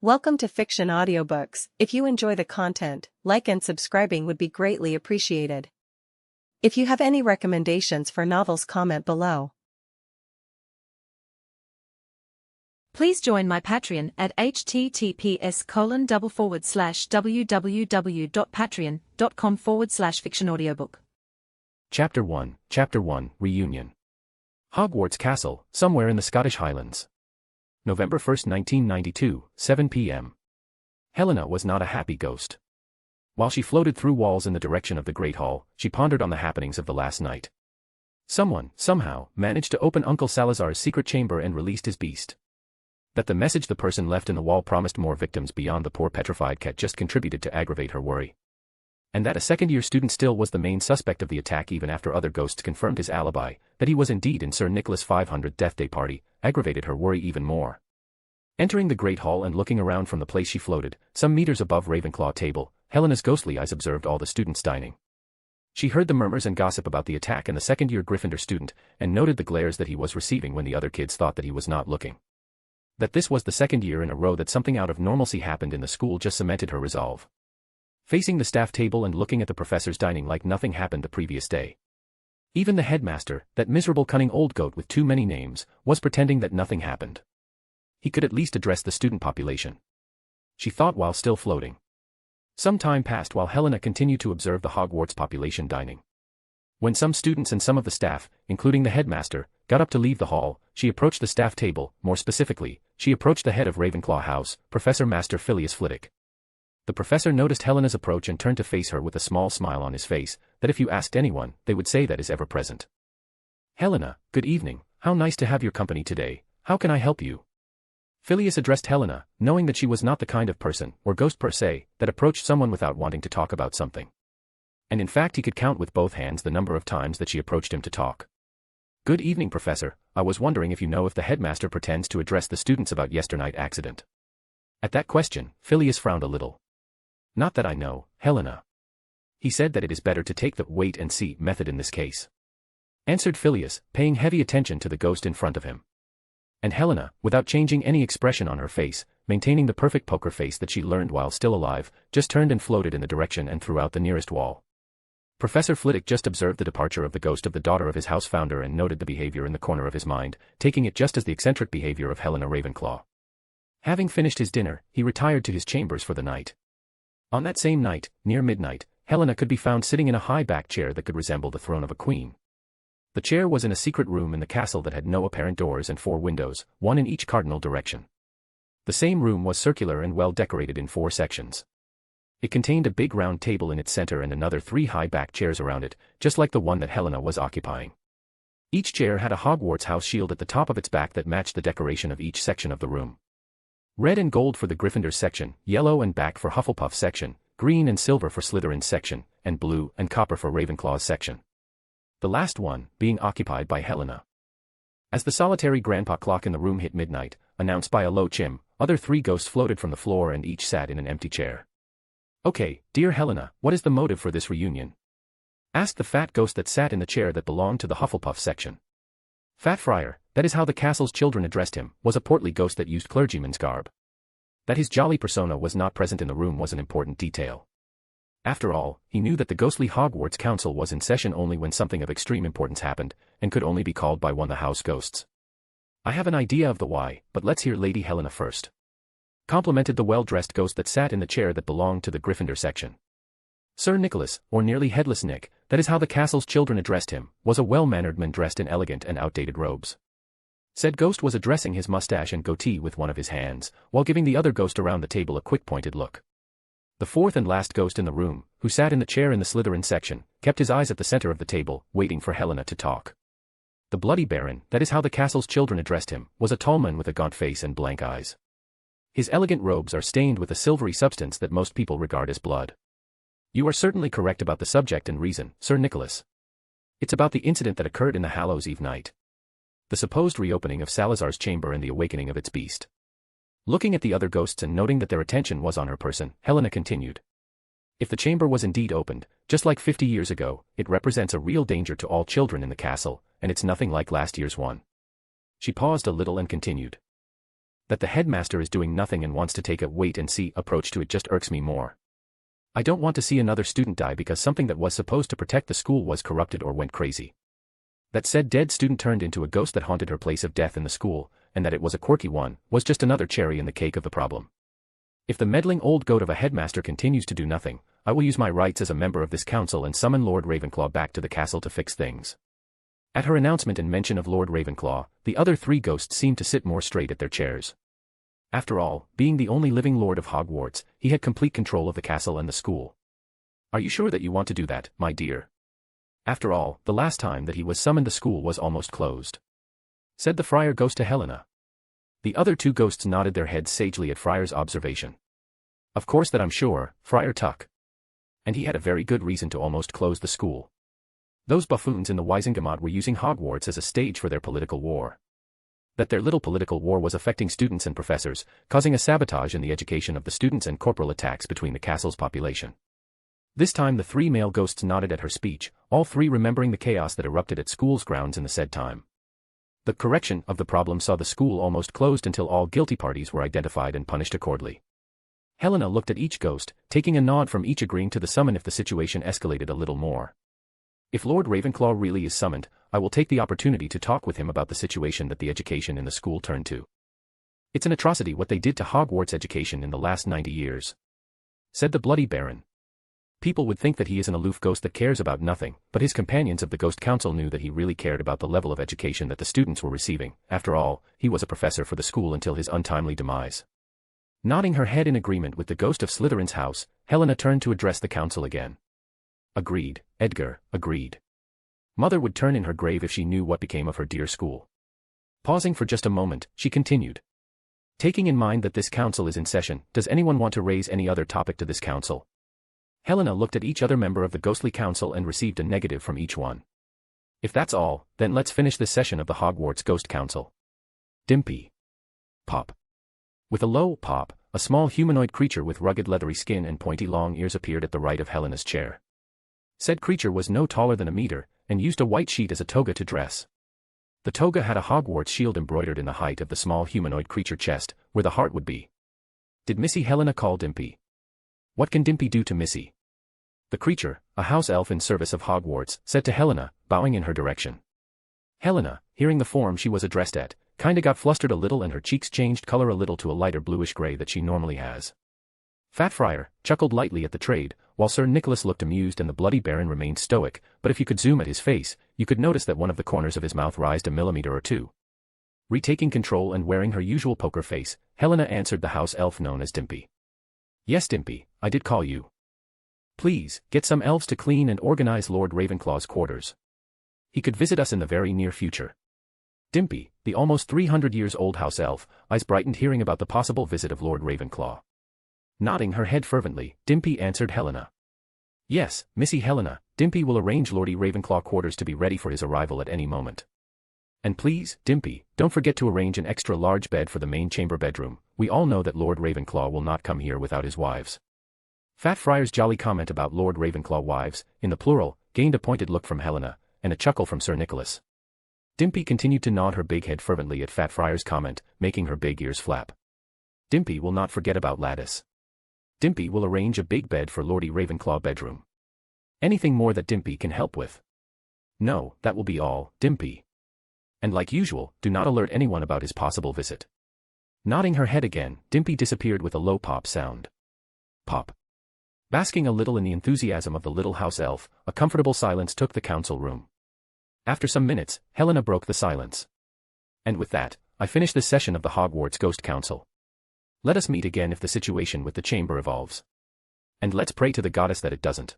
Welcome to Fiction Audiobooks. If you enjoy the content, like and subscribing would be greatly appreciated. If you have any recommendations for novels, comment below. Please join my Patreon at https://www.patreon.com/fictionaudiobook. Chapter 1, Reunion. Hogwarts Castle, somewhere in the Scottish Highlands. November 1, 1992, 7 p.m. Helena was not a happy ghost. While she floated through walls in the direction of the Great Hall, she pondered on the happenings of the last night. Someone, somehow, managed to open Uncle Salazar's secret chamber and released his beast. That the message the person left in the wall promised more victims beyond the poor petrified cat just contributed to aggravate her worry. And that a second-year student still was the main suspect of the attack even after other ghosts confirmed his alibi, that he was indeed in Sir Nicholas' 500th Death Day party, aggravated her worry even more. Entering the Great Hall and looking around from the place she floated, some meters above Ravenclaw table, Helena's ghostly eyes observed all the students dining. She heard the murmurs and gossip about the attack and the second-year Gryffindor student, and noted the glares that he was receiving when the other kids thought that he was not looking. That this was the second year in a row that something out of normalcy happened in the school just cemented her resolve. Facing the staff table and looking at the professors dining like nothing happened the previous day. Even the headmaster, that miserable cunning old goat with too many names, was pretending that nothing happened. He could at least address the student population. She thought while still floating. Some time passed while Helena continued to observe the Hogwarts population dining. When some students and some of the staff, including the headmaster, got up to leave the hall, she approached the staff table. More specifically, she approached the head of Ravenclaw House, Professor Master Phileas Flitwick. The professor noticed Helena's approach and turned to face her with a small smile on his face, that if you asked anyone, they would say that is ever present. "Helena, good evening, how nice to have your company today, how can I help you?" Phileas addressed Helena, knowing that she was not the kind of person, or ghost per se, that approached someone without wanting to talk about something. And in fact he could count with both hands the number of times that she approached him to talk. "Good evening, Professor, I was wondering if you know if the headmaster pretends to address the students about yesternight accident." At that question, Phileas frowned a little. "Not that I know, Helena." He said that it is better to take the wait-and-see method in this case. Answered Phileas, paying heavy attention to the ghost in front of him. And Helena, without changing any expression on her face, maintaining the perfect poker face that she learned while still alive, just turned and floated in the direction and throughout the nearest wall. Professor Flitwick just observed the departure of the ghost of the daughter of his house founder and noted the behavior in the corner of his mind, taking it just as the eccentric behavior of Helena Ravenclaw. Having finished his dinner, he retired to his chambers for the night. On that same night, near midnight, Helena could be found sitting in a high-backed chair that could resemble the throne of a queen. The chair was in a secret room in the castle that had no apparent doors and 4 windows, one in each cardinal direction. The same room was circular and well decorated in 4 sections. It contained a big round table in its center and another 3 high-backed chairs around it, just like the one that Helena was occupying. Each chair had a Hogwarts house shield at the top of its back that matched the decoration of each section of the room. Red and gold for the Gryffindor section, yellow and black for Hufflepuff section, green and silver for Slytherin's section, and blue and copper for Ravenclaw's section. The last one being occupied by Helena. As the solitary grandpa clock in the room hit midnight, announced by a low chime, other 3 ghosts floated from the floor and each sat in an empty chair. "Okay, dear Helena, what is the motive for this reunion?" asked the fat ghost that sat in the chair that belonged to the Hufflepuff section. Fat Friar, that is how the castle's children addressed him, was a portly ghost that used clergyman's garb. That his jolly persona was not present in the room was an important detail. After all, he knew that the ghostly Hogwarts Council was in session only when something of extreme importance happened, and could only be called by one of the house ghosts. "I have an idea of the why, but let's hear Lady Helena first," complimented the well-dressed ghost that sat in the chair that belonged to the Gryffindor section. Sir Nicholas, or nearly Headless Nick, that is how the castle's children addressed him, was a well-mannered man dressed in elegant and outdated robes. Said ghost was addressing his mustache and goatee with one of his hands, while giving the other ghost around the table a quick pointed look. The 4th and last ghost in the room, who sat in the chair in the Slytherin section, kept his eyes at the center of the table, waiting for Helena to talk. The Bloody Baron, that is how the castle's children addressed him, was a tall man with a gaunt face and blank eyes. His elegant robes are stained with a silvery substance that most people regard as blood. "You are certainly correct about the subject and reason, Sir Nicholas. It's about the incident that occurred in the Hallows Eve night. The supposed reopening of Salazar's chamber and the awakening of its beast." Looking at the other ghosts and noting that their attention was on her person, Helena continued. "If the chamber was indeed opened, just like 50 years ago, it represents a real danger to all children in the castle, and it's nothing like last year's one." She paused a little and continued. That the headmaster is doing nothing and wants to take a wait-and-see approach to it just irks me more. I don't want to see another student die because something that was supposed to protect the school was corrupted or went crazy. That said dead student turned into a ghost that haunted her place of death in the school, and that it was a quirky one, was just another cherry in the cake of the problem. If the meddling old goat of a headmaster continues to do nothing, I will use my rights as a member of this council and summon Lord Ravenclaw back to the castle to fix things. At her announcement and mention of Lord Ravenclaw, the other three ghosts seemed to sit more straight at their chairs. After all, being the only living lord of Hogwarts, he had complete control of the castle and the school. Are you sure that you want to do that, my dear? After all, the last time that he was summoned the school was almost closed. Said the friar ghost to Helena. The other two ghosts nodded their heads sagely at Friar's observation. Of course that I'm sure, Friar Tuck. And he had a very good reason to almost close the school. Those buffoons in the Wisengamot were using Hogwarts as a stage for their political war. That their little political war was affecting students and professors, causing a sabotage in the education of the students and corporal attacks between the castle's population. This time the three male ghosts nodded at her speech, all three remembering the chaos that erupted at school's grounds in the said time. The correction of the problem saw the school almost closed until all guilty parties were identified and punished accordingly. Helena looked at each ghost, taking a nod from each agreeing to the summon if the situation escalated a little more. If Lord Ravenclaw really is summoned, I will take the opportunity to talk with him about the situation that the education in the school turned to. It's an atrocity what they did to Hogwarts education in the last 90 years. Said the Bloody Baron. People would think that he is an aloof ghost that cares about nothing, but his companions of the Ghost Council knew that he really cared about the level of education that the students were receiving. After all, he was a professor for the school until his untimely demise. Nodding her head in agreement with the ghost of Slytherin's house, Helena turned to address the council again. Agreed, Edgar, agreed. Mother would turn in her grave if she knew what became of her dear school. Pausing for just a moment, she continued. Taking in mind that this council is in session, does anyone want to raise any other topic to this council? Helena looked at each other member of the ghostly council and received a negative from each one. If that's all, then let's finish this session of the Hogwarts Ghost Council. Dimpy. Pop. With a low pop, a small humanoid creature with rugged leathery skin and pointy long ears appeared at the right of Helena's chair. Said creature was no taller than a meter, and used a white sheet as a toga to dress. The toga had a Hogwarts shield embroidered in the height of the small humanoid creature chest, where the heart would be. Did Missy Helena call Dimpy? What can Dimpy do to Missy? The creature, a house elf in service of Hogwarts, said to Helena, bowing in her direction. Helena, hearing the form she was addressed at, kinda got flustered a little and her cheeks changed color a little to a lighter bluish gray that she normally has. Fat Friar chuckled lightly at the trade, while Sir Nicholas looked amused and the Bloody Baron remained stoic, but if you could zoom at his face, you could notice that one of the corners of his mouth rised a millimeter or two. Retaking control and wearing her usual poker face, Helena answered the house elf known as Dimpy. Yes Dimpy, I did call you. Please, get some elves to clean and organize Lord Ravenclaw's quarters. He could visit us in the very near future. Dimpy, the almost 300 years old house elf, eyes brightened hearing about the possible visit of Lord Ravenclaw. Nodding her head fervently, Dimpy answered Helena. Yes, Missy Helena, Dimpy will arrange Lord Ravenclaw quarters to be ready for his arrival at any moment. And please, Dimpy, don't forget to arrange an extra large bed for the main chamber bedroom. We all know that Lord Ravenclaw will not come here without his wives. Fat Friar's jolly comment about Lord Ravenclaw wives, in the plural, gained a pointed look from Helena, and a chuckle from Sir Nicholas. Dimpy continued to nod her big head fervently at Fat Friar's comment, making her big ears flap. Dimpy will not forget about Lattice. Dimpy will arrange a big bed for Lord Ravenclaw bedroom. Anything more that Dimpy can help with? No, that will be all, Dimpy. And like usual, do not alert anyone about his possible visit. Nodding her head again, Dimpy disappeared with a low pop sound. Pop. Basking a little in the enthusiasm of the little house elf, a comfortable silence took the council room. After some minutes, Helena broke the silence. And with that, I finish this session of the Hogwarts Ghost Council. Let us meet again if the situation with the chamber evolves. And let's pray to the goddess that it doesn't.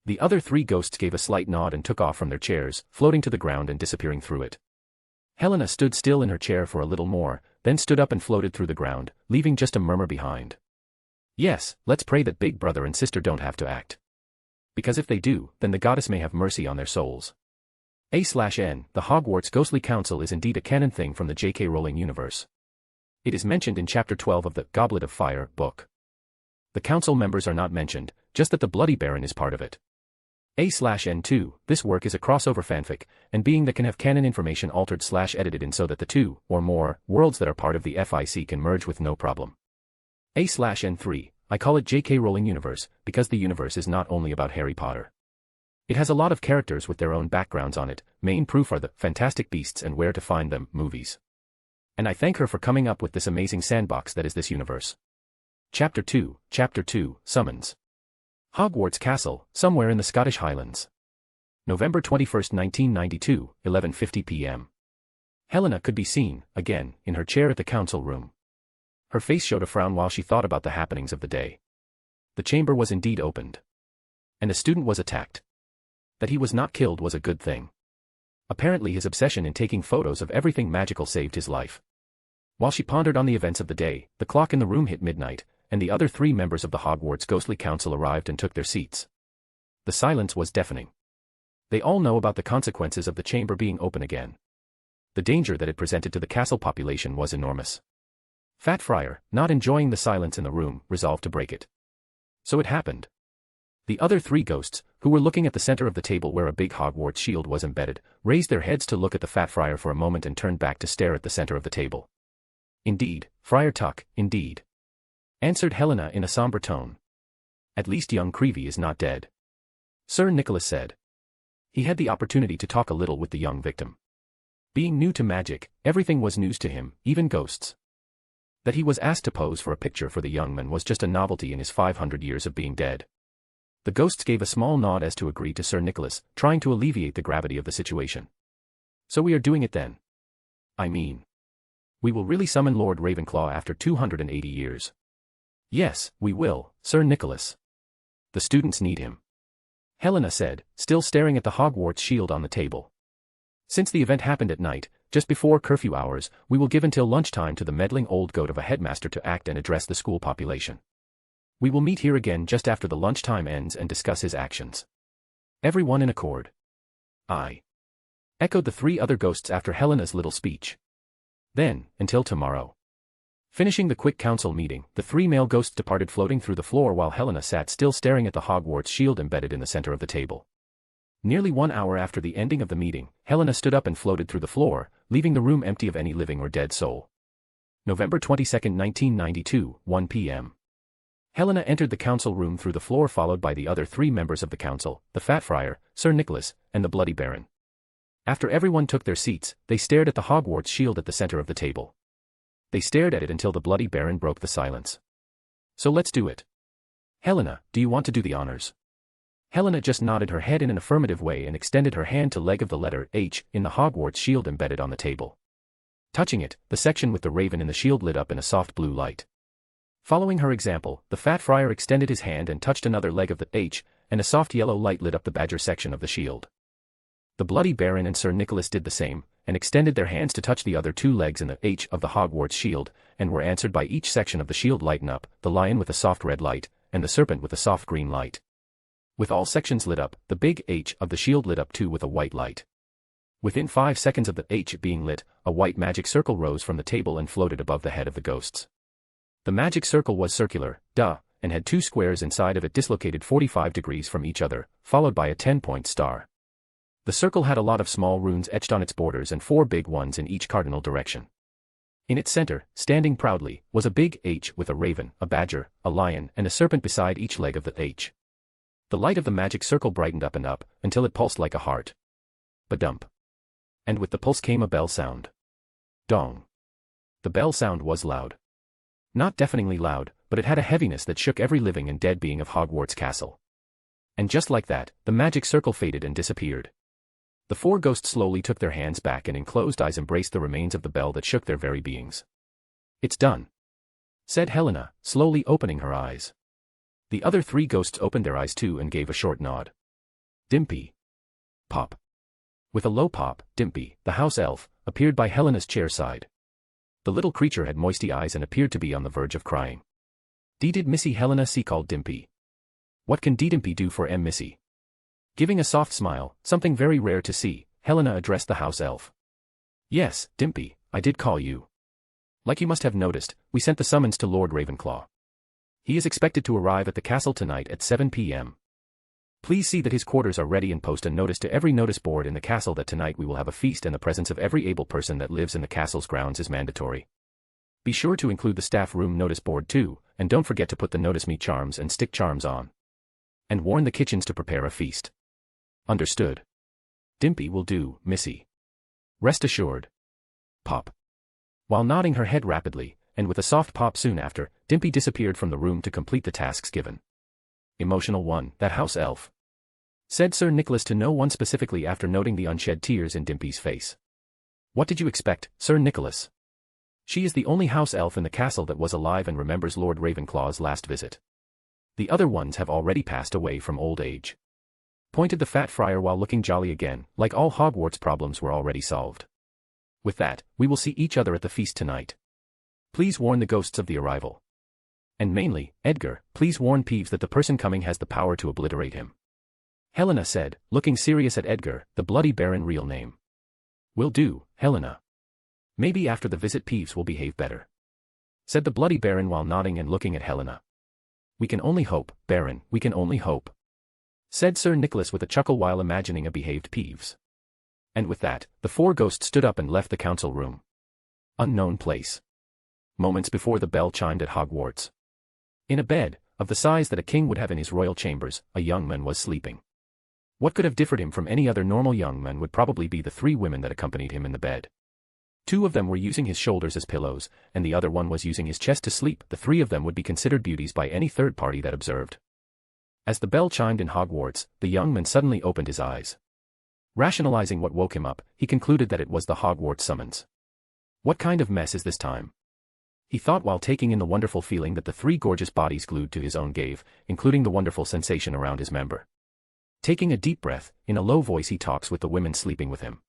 The other three ghosts gave a slight nod and took off from their chairs, floating to the ground and disappearing through it. Helena stood still in her chair for a little more, then stood up and floated through the ground, leaving just a murmur behind. Yes, let's pray that big brother and sister don't have to act. Because if they do, then the goddess may have mercy on their souls. A/N, the Hogwarts Ghostly Council is indeed a canon thing from the J.K. Rowling universe. It is mentioned in Chapter 12 of the Goblet of Fire book. The council members are not mentioned, just that the Bloody Baron is part of it. A/N2, this work is a crossover fanfic, and being that can have canon information altered/edited in so that the two, or more, worlds that are part of the FIC can merge with no problem. A/N3, I call it J.K. Rowling universe, because the universe is not only about Harry Potter. It has a lot of characters with their own backgrounds on it, main proof are the Fantastic Beasts and Where to Find Them movies. And I thank her for coming up with this amazing sandbox that is this universe. Chapter 2, Summons. Hogwarts Castle, somewhere in the Scottish Highlands. November 21, 1992, 11:50 p.m. Helena could be seen, again, in her chair at the council room. Her face showed a frown while she thought about the happenings of the day. The chamber was indeed opened. And a student was attacked. That he was not killed was a good thing. Apparently his obsession in taking photos of everything magical saved his life. While she pondered on the events of the day, the clock in the room hit midnight, and the other three members of the Hogwarts Ghostly Council arrived and took their seats. The silence was deafening. They all know about the consequences of the chamber being open again. The danger that it presented to the castle population was enormous. Fat Friar, not enjoying the silence in the room, resolved to break it. So it happened. The other three ghosts, who were looking at the center of the table where a big Hogwarts shield was embedded, raised their heads to look at the Fat Friar for a moment and turned back to stare at the center of the table. Indeed, Friar Tuck, indeed. Answered Helena in a somber tone. At least young Creevy is not dead. Sir Nicholas said. He had the opportunity to talk a little with the young victim. Being new to magic, everything was news to him, even ghosts. That he was asked to pose for a picture for the young man was just a novelty in his 500 years of being dead. The ghosts gave a small nod as to agree to Sir Nicholas, trying to alleviate the gravity of the situation. So we are doing it then. I mean, we will really summon Lord Ravenclaw after 280 years. Yes, we will, Sir Nicholas. The students need him. Helena said, still staring at the Hogwarts shield on the table. Since the event happened at night, just before curfew hours, we will give until lunchtime to the meddling old goat of a headmaster to act and address the school population. We will meet here again just after the lunchtime ends and discuss his actions. Everyone in accord. Aye. Echoed the three other ghosts after Helena's little speech. Then, until tomorrow. Finishing the quick council meeting, the three male ghosts departed floating through the floor while Helena sat still staring at the Hogwarts shield embedded in the center of the table. Nearly 1 hour after the ending of the meeting, Helena stood up and floated through the floor, leaving the room empty of any living or dead soul. November 22, 1992, 1 p.m. Helena entered the council room through the floor followed by the other three members of the council, the Fat Friar, Sir Nicholas, and the Bloody Baron. After everyone took their seats, they stared at the Hogwarts shield at the center of the table. They stared at it until the Bloody Baron broke the silence. So let's do it. Helena, do you want to do the honors? Helena just nodded her head in an affirmative way and extended her hand to leg of the letter H in the Hogwarts shield embedded on the table. Touching it, the section with the raven in the shield lit up in a soft blue light. Following her example, the Fat Friar extended his hand and touched another leg of the H, and a soft yellow light lit up the badger section of the shield. The Bloody Baron and Sir Nicholas did the same, and extended their hands to touch the other two legs in the H of the Hogwarts shield, and were answered by each section of the shield lighten up, the lion with a soft red light, and the serpent with a soft green light. With all sections lit up, the big H of the shield lit up too with a white light. Within 5 seconds of the H being lit, a white magic circle rose from the table and floated above the head of the ghosts. The magic circle was circular, and had 2 squares inside of it dislocated 45 degrees from each other, followed by a 10-point star. The circle had a lot of small runes etched on its borders and 4 big ones in each cardinal direction. In its center, standing proudly, was a big H with a raven, a badger, a lion, and a serpent beside each leg of the H. The light of the magic circle brightened up and up, until it pulsed like a heart. Ba-dump. And with the pulse came a bell sound. Dong. The bell sound was loud. Not deafeningly loud, but it had a heaviness that shook every living and dead being of Hogwarts Castle. And just like that, the magic circle faded and disappeared. The 4 ghosts slowly took their hands back and in closed eyes embraced the remains of the bell that shook their very beings. It's done, said Helena, slowly opening her eyes. The other 3 ghosts opened their eyes too and gave a short nod. Dimpy. Pop. With a low pop, Dimpy, the house elf, appeared by Helena's chair side. The little creature had moisty eyes and appeared to be on the verge of crying. Did Missy Helena see called Dimpy. What can Dimpy do for Missy? Giving a soft smile, something very rare to see, Helena addressed the house elf. Yes, Dimpy, I did call you. Like you must have noticed, we sent the summons to Lord Ravenclaw. He is expected to arrive at the castle tonight at 7 p.m. Please see that his quarters are ready and post a notice to every notice board in the castle that tonight we will have a feast and the presence of every able person that lives in the castle's grounds is mandatory. Be sure to include the staff room notice board too, and don't forget to put the notice me charms and stick charms on. And warn the kitchens to prepare a feast. Understood. Dimpy will do, Missy. Rest assured. Pop. While nodding her head rapidly, and with a soft pop soon after, Dimpy disappeared from the room to complete the tasks given. Emotional one, that house elf, said Sir Nicholas to no one specifically after noting the unshed tears in Dimpy's face. What did you expect, Sir Nicholas? She is the only house elf in the castle that was alive and remembers Lord Ravenclaw's last visit. The other ones have already passed away from old age. Pointed the fat friar while looking jolly again, like all Hogwarts problems were already solved. With that, we will see each other at the feast tonight. Please warn the ghosts of the arrival. And mainly, Edgar, please warn Peeves that the person coming has the power to obliterate him. Helena said, looking serious at Edgar, the Bloody Baron real name. Will do, Helena. Maybe after the visit Peeves will behave better, said the Bloody Baron while nodding and looking at Helena. We can only hope, Baron, we can only hope, said Sir Nicholas with a chuckle while imagining a behaved Peeves. And with that, the four ghosts stood up and left the council room. Unknown place. Moments before the bell chimed at Hogwarts. In a bed, of the size that a king would have in his royal chambers, a young man was sleeping. What could have differed him from any other normal young man would probably be the three women that accompanied him in the bed. Two of them were using his shoulders as pillows, and the other one was using his chest to sleep. The three of them would be considered beauties by any third party that observed. As the bell chimed in Hogwarts, the young man suddenly opened his eyes. Rationalizing what woke him up, he concluded that it was the Hogwarts summons. What kind of mess is this time? He thought while taking in the wonderful feeling that the three gorgeous bodies glued to his own gave, including the wonderful sensation around his member. Taking a deep breath, in a low voice he talks with the women sleeping with him.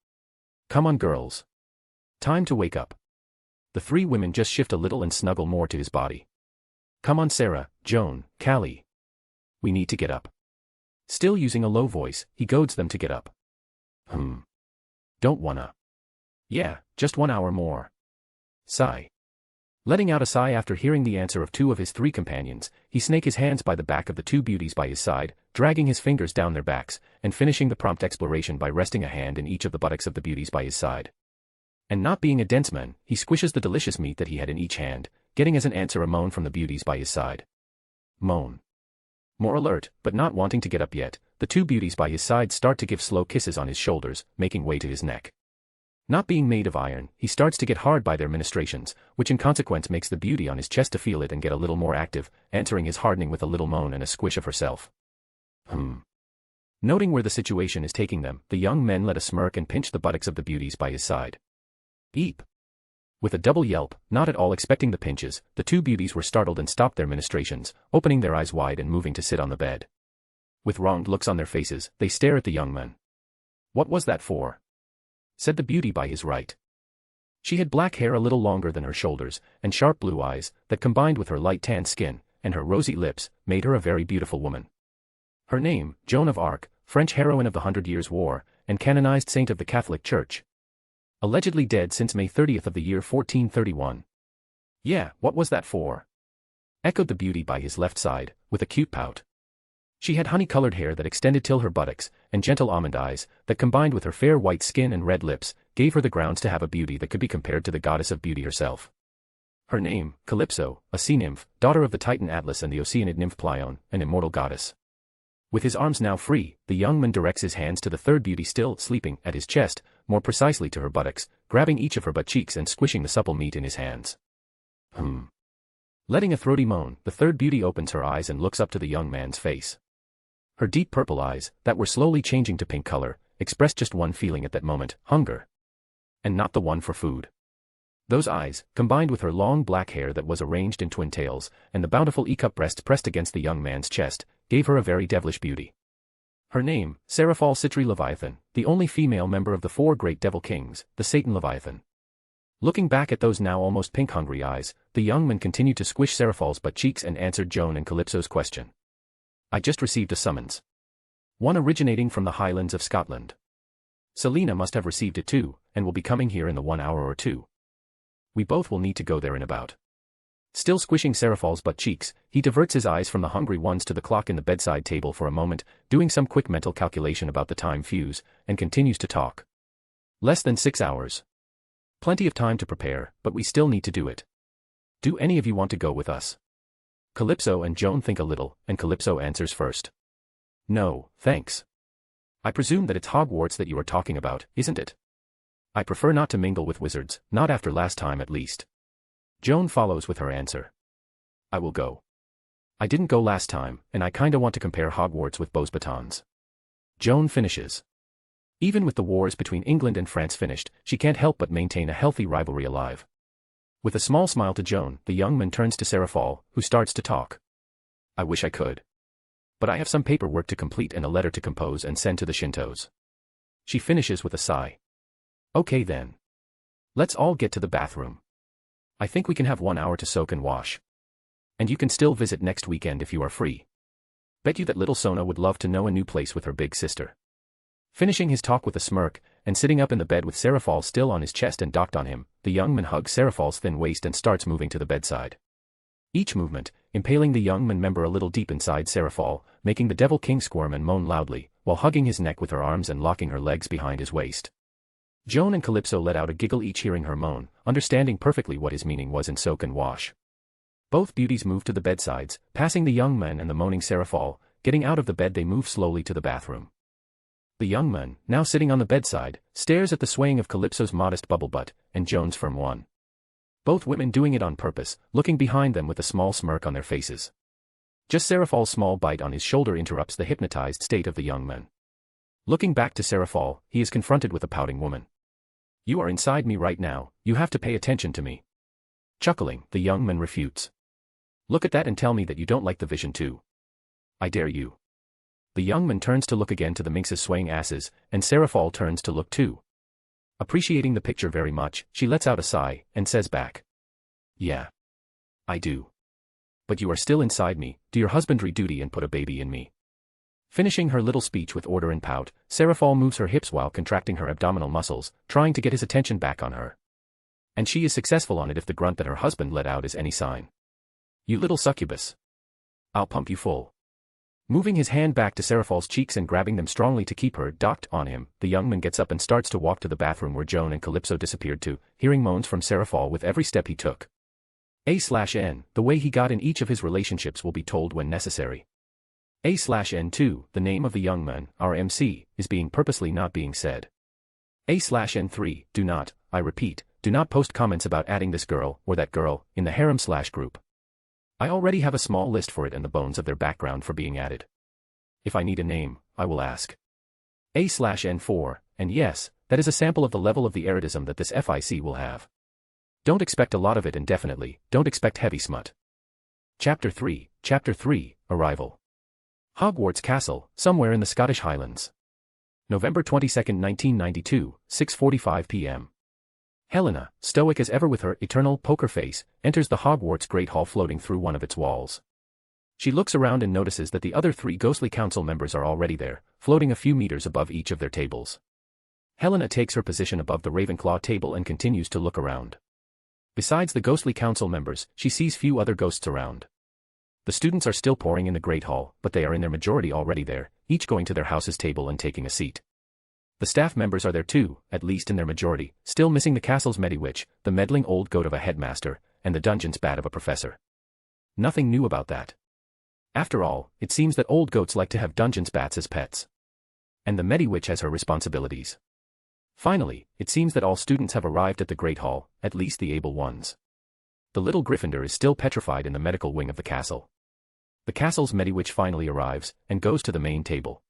Come on girls. Time to wake up. The three women just shift a little and snuggle more to his body. Come on Sarah, Joan, Callie. We need to get up. Still using a low voice, he goads them to get up. Don't wanna. Yeah, just 1 hour more. Sigh. Letting out a sigh after hearing the answer of two of his three companions, he snaked his hands by the back of the two beauties by his side, dragging his fingers down their backs, and finishing the prompt exploration by resting a hand in each of the buttocks of the beauties by his side. And not being a dense man, he squishes the delicious meat that he had in each hand, getting as an answer a moan from the beauties by his side. Moan. More alert, but not wanting to get up yet, the two beauties by his side start to give slow kisses on his shoulders, making way to his neck. Not being made of iron, he starts to get hard by their ministrations, which in consequence makes the beauty on his chest to feel it and get a little more active, answering his hardening with a little moan and a squish of herself. Noting where the situation is taking them, the young men let a smirk and pinch the buttocks of the beauties by his side. Eep. With a double yelp, not at all expecting the pinches, the two beauties were startled and stopped their ministrations, opening their eyes wide and moving to sit on the bed. With wronged looks on their faces, they stare at the young man. What was that for? Said the beauty by his right. She had black hair a little longer than her shoulders, and sharp blue eyes, that combined with her light tan skin, and her rosy lips, made her a very beautiful woman. Her name, Joan of Arc, French heroine of the 100 Years' War, and canonized saint of the Catholic Church. Allegedly dead since May 30th of the year 1431. Yeah, what was that for? Echoed the beauty by his left side, with a cute pout. She had honey-colored hair that extended till her buttocks, and gentle almond eyes, that combined with her fair white skin and red lips, gave her the grounds to have a beauty that could be compared to the goddess of beauty herself. Her name, Calypso, a sea nymph, daughter of the Titan Atlas and the Oceanid nymph Pleione, an immortal goddess. With his arms now free, the young man directs his hands to the third beauty still sleeping at his chest, more precisely to her buttocks, grabbing each of her butt cheeks and squishing the supple meat in his hands. Letting a throaty moan, the third beauty opens her eyes and looks up to the young man's face. Her deep purple eyes, that were slowly changing to pink color, expressed just one feeling at that moment, hunger. And not the one for food. Those eyes, combined with her long black hair that was arranged in twin tails, and the bountiful E-cup breasts pressed against the young man's chest, gave her a very devilish beauty. Her name, Seraphal Citri Leviathan, the only female member of the four great devil kings, the Satan Leviathan. Looking back at those now almost pink-hungry eyes, the young man continued to squish Seraphal's butt cheeks and answered Joan and Calypso's question. I just received a summons. One originating from the Highlands of Scotland. Selena must have received it too, and will be coming here in the 1 hour or two. We both will need to go there in about Still squishing Serafal's butt cheeks, he diverts his eyes from the hungry ones to the clock in the bedside table for a moment, doing some quick mental calculation about the time fuse, and continues to talk. Less than 6 hours. Plenty of time to prepare, but we still need to do it. Do any of you want to go with us? Calypso and Joan think a little, and Calypso answers first. No, thanks. I presume that it's Hogwarts that you are talking about, isn't it? I prefer not to mingle with wizards, not after last time at least. Joan follows with her answer. I will go. I didn't go last time, and I kinda want to compare Hogwarts with Beau's batons. Joan finishes. Even with the wars between England and France finished, she can't help but maintain a healthy rivalry alive. With a small smile to Joan, the young man turns to Serafal, who starts to talk. I wish I could. But I have some paperwork to complete and a letter to compose and send to the Shintos. She finishes with a sigh. Okay then. Let's all get to the bathroom. I think we can have 1 hour to soak and wash. And you can still visit next weekend if you are free. Bet you that little Sona would love to know a new place with her big sister. Finishing his talk with a smirk, and sitting up in the bed with Serafal still on his chest and docked on him, the young man hugs Serafal's thin waist and starts moving to the bedside. Each movement, impaling the young man member a little deep inside Serafal, making the Devil King squirm and moan loudly, while hugging his neck with her arms and locking her legs behind his waist. Joan and Calypso let out a giggle each hearing her moan, understanding perfectly what his meaning was in soak and wash. Both beauties move to the bedsides, passing the young man and the moaning Serafal. Getting out of the bed they move slowly to the bathroom. The young man, now sitting on the bedside, stares at the swaying of Calypso's modest bubble butt, and Joan's firm one. Both women doing it on purpose, looking behind them with a small smirk on their faces. Just Serafal's small bite on his shoulder interrupts the hypnotized state of the young man. Looking back to Serafal, he is confronted with a pouting woman. You are inside me right now, you have to pay attention to me. Chuckling, the young man refutes. Look at that and tell me that you don't like the vision too. I dare you. The young man turns to look again to the minx's swaying asses, and Serafal turns to look too. Appreciating the picture very much, she lets out a sigh, and says back. Yeah. I do. But you are still inside me, do your husbandry duty and put a baby in me. Finishing her little speech with order and pout, Serafal moves her hips while contracting her abdominal muscles, trying to get his attention back on her. And she is successful on it if the grunt that her husband let out is any sign. You little succubus. I'll pump you full. Moving his hand back to Serafal's cheeks and grabbing them strongly to keep her docked on him, the young man gets up and starts to walk to the bathroom where Joan and Calypso disappeared to, hearing moans from Serafal with every step he took. A/N, the way he got in each of his relationships will be told when necessary. A/N2, the name of the young man, our MC, is being purposely not being said. A/N3, do not, I repeat, do not post comments about adding this girl or that girl in the harem/group. I already have a small list for it and the bones of their background for being added. If I need a name, I will ask. A/N4, and yes, that is a sample of the level of the eruditism that this FIC will have. Don't expect a lot of it and definitely, don't expect heavy smut. Chapter 3, Arrival. Hogwarts Castle, somewhere in the Scottish Highlands. November 22, 1992, 6:45 p.m. Helena, stoic as ever with her eternal poker face, enters the Hogwarts Great Hall floating through one of its walls. She looks around and notices that the other 3 ghostly council members are already there, floating a few meters above each of their tables. Helena takes her position above the Ravenclaw table and continues to look around. Besides the ghostly council members, she sees few other ghosts around. The students are still pouring in the Great Hall, but they are in their majority already there, each going to their house's table and taking a seat. The staff members are there too, at least in their majority, still missing the castle's Mediwitch, the meddling old goat of a headmaster, and the dungeon's bat of a professor. Nothing new about that. After all, it seems that old goats like to have dungeon's bats as pets. And the Mediwitch has her responsibilities. Finally, it seems that all students have arrived at the Great Hall, at least the able ones. The little Gryffindor is still petrified in the medical wing of the castle. The castle's Mediwitch finally arrives, and goes to the main table.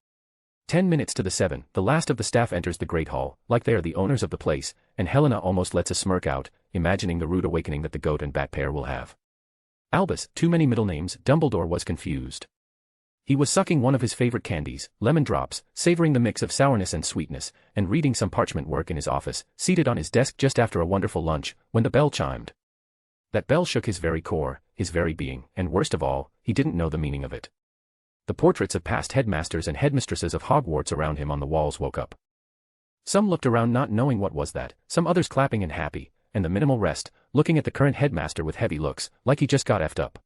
10 minutes to the 7, the last of the staff enters the Great Hall, like they are the owners of the place, and Helena almost lets a smirk out, imagining the rude awakening that the goat and bat pair will have. Albus, too many middle names, Dumbledore was confused. He was sucking one of his favorite candies, lemon drops, savoring the mix of sourness and sweetness, and reading some parchment work in his office, seated on his desk just after a wonderful lunch, when the bell chimed. That bell shook his very core, his very being, and worst of all, he didn't know the meaning of it. The portraits of past headmasters and headmistresses of Hogwarts around him on the walls woke up. Some looked around not knowing what was that, some others clapping and happy, and the minimal rest, looking at the current headmaster with heavy looks, like he just got effed up.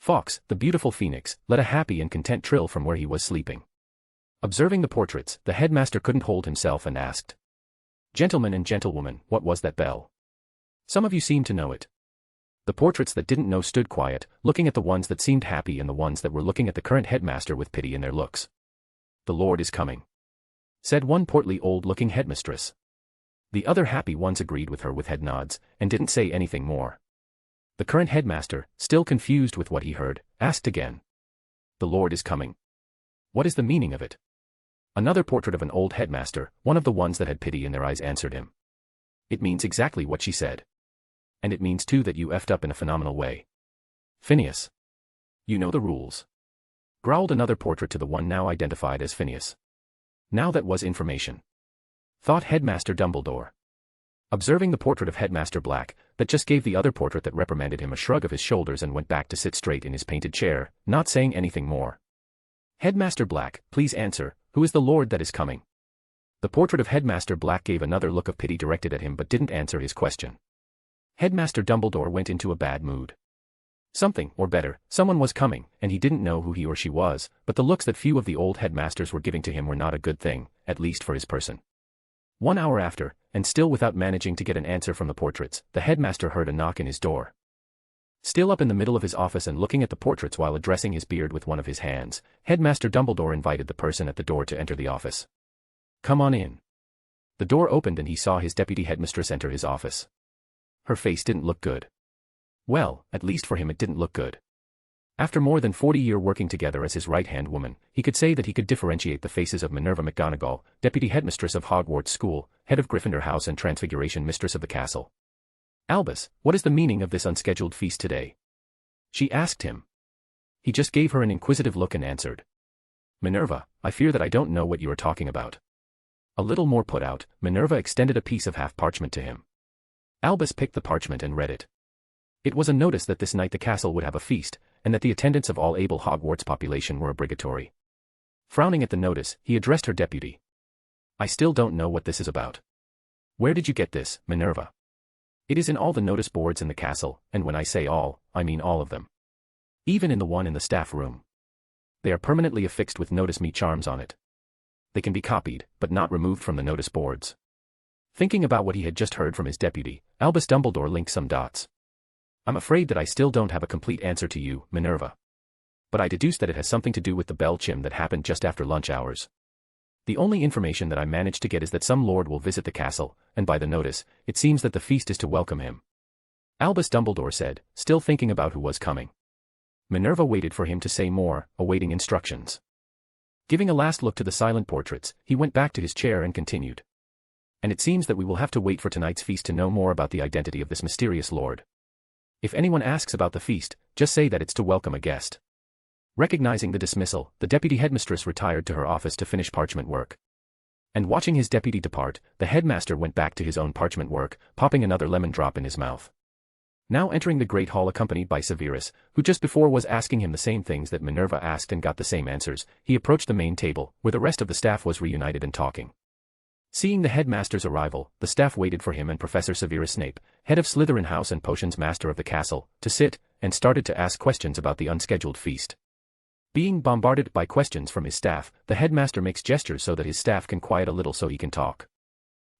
Fawkes, the beautiful phoenix, let a happy and content trill from where he was sleeping. Observing the portraits, the headmaster couldn't hold himself and asked, "Gentlemen and gentlewomen, what was that bell?" Some of you seem to know it. The portraits that didn't know stood quiet, looking at the ones that seemed happy and the ones that were looking at the current headmaster with pity in their looks. "The Lord is coming," said one portly old-looking headmistress. The other happy ones agreed with her with head nods, and didn't say anything more. The current headmaster, still confused with what he heard, asked again. "The Lord is coming. What is the meaning of it?" Another portrait of an old headmaster, one of the ones that had pity in their eyes, answered him. "It means exactly what she said. And it means too that you effed up in a phenomenal way. Phineas. You know the rules," growled another portrait to the one now identified as Phineas. Now that was information, thought Headmaster Dumbledore. Observing the portrait of Headmaster Black, that just gave the other portrait that reprimanded him a shrug of his shoulders and went back to sit straight in his painted chair, not saying anything more. "Headmaster Black, please answer, who is the Lord that is coming?" The portrait of Headmaster Black gave another look of pity directed at him but didn't answer his question. Headmaster Dumbledore went into a bad mood. Something, or better, someone was coming, and he didn't know who he or she was, but the looks that few of the old headmasters were giving to him were not a good thing, at least for his person. 1 hour after, and still without managing to get an answer from the portraits, the headmaster heard a knock in his door. Still up in the middle of his office and looking at the portraits while addressing his beard with one of his hands, Headmaster Dumbledore invited the person at the door to enter the office. "Come on in." The door opened and he saw his deputy headmistress enter his office. Her face didn't look good. Well, at least for him it didn't look good. After more than 40 years working together as his right-hand woman, he could say that he could differentiate the faces of Minerva McGonagall, deputy headmistress of Hogwarts School, head of Gryffindor House and Transfiguration mistress of the castle. "Albus, what is the meaning of this unscheduled feast today?" she asked him. He just gave her an inquisitive look and answered. "Minerva, I fear that I don't know what you are talking about." A little more put out, Minerva extended a piece of half parchment to him. Albus picked the parchment and read it. It was a notice that this night the castle would have a feast, and that the attendance of all able Hogwarts population were obligatory. Frowning at the notice, he addressed her deputy. "I still don't know what this is about." "Where did you get this, Minerva?" "It is in all the notice boards in the castle, and when I say all, I mean all of them. Even in the one in the staff room. They are permanently affixed with Notice Me charms on it. They can be copied, but not removed from the notice boards." Thinking about what he had just heard from his deputy, Albus Dumbledore linked some dots. "I'm afraid that I still don't have a complete answer to you, Minerva. But I deduce that it has something to do with the bell chim that happened just after lunch hours. The only information that I managed to get is that some lord will visit the castle, and by the notice, it seems that the feast is to welcome him," Albus Dumbledore said, still thinking about who was coming. Minerva waited for him to say more, awaiting instructions. Giving a last look to the silent portraits, he went back to his chair and continued. "And it seems that we will have to wait for tonight's feast to know more about the identity of this mysterious lord. If anyone asks about the feast, just say that it's to welcome a guest." Recognizing the dismissal, the deputy headmistress retired to her office to finish parchment work. And watching his deputy depart, the headmaster went back to his own parchment work, popping another lemon drop in his mouth. Now entering the Great Hall accompanied by Severus, who just before was asking him the same things that Minerva asked and got the same answers, he approached the main table, where the rest of the staff was reunited and talking. Seeing the headmaster's arrival, the staff waited for him and Professor Severus Snape, head of Slytherin House and potions master of the castle, to sit, and started to ask questions about the unscheduled feast. Being bombarded by questions from his staff, the headmaster makes gestures so that his staff can quiet a little so he can talk.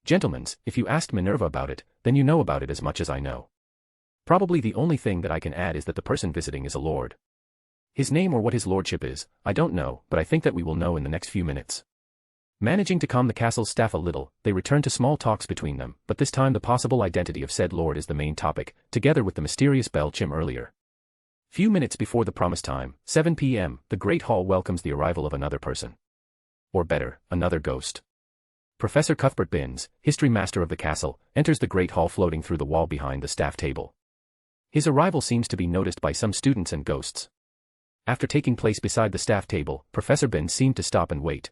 "Gentlemen, if you asked Minerva about it, then you know about it as much as I know. Probably the only thing that I can add is that the person visiting is a lord. His name or what his lordship is, I don't know, but I think that we will know in the next few minutes." Managing to calm the castle's staff a little, they return to small talks between them, but this time the possible identity of said lord is the main topic, together with the mysterious bell chim earlier. Few minutes before the promised time, 7 p.m., the Great Hall welcomes the arrival of another person. Or better, another ghost. Professor Cuthbert Binns, history master of the castle, enters the Great Hall floating through the wall behind the staff table. His arrival seems to be noticed by some students and ghosts. After taking place beside the staff table, Professor Binns seemed to stop and wait.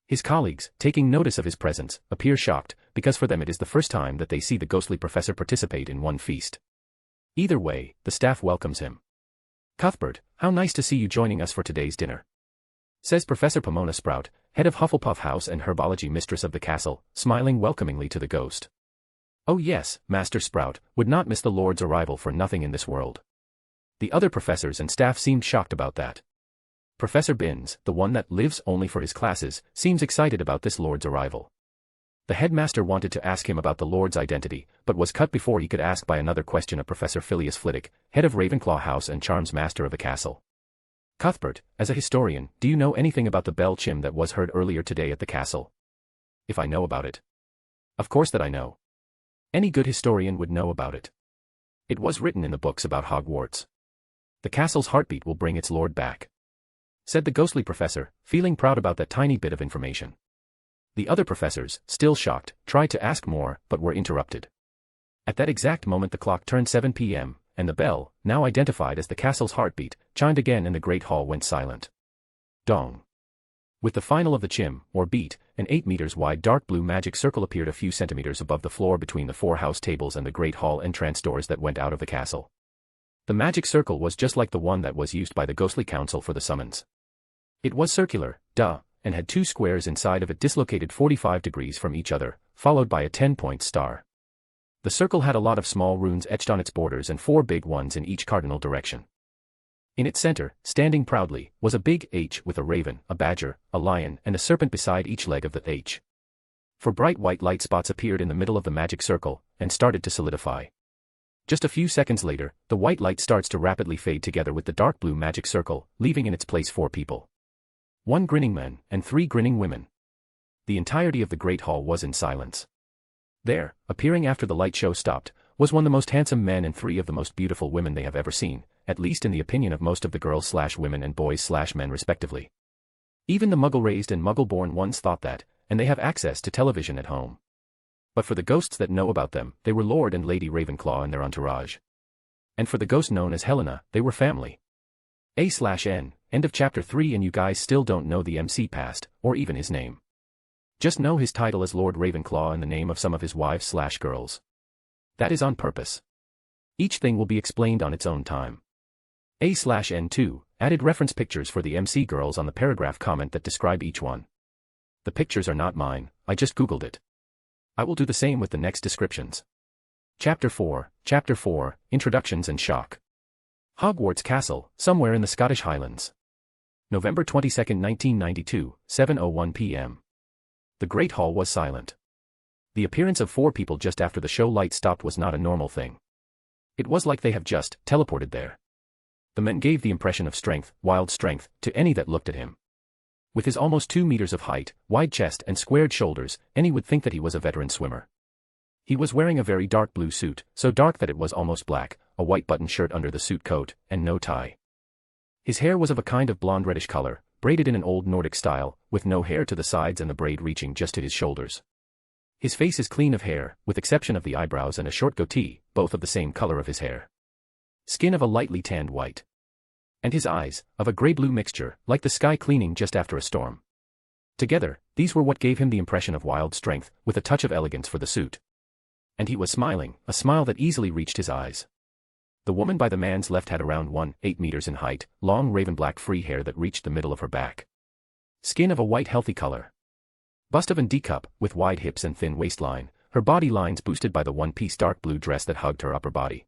His colleagues, taking notice of his presence, appear shocked, because for them it is the first time that they see the ghostly professor participate in one feast. Either way, the staff welcomes him. "Cuthbert, how nice to see you joining us for today's dinner," says Professor Pomona Sprout, head of Hufflepuff House and herbology mistress of the castle, smiling welcomingly to the ghost. Oh yes, Master Sprout would not miss the Lord's arrival for nothing in this world. The other professors and staff seemed shocked about that. Professor Binns, the one that lives only for his classes, seems excited about this Lord's arrival. The headmaster wanted to ask him about the Lord's identity, but was cut before he could ask by another question of Professor Phileas Flitwick, head of Ravenclaw House and Charms Master of the Castle. Cuthbert, as a historian, do you know anything about the bell chime that was heard earlier today at the castle? If I know about it. Of course that I know. Any good historian would know about it. It was written in the books about Hogwarts. The castle's heartbeat will bring its lord back, said the ghostly professor, feeling proud about that tiny bit of information. The other professors, still shocked, tried to ask more, but were interrupted. At that exact moment the clock turned 7 p.m., and the bell, now identified as the castle's heartbeat, chimed again and the great hall went silent. Dong. With the final of the chime, or beat, an 8 meters wide dark blue magic circle appeared a few centimeters above the floor between the 4 house tables and the great hall entrance doors that went out of the castle. The magic circle was just like the one that was used by the ghostly council for the summons. It was circular, and had 2 squares inside of it dislocated 45 degrees from each other, followed by a 10-point star. The circle had a lot of small runes etched on its borders and 4 big ones in each cardinal direction. In its center, standing proudly, was a big H with a raven, a badger, a lion, and a serpent beside each leg of the H. 4 bright white light spots appeared in the middle of the magic circle, and started to solidify. Just a few seconds later, the white light starts to rapidly fade together with the dark blue magic circle, leaving in its place 4 people. 1 grinning man, and 3 grinning women. The entirety of the great hall was in silence. There, appearing after the light show stopped, was one of the most handsome men and 3 of the most beautiful women they have ever seen, at least in the opinion of most of the girls/women and boys/men respectively. Even the Muggle-raised and Muggle-born ones thought that, and they have access to television at home. But for the ghosts that know about them, they were Lord and Lady Ravenclaw and their entourage. And for the ghost known as Helena, they were family. A/N, end of chapter 3, and you guys still don't know the MC past, or even his name. Just know his title as Lord Ravenclaw and the name of some of his wives/girls. That is on purpose. Each thing will be explained on its own time. A/N2, added reference pictures for the MC girls on the paragraph comment that describe each one. The pictures are not mine, I just googled it. I will do the same with the next descriptions. Chapter 4, Introductions and Shock. Hogwarts Castle, somewhere in the Scottish Highlands. November 22, 1992, 7:01 p.m. The Great Hall was silent. The appearance of 4 people just after the show light stopped was not a normal thing. It was like they have just teleported there. The man gave the impression of strength, wild strength, to any that looked at him. With his almost 2 meters of height, wide chest and squared shoulders, any would think that he was a veteran swimmer. He was wearing a very dark blue suit, so dark that it was almost black, a white button shirt under the suit coat, and no tie. His hair was of a kind of blonde reddish color, braided in an old Nordic style, with no hair to the sides and the braid reaching just to his shoulders. His face is clean of hair, with exception of the eyebrows and a short goatee, both of the same color of his hair. Skin of a lightly tanned white. And his eyes, of a gray-blue mixture, like the sky cleaning just after a storm. Together, these were what gave him the impression of wild strength, with a touch of elegance for the suit. And he was smiling, a smile that easily reached his eyes. The woman by the man's left had around 1.8 meters in height, long raven black free hair that reached the middle of her back. Skin of a white healthy color. Bust of an D cup, with wide hips and thin waistline, her body lines boosted by the one-piece dark blue dress that hugged her upper body.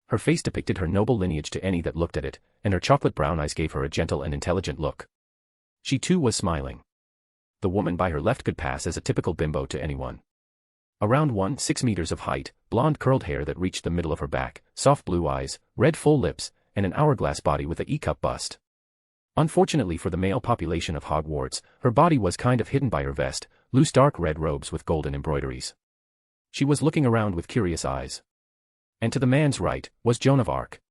Her face depicted her noble lineage to any that looked at it, and her chocolate brown eyes gave her a gentle and intelligent look. She too was smiling. The woman by her left could pass as a typical bimbo to anyone. Around 1.6 meters of height, blonde curled hair that reached the middle of her back, soft blue eyes, red full lips, and an hourglass body with a E-cup bust. Unfortunately for the male population of Hogwarts, her body was kind of hidden by her vest, loose dark red robes with golden embroideries. She was looking around with curious eyes. And to the man's right, was Joan of Arc.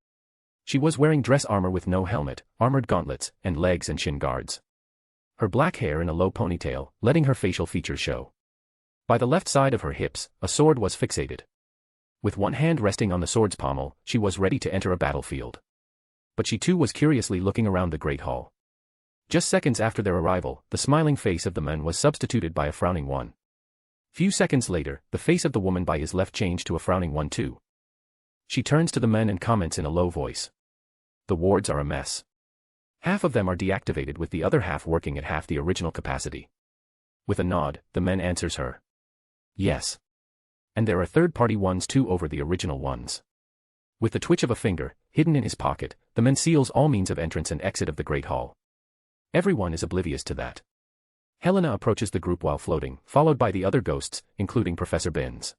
She was wearing dress armor with no helmet, armored gauntlets, and legs and shin guards. Her black hair in a low ponytail, letting her facial features show. By the left side of her hips, a sword was fixated. With one hand resting on the sword's pommel, she was ready to enter a battlefield. But she too was curiously looking around the Great Hall. Just seconds after their arrival, the smiling face of the man was substituted by a frowning one. Few seconds later, the face of the woman by his left changed to a frowning one too. She turns to the men and comments in a low voice. The wards are a mess. Half of them are deactivated with the other half working at half the original capacity. With a nod, the man answers her. Yes. And there are third-party ones too over the original ones. With the twitch of a finger, hidden in his pocket, the man seals all means of entrance and exit of the Great Hall. Everyone is oblivious to that. Helena approaches the group while floating, followed by the other ghosts, including Professor Binns.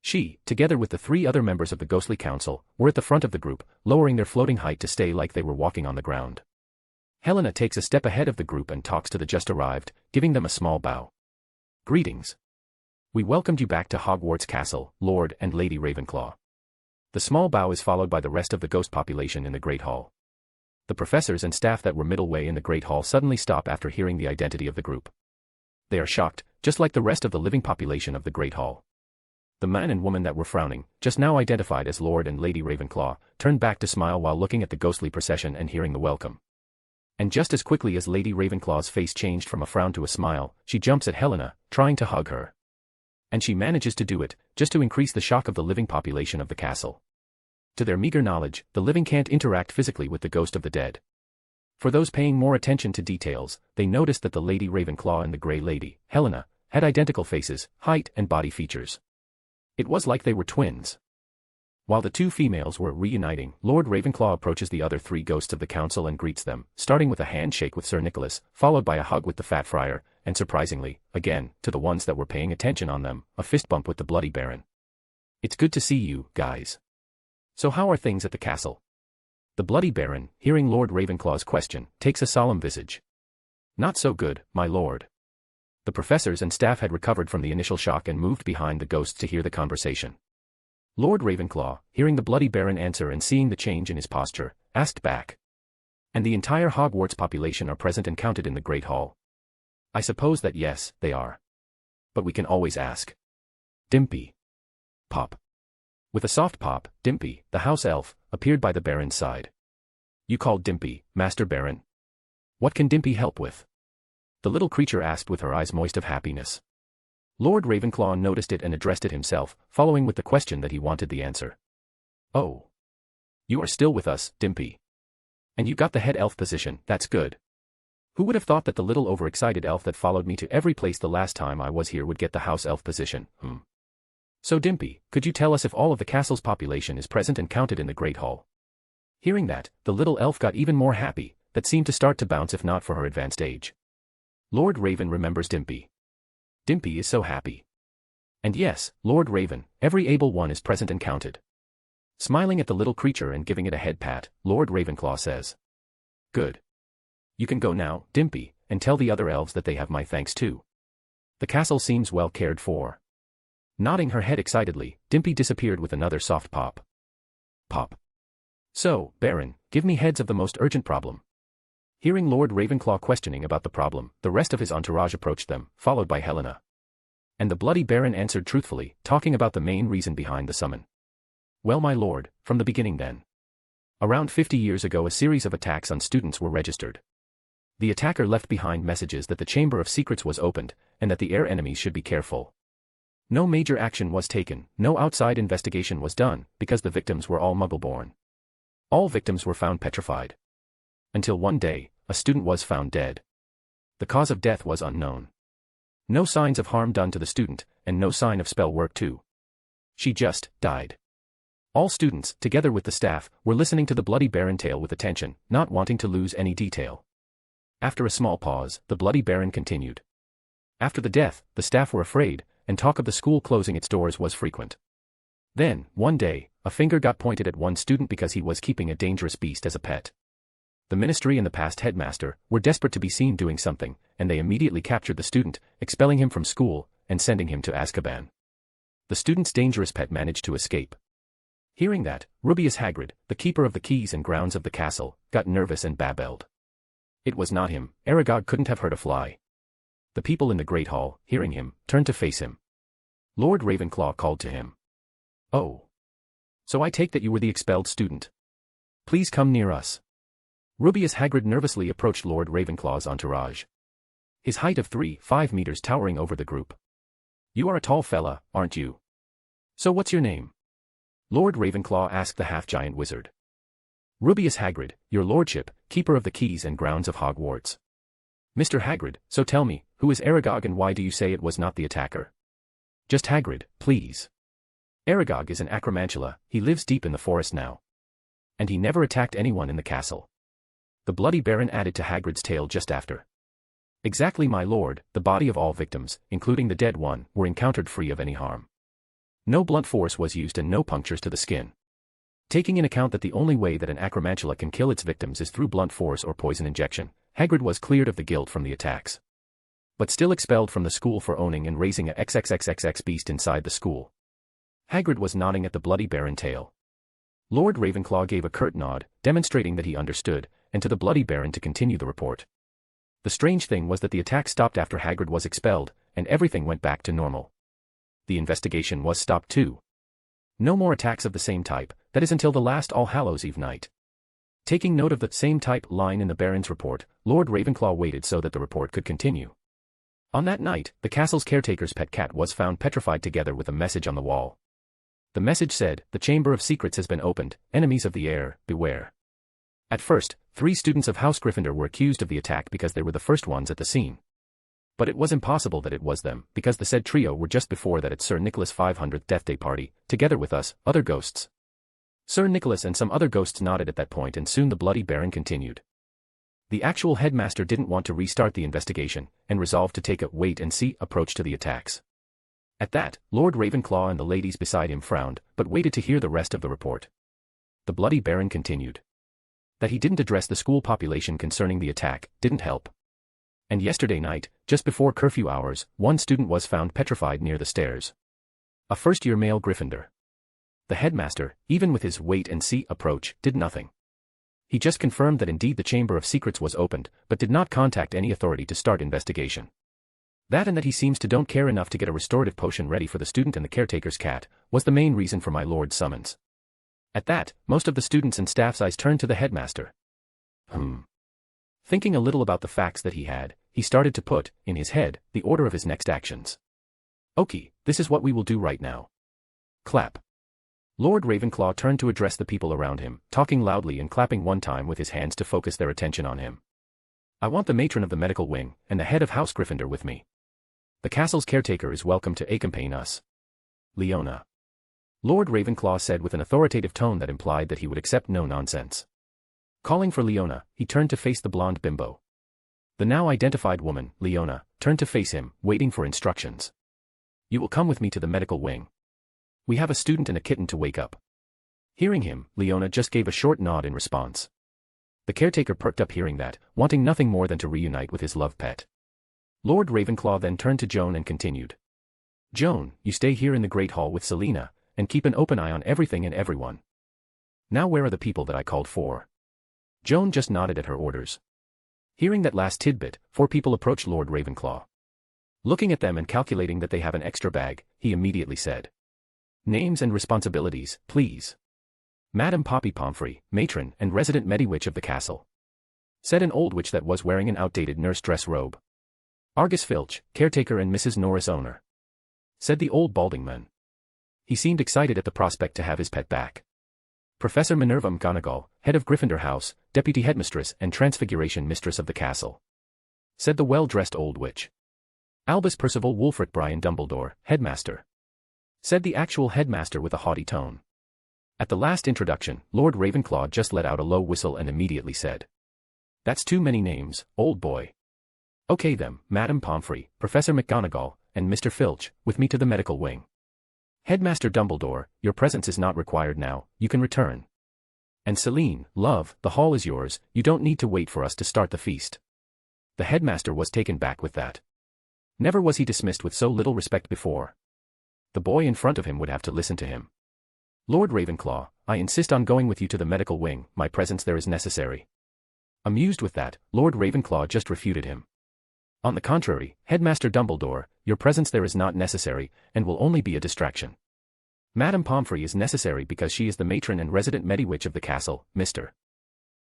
She, together with the 3 other members of the Ghostly Council, were at the front of the group, lowering their floating height to stay like they were walking on the ground. Helena takes a step ahead of the group and talks to the just arrived, giving them a small bow. Greetings. We welcomed you back to Hogwarts Castle, Lord and Lady Ravenclaw. The small bow is followed by the rest of the ghost population in the Great Hall. The professors and staff that were middle way in the Great Hall suddenly stop after hearing the identity of the group. They are shocked, just like the rest of the living population of the Great Hall. The man and woman that were frowning, just now identified as Lord and Lady Ravenclaw, turned back to smile while looking at the ghostly procession and hearing the welcome. And just as quickly as Lady Ravenclaw's face changed from a frown to a smile, she jumps at Helena, trying to hug her. And she manages to do it, just to increase the shock of the living population of the castle. To their meager knowledge, the living can't interact physically with the ghost of the dead. For those paying more attention to details, they noticed that the Lady Ravenclaw and the Grey Lady, Helena, had identical faces, height and body features. It was like they were twins. While the 2 females were reuniting, Lord Ravenclaw approaches the other 3 ghosts of the council and greets them, starting with a handshake with Sir Nicholas, followed by a hug with the Fat Friar, and surprisingly, again, to the ones that were paying attention on them, a fist bump with the Bloody Baron. It's good to see you, guys. So how are things at the castle? The Bloody Baron, hearing Lord Ravenclaw's question, takes a solemn visage. Not so good, my lord. The professors and staff had recovered from the initial shock and moved behind the ghosts to hear the conversation. Lord Ravenclaw, hearing the Bloody Baron answer and seeing the change in his posture, asked back. And the entire Hogwarts population are present and counted in the Great Hall? I suppose that yes, they are. But we can always ask. Dimpy. Pop. With a soft pop, Dimpy, the house elf, appeared by the Baron's side. You called Dimpy, Master Baron? What can Dimpy help with? The little creature asked with her eyes moist of happiness. Lord Ravenclaw noticed it and addressed it himself, following with the question that he wanted the answer. Oh. You are still with us, Dimpy. And you got the head elf position, that's good. Who would have thought that the little overexcited elf that followed me to every place the last time I was here would get the house elf position, So Dimpy, could you tell us if all of the castle's population is present and counted in the Great Hall? Hearing that, the little elf got even more happy, that seemed to start to bounce if not for her advanced age. Lord Raven remembers Dimpy. Dimpy is so happy. And yes, Lord Raven, every able one is present and counted. Smiling at the little creature and giving it a head pat, Lord Ravenclaw says. Good. You can go now, Dimpy, and tell the other elves that they have my thanks too. The castle seems well cared for. Nodding her head excitedly, Dimpy disappeared with another soft pop. Pop. So, Baron, give me heads of the most urgent problem. Hearing Lord Ravenclaw questioning about the problem, the rest of his entourage approached them, followed by Helena. And the Bloody Baron answered truthfully, talking about the main reason behind the summon. Well, my lord, from the beginning then. Around 50 years ago a series of attacks on students were registered. The attacker left behind messages that the Chamber of Secrets was opened, and that the air enemies should be careful. No major action was taken, no outside investigation was done, because the victims were all Muggle-born. All victims were found petrified. Until one day, a student was found dead. The cause of death was unknown. No signs of harm done to the student, and no sign of spell work too. She just died. All students, together with the staff, were listening to the Bloody Baron tale with attention, not wanting to lose any detail. After a small pause, the Bloody Baron continued. After the death, the staff were afraid, and talk of the school closing its doors was frequent. Then, one day, a finger got pointed at one student because he was keeping a dangerous beast as a pet. The ministry and the past headmaster were desperate to be seen doing something, and they immediately captured the student, expelling him from school, and sending him to Azkaban. The student's dangerous pet managed to escape. Hearing that, Rubeus Hagrid, the keeper of the keys and grounds of the castle, got nervous and babbled. It was not him, Aragog couldn't have hurt a fly. The people in the Great Hall, hearing him, turned to face him. Lord Ravenclaw called to him. Oh. So I take that you were the expelled student. Please come near us. Rubeus Hagrid nervously approached Lord Ravenclaw's entourage. His height of 3-5 meters towering over the group. You are a tall fella, aren't you? So what's your name? Lord Ravenclaw asked the half-giant wizard. Rubeus Hagrid, your lordship, keeper of the keys and grounds of Hogwarts. Mr. Hagrid, so tell me, who is Aragog and why do you say it was not the attacker? Just Hagrid, please. Aragog is an acromantula, he lives deep in the forest now. And he never attacked anyone in the castle. The Bloody Baron added to Hagrid's tale just after. Exactly, my lord, the body of all victims, including the dead one, were encountered free of any harm. No blunt force was used and no punctures to the skin. Taking in account that the only way that an acromantula can kill its victims is through blunt force or poison injection, Hagrid was cleared of the guilt from the attacks. But still expelled from the school for owning and raising a XXXXX beast inside the school. Hagrid was nodding at the Bloody Baron tale. Lord Ravenclaw gave a curt nod, demonstrating that he understood, and to the Bloody Baron to continue the report. The strange thing was that the attack stopped after Hagrid was expelled, and everything went back to normal. The investigation was stopped too. No more attacks of the same type, that is until the last All Hallows Eve night. Taking note of the same type line in the Baron's report, Lord Ravenclaw waited so that the report could continue. On that night, the castle's caretaker's pet cat was found petrified together with a message on the wall. The message said, "The Chamber of Secrets has been opened, enemies of the heir, beware." At first, 3 students of House Gryffindor were accused of the attack because they were the first ones at the scene. But it was impossible that it was them, because the said trio were just before that at Sir Nicholas' 500th Death Day party, together with us, other ghosts. Sir Nicholas and some other ghosts nodded at that point, and soon the Bloody Baron continued. The actual headmaster didn't want to restart the investigation, and resolved to take a wait-and-see approach to the attacks. At that, Lord Ravenclaw and the ladies beside him frowned, but waited to hear the rest of the report. The Bloody Baron continued. That he didn't address the school population concerning the attack didn't help. And yesterday night, just before curfew hours, 1 student was found petrified near the stairs. A first-year male Gryffindor. The headmaster, even with his wait-and-see approach, did nothing. He just confirmed that indeed the Chamber of Secrets was opened, but did not contact any authority to start investigation. That and that he seems to don't care enough to get a restorative potion ready for the student and the caretaker's cat, was the main reason for my lord's summons. At that, most of the students and staff's eyes turned to the headmaster. Thinking a little about the facts that he had, he started to put, in his head, the order of his next actions. Okay, this is what we will do right now. Clap. Lord Ravenclaw turned to address the people around him, talking loudly and clapping one time with his hands to focus their attention on him. I want the matron of the medical wing, and the head of House Gryffindor with me. The castle's caretaker is welcome to accompany us. Leona. Lord Ravenclaw said with an authoritative tone that implied that he would accept no nonsense. Calling for Leona, he turned to face the blonde bimbo. The now identified woman, Leona, turned to face him, waiting for instructions. You will come with me to the medical wing. We have a student and a kitten to wake up. Hearing him, Leona just gave a short nod in response. The caretaker perked up hearing that, wanting nothing more than to reunite with his love pet. Lord Ravenclaw then turned to Joan and continued. Joan, you stay here in the Great Hall with Selena, and keep an open eye on everything and everyone. Now where are the people that I called for? Joan just nodded at her orders. Hearing that last tidbit, 4 people approached Lord Ravenclaw. Looking at them and calculating that they have an extra bag, he immediately said. Names and responsibilities, please. Madame Poppy Pomfrey, matron and resident Mediwitch of the castle. Said an old witch that was wearing an outdated nurse dress robe. Argus Filch, caretaker and Mrs. Norris owner. Said the old balding man. He seemed excited at the prospect to have his pet back. Professor Minerva McGonagall, head of Gryffindor House, deputy headmistress and transfiguration mistress of the castle. Said the well-dressed old witch. Albus Percival Wulfric Brian Dumbledore, headmaster. Said the actual headmaster with a haughty tone. At the last introduction, Lord Ravenclaw just let out a low whistle and immediately said. That's too many names, old boy. Okay then, Madame Pomfrey, Professor McGonagall, and Mr. Filch, with me to the medical wing. Headmaster Dumbledore, your presence is not required now, you can return. And Celine, love, the hall is yours, you don't need to wait for us to start the feast. The headmaster was taken back with that. Never was he dismissed with so little respect before. The boy in front of him would have to listen to him. Lord Ravenclaw, I insist on going with you to the medical wing, my presence there is necessary. Amused with that, Lord Ravenclaw just refuted him. On the contrary, Headmaster Dumbledore, your presence there is not necessary, and will only be a distraction. Madame Pomfrey is necessary because she is the matron and resident Mediwitch of the castle, Mr.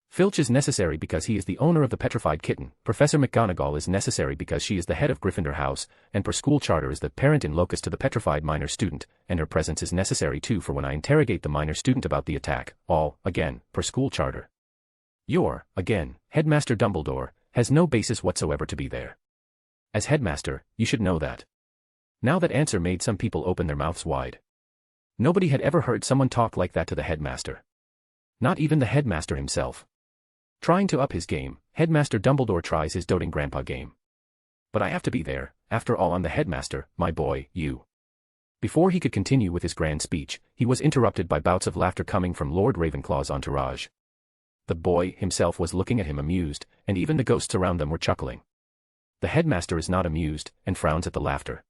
Filch is necessary because he is the owner of the petrified kitten, Professor McGonagall is necessary because she is the head of Gryffindor House, and per school charter is the parent in locus to the petrified minor student, and her presence is necessary too for when I interrogate the minor student about the attack, all, again, per school charter. Your, again, Headmaster Dumbledore, has no basis whatsoever to be there. As headmaster, you should know that. Now that answer made some people open their mouths wide. Nobody had ever heard someone talk like that to the headmaster. Not even the headmaster himself. Trying to up his game, Headmaster Dumbledore tries his doting grandpa game. But I have to be there, after all I'm the headmaster, my boy, you. Before he could continue with his grand speech, he was interrupted by bouts of laughter coming from Lord Ravenclaw's entourage. The boy himself was looking at him amused, and even the ghosts around them were chuckling. The headmaster is not amused, and frowns at the laughter.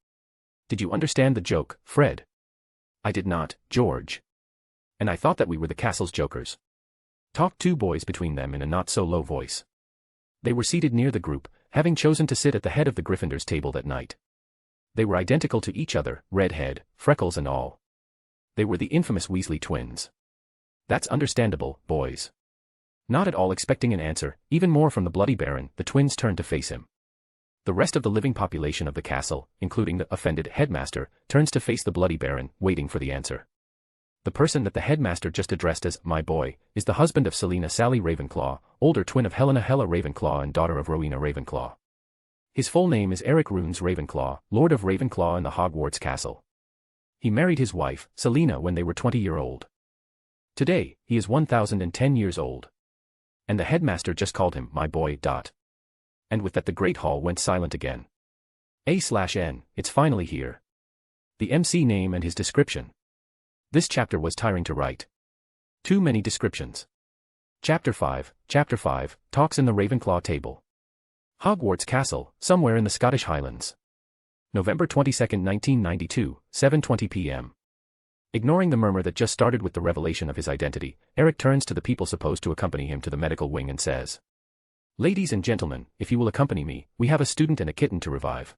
Did you understand the joke, Fred? I did not, George. And I thought that we were the castle's jokers. Talked two boys between them in a not-so-low voice. They were seated near the group, having chosen to sit at the head of the Gryffindor's table that night. They were identical to each other, red head, freckles and all. They were the infamous Weasley twins. That's understandable, boys. Not at all expecting an answer, even more from the Bloody Baron, the twins turned to face him. The rest of the living population of the castle, including the offended headmaster, turns to face the Bloody Baron, waiting for the answer. The person that the headmaster just addressed as "my boy" is the husband of Selina Sally Ravenclaw, older twin of Helena Hella Ravenclaw and daughter of Rowena Ravenclaw. His full name is Eric Runes Ravenclaw, Lord of Ravenclaw in the Hogwarts castle. He married his wife, Selina, when they were 20-year-old. Today, he is 1,010 years old. And the headmaster just called him "my boy." And with that the Great Hall went silent again. A/N, it's finally here. The MC name and his description. This chapter was tiring to write. Too many descriptions. Chapter 5, Talks in the Ravenclaw Table. Hogwarts Castle, somewhere in the Scottish Highlands. November 22, 1992, 7:20 p.m. Ignoring the murmur that just started with the revelation of his identity, Eric turns to the people supposed to accompany him to the medical wing and says, "Ladies and gentlemen, if you will accompany me, we have a student and a kitten to revive."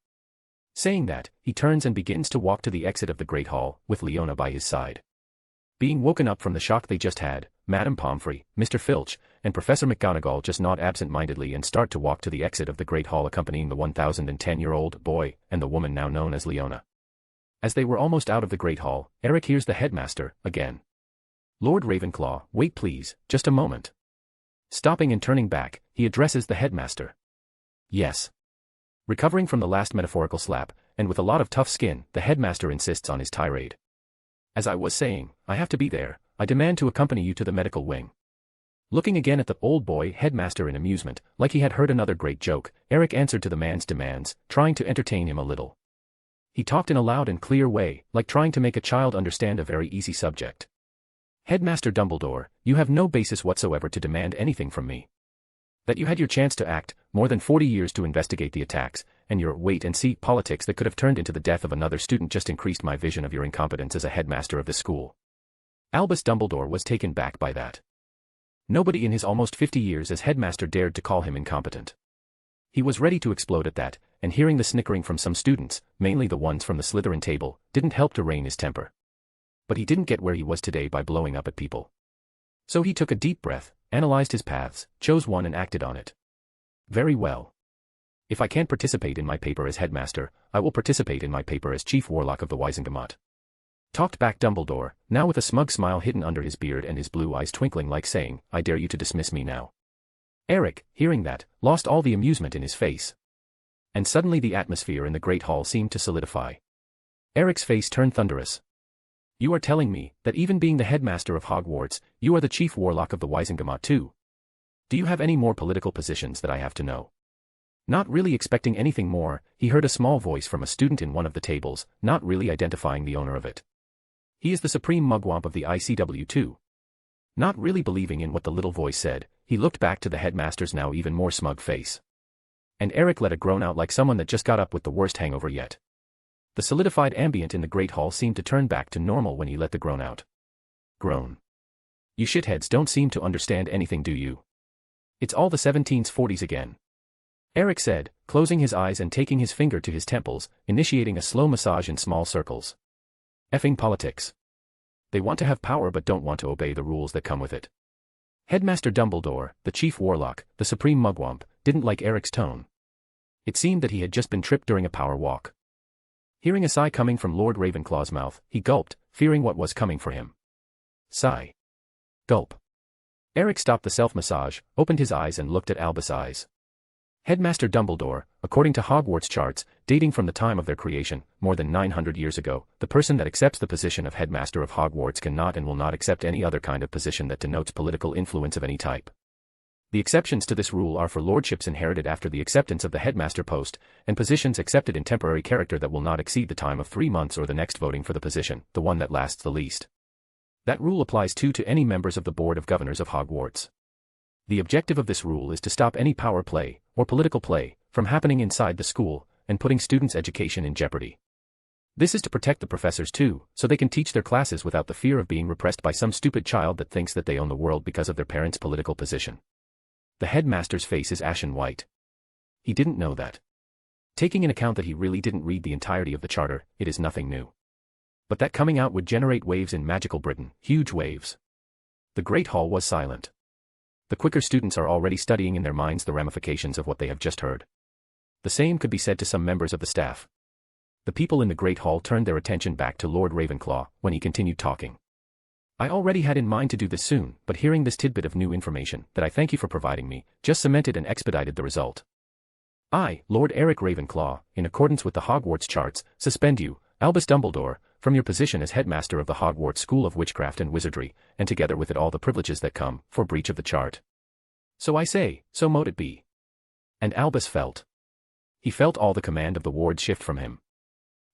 Saying that, he turns and begins to walk to the exit of the Great Hall, with Leona by his side. Being woken up from the shock they just had, Madame Pomfrey, Mr. Filch, and Professor McGonagall just nod absent-mindedly and start to walk to the exit of the Great Hall accompanying the 1,010-year-old boy and the woman now known as Leona. As they were almost out of the Great Hall, Eric hears the headmaster, again. "Lord Ravenclaw, wait please, just a moment." Stopping and turning back, he addresses the headmaster. "Yes." Recovering from the last metaphorical slap, and with a lot of tough skin, the headmaster insists on his tirade. "As I was saying, I have to be there. I demand to accompany you to the medical wing." Looking again at the old boy headmaster in amusement, like he had heard another great joke, Eric answered to the man's demands, trying to entertain him a little. He talked in a loud and clear way, like trying to make a child understand a very easy subject. "Headmaster Dumbledore, you have no basis whatsoever to demand anything from me. That you had your chance to act, more than 40 years to investigate the attacks, and your wait-and-see politics that could have turned into the death of another student just increased my vision of your incompetence as a headmaster of this school." Albus Dumbledore was taken back by that. Nobody in his almost 50 years as headmaster dared to call him incompetent. He was ready to explode at that, and hearing the snickering from some students, mainly the ones from the Slytherin table, didn't help to rein his temper. But he didn't get where he was today by blowing up at people. So he took a deep breath, analyzed his paths, chose one and acted on it. "Very well. If I can't participate in my paper as headmaster, I will participate in my paper as chief warlock of the Wizengamot." Talked back Dumbledore, now with a smug smile hidden under his beard and his blue eyes twinkling like saying, "I dare you to dismiss me now." Eric, hearing that, lost all the amusement in his face. And suddenly the atmosphere in the Great Hall seemed to solidify. Eric's face turned thunderous. "You are telling me, that even being the headmaster of Hogwarts, you are the chief warlock of the Wizengamot too? Do you have any more political positions that I have to know?" Not really expecting anything more, he heard a small voice from a student in one of the tables, not really identifying the owner of it. "He is the supreme mugwump of the ICW too." Not really believing in what the little voice said, he looked back to the headmaster's now even more smug face. And Eric let a groan out like someone that just got up with the worst hangover yet. The solidified ambient in the Great Hall seemed to turn back to normal when he let the groan out. Groan. "You shitheads don't seem to understand anything, do you? It's all the 1740s again," Eric said, closing his eyes and taking his finger to his temples, initiating a slow massage in small circles. "Effing politics. They want to have power but don't want to obey the rules that come with it." Headmaster Dumbledore, the chief warlock, the supreme mugwump, didn't like Eric's tone. It seemed that he had just been tripped during a power walk. Hearing a sigh coming from Lord Ravenclaw's mouth, he gulped, fearing what was coming for him. Sigh. Gulp. Eric stopped the self-massage, opened his eyes and looked at Albus' eyes. Headmaster Dumbledore, according to Hogwarts charts, dating from the time of their creation, more than 900 years ago, the person that accepts the position of headmaster of Hogwarts cannot and will not accept any other kind of position that denotes political influence of any type. The exceptions to this rule are for lordships inherited after the acceptance of the headmaster post, and positions accepted in temporary character that will not exceed the time of 3 months or the next voting for the position, the one that lasts the least. That rule applies too to any members of the Board of Governors of Hogwarts. The objective of this rule is to stop any power play, or political play, from happening inside the school, and putting students' education in jeopardy. This is to protect the professors too, so they can teach their classes without the fear of being repressed by some stupid child that thinks that they own the world because of their parents' political position. The headmaster's face is ashen white. He didn't know that. Taking in account that he really didn't read the entirety of the charter, it is nothing new. But that coming out would generate waves in magical Britain, huge waves. The Great Hall was silent. The quicker students are already studying in their minds the ramifications of what they have just heard. The same could be said to some members of the staff. The people in the Great Hall turned their attention back to Lord Ravenclaw when he continued talking. I already had in mind to do this soon, but hearing this tidbit of new information, that I thank you for providing me, just cemented and expedited the result. I, Lord Eric Ravenclaw, in accordance with the Hogwarts charts, suspend you, Albus Dumbledore, from your position as headmaster of the Hogwarts School of Witchcraft and Wizardry, and together with it all the privileges that come, for breach of the chart. So I say, so mote it be. And Albus felt. He felt all the command of the wards shift from him.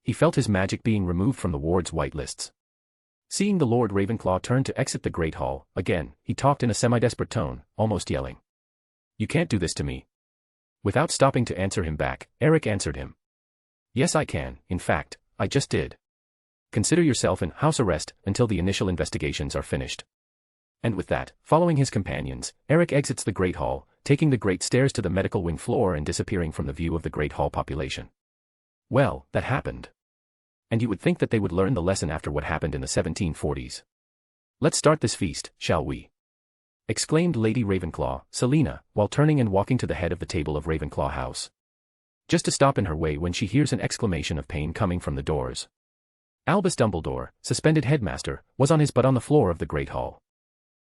He felt his magic being removed from the ward's white lists. Seeing the Lord Ravenclaw turn to exit the Great Hall, again, he talked in a semi-desperate tone, almost yelling. You can't do this to me. Without stopping to answer him back, Eric answered him. Yes I can, in fact, I just did. Consider yourself in house arrest until the initial investigations are finished. And with that, following his companions, Eric exits the Great Hall, taking the great stairs to the medical wing floor and disappearing from the view of the Great Hall population. Well, that happened. And you would think that they would learn the lesson after what happened in the 1740s. Let's start this feast, shall we? Exclaimed Lady Ravenclaw, Selina, while turning and walking to the head of the table of Ravenclaw House. Just to stop in her way when she hears an exclamation of pain coming from the doors. Albus Dumbledore, suspended headmaster, was on his butt on the floor of the Great Hall.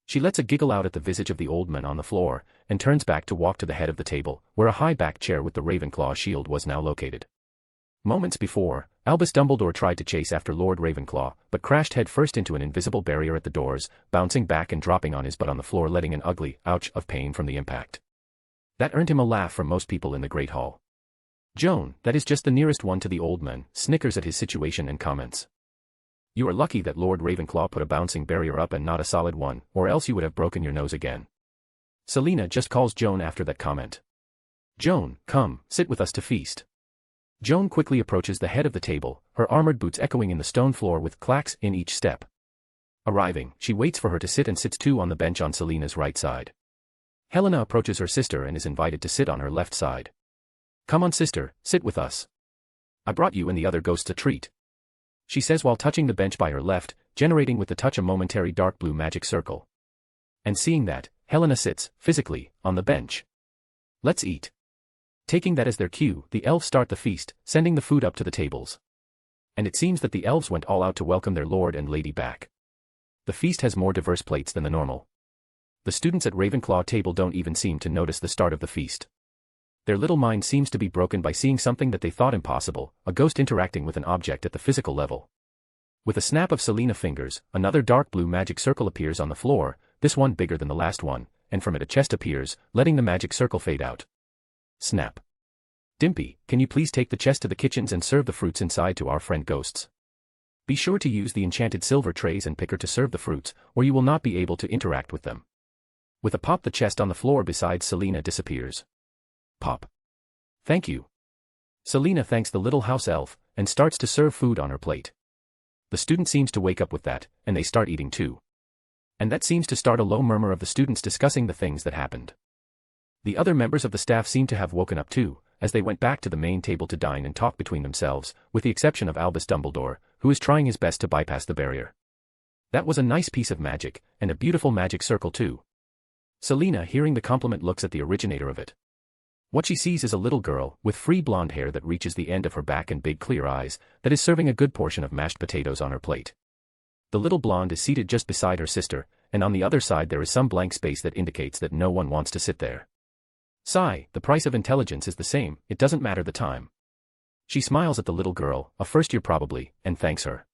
She lets a giggle out at the visage of the old man on the floor, and turns back to walk to the head of the table, where a high-backed chair with the Ravenclaw shield was now located. Moments before, Albus Dumbledore tried to chase after Lord Ravenclaw, but crashed headfirst into an invisible barrier at the doors, bouncing back and dropping on his butt on the floor, letting an ugly ouch of pain from the impact. That earned him a laugh from most people in the Great Hall. Joan, that is just the nearest one to the old man, snickers at his situation and comments. You are lucky that Lord Ravenclaw put a bouncing barrier up and not a solid one, or else you would have broken your nose again. Selina just calls Joan after that comment. Joan, come, sit with us to feast. Joan quickly approaches the head of the table, her armored boots echoing in the stone floor with clacks in each step. Arriving, she waits for her to sit and sits too on the bench on Selina's right side. Helena approaches her sister and is invited to sit on her left side. Come on sister, sit with us. I brought you and the other ghosts a treat. She says while touching the bench by her left, generating with the touch a momentary dark blue magic circle. And seeing that, Helena sits, physically, on the bench. Let's eat. Taking that as their cue, the elves start the feast, sending the food up to the tables. And it seems that the elves went all out to welcome their lord and lady back. The feast has more diverse plates than the normal. The students at Ravenclaw table don't even seem to notice the start of the feast. Their little mind seems to be broken by seeing something that they thought impossible, a ghost interacting with an object at the physical level. With a snap of Selina fingers, another dark blue magic circle appears on the floor, this one bigger than the last one, and from it a chest appears, letting the magic circle fade out. Snap. Dimpy, can you please take the chest to the kitchens and serve the fruits inside to our friend ghosts? Be sure to use the enchanted silver trays and picker to serve the fruits, or you will not be able to interact with them. With a pop, the chest on the floor beside Selina disappears. Pop. Thank you. Selina thanks the little house elf, and starts to serve food on her plate. The student seems to wake up with that, and they start eating too. And that seems to start a low murmur of the students discussing the things that happened. The other members of the staff seem to have woken up too, as they went back to the main table to dine and talk between themselves, with the exception of Albus Dumbledore, who is trying his best to bypass the barrier. That was a nice piece of magic, and a beautiful magic circle too. Selina, hearing the compliment, looks at the originator of it. What she sees is a little girl, with free blonde hair that reaches the end of her back and big clear eyes, that is serving a good portion of mashed potatoes on her plate. The little blonde is seated just beside her sister, and on the other side there is some blank space that indicates that no one wants to sit there. Sigh, the price of intelligence is the same, it doesn't matter the time. She smiles at the little girl, a first year probably, and thanks her.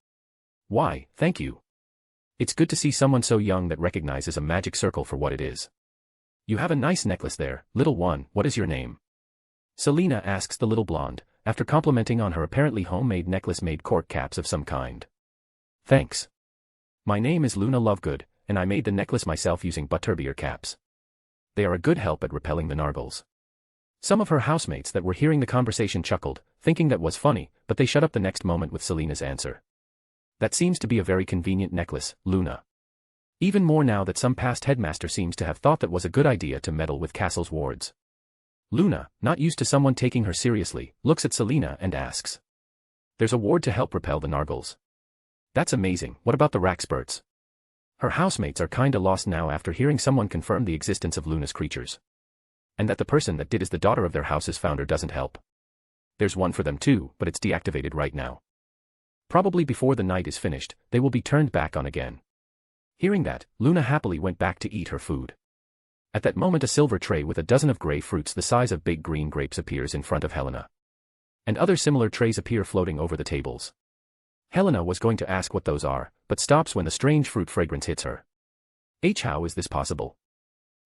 Why, thank you. It's good to see someone so young that recognizes a magic circle for what it is. You have a nice necklace there, little one, what is your name? Selina asks the little blonde, after complimenting on her apparently homemade necklace made cork caps of some kind. Thanks. My name is Luna Lovegood, and I made the necklace myself using butterbeer caps. They are a good help at repelling the nargles. Some of her housemates that were hearing the conversation chuckled, thinking that was funny, but they shut up the next moment with Selina's answer. That seems to be a very convenient necklace, Luna. Even more now that some past headmaster seems to have thought that was a good idea to meddle with Castle's wards. Luna, not used to someone taking her seriously, looks at Selina and asks. There's a ward to help repel the nargles. That's amazing, what about the rackspurts? Her housemates are kinda lost now after hearing someone confirm the existence of Luna's creatures. And that the person that did is the daughter of their house's founder doesn't help. There's one for them too, but it's deactivated right now. Probably before the night is finished, they will be turned back on again. Hearing that, Luna happily went back to eat her food. At that moment a silver tray with a dozen of grey fruits the size of big green grapes appears in front of Helena. And other similar trays appear floating over the tables. Helena was going to ask what those are, but stops when the strange fruit fragrance hits her. How is this possible?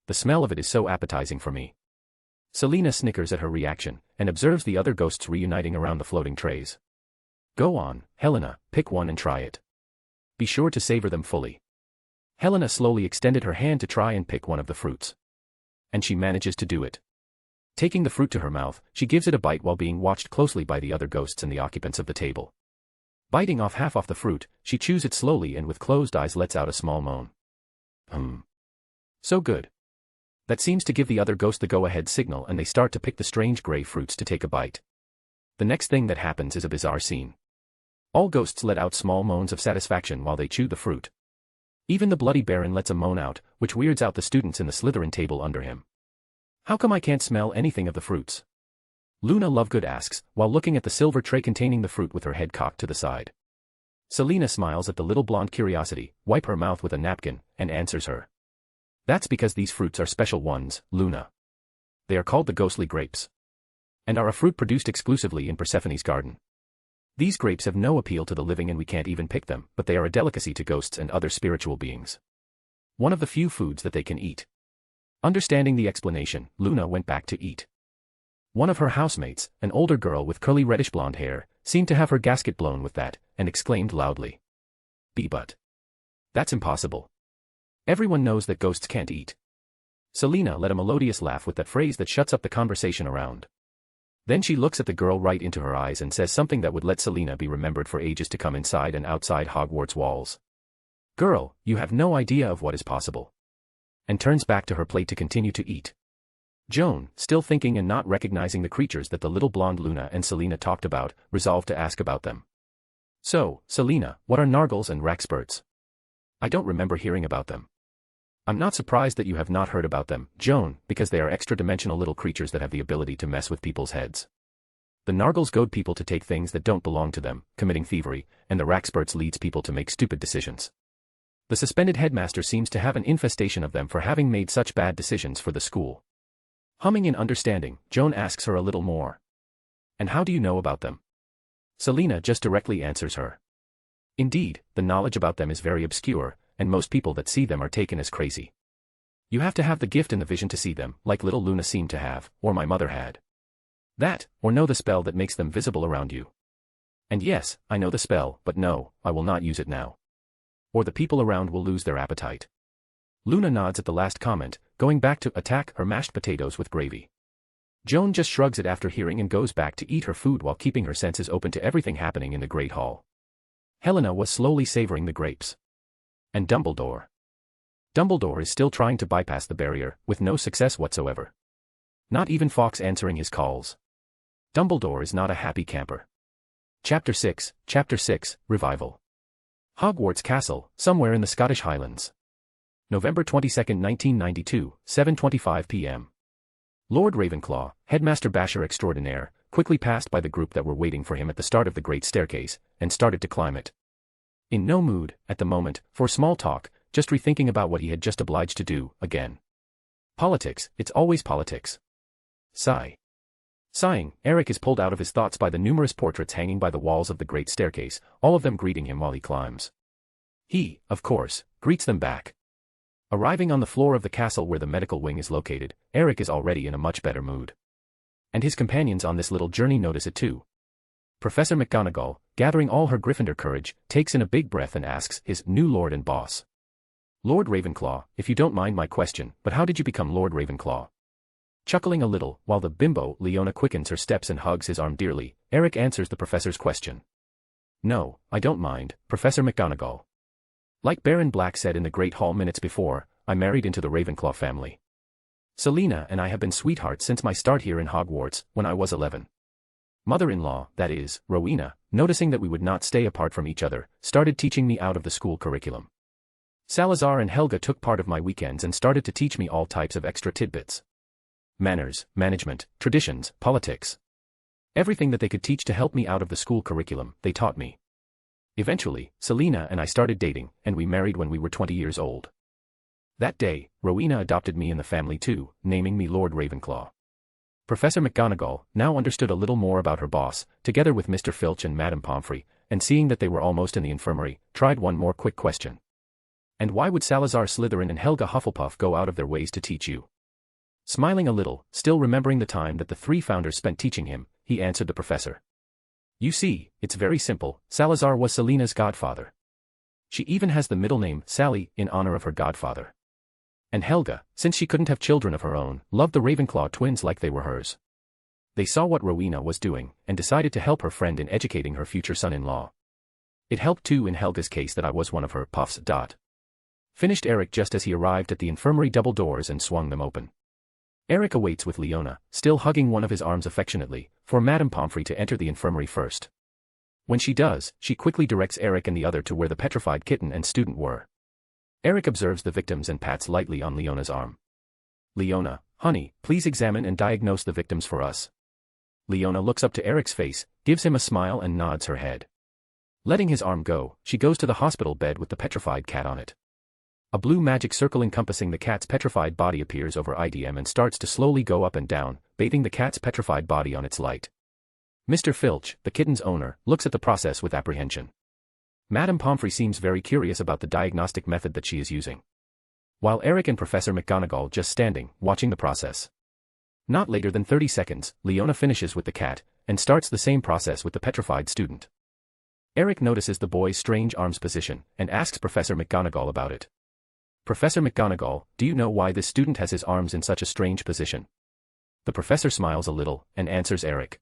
The smell of it is so appetizing for me. Selina snickers at her reaction, and observes the other ghosts reuniting around the floating trays. Go on, Helena, pick one and try it. Be sure to savor them fully. Helena slowly extended her hand to try and pick one of the fruits. And she manages to do it. Taking the fruit to her mouth, she gives it a bite while being watched closely by the other ghosts and the occupants of the table. Biting off half the fruit, she chews it slowly and with closed eyes lets out a small moan. So good. That seems to give the other ghost the go-ahead signal and they start to pick the strange grey fruits to take a bite. The next thing that happens is a bizarre scene. All ghosts let out small moans of satisfaction while they chew the fruit. Even the Bloody Baron lets a moan out, which weirds out the students in the Slytherin table under him. How come I can't smell anything of the fruits? Luna Lovegood asks, while looking at the silver tray containing the fruit with her head cocked to the side. Selina smiles at the little blonde curiosity, wipe her mouth with a napkin, and answers her. That's because these fruits are special ones, Luna. They are called the ghostly grapes. And are a fruit produced exclusively in Persephone's garden. These grapes have no appeal to the living and we can't even pick them, but they are a delicacy to ghosts and other spiritual beings. One of the few foods that they can eat. Understanding the explanation, Luna went back to eat. One of her housemates, an older girl with curly reddish blonde hair, seemed to have her gasket blown with that, and exclaimed loudly. But. That's impossible. Everyone knows that ghosts can't eat. Selina let a melodious laugh with that phrase that shuts up the conversation around. Then she looks at the girl right into her eyes and says something that would let Selina be remembered for ages to come inside and outside Hogwarts walls. Girl, you have no idea of what is possible. And turns back to her plate to continue to eat. Joan, still thinking and not recognizing the creatures that the little blonde Luna and Selina talked about, resolved to ask about them. So, Selina, what are nargles and rackspurts? I don't remember hearing about them. I'm not surprised that you have not heard about them, Joan, because they are extra-dimensional little creatures that have the ability to mess with people's heads. The nargles goad people to take things that don't belong to them, committing thievery, and the rackspurts leads people to make stupid decisions. The suspended headmaster seems to have an infestation of them for having made such bad decisions for the school. Humming in understanding, Joan asks her a little more. And how do you know about them? Selina just directly answers her. Indeed, the knowledge about them is very obscure, and most people that see them are taken as crazy. You have to have the gift and the vision to see them, like little Luna seemed to have, or my mother had. That, or know the spell that makes them visible around you. And yes, I know the spell, but no, I will not use it now. Or the people around will lose their appetite. Luna nods at the last comment, going back to attack her mashed potatoes with gravy. Joan just shrugs it after hearing and goes back to eat her food while keeping her senses open to everything happening in the Great Hall. Helena was slowly savoring the grapes. And Dumbledore. Dumbledore is still trying to bypass the barrier, with no success whatsoever. Not even Fawkes answering his calls. Dumbledore is not a happy camper. Chapter 6, Revival. Hogwarts Castle, somewhere in the Scottish Highlands. November 22, 1992, 7:25 p.m. Lord Ravenclaw, Headmaster Basher Extraordinaire, quickly passed by the group that were waiting for him at the start of the Great Staircase, and started to climb it. In no mood, at the moment, for small talk, just rethinking about what he had just obliged to do, again. Politics, it's always politics. Sigh. Sighing, Eric is pulled out of his thoughts by the numerous portraits hanging by the walls of the great staircase, all of them greeting him while he climbs. He, of course, greets them back. Arriving on the floor of the castle where the medical wing is located, Eric is already in a much better mood. And his companions on this little journey notice it too. Professor McGonagall, gathering all her Gryffindor courage, takes in a big breath and asks his new lord and boss. Lord Ravenclaw, if you don't mind my question, but how did you become Lord Ravenclaw? Chuckling a little, while the bimbo, Leona, quickens her steps and hugs his arm dearly, Eric answers the professor's question. No, I don't mind, Professor McGonagall. Like Baron Black said in the Great Hall minutes before, I married into the Ravenclaw family. Selena and I have been sweethearts since my start here in Hogwarts, when I was 11. Mother-in-law, that is, Rowena, noticing that we would not stay apart from each other, started teaching me out of the school curriculum. Salazar and Helga took part of my weekends and started to teach me all types of extra tidbits. Manners, management, traditions, politics. Everything that they could teach to help me out of the school curriculum, they taught me. Eventually, Selena and I started dating, and we married when we were 20 years old. That day, Rowena adopted me in the family too, naming me Lord Ravenclaw. Professor McGonagall now understood a little more about her boss, together with Mr. Filch and Madame Pomfrey, and seeing that they were almost in the infirmary, tried one more quick question. And why would Salazar Slytherin and Helga Hufflepuff go out of their ways to teach you? Smiling a little, still remembering the time that the three founders spent teaching him, he answered the professor. You see, it's very simple, Salazar was Selena's godfather. She even has the middle name, Sally, in honor of her godfather. And Helga, since she couldn't have children of her own, loved the Ravenclaw twins like they were hers. They saw what Rowena was doing, and decided to help her friend in educating her future son-in-law. It helped too in Helga's case that I was one of her puffs. Finished Eric just as he arrived at the infirmary double doors and swung them open. Eric awaits with Leona, still hugging one of his arms affectionately, for Madame Pomfrey to enter the infirmary first. When she does, she quickly directs Eric and the other to where the petrified kitten and student were. Eric observes the victims and pats lightly on Leona's arm. Leona, honey, please examine and diagnose the victims for us. Leona looks up to Eric's face, gives him a smile and nods her head. Letting his arm go, she goes to the hospital bed with the petrified cat on it. A blue magic circle encompassing the cat's petrified body appears over IDM and starts to slowly go up and down, bathing the cat's petrified body on its light. Mr. Filch, the kitten's owner, looks at the process with apprehension. Madame Pomfrey seems very curious about the diagnostic method that she is using. While Eric and Professor McGonagall just standing, watching the process. Not later than 30 seconds, Leona finishes with the cat, and starts the same process with the petrified student. Eric notices the boy's strange arms position, and asks Professor McGonagall about it. Professor McGonagall, do you know why this student has his arms in such a strange position? The professor smiles a little, and answers Eric.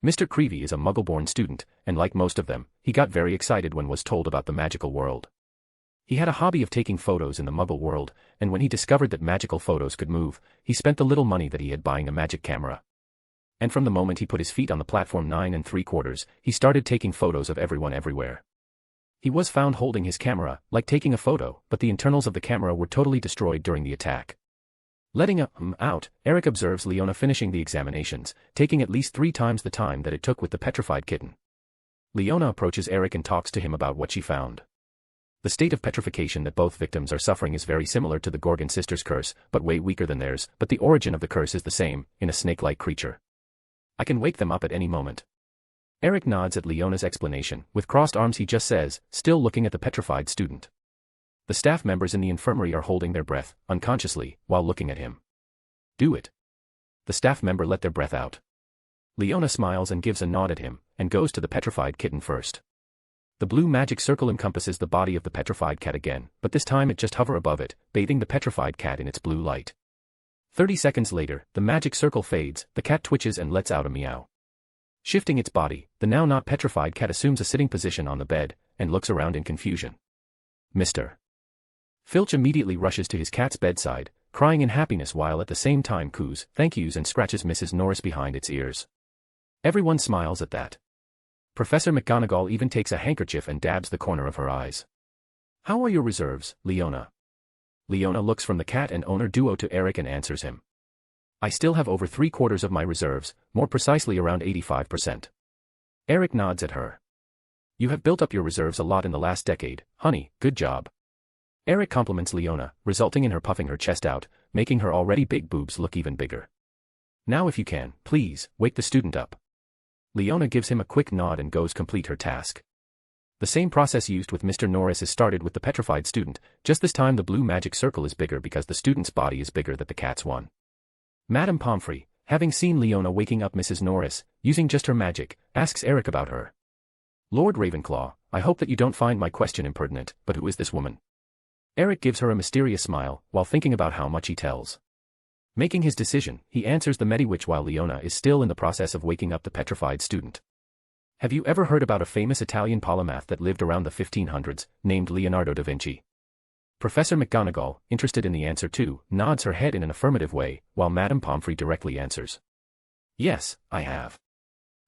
Mr. Creevey is a Muggle-born student, and like most of them, he got very excited when was told about the magical world. He had a hobby of taking photos in the Muggle world, and when he discovered that magical photos could move, he spent the little money that he had buying a magic camera. And from the moment he put his feet on the platform 9 3/4, he started taking photos of everyone everywhere. He was found holding his camera, like taking a photo, but the internals of the camera were totally destroyed during the attack. Letting out, Eric observes Leona finishing the examinations, taking at least 3 times the time that it took with the petrified kitten. Leona approaches Eric and talks to him about what she found. The state of petrification that both victims are suffering is very similar to the Gorgon sisters' curse, but way weaker than theirs, but the origin of the curse is the same, in a snake-like creature. I can wake them up at any moment. Eric nods at Leona's explanation. With crossed arms he just says, still looking at the petrified student. The staff members in the infirmary are holding their breath, unconsciously, while looking at him. Do it. The staff member let their breath out. Leona smiles and gives a nod at him, and goes to the petrified kitten first. The blue magic circle encompasses the body of the petrified cat again, but this time it just hovers above it, bathing the petrified cat in its blue light. 30 seconds later, the magic circle fades, the cat twitches and lets out a meow. Shifting its body, the now not petrified cat assumes a sitting position on the bed, and looks around in confusion. Mr. Filch immediately rushes to his cat's bedside, crying in happiness while at the same time coos, thank yous and scratches Mrs. Norris behind its ears. Everyone smiles at that. Professor McGonagall even takes a handkerchief and dabs the corner of her eyes. How are your reserves, Leona? Leona looks from the cat and owner duo to Eric and answers him. I still have over 3/4 of my reserves, more precisely around 85%. Eric nods at her. You have built up your reserves a lot in the last decade, honey, good job. Eric compliments Leona, resulting in her puffing her chest out, making her already big boobs look even bigger. Now if you can, please, wake the student up. Leona gives him a quick nod and goes complete her task. The same process used with Mr. Norris is started with the petrified student, just this time the blue magic circle is bigger because the student's body is bigger than the cat's one. Madame Pomfrey, having seen Leona waking up Mrs. Norris, using just her magic, asks Eric about her. Lord Ravenclaw, I hope that you don't find my question impertinent, but who is this woman? Eric gives her a mysterious smile, while thinking about how much he tells. Making his decision, he answers the Mediwitch while Leona is still in the process of waking up the petrified student. Have you ever heard about a famous Italian polymath that lived around the 1500s, named Leonardo da Vinci? Professor McGonagall, interested in the answer too, nods her head in an affirmative way, while Madame Pomfrey directly answers. Yes, I have.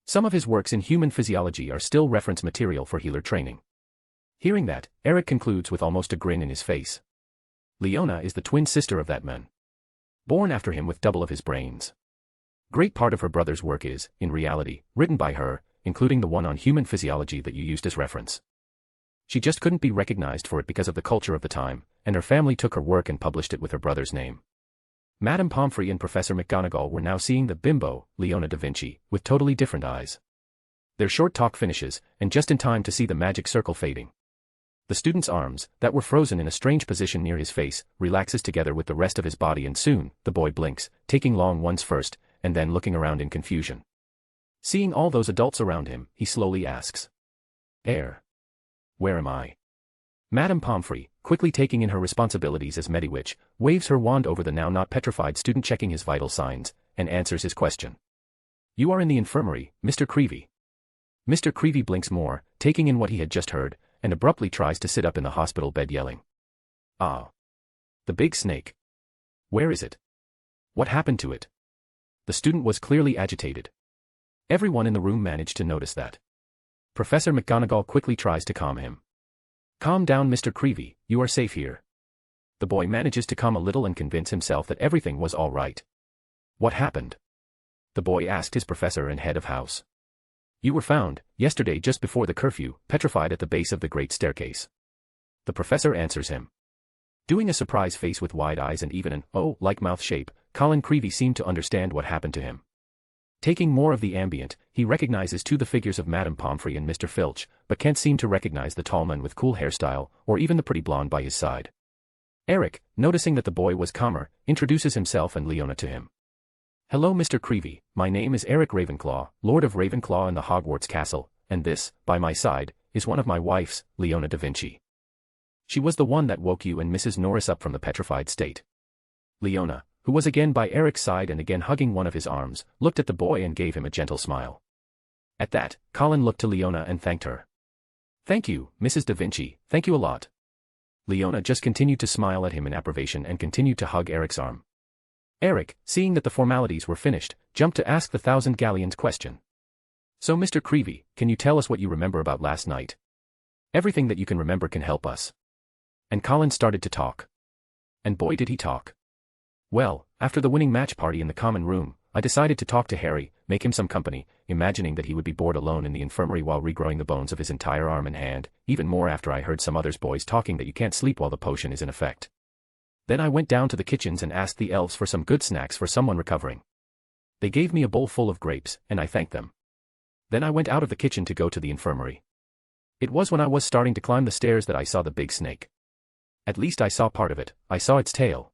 Some of his works in human physiology are still reference material for healer training. Hearing that, Eric concludes with almost a grin in his face. Leona is the twin sister of that man. Born after him with double of his brains. Great part of her brother's work is, in reality, written by her, including the one on human physiology that you used as reference. She just couldn't be recognized for it because of the culture of the time, and her family took her work and published it with her brother's name. Madame Pomfrey and Professor McGonagall were now seeing the bimbo, Leona da Vinci, with totally different eyes. Their short talk finishes, and just in time to see the magic circle fading. The student's arms, that were frozen in a strange position near his face, relaxes together with the rest of his body and soon, the boy blinks, taking long ones first, and then looking around in confusion. Seeing all those adults around him, he slowly asks. Where am I? Madame Pomfrey, quickly taking in her responsibilities as Mediwitch, waves her wand over the now not petrified student checking his vital signs, and answers his question. You are in the infirmary, Mr. Creevy. Mr. Creevy blinks more, taking in what he had just heard, and abruptly tries to sit up in the hospital bed yelling. Ah. The big snake. Where is it? What happened to it? The student was clearly agitated. Everyone in the room managed to notice that. Professor McGonagall quickly tries to calm him. Calm down, Mr. Creevy, you are safe here. The boy manages to calm a little and convince himself that everything was all right. What happened? The boy asked his professor and head of house. You were found, yesterday just before the curfew, petrified at the base of the great staircase. The professor answers him. Doing a surprise face with wide eyes and even an like mouth shape, Colin Creevy seemed to understand what happened to him. Taking more of the ambient, he recognizes the figures of Madame Pomfrey and Mr. Filch, but can't seem to recognize the tall man with cool hairstyle, or even the pretty blonde by his side. Eric, noticing that the boy was calmer, introduces himself and Leona to him. Hello Mr. Creevy, my name is Eric Ravenclaw, Lord of Ravenclaw in the Hogwarts castle, and this, by my side, is one of my wives, Leona da Vinci. She was the one that woke you and Mrs. Norris up from the petrified state. Leona, who was again by Eric's side and again hugging one of his arms, looked at the boy and gave him a gentle smile. At that, Colin looked to Leona and thanked her. Thank you, Mrs. da Vinci, thank you a lot. Leona just continued to smile at him in approbation and continued to hug Eric's arm. Eric, seeing that the formalities were finished, jumped to ask the Thousand Galleons question. So Mr. Creevy, can you tell us what you remember about last night? Everything that you can remember can help us. And Colin started to talk. And boy did he talk. Well, after the winning match party in the common room, I decided to talk to Harry, make him some company, imagining that he would be bored alone in the infirmary while regrowing the bones of his entire arm and hand, even more after I heard some others boys talking that you can't sleep while the potion is in effect. Then I went down to the kitchens and asked the elves for some good snacks for someone recovering. They gave me a bowl full of grapes, and I thanked them. Then I went out of the kitchen to go to the infirmary. It was when I was starting to climb the stairs that I saw the big snake. At least I saw part of it, I saw its tail.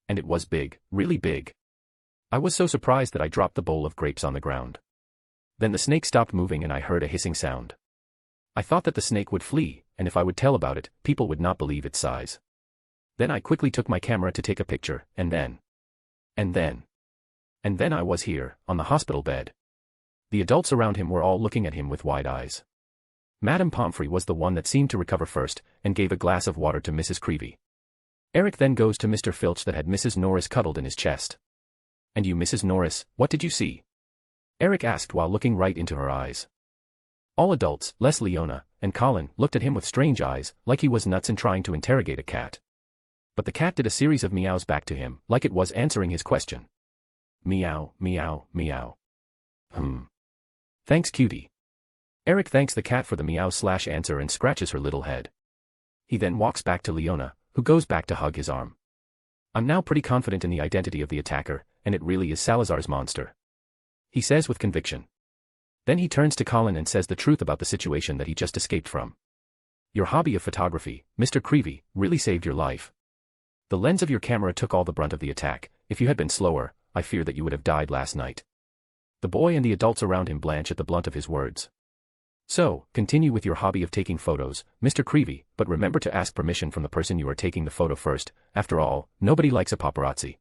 And it was big, really big. I was so surprised that I dropped the bowl of grapes on the ground. Then the snake stopped moving and I heard a hissing sound. I thought that the snake would flee, and if I would tell about it, people would not believe its size. Then I quickly took my camera to take a picture, and then I was here, on the hospital bed. The adults around him were all looking at him with wide eyes. Madame Pomfrey was the one that seemed to recover first, and gave a glass of water to Mrs. Creevy. Eric then goes to Mr. Filch that had Mrs. Norris cuddled in his chest. And you Mrs. Norris, what did you see? Eric asked while looking right into her eyes. All adults, less Leona, and Colin, looked at him with strange eyes, like he was nuts and trying to interrogate a cat. But the cat did a series of meows back to him, like it was answering his question. Meow, meow, meow. Thanks cutie. Eric thanks the cat for the meow/answer and scratches her little head. He then walks back to Leona, who goes back to hug his arm. I'm now pretty confident in the identity of the attacker, and it really is Salazar's monster," he says with conviction. Then he turns to Colin and says the truth about the situation that he just escaped from. "Your hobby of photography, Mr. Creevy, really saved your life. The lens of your camera took all the brunt of the attack. If you had been slower, I fear that you would have died last night." The boy and the adults around him blanch at the blunt of his words. "So, continue with your hobby of taking photos, Mr. Creevy, but remember to ask permission from the person you are taking the photo first. After all, nobody likes a paparazzi.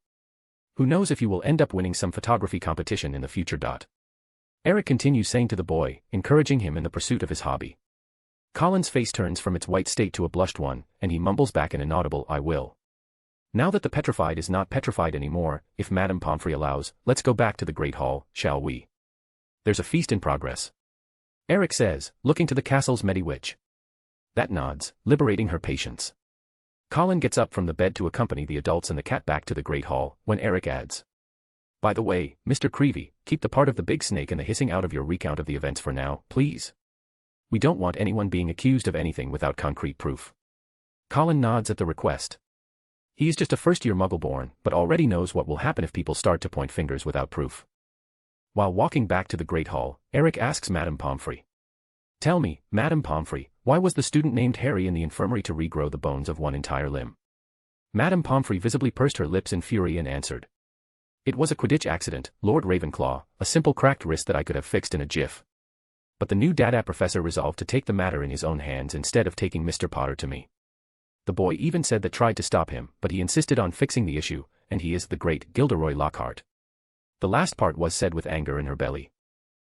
Who knows if you will end up winning some photography competition in the future. Eric continues saying to the boy, encouraging him in the pursuit of his hobby. Colin's face turns from its white state to a blushed one, and he mumbles back an inaudible "I will." Now that the petrified is not petrified anymore, if Madame Pomfrey allows, let's go back to the Great Hall, shall we? There's a feast in progress, Eric says, looking to the castle's Mediwitch. That nods, liberating her patience. Colin gets up from the bed to accompany the adults and the cat back to the Great Hall, when Eric adds, "By the way, Mr. Creevy, keep the part of the big snake and the hissing out of your recount of the events for now, please. We don't want anyone being accused of anything without concrete proof." Colin nods at the request. He is just a first-year Muggle-born, but already knows what will happen if people start to point fingers without proof. While walking back to the Great Hall, Eric asks Madame Pomfrey, "Tell me, Madame Pomfrey, why was the student named Harry in the infirmary to regrow the bones of one entire limb?" Madame Pomfrey visibly pursed her lips in fury and answered, "It was a Quidditch accident, Lord Ravenclaw, a simple cracked wrist that I could have fixed in a jiff." But the new Dada professor resolved to take the matter in his own hands instead of taking Mr. Potter to me. The boy even said that tried to stop him, but he insisted on fixing the issue, and he is the great Gilderoy Lockhart. The last part was said with anger in her belly.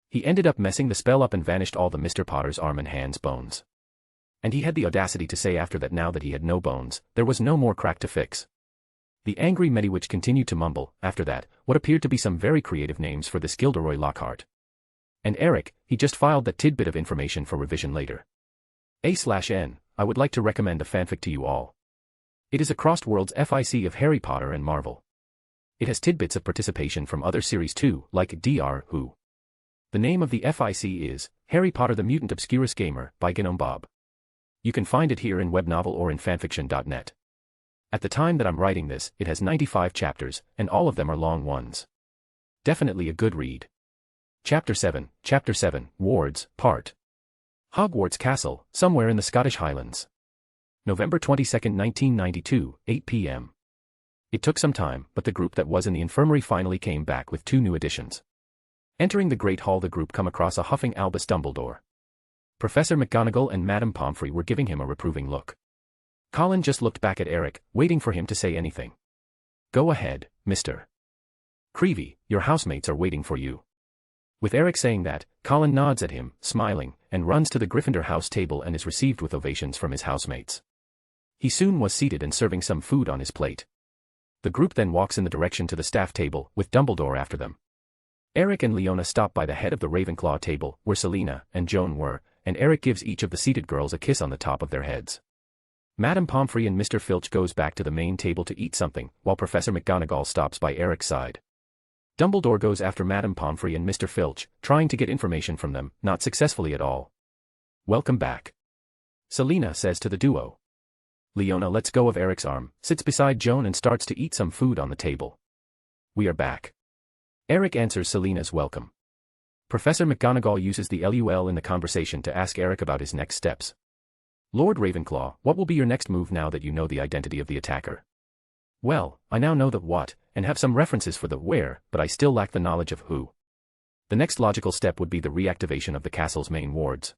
He ended up messing the spell up and vanished all the Mr. Potter's arm and hands bones. And he had the audacity to say after that now that he had no bones, there was no more crack to fix. The angry Mediwitch continued to mumble, after that, what appeared to be some very creative names for this Gilderoy Lockhart. And Eric, he just filed that tidbit of information for revision later. A/N, I would like to recommend a fanfic to you all. It is a crossworld's FIC of Harry Potter and Marvel. It has tidbits of participation from other series too, like Dr. Who. The name of the FIC is Harry Potter the Mutant Obscurus Gamer by Gnome Bob. You can find it here in webnovel or in fanfiction.net. At the time that I'm writing this, it has 95 chapters, and all of them are long ones. Definitely a good read. Chapter 7, Wards, Part. Hogwarts Castle, somewhere in the Scottish Highlands. November 22, 1992, 8 p.m. It took some time, but the group that was in the infirmary finally came back with 2 new additions. Entering the Great Hall, the group come across a huffing Albus Dumbledore. Professor McGonagall and Madame Pomfrey were giving him a reproving look. Colin just looked back at Eric, waiting for him to say anything. "Go ahead, Mr. Creevy, your housemates are waiting for you." With Eric saying that, Colin nods at him, smiling, and runs to the Gryffindor house table and is received with ovations from his housemates. He soon was seated and serving some food on his plate. The group then walks in the direction to the staff table, with Dumbledore after them. Eric and Leona stop by the head of the Ravenclaw table, where Selena and Joan were, and Eric gives each of the seated girls a kiss on the top of their heads. Madame Pomfrey and Mr. Filch goes back to the main table to eat something, while Professor McGonagall stops by Eric's side. Dumbledore goes after Madame Pomfrey and Mr. Filch, trying to get information from them, not successfully at all. "Welcome back," Selena says to the duo. Leona lets go of Eric's arm, sits beside Joan and starts to eat some food on the table. "We are back." Eric answers Selena's welcome. Professor McGonagall uses the LUL in the conversation to ask Eric about his next steps. "Lord Ravenclaw, what will be your next move now that you know the identity of the attacker?" "Well, I now know the what, and have some references for the where, but I still lack the knowledge of who. The next logical step would be the reactivation of the castle's main wards.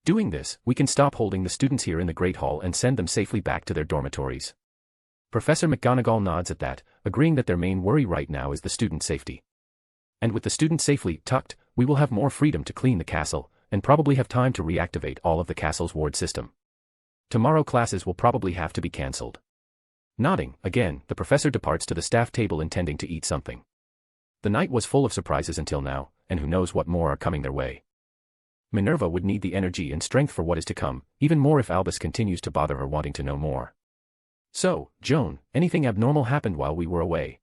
Doing this, we can stop holding the students here in the Great Hall and send them safely back to their dormitories." Professor McGonagall nods at that, agreeing that their main worry right now is the student safety. And with the students safely tucked, we will have more freedom to clean the castle, and probably have time to reactivate all of the castle's ward system. Tomorrow classes will probably have to be cancelled. Nodding, again, the professor departs to the staff table intending to eat something. The night was full of surprises until now, and who knows what more are coming their way. Minerva would need the energy and strength for what is to come, even more if Albus continues to bother her wanting to know more. "So, Joan, anything abnormal happened while we were away?"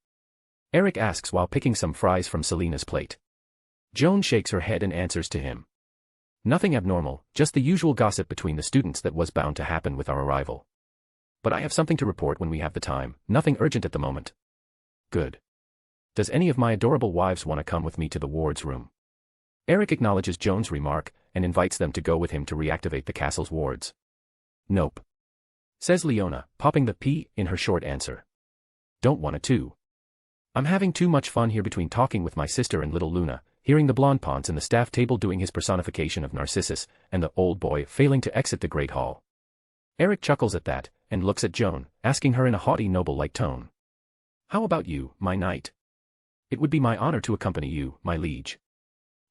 Eric asks while picking some fries from Selena's plate. Joan shakes her head and answers to him. "Nothing abnormal, just the usual gossip between the students that was bound to happen with our arrival. But I have something to report when we have the time, nothing urgent at the moment." "Good." Does any of my adorable wives want to come with me to the ward's room? Eric acknowledges Joan's remark and invites them to go with him to reactivate the castle's wards. Nope, says Leona, popping the P in her short answer. Don't want to. I'm having too much fun here between talking with my sister and little Luna, hearing the blonde Ponce in the staff table doing his personification of Narcissus, and the old boy failing to exit the great hall. Eric chuckles at that, and looks at Joan, asking her in a haughty noble-like tone. How about you, my knight? It would be my honor to accompany you, my liege.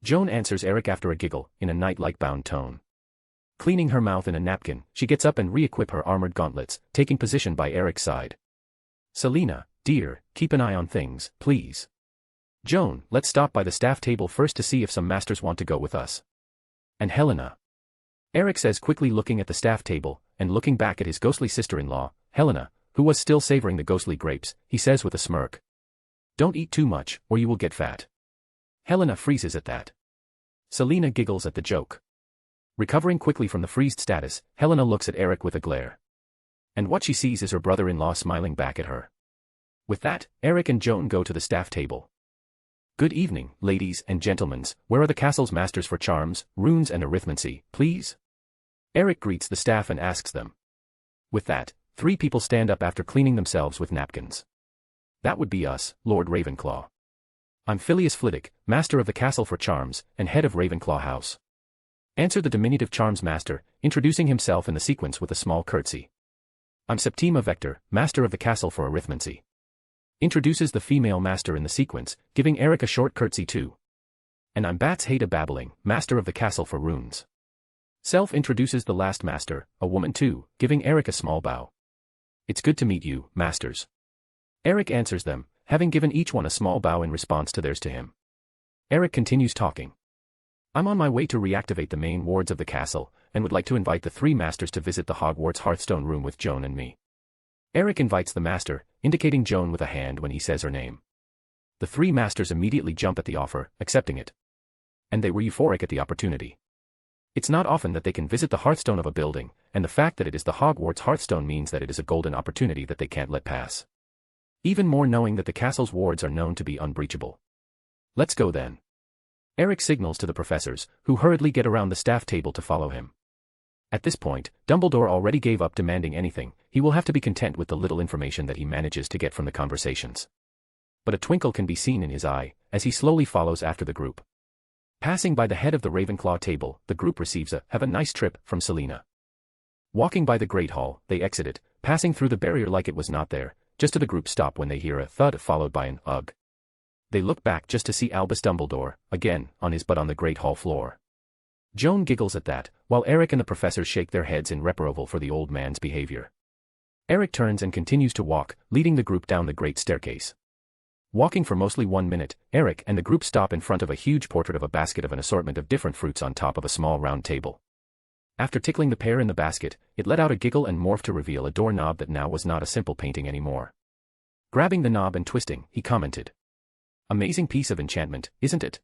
Joan answers Eric after a giggle, in a knight-like bound tone. Cleaning her mouth in a napkin, she gets up and re-equip her armored gauntlets, taking position by Eric's side. Selena, dear, keep an eye on things, please. Joan, let's stop by the staff table first to see if some masters want to go with us. And Helena. Eric says quickly, looking at the staff table, and looking back at his ghostly sister-in-law, Helena, who was still savoring the ghostly grapes, he says with a smirk. Don't eat too much, or you will get fat. Helena freezes at that. Selena giggles at the joke. Recovering quickly from the freezed status, Helena looks at Eric with a glare. And what she sees is her brother-in-law smiling back at her. With that, Eric and Joan go to the staff table. Good evening, ladies and gentlemen. Where are the castle's masters for charms, runes and arithmancy, please? Eric greets the staff and asks them. With that, 3 people stand up after cleaning themselves with napkins. That would be us, Lord Ravenclaw. I'm Phileas Flitwick, master of the castle for charms, and head of Ravenclaw House. Answered the diminutive charms master, introducing himself in the sequence with a small curtsy. I'm Septima Vector, master of the castle for arithmancy. Introduces the female master in the sequence, giving Eric a short curtsy too. And I'm Bats Hada Babbling, master of the castle for runes. Self-introduces the last master, a woman too, giving Eric a small bow. It's good to meet you, masters. Eric answers them, having given each one a small bow in response to theirs to him. Eric continues talking. I'm on my way to reactivate the main wards of the castle, and would like to invite the 3 masters to visit the Hogwarts Hearthstone room with Joan and me. Eric invites the master, indicating Joan with a hand when he says her name. The 3 masters immediately jump at the offer, accepting it. And they were euphoric at the opportunity. It's not often that they can visit the hearthstone of a building, and the fact that it is the Hogwarts Hearthstone means that it is a golden opportunity that they can't let pass. Even more knowing that the castle's wards are known to be unbreachable. Let's go then. Eric signals to the professors, who hurriedly get around the staff table to follow him. At this point, Dumbledore already gave up demanding anything. He will have to be content with the little information that he manages to get from the conversations. But a twinkle can be seen in his eye, as he slowly follows after the group. Passing by the head of the Ravenclaw table, the group receives a "have a nice trip" from Selena. Walking by the Great Hall, they exit it, passing through the barrier like it was not there, just to the group stop when they hear a thud followed by an ugh. They look back just to see Albus Dumbledore, again, on his butt on the Great Hall floor. Joan giggles at that, while Eric and the professors shake their heads in reproval for the old man's behavior. Eric turns and continues to walk, leading the group down the great staircase. Walking for mostly 1 minute, Eric and the group stop in front of a huge portrait of a basket of an assortment of different fruits on top of a small round table. After tickling the pair in the basket, it let out a giggle and morphed to reveal a doorknob that now was not a simple painting anymore. Grabbing the knob and twisting, he commented. Amazing piece of enchantment, isn't it?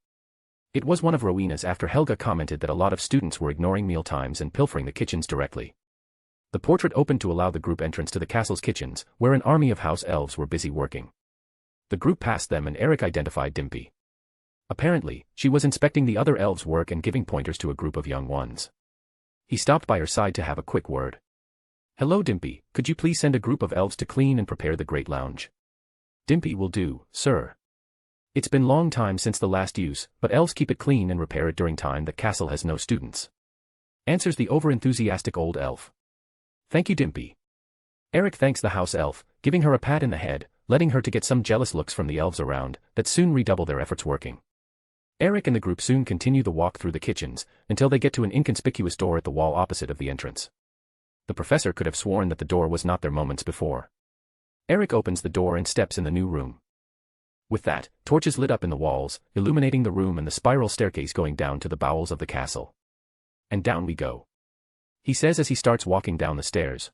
It was one of Rowena's after Helga commented that a lot of students were ignoring meal times and pilfering the kitchens directly. The portrait opened to allow the group entrance to the castle's kitchens, where an army of house elves were busy working. The group passed them and Eric identified Dimpy. Apparently, she was inspecting the other elves' work and giving pointers to a group of young ones. He stopped by her side to have a quick word. Hello Dimpy, could you please send a group of elves to clean and prepare the great lounge? Dimpy will do, sir. It's been long time since the last use, but elves keep it clean and repair it during time that castle has no students. Answers the over-enthusiastic old elf. Thank you Dimpy. Eric thanks the house elf, giving her a pat in the head, letting her to get some jealous looks from the elves around, that soon redouble their efforts working. Eric and the group soon continue the walk through the kitchens, until they get to an inconspicuous door at the wall opposite of the entrance. The professor could have sworn that the door was not there moments before. Eric opens the door and steps in the new room. With that, torches lit up in the walls, illuminating the room and the spiral staircase going down to the bowels of the castle. And down we go. He says as he starts walking down the stairs.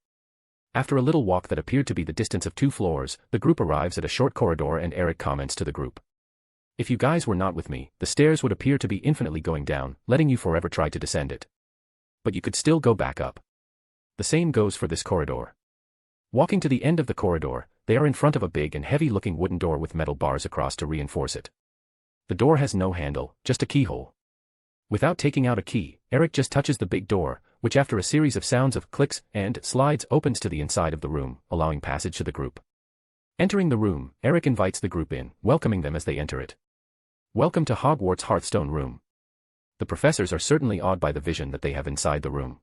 After a little walk that appeared to be the distance of 2 floors, the group arrives at a short corridor and Eric comments to the group. If you guys were not with me, the stairs would appear to be infinitely going down, letting you forever try to descend it. But you could still go back up. The same goes for this corridor. Walking to the end of the corridor, they are in front of a big and heavy-looking wooden door with metal bars across to reinforce it. The door has no handle, just a keyhole. Without taking out a key, Eric just touches the big door, which after a series of sounds of clicks and slides opens to the inside of the room, allowing passage to the group. Entering the room, Eric invites the group in, welcoming them as they enter it. Welcome to Hogwarts Hearthstone Room. The professors are certainly awed by the vision that they have inside the room.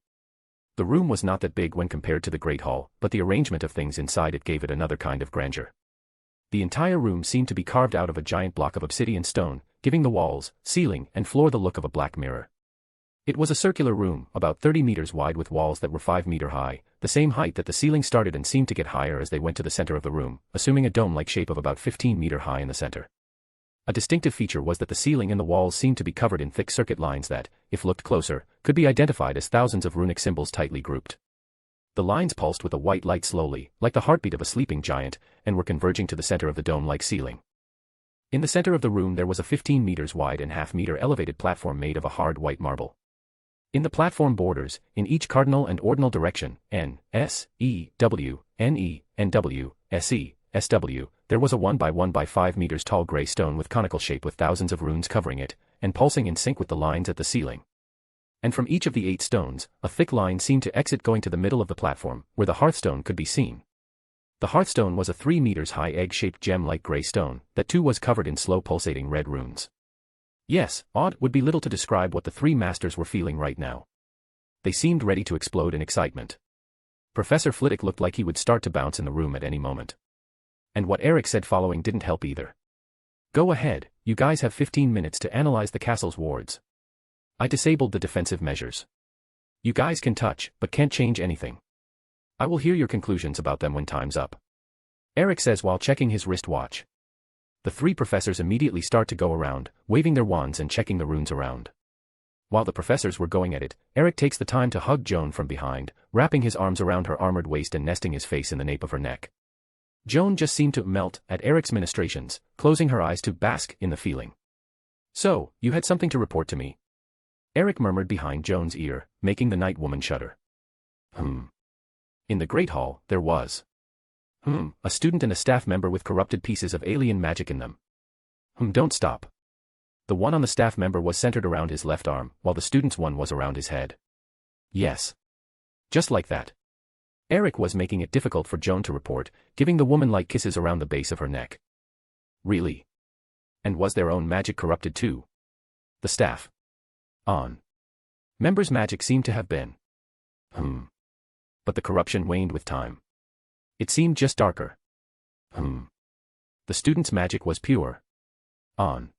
The room was not that big when compared to the Great Hall, but the arrangement of things inside it gave it another kind of grandeur. The entire room seemed to be carved out of a giant block of obsidian stone, giving the walls, ceiling, and floor the look of a black mirror. It was a circular room, about 30 meters wide with walls that were 5 meters high, the same height that the ceiling started and seemed to get higher as they went to the center of the room, assuming a dome-like shape of about 15 meters high in the center. A distinctive feature was that the ceiling and the walls seemed to be covered in thick circuit lines that, if looked closer, could be identified as thousands of runic symbols tightly grouped. The lines pulsed with a white light slowly, like the heartbeat of a sleeping giant, and were converging to the center of the dome-like ceiling. In the center of the room there was a 15 meters wide and half-meter elevated platform made of a hard white marble. In the platform borders, in each cardinal and ordinal direction, N, S, E, W, N, E, N, W, S, E, S, W, there was a 1 by 1 by 5 meters tall gray stone with conical shape with thousands of runes covering it, and pulsing in sync with the lines at the ceiling. And from each of the 8 stones, a thick line seemed to exit going to the middle of the platform, where the hearthstone could be seen. The hearthstone was a 3 meters high egg-shaped gem-like gray stone, that too was covered in slow pulsating red runes. Yes, odd would be little to describe what the 3 masters were feeling right now. They seemed ready to explode in excitement. Professor Flitwick looked like he would start to bounce in the room at any moment. And what Eric said following didn't help either. Go ahead, you guys have 15 minutes to analyze the castle's wards. I disabled the defensive measures. You guys can touch, but can't change anything. I will hear your conclusions about them when time's up. Eric says while checking his wristwatch. The 3 professors immediately start to go around, waving their wands and checking the runes around. While the professors were going at it, Eric takes the time to hug Joan from behind, wrapping his arms around her armored waist and nesting his face in the nape of her neck. Joan just seemed to melt at Eric's ministrations, closing her eyes to bask in the feeling. So, you had something to report to me? Eric murmured behind Joan's ear, making the night woman shudder. In the Great Hall, there was. A student and a staff member with corrupted pieces of alien magic in them. Don't stop. The one on the staff member was centered around his left arm, while the student's one was around his head. Yes. Just like that. Eric was making it difficult for Joan to report, giving the woman-like kisses around the base of her neck. Really? And was their own magic corrupted too? The staff. On. Members' magic seemed to have been. But the corruption waned with time. It seemed just darker. The student's magic was pure. On.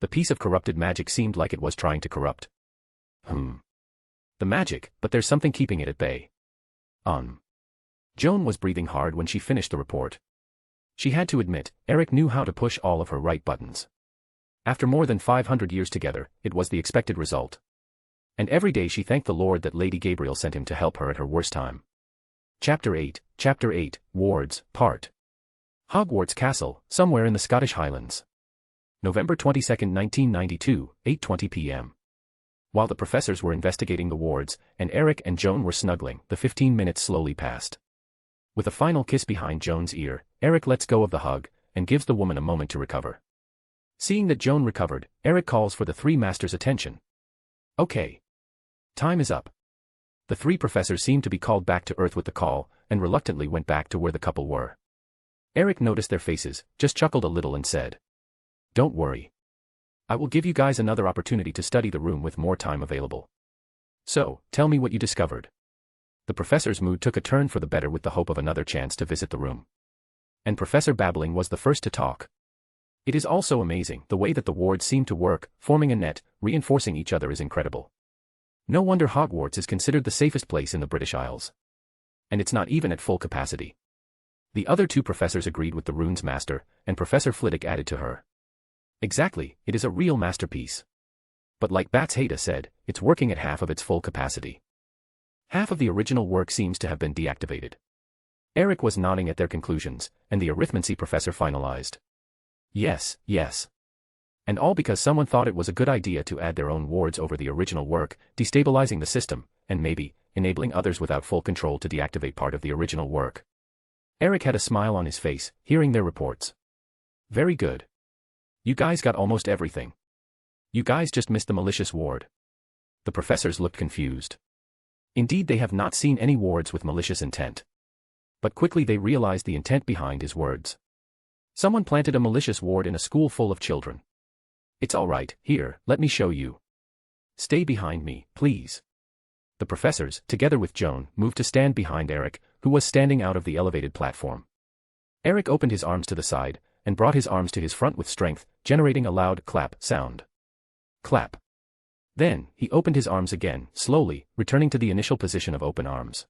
The piece of corrupted magic seemed like it was trying to corrupt. The magic, but there's something keeping it at bay. Joan was breathing hard when she finished the report. She had to admit, Eric knew how to push all of her right buttons. After more than 500 years together, it was the expected result. And every day she thanked the Lord that Lady Gabriel sent him to help her at her worst time. Chapter 8, Wards, Part. Hogwarts Castle, somewhere in the Scottish Highlands. November 22, 1992, 8:20 p.m. While the professors were investigating the wards, and Eric and Joan were snuggling, the 15 minutes slowly passed. With a final kiss behind Joan's ear, Eric lets go of the hug, and gives the woman a moment to recover. Seeing that Joan recovered, Eric calls for the 3 masters' attention. Okay. Time is up. The 3 professors seemed to be called back to Earth with the call, and reluctantly went back to where the couple were. Eric noticed their faces, just chuckled a little and said, "Don't worry. I will give you guys another opportunity to study the room with more time available. So, tell me what you discovered." The professor's mood took a turn for the better with the hope of another chance to visit the room. And Professor Babbling was the first to talk. It is also amazing, the way that the wards seem to work, forming a net, reinforcing each other is incredible. No wonder Hogwarts is considered the safest place in the British Isles. And it's not even at full capacity. The other 2 professors agreed with the runes master, and Professor Flitwick added to her. Exactly, it is a real masterpiece. But like Bats Haida said, it's working at half of its full capacity. Half of the original work seems to have been deactivated. Eric was nodding at their conclusions, and the arithmancy professor finalized. Yes. And all because someone thought it was a good idea to add their own wards over the original work, destabilizing the system, and maybe, enabling others without full control to deactivate part of the original work. Eric had a smile on his face, hearing their reports. Very good. You guys got almost everything. You guys just missed the malicious ward. The professors looked confused. Indeed, they have not seen any wards with malicious intent. But quickly they realized the intent behind his words. Someone planted a malicious ward in a school full of children. It's all right, here, let me show you. Stay behind me, please. The professors, together with Joan, moved to stand behind Eric, who was standing out of the elevated platform. Eric opened his arms to the side, and brought his arms to his front with strength, generating a loud clap sound. Clap. Then, he opened his arms again, slowly, returning to the initial position of open arms.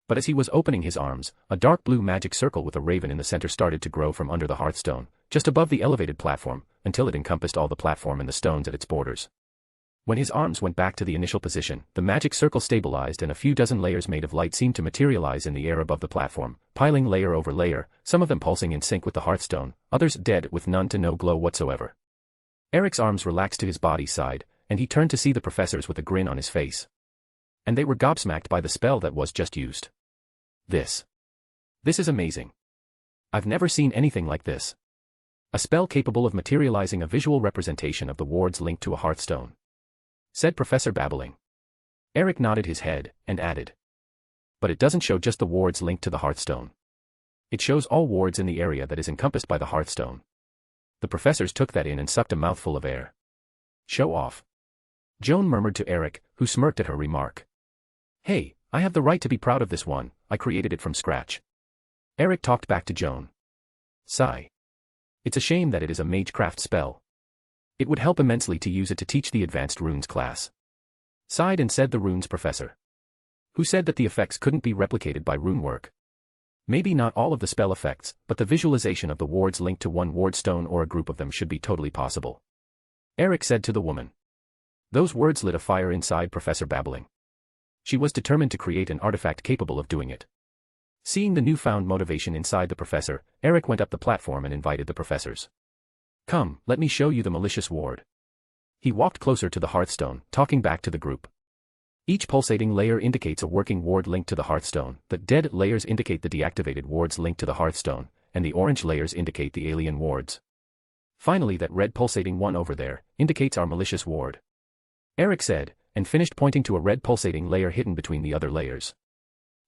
But as he was opening his arms, a dark blue magic circle with a raven in the center started to grow from under the hearthstone, just above the elevated platform, until it encompassed all the platform and the stones at its borders. When his arms went back to the initial position, the magic circle stabilized and a few dozen layers made of light seemed to materialize in the air above the platform, piling layer over layer, some of them pulsing in sync with the hearthstone, others dead with none to no glow whatsoever. Eric's arms relaxed to his body's side, and he turned to see the professors with a grin on his face. And they were gobsmacked by the spell that was just used. This is amazing. I've never seen anything like this. A spell capable of materializing a visual representation of the wards linked to a hearthstone, said Professor babbling. Eric nodded his head, and added. But it doesn't show just the wards linked to the hearthstone. It shows all wards in the area that is encompassed by the hearthstone. The professors took that in and sucked a mouthful of air. Show off. Joan murmured to Eric, who smirked at her remark. Hey, I have the right to be proud of this one, I created it from scratch. Eric talked back to Joan. Sigh. It's a shame that it is a magecraft spell. It would help immensely to use it to teach the advanced runes class. Sighed and said the runes professor. Who said that the effects couldn't be replicated by rune work. Maybe not all of the spell effects, but the visualization of the wards linked to one ward stone or a group of them should be totally possible. Eric said to the woman. Those words lit a fire inside Professor babbling. She was determined to create an artifact capable of doing it. Seeing the newfound motivation inside the professor, Eric went up the platform and invited the professors. Come, let me show you the malicious ward. He walked closer to the hearthstone, talking back to the group. Each pulsating layer indicates a working ward linked to the hearthstone, the dead layers indicate the deactivated wards linked to the hearthstone, and the orange layers indicate the alien wards. Finally, that red pulsating one over there indicates our malicious ward. Eric said, and finished pointing to a red pulsating layer hidden between the other layers.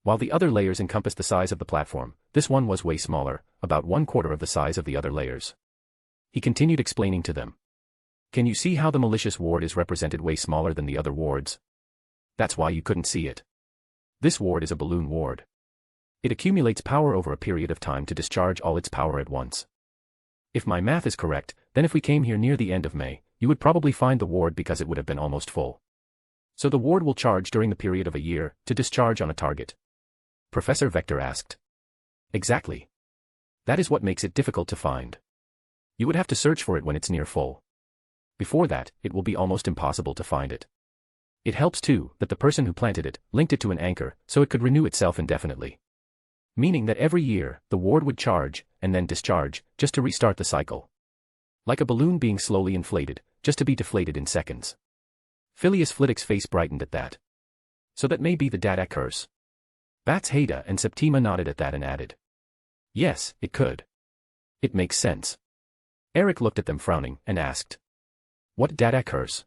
While the other layers encompassed the size of the platform, this one was way smaller, about 1/4 of the size of the other layers. He continued explaining to them. Can you see how the malicious ward is represented way smaller than the other wards? That's why you couldn't see it. This ward is a balloon ward. It accumulates power over a period of time to discharge all its power at once. If my math is correct, then if we came here near the end of May, you would probably find the ward because it would have been almost full. So the ward will charge during the period of a year, to discharge on a target. Professor Vector asked. Exactly. That is what makes it difficult to find. You would have to search for it when it's near full. Before that, it will be almost impossible to find it. It helps too, that the person who planted it, linked it to an anchor, so it could renew itself indefinitely. Meaning that every year, the ward would charge, and then discharge, just to restart the cycle. Like a balloon being slowly inflated, just to be deflated in seconds. Phileas Flitwick's face brightened at that. So that may be the Dada curse. Bats Haida and Septima nodded at that and added. Yes, it could. It makes sense. Eric looked at them frowning, and asked. What Dada curse?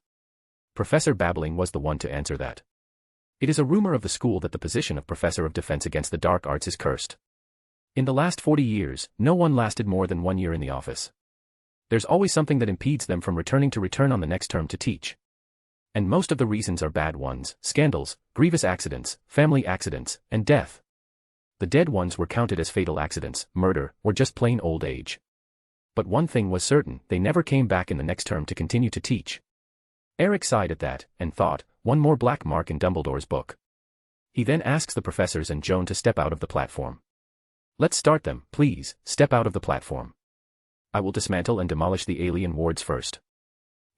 Professor Babbling was the one to answer that. It is a rumor of the school that the position of Professor of Defense against the Dark Arts is cursed. In the last 40 years, no one lasted more than 1 year in the office. There's always something that impedes them from returning on the next term to teach. And most of the reasons are bad ones, scandals, grievous accidents, family accidents, and death. The dead ones were counted as fatal accidents, murder, or just plain old age. But one thing was certain, they never came back in the next term to continue to teach. Eric sighed at that, and thought, one more black mark in Dumbledore's book. He then asks the professors and Joan to step out of the platform. Let's start them, please, step out of the platform. I will dismantle and demolish the alien wards first.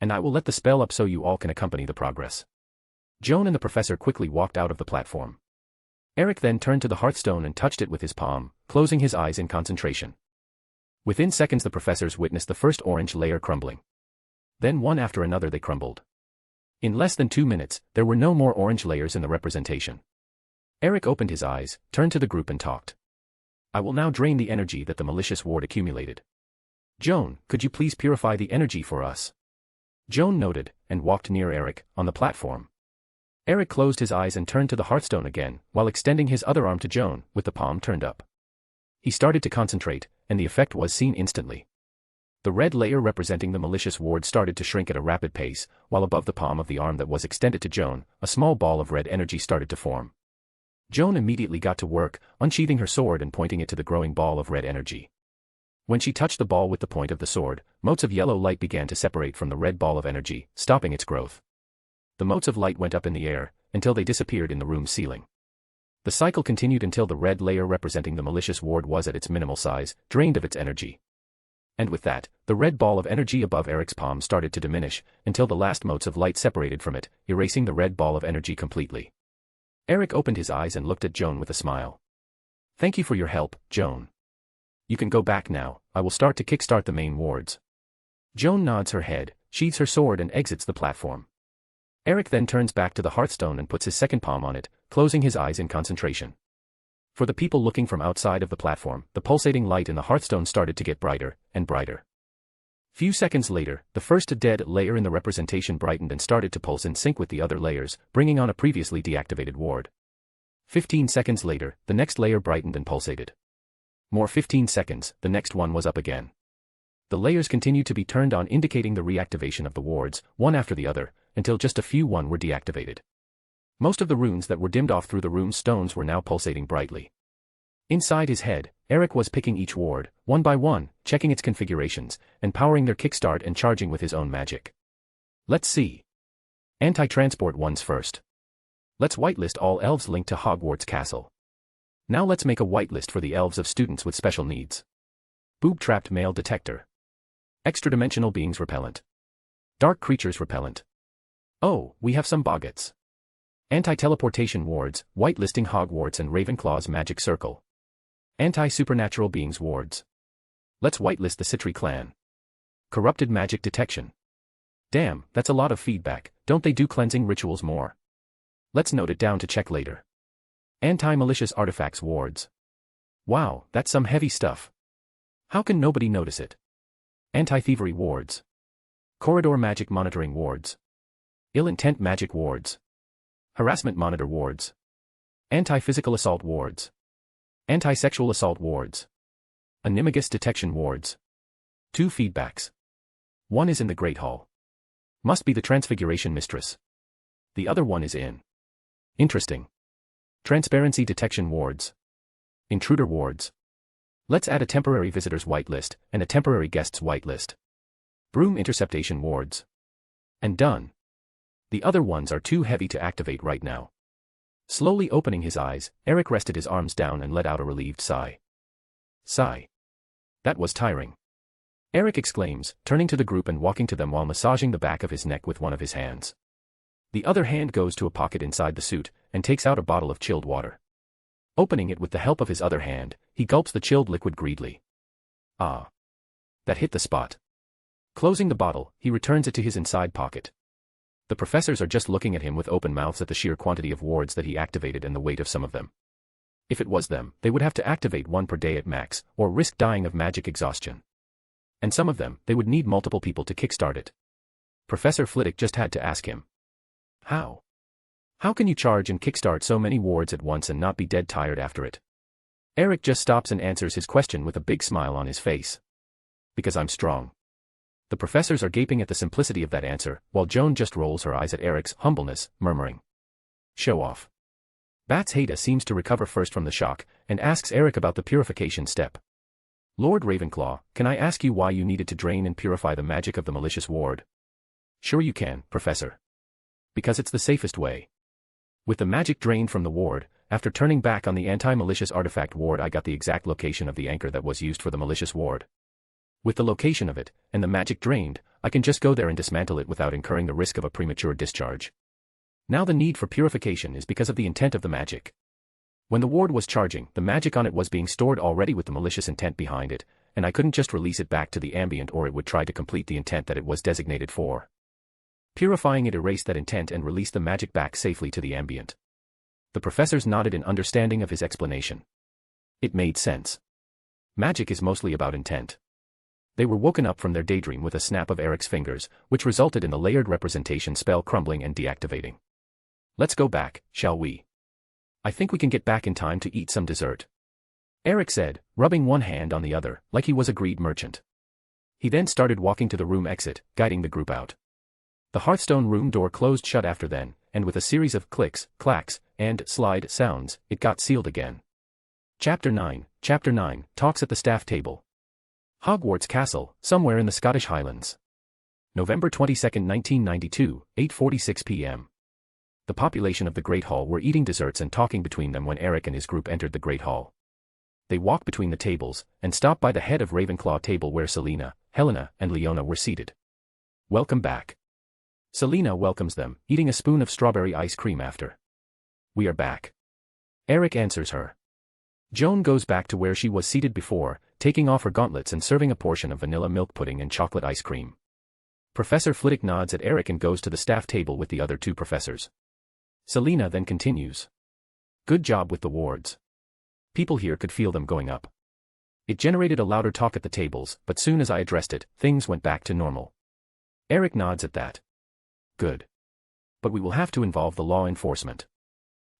And I will let the spell up so you all can accompany the progress. Joan and the professor quickly walked out of the platform. Eric then turned to the hearthstone and touched it with his palm, closing his eyes in concentration. Within seconds the professors witnessed the first orange layer crumbling. Then one after another they crumbled. In less than 2 minutes, there were no more orange layers in the representation. Eric opened his eyes, turned to the group and talked. I will now drain the energy that the malicious ward accumulated. Joan, could you please purify the energy for us? Joan nodded, and walked near Eric, on the platform. Eric closed his eyes and turned to the hearthstone again, while extending his other arm to Joan, with the palm turned up. He started to concentrate, and the effect was seen instantly. The red layer representing the malicious ward started to shrink at a rapid pace, while above the palm of the arm that was extended to Joan, a small ball of red energy started to form. Joan immediately got to work, unsheathing her sword and pointing it to the growing ball of red energy. When she touched the ball with the point of the sword, motes of yellow light began to separate from the red ball of energy, stopping its growth. The motes of light went up in the air, until they disappeared in the room's ceiling. The cycle continued until the red layer representing the malicious ward was at its minimal size, drained of its energy. And with that, the red ball of energy above Eric's palm started to diminish, until the last motes of light separated from it, erasing the red ball of energy completely. Eric opened his eyes and looked at Joan with a smile. Thank you for your help, Joan. You can go back now, I will start to kickstart the main wards. Joan nods her head, sheathes her sword and exits the platform. Eric then turns back to the hearthstone and puts his second palm on it, closing his eyes in concentration. For the people looking from outside of the platform, the pulsating light in the hearthstone started to get brighter and brighter. Few seconds later, the first dead layer in the representation brightened and started to pulse in sync with the other layers, bringing on a previously deactivated ward. 15 seconds later, the next layer brightened and pulsated. More 15 seconds, the next one was up again. The layers continued to be turned on, indicating the reactivation of the wards, one after the other, until just a few were deactivated. Most of the runes that were dimmed off through the room's stones were now pulsating brightly. Inside his head, Eric was picking each ward, one by one, checking its configurations, and powering their kickstart and charging with his own magic. Let's see. Anti-transport ones first. Let's whitelist all elves linked to Hogwarts Castle. Now let's make a whitelist for the elves of students with special needs. Boob-trapped male detector. Extra-dimensional beings repellent. Dark creatures repellent. Oh, we have some boggots. Anti-teleportation wards, whitelisting Hogwarts and Ravenclaw's magic circle. Anti-supernatural beings wards. Let's whitelist the Citri clan. Corrupted magic detection. Damn, that's a lot of feedback, don't they do cleansing rituals more? Let's note it down to check later. Anti-malicious artifacts wards. Wow, that's some heavy stuff. How can nobody notice it? Anti-thievery wards. Corridor magic monitoring wards. Ill-intent magic wards. Harassment monitor wards. Anti-physical assault wards. Anti-sexual assault wards. Animagus detection wards. 2 feedbacks. One is in the Great Hall. Must be the Transfiguration Mistress. The other one is in. Interesting. Transparency detection wards. Intruder wards. Let's add a temporary visitors whitelist and a temporary guests whitelist. Broom interceptation wards. And done. The other ones are too heavy to activate right now. Slowly opening his eyes, Eric rested his arms down and let out a relieved sigh. Sigh. That was tiring. Eric exclaims, turning to the group and walking to them while massaging the back of his neck with one of his hands. The other hand goes to a pocket inside the suit, and takes out a bottle of chilled water. Opening it with the help of his other hand, he gulps the chilled liquid greedily. Ah. That hit the spot. Closing the bottle, he returns it to his inside pocket. The professors are just looking at him with open mouths at the sheer quantity of wards that he activated and the weight of some of them. If it was them, they would have to activate one per day at max, or risk dying of magic exhaustion. And some of them, they would need multiple people to kickstart it. Professor Flitwick just had to ask him. How? How can you charge and kickstart so many wards at once and not be dead tired after it? Eric just stops and answers his question with a big smile on his face. Because I'm strong. The professors are gaping at the simplicity of that answer, while Joan just rolls her eyes at Eric's humbleness, murmuring. Show off. Bats Haida seems to recover first from the shock, and asks Eric about the purification step. Lord Ravenclaw, can I ask you why you needed to drain and purify the magic of the malicious ward? Sure you can, Professor. Because it's the safest way. With the magic drained from the ward, after turning back on the anti-malicious artifact ward I got the exact location of the anchor that was used for the malicious ward. With the location of it, and the magic drained, I can just go there and dismantle it without incurring the risk of a premature discharge. Now the need for purification is because of the intent of the magic. When the ward was charging, the magic on it was being stored already with the malicious intent behind it, and I couldn't just release it back to the ambient or it would try to complete the intent that it was designated for. Purifying it erased that intent and released the magic back safely to the ambient. The professors nodded in understanding of his explanation. It made sense. Magic is mostly about intent. They were woken up from their daydream with a snap of Eric's fingers, which resulted in the layered representation spell crumbling and deactivating. Let's go back, shall we? I think we can get back in time to eat some dessert. Eric said, rubbing one hand on the other, like he was a greed merchant. He then started walking to the room exit, guiding the group out. The Hearthstone room door closed shut after then, and with a series of clicks, clacks, and slide sounds, it got sealed again. Chapter 9, Talks at the Staff Table. Hogwarts Castle, somewhere in the Scottish Highlands. November 22, 1992, 8:46 p.m. The population of the Great Hall were eating desserts and talking between them when Eric and his group entered the Great Hall. They walked between the tables, and stopped by the head of Ravenclaw table where Selena, Helena, and Leona were seated. Welcome back. Selena welcomes them, eating a spoon of strawberry ice cream after. We are back. Eric answers her. Joan goes back to where she was seated before, taking off her gauntlets and serving a portion of vanilla milk pudding and chocolate ice cream. Professor Flitwick nods at Eric and goes to the staff table with the other two professors. Selena then continues. Good job with the wards. People here could feel them going up. It generated a louder talk at the tables, but soon as I addressed it, things went back to normal. Eric nods at that. Good. But we will have to involve the law enforcement.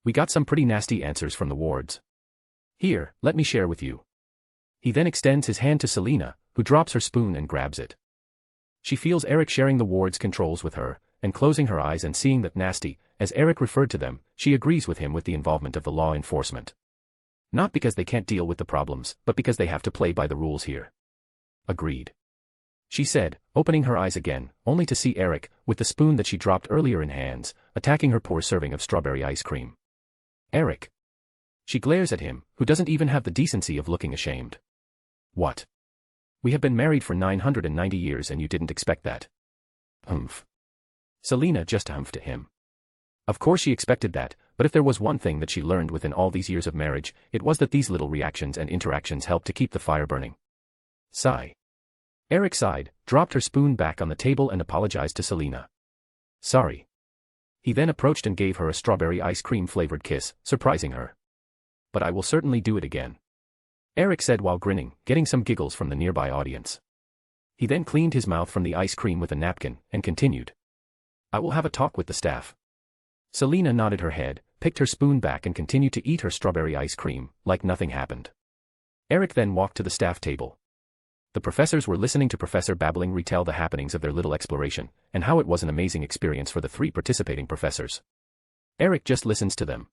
We got some pretty nasty answers from the wards. Here, let me share with you. He then extends his hand to Selena, who drops her spoon and grabs it. She feels Eric sharing the ward's controls with her, and closing her eyes and seeing that nasty, as Eric referred to them, she agrees with him with the involvement of the law enforcement. Not because they can't deal with the problems, but because they have to play by the rules here. Agreed. She said, opening her eyes again, only to see Eric, with the spoon that she dropped earlier in hands, attacking her poor serving of strawberry ice cream. Eric. She glares at him, who doesn't even have the decency of looking ashamed. What? We have been married for 990 years and you didn't expect that. Humph. Selena just humphed at him. Of course she expected that, but if there was one thing that she learned within all these years of marriage, it was that these little reactions and interactions help to keep the fire burning. Sigh. Eric sighed, dropped her spoon back on the table and apologized to Selena. Sorry. He then approached and gave her a strawberry ice cream flavored kiss, surprising her. But I will certainly do it again. Eric said while grinning, getting some giggles from the nearby audience. He then cleaned his mouth from the ice cream with a napkin, and continued. I will have a talk with the staff. Selena nodded her head, picked her spoon back and continued to eat her strawberry ice cream, like nothing happened. Eric then walked to the staff table. The professors were listening to Professor Babbling retell the happenings of their little exploration, and how it was an amazing experience for the 3 participating professors. Eric just listens to them.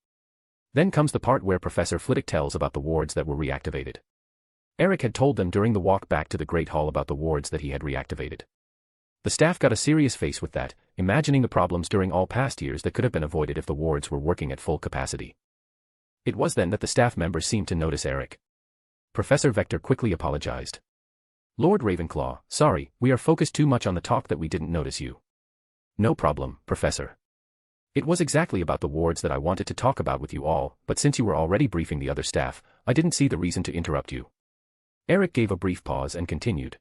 Then comes the part where Professor Flitwick tells about the wards that were reactivated. Eric had told them during the walk back to the Great Hall about the wards that he had reactivated. The staff got a serious face with that, imagining the problems during all past years that could have been avoided if the wards were working at full capacity. It was then that the staff members seemed to notice Eric. Professor Vector quickly apologized. Lord Ravenclaw, sorry, we are focused too much on the talk that we didn't notice you. No problem, Professor. It was exactly about the wards that I wanted to talk about with you all, but since you were already briefing the other staff, I didn't see the reason to interrupt you. Eric gave a brief pause and continued.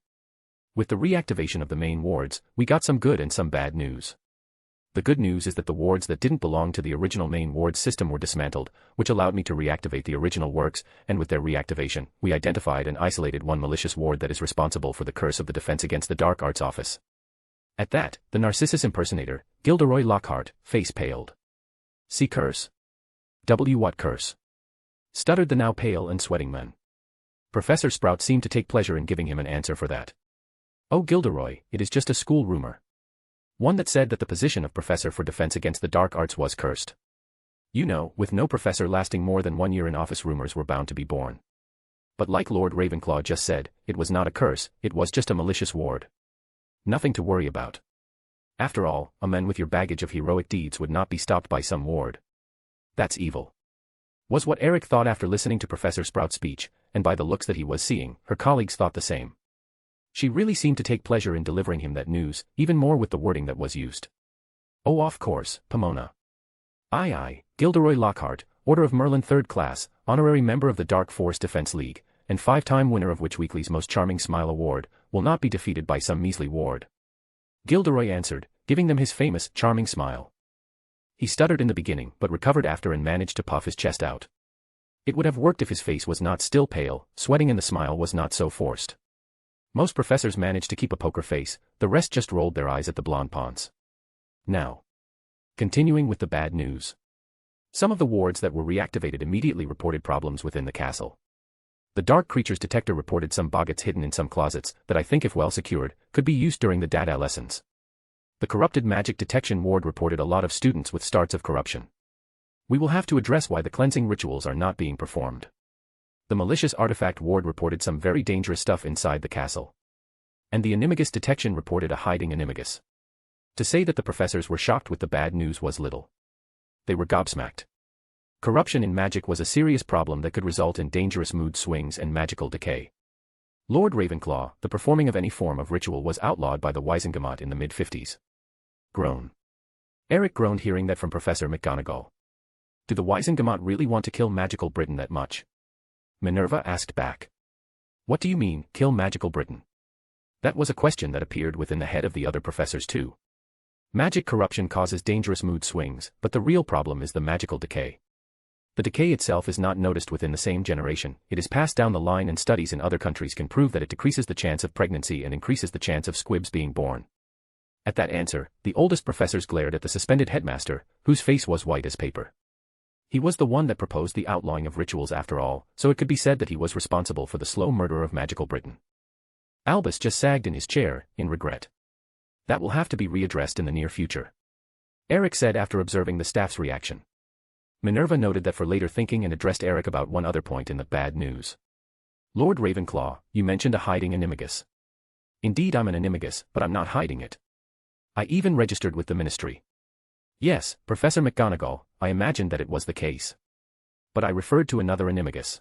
With the reactivation of the main wards, we got some good and some bad news. The good news is that the wards that didn't belong to the original main ward system were dismantled, which allowed me to reactivate the original works, and with their reactivation, we identified and isolated one malicious ward that is responsible for the curse of the Defense Against the Dark Arts Office. At that, the Narcissus impersonator, Gilderoy Lockhart, face paled. See curse. What curse? Stuttered the now pale and sweating man. Professor Sprout seemed to take pleasure in giving him an answer for that. Oh Gilderoy, it is just a school rumor. One that said that the position of professor for Defense Against the Dark Arts was cursed. You know, with no professor lasting more than 1 year in office, rumors were bound to be born. But like Lord Ravenclaw just said, it was not a curse, it was just a malicious ward. Nothing to worry about. After all, a man with your baggage of heroic deeds would not be stopped by some ward. That's evil. Was what Eric thought after listening to Professor Sprout's speech, and by the looks that he was seeing, her colleagues thought the same. She really seemed to take pleasure in delivering him that news, even more with the wording that was used. Oh, of course, Pomona. Aye, Gilderoy Lockhart, Order of Merlin 3rd Class, honorary member of the Dark Force Defense League, and 5-time winner of Witch Weekly's Most Charming Smile Award, will not be defeated by some measly ward. Gilderoy answered, giving them his famous, charming smile. He stuttered in the beginning but recovered after and managed to puff his chest out. It would have worked if his face was not still pale, sweating and the smile was not so forced. Most professors managed to keep a poker face, the rest just rolled their eyes at the blonde ponce. Now. Continuing with the bad news. Some of the wards that were reactivated immediately reported problems within the castle. The dark creatures detector reported some boggats hidden in some closets that I think if well secured, could be used during the data lessons. The corrupted magic detection ward reported a lot of students with starts of corruption. We will have to address why the cleansing rituals are not being performed. The malicious artifact ward reported some very dangerous stuff inside the castle. And the animagus detection reported a hiding animagus. To say that the professors were shocked with the bad news was little. They were gobsmacked. Corruption in magic was a serious problem that could result in dangerous mood swings and magical decay. Lord Ravenclaw, the performing of any form of ritual was outlawed by the Wisengamot in the mid-50s. Groan. Eric groaned hearing that from Professor McGonagall. Do the Wisengamot really want to kill magical Britain that much? Minerva asked back. What do you mean, kill magical Britain? That was a question that appeared within the head of the other professors too. Magic corruption causes dangerous mood swings, but the real problem is the magical decay. The decay itself is not noticed within the same generation, it is passed down the line and studies in other countries can prove that it decreases the chance of pregnancy and increases the chance of squibs being born. At that answer, the oldest professors glared at the suspended headmaster, whose face was white as paper. He was the one that proposed the outlawing of rituals after all, so it could be said that he was responsible for the slow murder of magical Britain. Albus just sagged in his chair, in regret. That will have to be readdressed in the near future. Eric said after observing the staff's reaction. Minerva noted that for later thinking and addressed Eric about one other point in the bad news. Lord Ravenclaw, you mentioned a hiding animagus. Indeed I'm an animagus, but I'm not hiding it. I even registered with the ministry. Yes, Professor McGonagall, I imagined that it was the case. But I referred to another animagus.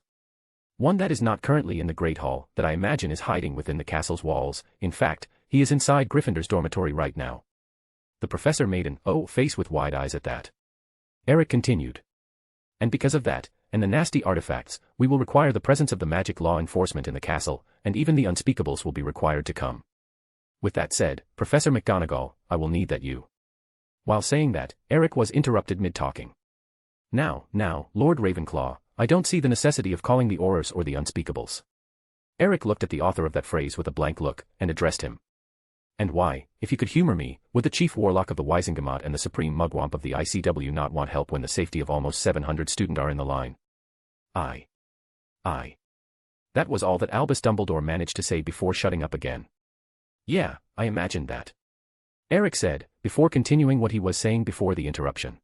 One that is not currently in the Great Hall, that I imagine is hiding within the castle's walls, in fact, he is inside Gryffindor's dormitory right now. The professor made an oh face with wide eyes at that. Eric continued. And because of that, and the nasty artifacts, we will require the presence of the magic law enforcement in the castle, and even the Unspeakables will be required to come. With that said, Professor McGonagall, I will need that you. While saying that, Eric was interrupted mid-talking. Now, Lord Ravenclaw, I don't see the necessity of calling the Aurors or the Unspeakables. Eric looked at the author of that phrase with a blank look, and addressed him. And why, if you could humor me, would the Chief Warlock of the Wisengamot and the Supreme Mugwump of the ICW not want help when the safety of almost 700 students are in the line? I. That was all that Albus Dumbledore managed to say before shutting up again. Yeah, I imagined that. Eric said, before continuing what he was saying before the interruption.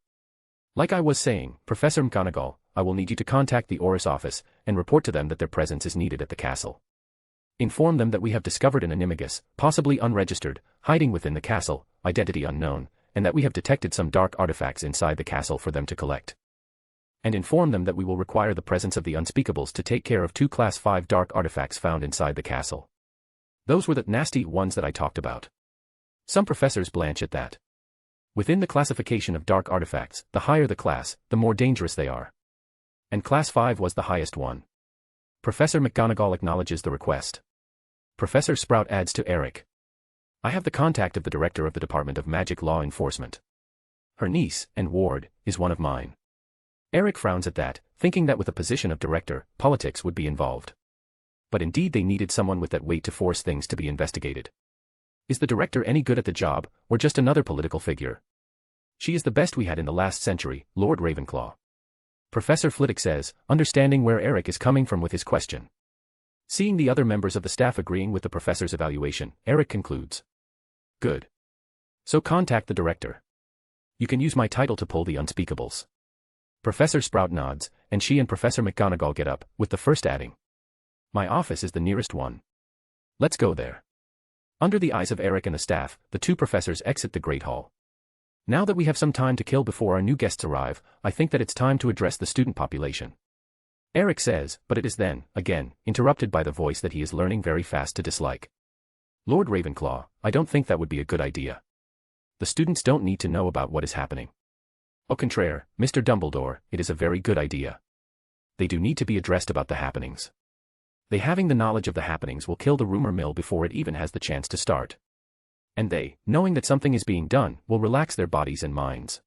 Like I was saying, Professor McGonagall, I will need you to contact the Aurors office, and report to them that their presence is needed at the castle. Inform them that we have discovered an animagus, possibly unregistered, hiding within the castle, identity unknown, and that we have detected some dark artifacts inside the castle for them to collect. And inform them that we will require the presence of the Unspeakables to take care of 2 Class 5 dark artifacts found inside the castle. Those were the nasty ones that I talked about. Some professors blanch at that. Within the classification of dark artifacts, the higher the class, the more dangerous they are. And Class 5 was the highest one. Professor McGonagall acknowledges the request. Professor Sprout adds to Eric. I have the contact of the director of the Department of Magic Law Enforcement. Her niece, and ward, is one of mine. Eric frowns at that, thinking that with a position of director, politics would be involved. But indeed they needed someone with that weight to force things to be investigated. Is the director any good at the job, or just another political figure? She is the best we had in the last century, Lord Ravenclaw. Professor Flitwick says, understanding where Eric is coming from with his question. Seeing the other members of the staff agreeing with the professor's evaluation, Eric concludes. Good. So contact the director. You can use my title to pull the Unspeakables. Professor Sprout nods, and she and Professor McGonagall get up, with the first adding. My office is the nearest one. Let's go there. Under the eyes of Eric and the staff, the 2 professors exit the Great Hall. Now that we have some time to kill before our new guests arrive, I think that it's time to address the student population. Eric says, but it is then, again, interrupted by the voice that he is learning very fast to dislike. Lord Ravenclaw, I don't think that would be a good idea. The students don't need to know about what is happening. Au contraire, Mr. Dumbledore, it is a very good idea. They do need to be addressed about the happenings. They having the knowledge of the happenings will kill the rumor mill before it even has the chance to start. And they, knowing that something is being done, will relax their bodies and minds.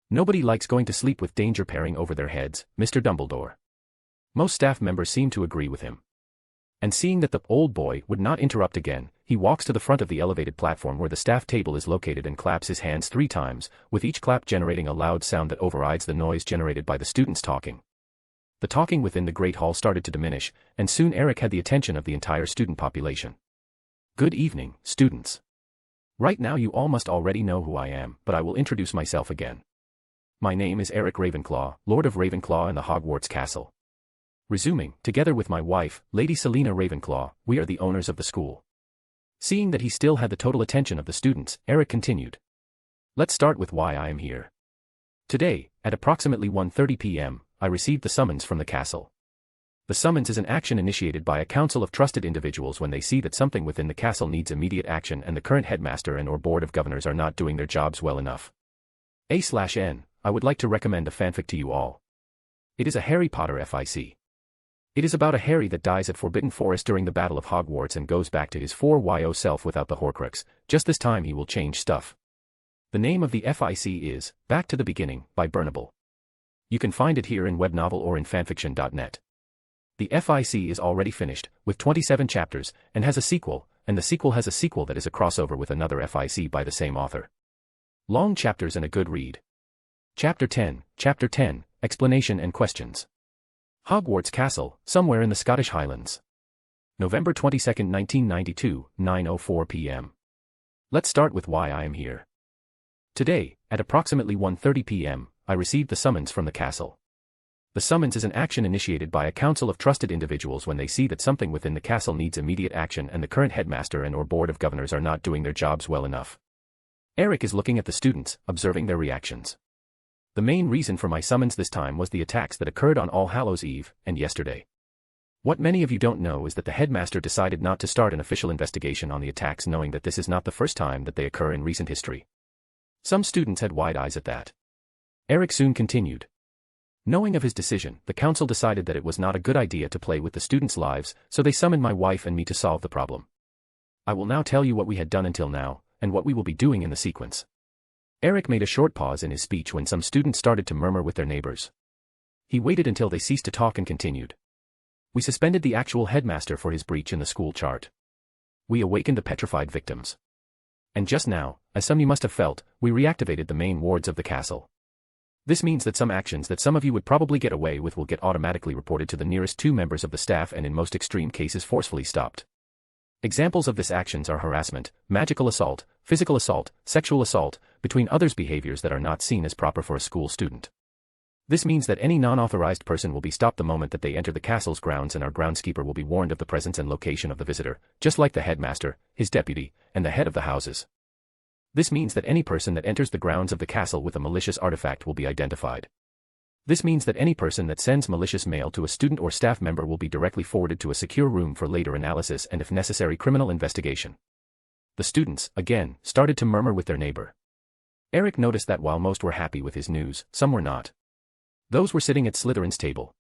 Nobody likes going to sleep with danger peering over their heads, Mr. Dumbledore. Most staff members seemed to agree with him. And seeing that the old boy would not interrupt again, he walks to the front of the elevated platform where the staff table is located and claps his hands 3 times, with each clap generating a loud sound that overrides the noise generated by the students talking. The talking within the Great Hall started to diminish, and soon Eric had the attention of the entire student population. Good evening, students. Right now you all must already know who I am, but I will introduce myself again. My name is Eric Ravenclaw, Lord of Ravenclaw and the Hogwarts Castle. Resuming, together with my wife, Lady Selena Ravenclaw, we are the owners of the school. Seeing that he still had the total attention of the students, Eric continued. Let's start with why I am here. Today, at approximately 1:30 p.m., I received the summons from the castle. The summons is an action initiated by a council of trusted individuals when they see that something within the castle needs immediate action and the current headmaster and/or board of governors are not doing their jobs well enough. A/N, I would like to recommend a fanfic to you all. It is a Harry Potter fic. It is about a Harry that dies at Forbidden Forest during the Battle of Hogwarts and goes back to his 4YO self without the Horcrux, just this time he will change stuff. The name of the FIC is Back to the Beginning by Burnable. You can find it here in webnovel or in fanfiction.net. The FIC is already finished, with 27 chapters, and has a sequel, and the sequel has a sequel that is a crossover with another FIC by the same author. Long chapters and a good read. Chapter 10, Explanation and Questions. Hogwarts Castle, somewhere in the Scottish Highlands. November 22, 1992, 9:04 p.m. Let's start with why I am here. Today, at approximately 1:30 p.m., I received the summons from the castle. The summons is an action initiated by a council of trusted individuals when they see that something within the castle needs immediate action and the current headmaster and/or board of governors are not doing their jobs well enough. Eric is looking at the students, observing their reactions. The main reason for my summons this time was the attacks that occurred on All Hallows Eve and yesterday. What many of you don't know is that the headmaster decided not to start an official investigation on the attacks, knowing that this is not the first time that they occur in recent history. Some students had wide eyes at that. Eric soon continued. Knowing of his decision, the council decided that it was not a good idea to play with the students' lives, so they summoned my wife and me to solve the problem. I will now tell you what we had done until now, and what we will be doing in the sequence. Eric made a short pause in his speech when some students started to murmur with their neighbors. He waited until they ceased to talk and continued. We suspended the actual headmaster for his breach in the school chart. We awakened the petrified victims. And just now, as some you must have felt, we reactivated the main wards of the castle. This means that some actions that some of you would probably get away with will get automatically reported to the nearest 2 members of the staff and in most extreme cases forcefully stopped. Examples of this actions are harassment, magical assault, physical assault, sexual assault, between others behaviors that are not seen as proper for a school student. This means that any non-authorized person will be stopped the moment that they enter the castle's grounds, and our groundskeeper will be warned of the presence and location of the visitor, just like the headmaster, his deputy, and the head of the houses. This means that any person that enters the grounds of the castle with a malicious artifact will be identified. This means that any person that sends malicious mail to a student or staff member will be directly forwarded to a secure room for later analysis and, if necessary, criminal investigation. The students, again, started to murmur with their neighbor. Eric noticed that while most were happy with his news, some were not. Those were sitting at Slytherin's table.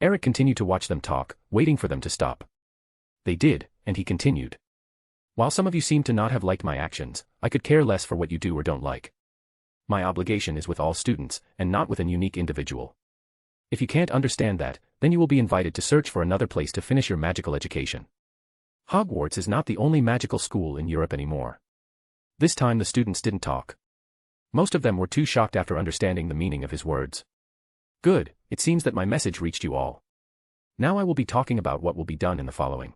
Eric continued to watch them talk, waiting for them to stop. They did, and he continued. While some of you seem to not have liked my actions, I could care less for what you do or don't like. My obligation is with all students, and not with an unique individual. If you can't understand that, then you will be invited to search for another place to finish your magical education. Hogwarts is not the only magical school in Europe anymore. This time the students didn't talk. Most of them were too shocked after understanding the meaning of his words. Good, it seems that my message reached you all. Now I will be talking about what will be done in the following.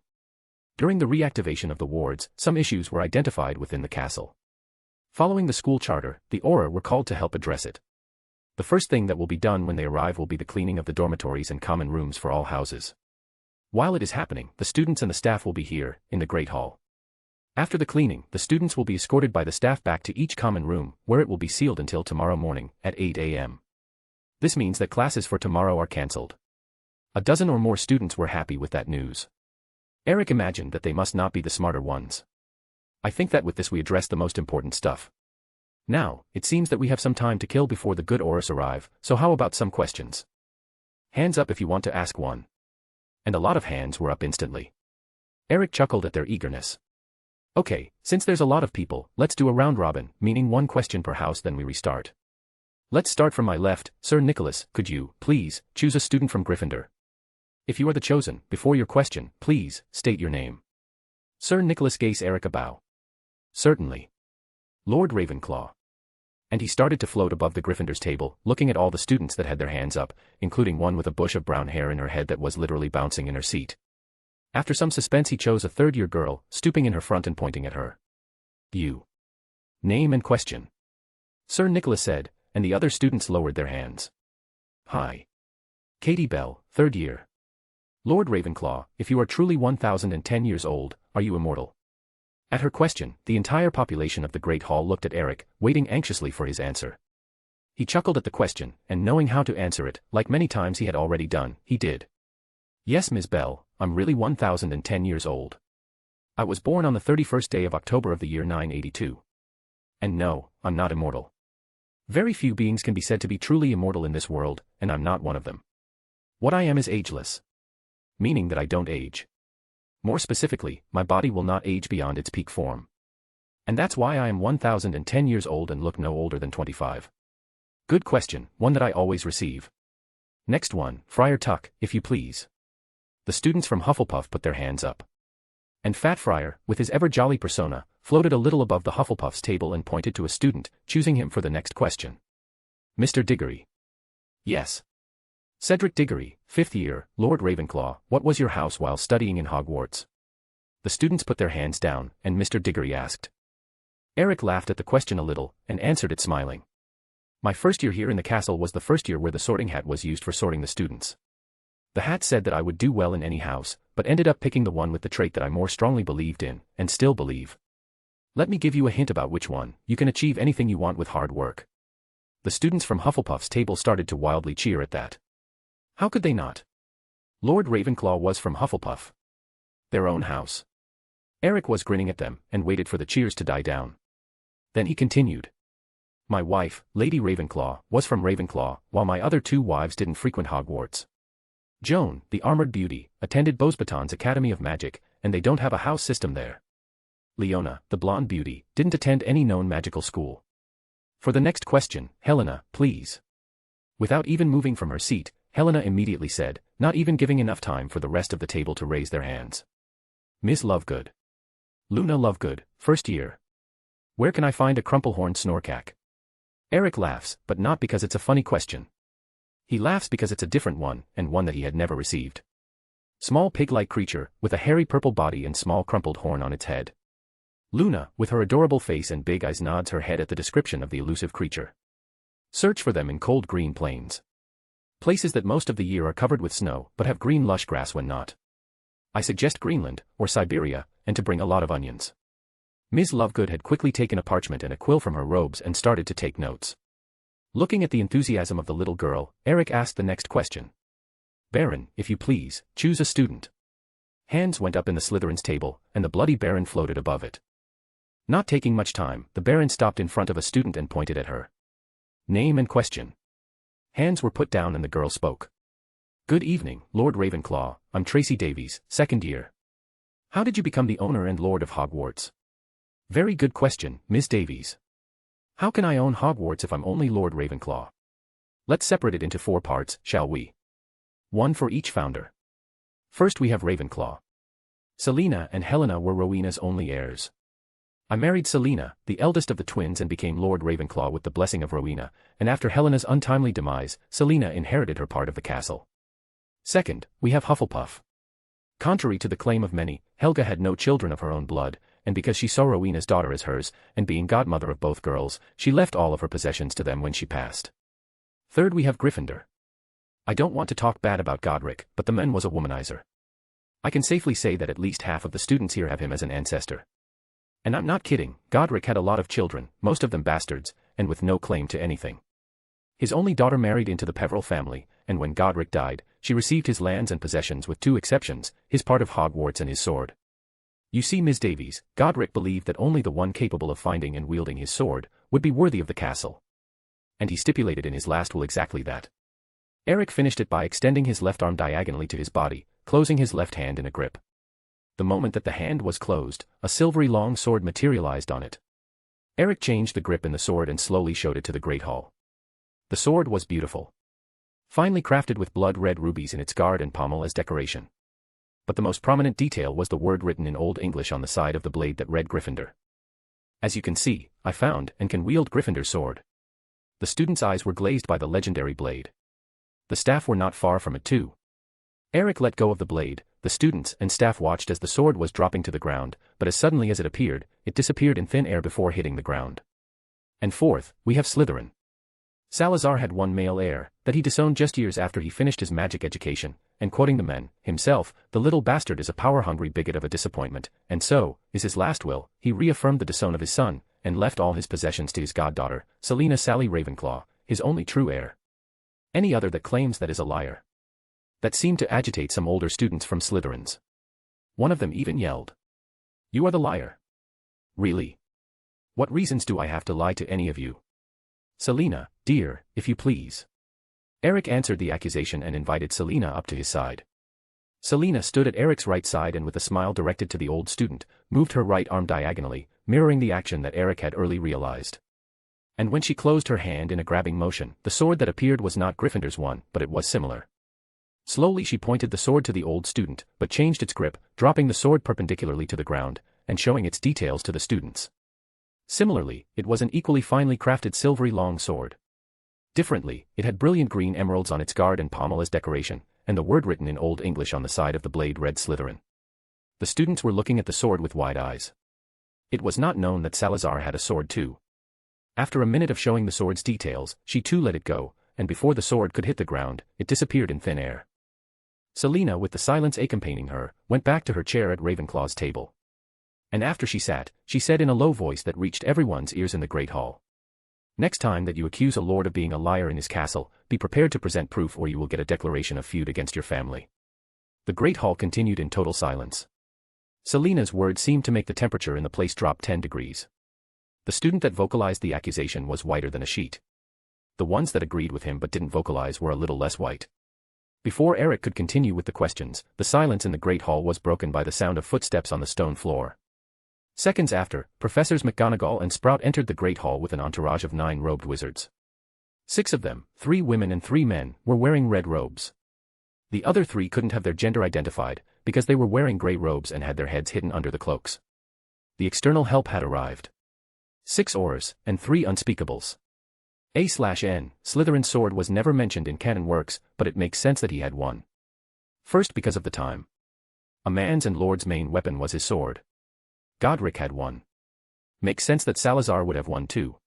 During the reactivation of the wards, some issues were identified within the castle. Following the school charter, the Aura were called to help address it. The first thing that will be done when they arrive will be the cleaning of the dormitories and common rooms for all houses. While it is happening, the students and the staff will be here, in the Great Hall. After the cleaning, the students will be escorted by the staff back to each common room, where it will be sealed until tomorrow morning, at 8 a.m. This means that classes for tomorrow are cancelled. A dozen or more students were happy with that news. Eric imagined that they must not be the smarter ones. I think that with this we address the most important stuff. Now, it seems that we have some time to kill before the good Aurors arrive, so how about some questions? Hands up if you want to ask one. And a lot of hands were up instantly. Eric chuckled at their eagerness. Okay, since there's a lot of people, let's do a round robin, meaning 1 question per house, then we restart. Let's start from my left. Sir Nicholas, could you, please, choose a student from Gryffindor? If you are the chosen, before your question, please, state your name. Sir Nicholas gave Eric a bow. Certainly. Lord Ravenclaw. And he started to float above the Gryffindor's table, looking at all the students that had their hands up, including one with a bush of brown hair in her head that was literally bouncing in her seat. After some suspense he chose a third-year girl, stooping in her front and pointing at her. You. Name and question. Sir Nicholas said, and the other students lowered their hands. Hi. Katie Bell, third year. Lord Ravenclaw, if you are truly 1010 years old, are you immortal? At her question, the entire population of the Great Hall looked at Eric, waiting anxiously for his answer. He chuckled at the question, and knowing how to answer it, like many times he had already done, he did. Yes, Ms. Bell, I'm really 1010 years old. I was born on the 31st day of October of the year 982. And no, I'm not immortal. Very few beings can be said to be truly immortal in this world, and I'm not one of them. What I am is ageless. Meaning that I don't age. More specifically, my body will not age beyond its peak form. And that's why I am 1010 years old and look no older than 25. Good question, one that I always receive. Next one, Friar Tuck, if you please. The students from Hufflepuff put their hands up. And Fat Friar, with his ever-jolly persona, floated a little above the Hufflepuff's table and pointed to a student, choosing him for the next question. Mr. Diggory. Yes. Cedric Diggory, 5th year, Lord Ravenclaw, what was your house while studying in Hogwarts? The students put their hands down, and Mr. Diggory asked. Eric laughed at the question a little, and answered it smiling. My first year here in the castle was the first year where the sorting hat was used for sorting the students. The hat said that I would do well in any house, but ended up picking the one with the trait that I more strongly believed in, and still believe. Let me give you a hint about which one: you can achieve anything you want with hard work. The students from Hufflepuff's table started to wildly cheer at that. How could they not? Lord Ravenclaw was from Hufflepuff. Their own house. Eric was grinning at them, and waited for the cheers to die down. Then he continued. My wife, Lady Ravenclaw, was from Ravenclaw, while my other two wives didn't frequent Hogwarts. Joan, the armored beauty, attended Beauxbatons Academy of Magic, and they don't have a house system there. Leona, the blonde beauty, didn't attend any known magical school. For the next question, Helena, please. Without even moving from her seat, Helena immediately said, not even giving enough time for the rest of the table to raise their hands. Miss Lovegood. Luna Lovegood, 1st year. Where can I find a crumplehorn snorkack? Eric laughs, but not because it's a funny question. He laughs because it's a different one, and one that he had never received. Small pig-like creature, with a hairy purple body and small crumpled horn on its head. Luna, with her adorable face and big eyes, nods her head at the description of the elusive creature. Search for them in cold green plains. Places that most of the year are covered with snow, but have green lush grass when not. I suggest Greenland, or Siberia, and to bring a lot of onions. Ms. Lovegood had quickly taken a parchment and a quill from her robes and started to take notes. Looking at the enthusiasm of the little girl, Eric asked the next question. Baron, if you please, choose a student. Hands went up in the Slytherin's table, and the bloody Baron floated above it. Not taking much time, the Baron stopped in front of a student and pointed at her. Name and question. Hands were put down and the girl spoke. Good evening, Lord Ravenclaw, I'm Tracy Davies, 2nd year. How did you become the owner and lord of Hogwarts? Very good question, Miss Davies. How can I own Hogwarts if I'm only Lord Ravenclaw? Let's separate it into 4 parts, shall we? One for each founder. First we have Ravenclaw. Selena and Helena were Rowena's only heirs. I married Selena, the eldest of the twins, and became Lord Ravenclaw with the blessing of Rowena, and after Helena's untimely demise, Selena inherited her part of the castle. Second, we have Hufflepuff. Contrary to the claim of many, Helga had no children of her own blood, and because she saw Rowena's daughter as hers, and being godmother of both girls, she left all of her possessions to them when she passed. Third we have Gryffindor. I don't want to talk bad about Godric, but the man was a womanizer. I can safely say that at least half of the students here have him as an ancestor. And I'm not kidding, Godric had a lot of children, most of them bastards, and with no claim to anything. His only daughter married into the Peveril family, and when Godric died, she received his lands and possessions with 2 exceptions, his part of Hogwarts and his sword. You see, Ms. Davies, Godric believed that only the one capable of finding and wielding his sword would be worthy of the castle. And he stipulated in his last will exactly that. Eric finished it by extending his left arm diagonally to his body, closing his left hand in a grip. The moment that the hand was closed, a silvery long sword materialized on it. Eric changed the grip in the sword and slowly showed it to the Great Hall. The sword was beautiful. finely crafted with blood-red rubies in its guard and pommel as decoration. But the most prominent detail was the word written in Old English on the side of the blade that read Gryffindor. As you can see, I found and can wield Gryffindor's sword. The students' eyes were glazed by the legendary blade. The staff were not far from it too. Eric let go of the blade, the students and staff watched as the sword was dropping to the ground, but as suddenly as it appeared, it disappeared in thin air before hitting the ground. And fourth, we have Slytherin. Salazar had one male heir, that he disowned just years after he finished his magic education, and quoting the men, himself, the little bastard is a power-hungry bigot of a disappointment, and so, is his last will, he reaffirmed the disown of his son, and left all his possessions to his goddaughter, Selina Sally Ravenclaw, his only true heir. Any other that claims that is a liar. That seemed to agitate some older students from Slytherins. One of them even yelled, "You are the liar." Really? What reasons do I have to lie to any of you? Selina, dear, if you please. Eric answered the accusation and invited Selina up to his side. Selina stood at Eric's right side and with a smile directed to the old student, moved her right arm diagonally, mirroring the action that Eric had early realized. And when she closed her hand in a grabbing motion, the sword that appeared was not Gryffindor's one, but it was similar. Slowly she pointed the sword to the old student, but changed its grip, dropping the sword perpendicularly to the ground, and showing its details to the students. Similarly, it was an equally finely crafted silvery long sword. Differently, it had brilliant green emeralds on its guard and pommel as decoration, and the word written in Old English on the side of the blade read Slytherin. The students were looking at the sword with wide eyes. It was not known that Salazar had a sword too. After a minute of showing the sword's details, she too let it go, and before the sword could hit the ground, it disappeared in thin air. Selina, with the silence accompanying her, went back to her chair at Ravenclaw's table. And after she sat, she said in a low voice that reached everyone's ears in the Great Hall. "Next time that you accuse a lord of being a liar in his castle, be prepared to present proof or you will get a declaration of feud against your family." The Great Hall continued in total silence. Selina's words seemed to make the temperature in the place drop 10 degrees. The student that vocalized the accusation was whiter than a sheet. The ones that agreed with him but didn't vocalize were a little less white. Before Eric could continue with the questions, the silence in the Great Hall was broken by the sound of footsteps on the stone floor. Seconds after, Professors McGonagall and Sprout entered the Great Hall with an entourage of 9 robed wizards. 6 of them, 3 women and 3 men, were wearing red robes. The other 3 couldn't have their gender identified, because they were wearing grey robes and had their heads hidden under the cloaks. The external help had arrived. 6 Aurors, and 3 Unspeakables. A/N, Slytherin's sword was never mentioned in canon works, but it makes sense that he had one. First because of the time. A man's and lord's main weapon was his sword. Godric had one. Makes sense that Salazar would have one too.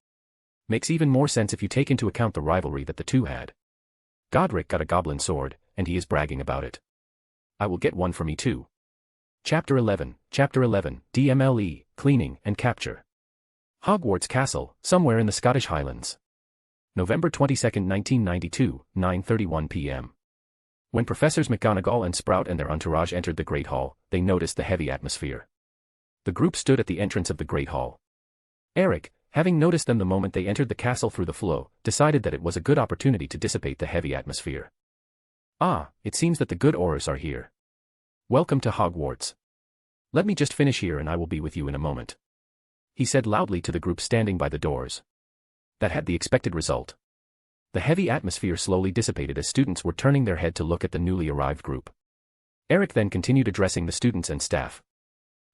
Makes even more sense if you take into account the rivalry that the two had. Godric got a goblin sword, and he is bragging about it. I will get one for me too. Chapter 11, DMLE, Cleaning and Capture. Hogwarts Castle, somewhere in the Scottish Highlands. November 22, 1992, 9:31 p.m. When Professors McGonagall and Sprout and their entourage entered the Great Hall, they noticed the heavy atmosphere. The group stood at the entrance of the Great Hall. Eric, having noticed them the moment they entered the castle through the flow, decided that it was a good opportunity to dissipate the heavy atmosphere. "Ah, it seems that the good Aurors are here. Welcome to Hogwarts. Let me just finish here and I will be with you in a moment," he said loudly to the group standing by the doors. That had the expected result. The heavy atmosphere slowly dissipated as students were turning their head to look at the newly arrived group. Eric then continued addressing the students and staff.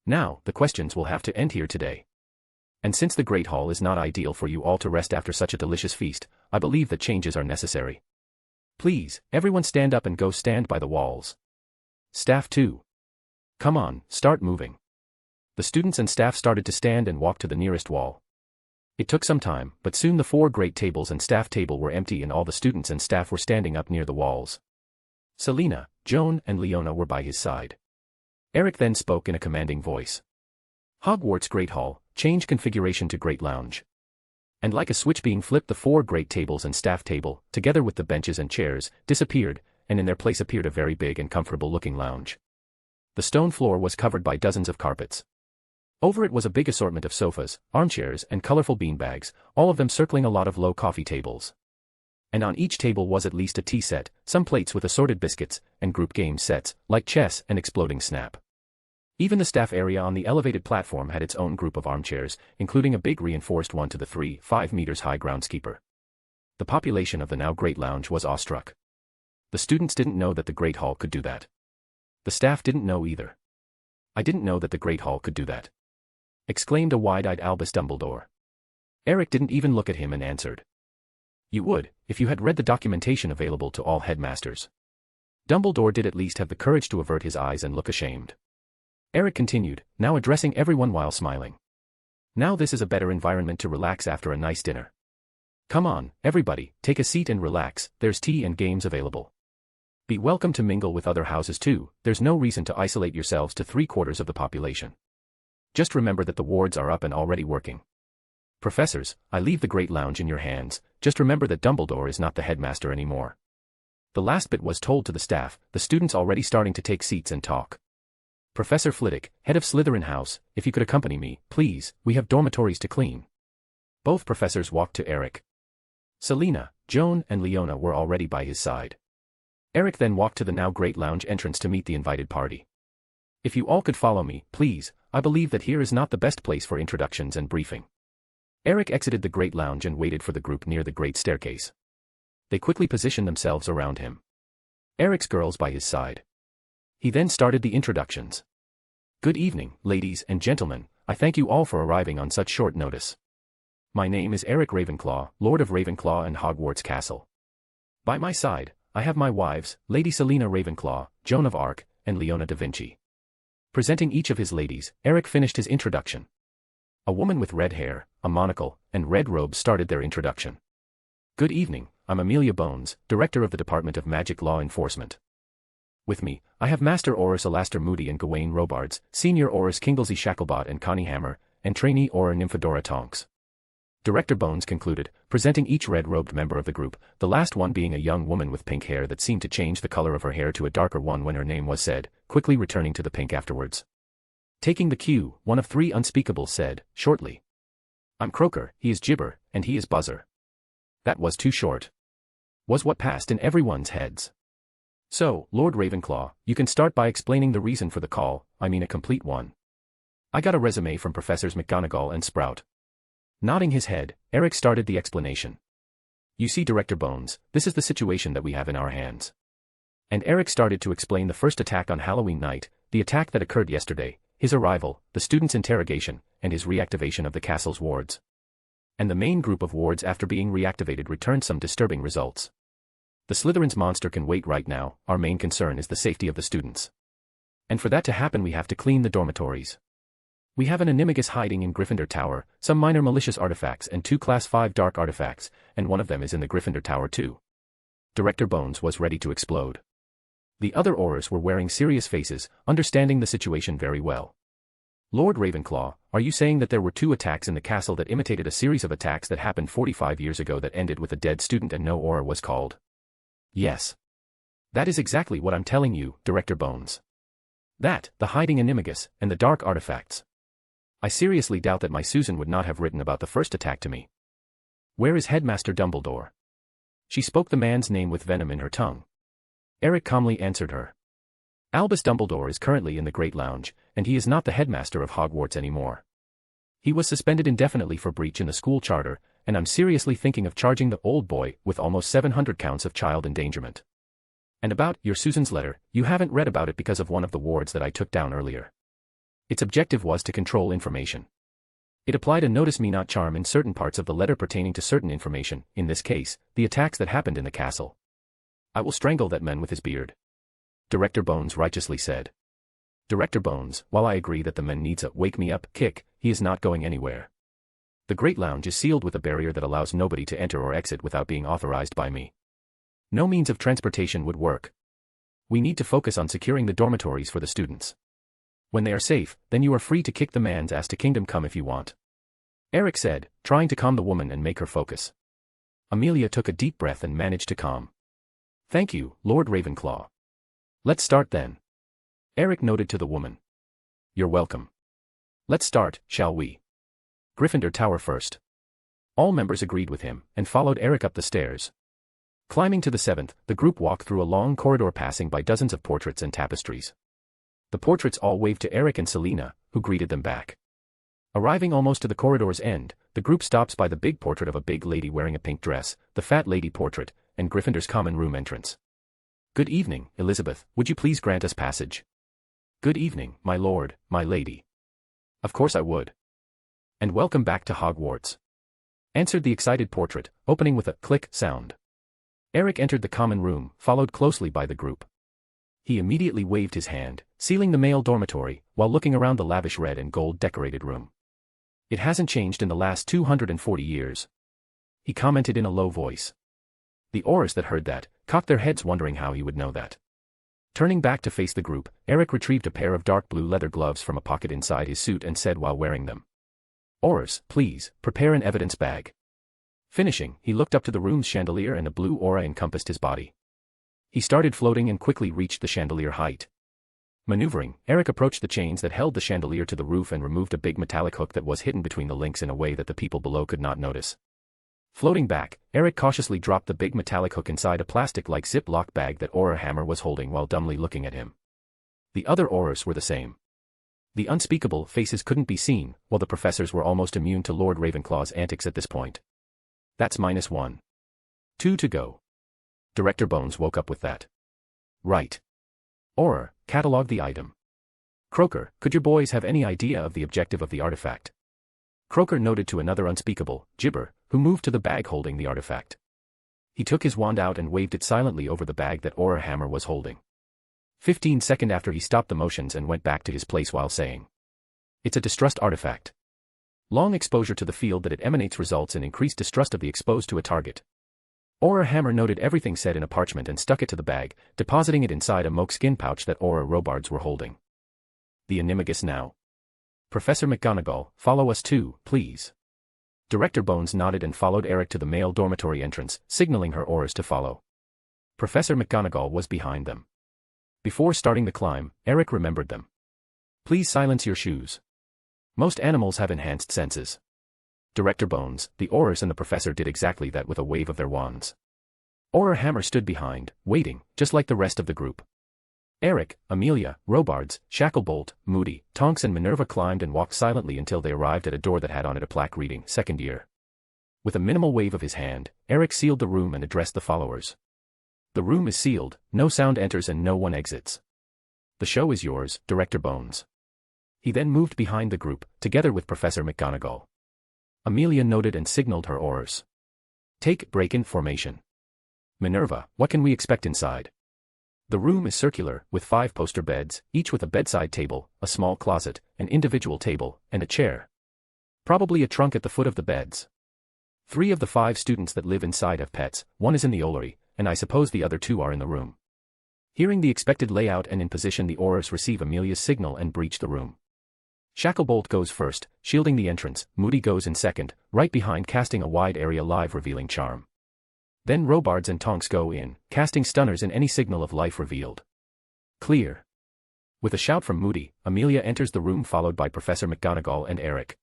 "Now, the questions will have to end here today. And since the Great Hall is not ideal for you all to rest after such a delicious feast, I believe that changes are necessary. Please, everyone stand up and go stand by the walls. Staff too. Come on, start moving." The students and staff started to stand and walk to the nearest wall. It took some time, but soon the 4 great tables and staff table were empty and all the students and staff were standing up near the walls. Selina, Joan and Leona were by his side. Eric then spoke in a commanding voice. "Hogwarts Great Hall, change configuration to Great Lounge." And like a switch being flipped, the 4 great tables and staff table, together with the benches and chairs, disappeared, and in their place appeared a very big and comfortable-looking lounge. The stone floor was covered by dozens of carpets. Over it was a big assortment of sofas, armchairs and colorful beanbags, all of them circling a lot of low coffee tables. And on each table was at least a tea set, some plates with assorted biscuits, and group game sets, like chess and exploding snap. Even the staff area on the elevated platform had its own group of armchairs, including a big reinforced one to the 5 meters high groundskeeper. The population of the now great lounge was awestruck. The students didn't know that the Great Hall could do that. The staff didn't know either. I didn't know that the Great Hall could do that, exclaimed a wide-eyed Albus Dumbledore. Eric didn't even look at him and answered. You would, if you had read the documentation available to all headmasters. Dumbledore did at least have the courage to avert his eyes and look ashamed. Eric continued, now addressing everyone while smiling. Now this is a better environment to relax after a nice dinner. Come on, everybody, take a seat and relax, there's tea and games available. Be welcome to mingle with other houses too, there's no reason to isolate yourselves to 3/4 of the population. Just remember that the wards are up and already working. Professors, I leave the Great Lounge in your hands, just remember that Dumbledore is not the headmaster anymore. The last bit was told to the staff, the students already starting to take seats and talk. Professor Flitwick, head of Slytherin House, if you could accompany me, please, we have dormitories to clean. Both professors walked to Eric. Selena, Joan, and Leona were already by his side. Eric then walked to the now Great Lounge entrance to meet the invited party. If you all could follow me, please, I believe that here is not the best place for introductions and briefing. Eric exited the Great Lounge and waited for the group near the Great Staircase. They quickly positioned themselves around him. Eric's girls by his side. He then started the introductions. Good evening, ladies and gentlemen, I thank you all for arriving on such short notice. My name is Eric Ravenclaw, Lord of Ravenclaw and Hogwarts Castle. By my side, I have my wives, Lady Selena Ravenclaw, Joan of Arc, and Leona da Vinci. Presenting each of his ladies, Eric finished his introduction. A woman with red hair, a monocle, and red robes started their introduction. Good evening, I'm Amelia Bones, Director of the Department of Magic Law Enforcement. With me, I have Master Aurors Alastair Moody and Gawain Robards, Senior Aurors Kinglesy Shacklebot and Connie Hammer, and Trainee Auror Nymphadora Tonks. Director Bones concluded, presenting each red-robed member of the group, the last one being a young woman with pink hair that seemed to change the color of her hair to a darker one when her name was said, quickly returning to the pink afterwards. Taking the cue, one of 3 Unspeakables said, shortly. I'm Croaker, he is Gibber, and he is Buzzer. That was too short. Was what passed in everyone's heads. So, Lord Ravenclaw, you can start by explaining the reason for the call, I mean a complete one. I got a resume from Professors McGonagall and Sprout. Nodding his head, Eric started the explanation. You see, Director Bones, this is the situation that we have in our hands. And Eric started to explain the first attack on Halloween night, the attack that occurred yesterday, his arrival, the students' interrogation, and his reactivation of the castle's wards. And the main group of wards after being reactivated returned some disturbing results. The Slytherin's monster can wait right now, our main concern is the safety of the students. And for that to happen we have to clean the dormitories. We have an animagus hiding in Gryffindor Tower, some minor malicious artifacts and 2 Class 5 dark artifacts, and one of them is in the Gryffindor Tower too. Director Bones was ready to explode. The other Aurors were wearing serious faces, understanding the situation very well. Lord Ravenclaw, are you saying that there were 2 attacks in the castle that imitated a series of attacks that happened 45 years ago that ended with a dead student and no Auror was called? Yes. That is exactly what I'm telling you, Director Bones. That, the hiding animagus, and the dark artifacts. I seriously doubt that my Susan would not have written about the first attack to me. Where is Headmaster Dumbledore? She spoke the man's name with venom in her tongue. Eric calmly answered her. Albus Dumbledore is currently in the Great Lounge, and he is not the headmaster of Hogwarts anymore. He was suspended indefinitely for breach in the school charter, and I'm seriously thinking of charging the old boy with almost 700 counts of child endangerment. And about your Susan's letter, you haven't read about it because of one of the wards that I took down earlier. Its objective was to control information. It applied a notice me not charm in certain parts of the letter pertaining to certain information, in this case, the attacks that happened in the castle. I will strangle that man with his beard. Director Bones righteously said. Director Bones, while I agree that the man needs a wake me up kick, he is not going anywhere. The Great Lounge is sealed with a barrier that allows nobody to enter or exit without being authorized by me. No means of transportation would work. We need to focus on securing the dormitories for the students. When they are safe, then you are free to kick the man's ass to Kingdom Come if you want. Eric said, trying to calm the woman and make her focus. Amelia took a deep breath and managed to calm. Thank you, Lord Ravenclaw. Let's start then. Eric nodded to the woman. You're welcome. Let's start, shall we? Gryffindor Tower first. All members agreed with him, and followed Eric up the stairs. Climbing to the 7th, the group walked through a long corridor passing by dozens of portraits and tapestries. The portraits all waved to Eric and Selena, who greeted them back. Arriving almost to the corridor's end, the group stops by the big portrait of a big lady wearing a pink dress, the fat lady portrait, and Gryffindor's common room entrance. Good evening, Elizabeth, would you please grant us passage? Good evening, my lord, my lady. Of course I would. And welcome back to Hogwarts, answered the excited portrait, opening with a click sound. Eric entered the common room, followed closely by the group. He immediately waved his hand, sealing the male dormitory, while looking around the lavish red and gold decorated room. It hasn't changed in the last 240 years. He commented in a low voice. The Aurors that heard that, cocked their heads wondering how he would know that. Turning back to face the group, Eric retrieved a pair of dark blue leather gloves from a pocket inside his suit and said while wearing them, Aurors, please, prepare an evidence bag. Finishing, he looked up to the room's chandelier and a blue aura encompassed his body. He started floating and quickly reached the chandelier height. Maneuvering, Eric approached the chains that held the chandelier to the roof and removed a big metallic hook that was hidden between the links in a way that the people below could not notice. Floating back, Eric cautiously dropped the big metallic hook inside a plastic-like Ziploc bag that Aura Hammer was holding while dumbly looking at him. The other Aurors were the same. The unspeakable faces couldn't be seen, while the professors were almost immune to Lord Ravenclaw's antics at this point. That's -1. 2 to go. Director Bones woke up with that. Right. Aura, catalog the item. Croaker, could your boys have any idea of the objective of the artifact? Croaker noted to another unspeakable, Gibber, who moved to the bag holding the artifact. He took his wand out and waved it silently over the bag that Aura Hammer was holding. 15 seconds after he stopped the motions and went back to his place while saying, It's a distrust artifact. Long exposure to the field that it emanates results in increased distrust of the exposed to a target. Aura Hammer noted everything said in a parchment and stuck it to the bag, depositing it inside a moleskin pouch that Aura Robards were holding. The Animagus now. Professor McGonagall, follow us too, please. Director Bones nodded and followed Eric to the male dormitory entrance, signaling her Aurors to follow. Professor McGonagall was behind them. Before starting the climb, Eric remembered them. Please silence your shoes. Most animals have enhanced senses. Director Bones, the Aurors and the professor did exactly that with a wave of their wands. Aura Hammer stood behind, waiting, just like the rest of the group. Eric, Amelia, Robards, Shacklebolt, Moody, Tonks and Minerva climbed and walked silently until they arrived at a door that had on it a plaque reading, Second Year. With a minimal wave of his hand, Eric sealed the room and addressed the followers. The room is sealed, no sound enters and no one exits. The show is yours, Director Bones. He then moved behind the group, together with Professor McGonagall. Amelia noted and signaled her Aurors. Take break-in formation. Minerva, what can we expect inside? The room is circular, with 5 poster beds, each with a bedside table, a small closet, an individual table, and a chair. Probably a trunk at the foot of the beds. 3 of the 5 students that live inside have pets, 1 is in the Ollery, and I suppose the other 2 are in the room. Hearing the expected layout and in position, the Aurors receive Amelia's signal and breach the room. Shacklebolt goes first, shielding the entrance, Moody goes in second, right behind casting a wide area live revealing charm. Then Robards and Tonks go in, casting stunners in any signal of life revealed. Clear. With a shout from Moody, Amelia enters the room followed by Professor McGonagall and Eric.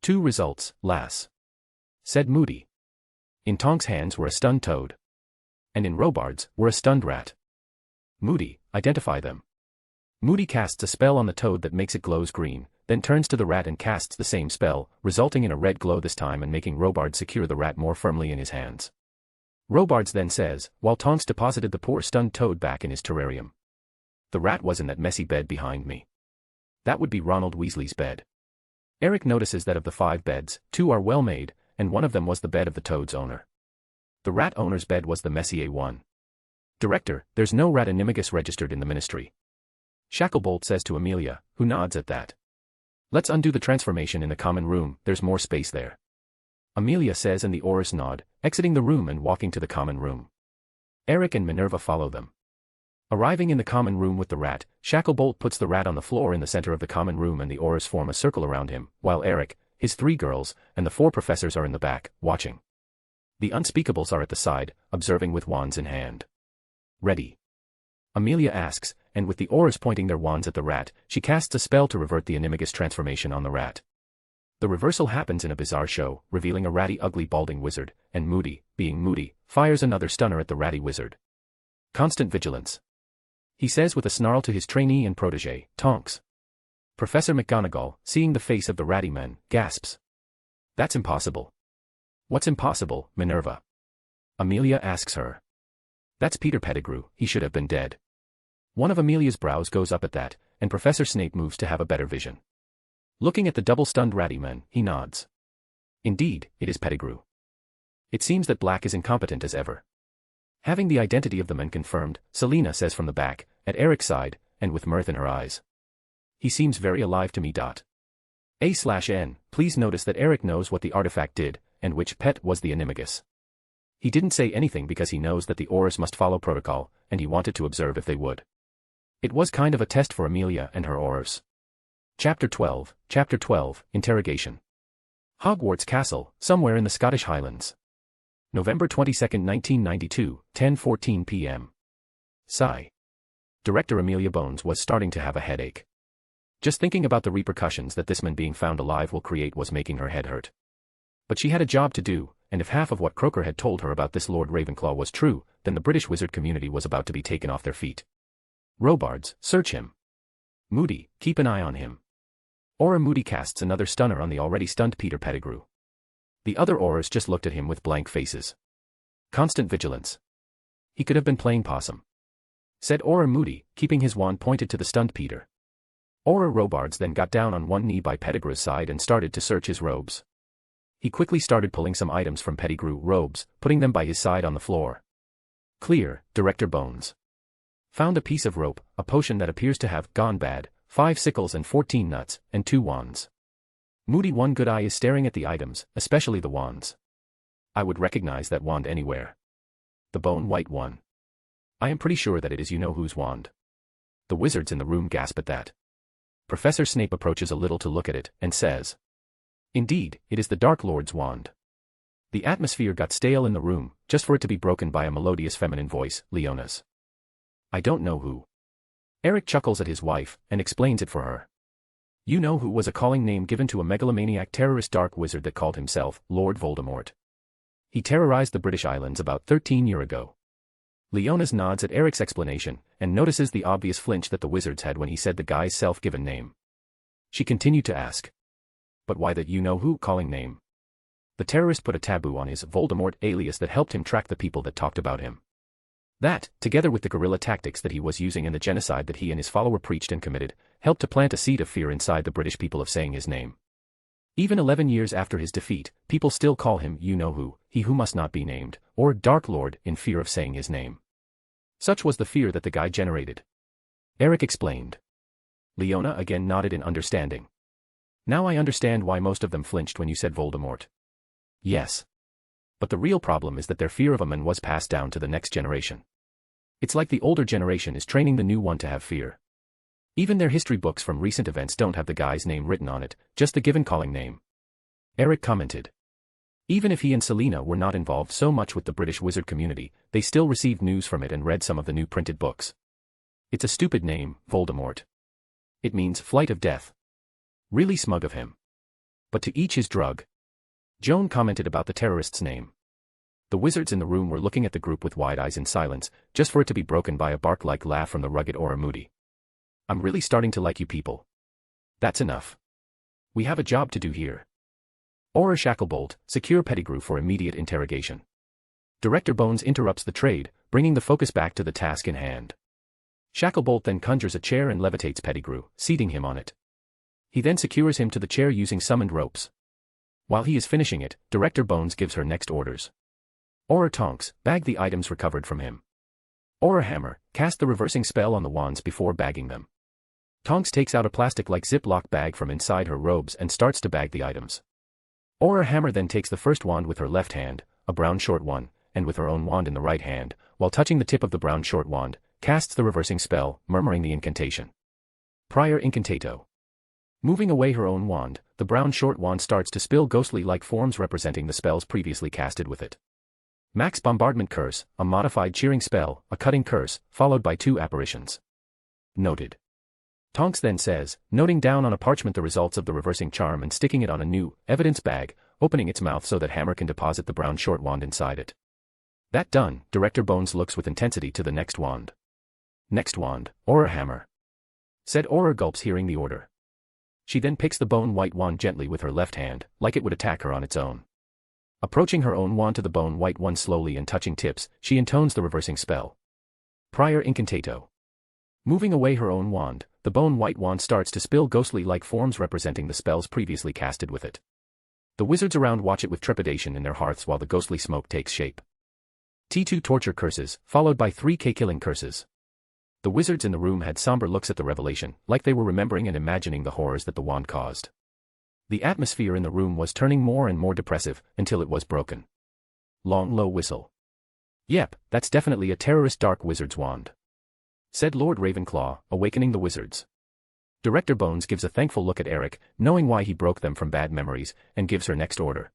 2 results, lass. Said Moody. In Tonks' hands were a stunned toad. And in Robards were a stunned rat. Moody, identify them. Moody casts a spell on the toad that makes it glows green, then turns to the rat and casts the same spell, resulting in a red glow this time and making Robards secure the rat more firmly in his hands. Robards then says, while Tonks deposited the poor stunned toad back in his terrarium. The rat was in that messy bed behind me. That would be Ronald Weasley's bed. Eric notices that of the 5 beds, 2 are well made, and one of them was the bed of the toad's owner. The rat owner's bed was the Messier one. Director, there's no rat animagus registered in the ministry. Shacklebolt says to Amelia, who nods at that. Let's undo the transformation in the common room, there's more space there. Amelia says and the Aurors nod, exiting the room and walking to the common room. Eric and Minerva follow them. Arriving in the common room with the rat, Shacklebolt puts the rat on the floor in the center of the common room and the Aurors form a circle around him, while Eric, his 3 girls, and the 4 professors are in the back, watching. The Unspeakables are at the side, observing with wands in hand. Ready? Amelia asks, and with the Aurors pointing their wands at the rat, she casts a spell to revert the animagus transformation on the rat. The reversal happens in a bizarre show, revealing a ratty ugly balding wizard, and Moody, being Moody, fires another stunner at the ratty wizard. Constant vigilance. He says with a snarl to his trainee and protege, Tonks. Professor McGonagall, seeing the face of the ratty man, gasps. That's impossible. What's impossible, Minerva? Amelia asks her. That's Peter Pettigrew, he should have been dead. One of Amelia's brows goes up at that, and Professor Snape moves to have a better vision. Looking at the double-stunned ratty man, he nods. Indeed, it is Pettigrew. It seems that Black is incompetent as ever. Having the identity of the man confirmed, Selena says from the back, at Eric's side, and with mirth in her eyes. He seems very alive to me. A/N, please notice that Eric knows what the artifact did, and which pet was the animagus. He didn't say anything because he knows that the Aurors must follow protocol, and he wanted to observe if they would. It was kind of a test for Amelia and her Aurors. Chapter 12, Interrogation. Hogwarts Castle, somewhere in the Scottish Highlands. November 22, 1992, 10:14 p.m. Sigh. Director Amelia Bones was starting to have a headache. Just thinking about the repercussions that this man being found alive will create was making her head hurt. But she had a job to do, and if half of what Croker had told her about this Lord Ravenclaw was true, then the British wizard community was about to be taken off their feet. Robards, search him. Moody, keep an eye on him. Aura Moody casts another stunner on the already stunned Peter Pettigrew. The other Aurors just looked at him with blank faces. Constant vigilance. He could have been playing possum. Said Aura Moody, keeping his wand pointed to the stunned Peter. Aura Robards then got down on one knee by Pettigrew's side and started to search his robes. He quickly started pulling some items from Pettigrew robes, putting them by his side on the floor. Clear, Director Bones. Found a piece of rope, a potion that appears to have gone bad, 5 sickles and 14 nuts, and 2 wands. Moody one good eye is staring at the items, especially the wands. I would recognize that wand anywhere. The bone white one. I am pretty sure that it is you-know-whose wand. The wizards in the room gasp at that. Professor Snape approaches a little to look at it, and says, Indeed, it is the Dark Lord's wand. The atmosphere got stale in the room, just for it to be broken by a melodious feminine voice, Leona's. I don't know who. Eric chuckles at his wife, and explains it for her. You-know-who was a calling name given to a megalomaniac terrorist dark wizard that called himself Lord Voldemort. He terrorized the British Islands about 13 years ago. Leona's nods at Eric's explanation, and notices the obvious flinch that the wizards had when he said the guy's self-given name. She continued to ask. But why that you-know-who calling name? The terrorist put a taboo on his Voldemort alias that helped him track the people that talked about him. That, together with the guerrilla tactics that he was using in the genocide that he and his follower preached and committed, helped to plant a seed of fear inside the British people of saying his name. Even 11 years after his defeat, people still call him you-know-who, he who must not be named, or Dark Lord, in fear of saying his name. Such was the fear that the guy generated. Eric explained. Leona again nodded in understanding. Now I understand why most of them flinched when you said Voldemort. Yes. But the real problem is that their fear of a man was passed down to the next generation. It's like the older generation is training the new one to have fear. Even their history books from recent events don't have the guy's name written on it, just the given calling name. Eric commented. Even if he and Selena were not involved so much with the British wizard community, they still received news from it and read some of the new printed books. It's a stupid name, Voldemort. It means flight of death. Really smug of him. But to each his drug. Joan commented about the terrorist's name. The wizards in the room were looking at the group with wide eyes in silence, just for it to be broken by a bark-like laugh from the rugged Aura Moody. I'm really starting to like you people. That's enough. We have a job to do here. Aura Shacklebolt, secure Pettigrew for immediate interrogation. Director Bones interrupts the trade, bringing the focus back to the task in hand. Shacklebolt then conjures a chair and levitates Pettigrew, seating him on it. He then secures him to the chair using summoned ropes. While he is finishing it, Director Bones gives her next orders. Aura Tonks, bag the items recovered from him. Aura Hammer, cast the reversing spell on the wands before bagging them. Tonks takes out a plastic-like Ziploc bag from inside her robes and starts to bag the items. Aura Hammer then takes the first wand with her left hand, a brown short one, and with her own wand in the right hand, while touching the tip of the brown short wand, casts the reversing spell, murmuring the incantation. Prior Incantato. Moving away her own wand, the brown short wand starts to spill ghostly-like forms representing the spells previously casted with it. Max Bombardment Curse, a modified cheering spell, a cutting curse, followed by 2 apparitions. Noted. Tonks then says, noting down on a parchment the results of the reversing charm and sticking it on a new evidence bag, opening its mouth so that Hammer can deposit the brown short wand inside it. That done, Director Bones looks with intensity to the next wand. Next wand, Aura Hammer. Said Aura gulps hearing the order. She then picks the bone white wand gently with her left hand, like it would attack her on its own. Approaching her own wand to the bone white one slowly and touching tips, she intones the reversing spell. Prior incantato. Moving away her own wand, the bone white wand starts to spill ghostly-like forms representing the spells previously casted with it. The wizards around watch it with trepidation in their hearts while the ghostly smoke takes shape. T2 torture curses, followed by 3K killing curses. The wizards in the room had somber looks at the revelation, like they were remembering and imagining the horrors that the wand caused. The atmosphere in the room was turning more and more depressive, until it was broken. Long low whistle. Yep, that's definitely a terrorist dark wizard's wand, said Lord Ravenclaw, awakening the wizards. Director Bones gives a thankful look at Eric, knowing why he broke them from bad memories, and gives her next order.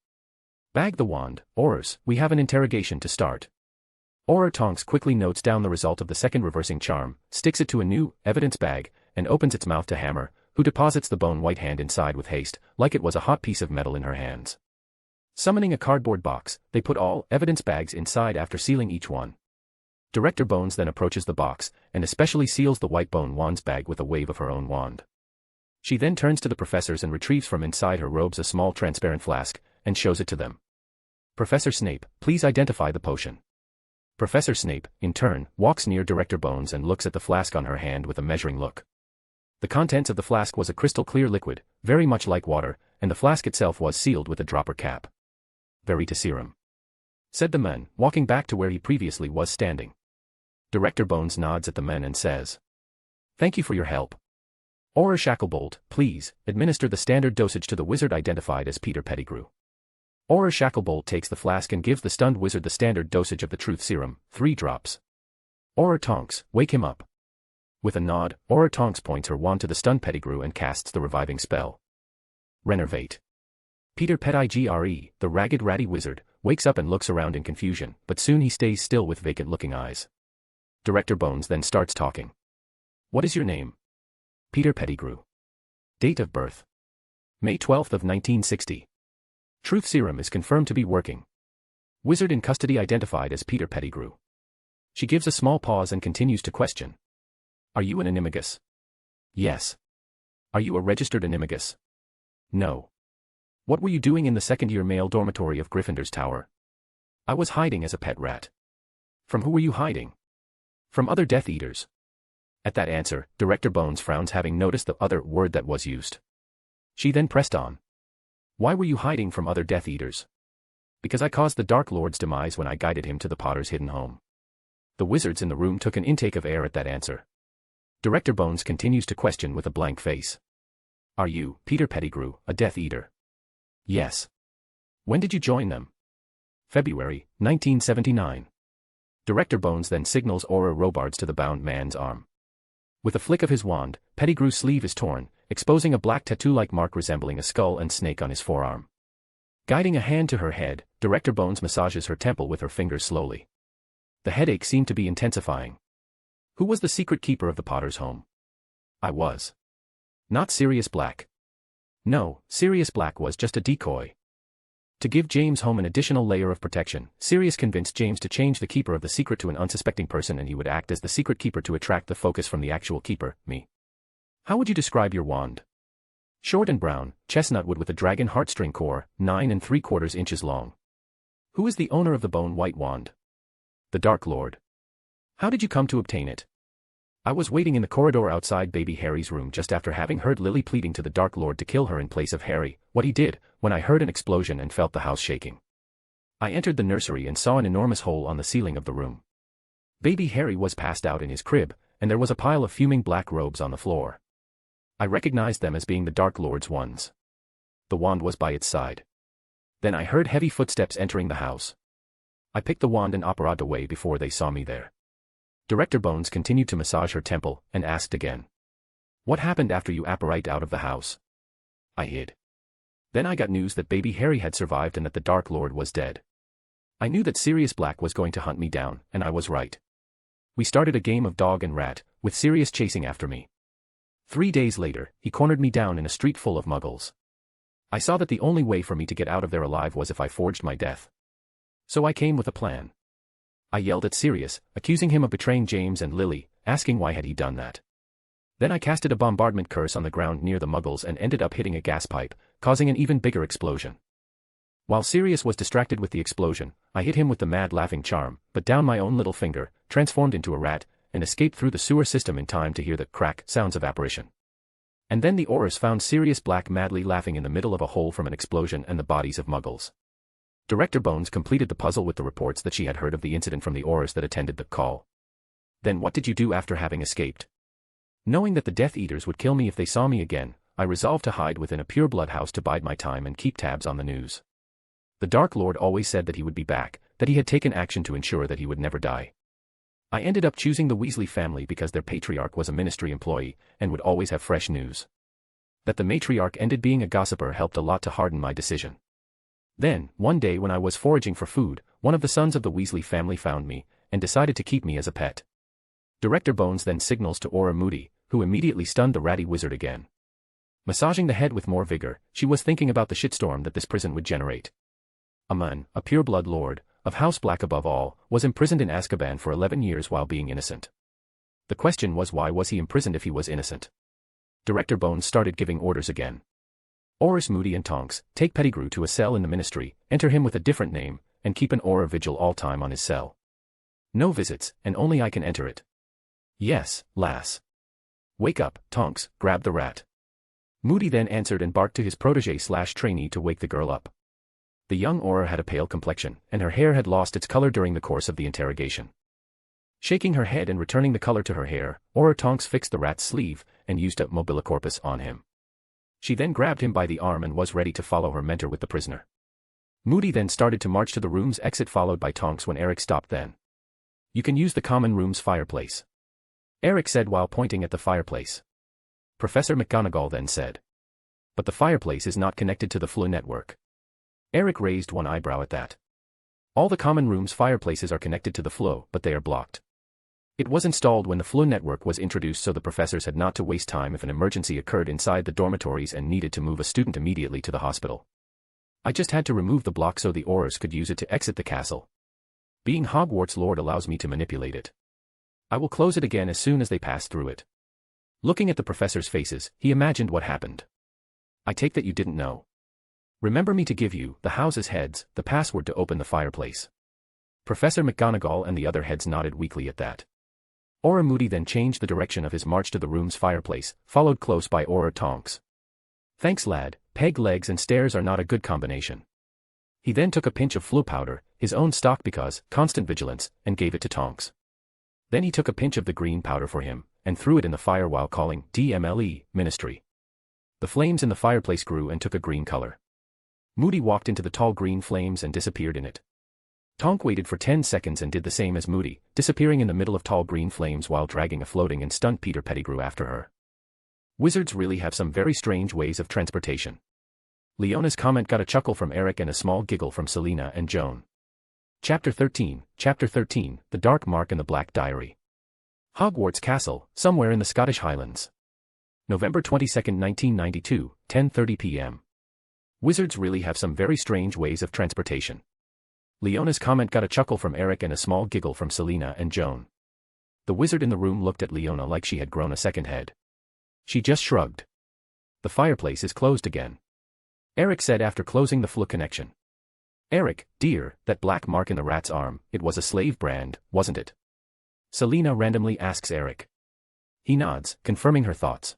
Bag the wand, Aurors, we have an interrogation to start. Auror Tonks quickly notes down the result of the second reversing charm, sticks it to a new evidence bag, and opens its mouth to Hammer, who deposits the bone white hand inside with haste, like it was a hot piece of metal in her hands. Summoning a cardboard box, they put all evidence bags inside after sealing each one. Director Bones then approaches the box, and especially seals the white bone wand's bag with a wave of her own wand. She then turns to the professors and retrieves from inside her robes a small transparent flask, and shows it to them. Professor Snape, please identify the potion. Professor Snape, in turn, walks near Director Bones and looks at the flask on her hand with a measuring look. The contents of the flask was a crystal-clear liquid, very much like water, and the flask itself was sealed with a dropper cap. Veritaserum, said the man, walking back to where he previously was standing. Director Bones nods at the men and says, "Thank you for your help. Auror Shacklebolt, please, administer the standard dosage to the wizard identified as Peter Pettigrew." Auror Shacklebolt takes the flask and gives the stunned wizard the standard dosage of the truth serum, 3 drops. Auror Tonks, wake him up. With a nod, Auror Tonks points her wand to the stunned Pettigrew and casts the reviving spell. Renervate. Peter Pettigrew, the ragged ratty wizard, wakes up and looks around in confusion, but soon he stays still with vacant-looking eyes. Director Bones then starts talking. "What is your name?" "Peter Pettigrew." "Date of birth?" "May 12th of 1960. Truth serum is confirmed to be working. Wizard in custody identified as Peter Pettigrew." She gives a small pause and continues to question. "Are you an animagus?" "Yes." "Are you a registered animagus?" "No." "What were you doing in the second-year male dormitory of Gryffindor's Tower?" "I was hiding as a pet rat." "From who were you hiding?" "From other Death Eaters." At that answer, Director Bones frowns, having noticed the other word that was used. She then pressed on. "Why were you hiding from other Death Eaters?" "Because I caused the Dark Lord's demise when I guided him to the Potter's hidden home." The wizards in the room took an intake of air at that answer. Director Bones continues to question with a blank face. "Are you, Peter Pettigrew, a Death Eater?" "Yes." "When did you join them?" "February, 1979. Director Bones then signals Auror Robards to the bound man's arm. With a flick of his wand, Pettigrew's sleeve is torn, exposing a black tattoo-like mark resembling a skull and snake on his forearm. Guiding a hand to her head, Director Bones massages her temple with her fingers slowly. The headache seemed to be intensifying. "Who was the secret keeper of the Potter's home?" "I was." "Not Sirius Black?" "No, Sirius Black was just a decoy." To give James home an additional layer of protection, Sirius convinced James to change the keeper of the secret to an unsuspecting person, and he would act as the secret keeper to attract the focus from the actual keeper, me. "How would you describe your wand?" "Short and brown, chestnut wood with a dragon heartstring core, 9 3/4 inches long." "Who is the owner of the bone white wand?" "The Dark Lord." "How did you come to obtain it?" "I was waiting in the corridor outside baby Harry's room just after having heard Lily pleading to the Dark Lord to kill her in place of Harry, what he did, when I heard an explosion and felt the house shaking. I entered the nursery and saw an enormous hole on the ceiling of the room. Baby Harry was passed out in his crib, and there was a pile of fuming black robes on the floor. I recognized them as being the Dark Lord's ones. The wand was by its side. Then I heard heavy footsteps entering the house. I picked the wand and operated away before they saw me there." Director Bones continued to massage her temple, and asked again. "What happened after you apparate out of the house?" "I hid. Then I got news that baby Harry had survived and that the Dark Lord was dead. I knew that Sirius Black was going to hunt me down, and I was right. We started a game of dog and rat, with Sirius chasing after me. 3 days later, he cornered me down in a street full of muggles. I saw that the only way for me to get out of there alive was if I forged my death. So I came with a plan. I yelled at Sirius, accusing him of betraying James and Lily, asking why had he done that. Then I casted a bombardment curse on the ground near the muggles and ended up hitting a gas pipe, causing an even bigger explosion. While Sirius was distracted with the explosion, I hit him with the mad laughing charm, but down my own little finger, transformed into a rat, and escaped through the sewer system in time to hear the crack sounds of apparition. And then the Aurors found Sirius Black madly laughing in the middle of a hole from an explosion and the bodies of muggles. Director Bones completed the puzzle with the reports that she had heard of the incident from the Aurors that attended the call. Then what did you do after having escaped? Knowing that the Death Eaters would kill me if they saw me again, I resolved to hide within a pureblood house to bide my time and keep tabs on the news. The Dark Lord always said that he would be back, that he had taken action to ensure that he would never die. I ended up choosing the Weasley family because their patriarch was a ministry employee, and would always have fresh news. That the matriarch ended being a gossiper helped a lot to harden my decision. Then, one day when I was foraging for food, one of the sons of the Weasley family found me, and decided to keep me as a pet. Director Bones then signals to Aura Moody, who immediately stunned the ratty wizard again. Massaging the head with more vigor, she was thinking about the shitstorm that this prison would generate. Amun, a pureblood lord, of House Black above all, was imprisoned in Azkaban for 11 years while being innocent. The question was, why was he imprisoned if he was innocent? Director Bones started giving orders again. Aurors Moody and Tonks, take Pettigrew to a cell in the ministry, enter him with a different name, and keep an aura vigil all time on his cell. No visits, and only I can enter it. Yes, lass. Wake up, Tonks, grab the rat. Moody then answered and barked to his protege/trainee to wake the girl up. The young Aura had a pale complexion, and her hair had lost its color during the course of the interrogation. Shaking her head and returning the color to her hair, Aura Tonks fixed the rat's sleeve, and used a mobilicorpus on him. She then grabbed him by the arm and was ready to follow her mentor with the prisoner. Moody then started to march to the room's exit followed by Tonks when Eric stopped then. You can use the common room's fireplace, Eric said while pointing at the fireplace. Professor McGonagall then said. But the fireplace is not connected to the Floo network. Eric raised one eyebrow at that. All the common room's fireplaces are connected to the Floo, but they are blocked. It was installed when the Floo network was introduced so the professors had not to waste time if an emergency occurred inside the dormitories and needed to move a student immediately to the hospital. I just had to remove the block so the Aurors could use it to exit the castle. Being Hogwarts Lord allows me to manipulate it. I will close it again as soon as they pass through it. Looking at the professors' faces, he imagined what happened. I take that you didn't know. Remember me to give you, the house's heads, the password to open the fireplace. Professor McGonagall and the other heads nodded weakly at that. Aura Moody then changed the direction of his march to the room's fireplace, followed close by Aura Tonks. Thanks lad, peg legs and stairs are not a good combination. He then took a pinch of Floo powder, his own stock because, constant vigilance, and gave it to Tonks. Then he took a pinch of the green powder for him, and threw it in the fire while calling, DMLE, Ministry. The flames in the fireplace grew and took a green color. Moody walked into the tall green flames and disappeared in it. Tonk waited for 10 seconds and did the same as Moody, disappearing in the middle of tall green flames while dragging a floating and stunned Peter Pettigrew after her. Wizards really have some very strange ways of transportation. Leona's comment got a chuckle from Eric and a small giggle from Selena and Joan. Chapter 13, The Dark Mark and the Black Diary. Hogwarts Castle, somewhere in the Scottish Highlands. November 22, 1992, 10:30 p.m. Wizards really have some very strange ways of transportation. Leona's comment got a chuckle from Eric and a small giggle from Selena and Joan. The wizard in the room looked at Leona like she had grown a second head. She just shrugged. The fireplace is closed again, Eric said after closing the Floo connection. Eric, dear, that black mark in the rat's arm, it was a slave brand, wasn't it? Selena randomly asks Eric. He nods, confirming her thoughts.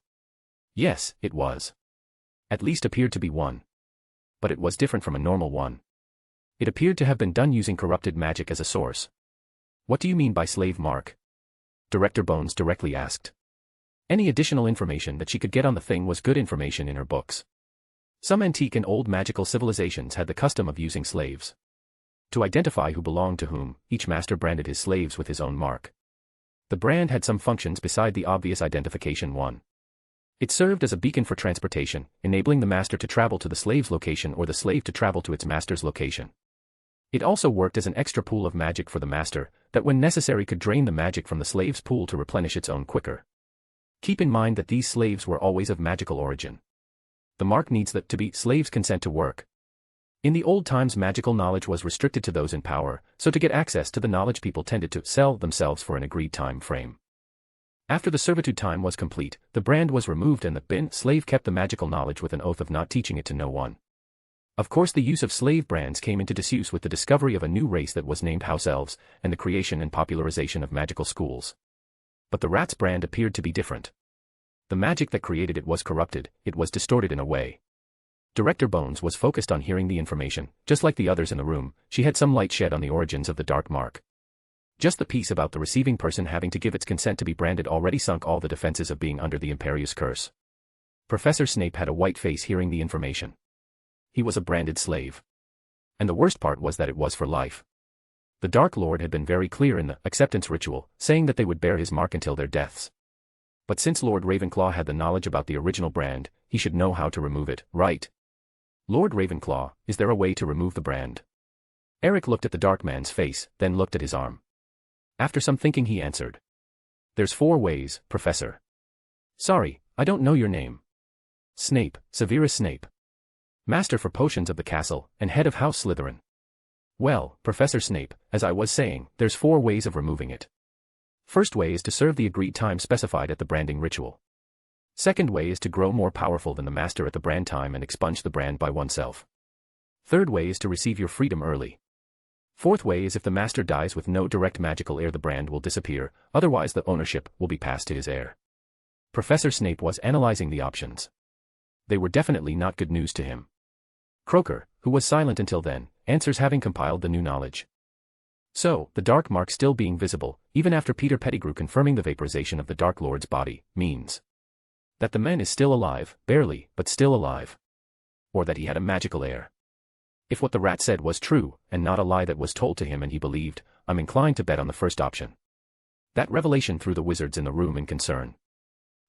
Yes, it was. At least appeared to be one. But it was different from a normal one. It appeared to have been done using corrupted magic as a source. What do you mean by slave mark? Director Bones directly asked. Any additional information that she could get on the thing was good information in her books. Some antique and old magical civilizations had the custom of using slaves. To identify who belonged to whom, each master branded his slaves with his own mark. The brand had some functions beside the obvious identification one. It served as a beacon for transportation, enabling the master to travel to the slave's location or the slave to travel to its master's location. It also worked as an extra pool of magic for the master, that when necessary could drain the magic from the slave's pool to replenish its own quicker. Keep in mind that these slaves were always of magical origin. The mark needs that to be slaves' consent to work. In the old times magical knowledge was restricted to those in power, so to get access to the knowledge people tended to sell themselves for an agreed time frame. After the servitude time was complete, the brand was removed and the slave kept the magical knowledge with an oath of not teaching it to no one. Of course, the use of slave brands came into disuse with the discovery of a new race that was named house elves, and the creation and popularization of magical schools. But the rat's brand appeared to be different. The magic that created it was corrupted, it was distorted in a way. Director Bones was focused on hearing the information. Just like the others in the room, she had some light shed on the origins of the dark mark. Just the piece about the receiving person having to give its consent to be branded already sunk all the defenses of being under the Imperius curse. Professor Snape had a white face hearing the information. He was a branded slave. And the worst part was that it was for life. The Dark Lord had been very clear in the acceptance ritual, saying that they would bear his mark until their deaths. But since Lord Ravenclaw had the knowledge about the original brand, he should know how to remove it, right? Lord Ravenclaw, is there a way to remove the brand? Eric looked at the dark man's face, then looked at his arm. After some thinking he answered. There's 4 ways, Professor. Sorry, I don't know your name. Snape, Severus Snape. Master for potions of the castle, and head of House Slytherin. Well, Professor Snape, as I was saying, there's 4 ways of removing it. First way is to serve the agreed time specified at the branding ritual. Second way is to grow more powerful than the master at the brand time and expunge the brand by oneself. Third way is to receive your freedom early. Fourth way is if the master dies with no direct magical heir, the brand will disappear, otherwise the ownership will be passed to his heir. Professor Snape was analyzing the options. They were definitely not good news to him. Croaker, who was silent until then, answers having compiled the new knowledge. So, the dark mark still being visible, even after Peter Pettigrew confirming the vaporization of the Dark Lord's body, means that the man is still alive, barely, but still alive. Or that he had a magical heir. If what the rat said was true, and not a lie that was told to him and he believed, I'm inclined to bet on the first option. That revelation threw the wizards in the room in concern.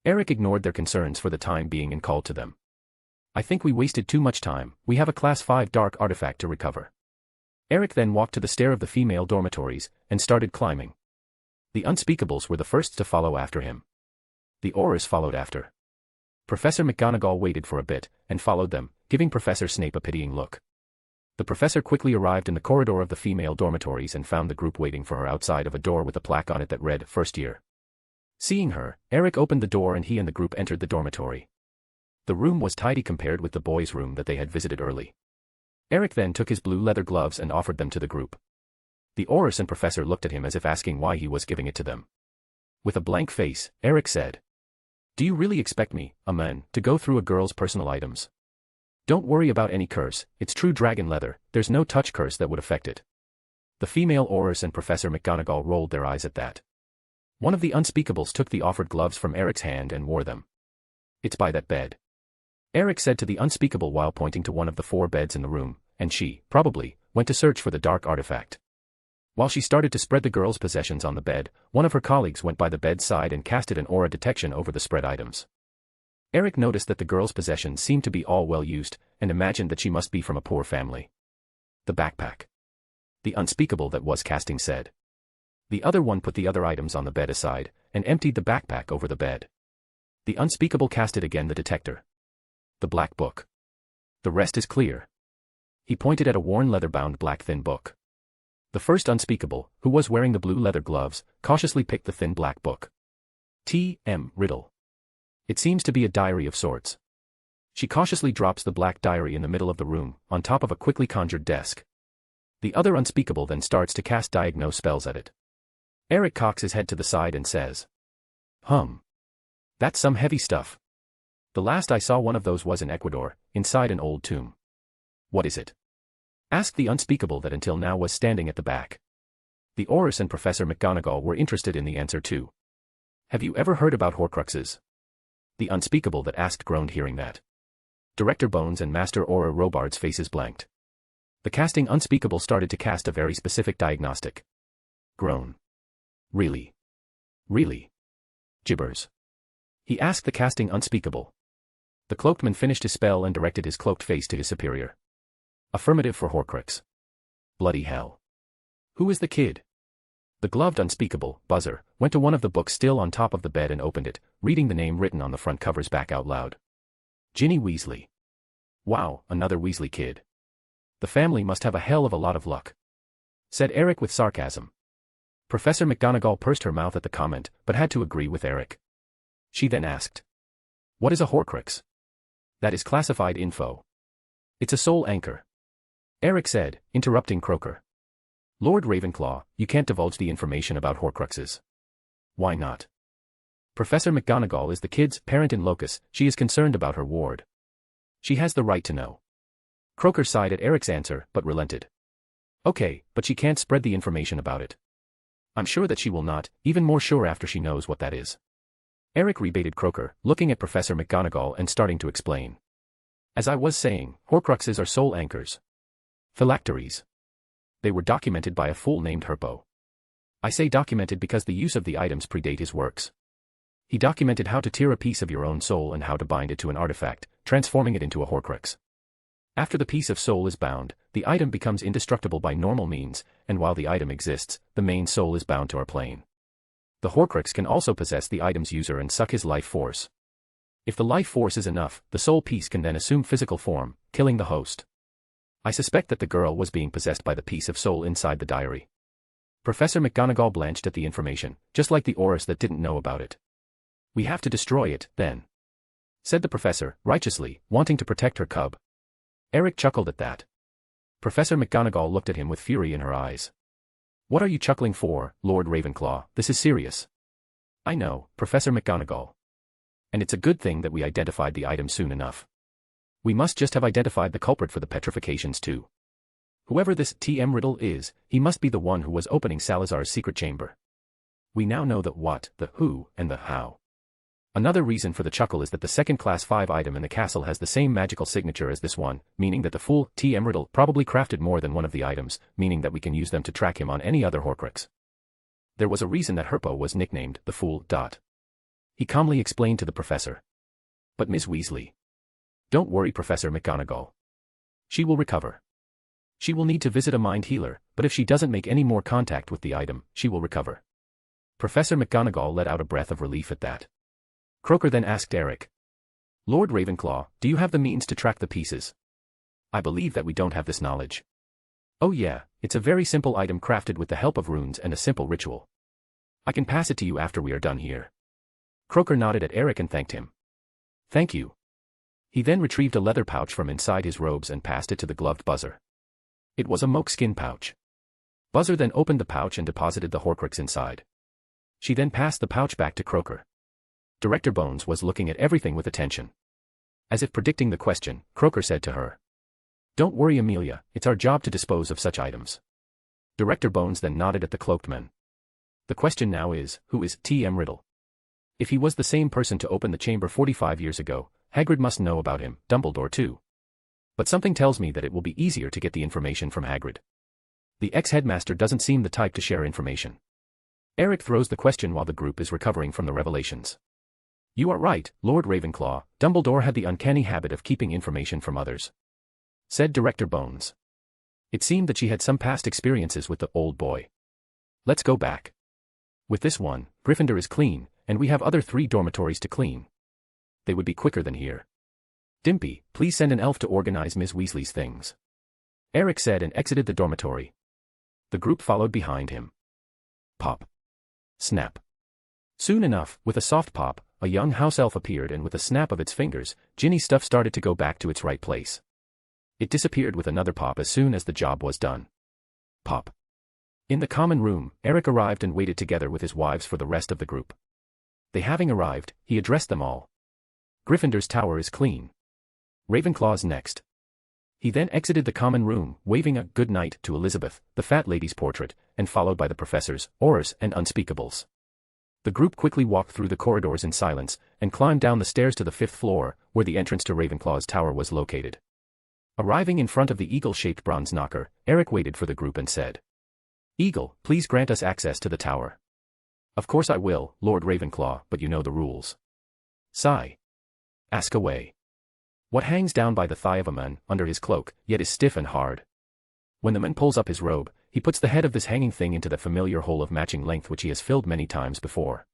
Eric ignored their concerns for the time being and called to them. I think we wasted too much time, we have a Class 5 dark artifact to recover. Eric then walked to the stair of the female dormitories, and started climbing. The Unspeakables were the first to follow after him. The Aurors followed after. Professor McGonagall waited for a bit, and followed them, giving Professor Snape a pitying look. The professor quickly arrived in the corridor of the female dormitories and found the group waiting for her outside of a door with a plaque on it that read, First Year. Seeing her, Eric opened the door and he and the group entered the dormitory. The room was tidy compared with the boys' room that they had visited early. Eric then took his blue leather gloves and offered them to the group. The Aurors and professor looked at him as if asking why he was giving it to them. With a blank face, Eric said, Do you really expect me, a man, to go through a girl's personal items? Don't worry about any curse, it's true dragon leather, there's no touch curse that would affect it. The female Aurors and Professor McGonagall rolled their eyes at that. One of the Unspeakables took the offered gloves from Eric's hand and wore them. It's by that bed. Eric said to the Unspeakable while pointing to one of the 4 beds in the room, and she, probably, went to search for the dark artifact. While she started to spread the girl's possessions on the bed, one of her colleagues went by the bed's side and casted an aura detection over the spread items. Eric noticed that the girl's possessions seemed to be all well used, and imagined that she must be from a poor family. The backpack. The Unspeakable that was casting said. The other one put the other items on the bed aside, and emptied the backpack over the bed. The Unspeakable casted again the detector. The black book. The rest is clear. He pointed at a worn leather-bound black thin book. The first Unspeakable, who was wearing the blue leather gloves, cautiously picked the thin black book. T.M. Riddle. It seems to be a diary of sorts. She cautiously drops the black diary in the middle of the room, on top of a quickly conjured desk. The other Unspeakable then starts to cast diagnose spells at it. Eric cocks his head to the side and says, That's some heavy stuff. The last I saw one of those was in Ecuador, inside an old tomb. What is it? Asked the Unspeakable that until now was standing at the back. The Aurors and Professor McGonagall were interested in the answer too. Have you ever heard about Horcruxes? The Unspeakable that asked groaned hearing that. Director Bones and Master Aura Robards' faces blanked. The casting Unspeakable started to cast a very specific diagnostic. Groan. Really? Really? Gibbers. He asked the casting Unspeakable. The cloaked man finished his spell and directed his cloaked face to his superior. Affirmative for Horcrux. Bloody hell. Who is the kid? The gloved Unspeakable, Buzzer, went to one of the books still on top of the bed and opened it, reading the name written on the front covers back out loud. Ginny Weasley. Wow, another Weasley kid. The family must have a hell of a lot of luck. Said Eric with sarcasm. Professor McGonagall pursed her mouth at the comment, but had to agree with Eric. She then asked. What is a Horcrux? That is classified info. It's a soul anchor. Eric said, interrupting Croaker. Lord Ravenclaw, you can't divulge the information about Horcruxes. Why not? Professor McGonagall is the kid's parent in locus, she is concerned about her ward. She has the right to know. Croaker sighed at Eric's answer, but relented. Okay, but she can't spread the information about it. I'm sure that she will not, even more sure after she knows what that is. Eric rebaited Croaker, looking at Professor McGonagall and starting to explain. As I was saying, Horcruxes are soul anchors. Phylacteries. They were documented by a fool named Herpo. I say documented because the use of the items predate his works. He documented how to tear a piece of your own soul and how to bind it to an artifact, transforming it into a Horcrux. After the piece of soul is bound, the item becomes indestructible by normal means, and while the item exists, the main soul is bound to our plane. The Horcrux can also possess the item's user and suck his life force. If the life force is enough, the soul piece can then assume physical form, killing the host. I suspect that the girl was being possessed by the piece of soul inside the diary. Professor McGonagall blanched at the information, just like the Aurors that didn't know about it. We have to destroy it, then, said the professor, righteously, wanting to protect her cub. Eric chuckled at that. Professor McGonagall looked at him with fury in her eyes. What are you chuckling for, Lord Ravenclaw? This is serious. I know, Professor McGonagall. And it's a good thing that we identified the item soon enough. We must just have identified the culprit for the petrifications too. Whoever this TM Riddle is, he must be the one who was opening Salazar's secret chamber. We now know the what, the who, and the how. Another reason for the chuckle is that the second class 5 item in the castle has the same magical signature as this one, meaning that the fool TM Riddle probably crafted more than one of the items, meaning that we can use them to track him on any other Horcrux. There was a reason that Herpo was nicknamed the Fool. He calmly explained to the professor. But Miss Weasley. Don't worry, Professor McGonagall. She will recover. She will need to visit a mind healer, but if she doesn't make any more contact with the item, she will recover. Professor McGonagall let out a breath of relief at that. Croaker then asked Eric. Lord Ravenclaw, do you have the means to track the pieces? I believe that we don't have this knowledge. Oh yeah, it's a very simple item crafted with the help of runes and a simple ritual. I can pass it to you after we are done here. Croaker nodded at Eric and thanked him. Thank you. He then retrieved a leather pouch from inside his robes and passed it to the gloved Buzzer. It was a mokeskin pouch. Buzzer then opened the pouch and deposited the Horcrux inside. She then passed the pouch back to Croaker. Director Bones was looking at everything with attention. As if predicting the question, Croaker said to her. Don't worry, Amelia, it's our job to dispose of such items. Director Bones then nodded at the cloaked man. The question now is, who is TM Riddle? If he was the same person to open the chamber 45 years ago, Hagrid must know about him, Dumbledore too. But something tells me that it will be easier to get the information from Hagrid. The ex-headmaster doesn't seem the type to share information. Eric throws the question while the group is recovering from the revelations. You are right, Lord Ravenclaw, Dumbledore had the uncanny habit of keeping information from others, said Director Bones. It seemed that she had some past experiences with the old boy. Let's go back. With this one, Gryffindor is clean, and we have other 3 dormitories to clean. They would be quicker than here. Dimpy, please send an elf to organize Miss Weasley's things. Eric said and exited the dormitory. The group followed behind him. Pop. Snap. Soon enough, with a soft pop, a young house elf appeared and with a snap of its fingers, Ginny's stuff started to go back to its right place. It disappeared with another pop as soon as the job was done. Pop. In the common room, Eric arrived and waited together with his wives for the rest of the group. They having arrived, he addressed them all. Gryffindor's tower is clean. Ravenclaw's next. He then exited the common room, waving a good night to Elizabeth, the fat lady's portrait, and followed by the professors, Aurors, and Unspeakables. The group quickly walked through the corridors in silence, and climbed down the stairs to the 5th floor, where the entrance to Ravenclaw's tower was located. Arriving in front of the eagle-shaped bronze knocker, Eric waited for the group and said, Eagle, please grant us access to the tower. Of course I will, Lord Ravenclaw, but you know the rules. Sigh. Ask away. What hangs down by the thigh of a man, under his cloak, yet is stiff and hard? When the man pulls up his robe, he puts the head of this hanging thing into the familiar hole of matching length which he has filled many times before.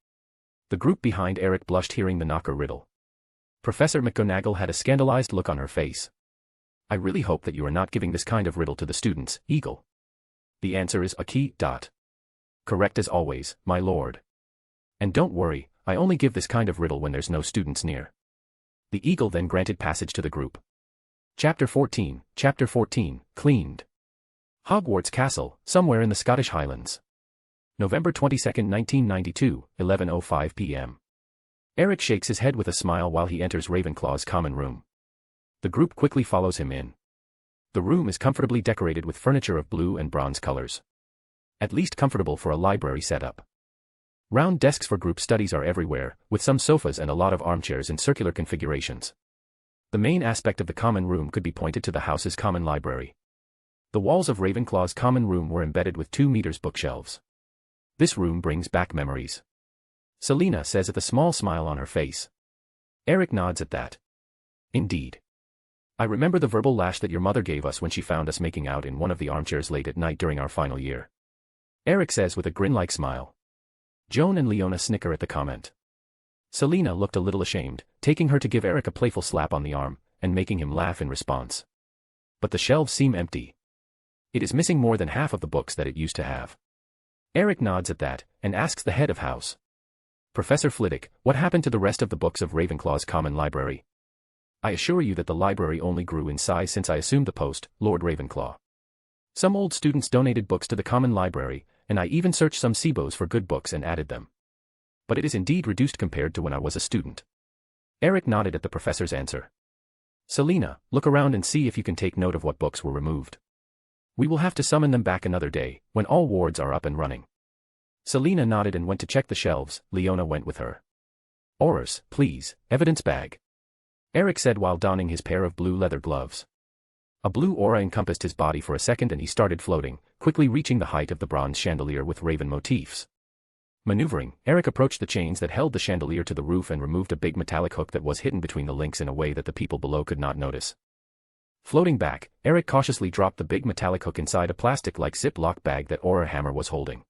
The group behind Eric blushed hearing the knocker riddle. Professor McGonagall had a scandalized look on her face. I really hope that you are not giving this kind of riddle to the students, Eagle. The answer is a key. Correct as always, my lord. And don't worry, I only give this kind of riddle when there's no students near. The eagle then granted passage to the group. Chapter 14, Cleaned. Hogwarts Castle, somewhere in the Scottish Highlands. November 22, 1992, 11:05 p.m. Eric shakes his head with a smile while he enters Ravenclaw's common room. The group quickly follows him in. The room is comfortably decorated with furniture of blue and bronze colors. At least comfortable for a library setup. Round desks for group studies are everywhere, with some sofas and a lot of armchairs in circular configurations. The main aspect of the common room could be pointed to the house's common library. The walls of Ravenclaw's common room were embedded with 2 meters bookshelves. This room brings back memories. Selena says with a small smile on her face. Eric nods at that. Indeed. I remember the verbal lash that your mother gave us when she found us making out in one of the armchairs late at night during our final year. Eric says with a grin-like smile. Joan and Leona snicker at the comment. Selena looked a little ashamed, taking her to give Eric a playful slap on the arm, and making him laugh in response. But the shelves seem empty. It is missing more than half of the books that it used to have. Eric nods at that, and asks the head of house. Professor Flitwick, what happened to the rest of the books of Ravenclaw's common library? I assure you that the library only grew in size since I assumed the post, Lord Ravenclaw. Some old students donated books to the common library, and I even searched some SIBOs for good books and added them. But it is indeed reduced compared to when I was a student. Eric nodded at the professor's answer. Selena, look around and see if you can take note of what books were removed. We will have to summon them back another day, when all wards are up and running. Selena nodded and went to check the shelves. Leona went with her. Oris, please, evidence bag. Eric said while donning his pair of blue leather gloves. A blue aura encompassed his body for a second and he started floating, quickly reaching the height of the bronze chandelier with raven motifs. Maneuvering, Eric approached the chains that held the chandelier to the roof and removed a big metallic hook that was hidden between the links in a way that the people below could not notice. Floating back, Eric cautiously dropped the big metallic hook inside a plastic-like Ziploc bag that Aura Hammer was holding.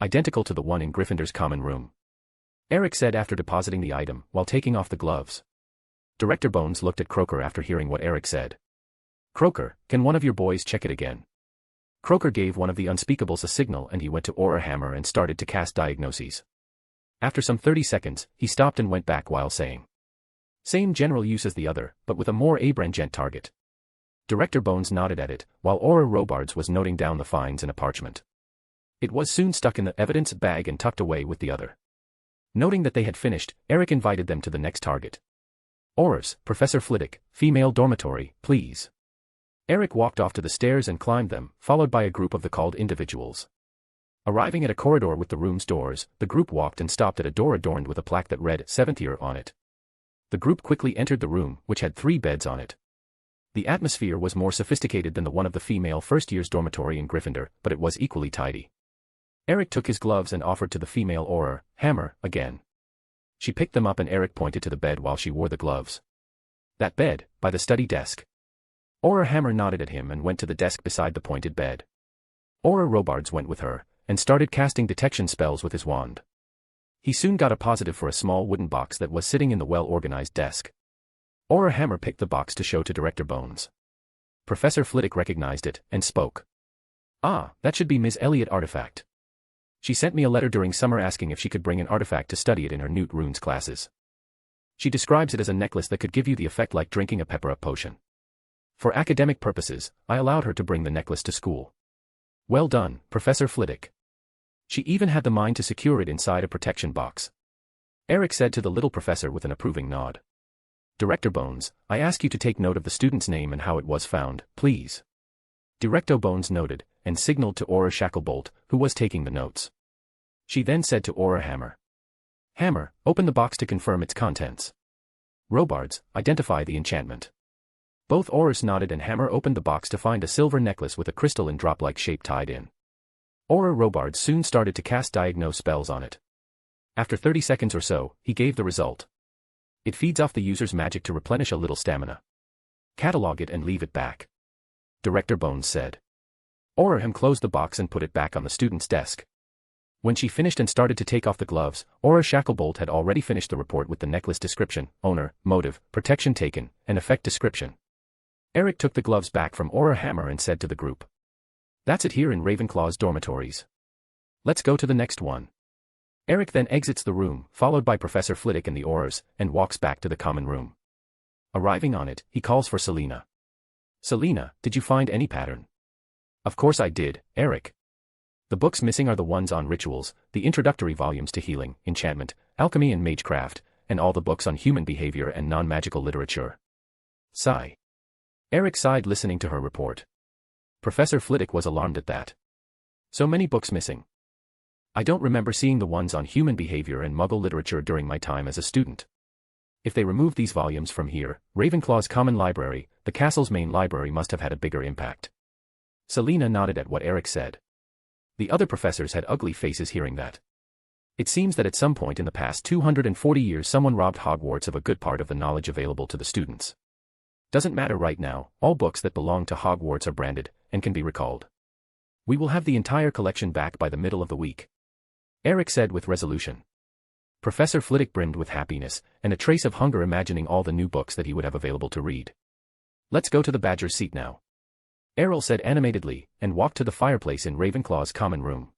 Identical to the one in Gryffindor's common room. Eric said after depositing the item, while taking off the gloves. Director Bones looked at Croaker after hearing what Eric said. Croaker, can one of your boys check it again? Croaker gave one of the Unspeakables a signal and he went to Aura Hammer and started to cast diagnoses. After some 30 seconds, he stopped and went back while saying. Same general use as the other, but with a more abrangent target. Director Bones nodded at it, while Aura Robards was noting down the finds in a parchment. It was soon stuck in the evidence bag and tucked away with the other. Noting that they had finished, Eric invited them to the next target. Oris, Professor Flitwick, female dormitory, please. Eric walked off to the stairs and climbed them, followed by a group of the called individuals. Arriving at a corridor with the room's doors, the group walked and stopped at a door adorned with a plaque that read 7th year on it. The group quickly entered the room, which had 3 beds on it. The atmosphere was more sophisticated than the one of the female first year's dormitory in Gryffindor, but it was equally tidy. Eric took his gloves and offered to the female Aura Hammer again. She picked them up and Eric pointed to the bed while she wore the gloves. That bed, by the study desk. Aura Hammer nodded at him and went to the desk beside the pointed bed. Aura Robards went with her, and started casting detection spells with his wand. He soon got a positive for a small wooden box that was sitting in the well-organized desk. Aura Hammer picked the box to show to Director Bones. Professor Flitwick recognized it, and spoke. Ah, that should be Ms. Elliot artifact. She sent me a letter during summer asking if she could bring an artifact to study it in her Newt Runes classes. She describes it as a necklace that could give you the effect like drinking a pepper-up potion. For academic purposes, I allowed her to bring the necklace to school. Well done, Professor Flitwick. She even had the mind to secure it inside a protection box. Eric said to the little professor with an approving nod. Director Bones, I ask you to take note of the student's name and how it was found, please. Director Bones noted, and signaled to Aura Shacklebolt, who was taking the notes. She then said to Aura Hammer. Hammer, open the box to confirm its contents. Robards, identify the enchantment. Both Oris nodded and Hammer opened the box to find a silver necklace with a crystal in drop-like shape tied in. Aura Robards soon started to cast diagnose spells on it. After 30 seconds or so, he gave the result. It feeds off the user's magic to replenish a little stamina. Catalog it and leave it back. Director Bones said. Aura Ham closed the box and put it back on the student's desk. When she finished and started to take off the gloves, Aura Shacklebolt had already finished the report with the necklace description, owner, motive, protection taken, and effect description. Eric took the gloves back from Aura Hammer and said to the group. That's it here in Ravenclaw's dormitories. Let's go to the next one. Eric then exits the room, followed by Professor Flitwick and the Auras, and walks back to the common room. Arriving on it, he calls for Selena. Selena, did you find any pattern? Of course I did, Eric. The books missing are the ones on rituals, the introductory volumes to healing, enchantment, alchemy and magecraft, and all the books on human behavior and non-magical literature. Sigh. Eric sighed listening to her report. Professor Flitwick was alarmed at that. So many books missing. I don't remember seeing the ones on human behavior and Muggle literature during my time as a student. If they removed these volumes from here, Ravenclaw's common library, the castle's main library must have had a bigger impact. Selena nodded at what Eric said. The other professors had ugly faces hearing that. It seems that at some point in the past 240 years someone robbed Hogwarts of a good part of the knowledge available to the students. Doesn't matter right now, all books that belong to Hogwarts are branded, and can be recalled. We will have the entire collection back by the middle of the week, Eric said with resolution. Professor Flitwick brimmed with happiness, and a trace of hunger imagining all the new books that he would have available to read. Let's go to the Badger's seat now, Errol said animatedly, and walked to the fireplace in Ravenclaw's common room.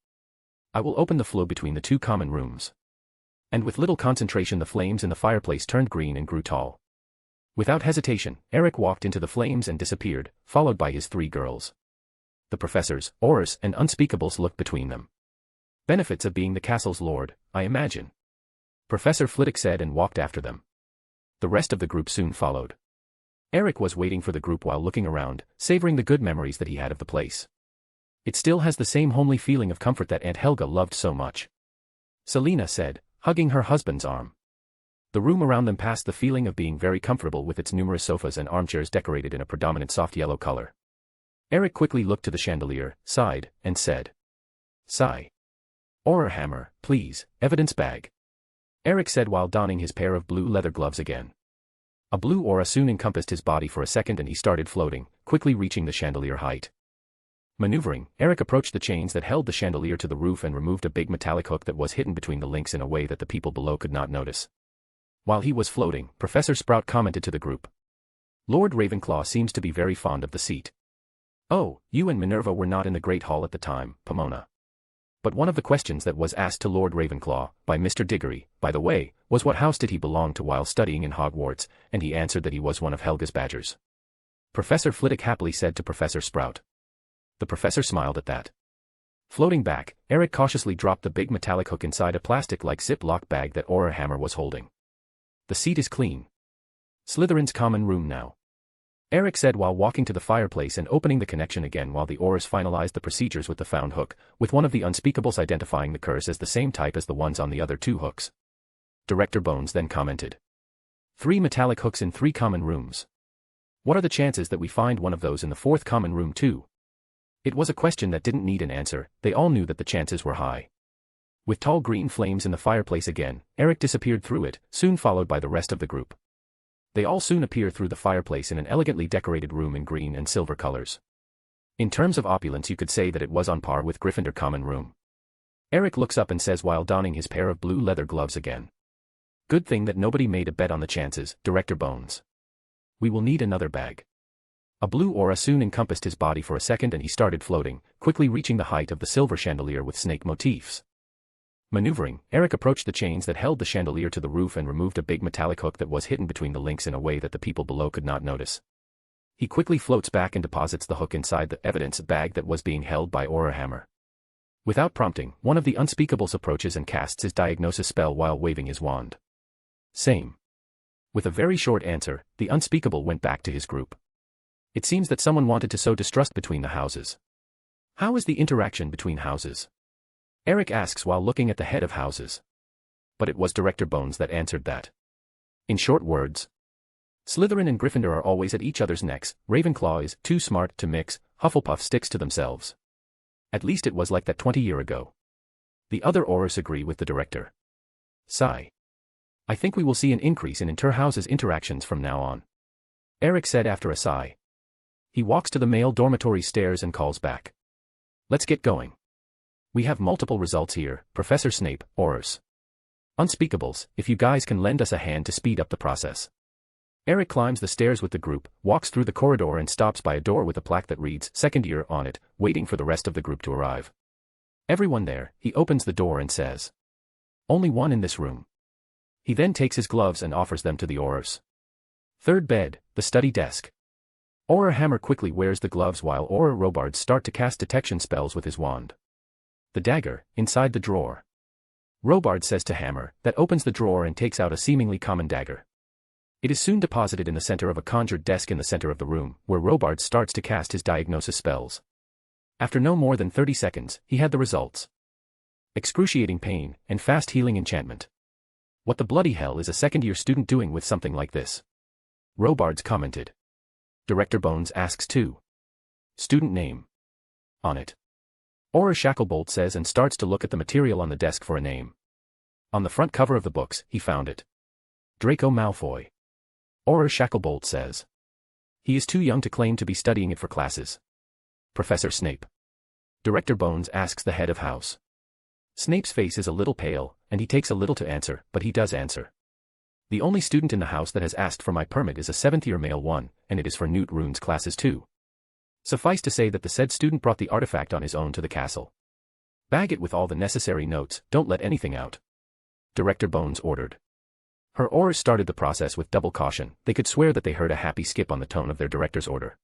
I will open the flow between the two common rooms. And with little concentration the flames in the fireplace turned green and grew tall. Without hesitation, Eric walked into the flames and disappeared, followed by his three girls. The professors, Aurors and Unspeakables looked between them. Benefits of being the castle's lord, I imagine, Professor Flitwick said and walked after them. The rest of the group soon followed. Eric was waiting for the group while looking around, savoring the good memories that he had of the place. It still has the same homely feeling of comfort that Aunt Helga loved so much, Selena said, hugging her husband's arm. The room around them passed the feeling of being very comfortable with its numerous sofas and armchairs decorated in a predominant soft yellow color. Eric quickly looked to the chandelier, sighed, and said, "Sigh. Auror hammer, please, evidence bag," Eric said while donning his pair of blue leather gloves again. A blue aura soon encompassed his body for a second and he started floating, quickly reaching the chandelier height. Maneuvering, Eric approached the chains that held the chandelier to the roof and removed a big metallic hook that was hidden between the links in a way that the people below could not notice. While he was floating, Professor Sprout commented to the group. Lord Ravenclaw seems to be very fond of the seat. Oh, you and Minerva were not in the Great Hall at the time, Pomona. But one of the questions that was asked to Lord Ravenclaw, by Mr. Diggory, by the way, was what house did he belong to while studying in Hogwarts, and he answered that he was one of Helga's Badgers. Professor Flitwick happily said to Professor Sprout. The professor smiled at that. Floating back, Eric cautiously dropped the big metallic hook inside a plastic-like Ziploc bag that Auror hammer was holding. The seat is clean. Slytherin's common room now, Eric said while walking to the fireplace and opening the connection again while the Aurors finalized the procedures with the found hook, with one of the Unspeakables identifying the curse as the same type as the ones on the other two hooks. Director Bones then commented. 3 metallic hooks in 3 common rooms. What are the chances that we find one of those in the 4th common room too? It was a question that didn't need an answer, they all knew that the chances were high. With tall green flames in the fireplace again, Eric disappeared through it, soon followed by the rest of the group. They all soon appear through the fireplace in an elegantly decorated room in green and silver colors. In terms of opulence you could say that it was on par with Gryffindor common room. Eric looks up and says while donning his pair of blue leather gloves again. Good thing that nobody made a bet on the chances, Director Bones. We will need another bag. A blue aura soon encompassed his body for a second and he started floating, quickly reaching the height of the silver chandelier with snake motifs. Maneuvering, Eric approached the chains that held the chandelier to the roof and removed a big metallic hook that was hidden between the links in a way that the people below could not notice. He quickly floats back and deposits the hook inside the evidence bag that was being held by Auror hammer. Without prompting, one of the Unspeakables approaches and casts his diagnosis spell while waving his wand. Same. With a very short answer, the Unspeakable went back to his group. It seems that someone wanted to sow distrust between the houses. How is the interaction between houses? Eric asks while looking at the head of houses. But it was Director Bones that answered that. In short words, Slytherin and Gryffindor are always at each other's necks, Ravenclaw is too smart to mix, Hufflepuff sticks to themselves. At least it was like that 20 years ago. The other Aurors agree with the director. Sigh. I think we will see an increase in inter-houses interactions from now on, Eric said after a sigh. He walks to the male dormitory stairs and calls back. Let's get going. We have multiple results here, Professor Snape, Aurors. Unspeakables, if you guys can lend us a hand to speed up the process. Eric climbs the stairs with the group, walks through the corridor and stops by a door with a plaque that reads, "Second year" on it, waiting for the rest of the group to arrive. Everyone there, he opens the door and says. Only one in this room. He then takes his gloves and offers them to the Aurors. Third bed, the study desk. Auror Hammer quickly wears the gloves while Auror Robards start to cast detection spells with his wand. The dagger, inside the drawer. Robard says to Hammer, that opens the drawer and takes out a seemingly common dagger. It is soon deposited in the center of a conjured desk in the center of the room, where Robard starts to cast his diagnosis spells. After no more than 30 seconds, he had the results. Excruciating pain, and fast healing enchantment. What the bloody hell is a second-year student doing with something like this? Robards commented. Director Bones asks too. Student name. On it. Auror Shacklebolt says and starts to look at the material on the desk for a name. On the front cover of the books, he found it. Draco Malfoy. Auror Shacklebolt says. He is too young to claim to be studying it for classes. Professor Snape. Director Bones asks the head of house. Snape's face is a little pale, and he takes a little to answer, but he does answer. The only student in the house that has asked for my permit is a 7th-year male one, and it is for Newt Rune's classes too. Suffice to say that the said student brought the artifact on his own to the castle. Bag it with all the necessary notes, don't let anything out. Director Bones ordered. Her Aurors started the process with double caution, they could swear that they heard a happy skip on the tone of their director's order.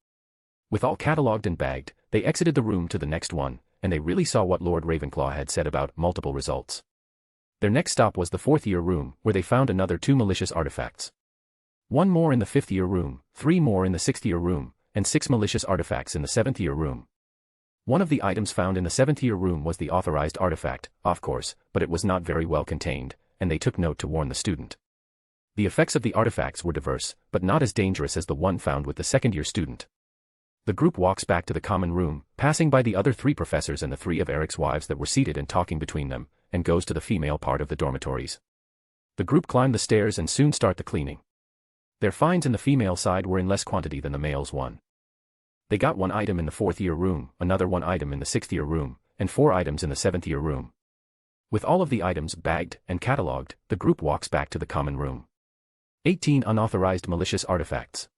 With all catalogued and bagged, they exited the room to the next one, and they really saw what Lord Ravenclaw had said about multiple results. Their next stop was the 4th-year room, where they found another 2 malicious artifacts. 1 more in the 5th-year room, 3 more in the 6th-year room, and 6 malicious artifacts in the 7th-year room. One of the items found in the 7th-year room was the authorized artifact, of course, but it was not very well contained, and they took note to warn the student. The effects of the artifacts were diverse, but not as dangerous as the one found with the 2nd-year student. The group walks back to the common room, passing by the other 3 professors and the 3 of Eric's wives that were seated and talking between them, and goes to the female part of the dormitories. The group climb the stairs and soon start the cleaning. Their finds in the female side were in less quantity than the male's one. They got 1 item in the 4th-year room, another 1 item in the 6th-year room, and 4 items in the 7th-year room. With all of the items bagged and catalogued, the group walks back to the common room. 18 unauthorized malicious artifacts.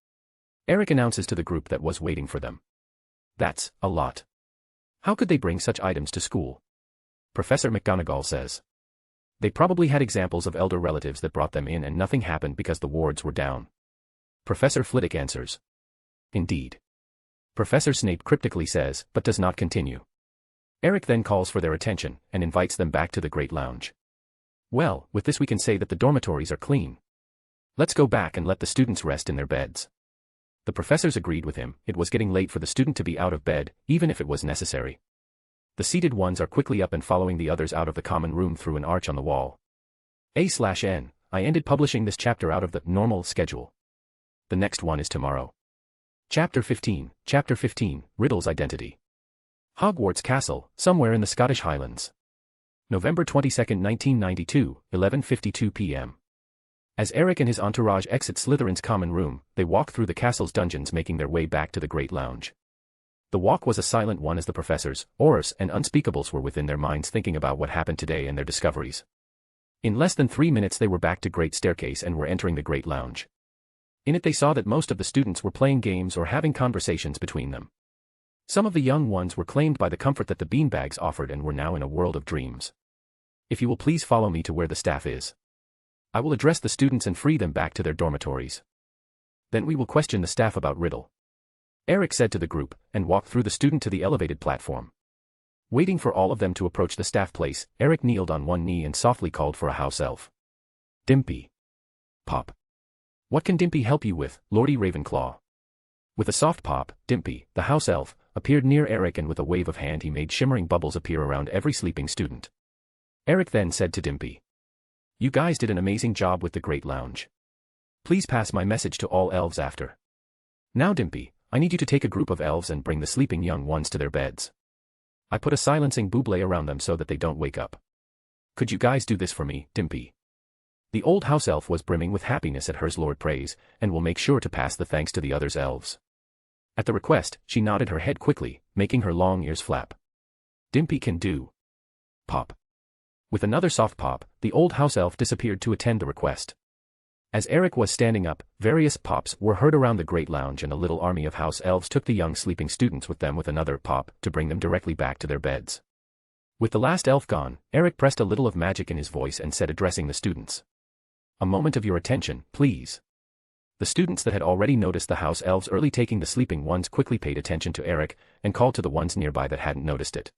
Eric announces to the group that was waiting for them. That's a lot. How could they bring such items to school? Professor McGonagall says. They probably had examples of elder relatives that brought them in and nothing happened because the wards were down. Professor Flitwick answers. Indeed. Professor Snape cryptically says, but does not continue. Eric then calls for their attention and invites them back to the Great Lounge. Well, with this we can say that the dormitories are clean. Let's go back and let the students rest in their beds. The professors agreed with him, it was getting late for the student to be out of bed, even if it was necessary. The seated ones are quickly up and following the others out of the common room through an arch on the wall. A/N, I ended publishing this chapter out of the normal schedule. The next one is tomorrow. Chapter 15, Riddle's Identity. Hogwarts Castle, somewhere in the Scottish Highlands. November 22, 1992, 11:52 p.m. As Eric and his entourage exit Slytherin's common room, they walk through the castle's dungeons making their way back to the Great Lounge. The walk was a silent one as the professors, Aurors and Unspeakables were within their minds thinking about what happened today and their discoveries. In less than 3 minutes they were back to Great Staircase and were entering the Great Lounge. In it they saw that most of the students were playing games or having conversations between them. Some of the young ones were claimed by the comfort that the beanbags offered and were now in a world of dreams. If you will please follow me to where the staff is. I will address the students and free them back to their dormitories. Then we will question the staff about Riddle. Eric said to the group, and walked through the student to the elevated platform. Waiting for all of them to approach the staff place, Eric kneeled on one knee and softly called for a house elf. Dimpy. Pop. What can Dimpy help you with, Lordy Ravenclaw? With a soft pop, Dimpy, the house elf, appeared near Eric and with a wave of hand he made shimmering bubbles appear around every sleeping student. Eric then said to Dimpy. You guys did an amazing job with the Great Lounge. Please pass my message to all elves after. Now Dimpy, I need you to take a group of elves and bring the sleeping young ones to their beds. I put a silencing buble around them so that they don't wake up. Could you guys do this for me, Dimpy? The old house elf was brimming with happiness at her Lord praise, and will make sure to pass the thanks to the others elves. At the request, she nodded her head quickly, making her long ears flap. Dimpy can do. Pop. With another soft pop, the old house elf disappeared to attend the request. As Eric was standing up, various pops were heard around the Great Lounge and a little army of house elves took the young sleeping students with them with another pop to bring them directly back to their beds. With the last elf gone, Eric pressed a little of magic in his voice and said addressing the students. A moment of your attention, please. The students that had already noticed the house elves early taking the sleeping ones quickly paid attention to Eric and called to the ones nearby that hadn't noticed it.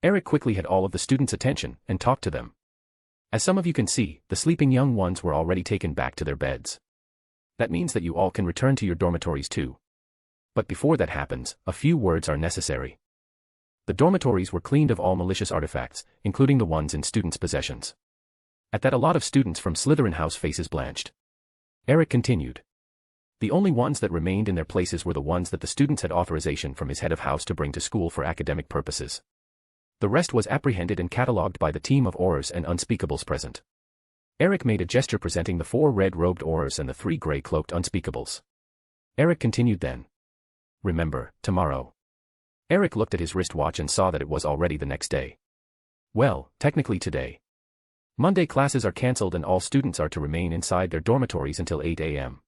Eric quickly had all of the students' attention and talked to them. As some of you can see, the sleeping young ones were already taken back to their beds. That means that you all can return to your dormitories too. But before that happens, a few words are necessary. The dormitories were cleaned of all malicious artifacts, including the ones in students' possessions. At that, a lot of students from Slytherin House faces blanched. Eric continued. The only ones that remained in their places were the ones that the students had authorization from his head of house to bring to school for academic purposes. The rest was apprehended and catalogued by the team of Aurors and Unspeakables present. Eric made a gesture presenting the 4 red-robed Aurors and the 3 grey-cloaked Unspeakables. Eric continued then. Remember, tomorrow. Eric looked at his wristwatch and saw that it was already the next day. Well, technically today. Monday classes are cancelled and all students are to remain inside their dormitories until 8 a.m.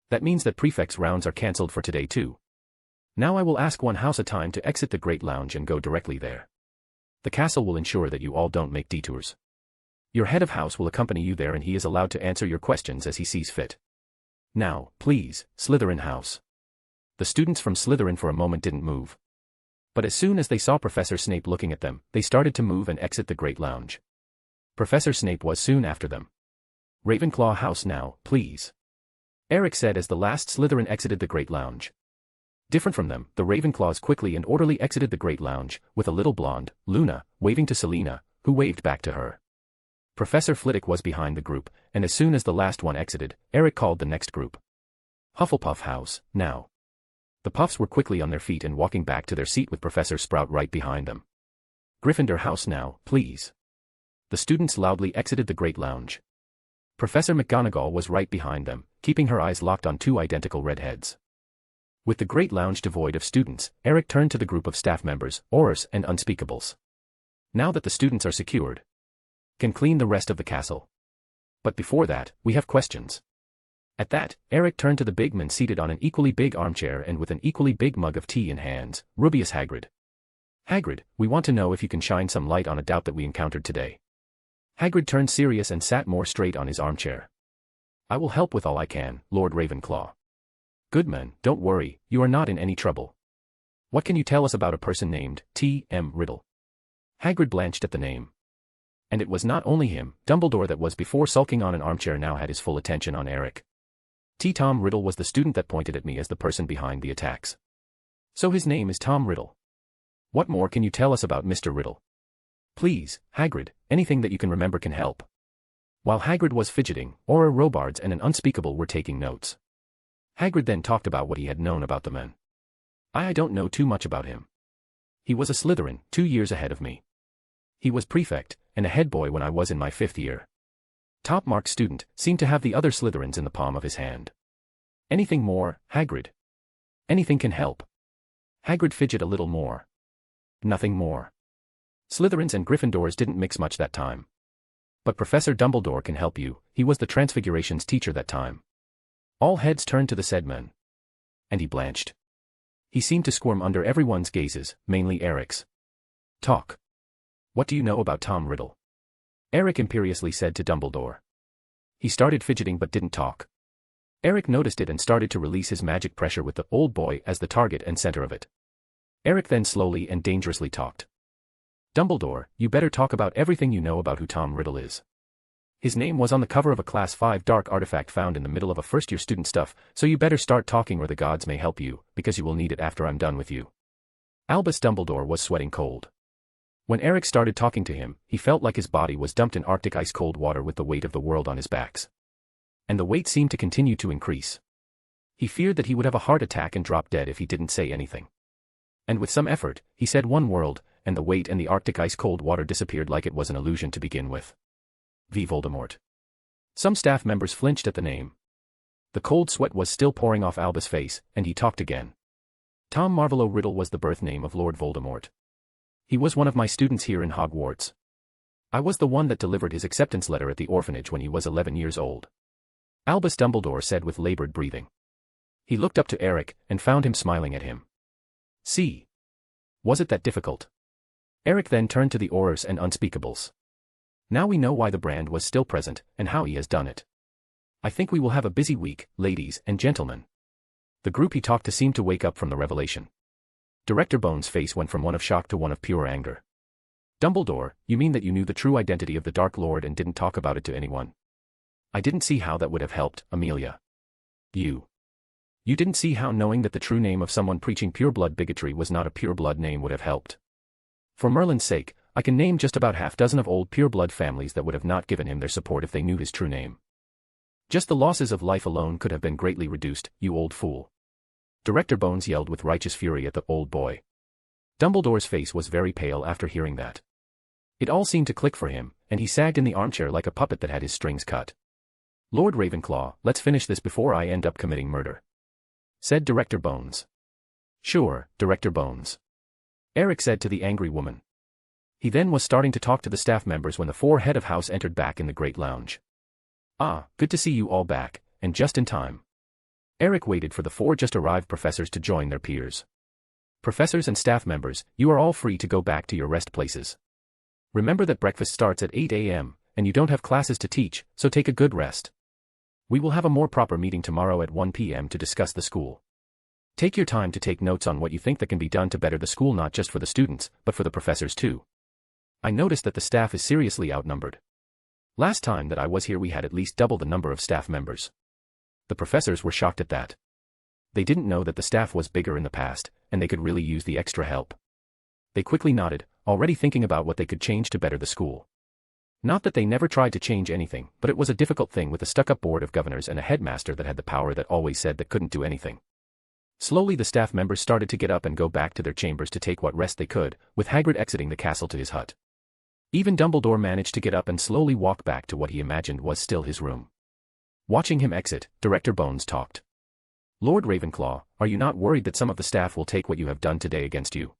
That means that prefects' rounds are cancelled for today too. Now I will ask one house a time to exit the Great Lounge and go directly there. The castle will ensure that you all don't make detours. Your head of house will accompany you there and he is allowed to answer your questions as he sees fit. Now, please, Slytherin House. The students from Slytherin for a moment didn't move. But as soon as they saw Professor Snape looking at them, they started to move and exit the Great Lounge. Professor Snape was soon after them. Ravenclaw House now, please. Eric said as the last Slytherin exited the Great Lounge. Different from them, the Ravenclaws quickly and orderly exited the Great Lounge, with a little blonde, Luna, waving to Selena, who waved back to her. Professor Flitwick was behind the group, and as soon as the last one exited, Eric called the next group. Hufflepuff House, now. The Puffs were quickly on their feet and walking back to their seat with Professor Sprout right behind them. Gryffindor House now, please. The students loudly exited the Great Lounge. Professor McGonagall was right behind them, keeping her eyes locked on 2 identical redheads. With the Great Lounge devoid of students, Eric turned to the group of staff members, Aurors and Unspeakables. Now that the students are secured, can clean the rest of the castle. But before that, we have questions. At that, Eric turned to the big man seated on an equally big armchair and with an equally big mug of tea in hands, Rubius Hagrid. Hagrid, we want to know if you can shine some light on a doubt that we encountered today. Hagrid turned serious and sat more straight on his armchair. I will help with all I can, Lord Ravenclaw. Good man, don't worry, you are not in any trouble. What can you tell us about a person named T.M. Riddle? Hagrid blanched at the name. And it was not only him, Dumbledore that was before sulking on an armchair now had his full attention on Eric. Tom Riddle was the student that pointed at me as the person behind the attacks. So his name is Tom Riddle. What more can you tell us about Mr. Riddle? Please, Hagrid, anything that you can remember can help. While Hagrid was fidgeting, Auror Robards and an Unspeakable were taking notes. Hagrid then talked about what he had known about the man. I don't know too much about him. He was a Slytherin, 2 years ahead of me. He was prefect, and a head boy when I was in my 5th year. Top-marked student, seemed to have the other Slytherins in the palm of his hand. Anything more, Hagrid? Anything can help. Hagrid fidgeted a little more. Nothing more. Slytherins and Gryffindors didn't mix much that time. But Professor Dumbledore can help you, he was the Transfiguration's teacher that time. All heads turned to the said man. And he blanched. He seemed to squirm under everyone's gazes, mainly Eric's. Talk. What do you know about Tom Riddle? Eric imperiously said to Dumbledore. He started fidgeting but didn't talk. Eric noticed it and started to release his magic pressure with the old boy as the target and center of it. Eric then slowly and dangerously talked. Dumbledore, you better talk about everything you know about who Tom Riddle is. His name was on the cover of a Class 5 dark artifact found in the middle of a first-year student stuff, so you better start talking or the gods may help you, because you will need it after I'm done with you. Albus Dumbledore was sweating cold. When Eric started talking to him, he felt like his body was dumped in Arctic ice-cold water with the weight of the world on his backs. And the weight seemed to continue to increase. He feared that he would have a heart attack and drop dead if he didn't say anything. And with some effort, he said one word, and the weight and the Arctic ice-cold water disappeared like it was an illusion to begin with. V. Voldemort. Some staff members flinched at the name. The cold sweat was still pouring off Albus' face, and he talked again. Tom Marvolo Riddle was the birth name of Lord Voldemort. He was one of my students here in Hogwarts. I was the one that delivered his acceptance letter at the orphanage when he was 11 years old. Albus Dumbledore said with labored breathing. He looked up to Eric, and found him smiling at him. See. Was it that difficult? Eric then turned to the Aurors and Unspeakables. Now we know why the brand was still present, and how he has done it. I think we will have a busy week, ladies and gentlemen. The group he talked to seemed to wake up from the revelation. Director Bones' face went from one of shock to one of pure anger. Dumbledore, you mean that you knew the true identity of the Dark Lord and didn't talk about it to anyone? I didn't see how that would have helped, Amelia. You didn't see how knowing that the true name of someone preaching pure-blood bigotry was not a pure-blood name would have helped. For Merlin's sake, I can name just about half dozen of old pure-blood families that would have not given him their support if they knew his true name. Just the losses of life alone could have been greatly reduced, you old fool. Director Bones yelled with righteous fury at the old boy. Dumbledore's face was very pale after hearing that. It all seemed to click for him, and he sagged in the armchair like a puppet that had his strings cut. Lord Ravenclaw, let's finish this before I end up committing murder, said Director Bones. Sure, Director Bones, Eric said to the angry woman. He then was starting to talk to the staff members when the four head of house entered back in the great lounge. Ah, good to see you all back, and just in time. Eric waited for the four just-arrived professors to join their peers. Professors and staff members, you are all free to go back to your rest places. Remember that breakfast starts at 8 a.m., and you don't have classes to teach, so take a good rest. We will have a more proper meeting tomorrow at 1 p.m. to discuss the school. Take your time to take notes on what you think that can be done to better the school, not just for the students, but for the professors too. I noticed that the staff is seriously outnumbered. Last time that I was here we had at least double the number of staff members. The professors were shocked at that. They didn't know that the staff was bigger in the past, and they could really use the extra help. They quickly nodded, already thinking about what they could change to better the school. Not that they never tried to change anything, but it was a difficult thing with a stuck-up board of governors and a headmaster that had the power that always said that couldn't do anything. Slowly the staff members started to get up and go back to their chambers to take what rest they could, with Hagrid exiting the castle to his hut. Even Dumbledore managed to get up and slowly walk back to what he imagined was still his room. Watching him exit, Director Bones talked. Lord Ravenclaw, are you not worried that some of the staff will take what you have done today against you?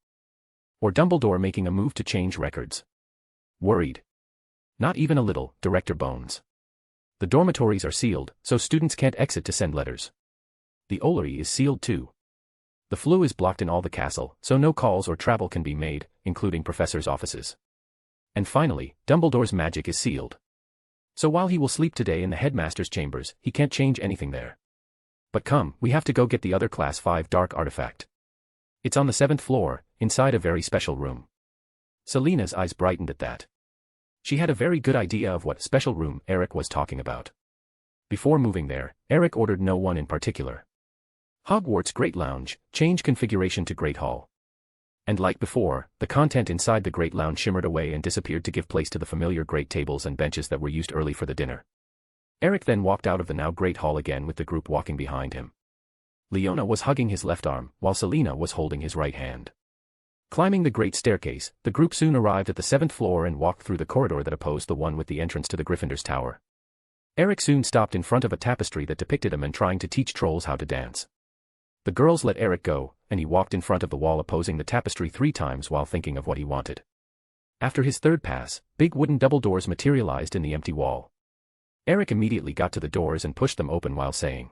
Or Dumbledore making a move to change records? Worried? Not even a little, Director Bones. The dormitories are sealed, so students can't exit to send letters. The Ollery is sealed too. The flue is blocked in all the castle, so no calls or travel can be made, including professors' offices. And finally, Dumbledore's magic is sealed. So while he will sleep today in the headmaster's chambers, he can't change anything there. But come, we have to go get the other Class 5 dark artifact. It's on the 7th floor, inside a very special room. Selena's eyes brightened at that. She had a very good idea of what special room Eric was talking about. Before moving there, Eric ordered no one in particular. Hogwarts Great Lounge, change configuration to Great Hall. And like before, the content inside the Great Lounge shimmered away and disappeared to give place to the familiar great tables and benches that were used early for the dinner. Eric then walked out of the now Great Hall again with the group walking behind him. Leona was hugging his left arm, while Selena was holding his right hand. Climbing the great staircase, the group soon arrived at the 7th floor and walked through the corridor that opposed the one with the entrance to the Gryffindor's tower. Eric soon stopped in front of a tapestry that depicted a man trying to teach trolls how to dance. The girls let Eric go, and he walked in front of the wall opposing the tapestry 3 times while thinking of what he wanted. After his third pass, big wooden double doors materialized in the empty wall. Eric immediately got to the doors and pushed them open while saying,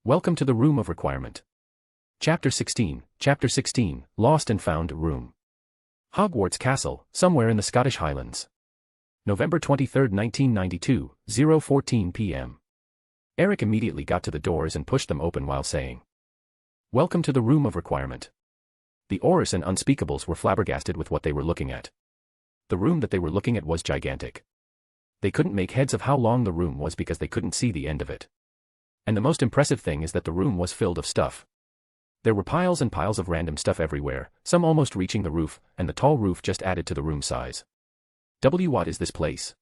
"Welcome to the Room of Requirement." Chapter 16, Lost and Found Room. Hogwarts Castle, somewhere in the Scottish Highlands. November 23, 1992, 0:14 p.m. Eric immediately got to the doors and pushed them open while saying, "Welcome to the Room of Requirement." The Aurors and Unspeakables were flabbergasted with what they were looking at. The room that they were looking at was gigantic. They couldn't make heads of how long the room was because they couldn't see the end of it. And the most impressive thing is that the room was filled of stuff. There were piles and piles of random stuff everywhere, some almost reaching the roof, and the tall roof just added to the room size. What is this place?"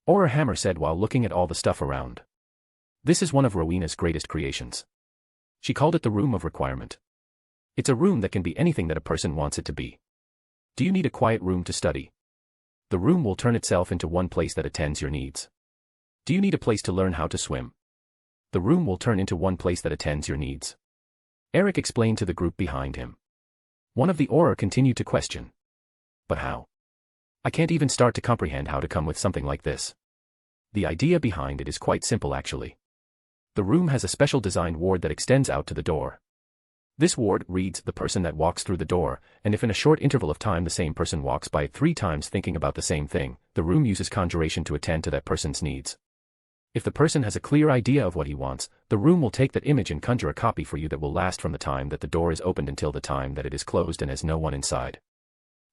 Auror Hammer said while looking at all the stuff around. "This is one of Rowena's greatest creations. She called it the Room of Requirement. It's a room that can be anything that a person wants it to be. Do you need a quiet room to study? The room will turn itself into one place that attends your needs. Do you need a place to learn how to swim? The room will turn into one place that attends your needs." Eric explained to the group behind him. One of the Auror continued to question. "But how? I can't even start to comprehend how to come with something like this." The idea behind it is quite simple actually. The room has a special designed ward that extends out to the door. This ward reads the person that walks through the door, and if in a short interval of time the same person walks by it 3 times thinking about the same thing, the room uses conjuration to attend to that person's needs. If the person has a clear idea of what he wants, the room will take that image and conjure a copy for you that will last from the time that the door is opened until the time that it is closed and has no one inside.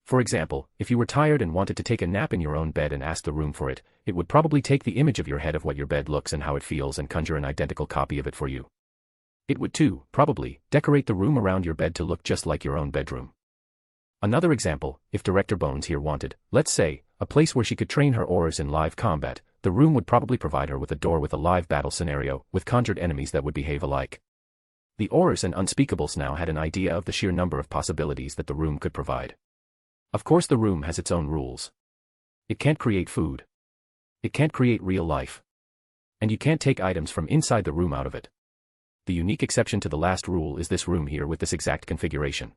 For example, if you were tired and wanted to take a nap in your own bed and asked the room for it, it would probably take the image of your head of what your bed looks and how it feels and conjure an identical copy of it for you. It would too, probably, decorate the room around your bed to look just like your own bedroom. Another example, if Director Bones here wanted, let's say, a place where she could train her auras in live combat, the room would probably provide her with a door with a live battle scenario, with conjured enemies that would behave alike. The auras and Unspeakables now had an idea of the sheer number of possibilities that the room could provide. Of course the room has its own rules. It can't create food. It can't create real life. And you can't take items from inside the room out of it. The unique exception to the last rule is this room here with this exact configuration.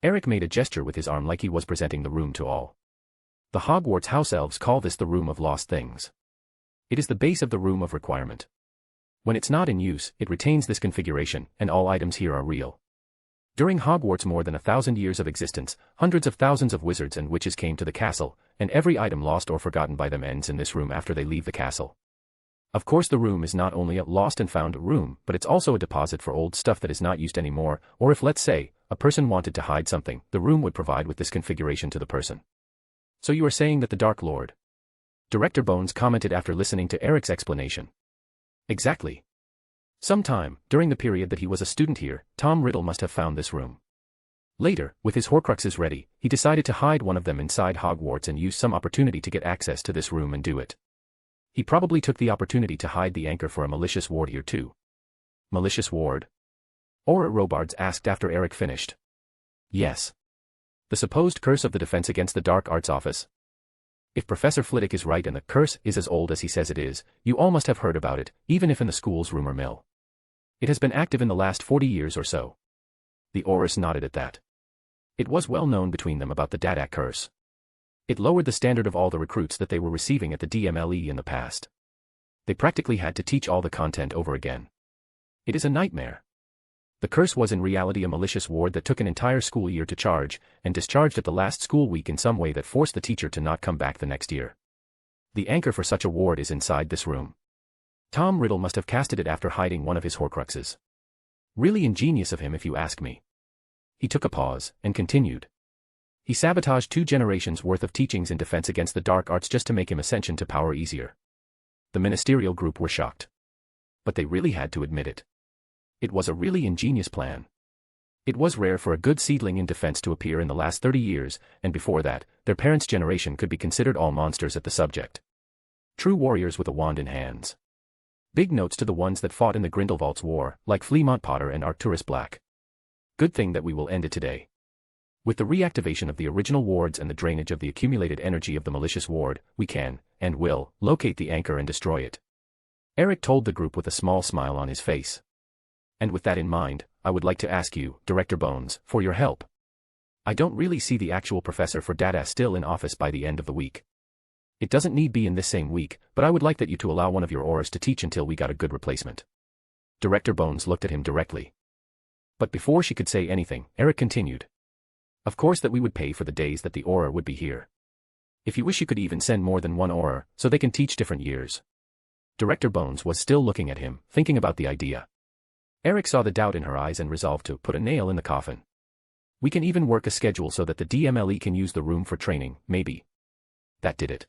Eric made a gesture with his arm like he was presenting the room to all. The Hogwarts house elves call this the Room of Lost Things. It is the base of the Room of Requirement. When it's not in use, it retains this configuration, and all items here are real. During Hogwarts' more than 1,000 years of existence, hundreds of thousands of wizards and witches came to the castle, and every item lost or forgotten by them ends in this room after they leave the castle. Of course the room is not only a lost and found room, but it's also a deposit for old stuff that is not used anymore, or if, let's say, a person wanted to hide something, the room would provide with this configuration to the person. So you are saying that the Dark Lord? Director Bones commented after listening to Eric's explanation. Exactly. Sometime, during the period that he was a student here, Tom Riddle must have found this room. Later, with his Horcruxes ready, he decided to hide one of them inside Hogwarts and use some opportunity to get access to this room and do it. He probably took the opportunity to hide the anchor for a malicious ward here too. Malicious ward? Aura Robards asked after Eric finished. Yes. The supposed curse of the Defense Against the Dark Arts Office. If Professor Flitwick is right and the curse is as old as he says it is, you all must have heard about it, even if in the school's rumor mill. It has been active in the last 40 years or so. The Aurors nodded at that. It was well known between them about the Dadak curse. It lowered the standard of all the recruits that they were receiving at the DMLE in the past. They practically had to teach all the content over again. It is a nightmare. The curse was in reality a malicious ward that took an entire school year to charge, and discharged at the last school week in some way that forced the teacher to not come back the next year. The anchor for such a ward is inside this room. Tom Riddle must have casted it after hiding one of his Horcruxes. Really ingenious of him if you ask me. He took a pause, and continued. He sabotaged 2 generations worth of teachings in defense against the dark arts just to make him ascension to power easier. The ministerial group were shocked. But they really had to admit it. It was a really ingenious plan. It was rare for a good seedling in defense to appear in the last 30 years, and before that, their parents' generation could be considered all monsters at the subject. True warriors with a wand in hands. Big notes to the ones that fought in the Grindelwald's War, like Flemmont Potter and Arcturus Black. Good thing that we will end it today. With the reactivation of the original wards and the drainage of the accumulated energy of the malicious ward, we can, and will, locate the anchor and destroy it. Eric told the group with a small smile on his face. And with that in mind, I would like to ask you, Director Bones, for your help. I don't really see the actual professor for data still in office by the end of the week. It doesn't need be in this same week, but I would like that you to allow one of your auras to teach until we got a good replacement. Director Bones looked at him directly. But before she could say anything, Eric continued. Of course that we would pay for the days that the aura would be here. If you wish you could even send more than one aura, so they can teach different years. Director Bones was still looking at him, thinking about the idea. Eric saw the doubt in her eyes and resolved to put a nail in the coffin. We can even work a schedule so that the DMLE can use the room for training, maybe. That did it.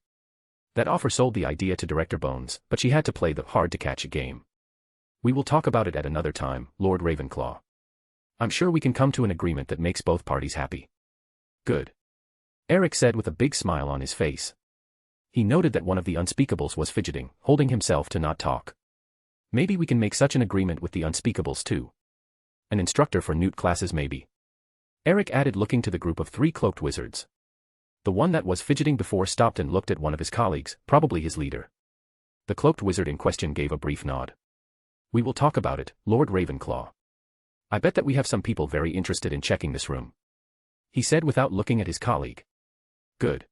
That offer sold the idea to Director Bones, but she had to play the hard-to-catch game. We will talk about it at another time, Lord Ravenclaw. I'm sure we can come to an agreement that makes both parties happy. Good. Eric said with a big smile on his face. He noted that one of the Unspeakables was fidgeting, holding himself to not talk. Maybe we can make such an agreement with the Unspeakables too. An instructor for Newt classes maybe. Eric added, looking to the group of 3 cloaked wizards. The one that was fidgeting before stopped and looked at one of his colleagues, probably his leader. The cloaked wizard in question gave a brief nod. We will talk about it, Lord Ravenclaw. I bet that we have some people very interested in checking this room. He said without looking at his colleague. Good.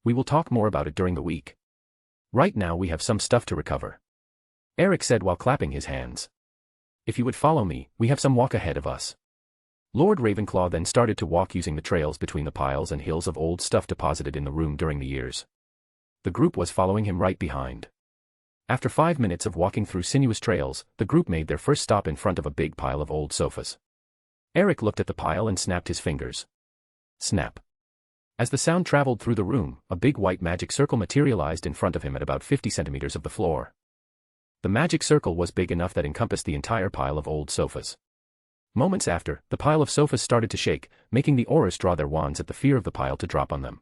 We will talk more about it during the week. Right now we have some stuff to recover. Eric said while clapping his hands. If you would follow me, we have some walk ahead of us. Lord Ravenclaw then started to walk using the trails between the piles and hills of old stuff deposited in the room during the years. The group was following him right behind. After 5 minutes of walking through sinuous trails, the group made their first stop in front of a big pile of old sofas. Eric looked at the pile and snapped his fingers. Snap. As the sound traveled through the room, a big white magic circle materialized in front of him at about 50 centimeters of the floor. The magic circle was big enough that encompassed the entire pile of old sofas. Moments after, the pile of sofas started to shake, making the aurors draw their wands at the fear of the pile to drop on them.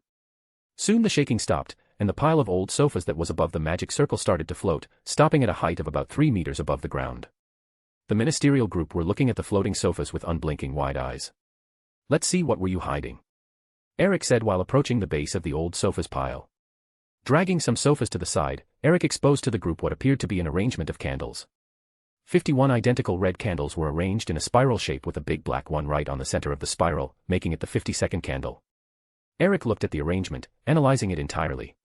Soon the shaking stopped, and the pile of old sofas that was above the magic circle started to float, stopping at a height of about 3 meters above the ground. The ministerial group were looking at the floating sofas with unblinking wide eyes. "Let's see, what were you hiding?" Eric said while approaching the base of the old sofas pile. Dragging some sofas to the side, Eric exposed to the group what appeared to be an arrangement of candles. 51 identical red candles were arranged in a spiral shape with a big black one right on the center of the spiral, making it the 52nd candle. Eric looked at the arrangement, analyzing it entirely.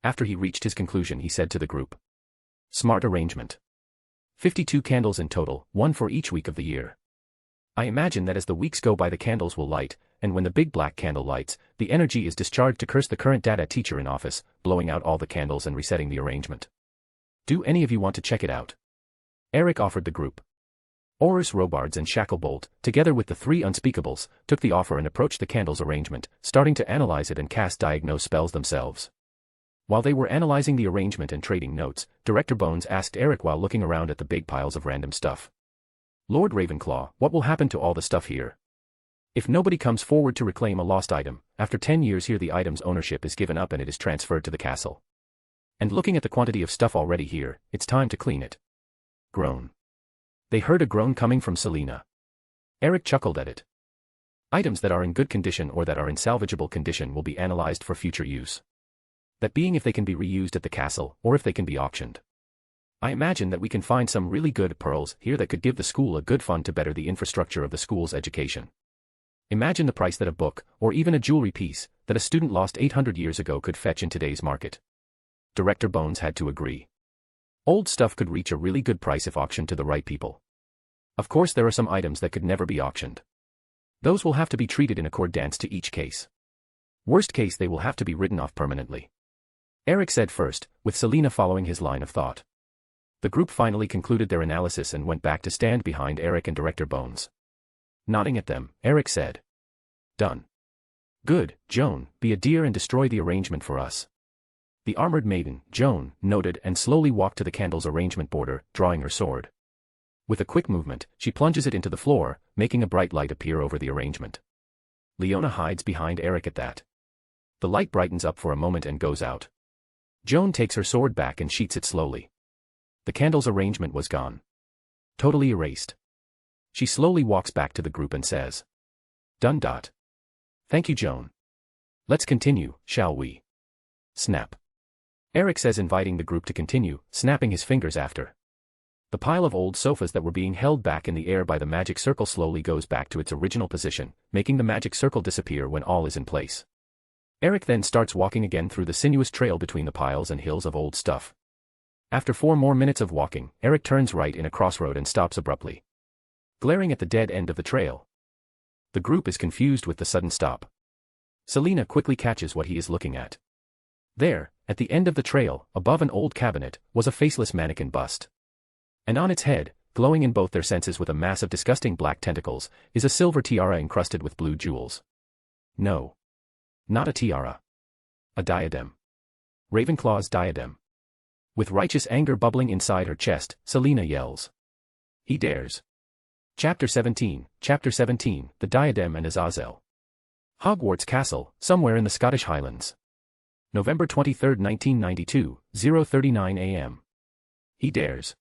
After he reached his conclusion, he said to the group, "Smart arrangement. 52 candles in total, one for each week of the year. I imagine that as the weeks go by the candles will light, and when the big black candle lights, the energy is discharged to curse the current data teacher in office, blowing out all the candles and resetting the arrangement. Do any of you want to check it out?" Eric offered the group. Aurors, Robards and Shacklebolt, together with the 3 Unspeakables, took the offer and approached the candles arrangement, starting to analyze it and cast diagnose spells themselves. While they were analyzing the arrangement and trading notes, Director Bones asked Eric while looking around at the big piles of random stuff. "Lord Ravenclaw, what will happen to all the stuff here? If nobody comes forward to reclaim a lost item, after 10 years here the item's ownership is given up and it is transferred to the castle. And looking at the quantity of stuff already here, it's time to clean it." Groan. They heard a groan coming from Selena. Eric chuckled at it. "Items that are in good condition or that are in salvageable condition will be analyzed for future use. That being if they can be reused at the castle, or if they can be auctioned. I imagine that we can find some really good pearls here that could give the school a good fund to better the infrastructure of the school's education. Imagine the price that a book, or even a jewelry piece, that a student lost 800 years ago could fetch in today's market." Director Bones had to agree. Old stuff could reach a really good price if auctioned to the right people. Of course there are some items that could never be auctioned. Those will have to be treated in accordance to each case. Worst case, they will have to be written off permanently. Eric said first, with Selena following his line of thought. The group finally concluded their analysis and went back to stand behind Eric and Director Bones. Nodding at them, Eric said, "Done. Good, Joan, be a dear and destroy the arrangement for us." The armored maiden, Joan, noted and slowly walked to the candle's arrangement border, drawing her sword. With a quick movement, she plunges it into the floor, making a bright light appear over the arrangement. Leona hides behind Eric at that. The light brightens up for a moment and goes out. Joan takes her sword back and sheaths it slowly. The candle's arrangement was gone. Totally erased. She slowly walks back to the group and says, "Done. Thank you, Joan. Let's continue, shall we?" Snap. Eric says, inviting the group to continue, snapping his fingers after. The pile of old sofas that were being held back in the air by the magic circle slowly goes back to its original position, making the magic circle disappear when all is in place. Eric then starts walking again through the sinuous trail between the piles and hills of old stuff. After 4 more minutes of walking, Eric turns right in a crossroad and stops abruptly, glaring at the dead end of the trail. The group is confused with the sudden stop. Selena quickly catches what he is looking at. There, at the end of the trail, above an old cabinet, was a faceless mannequin bust. And on its head, glowing in both their senses with a mass of disgusting black tentacles, is a silver tiara encrusted with blue jewels. No. Not a tiara. A diadem. Ravenclaw's diadem. With righteous anger bubbling inside her chest, Selena yells. "He dares." Chapter 17, The Diadem and Azazel. Hogwarts Castle, somewhere in the Scottish Highlands. November 23, 1992, 0:39 a.m. "He dares."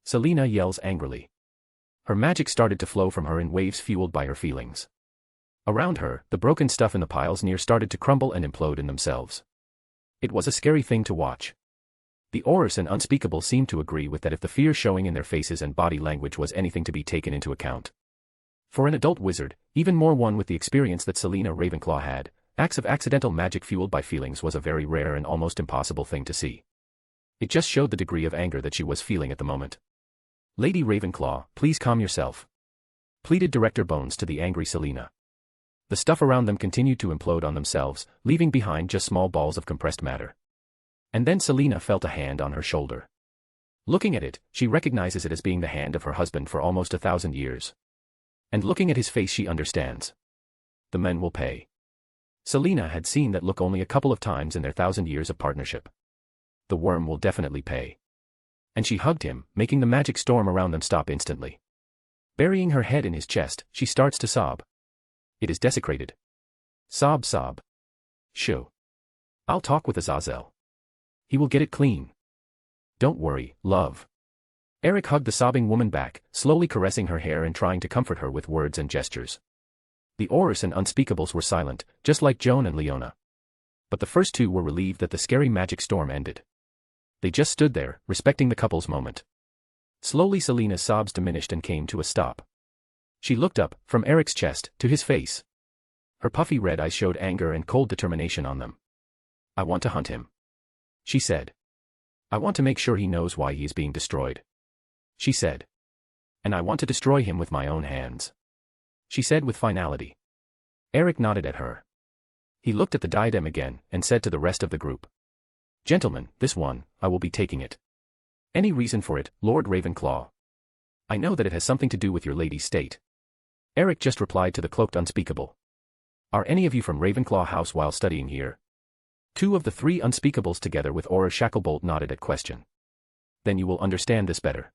Selena yells angrily. Her magic started to flow from her in waves fueled by her feelings. Around her, the broken stuff in the piles near started to crumble and implode in themselves. It was a scary thing to watch. The Aurors and Unspeakable seemed to agree with that if the fear showing in their faces and body language was anything to be taken into account. For an adult wizard, even more one with the experience that Selena Ravenclaw had, acts of accidental magic fueled by feelings was a very rare and almost impossible thing to see. It just showed the degree of anger that she was feeling at the moment. "Lady Ravenclaw, please calm yourself," pleaded Director Bones to the angry Selena. The stuff around them continued to implode on themselves, leaving behind just small balls of compressed matter. And then Selena felt a hand on her shoulder. Looking at it, she recognizes it as being the hand of her husband for almost 1,000 years. And looking at his face, she understands. The men will pay. Selena had seen that look only a couple of times in their 1,000 years of partnership. The worm will definitely pay. And she hugged him, making the magic storm around them stop instantly. Burying her head in his chest, she starts to sob. It is desecrated. Sob, sob. Shoo. I'll talk with Azazel. He will get it clean. Don't worry, love. Eric hugged the sobbing woman back, slowly caressing her hair and trying to comfort her with words and gestures. The Aurors and Unspeakables were silent, just like Joan and Leona. But the first two were relieved that the scary magic storm ended. They just stood there, respecting the couple's moment. Slowly Selena's sobs diminished and came to a stop. She looked up, from Eric's chest, to his face. Her puffy red eyes showed anger and cold determination on them. I want to hunt him, she said. I want to make sure he knows why he is being destroyed, she said. And I want to destroy him with my own hands, she said with finality. Eric nodded at her. He looked at the diadem again and said to the rest of the group. Gentlemen, this one, I will be taking it. Any reason for it, Lord Ravenclaw? I know that it has something to do with your lady's state. Eric just replied to the cloaked Unspeakable. Are any of you from Ravenclaw House while studying here? Two of the three Unspeakables together with Aura Shacklebolt nodded at question. Then you will understand this better.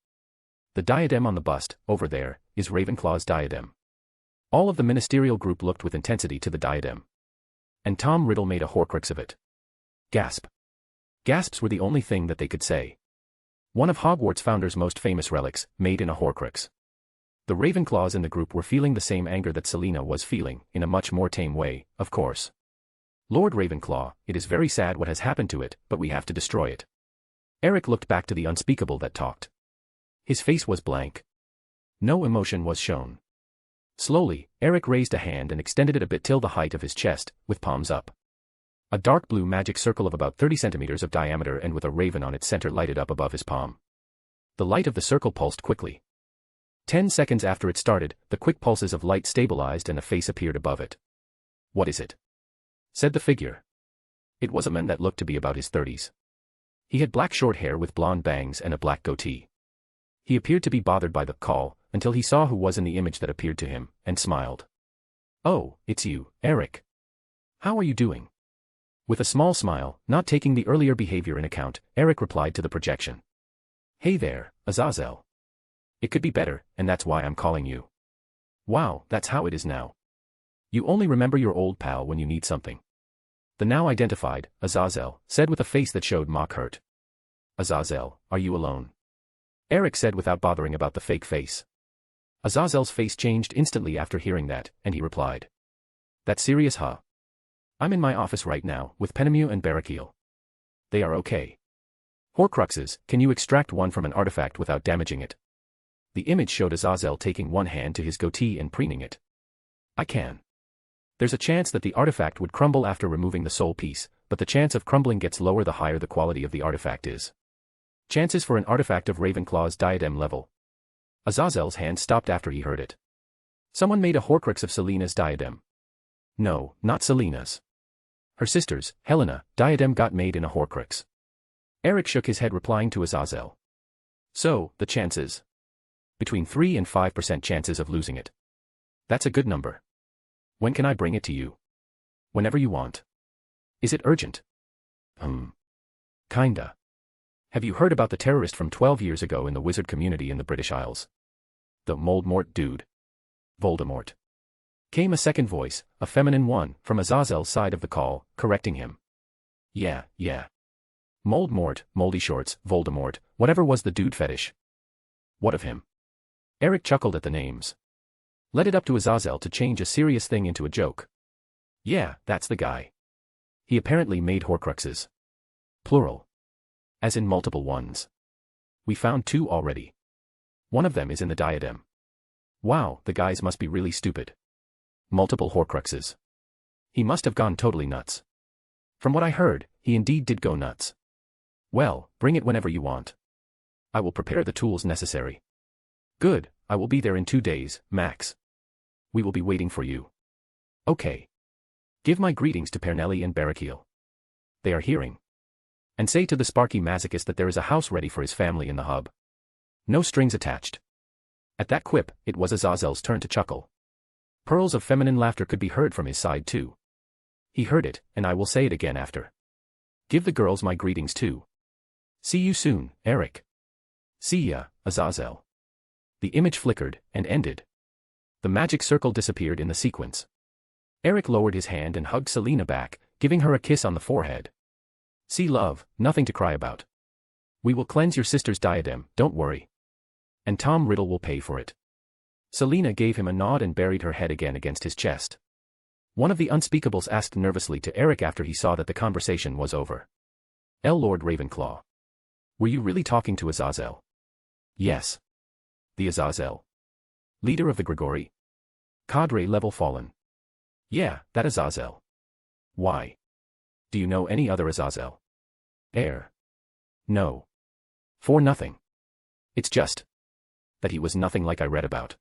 The diadem on the bust, over there, is Ravenclaw's diadem. All of the ministerial group looked with intensity to the diadem. And Tom Riddle made a Horcrux of it. Gasp. Gasps were the only thing that they could say. One of Hogwarts' founders' most famous relics, made in a Horcrux. The Ravenclaws in the group were feeling the same anger that Selena was feeling, in a much more tame way, of course. Lord Ravenclaw, it is very sad what has happened to it, but we have to destroy it. Eric looked back to the Unspeakable that talked. His face was blank. No emotion was shown. Slowly, Eric raised a hand and extended it a bit till the height of his chest, with palms up. A dark blue magic circle of about 30 centimeters of diameter and with a raven on its center lighted up above his palm. The light of the circle pulsed quickly. 10 seconds after it started, the quick pulses of light stabilized and a face appeared above it. What is it? Said the figure. It was a man that looked to be about his 30s. He had black short hair with blonde bangs and a black goatee. He appeared to be bothered by the call, until he saw who was in the image that appeared to him, and smiled. Oh, it's you, Eric. How are you doing? With a small smile, not taking the earlier behavior in account, Eric replied to the projection. Hey there, Azazel. It could be better, and that's why I'm calling you. Wow, that's how it is now. You only remember your old pal when you need something. The now identified, Azazel, said with a face that showed mock hurt. Azazel, are you alone? Eric said without bothering about the fake face. Azazel's face changed instantly after hearing that, and he replied. That's serious, huh? I'm in my office right now, with Pettigrew and Barrakiel. They are okay. Horcruxes, can you extract one from an artifact without damaging it? The image showed Azazel taking one hand to his goatee and preening it. I can. There's a chance that the artifact would crumble after removing the soul piece, but the chance of crumbling gets lower the higher the quality of the artifact is. Chances for an artifact of Ravenclaw's diadem level. Azazel's hand stopped after he heard it. Someone made a Horcrux of Selena's diadem. No, not Selena's. Her sister's, Helena, diadem got made in a Horcrux. Eric shook his head replying to Azazel. So, the chances? Between 3 and 5% chances of losing it. That's a good number. When can I bring it to you? Whenever you want. Is it urgent? Kinda. Have you heard about the terrorist from 12 years ago in the wizard community in the British Isles? The Moldmort dude. Voldemort. Came a second voice, a feminine one, from Azazel's side of the call, correcting him. Yeah. Moldmort, moldy shorts, Voldemort, whatever was the dude fetish. What of him? Eric chuckled at the names. Led it up to Azazel to change a serious thing into a joke. Yeah, that's the guy. He apparently made Horcruxes. Plural. As in multiple ones. We found 2 already. One of them is in the diadem. Wow, the guys must be really stupid. Multiple Horcruxes. He must have gone totally nuts. From what I heard, he indeed did go nuts. Well, bring it whenever you want. I will prepare the tools necessary. Good, I will be there in 2 days, max. We will be waiting for you. Okay. Give my greetings to Pernelli and Barrakiel. They are hearing. And say to the Sparky masochist that there is a house ready for his family in the hub. No strings attached. At that quip, it was Azazel's turn to chuckle. Pearls of feminine laughter could be heard from his side too. He heard it, and I will say it again after. Give the girls my greetings too. See you soon, Eric. See ya, Azazel. The image flickered, and ended. The magic circle disappeared in the sequence. Eric lowered his hand and hugged Selena back, giving her a kiss on the forehead. See, love, nothing to cry about. We will cleanse your sister's diadem, don't worry. And Tom Riddle will pay for it. Selena gave him a nod and buried her head again against his chest. One of the Unspeakables asked nervously to Eric after he saw that the conversation was over. Lord Ravenclaw. Were you really talking to Azazel? Yes. The Azazel. Leader of the Gregory. Cadre level fallen. Yeah, that Azazel. Why? Do you know any other Azazel? No. For nothing. It's just that he was nothing like I read about.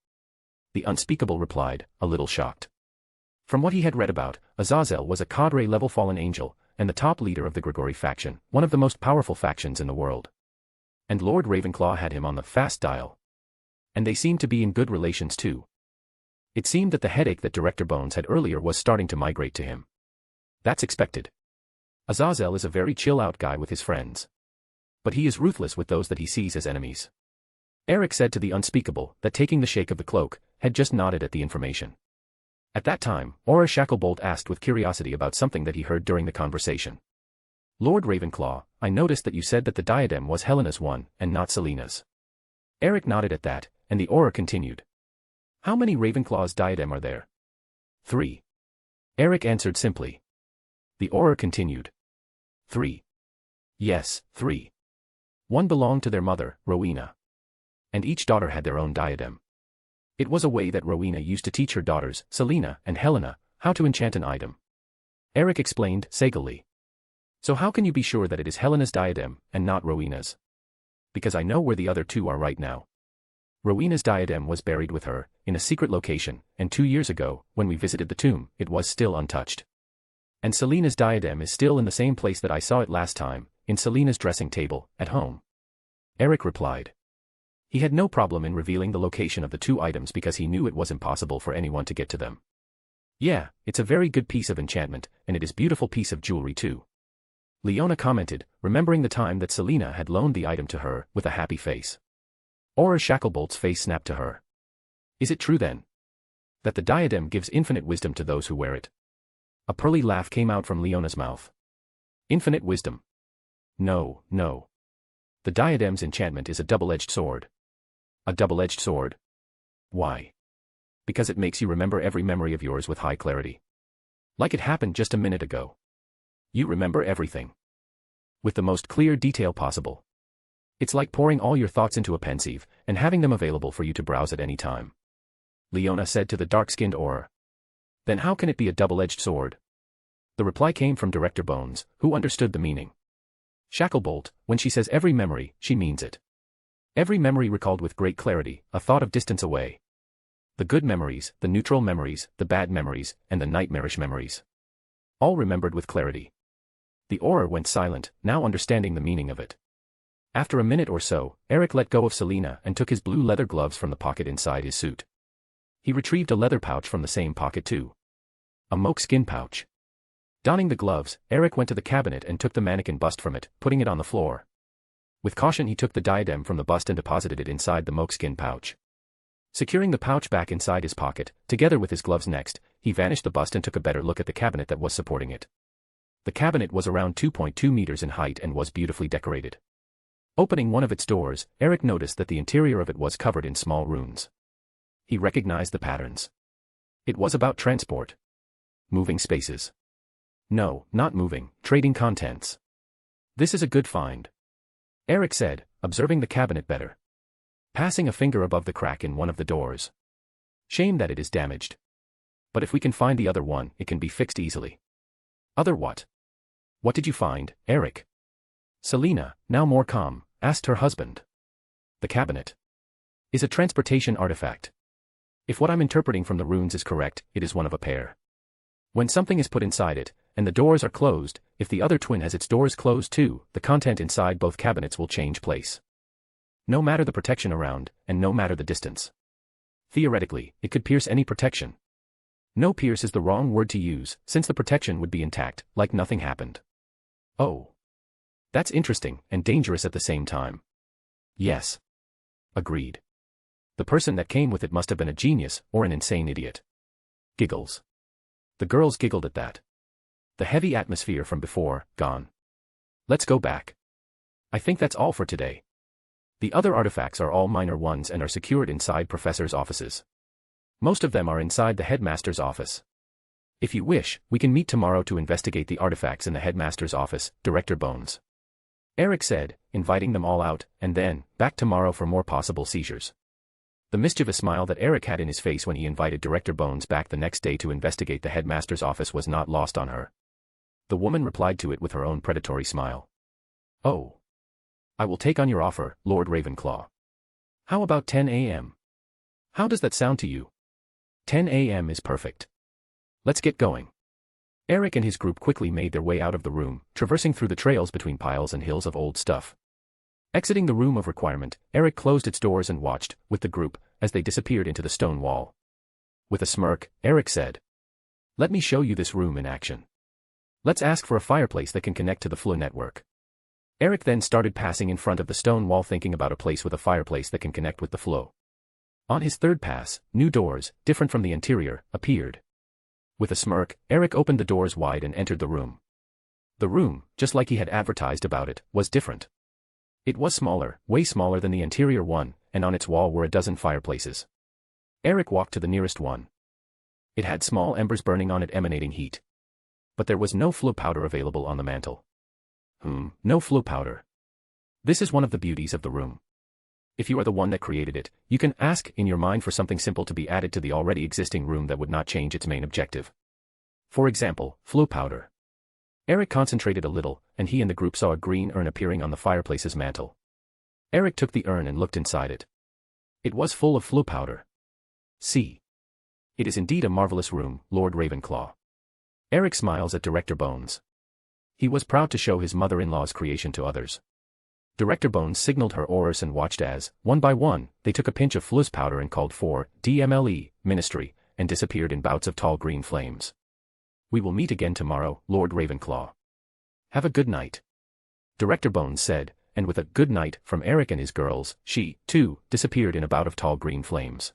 The Unspeakable replied, a little shocked. From what he had read about, Azazel was a cadre-level fallen angel, and the top leader of the Gregory faction, one of the most powerful factions in the world. And Lord Ravenclaw had him on the fast dial. And they seemed to be in good relations too. It seemed that the headache that Director Bones had earlier was starting to migrate to him. That's expected. Azazel is a very chill-out guy with his friends. But he is ruthless with those that he sees as enemies. Eric said to the Unspeakable that taking the shake of the cloak, had just nodded at the information. At that time, Aura Shacklebolt asked with curiosity about something that he heard during the conversation. Lord Ravenclaw, I noticed that you said that the diadem was Helena's one, and not Selena's. Eric nodded at that, and the Aura continued. How many Ravenclaw's diadem are there? 3. Eric answered simply. The Aura continued. 3. Yes, 3. One belonged to their mother, Rowena. And each daughter had their own diadem. It was a way that Rowena used to teach her daughters, Selena and Helena, how to enchant an item. Eric explained, sagely. So how can you be sure that it is Helena's diadem, and not Rowena's? Because I know where the other two are right now. Rowena's diadem was buried with her, in a secret location, and 2 years ago, when we visited the tomb, it was still untouched. And Selena's diadem is still in the same place that I saw it last time, in Selena's dressing table, at home. Eric replied. He had no problem in revealing the location of the two items because he knew it was impossible for anyone to get to them. Yeah, it's a very good piece of enchantment, and it is a beautiful piece of jewelry too. Leona commented, remembering the time that Selena had loaned the item to her, with a happy face. Aura Shacklebolt's face snapped to her. Is it true then? That the diadem gives infinite wisdom to those who wear it? A pearly laugh came out from Leona's mouth. Infinite wisdom? No. The diadem's enchantment is a double-edged sword. A double-edged sword? Why? Because it makes you remember every memory of yours with high clarity. Like it happened just a minute ago. You remember everything. With the most clear detail possible. It's like pouring all your thoughts into a pensieve, and having them available for you to browse at any time. Leona said to the dark-skinned Aura. Then how can it be a double-edged sword? The reply came from Director Bones, who understood the meaning. Shacklebolt, when she says every memory, she means it. Every memory recalled with great clarity, a thought of distance away. The good memories, the neutral memories, the bad memories, and the nightmarish memories. All remembered with clarity. The Aura went silent, now understanding the meaning of it. After a minute or so, Eric let go of Selena and took his blue leather gloves from the pocket inside his suit. He retrieved a leather pouch from the same pocket too. A moke-skin pouch. Donning the gloves, Eric went to the cabinet and took the mannequin bust from it, putting it on the floor. With caution he took the diadem from the bust and deposited it inside the moke-skin pouch. Securing the pouch back inside his pocket, together with his gloves next, he vanished the bust and took a better look at the cabinet that was supporting it. The cabinet was around 2.2 meters in height and was beautifully decorated. Opening one of its doors, Eric noticed that the interior of it was covered in small runes. He recognized the patterns. It was about transport. Moving spaces. No, not moving, trading contents. This is a good find. Eric said, observing the cabinet better. Passing a finger above the crack in one of the doors. Shame that it is damaged. But if we can find the other one, it can be fixed easily. Other what? What did you find, Eric? Selena, now more calm, asked her husband. The cabinet is a transportation artifact. If what I'm interpreting from the runes is correct, it is one of a pair. When something is put inside it, and the doors are closed, if the other twin has its doors closed too, the content inside both cabinets will change place. No matter the protection around, and no matter the distance. Theoretically, it could pierce any protection. No, pierce is the wrong word to use, since the protection would be intact, like nothing happened. Oh. That's interesting, and dangerous at the same time. Yes. Agreed. The person that came with it must have been a genius, or an insane idiot. Giggles. The girls giggled at that. The heavy atmosphere from before, gone. Let's go back. I think that's all for today. The other artifacts are all minor ones and are secured inside professors' offices. Most of them are inside the headmaster's office. If you wish, we can meet tomorrow to investigate the artifacts in the headmaster's office, Director Bones. Eric said, inviting them all out, and then, back tomorrow for more possible seizures. The mischievous smile that Eric had in his face when he invited Director Bones back the next day to investigate the headmaster's office was not lost on her. The woman replied to it with her own predatory smile. Oh. I will take on your offer, Lord Ravenclaw. How about 10 a.m.? How does that sound to you? 10 a.m. is perfect. Let's get going. Eric and his group quickly made their way out of the room, traversing through the trails between piles and hills of old stuff. Exiting the room of requirement, Eric closed its doors and watched, with the group, as they disappeared into the stone wall. With a smirk, Eric said, "Let me show you this room in action. Let's ask for a fireplace that can connect to the flow network." Eric then started passing in front of the stone wall, thinking about a place with a fireplace that can connect with the flow. On his third pass, new doors, different from the interior, appeared. With a smirk, Eric opened the doors wide and entered the room. The room, just like he had advertised about it, was different. It was smaller, way smaller than the interior one, and on its wall were a dozen fireplaces. Eric walked to the nearest one. It had small embers burning on it, emanating heat. But there was no flow powder available on the mantel. No flow powder. This is one of the beauties of the room. If you are the one that created it, you can ask in your mind for something simple to be added to the already existing room that would not change its main objective. For example, flow powder. Eric concentrated a little, and he and the group saw a green urn appearing on the fireplace's mantel. Eric took the urn and looked inside it. It was full of flow powder. See. It is indeed a marvelous room, Lord Ravenclaw. Eric smiles at Director Bones. He was proud to show his mother-in-law's creation to others. Director Bones signaled her Oris and watched as, one by one, they took a pinch of fluss powder and called for DMLE, Ministry, and disappeared in bouts of tall green flames. We will meet again tomorrow, Lord Ravenclaw. Have a good night. Director Bones said, and with a good night from Eric and his girls, she, too, disappeared in a bout of tall green flames.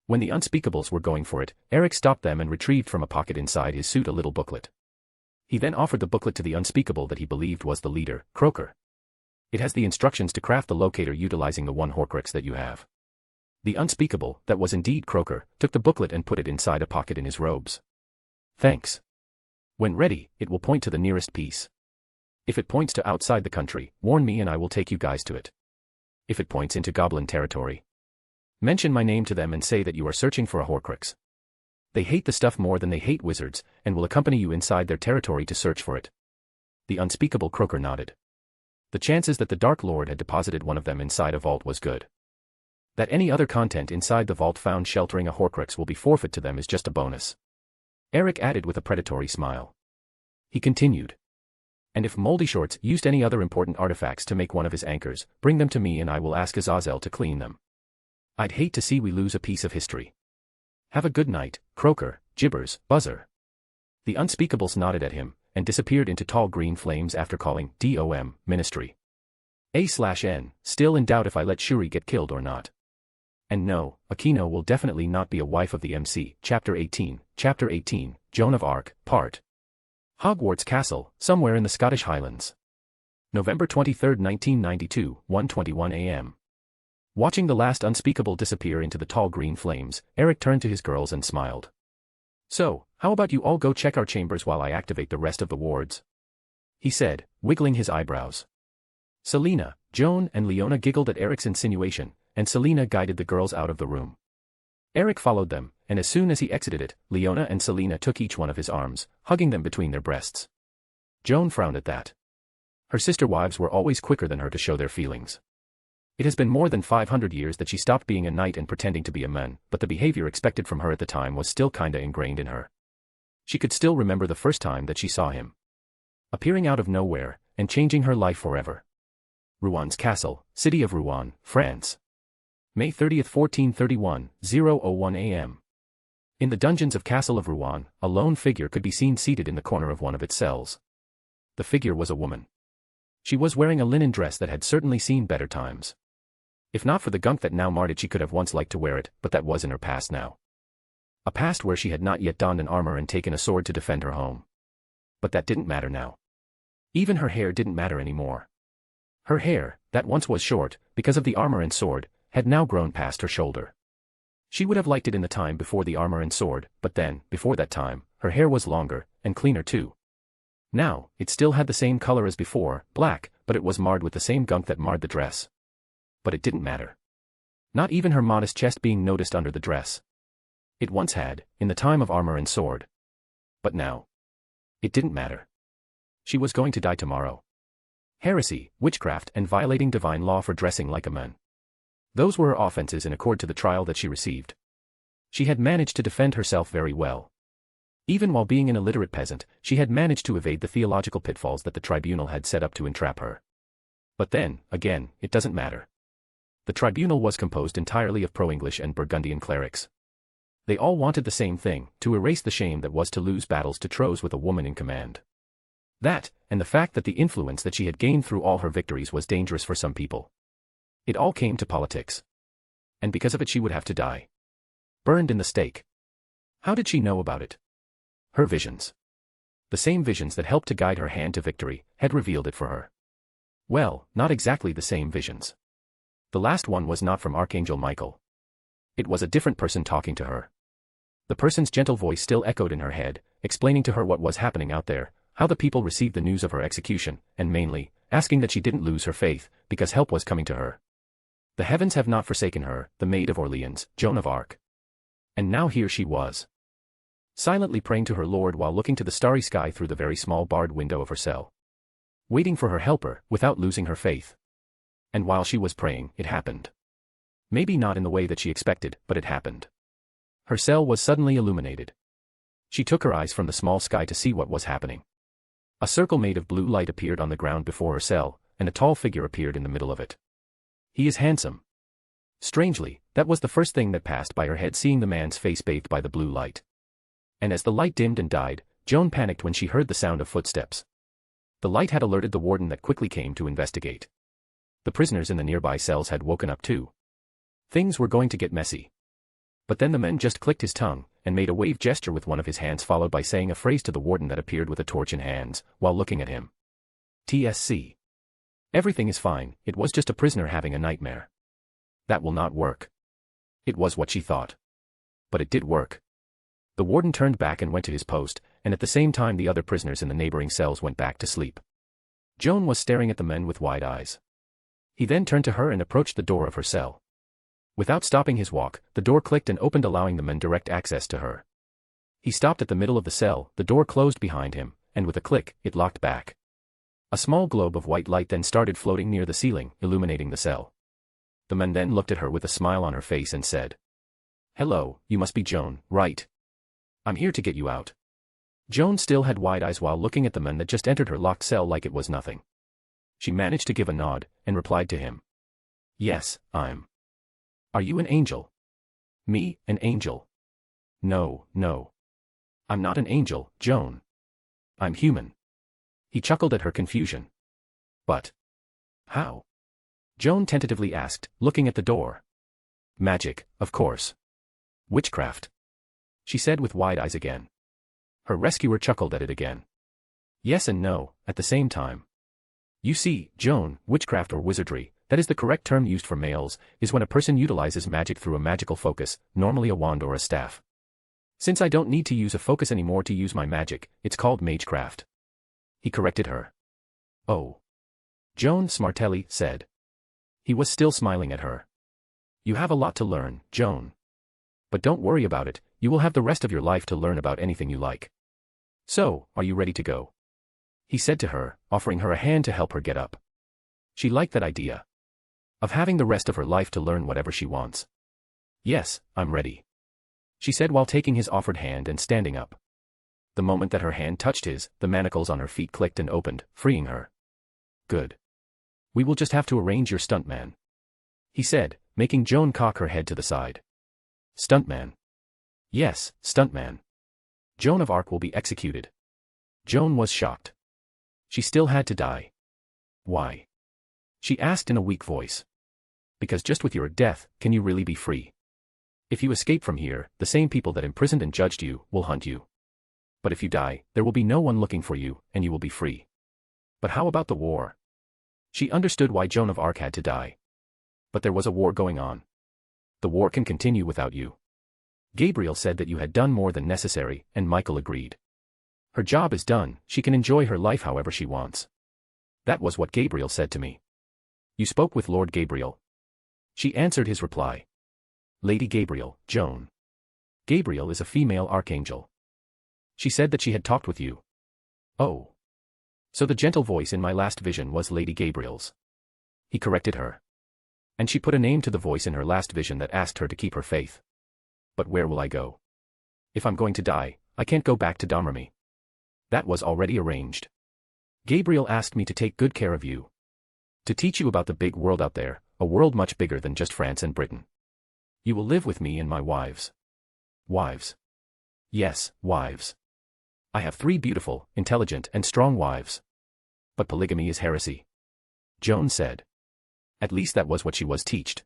When the Unspeakables were going for it, Eric stopped them and retrieved from a pocket inside his suit a little booklet. He then offered the booklet to the Unspeakable that he believed was the leader, Croaker. It has the instructions to craft the locator utilizing the one Horcrux that you have. The Unspeakable, that was indeed Croaker, took the booklet and put it inside a pocket in his robes. Thanks. When ready, it will point to the nearest piece. If it points to outside the country, warn me and I will take you guys to it. If it points into Goblin territory, mention my name to them and say that you are searching for a Horcrux. They hate the stuff more than they hate wizards, and will accompany you inside their territory to search for it. The Unspeakable Croaker nodded. The chances that the Dark Lord had deposited one of them inside a vault was good. That any other content inside the vault found sheltering a Horcrux will be forfeit to them is just a bonus. Eric added with a predatory smile. He continued. And if Moldy Shorts used any other important artifacts to make one of his anchors, bring them to me and I will ask Azazel to clean them. I'd hate to see we lose a piece of history. Have a good night, Croaker, Gibbers, Buzzer. The Unspeakables nodded at him, and disappeared into tall green flames after calling DOM, Ministry. A/N, still in doubt if I let Shuri get killed or not. And no, Aquino will definitely not be a wife of the MC. Chapter 18, Joan of Arc, Part. Hogwarts Castle, somewhere in the Scottish Highlands. November 23, 1992, 1:21 a.m. Watching the last Unspeakable disappear into the tall green flames, Eric turned to his girls and smiled. So, how about you all go check our chambers while I activate the rest of the wards? He said, wiggling his eyebrows. Selena, Joan and Leona giggled at Eric's insinuation, and Selena guided the girls out of the room. Eric followed them, and as soon as he exited it, Leona and Selena took each one of his arms, hugging them between their breasts. Joan frowned at that. Her sister wives were always quicker than her to show their feelings. It has been more than 500 years that she stopped being a knight and pretending to be a man, but the behavior expected from her at the time was still kinda ingrained in her. She could still remember the first time that she saw him. Appearing out of nowhere, and changing her life forever. Rowan's Castle, City of Rouen, France. May 30th 1431, 0:01 a.m. In the dungeons of Castle of Rouen, a lone figure could be seen seated in the corner of one of its cells. The figure was a woman. She was wearing a linen dress that had certainly seen better times. If not for the gunk that now marred it, she could have once liked to wear it, but that was in her past now. A past where she had not yet donned an armor and taken a sword to defend her home. But that didn't matter now. Even her hair didn't matter anymore. Her hair, that once was short, because of the armor and sword, had now grown past her shoulder. She would have liked it in the time before the armor and sword, but then, before that time, her hair was longer, and cleaner too. Now, it still had the same color as before, black, but it was marred with the same gunk that marred the dress. But it didn't matter. Not even her modest chest being noticed under the dress. It once had, in the time of armor and sword. But now. It didn't matter. She was going to die tomorrow. Heresy, witchcraft, and violating divine law for dressing like a man. Those were her offenses in accord to the trial that she received. She had managed to defend herself very well. Even while being an illiterate peasant, she had managed to evade the theological pitfalls that the tribunal had set up to entrap her. But then, again, it doesn't matter. The tribunal was composed entirely of pro-English and Burgundian clerics. They all wanted the same thing, to erase the shame that was to lose battles to Troyes with a woman in command. That, and the fact that the influence that she had gained through all her victories was dangerous for some people. It all came to politics. And because of it she would have to die. Burned in the stake. How did she know about it? Her visions. The same visions that helped to guide her hand to victory, had revealed it for her. Well, not exactly the same visions. The last one was not from Archangel Michael. It was a different person talking to her. The person's gentle voice still echoed in her head, explaining to her what was happening out there, how the people received the news of her execution, and mainly, asking that she didn't lose her faith, because help was coming to her. The heavens have not forsaken her, the Maid of Orleans, Joan of Arc. And now here she was. Silently praying to her Lord while looking to the starry sky through the very small barred window of her cell. Waiting for her helper, without losing her faith. And while she was praying, it happened. Maybe not in the way that she expected, but it happened. Her cell was suddenly illuminated. She took her eyes from the small sky to see what was happening. A circle made of blue light appeared on the ground before her cell, and a tall figure appeared in the middle of it. He is handsome. Strangely, that was the first thing that passed by her head, seeing the man's face bathed by the blue light. And as the light dimmed and died, Joan panicked when she heard the sound of footsteps. The light had alerted the warden that quickly came to investigate. The prisoners in the nearby cells had woken up too. Things were going to get messy. But then the man just clicked his tongue, and made a wave gesture with one of his hands, followed by saying a phrase to the warden that appeared with a torch in hands, while looking at him. TSC. Everything is fine, it was just a prisoner having a nightmare. That will not work. It was what she thought. But it did work. The warden turned back and went to his post, and at the same time the other prisoners in the neighboring cells went back to sleep. Joan was staring at the men with wide eyes. He then turned to her and approached the door of her cell. Without stopping his walk, the door clicked and opened, allowing the men direct access to her. He stopped at the middle of the cell, the door closed behind him, and with a click, it locked back. A small globe of white light then started floating near the ceiling, illuminating the cell. The men then looked at her with a smile on her face and said, "Hello, you must be Joan, right? I'm here to get you out." Joan still had wide eyes while looking at the men that just entered her locked cell like it was nothing. She managed to give a nod, and replied to him. "Yes, I'm. Are you an angel?" "Me, an angel? No, no. I'm not an angel, Joan. I'm human." He chuckled at her confusion. "But how?" Joan tentatively asked, looking at the door. "Magic, of course. Witchcraft," she said with wide eyes again. Her rescuer chuckled at it again. "Yes and no, at the same time. You see, Joan, witchcraft or wizardry, that is the correct term used for males, is when a person utilizes magic through a magical focus, normally a wand or a staff. Since I don't need to use a focus anymore to use my magic, it's called magecraft." He corrected her. "Oh." Joan smartly said. He was still smiling at her. "You have a lot to learn, Joan. But don't worry about it, you will have the rest of your life to learn about anything you like. So, are you ready to go?" He said to her, offering her a hand to help her get up. She liked that idea. Of having the rest of her life to learn whatever she wants. "Yes, I'm ready," she said while taking his offered hand and standing up. The moment that her hand touched his, the manacles on her feet clicked and opened, freeing her. Good. We will just have to arrange your stuntman, he said, making Joan cock her head to the side. Stuntman? Yes, stuntman. Joan of Arc will be executed. Joan was shocked. She still had to die. Why? She asked in a weak voice. Because just with your death, can you really be free? If you escape from here, the same people that imprisoned and judged you will hunt you. But if you die, there will be no one looking for you, and you will be free. But how about the war? She understood why Joan of Arc had to die. But there was a war going on. The war can continue without you. Gabriel said that you had done more than necessary, and Michael agreed. Her job is done, she can enjoy her life however she wants. That was what Gabriel said to me. You spoke with Lord Gabriel? She answered his reply. Lady Gabriel, Joan. Gabriel is a female archangel. She said that she had talked with you. Oh. So the gentle voice in my last vision was Lady Gabriel's. He corrected her. And she put a name to the voice in her last vision that asked her to keep her faith. But where will I go? If I'm going to die, I can't go back to Domremy. That was already arranged. Gabriel asked me to take good care of you. To teach you about the big world out there, a world much bigger than just France and Britain. You will live with me and my wives. Wives. Yes, wives. I have 3 beautiful, intelligent, and strong wives. But polygamy is heresy. Joan said. At least that was what she was taught.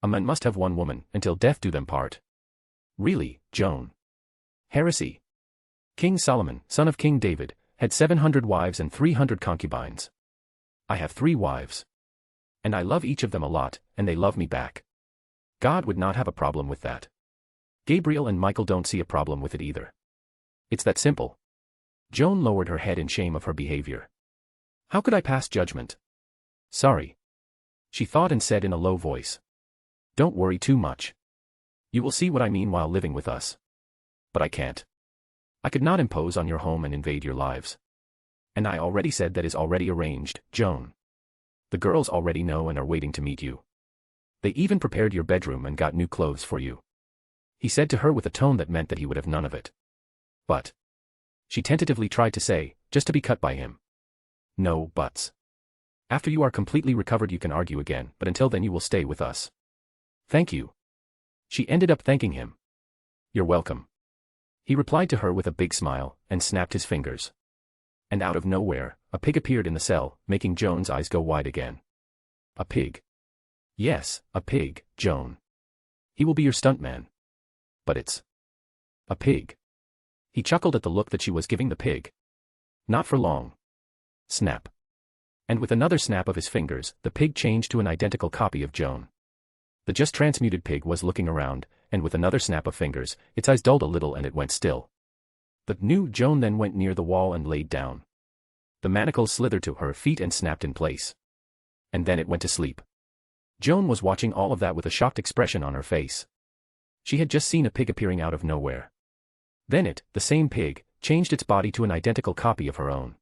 A man must have one woman, until death do them part. Really, Joan? Heresy. King Solomon, son of King David, had 700 wives and 300 concubines. I have 3 wives. And I love each of them a lot, and they love me back. God would not have a problem with that. Gabriel and Michael don't see a problem with it either. It's that simple. Joan lowered her head in shame of her behavior. How could I pass judgment? Sorry. She thought and said in a low voice. Don't worry too much. You will see what I mean while living with us. But I can't. I could not impose on your home and invade your lives. And I already said that is already arranged, Joan. The girls already know and are waiting to meet you. They even prepared your bedroom and got new clothes for you. He said to her with a tone that meant that he would have none of it. But. She tentatively tried to say, just to be cut by him. No buts. After you are completely recovered you can argue again, but until then you will stay with us. Thank you. She ended up thanking him. You're welcome. He replied to her with a big smile, and snapped his fingers. And out of nowhere, a pig appeared in the cell, making Joan's eyes go wide again. A pig. Yes, a pig, Joan. He will be your stuntman. But it's a pig. He chuckled at the look that she was giving the pig. Not for long. Snap. And with another snap of his fingers, the pig changed to an identical copy of Joan. The just transmuted pig was looking around, and with another snap of fingers, its eyes dulled a little and it went still. The new Joan then went near the wall and laid down. The manacles slithered to her feet and snapped in place. And then it went to sleep. Joan was watching all of that with a shocked expression on her face. She had just seen a pig appearing out of nowhere. Then it, the same pig, changed its body to an identical copy of her own.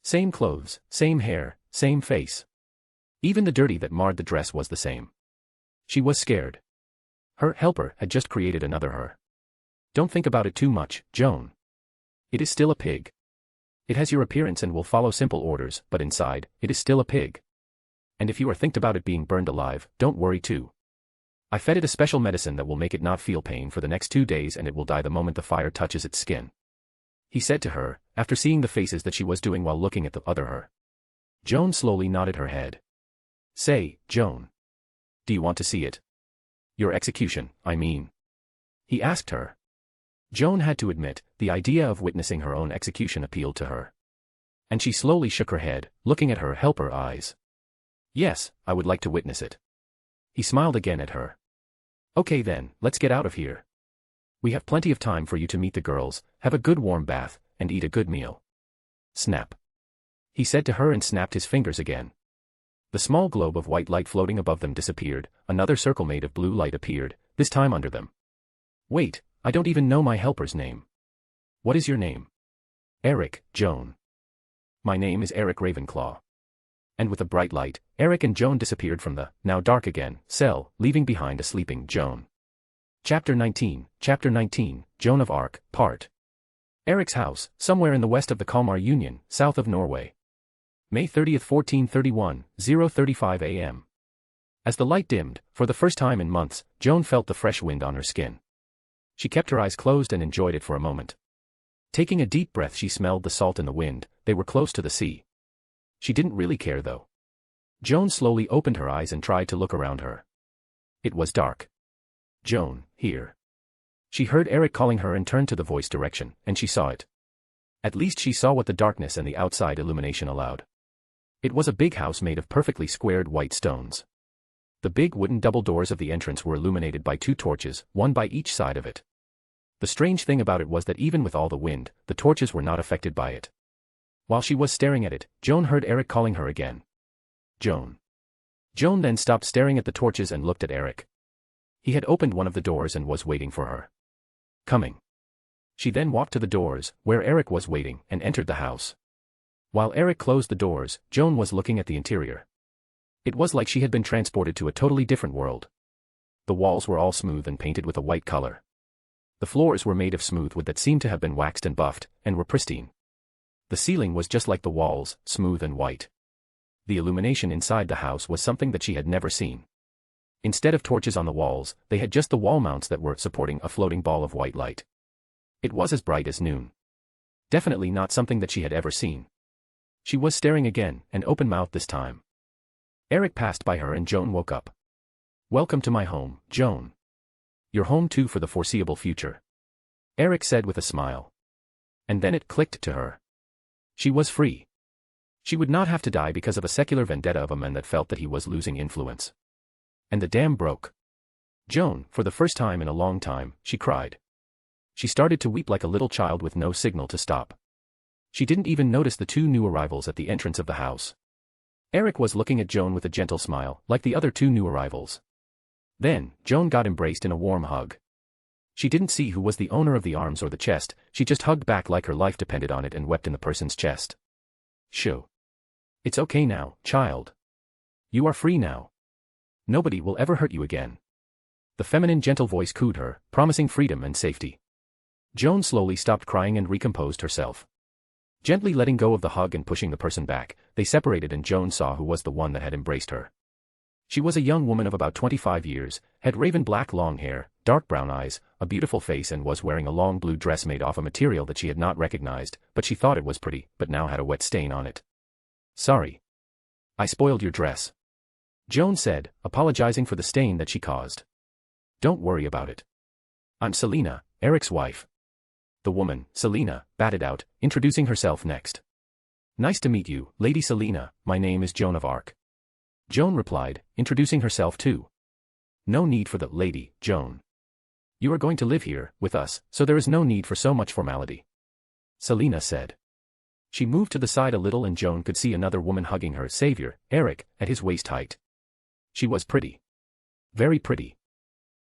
Same clothes, same hair, same face. Even the dirty that marred the dress was the same. She was scared. Her helper had just created another her. Don't think about it too much, Joan. It is still a pig. It has your appearance and will follow simple orders, but inside, it is still a pig. And if you are thinking about it being burned alive, don't worry too. I fed it a special medicine that will make it not feel pain for the next 2 days and it will die the moment the fire touches its skin. He said to her, after seeing the faces that she was doing while looking at the other her. Joan slowly nodded her head. Say, Joan. Do you want to see it? Your execution, I mean. He asked her. Joan had to admit, the idea of witnessing her own execution appealed to her. And she slowly shook her head, looking at her helper eyes. Yes, I would like to witness it. He smiled again at her. Okay then, let's get out of here. We have plenty of time for you to meet the girls, have a good warm bath, and eat a good meal. Snap. He said to her and snapped his fingers again. The small globe of white light floating above them disappeared, another circle made of blue light appeared, this time under them. Wait, I don't even know my helper's name. What is your name? Eric, Joan. My name is Eric Ravenclaw. And with a bright light, Eric and Joan disappeared from the, now dark again, cell, leaving behind a sleeping Joan. Chapter 19, Joan of Arc, Part Eric's house, somewhere in the west of the Kalmar Union, south of Norway. May 30th 1431, 0:35 a.m. As the light dimmed, for the first time in months, Joan felt the fresh wind on her skin. She kept her eyes closed and enjoyed it for a moment. Taking a deep breath, she smelled the salt in the wind. They were close to the sea. She didn't really care though. Joan slowly opened her eyes and tried to look around her. It was dark. "Joan, here." She heard Eric calling her and turned to the voice direction, and she saw it. At least she saw what the darkness and the outside illumination allowed. It was a big house made of perfectly squared white stones. The big wooden double doors of the entrance were illuminated by 2 torches, one by each side of it. The strange thing about it was that even with all the wind, the torches were not affected by it. While she was staring at it, Joan heard Eric calling her again. "Joan." Joan then stopped staring at the torches and looked at Eric. He had opened one of the doors and was waiting for her. "Coming." She then walked to the doors, where Eric was waiting, and entered the house. While Eric closed the doors, Joan was looking at the interior. It was like she had been transported to a totally different world. The walls were all smooth and painted with a white color. The floors were made of smooth wood that seemed to have been waxed and buffed, and were pristine. The ceiling was just like the walls, smooth and white. The illumination inside the house was something that she had never seen. Instead of torches on the walls, they had just the wall mounts that were supporting a floating ball of white light. It was as bright as noon. Definitely not something that she had ever seen. She was staring again, and open-mouthed this time. Eric passed by her and Joan woke up. "Welcome to my home, Joan. You're home too for the foreseeable future," Eric said with a smile. And then it clicked to her. She was free. She would not have to die because of a secular vendetta of a man that felt that he was losing influence. And the dam broke. Joan, for the first time in a long time, she cried. She started to weep like a little child with no signal to stop. She didn't even notice the 2 new arrivals at the entrance of the house. Eric was looking at Joan with a gentle smile, like the other 2 new arrivals. Then, Joan got embraced in a warm hug. She didn't see who was the owner of the arms or the chest, she just hugged back like her life depended on it and wept in the person's chest. "Shoo. It's okay now, child. You are free now. Nobody will ever hurt you again." The feminine gentle voice cooed her, promising freedom and safety. Joan slowly stopped crying and recomposed herself. Gently letting go of the hug and pushing the person back, they separated and Joan saw who was the one that had embraced her. She was a young woman of about 25 years, had raven black long hair, dark brown eyes, a beautiful face and was wearing a long blue dress made off a material that she had not recognized, but she thought it was pretty, but now had a wet stain on it. "Sorry. I spoiled your dress," Joan said, apologizing for the stain that she caused. "Don't worry about it. I'm Selina, Eric's wife." The woman, Selina, batted out, introducing herself next. "Nice to meet you, Lady Selina, my name is Joan of Arc." Joan replied, introducing herself too. "No need for the lady, Joan. You are going to live here, with us, so there is no need for so much formality," Selina said. She moved to the side a little and Joan could see another woman hugging her savior, Eric, at his waist height. She was pretty. Very pretty.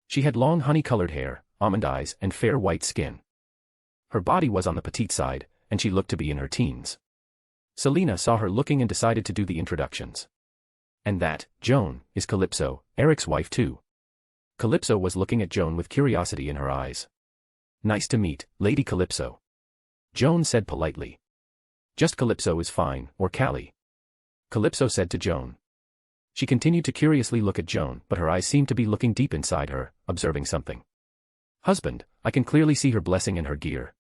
She had long honey-colored hair, almond eyes and fair white skin. Her body was on the petite side, and she looked to be in her teens. Selina saw her looking and decided to do the introductions. "And that, Joan, is Calypso, Eric's wife too." Calypso was looking at Joan with curiosity in her eyes. "Nice to meet, Lady Calypso," Joan said politely. "Just Calypso is fine, or Callie," Calypso said to Joan. She continued to curiously look at Joan, but her eyes seemed to be looking deep inside her, observing something. "Husband, I can clearly see her blessing in her gear.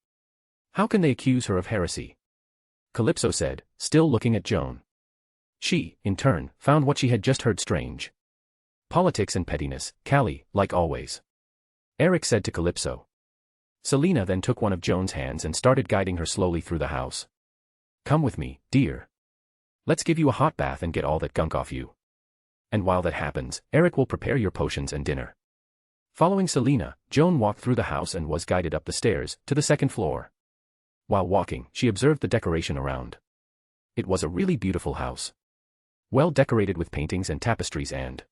How can they accuse her of heresy?" Calypso said, still looking at Joan. She, in turn, found what she had just heard strange. "Politics and pettiness, Callie, like always," Eric said to Calypso. Selina then took one of Joan's hands and started guiding her slowly through the house. "Come with me, dear. Let's give you a hot bath and get all that gunk off you. And while that happens, Eric will prepare your potions and dinner." Following Selina, Joan walked through the house and was guided up the stairs, to the 2nd floor. While walking, she observed the decoration around. It was a really beautiful house. Well decorated with paintings and tapestries and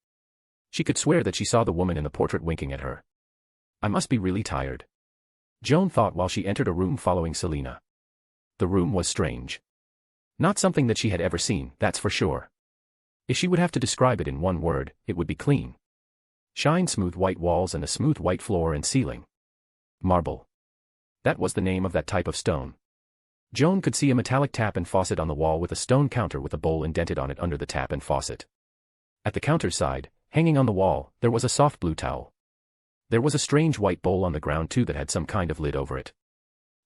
she could swear that she saw the woman in the portrait winking at her. "I must be really tired," Joan thought while she entered a room following Selina. The room was strange. Not something that she had ever seen, that's for sure. If she would have to describe it in one word, it would be clean. Shine smooth white walls and a smooth white floor and ceiling. Marble. That was the name of that type of stone. Joan could see a metallic tap and faucet on the wall with a stone counter with a bowl indented on it under the tap and faucet. At the counter's side, hanging on the wall, there was a soft blue towel. There was a strange white bowl on the ground too that had some kind of lid over it.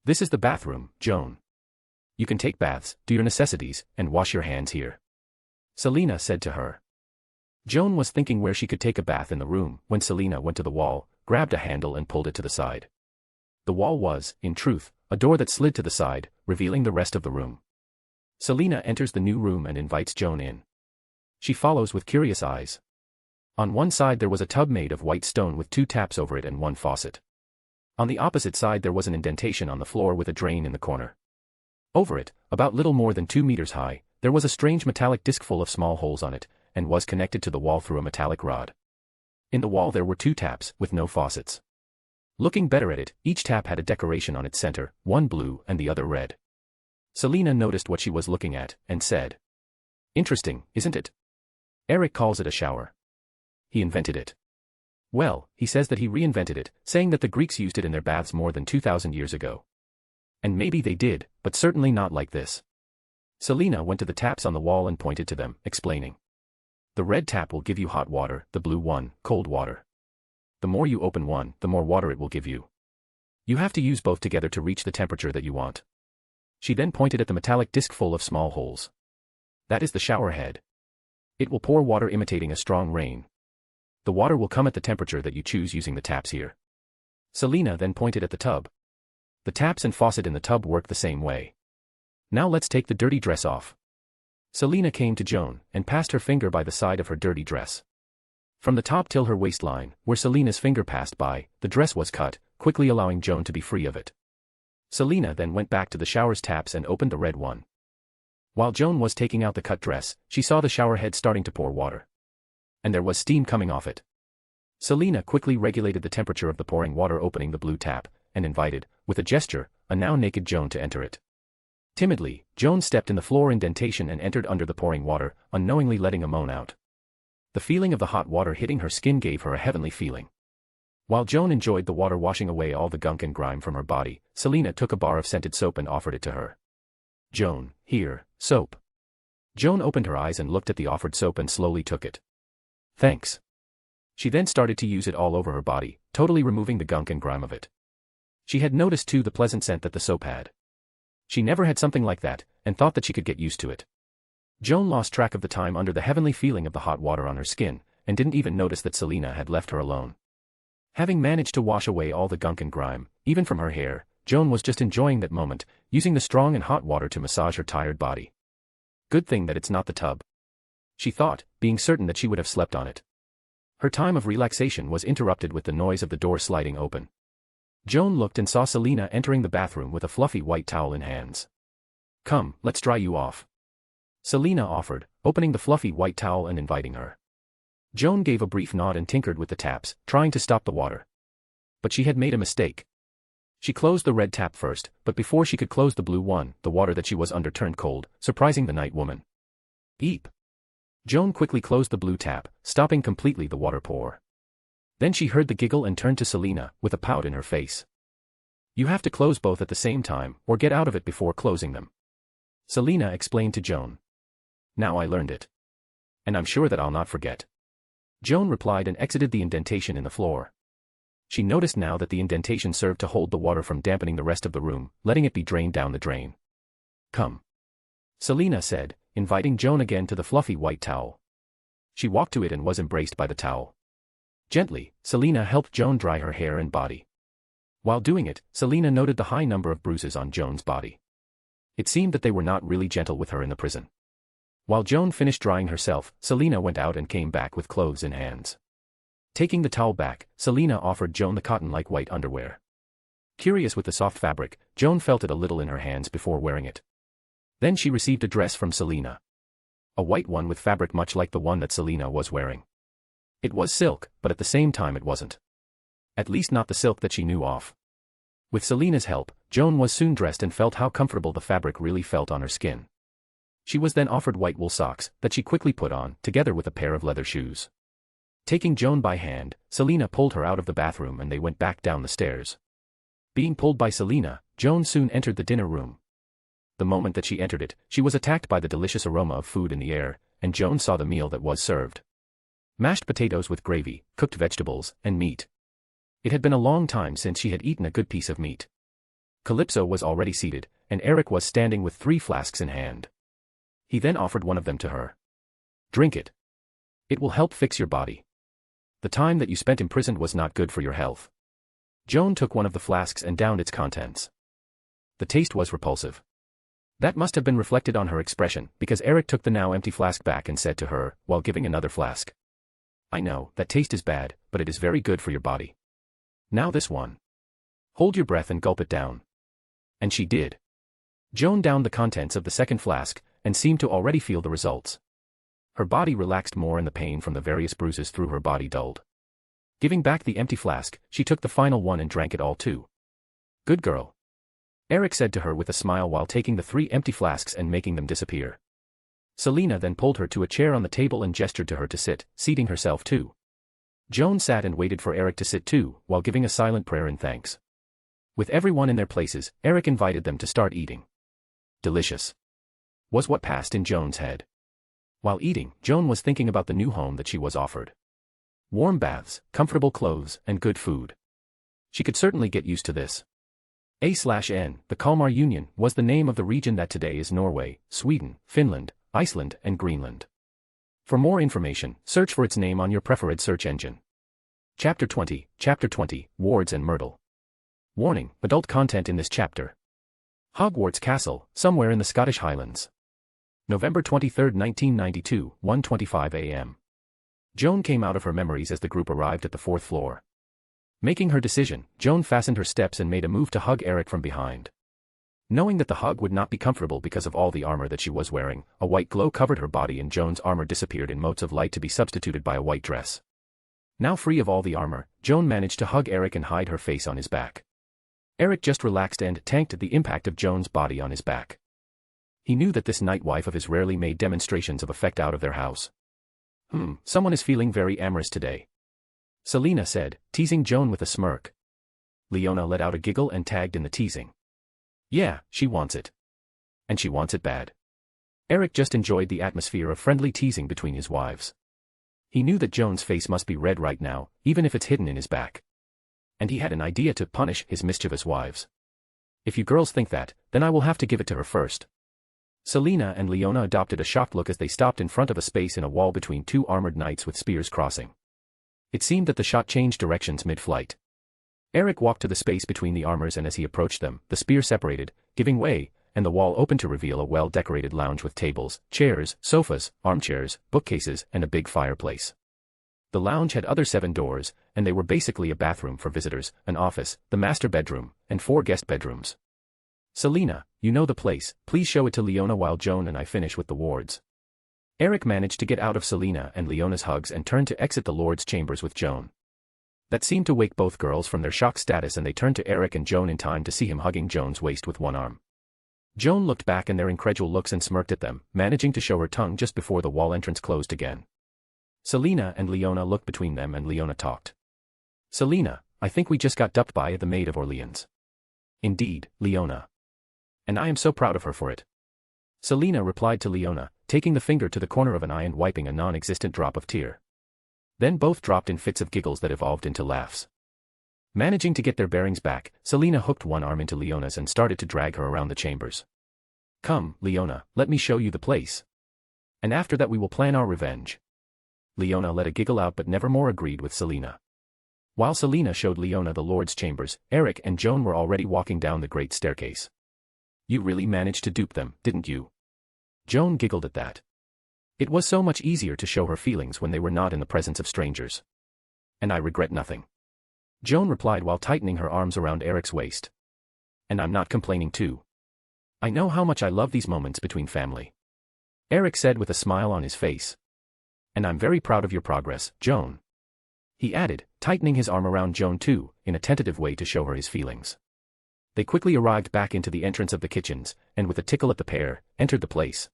"This is the bathroom, Joan. You can take baths, do your necessities, and wash your hands here," Selina said to her. Joan was thinking where she could take a bath in the room when Selina went to the wall, grabbed a handle and pulled it to the side. The wall was, in truth, a door that slid to the side, revealing the rest of the room. Selina enters the new room and invites Joan in. She follows with curious eyes. On one side there was a tub made of white stone with 2 taps over it and 1 faucet. On the opposite side there was an indentation on the floor with a drain in the corner. Over it, about little more than 2 meters high, there was a strange metallic disc full of small holes on it, and was connected to the wall through a metallic rod. In the wall there were 2 taps, with no faucets. Looking better at it, each tap had a decoration on its center, one blue and the other red. Selina noticed what she was looking at, and said, "Interesting, isn't it? Eric calls it a shower. He invented it." "Well, he says that he reinvented it, saying that the Greeks used it in their baths more than 2,000 years ago. And maybe they did, but certainly not like this." Selina went to the taps on the wall and pointed to them, explaining. "The red tap will give you hot water, the blue one, cold water. The more you open one, the more water it will give you. You have to use both together to reach the temperature that you want." She then pointed at the metallic disc full of small holes. "That is the shower head. It will pour water imitating a strong rain. The water will come at the temperature that you choose using the taps here." Selina then pointed at the tub. "The taps and faucet in the tub work the same way. Now let's take the dirty dress off." Selina came to Joan and passed her finger by the side of her dirty dress. From the top till her waistline, where Selina's finger passed by, the dress was cut, quickly allowing Joan to be free of it. Selina then went back to the shower's taps and opened the red one. While Joan was taking out the cut dress, she saw the shower head starting to pour water. And there was steam coming off it. Selina quickly regulated the temperature of the pouring water, opening the blue tap, and invited, with a gesture, a now naked Joan to enter it. Timidly, Joan stepped in the floor indentation and entered under the pouring water, unknowingly letting a moan out. The feeling of the hot water hitting her skin gave her a heavenly feeling. While Joan enjoyed the water washing away all the gunk and grime from her body, Selina took a bar of scented soap and offered it to her. "Joan, here, soap." Joan opened her eyes and looked at the offered soap and slowly took it. "Thanks." She then started to use it all over her body, totally removing the gunk and grime of it. She had noticed too the pleasant scent that the soap had. She never had something like that, and thought that she could get used to it. Joan lost track of the time under the heavenly feeling of the hot water on her skin, and didn't even notice that Selina had left her alone. Having managed to wash away all the gunk and grime, even from her hair, Joan was just enjoying that moment, using the strong and hot water to massage her tired body. Good thing that it's not the tub, she thought, being certain that she would have slept on it. Her time of relaxation was interrupted with the noise of the door sliding open. Joan looked and saw Selina entering the bathroom with a fluffy white towel in hands. "Come, let's dry you off," Selina offered, opening the fluffy white towel and inviting her. Joan gave a brief nod and tinkered with the taps, trying to stop the water. But she had made a mistake. She closed the red tap first, but before she could close the blue one, the water that she was under turned cold, surprising the night woman. "Eep." Joan quickly closed the blue tap, stopping completely the water pour. Then she heard the giggle and turned to Selina, with a pout in her face. "You have to close both at the same time, or get out of it before closing them," Selina explained to Joan. "Now I learned it. And I'm sure that I'll not forget." Joan replied and exited the indentation in the floor. She noticed now that the indentation served to hold the water from dampening the rest of the room, letting it be drained down the drain. "Come," Selina said, inviting Joan again to the fluffy white towel. She walked to it and was embraced by the towel. Gently, Selina helped Joan dry her hair and body. While doing it, Selina noted the high number of bruises on Joan's body. It seemed that they were not really gentle with her in the prison. While Joan finished drying herself, Selina went out and came back with clothes in hands. Taking the towel back, Selina offered Joan the cotton-like white underwear. Curious with the soft fabric, Joan felt it a little in her hands before wearing it. Then she received a dress from Selina. A white one with fabric much like the one that Selina was wearing. It was silk, but at the same time it wasn't. At least not the silk that she knew of. With Selina's help, Joan was soon dressed and felt how comfortable the fabric really felt on her skin. She was then offered white wool socks, that she quickly put on, together with a pair of leather shoes. Taking Joan by hand, Selina pulled her out of the bathroom and they went back down the stairs. Being pulled by Selina, Joan soon entered the dinner room. The moment that she entered it, she was attacked by the delicious aroma of food in the air, and Joan saw the meal that was served. Mashed potatoes with gravy, cooked vegetables, and meat. It had been a long time since she had eaten a good piece of meat. Calypso was already seated, and Eric was standing with 3 flasks in hand. He then offered one of them to her. Drink it. It will help fix your body. The time that you spent imprisoned was not good for your health. Joan took one of the flasks and downed its contents. The taste was repulsive. That must have been reflected on her expression, because Eric took the now empty flask back and said to her, while giving another flask. I know, that taste is bad, but it is very good for your body. Now this one. Hold your breath and gulp it down. And she did. Joan downed the contents of the second flask, and seemed to already feel the results. Her body relaxed more and the pain from the various bruises through her body dulled. Giving back the empty flask, she took the final one and drank it all too. Good girl. Eric said to her with a smile while taking the 3 empty flasks and making them disappear. Selina then pulled her to a chair on the table and gestured to her to sit, seating herself too. Joan sat and waited for Eric to sit too, while giving a silent prayer in thanks. With everyone in their places, Eric invited them to start eating. Delicious. Was what passed in Joan's head. While eating, Joan was thinking about the new home that she was offered. Warm baths, comfortable clothes, and good food. She could certainly get used to this. A/N, the Kalmar Union, was the name of the region that today is Norway, Sweden, Finland, Iceland, and Greenland. For more information, search for its name on your preferred search engine. Chapter 20, Wards and Myrtle. Warning, adult content in this chapter. Hogwarts Castle, somewhere in the Scottish Highlands. November 23, 1992, 1:25 a.m. Joan came out of her memories as the group arrived at the 4th floor. Making her decision, Joan fastened her steps and made a move to hug Eric from behind. Knowing that the hug would not be comfortable because of all the armor that she was wearing, a white glow covered her body and Joan's armor disappeared in motes of light to be substituted by a white dress. Now free of all the armor, Joan managed to hug Eric and hide her face on his back. Eric just relaxed and tanked the impact of Joan's body on his back. He knew that this night wife of his rarely made demonstrations of affect out of their house. Someone is feeling very amorous today. Selina said, teasing Joan with a smirk. Leona let out a giggle and tagged in the teasing. Yeah, she wants it. And she wants it bad. Eric just enjoyed the atmosphere of friendly teasing between his wives. He knew that Joan's face must be red right now, even if it's hidden in his back. And he had an idea to punish his mischievous wives. If you girls think that, then I will have to give it to her first. Selina and Leona adopted a shocked look as they stopped in front of a space in a wall between 2 armored knights with spears crossing. It seemed that the shot changed directions mid-flight. Eric walked to the space between the armors and as he approached them, the spear separated, giving way, and the wall opened to reveal a well-decorated lounge with tables, chairs, sofas, armchairs, bookcases, and a big fireplace. The lounge had other 7 doors, and they were basically a bathroom for visitors, an office, the master bedroom, and 4 guest bedrooms. Selina, you know the place, please show it to Leona while Joan and I finish with the wards. Eric managed to get out of Selina and Leona's hugs and turned to exit the Lord's chambers with Joan. That seemed to wake both girls from their shocked status and they turned to Eric and Joan in time to see him hugging Joan's waist with one arm. Joan looked back in their incredulous looks and smirked at them, managing to show her tongue just before the wall entrance closed again. Selina and Leona looked between them and Leona talked. Selina, I think we just got dumped by the Maid of Orleans. Indeed, Leona. And I am so proud of her for it. Selina replied to Leona, taking the finger to the corner of an eye and wiping a non-existent drop of tear. Then both dropped in fits of giggles that evolved into laughs. Managing to get their bearings back, Selina hooked one arm into Leona's and started to drag her around the chambers. Come, Leona, let me show you the place. And after that we will plan our revenge. Leona let a giggle out but never more agreed with Selina. While Selina showed Leona the Lord's chambers, Eric and Joan were already walking down the great staircase. You really managed to dupe them, didn't you? Joan giggled at that. It was so much easier to show her feelings when they were not in the presence of strangers. And I regret nothing. Joan replied while tightening her arms around Eric's waist. And I'm not complaining too. I know how much I love these moments between family. Eric said with a smile on his face. And I'm very proud of your progress, Joan. He added, tightening his arm around Joan too, in a tentative way to show her his feelings. They quickly arrived back into the entrance of the kitchens, and with a tickle at the pair, entered the place.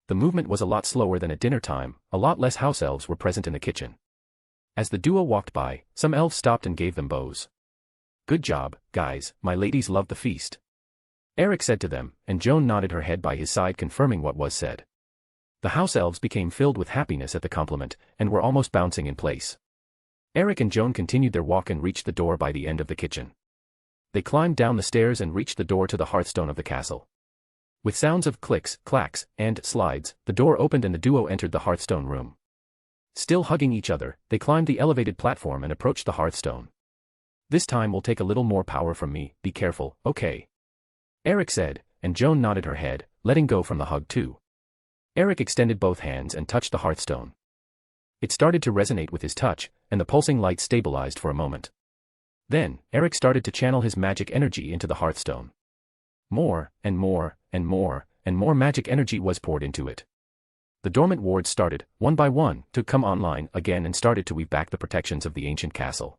The movement was a lot slower than at dinner time, a lot less house elves were present in the kitchen. As the duo walked by, some elves stopped and gave them bows. Good job, guys, my ladies love the feast. Eric said to them, and Joan nodded her head by his side confirming what was said. The house elves became filled with happiness at the compliment, and were almost bouncing in place. Eric and Joan continued their walk and reached the door by the end of the kitchen. They climbed down the stairs and reached the door to the hearthstone of the castle. With sounds of clicks, clacks, and slides, the door opened and the duo entered the hearthstone room. Still hugging each other, they climbed the elevated platform and approached the hearthstone. This time will take a little more power from me, be careful, okay? Eric said, and Joan nodded her head, letting go from the hug too. Eric extended both hands and touched the hearthstone. It started to resonate with his touch, and the pulsing light stabilized for a moment. Then, Eric started to channel his magic energy into the hearthstone. More, and more, and more, and more magic energy was poured into it. The dormant wards started, one by one, to come online again and started to weave back the protections of the ancient castle.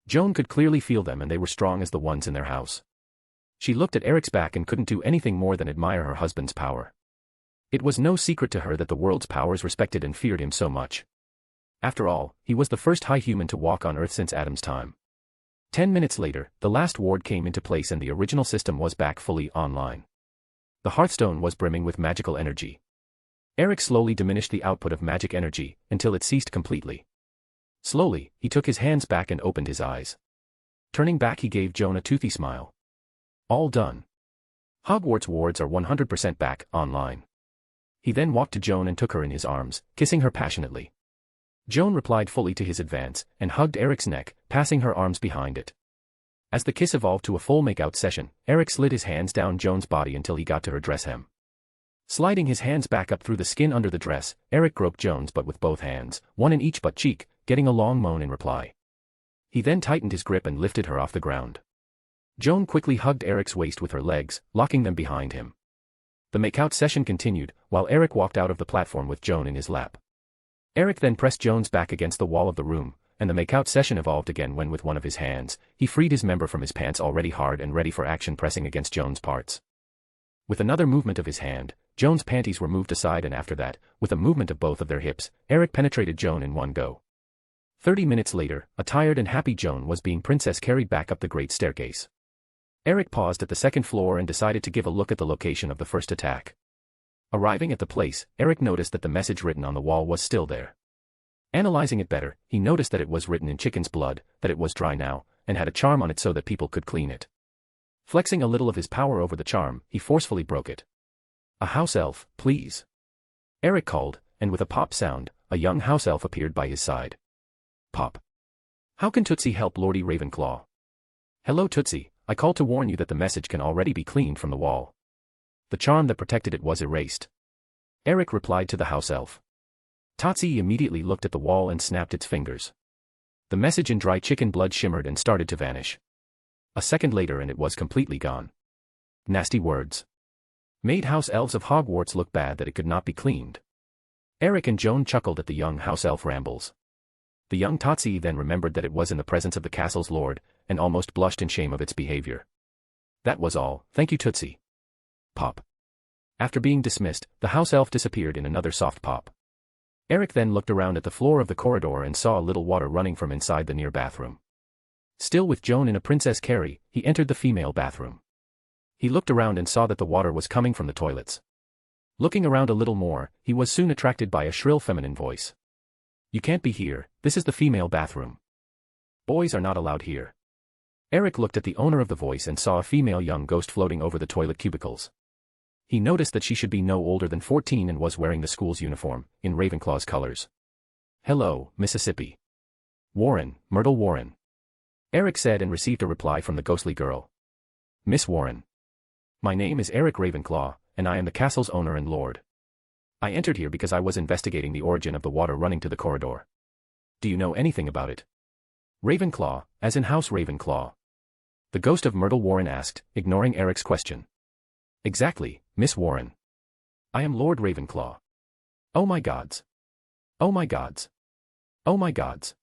Joan could clearly feel them and they were strong as the ones in their house. She looked at Eric's back and couldn't do anything more than admire her husband's power. It was no secret to her that the world's powers respected and feared him so much. After all, he was the first high human to walk on Earth since Adam's time. 10 minutes later, the last ward came into place and the original system was back fully online. The hearthstone was brimming with magical energy. Eric slowly diminished the output of magic energy, until it ceased completely. Slowly, he took his hands back and opened his eyes. Turning back he gave Joan a toothy smile. All done. Hogwarts wards are 100% back, online. He then walked to Joan and took her in his arms, kissing her passionately. Joan replied fully to his advance, and hugged Eric's neck, passing her arms behind it. As the kiss evolved to a full make-out session, Eric slid his hands down Joan's body until he got to her dress hem. Sliding his hands back up through the skin under the dress, Eric groped Joan's butt with both hands, one in each butt cheek, getting a long moan in reply. He then tightened his grip and lifted her off the ground. Joan quickly hugged Eric's waist with her legs, locking them behind him. The make-out session continued, while Eric walked out of the platform with Joan in his lap. Eric then pressed Joan's back against the wall of the room, and the make-out session evolved again when with one of his hands, he freed his member from his pants already hard and ready for action pressing against Joan's parts. With another movement of his hand, Joan's panties were moved aside and after that, with a movement of both of their hips, Eric penetrated Joan in one go. 30 minutes later, a tired and happy Joan was being princess carried back up the great staircase. Eric paused at the second floor and decided to give a look at the location of the first attack. Arriving at the place, Eric noticed that the message written on the wall was still there. Analyzing it better, he noticed that it was written in chicken's blood, that it was dry now, and had a charm on it so that people could clean it. Flexing a little of his power over the charm, he forcefully broke it. A house elf, please. Eric called, and with a pop sound, a young house elf appeared by his side. Pop. How can Tootsie help Lordy Ravenclaw? Hello Tootsie, I called to warn you that the message can already be cleaned from the wall. The charm that protected it was erased. Eric replied to the house elf. Tootsie immediately looked at the wall and snapped its fingers. The message in dry chicken blood shimmered and started to vanish. A second later and it was completely gone. Nasty words. Made house elves of Hogwarts look bad that it could not be cleaned. Eric and Joan chuckled at the young house elf rambles. The young Tootsie then remembered that it was in the presence of the castle's lord, and almost blushed in shame of its behavior. That was all, thank you Tootsie. Pop. After being dismissed, the house elf disappeared in another soft pop. Eric then looked around at the floor of the corridor and saw a little water running from inside the near bathroom. Still with Joan in a princess carry, he entered the female bathroom. He looked around and saw that the water was coming from the toilets. Looking around a little more, he was soon attracted by a shrill feminine voice. You can't be here, this is the female bathroom. Boys are not allowed here. Eric looked at the owner of the voice and saw a female young ghost floating over the toilet cubicles. He noticed that she should be no older than 14 and was wearing the school's uniform, in Ravenclaw's colors. Hello, Mississippi. Warren, Myrtle Warren. Eric said and received a reply from the ghostly girl. Miss Warren. My name is Eric Ravenclaw, and I am the castle's owner and lord. I entered here because I was investigating the origin of the water running to the corridor. Do you know anything about it? Ravenclaw, as in House Ravenclaw. The ghost of Myrtle Warren asked, ignoring Eric's question. Exactly, Miss Warren. I am Lord Ravenclaw. Oh my gods. Oh my gods. Oh my gods.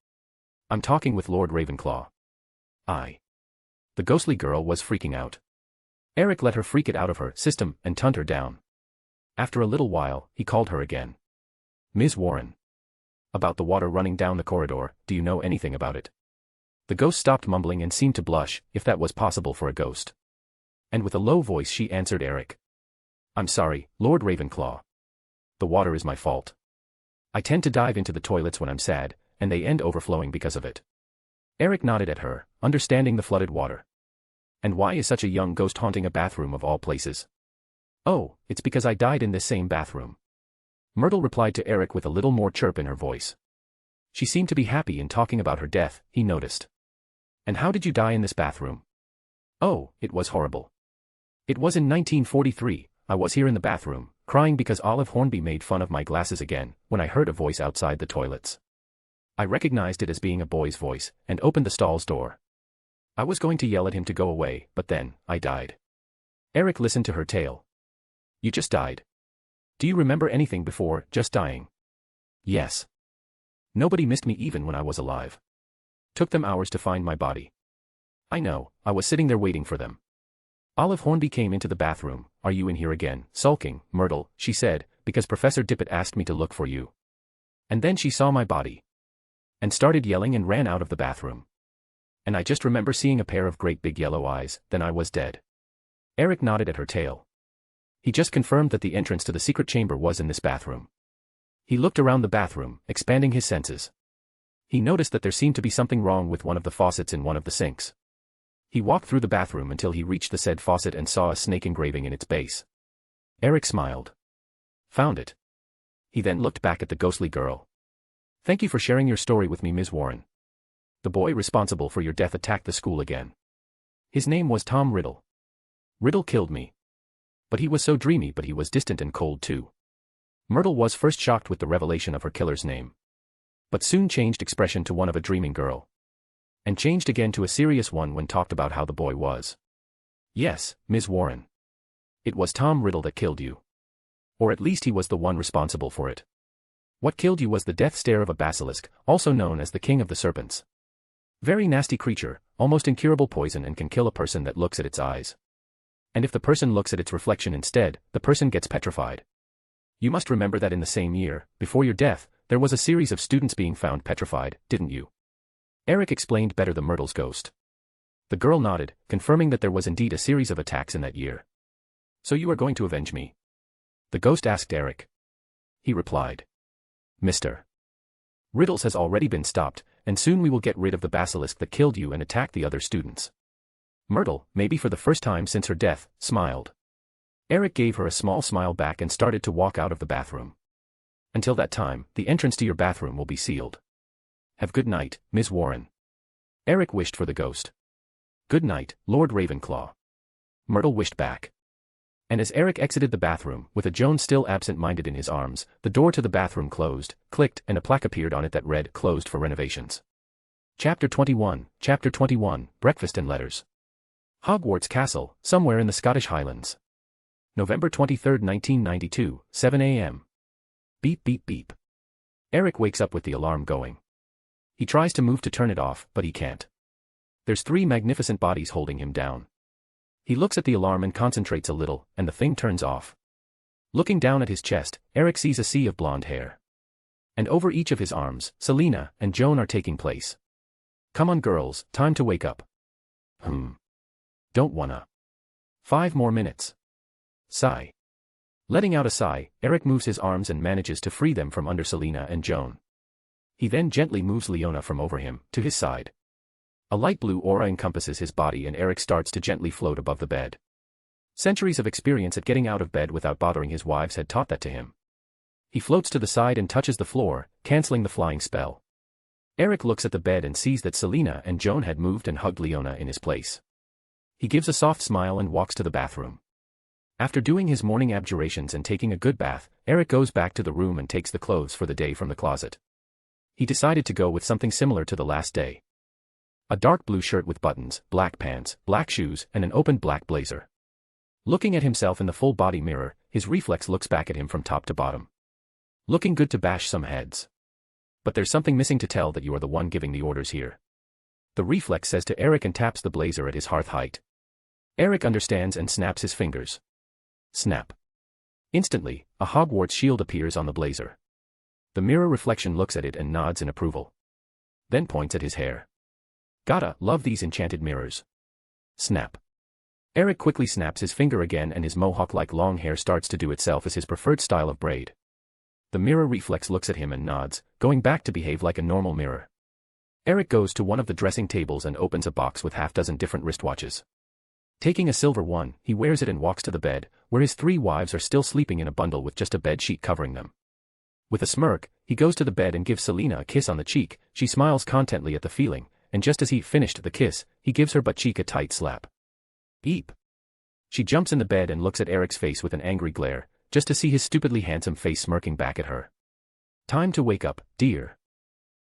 I'm talking with Lord Ravenclaw. The ghostly girl was freaking out. Eric let her freak it out of her system and tunned her down. After a little while, he called her again. Ms. Warren. About the water running down the corridor, do you know anything about it? The ghost stopped mumbling and seemed to blush, if that was possible for a ghost. And with a low voice she answered Eric. I'm sorry, Lord Ravenclaw. The water is my fault. I tend to dive into the toilets when I'm sad, and they end overflowing because of it. Eric nodded at her, understanding the flooded water. And why is such a young ghost haunting a bathroom of all places? Oh, it's because I died in this same bathroom. Myrtle replied to Eric with a little more chirp in her voice. She seemed to be happy in talking about her death, he noticed. And how did you die in this bathroom? Oh, it was horrible. It was in 1943, I was here in the bathroom, crying because Olive Hornby made fun of my glasses again, when I heard a voice outside the toilets. I recognized it as being a boy's voice, and opened the stall's door. I was going to yell at him to go away, but then, I died. Eric listened to her tale. You just died. Do you remember anything before just dying? Yes. Nobody missed me even when I was alive. Took them hours to find my body. I know, I was sitting there waiting for them. Olive Hornby came into the bathroom. Are you in here again, sulking, Myrtle, she said, because Professor Dippet asked me to look for you. And then she saw my body. And started yelling and ran out of the bathroom. And I just remember seeing a pair of great big yellow eyes, then I was dead. Eric nodded at her tale. He just confirmed that the entrance to the secret chamber was in this bathroom. He looked around the bathroom, expanding his senses. He noticed that there seemed to be something wrong with one of the faucets in one of the sinks. He walked through the bathroom until he reached the said faucet and saw a snake engraving in its base. Eric smiled. Found it. He then looked back at the ghostly girl. Thank you for sharing your story with me, Ms. Warren. The boy responsible for your death attacked the school again. His name was Tom Riddle. Riddle killed me. But he was so dreamy, but he was distant and cold too. Myrtle was first shocked with the revelation of her killer's name. But soon changed expression to one of a dreaming girl. And changed again to a serious one when talked about how the boy was. Yes, Ms. Warren. It was Tom Riddle that killed you. Or at least he was the one responsible for it. What killed you was the death stare of a basilisk, also known as the King of the Serpents. Very nasty creature, almost incurable poison, and can kill a person that looks at its eyes. And if the person looks at its reflection instead, the person gets petrified. You must remember that in the same year, before your death, there was a series of students being found petrified, didn't you? Eric explained better the Myrtle's ghost. The girl nodded, confirming that there was indeed a series of attacks in that year. So you are going to avenge me? The ghost asked Eric. He replied. Mr. Riddles has already been stopped, and soon we will get rid of the basilisk that killed you and attack the other students. Myrtle, maybe for the first time since her death, smiled. Eric gave her a small smile back and started to walk out of the bathroom. Until that time, the entrance to your bathroom will be sealed. Have good night, Ms. Warren. Eric wished for the ghost. Good night, Lord Ravenclaw. Myrtle wished back. And as Eric exited the bathroom, with a Joan still absent-minded in his arms, the door to the bathroom closed, clicked, and a plaque appeared on it that read, "Closed for renovations." Chapter 21, Breakfast and Letters. Hogwarts Castle, somewhere in the Scottish Highlands. November 23, 1992, 7 a.m. Beep beep beep. Eric wakes up with the alarm going. He tries to move to turn it off, but he can't. There's 3 magnificent bodies holding him down. He looks at the alarm and concentrates a little, and the thing turns off. Looking down at his chest, Eric sees a sea of blonde hair. And over each of his arms, Selena and Joan are taking place. Come on girls, time to wake up. Don't wanna. 5 more minutes. Sigh. Letting out a sigh, Eric moves his arms and manages to free them from under Selena and Joan. He then gently moves Leona from over him, to his side. A light blue aura encompasses his body and Eric starts to gently float above the bed. Centuries of experience at getting out of bed without bothering his wives had taught that to him. He floats to the side and touches the floor, canceling the flying spell. Eric looks at the bed and sees that Selena and Joan had moved and hugged Leona in his place. He gives a soft smile and walks to the bathroom. After doing his morning abjurations and taking a good bath, Eric goes back to the room and takes the clothes for the day from the closet. He decided to go with something similar to the last day. A dark blue shirt with buttons, black pants, black shoes, and an open black blazer. Looking at himself in the full-body mirror, his reflex looks back at him from top to bottom. Looking good to bash some heads. But there's something missing to tell that you are the one giving the orders here. The reflex says to Eric and taps the blazer at his hearth height. Eric understands and snaps his fingers. Snap. Instantly, a Hogwarts shield appears on the blazer. The mirror reflection looks at it and nods in approval. Then points at his hair. Gotta love these enchanted mirrors. Snap. Eric quickly snaps his finger again and his mohawk-like long hair starts to do itself as his preferred style of braid. The mirror reflex looks at him and nods, going back to behave like a normal mirror. Eric goes to one of the dressing tables and opens a box with half-dozen different wristwatches. Taking a silver one, he wears it and walks to the bed, where his 3 wives are still sleeping in a bundle with just a bed sheet covering them. With a smirk, he goes to the bed and gives Selena a kiss on the cheek. She smiles contently at the feeling, and just as he finished the kiss, he gives her butt cheek a tight slap. Eep. She jumps in the bed and looks at Eric's face with an angry glare, just to see his stupidly handsome face smirking back at her. Time to wake up, dear.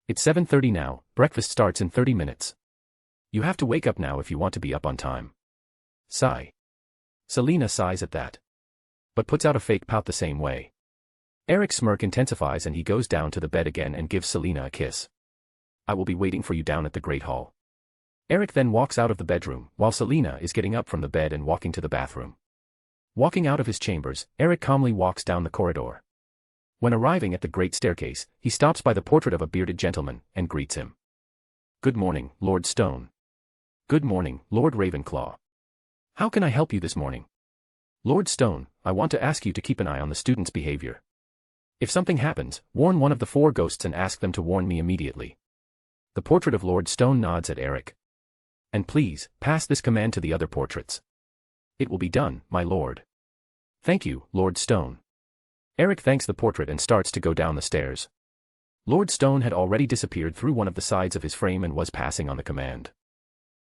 It's 7:30 now, breakfast starts in 30 minutes. You have to wake up now if you want to be up on time. Sigh. Selena sighs at that, but puts out a fake pout the same way. Eric's smirk intensifies and he goes down to the bed again and gives Selena a kiss. I will be waiting for you down at the Great Hall. Eric then walks out of the bedroom, while Selena is getting up from the bed and walking to the bathroom. Walking out of his chambers, Eric calmly walks down the corridor. When arriving at the great staircase, he stops by the portrait of a bearded gentleman, and greets him. Good morning, Lord Stone. Good morning, Lord Ravenclaw. How can I help you this morning? Lord Stone, I want to ask you to keep an eye on the students' behavior. If something happens, warn one of the 4 ghosts and ask them to warn me immediately. The portrait of Lord Stone nods at Eric. And please, pass this command to the other portraits. It will be done, my lord. Thank you, Lord Stone. Eric thanks the portrait and starts to go down the stairs. Lord Stone had already disappeared through one of the sides of his frame and was passing on the command.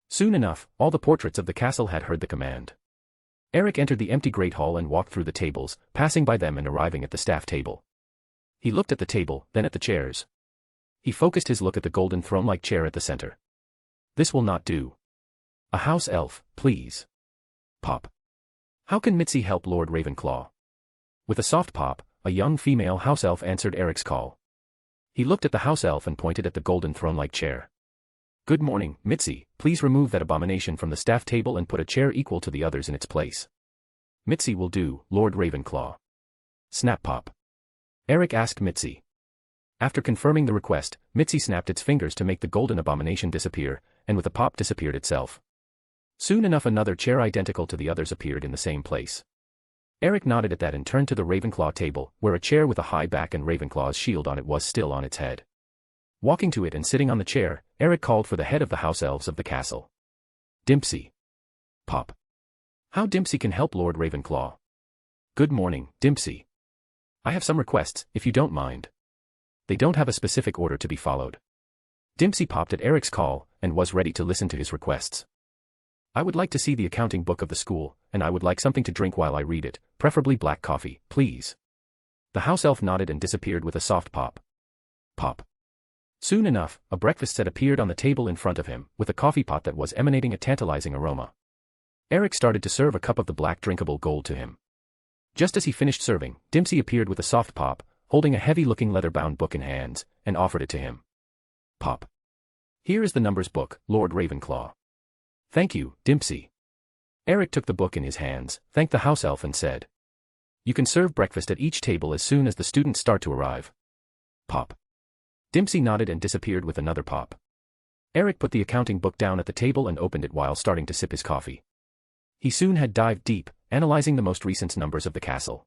Soon enough, all the portraits of the castle had heard the command. Eric entered the empty great hall and walked through the tables, passing by them and arriving at the staff table. He looked at the table, then at the chairs. He focused his look at the golden throne-like chair at the center. This will not do. A house elf, please. Pop. How can Mitzi help Lord Ravenclaw? With a soft pop, a young female house elf answered Eric's call. He looked at the house elf and pointed at the golden throne-like chair. Good morning, Mitzi, please remove that abomination from the staff table and put a chair equal to the others in its place. Mitzi will do, Lord Ravenclaw. Snap pop. Eric asked Mitzi. After confirming the request, Mitzi snapped its fingers to make the golden abomination disappear, and with a pop disappeared itself. Soon enough another chair identical to the others appeared in the same place. Eric nodded at that and turned to the Ravenclaw table, where a chair with a high back and Ravenclaw's shield on it was still on its head. Walking to it and sitting on the chair, Eric called for the head of the house elves of the castle. Dimpsy. Pop. How Dimpsy can help Lord Ravenclaw? Good morning, Dimpsy. I have some requests, if you don't mind. They don't have a specific order to be followed. Dimpsy popped at Eric's call, and was ready to listen to his requests. I would like to see the accounting book of the school, and I would like something to drink while I read it, preferably black coffee, please. The house elf nodded and disappeared with a soft pop. Pop. Soon enough, a breakfast set appeared on the table in front of him, with a coffee pot that was emanating a tantalizing aroma. Eric started to serve a cup of the black drinkable gold to him. Just as he finished serving, Dimpsy appeared with a soft pop, holding a heavy-looking leather-bound book in hands, and offered it to him. Pop. Here is the numbers book, Lord Ravenclaw. Thank you, Dimpsy. Eric took the book in his hands, thanked the house elf and said. You can serve breakfast at each table as soon as the students start to arrive. Pop. Dimpsy nodded and disappeared with another pop. Eric put the accounting book down at the table and opened it while starting to sip his coffee. He soon had dived deep, analyzing the most recent numbers of the castle.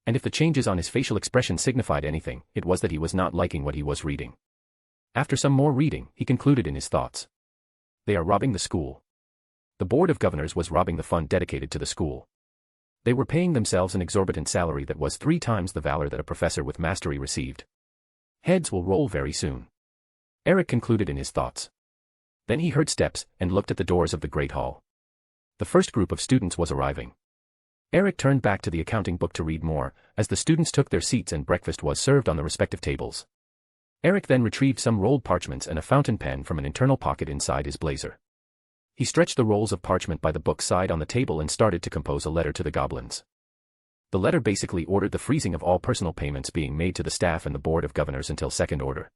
And if the changes on his facial expression signified anything, it was that he was not liking what he was reading. After some more reading, he concluded in his thoughts. They are robbing the school. The Board of Governors was robbing the fund dedicated to the school. They were paying themselves an exorbitant salary that was 3 times the valor that a professor with mastery received. Heads will roll very soon. Eric concluded in his thoughts. Then he heard steps, and looked at the doors of the Great Hall. The first group of students was arriving. Eric turned back to the accounting book to read more, as the students took their seats and breakfast was served on the respective tables. Eric then retrieved some rolled parchments and a fountain pen from an internal pocket inside his blazer. He stretched the rolls of parchment by the book's side on the table and started to compose a letter to the goblins. The letter basically ordered the freezing of all personal payments being made to the staff and the Board of Governors until second order.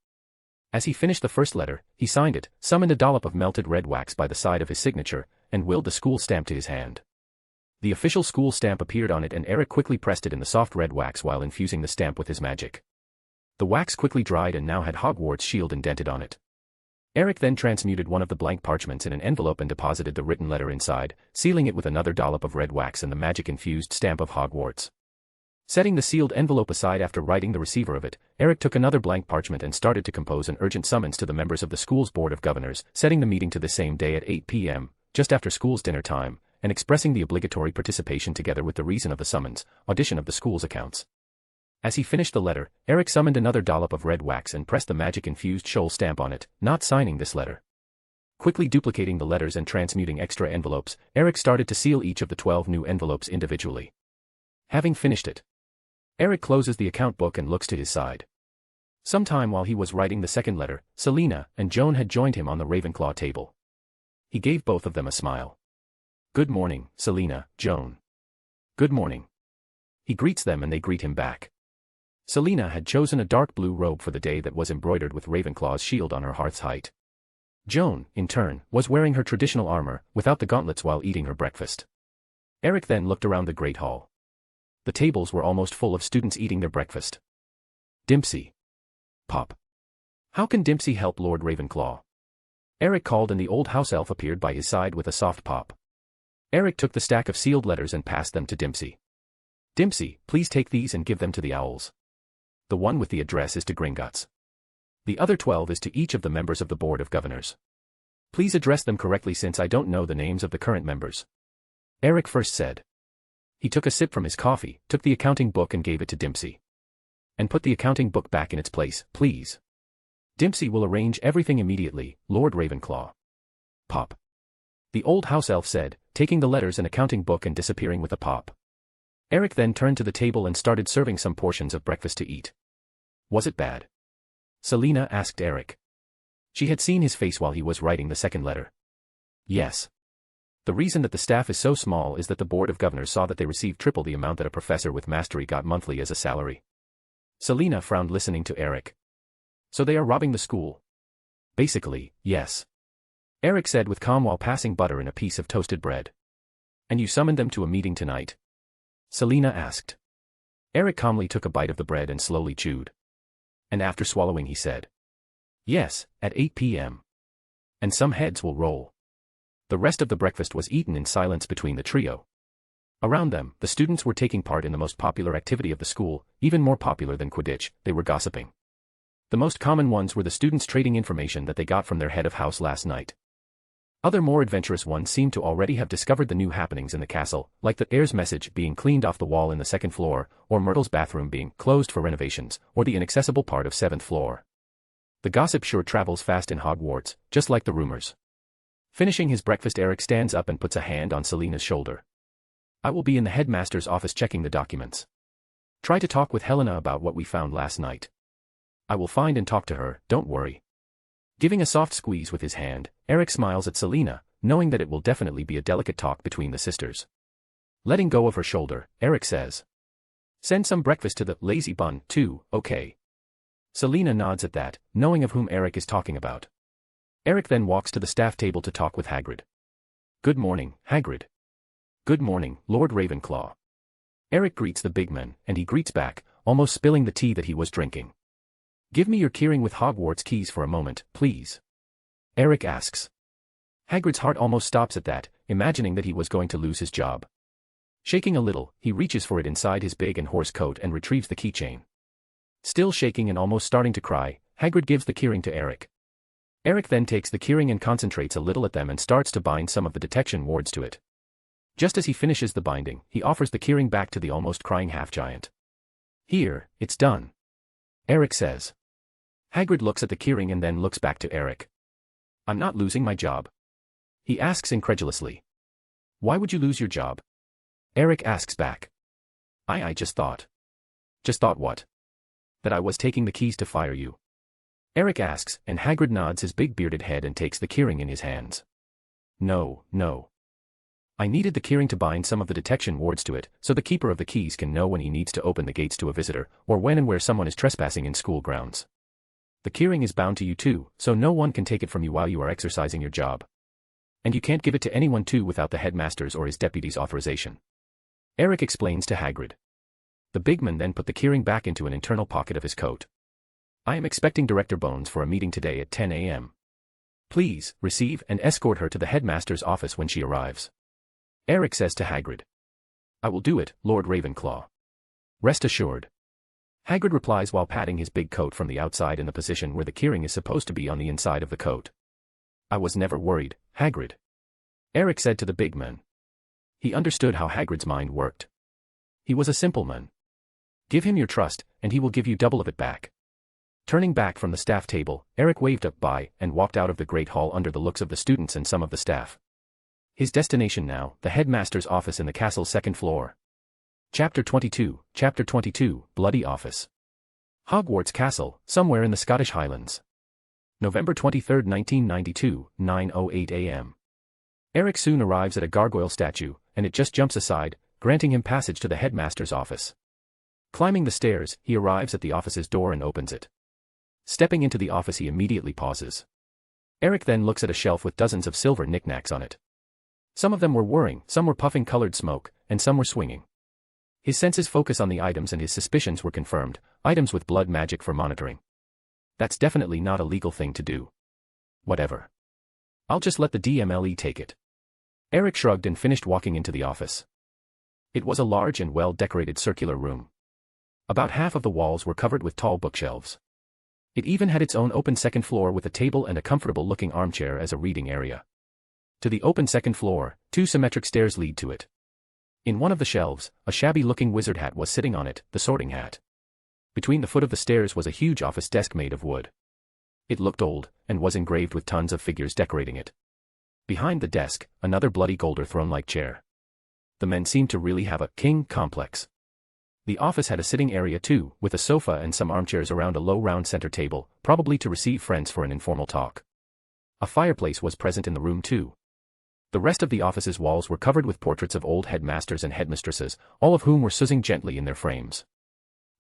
As he finished the first letter, he signed it, summoned a dollop of melted red wax by the side of his signature, and willed the school stamp to his hand. The official school stamp appeared on it and Eric quickly pressed it in the soft red wax while infusing the stamp with his magic. The wax quickly dried and now had Hogwarts shield indented on it. Eric then transmuted one of the blank parchments in an envelope and deposited the written letter inside, sealing it with another dollop of red wax and the magic-infused stamp of Hogwarts. Setting the sealed envelope aside after writing the receiver of it, Eric took another blank parchment and started to compose an urgent summons to the members of the school's board of governors, setting the meeting to the same day at 8 p.m., just after school's dinner time, and expressing the obligatory participation together with the reason of the summons, audition of the school's accounts. As he finished the letter, Eric summoned another dollop of red wax and pressed the magic-infused shoal stamp on it, not signing this letter. Quickly duplicating the letters and transmuting extra envelopes, Eric started to seal each of the 12 new envelopes individually. Having finished it, Eric closes the account book and looks to his side. Sometime while he was writing the second letter, Selena and Joan had joined him on the Ravenclaw table. He gave both of them a smile. "Good morning, Selena, Joan." "Good morning." He greets them and they greet him back. Selena had chosen a dark blue robe for the day that was embroidered with Ravenclaw's shield on her hearth's height. Joan, in turn, was wearing her traditional armor, without the gauntlets while eating her breakfast. Eric then looked around the Great Hall. The tables were almost full of students eating their breakfast. Dimpsy. Pop. How can Dimpsy help Lord Ravenclaw? Eric called and the old house elf appeared by his side with a soft pop. Eric took the stack of sealed letters and passed them to Dimpsy. "Dimpsy, please take these and give them to the owls. The one with the address is to Gringotts. The other 12 is to each of the members of the Board of Governors. Please address them correctly since I don't know the names of the current members." Eric first said. He took a sip from his coffee, took the accounting book and gave it to Dimpsy. "And put the accounting book back in its place, please. Dimpsy will arrange everything immediately, Lord Ravenclaw." Pop. The old house elf said, taking the letters and accounting book and disappearing with a pop. Eric then turned to the table and started serving some portions of breakfast to eat. "Was it bad?" Selena asked Eric. She had seen his face while he was writing the second letter. "Yes. The reason that the staff is so small is that the Board of Governors saw that they received triple the amount that a professor with mastery got monthly as a salary." Selena frowned listening to Eric. "So they are robbing the school?" "Basically, yes," Eric said with calm while passing butter in a piece of toasted bread. "And you summoned them to a meeting tonight?" Selena asked. Eric calmly took a bite of the bread and slowly chewed. And after swallowing he said, "Yes, at 8 p.m. And some heads will roll." The rest of the breakfast was eaten in silence between the trio. Around them, the students were taking part in the most popular activity of the school, even more popular than Quidditch. They were gossiping. The most common ones were the students trading information that they got from their head of house last night. Other more adventurous ones seemed to already have discovered the new happenings in the castle, like the heir's message being cleaned off the wall in the second floor, or Myrtle's bathroom being closed for renovations, or the inaccessible part of 7th floor. The gossip sure travels fast in Hogwarts, just like the rumors. Finishing his breakfast, Eric stands up and puts a hand on Selena's shoulder. "I will be in the headmaster's office checking the documents. Try to talk with Helena about what we found last night. I will find and talk to her, don't worry." Giving a soft squeeze with his hand, Eric smiles at Selena, knowing that it will definitely be a delicate talk between the sisters. Letting go of her shoulder, Eric says, "Send some breakfast to the lazy bun, too, okay?" Selena nods at that, knowing of whom Eric is talking about. Eric then walks to the staff table to talk with Hagrid. "Good morning, Hagrid." "Good morning, Lord Ravenclaw." Eric greets the big man, and he greets back, almost spilling the tea that he was drinking. "Give me your keyring with Hogwarts keys for a moment, please," Eric asks. Hagrid's heart almost stops at that, imagining that he was going to lose his job. Shaking a little, he reaches for it inside his big and hoarse coat and retrieves the keychain. Still shaking and almost starting to cry, Hagrid gives the keyring to Eric. Eric then takes the keyring and concentrates a little at them and starts to bind some of the detection wards to it. Just as he finishes the binding, he offers the keyring back to the almost crying half-giant. "Here, it's done," Eric says. Hagrid looks at the keyring and then looks back to Eric. "I'm not losing my job?" he asks incredulously. "Why would you lose your job?" Eric asks back. I just thought." "Just thought what?" "That I was taking the keys to fire you," Eric asks, and Hagrid nods his big bearded head and takes the keyring in his hands. No. I needed the keyring to bind some of the detection wards to it, so the keeper of the keys can know when he needs to open the gates to a visitor, or when and where someone is trespassing in school grounds. The keyring is bound to you too, so no one can take it from you while you are exercising your job. And you can't give it to anyone too without the headmaster's or his deputy's authorization," Eric explains to Hagrid. The big man then put the keyring back into an internal pocket of his coat. "I am expecting Director Bones for a meeting today at 10 a.m. Please, receive and escort her to the headmaster's office when she arrives. Eric says to Hagrid. I will do it, Lord Ravenclaw. Rest assured. Hagrid replies while patting his big coat from the outside in the position where the keyring is supposed to be on the inside of the coat. I was never worried, Hagrid. Eric said to the big man. He understood how Hagrid's mind worked. He was a simple man. Give him your trust, and he will give you double of it back. Turning back from the staff table, Eric waved up bye and walked out of the great hall under the looks of the students and some of the staff. His destination now, the headmaster's office in the castle's second floor. Chapter 22, Bloody Office. Hogwarts Castle, somewhere in the Scottish Highlands. November 23, 1992, 9:08 a.m. Eric soon arrives at a gargoyle statue, and it just jumps aside, granting him passage to the headmaster's office. Climbing the stairs, he arrives at the office's door and opens it. Stepping into the office, he immediately pauses. Eric then looks at a shelf with dozens of silver knickknacks on it. Some of them were whirring, some were puffing colored smoke, and some were swinging. His senses focus on the items and his suspicions were confirmed, items with blood magic for monitoring. That's definitely not a legal thing to do. Whatever. I'll just let the DMLE take it. Eric shrugged and finished walking into the office. It was a large and well-decorated circular room. About half of the walls were covered with tall bookshelves. It even had its own open second floor with a table and a comfortable-looking armchair as a reading area. To the open second floor, 2 symmetric stairs lead to it. In one of the shelves, a shabby-looking wizard hat was sitting on it, the sorting hat. Between the foot of the stairs was a huge office desk made of wood. It looked old, and was engraved with tons of figures decorating it. Behind the desk, another bloody golder throne-like chair. The men seemed to really have a king complex. The office had a sitting area too, with a sofa and some armchairs around a low round center table, probably to receive friends for an informal talk. A fireplace was present in the room too. The rest of the office's walls were covered with portraits of old headmasters and headmistresses, all of whom were suzzing gently in their frames.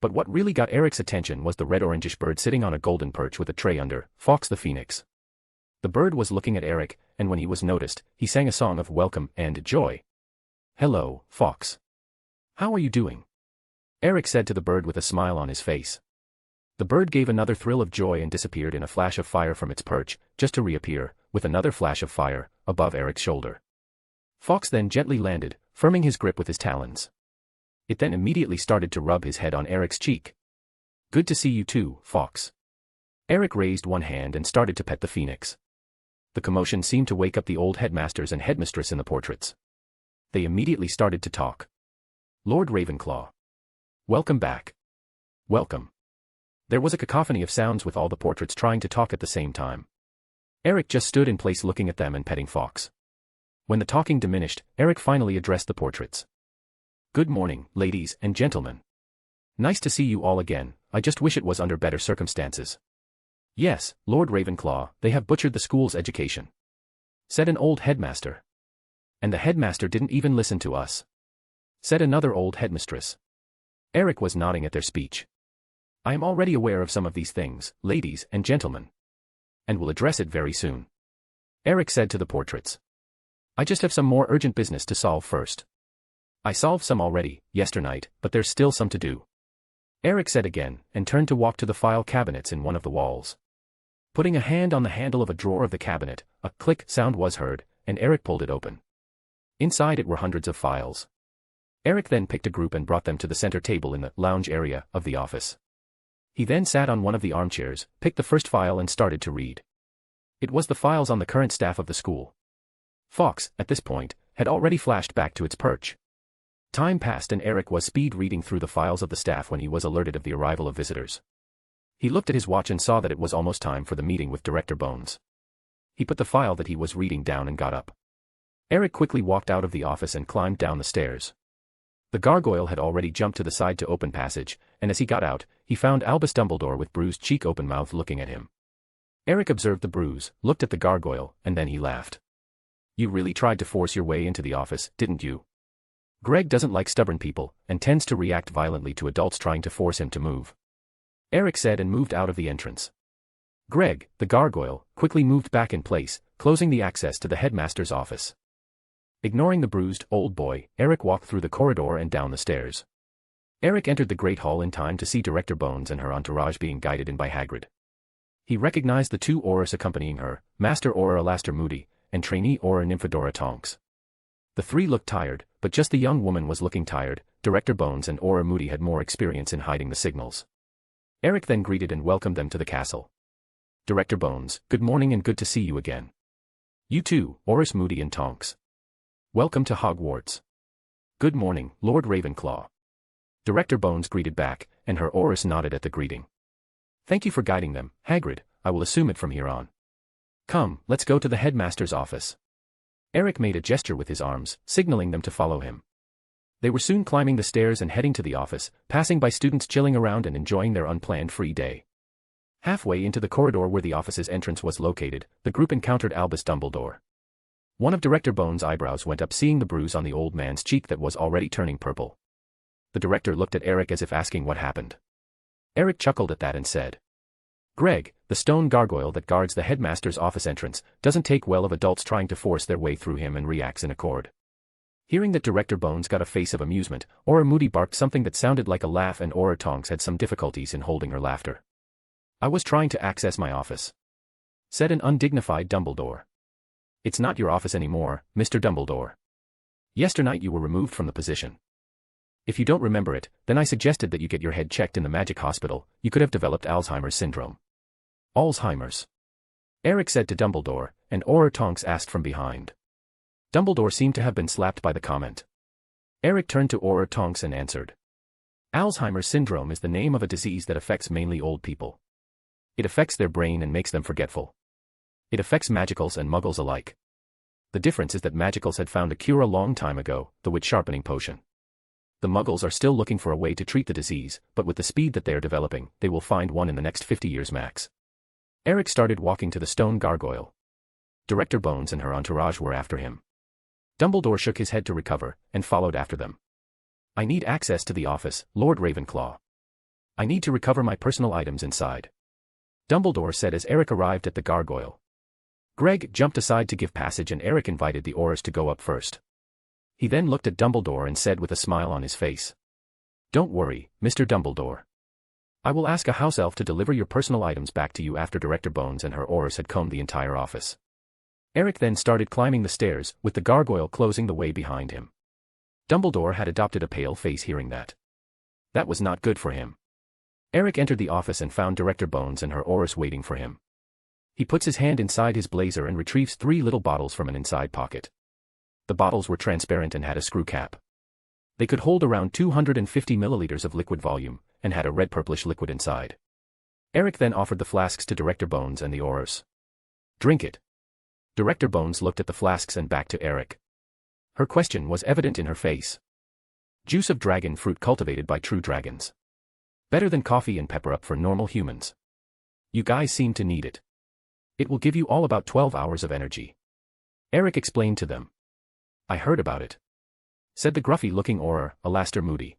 But what really got Eric's attention was the red-orangish bird sitting on a golden perch with a tray under, Fawkes the Phoenix. The bird was looking at Eric, and when he was noticed, he sang a song of welcome and joy. Hello, Fawkes. How are you doing? Eric said to the bird with a smile on his face. The bird gave another thrill of joy and disappeared in a flash of fire from its perch, just to reappear, with another flash of fire, above Eric's shoulder. Fawkes then gently landed, firming his grip with his talons. It then immediately started to rub his head on Eric's cheek. Good to see you too, Fawkes. Eric raised one hand and started to pet the phoenix. The commotion seemed to wake up the old headmasters and headmistress in the portraits. They immediately started to talk. Lord Ravenclaw. Welcome back. Welcome. There was a cacophony of sounds with all the portraits trying to talk at the same time. Eric just stood in place looking at them and petting Fawkes. When the talking diminished, Eric finally addressed the portraits. Good morning, ladies and gentlemen. Nice to see you all again, I just wish it was under better circumstances. Yes, Lord Ravenclaw, they have butchered the school's education. Said an old headmaster. And the headmaster didn't even listen to us. Said another old headmistress. Eric was nodding at their speech. I am already aware of some of these things, ladies and gentlemen. And will address it very soon. Eric said to the portraits. I just have some more urgent business to solve first. I solved some already, yesternight, but there's still some to do. Eric said again, and turned to walk to the file cabinets in one of the walls. Putting a hand on the handle of a drawer of the cabinet, a click sound was heard, and Eric pulled it open. Inside it were hundreds of files. Eric then picked a group and brought them to the center table in the lounge area of the office. He then sat on one of the armchairs, picked the first file and started to read. It was the files on the current staff of the school. Fawkes, at this point, had already flashed back to its perch. Time passed and Eric was speed reading through the files of the staff when he was alerted of the arrival of visitors. He looked at his watch and saw that it was almost time for the meeting with Director Bones. He put the file that he was reading down and got up. Eric quickly walked out of the office and climbed down the stairs. The gargoyle had already jumped to the side to open passage, and as he got out, he found Albus Dumbledore with bruised cheek open mouth looking at him. Eric observed the bruise, looked at the gargoyle, and then he laughed. You really tried to force your way into the office, didn't you? Greg doesn't like stubborn people, and tends to react violently to adults trying to force him to move. Eric said and moved out of the entrance. Greg, the gargoyle, quickly moved back in place, closing the access to the headmaster's office. Ignoring the bruised, old boy, Eric walked through the corridor and down the stairs. Eric entered the Great Hall in time to see Director Bones and her entourage being guided in by Hagrid. He recognized the two Aurors accompanying her, Master Auror Alastair Moody, and trainee Auror Nymphadora Tonks. The three looked tired, but just the young woman was looking tired. Director Bones and Auror Moody had more experience in hiding the signals. Eric then greeted and welcomed them to the castle. Director Bones, good morning and good to see you again. You too, Aurors Moody and Tonks. Welcome to Hogwarts. Good morning, Lord Ravenclaw. Director Bones greeted back, and her Aurors nodded at the greeting. Thank you for guiding them, Hagrid, I will assume it from here on. Come, let's go to the headmaster's office. Eric made a gesture with his arms, signaling them to follow him. They were soon climbing the stairs and heading to the office, passing by students chilling around and enjoying their unplanned free day. Halfway into the corridor where the office's entrance was located, the group encountered Albus Dumbledore. One of Director Bones' eyebrows went up seeing the bruise on the old man's cheek that was already turning purple. The director looked at Eric as if asking what happened. Eric chuckled at that and said, Greg, the stone gargoyle that guards the headmaster's office entrance, doesn't take well of adults trying to force their way through him and reacts in accord. Hearing that Director Bones got a face of amusement, Auror Moody barked something that sounded like a laugh and Auror Tonks had some difficulties in holding her laughter. I was trying to access my office, said an undignified Dumbledore. It's not your office anymore, Mr. Dumbledore. Yesternight you were removed from the position. If you don't remember it, then I suggested that you get your head checked in the magic hospital. You could have developed Alzheimer's syndrome. Alzheimer's? Eric said to Dumbledore, and Auror Tonks asked from behind. Dumbledore seemed to have been slapped by the comment. Eric turned to Auror Tonks and answered. Alzheimer's syndrome is the name of a disease that affects mainly old people. It affects their brain and makes them forgetful. It affects magicals and muggles alike. The difference is that magicals had found a cure a long time ago, the wit sharpening potion. The muggles are still looking for a way to treat the disease, but with the speed that they are developing, they will find one in the next 50 years max. Eric started walking to the stone gargoyle. Director Bones and her entourage were after him. Dumbledore shook his head to recover, and followed after them. I need access to the office, Lord Ravenclaw. I need to recover my personal items inside, Dumbledore said as Eric arrived at the gargoyle. Greg jumped aside to give passage and Eric invited the Aurors to go up first. He then looked at Dumbledore and said with a smile on his face. Don't worry, Mr. Dumbledore. I will ask a house elf to deliver your personal items back to you after Director Bones and her Aurors had combed the entire office. Eric then started climbing the stairs, with the gargoyle closing the way behind him. Dumbledore had adopted a pale face hearing that. That was not good for him. Eric entered the office and found Director Bones and her Aurors waiting for him. He puts his hand inside his blazer and retrieves 3 little bottles from an inside pocket. The bottles were transparent and had a screw cap. They could hold around 250 milliliters of liquid volume, and had a red purplish liquid inside. Eric then offered the flasks to Director Bones and the Aurors. Drink it. Director Bones looked at the flasks and back to Eric. Her question was evident in her face. Juice of dragon fruit cultivated by true dragons. Better than coffee and pepper up for normal humans. You guys seem to need it. It will give you all about 12 hours of energy. Eric explained to them. I heard about it, said the gruffy-looking Auror, Alastair Moody.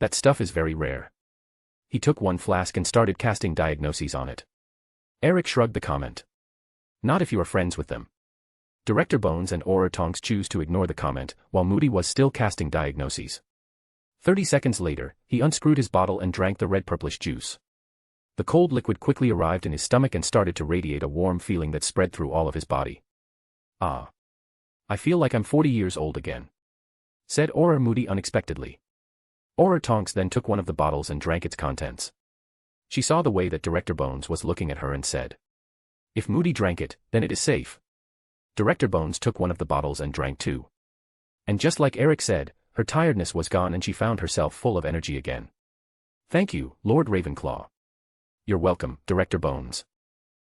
That stuff is very rare. He took one flask and started casting diagnoses on it. Eric shrugged the comment. Not if you are friends with them. Director Bones and Auror Tonks choose to ignore the comment, while Moody was still casting diagnoses. 30 seconds later, he unscrewed his bottle and drank the red purplish juice. The cold liquid quickly arrived in his stomach and started to radiate a warm feeling that spread through all of his body. Ah. I feel like I'm 40 years old again, said Auror Moody unexpectedly. Auror Tonks then took one of the bottles and drank its contents. She saw the way that Director Bones was looking at her and said, If Moody drank it, then it is safe. Director Bones took one of the bottles and drank too. And just like Eric said, her tiredness was gone and she found herself full of energy again. Thank you, Lord Ravenclaw. You're welcome, Director Bones.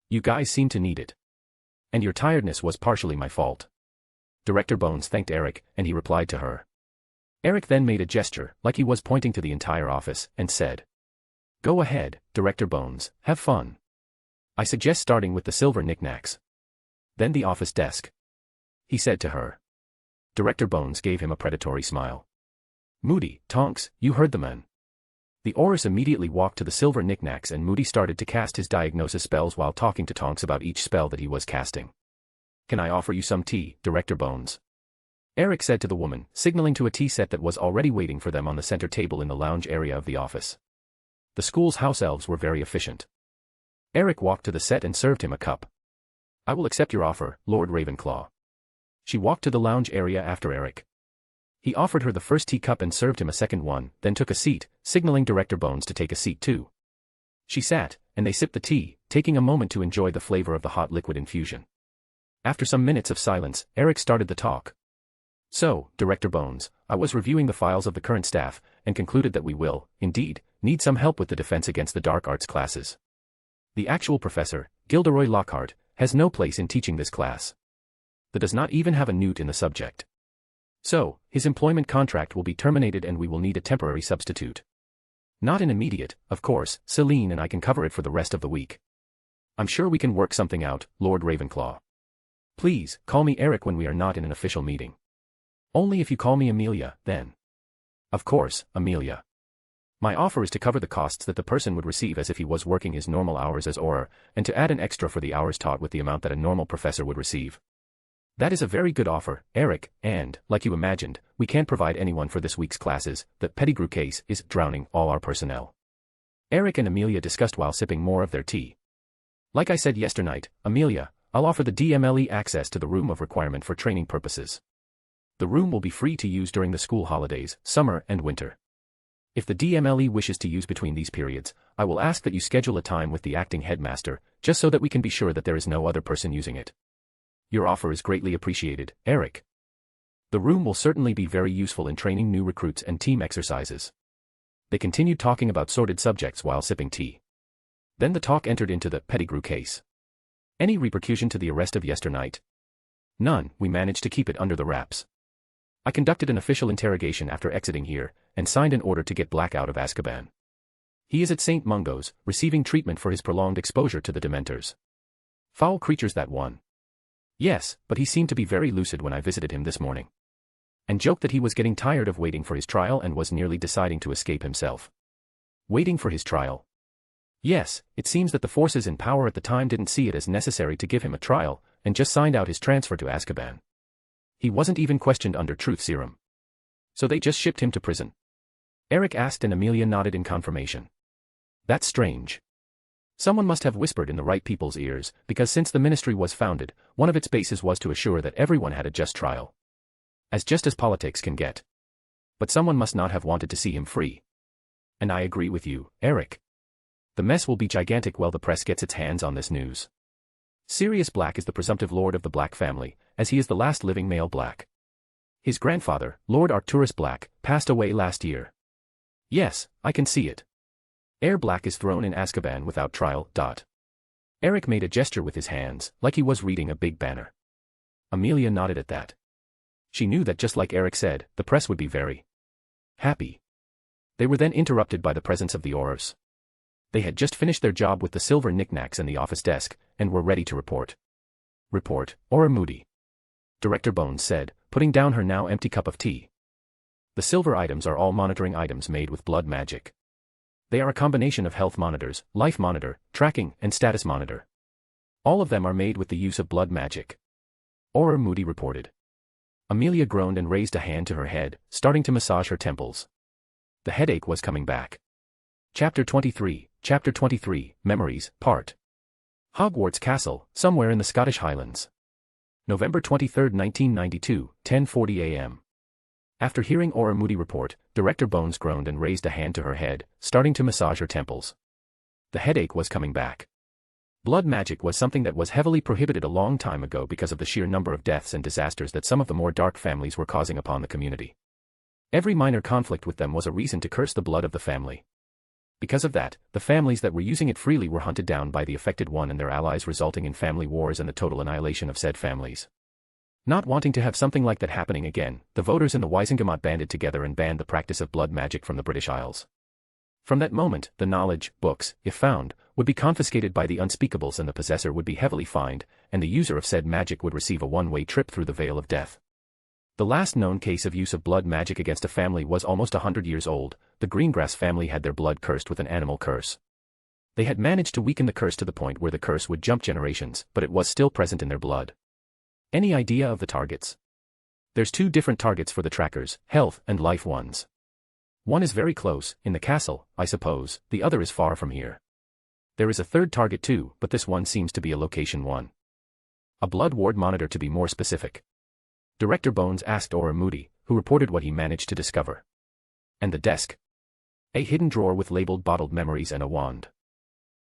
You guys seem to need it. And your tiredness was partially my fault. Director Bones thanked Eric, and he replied to her. Eric then made a gesture, like he was pointing to the entire office, and said, Go ahead, Director Bones, have fun. I suggest starting with the silver knickknacks. Then the office desk. He said to her. Director Bones gave him a predatory smile. Moody, Tonks, you heard the man. The Aurors immediately walked to the silver knickknacks and Moody started to cast his diagnosis spells while talking to Tonks about each spell that he was casting. Can I offer you some tea, Director Bones? Eric said to the woman, signaling to a tea set that was already waiting for them on the center table in the lounge area of the office. The school's house elves were very efficient. Eric walked to the set and served him a cup. I will accept your offer, Lord Ravenclaw. She walked to the lounge area after Eric. He offered her the first teacup and served him a second one, then took a seat, signaling Director Bones to take a seat too. She sat, and they sipped the tea, taking a moment to enjoy the flavor of the hot liquid infusion. After some minutes of silence, Eric started the talk. So, Director Bones, I was reviewing the files of the current staff, and concluded that we will, indeed, need some help with the defense against the dark arts classes. The actual professor, Gilderoy Lockhart, has no place in teaching this class. That does not even have a newt in the subject. So, his employment contract will be terminated and we will need a temporary substitute. Not an immediate, of course. Celine and I can cover it for the rest of the week. I'm sure we can work something out, Lord Ravenclaw. Please, call me Eric when we are not in an official meeting. Only if you call me Amelia, then. Of course, Amelia. My offer is to cover the costs that the person would receive as if he was working his normal hours as Auror, and to add an extra for the hours taught with the amount that a normal professor would receive. That is a very good offer, Eric, and, like you imagined, we can't provide anyone for this week's classes. The Pettigrew case is drowning all our personnel. Eric and Amelia discussed while sipping more of their tea. Like I said yesternight, Amelia, I'll offer the DMLE access to the room of requirement for training purposes. The room will be free to use during the school holidays, summer and winter. If the DMLE wishes to use between these periods, I will ask that you schedule a time with the acting headmaster, just so that we can be sure that there is no other person using it. Your offer is greatly appreciated, Eric. The room will certainly be very useful in training new recruits and team exercises. They continued talking about sordid subjects while sipping tea. Then the talk entered into the Pettigrew case. Any repercussion to the arrest of yesternight? None, we managed to keep it under the wraps. I conducted an official interrogation after exiting here, and signed an order to get Black out of Azkaban. He is at St. Mungo's, receiving treatment for his prolonged exposure to the Dementors. Foul creatures that one. Yes, but he seemed to be very lucid when I visited him this morning. And joked that he was getting tired of waiting for his trial and was nearly deciding to escape himself. Waiting for his trial? Yes, it seems that the forces in power at the time didn't see it as necessary to give him a trial, and just signed out his transfer to Azkaban. He wasn't even questioned under truth serum. So they just shipped him to prison. Eric asked and Amelia nodded in confirmation. That's strange. Someone must have whispered in the right people's ears, because since the ministry was founded, one of its bases was to assure that everyone had a just trial. As just as politics can get. But someone must not have wanted to see him free. And I agree with you, Eric. The mess will be gigantic while the press gets its hands on this news. Sirius Black is the presumptive lord of the Black family, as he is the last living male Black. His grandfather, Lord Arcturus Black, passed away last year. Yes, I can see it. Heir Black is thrown in Azkaban without trial. Eric made a gesture with his hands, like he was reading a big banner. Amelia nodded at that. She knew that just like Eric said, the press would be very happy. They were then interrupted by the presence of the Aurors. They had just finished their job with the silver knickknacks and the office desk, and were ready to report. Report, Auror Moody. Director Bones said, putting down her now empty cup of tea. The silver items are all monitoring items made with blood magic. They are a combination of health monitors, life monitor, tracking, and status monitor. All of them are made with the use of blood magic. Auror Moody reported. Amelia groaned and raised a hand to her head, starting to massage her temples. The headache was coming back. Chapter 23, Memories, Part. Hogwarts Castle, somewhere in the Scottish Highlands. November 23, 1992, 10:40 a.m. After hearing Auror Moody report, Director Bones groaned and raised a hand to her head, starting to massage her temples. The headache was coming back. Blood magic was something that was heavily prohibited a long time ago because of the sheer number of deaths and disasters that some of the more dark families were causing upon the community. Every minor conflict with them was a reason to curse the blood of the family. Because of that, the families that were using it freely were hunted down by the affected one and their allies, resulting in family wars and the total annihilation of said families. Not wanting to have something like that happening again, the voters in the Wisengamot banded together and banned the practice of blood magic from the British Isles. From that moment, the knowledge, books, if found, would be confiscated by the Unspeakables and the possessor would be heavily fined, and the user of said magic would receive a one-way trip through the Vale of Death. The last known case of use of blood magic against a family was almost 100 years old. The Greengrass family had their blood cursed with an animal curse. They had managed to weaken the curse to the point where the curse would jump generations, but it was still present in their blood. Any idea of the targets? There's two different targets for the trackers, health and life ones. One is very close, in the castle, I suppose, the other is far from here. There is a third target too, but this one seems to be a location one. A blood ward monitor to be more specific. Director Bones asked Aura Moody, who reported what he managed to discover. And the desk? A hidden drawer with labeled bottled memories and a wand.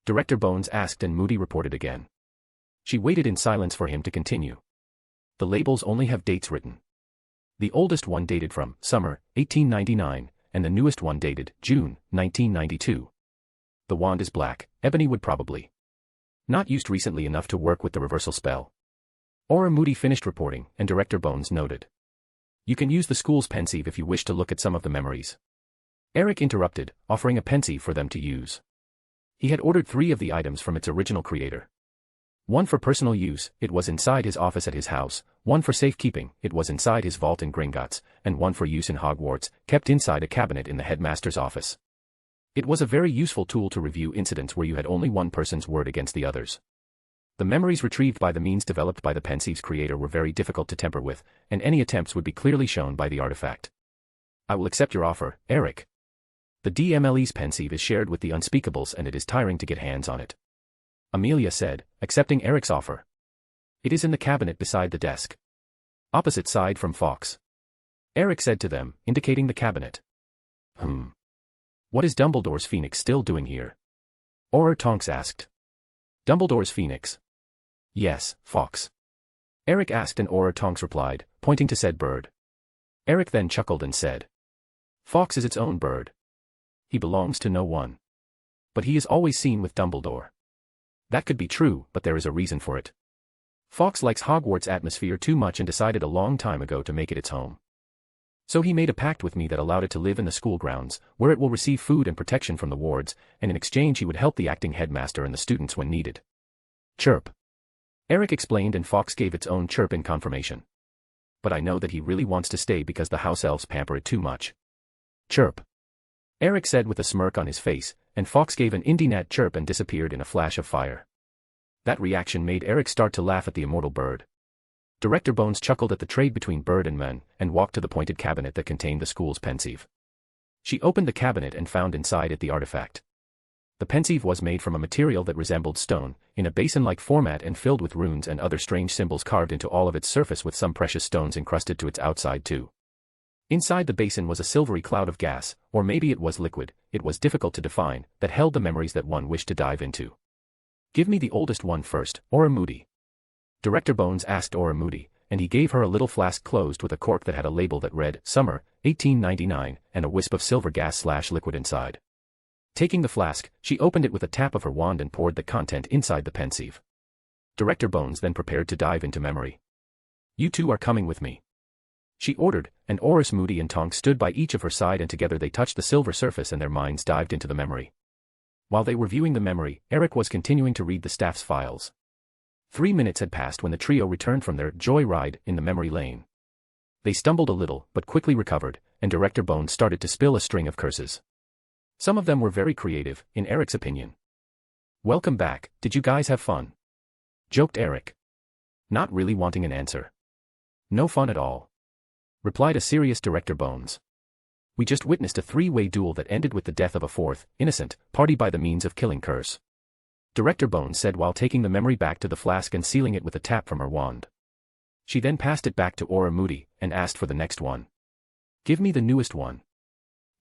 Director Bones asked and Moody reported again. She waited in silence for him to continue. The labels only have dates written. The oldest one dated from summer 1899, and the newest one dated June 1992. The wand is black, ebony wood probably. Not used recently enough to work with the reversal spell. Aura Moody finished reporting, and Director Bones noted. You can use the school's pensieve if you wish to look at some of the memories. Eric interrupted, offering a pensieve for them to use. He had ordered 3 of the items from its original creator. One for personal use, it was inside his office at his house, one for safekeeping, it was inside his vault in Gringotts, and one for use in Hogwarts, kept inside a cabinet in the headmaster's office. It was a very useful tool to review incidents where you had only one person's word against the others. The memories retrieved by the means developed by the pensieve's creator were very difficult to tamper with, and any attempts would be clearly shown by the artifact. I will accept your offer, Eric. The DMLE's pensieve is shared with the Unspeakables and it is tiring to get hands on it. Amelia said, accepting Eric's offer. It is in the cabinet beside the desk. Opposite side from Fawkes. Eric said to them, indicating the cabinet. What is Dumbledore's Phoenix still doing here? Auror Tonks asked. Dumbledore's Phoenix? Yes, Fawkes. Eric asked and Auror Tonks replied, pointing to said bird. Eric then chuckled and said. Fawkes is its own bird. He belongs to no one. But he is always seen with Dumbledore. That could be true, but there is a reason for it. Fawkes likes Hogwarts' atmosphere too much and decided a long time ago to make it its home. So he made a pact with me that allowed it to live in the school grounds, where it will receive food and protection from the wards, and in exchange he would help the acting headmaster and the students when needed. Chirp. Eric explained and Fawkes gave its own chirp in confirmation. But I know that he really wants to stay because the house elves pamper it too much. Chirp. Eric said with a smirk on his face, and Fawkes gave an Indie-Nat chirp and disappeared in a flash of fire. That reaction made Eric start to laugh at the immortal bird. Director Bones chuckled at the trade between bird and man, and walked to the pointed cabinet that contained the school's pensieve. She opened the cabinet and found inside it the artifact. The pensieve was made from a material that resembled stone, in a basin-like format and filled with runes and other strange symbols carved into all of its surface with some precious stones encrusted to its outside too. Inside the basin was a silvery cloud of gas, or maybe it was liquid, it was difficult to define, that held the memories that one wished to dive into. Give me the oldest one first, Aura Moody. Director Bones asked Aura Moody, and he gave her a little flask closed with a cork that had a label that read, Summer, 1899, and a wisp of silver gas/liquid inside. Taking the flask, she opened it with a tap of her wand and poured the content inside the pensieve. Director Bones then prepared to dive into memory. You two are coming with me. She ordered, and Auror Moody and Tonks stood by each of her side and together they touched the silver surface and their minds dived into the memory. While they were viewing the memory, Eric was continuing to read the staff's files. 3 minutes had passed when the trio returned from their joy ride in the memory lane. They stumbled a little, but quickly recovered, and Director Bones started to spill a string of curses. Some of them were very creative, in Eric's opinion. Welcome back, did you guys have fun? Joked Eric. Not really wanting an answer. No fun at all. Replied a serious Director Bones. We just witnessed a 3-way duel that ended with the death of a 4th, innocent, party by the means of killing curse. Director Bones said while taking the memory back to the flask and sealing it with a tap from her wand. She then passed it back to Aura Moody, and asked for the next one. Give me the newest one.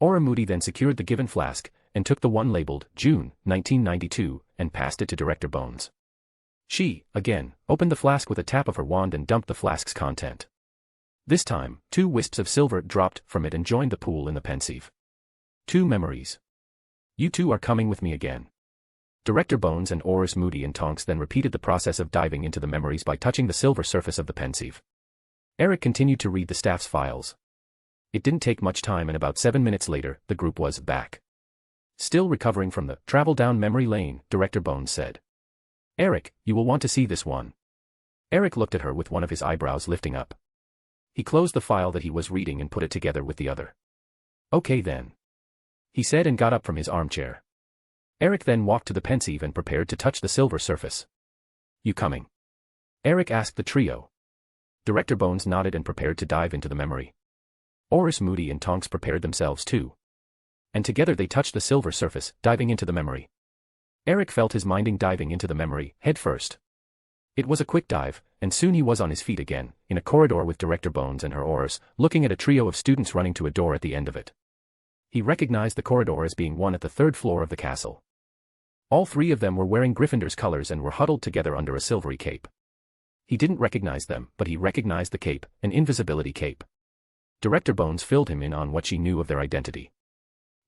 Aura Moody then secured the given flask, and took the one labeled, June, 1992, and passed it to Director Bones. She, again, opened the flask with a tap of her wand and dumped the flask's content. This time, 2 wisps of silver dropped from it and joined the pool in the pensieve. 2 memories. You two are coming with me again. Director Bones and Auror Moody and Tonks then repeated the process of diving into the memories by touching the silver surface of the pensieve. Eric continued to read the staff's files. It didn't take much time and about 7 minutes later, the group was back. Still recovering from the travel down memory lane, Director Bones said. Eric, you will want to see this one. Eric looked at her with one of his eyebrows lifting up. He closed the file that he was reading and put it together with the other. Okay then. He said and got up from his armchair. Eric then walked to the pensieve and prepared to touch the silver surface. You coming? Eric asked the trio. Director Bones nodded and prepared to dive into the memory. Auror Moody and Tonks prepared themselves too. And together they touched the silver surface, diving into the memory. Eric felt his mind diving into the memory, head first. It was a quick dive, and soon he was on his feet again, in a corridor with Director Bones and her aurors, looking at a trio of students running to a door at the end of it. He recognized the corridor as being one at the third floor of the castle. All three of them were wearing Gryffindor's colors and were huddled together under a silvery cape. He didn't recognize them, but he recognized the cape, an invisibility cape. Director Bones filled him in on what she knew of their identity.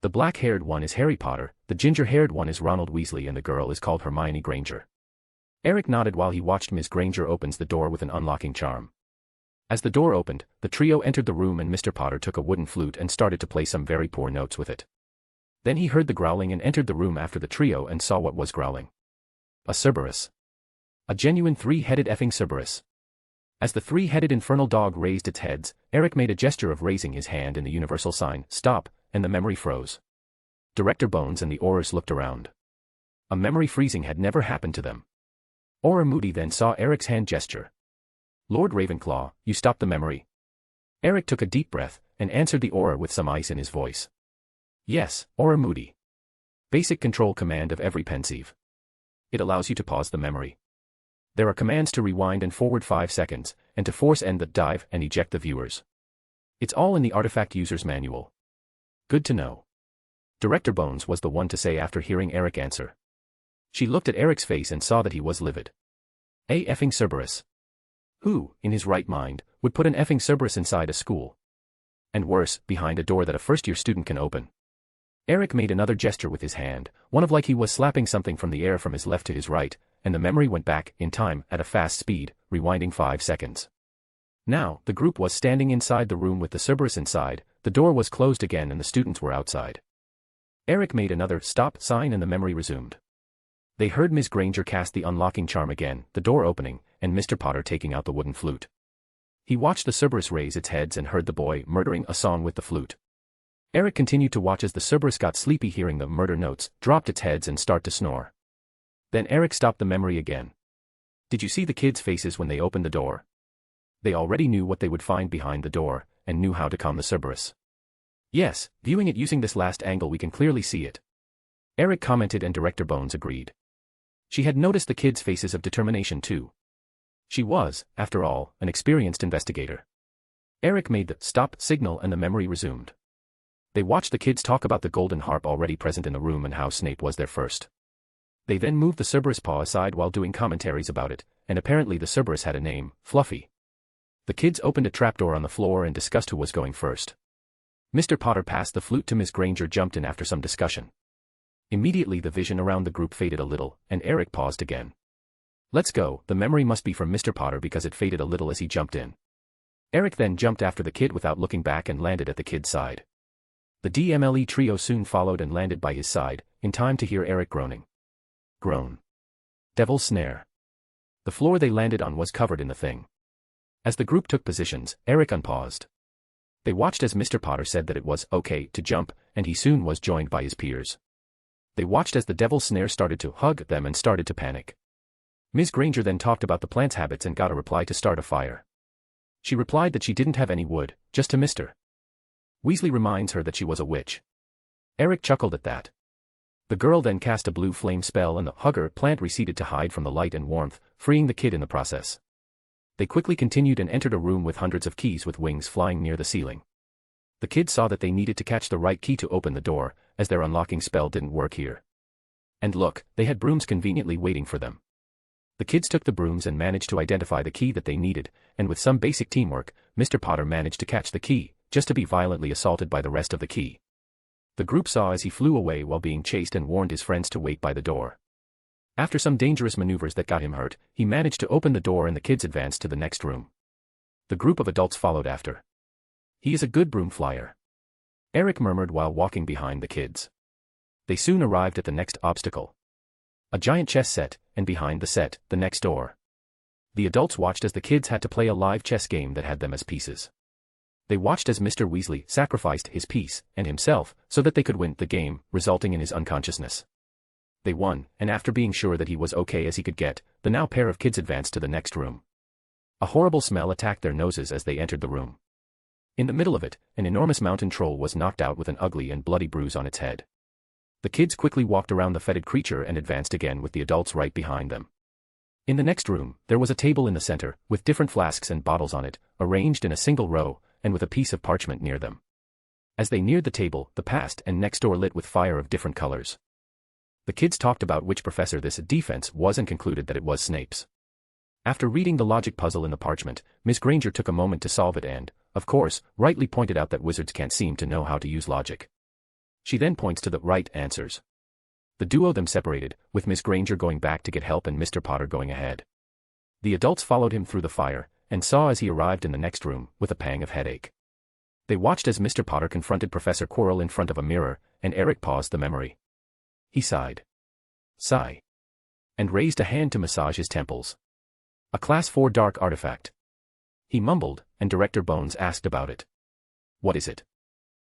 The black-haired one is Harry Potter, the ginger-haired one is Ronald Weasley, and the girl is called Hermione Granger. Eric nodded while he watched Ms. Granger opens the door with an unlocking charm. As the door opened, the trio entered the room and Mr. Potter took a wooden flute and started to play some very poor notes with it. Then he heard the growling and entered the room after the trio and saw what was growling. A Cerberus. A genuine three-headed effing Cerberus. As the three-headed infernal dog raised its heads, Eric made a gesture of raising his hand in the universal sign, stop, and the memory froze. Director Bones and the aurors looked around. A memory freezing had never happened to them. Auror Moody then saw Eric's hand gesture. Lord Ravenclaw, you stopped the memory. Eric took a deep breath, and answered the auror with some ice in his voice. Yes, Auror Moody. Basic control command of every pensieve. It allows you to pause the memory. There are commands to rewind and forward 5 seconds, and to force end the dive and eject the viewers. It's all in the artifact user's manual. Good to know. Director Bones was the one to say after hearing Eric answer. She looked at Eric's face and saw that he was livid. A effing Cerberus. Who, in his right mind, would put an effing Cerberus inside a school? And worse, behind a door that a first-year student can open. Eric made another gesture with his hand, one of like he was slapping something from the air from his left to his right, and the memory went back, in time, at a fast speed, rewinding 5 seconds. Now, the group was standing inside the room with the Cerberus inside, the door was closed again and the students were outside. Eric made another stop sign and the memory resumed. They heard Ms. Granger cast the unlocking charm again, the door opening, and Mr. Potter taking out the wooden flute. He watched the Cerberus raise its heads and heard the boy murdering a song with the flute. Eric continued to watch as the Cerberus got sleepy hearing the murder notes, dropped its heads and start to snore. Then Eric stopped the memory again. Did you see the kids' faces when they opened the door? They already knew what they would find behind the door, and knew how to calm the Cerberus. Yes, viewing it using this last angle we can clearly see it. Eric commented and Director Bones agreed. She had noticed the kids' faces of determination too. She was, after all, an experienced investigator. Eric made the stop signal and the memory resumed. They watched the kids talk about the golden harp already present in the room and how Snape was there first. They then moved the Cerberus paw aside while doing commentaries about it, and apparently the Cerberus had a name, Fluffy. The kids opened a trapdoor on the floor and discussed who was going first. Mr. Potter passed the flute to Ms. Granger jumped in after some discussion. Immediately the vision around the group faded a little, and Eric paused again. Let's go, the memory must be from Mr. Potter because it faded a little as he jumped in. Eric then jumped after the kid without looking back and landed at the kid's side. The DMLE trio soon followed and landed by his side, in time to hear Eric groaning. Groan. Devil's snare. The floor they landed on was covered in the thing. As the group took positions, Eric unpaused. They watched as Mr. Potter said that it was okay to jump, and he soon was joined by his peers. They watched as the devil's snare started to hug them and started to panic. Ms. Granger then talked about the plant's habits and got a reply to start a fire. She replied that she didn't have any wood, just to Mr. Weasley reminds her that she was a witch. Eric chuckled at that. The girl then cast a blue flame spell and the hugger plant receded to hide from the light and warmth, freeing the kid in the process. They quickly continued and entered a room with hundreds of keys with wings flying near the ceiling. The kids saw that they needed to catch the right key to open the door, as their unlocking spell didn't work here. And look, they had brooms conveniently waiting for them. The kids took the brooms and managed to identify the key that they needed, and with some basic teamwork, Mr. Potter managed to catch the key, just to be violently assaulted by the rest of the key. The group saw as he flew away while being chased and warned his friends to wait by the door. After some dangerous maneuvers that got him hurt, he managed to open the door and the kids advanced to the next room. The group of adults followed after. He is a good broom flyer. Eric murmured while walking behind the kids. They soon arrived at the next obstacle. A giant chess set, and behind the set, the next door. The adults watched as the kids had to play a live chess game that had them as pieces. They watched as Mr. Weasley sacrificed his piece, and himself, so that they could win the game, resulting in his unconsciousness. They won, and after being sure that he was okay as he could get, the now pair of kids advanced to the next room. A horrible smell attacked their noses as they entered the room. In the middle of it, an enormous mountain troll was knocked out with an ugly and bloody bruise on its head. The kids quickly walked around the fetid creature and advanced again with the adults right behind them. In the next room, there was a table in the center, with different flasks and bottles on it, arranged in a single row, and with a piece of parchment near them. As they neared the table, the past and next door lit with fire of different colors. The kids talked about which professor this defense was and concluded that it was Snape's. After reading the logic puzzle in the parchment, Miss Granger took a moment to solve it and, of course, rightly pointed out that wizards can't seem to know how to use logic. She then points to the right answers. The duo them separated, with Miss Granger going back to get help and Mr. Potter going ahead. The adults followed him through the fire, and saw as he arrived in the next room, with a pang of headache. They watched as Mr. Potter confronted Professor Quirrell in front of a mirror, and Eric paused the memory. He sighed. Sigh. And raised a hand to massage his temples. A Class 4 dark artifact. He mumbled, and Director Bones asked about it. What is it?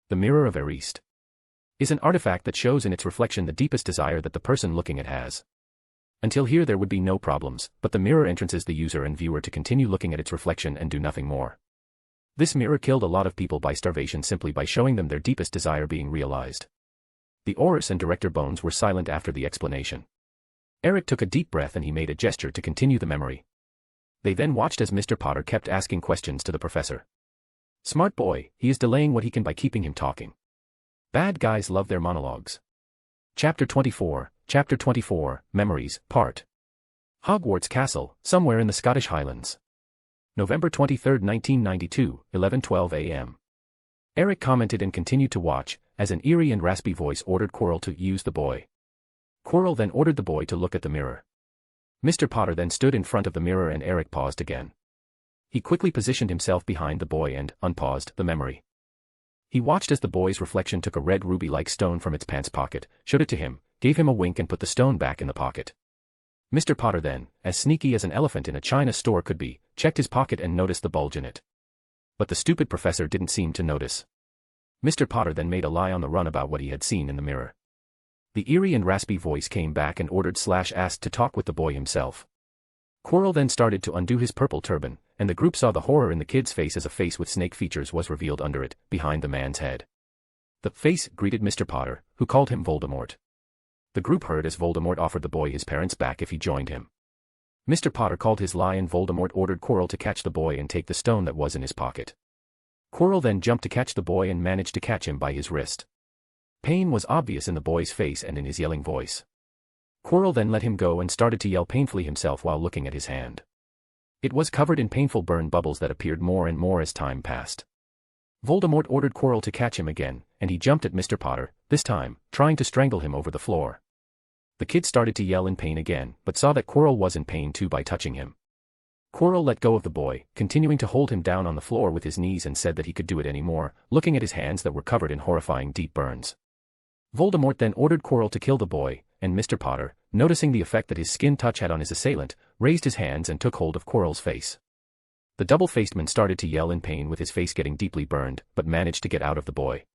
The Mirror of Erist. Is an artifact that shows in its reflection the deepest desire that the person looking at has. Until here there would be no problems, but the mirror entrances the user and viewer to continue looking at its reflection and do nothing more. This mirror killed a lot of people by starvation simply by showing them their deepest desire being realized. The Aurors and Director Bones were silent after the explanation. Eric took a deep breath and he made a gesture to continue the memory. They then watched as Mr. Potter kept asking questions to the professor. Smart boy, he is delaying what he can by keeping him talking. Bad guys love their monologues. Chapter 24, Memories, Part. Hogwarts Castle, somewhere in the Scottish Highlands. November 23, 1992, 11:12 a.m. Eric commented and continued to watch, as an eerie and raspy voice ordered Quirrell to use the boy. Quirrell then ordered the boy to look at the mirror. Mr. Potter then stood in front of the mirror and Eric paused again. He quickly positioned himself behind the boy and unpaused the memory. He watched as the boy's reflection took a red ruby-like stone from its pants pocket, showed it to him, gave him a wink and put the stone back in the pocket. Mr. Potter then, as sneaky as an elephant in a china store could be, checked his pocket and noticed the bulge in it. But the stupid professor didn't seem to notice. Mr. Potter then made a lie on the run about what he had seen in the mirror. The eerie and raspy voice came back and ordered/asked to talk with the boy himself. Quirrell then started to undo his purple turban, and the group saw the horror in the kid's face as a face with snake features was revealed under it, behind the man's head. The face greeted Mr. Potter, who called him Voldemort. The group heard as Voldemort offered the boy his parents back if he joined him. Mr. Potter called his lie and Voldemort ordered Quirrell to catch the boy and take the stone that was in his pocket. Quirrell then jumped to catch the boy and managed to catch him by his wrist. Pain was obvious in the boy's face and in his yelling voice. Quirrell then let him go and started to yell painfully himself while looking at his hand. It was covered in painful burn bubbles that appeared more and more as time passed. Voldemort ordered Quirrell to catch him again, and he jumped at Mr. Potter, this time, trying to strangle him over the floor. The kid started to yell in pain again, but saw that Quirrell was in pain too by touching him. Quirrell let go of the boy, continuing to hold him down on the floor with his knees and said that he could do it anymore, looking at his hands that were covered in horrifying deep burns. Voldemort then ordered Quirrell to kill the boy, and Mr. Potter, noticing the effect that his skin touch had on his assailant, raised his hands and took hold of Quirrell's face. The double-faced man started to yell in pain with his face getting deeply burned, but managed to get out of the boy.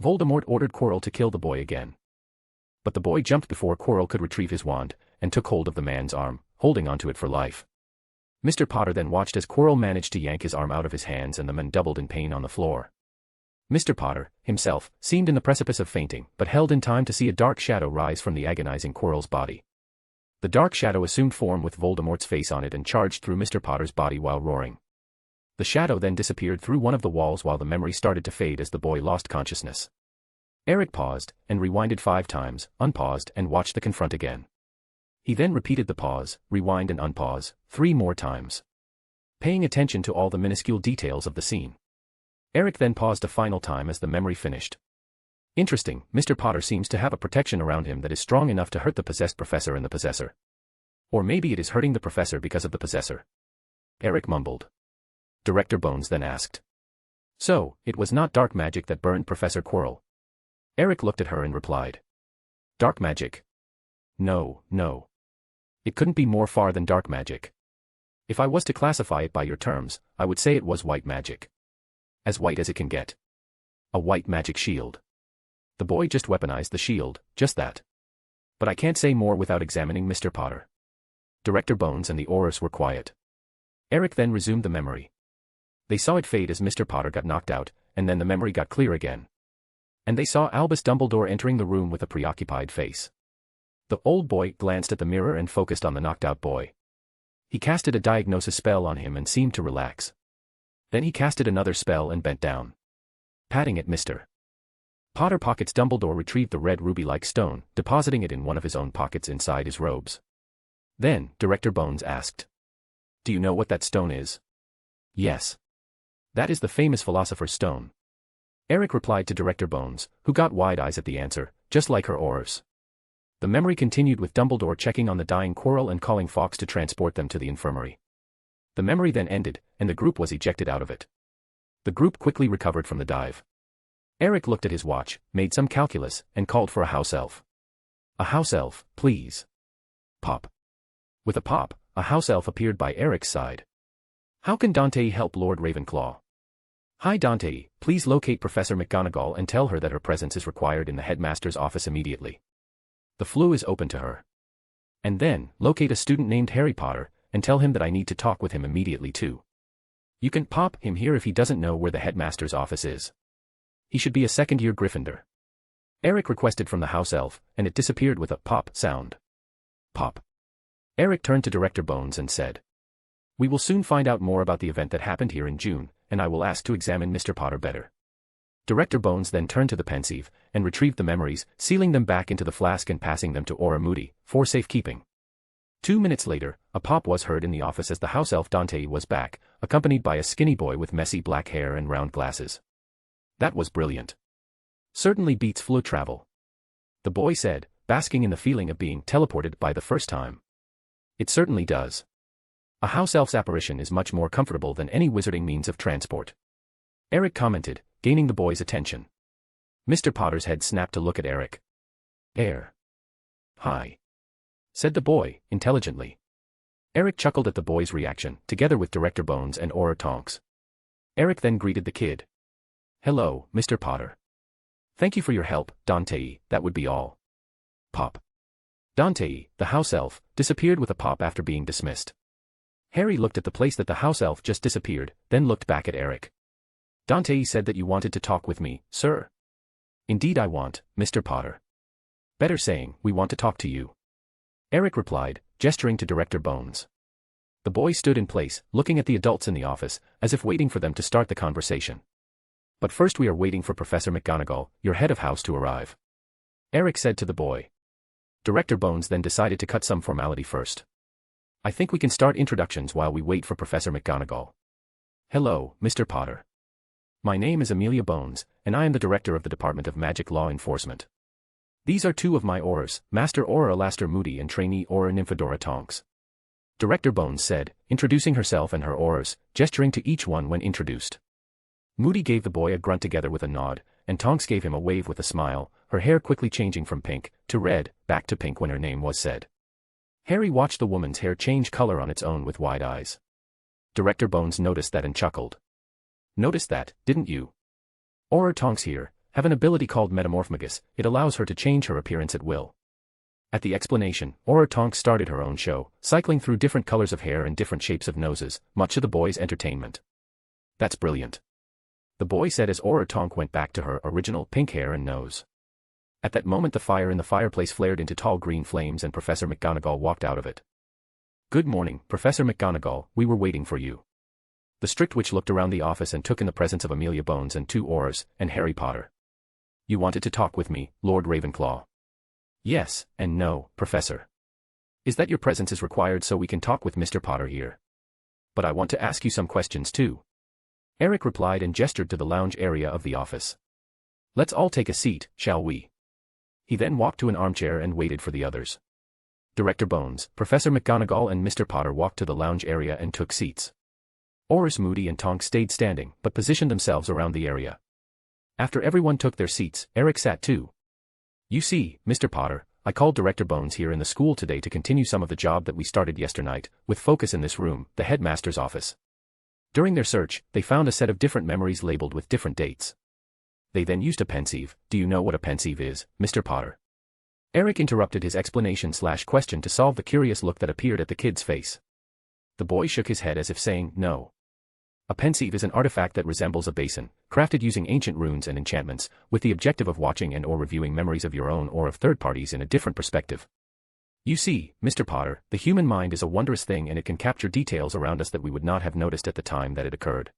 Voldemort ordered Quirrell to kill the boy again. But the boy jumped before Quirrell could retrieve his wand, and took hold of the man's arm, holding onto it for life. Mr. Potter then watched as Quirrell managed to yank his arm out of his hands and the man doubled in pain on the floor. Mr. Potter, himself, seemed in the precipice of fainting, but held in time to see a dark shadow rise from the agonizing Quirrell's body. The dark shadow assumed form with Voldemort's face on it and charged through Mr. Potter's body while roaring. The shadow then disappeared through one of the walls while the memory started to fade as the boy lost consciousness. Eric paused, and rewinded 5 times, unpaused and watched the confront again. He then repeated the pause, rewind and unpause, 3 more times. Paying attention to all the minuscule details of the scene. Eric then paused a final time as the memory finished. Interesting, Mr. Potter seems to have a protection around him that is strong enough to hurt the possessed professor and the possessor. Or maybe it is hurting the professor because of the possessor. Eric mumbled. Director Bones then asked. So, it was not dark magic that burned Professor Quirrell. Eric looked at her and replied. Dark magic? No, no. It couldn't be more far than dark magic. If I was to classify it by your terms, I would say it was white magic. As white as it can get. A white magic shield. The boy just weaponized the shield, just that. But I can't say more without examining Mr. Potter. Director Bones and the Aurors were quiet. Eric then resumed the memory. They saw it fade as Mr. Potter got knocked out, and then the memory got clear again. And they saw Albus Dumbledore entering the room with a preoccupied face. The old boy glanced at the mirror and focused on the knocked-out boy. He casted a diagnosis spell on him and seemed to relax. Then he casted another spell and bent down. Patting at Mr. Potter pockets. Dumbledore retrieved the red ruby-like stone, depositing it in one of his own pockets inside his robes. Then, Director Bones asked, "Do you know what that stone is?" "Yes. That is the famous Philosopher's Stone." Eric replied to Director Bones, who got wide eyes at the answer, just like her aurors. The memory continued with Dumbledore checking on the dying Quirrell and calling Fawkes to transport them to the infirmary. The memory then ended, and the group was ejected out of it. The group quickly recovered from the dive. Eric looked at his watch, made some calculus, and called for a house elf. "A house elf, please." Pop. With a pop, a house elf appeared by Eric's side. "How can Dante help Lord Ravenclaw?" "Hi Dante, please locate Professor McGonagall and tell her that her presence is required in the headmaster's office immediately. The flue is open to her. And then, locate a student named Harry Potter, and tell him that I need to talk with him immediately too. You can pop him here if he doesn't know where the headmaster's office is. He should be a second-year Gryffindor." Eric requested from the house elf, and it disappeared with a pop sound. Pop. Eric turned to Director Bones and said, "We will soon find out more about the event that happened here in June, and I will ask to examine Mr. Potter better." Director Bones then turned to the pensieve, and retrieved the memories, sealing them back into the flask and passing them to Aura Moody, for safekeeping. 2 minutes later, a pop was heard in the office as the house elf Dante was back, accompanied by a skinny boy with messy black hair and round glasses. "That was brilliant. Certainly beats flu travel," the boy said, basking in the feeling of being teleported by the first time. "It certainly does. A house elf's apparition is much more comfortable than any wizarding means of transport," Eric commented, gaining the boy's attention. Mr. Potter's head snapped to look at Eric. "Hi," said the boy, intelligently. Eric chuckled at the boy's reaction, together with Director Bones and Aura Tonks. Eric then greeted the kid. "Hello, Mr. Potter. Thank you for your help, Dante, that would be all." Pop. Dante, the house elf, disappeared with a pop after being dismissed. Harry looked at the place that the house elf just disappeared, then looked back at Eric. "Dante said that you wanted to talk with me, sir." "Indeed I want, Mr. Potter." "Better saying, we want to talk to you," Eric replied, gesturing to Director Bones. The boy stood in place, looking at the adults in the office, as if waiting for them to start the conversation. "But first we are waiting for Professor McGonagall, your head of house, to arrive," Eric said to the boy. Director Bones then decided to cut some formality first. "I think we can start introductions while we wait for Professor McGonagall. Hello, Mr. Potter. My name is Amelia Bones, and I am the director of the Department of Magic Law Enforcement. These are two of my aurors, Master Aura Alastair Moody and Trainee Aura Nymphadora Tonks," Director Bones said, introducing herself and her aurors, gesturing to each one when introduced. Moody gave the boy a grunt together with a nod, and Tonks gave him a wave with a smile, her hair quickly changing from pink to red, back to pink when her name was said. Harry watched the woman's hair change color on its own with wide eyes. Director Bones noticed that and chuckled. "Noticed that, didn't you? Aura Tonks here have an ability called Metamorphmagus. It allows her to change her appearance at will." At the explanation, Aura Tonks started her own show, cycling through different colors of hair and different shapes of noses, much to the boy's entertainment. "That's brilliant," the boy said as Aura Tonk went back to her original pink hair and nose. At that moment the fire in the fireplace flared into tall green flames and Professor McGonagall walked out of it. "Good morning, Professor McGonagall, we were waiting for you." The strict witch looked around the office and took in the presence of Amelia Bones and two aurors, and Harry Potter. "You wanted to talk with me, Lord Ravenclaw?" "Yes, and no, Professor. Is that your presence is required so we can talk with Mr. Potter here? But I want to ask you some questions too," Eric replied and gestured to the lounge area of the office. "Let's all take a seat, shall we?" He then walked to an armchair and waited for the others. Director Bones, Professor McGonagall and Mr. Potter walked to the lounge area and took seats. Aurors Moody and Tonks stayed standing but positioned themselves around the area. After everyone took their seats, Eric sat too. "You see, Mr. Potter, I called Director Bones here in the school today to continue some of the job that we started yesternight, with focus in this room, the headmaster's office." During their search, they found a set of different memories labeled with different dates. They then used a pensieve. "Do you know what a pensieve is, Mr. Potter?" Eric interrupted his explanation/question to solve the curious look that appeared at the kid's face. The boy shook his head as if saying, "No." A pensieve is an artifact that resembles a basin, crafted using ancient runes and enchantments, with the objective of watching and/or reviewing memories of your own or of third parties in a different perspective. You see, Mr. Potter, the human mind is a wondrous thing and it can capture details around us that we would not have noticed at the time that it occurred.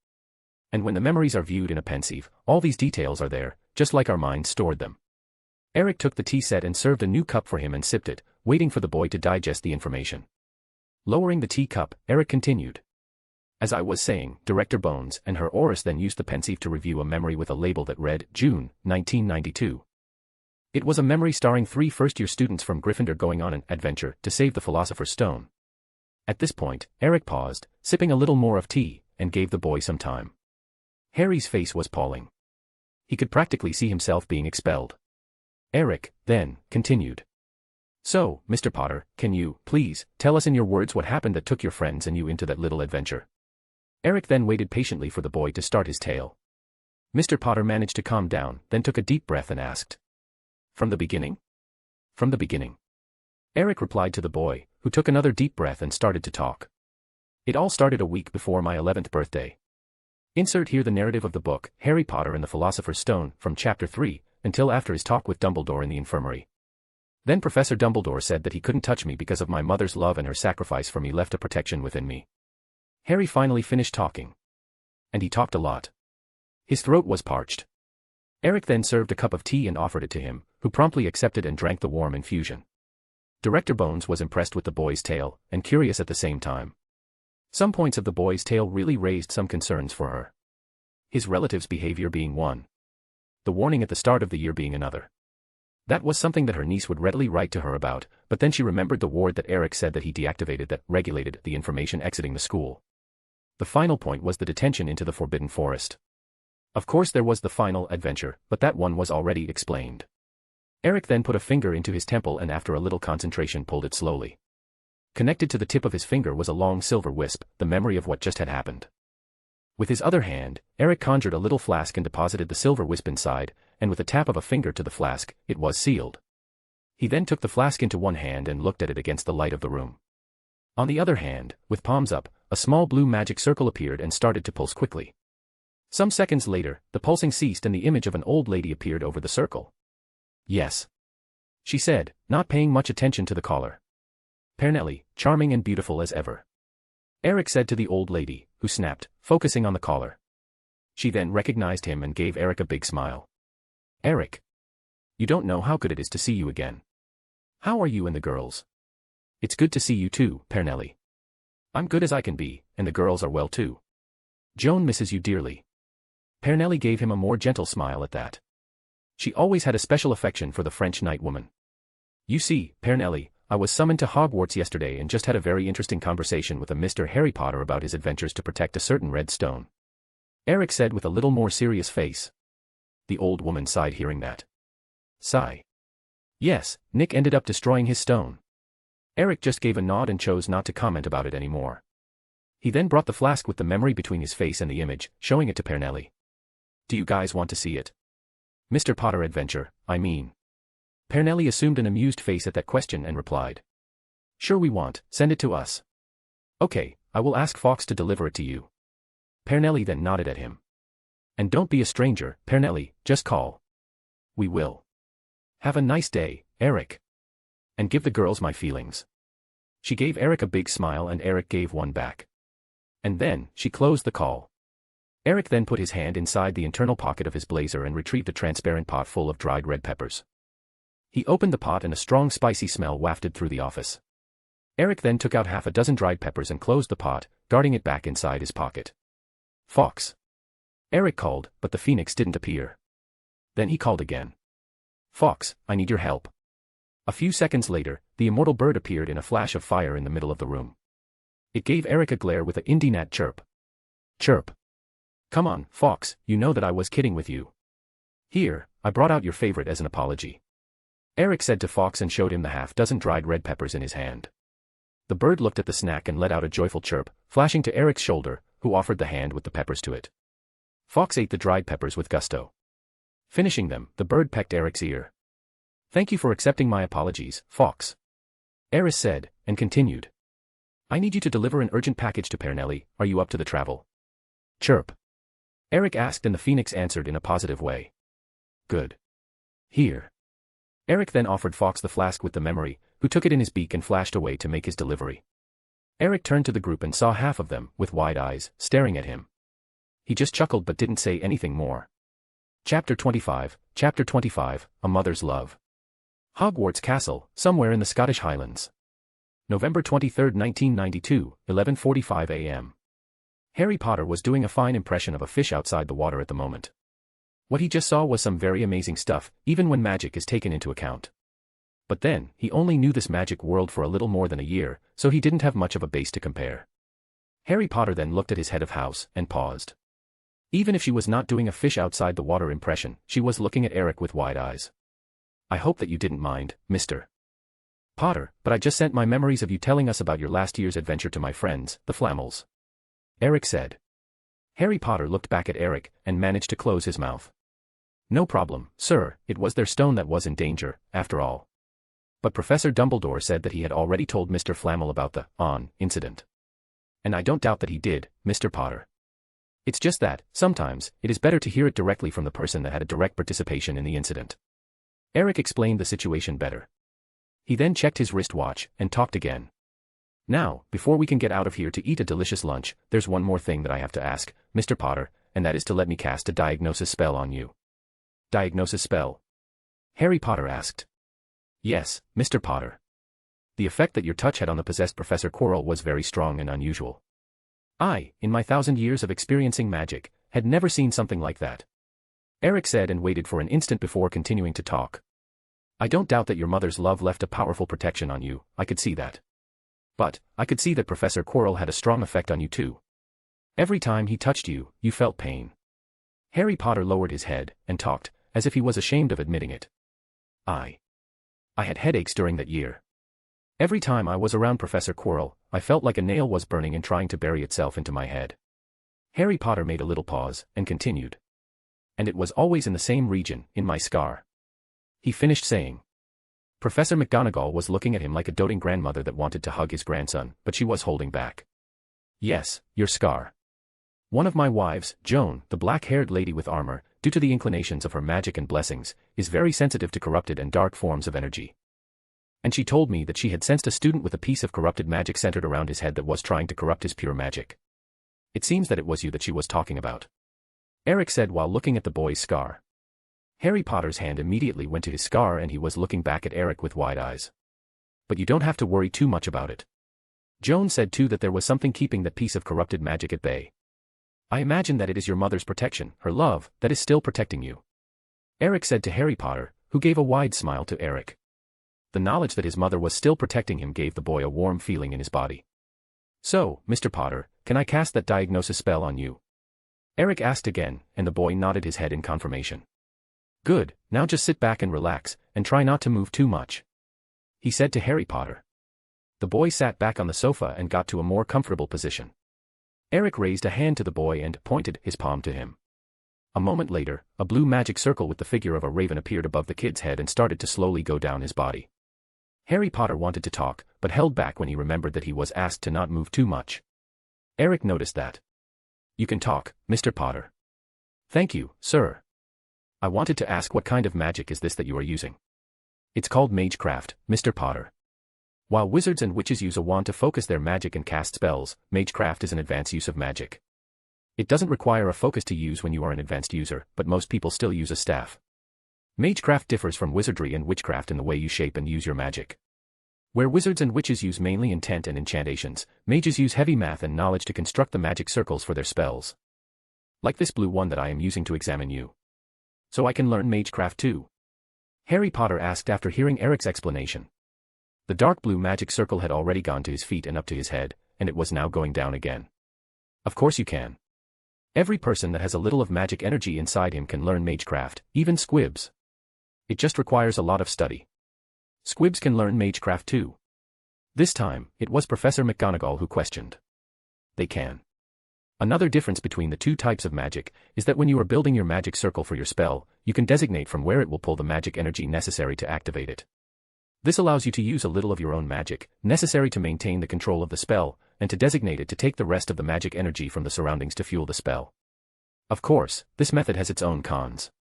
And when the memories are viewed in a pensieve, all these details are there, just like our minds stored them. Eric took the tea set and served a new cup for him and sipped it, waiting for the boy to digest the information. Lowering the tea cup, Eric continued. As I was saying, Director Bones and her Oris then used the pensieve to review a memory with a label that read, June, 1992. It was a memory starring 3 first-year students from Gryffindor going on an adventure to save the Philosopher's Stone. At this point, Eric paused, sipping a little more of tea, and gave the boy some time. Harry's face was palling. He could practically see himself being expelled. Eric, then, continued. So, Mr. Potter, can you, please, tell us in your words what happened that took your friends and you into that little adventure? Eric then waited patiently for the boy to start his tale. Mr. Potter managed to calm down, then took a deep breath and asked. From the beginning? From the beginning. Eric replied to the boy, who took another deep breath and started to talk. It all started a week before my 11th birthday. Insert here the narrative of the book, Harry Potter and the Philosopher's Stone, from Chapter 3, until after his talk with Dumbledore in the infirmary. Then Professor Dumbledore said that he couldn't touch me because of my mother's love and her sacrifice for me left a protection within me. Harry finally finished talking. And he talked a lot. His throat was parched. Eric then served a cup of tea and offered it to him, who promptly accepted and drank the warm infusion. Director Bones was impressed with the boy's tale, and curious at the same time. Some points of the boy's tale really raised some concerns for her. His relative's behavior being one. The warning at the start of the year being another. That was something that her niece would readily write to her about, but then she remembered the ward that Eric said that he deactivated that regulated the information exiting the school. The final point was the detention into the Forbidden Forest. Of course there was the final adventure, but that one was already explained. Eric then put a finger into his temple and after a little concentration pulled it slowly. Connected to the tip of his finger was a long silver wisp, the memory of what just had happened. With his other hand, Eric conjured a little flask and deposited the silver wisp inside, and with a tap of a finger to the flask, it was sealed. He then took the flask into one hand and looked at it against the light of the room. On the other hand, with palms up, a small blue magic circle appeared and started to pulse quickly. Some seconds later, the pulsing ceased and the image of an old lady appeared over the circle. Yes. She said, not paying much attention to the caller. Pernelli, charming and beautiful as ever. Eric said to the old lady, who snapped, focusing on the caller. She then recognized him and gave Eric a big smile. Eric. You don't know how good it is to see you again. How are you and the girls? It's good to see you too, Pernelli. I'm good as I can be, and the girls are well too. Joan misses you dearly. Pernelli gave him a more gentle smile at that. She always had a special affection for the French knight woman. You see, Pernelli, I was summoned to Hogwarts yesterday and just had a very interesting conversation with a Mr. Harry Potter about his adventures to protect a certain red stone. Eric said with a little more serious face. The old woman sighed hearing that. Sigh. Yes, Nick ended up destroying his stone. Eric just gave a nod and chose not to comment about it anymore. He then brought the flask with the memory between his face and the image, showing it to Pernelli. Do you guys want to see it? Mr. Potter adventure, I mean. Pernelli assumed an amused face at that question and replied. Sure we want, send it to us. Okay, I will ask Fawkes to deliver it to you. Pernelli then nodded at him. And don't be a stranger, Pernelli, just call. We will. Have a nice day, Eric. And give the girls my feelings. She gave Eric a big smile and Eric gave one back. And then, she closed the call. Eric then put his hand inside the internal pocket of his blazer and retrieved a transparent pot full of dried red peppers. He opened the pot and a strong spicy smell wafted through the office. Eric then took out half a dozen dried peppers and closed the pot, guarding it back inside his pocket. Fawkes. Eric called, but the phoenix didn't appear. Then he called again. Fawkes, I need your help. A few seconds later, the immortal bird appeared in a flash of fire in the middle of the room. It gave Eric a glare with a indie-nat chirp. Chirp. Come on, Fawkes, you know that I was kidding with you. Here, I brought out your favorite as an apology. Eric said to Fawkes and showed him the half-dozen dried red peppers in his hand. The bird looked at the snack and let out a joyful chirp, flashing to Eric's shoulder, who offered the hand with the peppers to it. Fawkes ate the dried peppers with gusto. Finishing them, the bird pecked Eric's ear. Thank you for accepting my apologies, Fawkes. Eris said, and continued. I need you to deliver an urgent package to Pernelli, are you up to the travel? chirp? Eric asked and the phoenix answered in a positive way. Good. Here. Eric then offered Fox the flask with the memory, who took it in his beak and flashed away to make his delivery. Eric turned to the group and saw half of them, with wide eyes, staring at him. He just chuckled but didn't say anything more. Chapter 25, A Mother's Love. Hogwarts Castle, somewhere in the Scottish Highlands. November 23, 1992, 11:45 a.m. Harry Potter was doing a fine impression of a fish outside the water at the moment. What he just saw was some very amazing stuff, even when magic is taken into account. But then, he only knew this magic world for a little more than a year, so he didn't have much of a base to compare. Harry Potter then looked at his head of house, and paused. Even if she was not doing a fish outside the water impression, she was looking at Eric with wide eyes. I hope that you didn't mind, Mr. Potter, but I just sent my memories of you telling us about your last year's adventure to my friends, the Flammels. Eric said. Harry Potter looked back at Eric, and managed to close his mouth. No problem, sir, it was their stone that was in danger, after all. But Professor Dumbledore said that he had already told Mr. Flammel about the incident. And I don't doubt that he did, Mr. Potter. It's just that, sometimes, it is better to hear it directly from the person that had a direct participation in the incident. Eric explained the situation better. He then checked his wristwatch, and talked again. Now, before we can get out of here to eat a delicious lunch, there's one more thing that I have to ask, Mr. Potter, and that is to let me cast a diagnosis spell on you. Diagnosis spell? Harry Potter asked. Yes, Mr. Potter. The effect that your touch had on the possessed Professor Quirrell was very strong and unusual. I, in my 1,000 years of experiencing magic, had never seen something like that. Eric said and waited for an instant before continuing to talk. I don't doubt that your mother's love left a powerful protection on you, I could see that. But, I could see that Professor Quirrell had a strong effect on you too. Every time he touched you, you felt pain. Harry Potter lowered his head, and talked, as if he was ashamed of admitting it. I had headaches during that year. Every time I was around Professor Quirrell, I felt like a nail was burning and trying to bury itself into my head. Harry Potter made a little pause, and continued. And it was always in the same region, in my scar. He finished saying. Professor McGonagall was looking at him like a doting grandmother that wanted to hug his grandson, but she was holding back. Yes, your scar. One of my wives, Joan, the black-haired lady with armor, due to the inclinations of her magic and blessings, is very sensitive to corrupted and dark forms of energy. And she told me that she had sensed a student with a piece of corrupted magic centered around his head that was trying to corrupt his pure magic. It seems that it was you that she was talking about. Eric said while looking at the boy's scar. Harry Potter's hand immediately went to his scar and he was looking back at Eric with wide eyes. But you don't have to worry too much about it. Joan said too that there was something keeping that piece of corrupted magic at bay. I imagine that it is your mother's protection, her love, that is still protecting you. Eric said to Harry Potter, who gave a wide smile to Eric. The knowledge that his mother was still protecting him gave the boy a warm feeling in his body. So, Mr. Potter, can I cast that diagnosis spell on you? Eric asked again, and the boy nodded his head in confirmation. Good, now just sit back and relax, and try not to move too much. He said to Harry Potter. The boy sat back on the sofa and got to a more comfortable position. Eric raised a hand to the boy and pointed his palm to him. A moment later, a blue magic circle with the figure of a raven appeared above the kid's head and started to slowly go down his body. Harry Potter wanted to talk, but held back when he remembered that he was asked to not move too much. Eric noticed that. You can talk, Mr. Potter. Thank you, sir. I wanted to ask what kind of magic is this that you are using? It's called magecraft, Mr. Potter. While wizards and witches use a wand to focus their magic and cast spells, magecraft is an advanced use of magic. It doesn't require a focus to use when you are an advanced user, but most people still use a staff. Magecraft differs from wizardry and witchcraft in the way you shape and use your magic. Where wizards and witches use mainly intent and enchantations, mages use heavy math and knowledge to construct the magic circles for their spells. Like this blue one that I am using to examine you. So I can learn magecraft too? Harry Potter asked after hearing Eric's explanation. The dark blue magic circle had already gone to his feet and up to his head, and it was now going down again. Of course you can. Every person that has a little of magic energy inside him can learn magecraft, even squibs. It just requires a lot of study. Squibs can learn magecraft too. This time, it was Professor McGonagall who questioned. They can. Another difference between the two types of magic is that when you are building your magic circle for your spell, you can designate from where it will pull the magic energy necessary to activate it. This allows you to use a little of your own magic, necessary to maintain the control of the spell, and to designate it to take the rest of the magic energy from the surroundings to fuel the spell. Of course, this method has its own cons.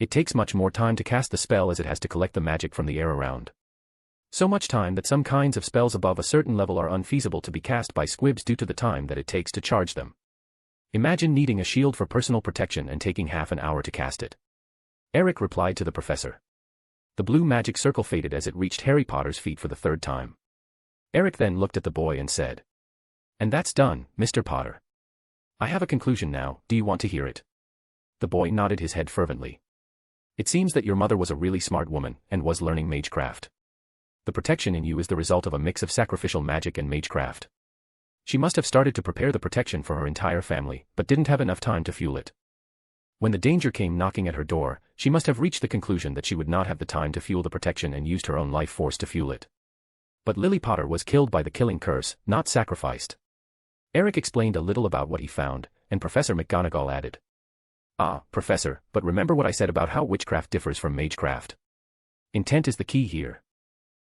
It takes much more time to cast the spell as it has to collect the magic from the air around. So much time that some kinds of spells above a certain level are unfeasible to be cast by squibs due to the time that it takes to charge them. Imagine needing a shield for personal protection and taking half an hour to cast it. Eric replied to the professor. The blue magic circle faded as it reached Harry Potter's feet for the third time. Eric then looked at the boy and said, "And that's done, Mr. Potter. I have a conclusion now, do you want to hear it?" The boy nodded his head fervently. "It seems that your mother was a really smart woman and was learning magecraft. The protection in you is the result of a mix of sacrificial magic and magecraft. She must have started to prepare the protection for her entire family, but didn't have enough time to fuel it. When the danger came knocking at her door, she must have reached the conclusion that she would not have the time to fuel the protection and used her own life force to fuel it. But Lily Potter was killed by the killing curse, not sacrificed." Eric explained a little about what he found, and Professor McGonagall added, "Ah, Professor, but remember what I said about how witchcraft differs from magecraft. Intent is the key here.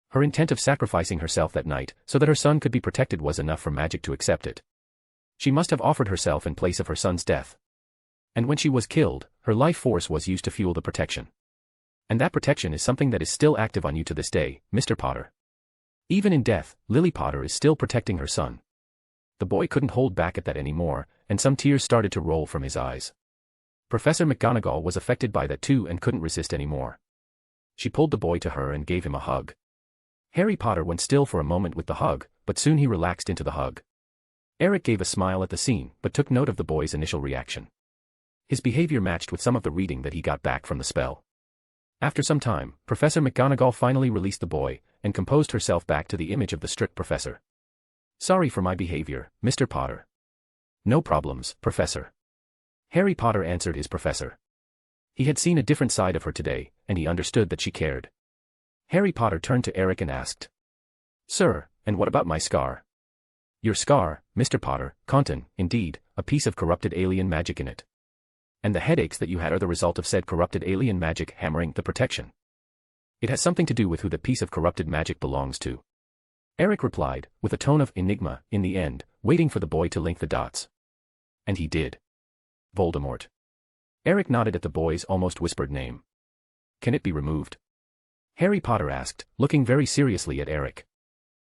Her intent of sacrificing herself that night so that her son could be protected was enough for magic to accept it. She must have offered herself in place of her son's death. And when she was killed, her life force was used to fuel the protection. And that protection is something that is still active on you to this day, Mr. Potter. Even in death, Lily Potter is still protecting her son." The boy couldn't hold back at that anymore, and some tears started to roll from his eyes. Professor McGonagall was affected by that too and couldn't resist anymore. She pulled the boy to her and gave him a hug. Harry Potter went still for a moment with the hug, but soon he relaxed into the hug. Eric gave a smile at the scene, but took note of the boy's initial reaction. His behavior matched with some of the reading that he got back from the spell. After some time, Professor McGonagall finally released the boy, and composed herself back to the image of the strict professor. "Sorry for my behavior, Mr. Potter." "No problems, Professor." Harry Potter answered his professor. He had seen a different side of her today, and he understood that she cared. Harry Potter turned to Eric and asked, "Sir, and what about my scar?" "Your scar, Mr. Potter, contain, indeed, a piece of corrupted alien magic in it. And the headaches that you had are the result of said corrupted alien magic hammering the protection. It has something to do with who the piece of corrupted magic belongs to." Eric replied, with a tone of enigma, in the end, waiting for the boy to link the dots. And he did. "Voldemort." Eric nodded at the boy's almost whispered name. "Can it be removed?" Harry Potter asked, looking very seriously at Eric.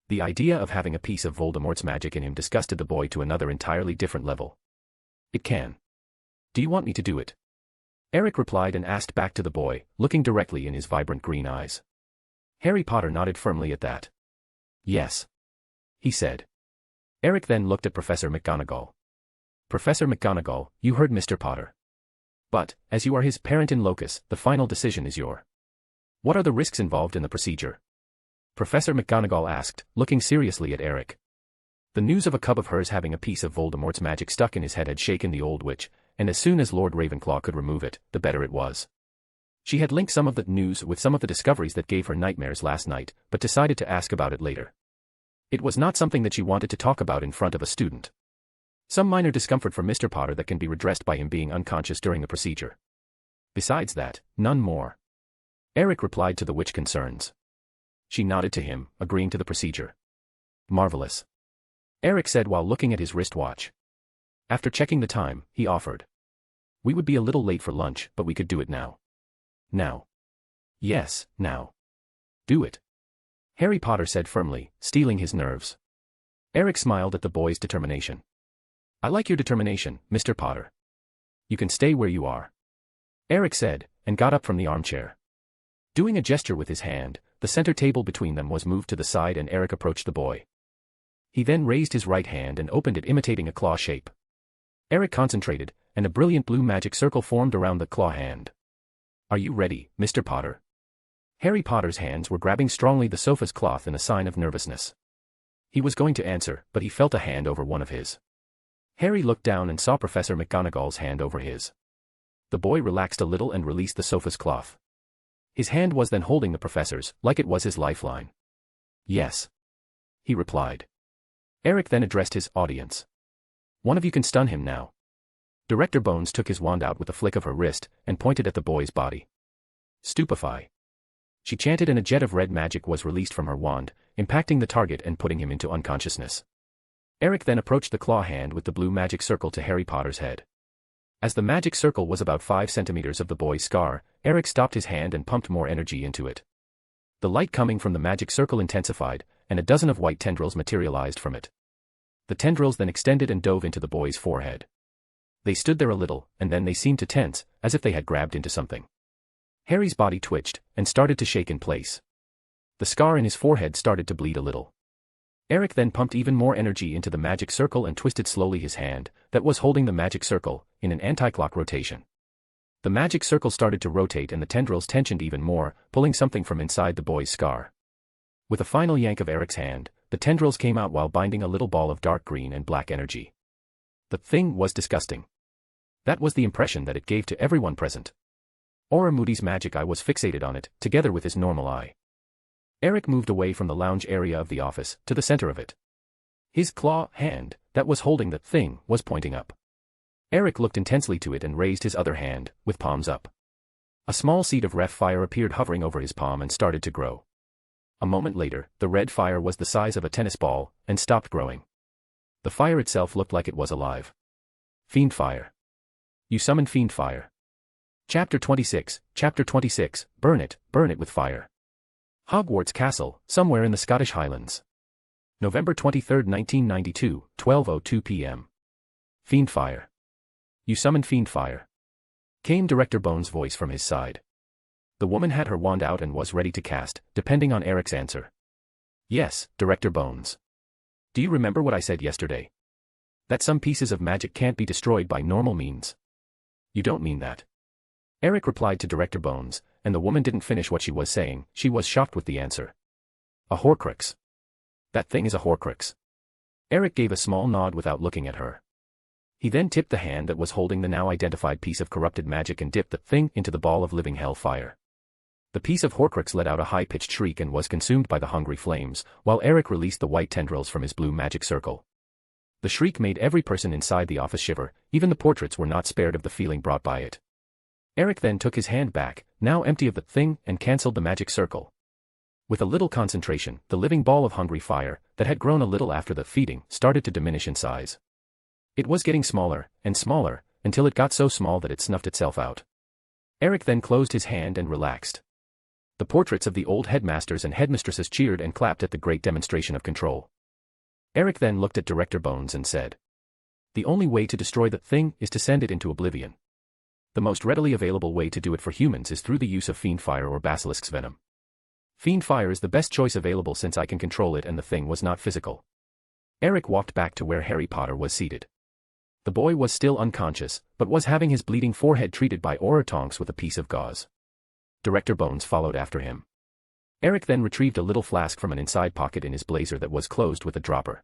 The idea of having a piece of Voldemort's magic in him disgusted the boy to another entirely different level. "It can. Do you want me to do it?" Eric replied and asked back to the boy, looking directly in his vibrant green eyes. Harry Potter nodded firmly at that. "Yes," he said. Eric then looked at Professor McGonagall. "Professor McGonagall, you heard Mr. Potter. But, as you are his parent in locus, the final decision is yours. What are the risks involved in the procedure?" Professor McGonagall asked, looking seriously at Eric. The news of a cub of hers having a piece of Voldemort's magic stuck in his head had shaken the old witch, and as soon as Lord Ravenclaw could remove it, the better it was. She had linked some of the news with some of the discoveries that gave her nightmares last night, but decided to ask about it later. It was not something that she wanted to talk about in front of a student. Some minor discomfort for Mr. Potter that can be redressed by him being unconscious during the procedure. Besides that, none more. Eric replied to the witch concerns. She nodded to him, agreeing to the procedure. "Marvelous," Eric said while looking at his wristwatch. After checking the time, he offered. "We would be a little late for lunch, but we could do it now." "Now?" "Yes, now." "Do it," Harry Potter said firmly, steeling his nerves. Eric smiled at the boy's determination. "I like your determination, Mr. Potter. You can stay where you are," Eric said, and got up from the armchair. Doing a gesture with his hand, the center table between them was moved to the side and Eric approached the boy. He then raised his right hand and opened it, imitating a claw shape. Eric concentrated, and a brilliant blue magic circle formed around the claw hand. "Are you ready, Mr. Potter?" Harry Potter's hands were grabbing strongly the sofa's cloth in a sign of nervousness. He was going to answer, but he felt a hand over one of his. Harry looked down and saw Professor McGonagall's hand over his. The boy relaxed a little and released the sofa's cloth. His hand was then holding the professor's, like it was his lifeline. "Yes," he replied. Eric then addressed his audience. "One of you can stun him now." Director Bones took his wand out with a flick of her wrist, and pointed at the boy's body. "Stupefy." She chanted and a jet of red magic was released from her wand, impacting the target and putting him into unconsciousness. Eric then approached the claw hand with the blue magic circle to Harry Potter's head. As the magic circle was about 5 centimeters of the boy's scar, Eric stopped his hand and pumped more energy into it. The light coming from the magic circle intensified, and a dozen of white tendrils materialized from it. The tendrils then extended and dove into the boy's forehead. They stood there a little, and then they seemed to tense, as if they had grabbed into something. Harry's body twitched, and started to shake in place. The scar in his forehead started to bleed a little. Eric then pumped even more energy into the magic circle and twisted slowly his hand, that was holding the magic circle, in an anti-clock rotation. The magic circle started to rotate and the tendrils tensioned even more, pulling something from inside the boy's scar. With a final yank of Eric's hand, the tendrils came out while binding a little ball of dark green and black energy. The thing was disgusting. That was the impression that it gave to everyone present. Aura Moody's magic eye was fixated on it, together with his normal eye. Eric moved away from the lounge area of the office, to the center of it. His claw hand, that was holding the thing, was pointing up. Eric looked intensely to it and raised his other hand, with palms up. A small seed of ref fire appeared hovering over his palm and started to grow. A moment later, the red fire was the size of a tennis ball, and stopped growing. The fire itself looked like it was alive. Fiend fire. You summon fiend fire. Chapter 26, Burn it with fire. Hogwarts Castle, somewhere in the Scottish Highlands. November 23, 1992, 12:02 p.m. Fiend fire. You summon fiend fire. Came Director Bones' voice from his side. The woman had her wand out and was ready to cast, depending on Eric's answer. Yes, Director Bones. Do you remember what I said yesterday? That some pieces of magic can't be destroyed by normal means. You don't mean that. Eric replied to Director Bones, and the woman didn't finish what she was saying. She was shocked with the answer. A Horcrux. That thing is a Horcrux. Eric gave a small nod without looking at her. He then tipped the hand that was holding the now identified piece of corrupted magic and dipped the thing into the ball of living hell fire. The piece of Horcrux let out a high-pitched shriek and was consumed by the hungry flames, while Eric released the white tendrils from his blue magic circle. The shriek made every person inside the office shiver, even the portraits were not spared of the feeling brought by it. Eric then took his hand back, now empty of the thing, and cancelled the magic circle. With a little concentration, the living ball of hungry fire, that had grown a little after the feeding, started to diminish in size. It was getting smaller, and smaller, until it got so small that it snuffed itself out. Eric then closed his hand and relaxed. The portraits of the old headmasters and headmistresses cheered and clapped at the great demonstration of control. Eric then looked at Director Bones and said, "The only way to destroy the thing is to send it into oblivion. The most readily available way to do it for humans is through the use of fiend fire or basilisk's venom. Fiend fire is the best choice available since I can control it and the thing was not physical." Eric walked back to where Harry Potter was seated. The boy was still unconscious, but was having his bleeding forehead treated by aura tonks with a piece of gauze. Director Bones followed after him. Eric then retrieved a little flask from an inside pocket in his blazer that was closed with a dropper.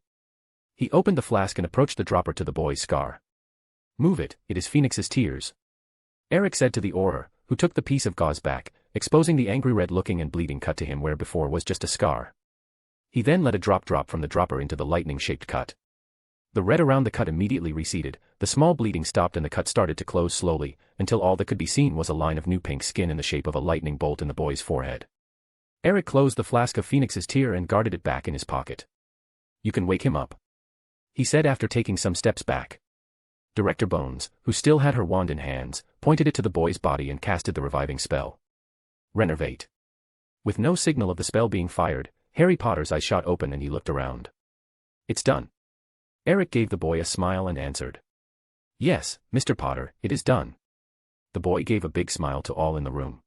He opened the flask and approached the dropper to the boy's scar. "Move it, it is Phoenix's tears," Eric said to the aura, who took the piece of gauze back, exposing the angry red-looking and bleeding cut to him where before was just a scar. He then let a drop from the dropper into the lightning-shaped cut. The red around the cut immediately receded, the small bleeding stopped and the cut started to close slowly, until all that could be seen was a line of new pink skin in the shape of a lightning bolt in the boy's forehead. Eric closed the flask of Phoenix's tear and guarded it back in his pocket. "You can wake him up," he said after taking some steps back. Director Bones, who still had her wand in hands, pointed it to the boy's body and casted the reviving spell. Renervate. With no signal of the spell being fired, Harry Potter's eyes shot open and he looked around. "It's done." Eric gave the boy a smile and answered. "Yes, Mr. Potter, it is done." The boy gave a big smile to all in the room.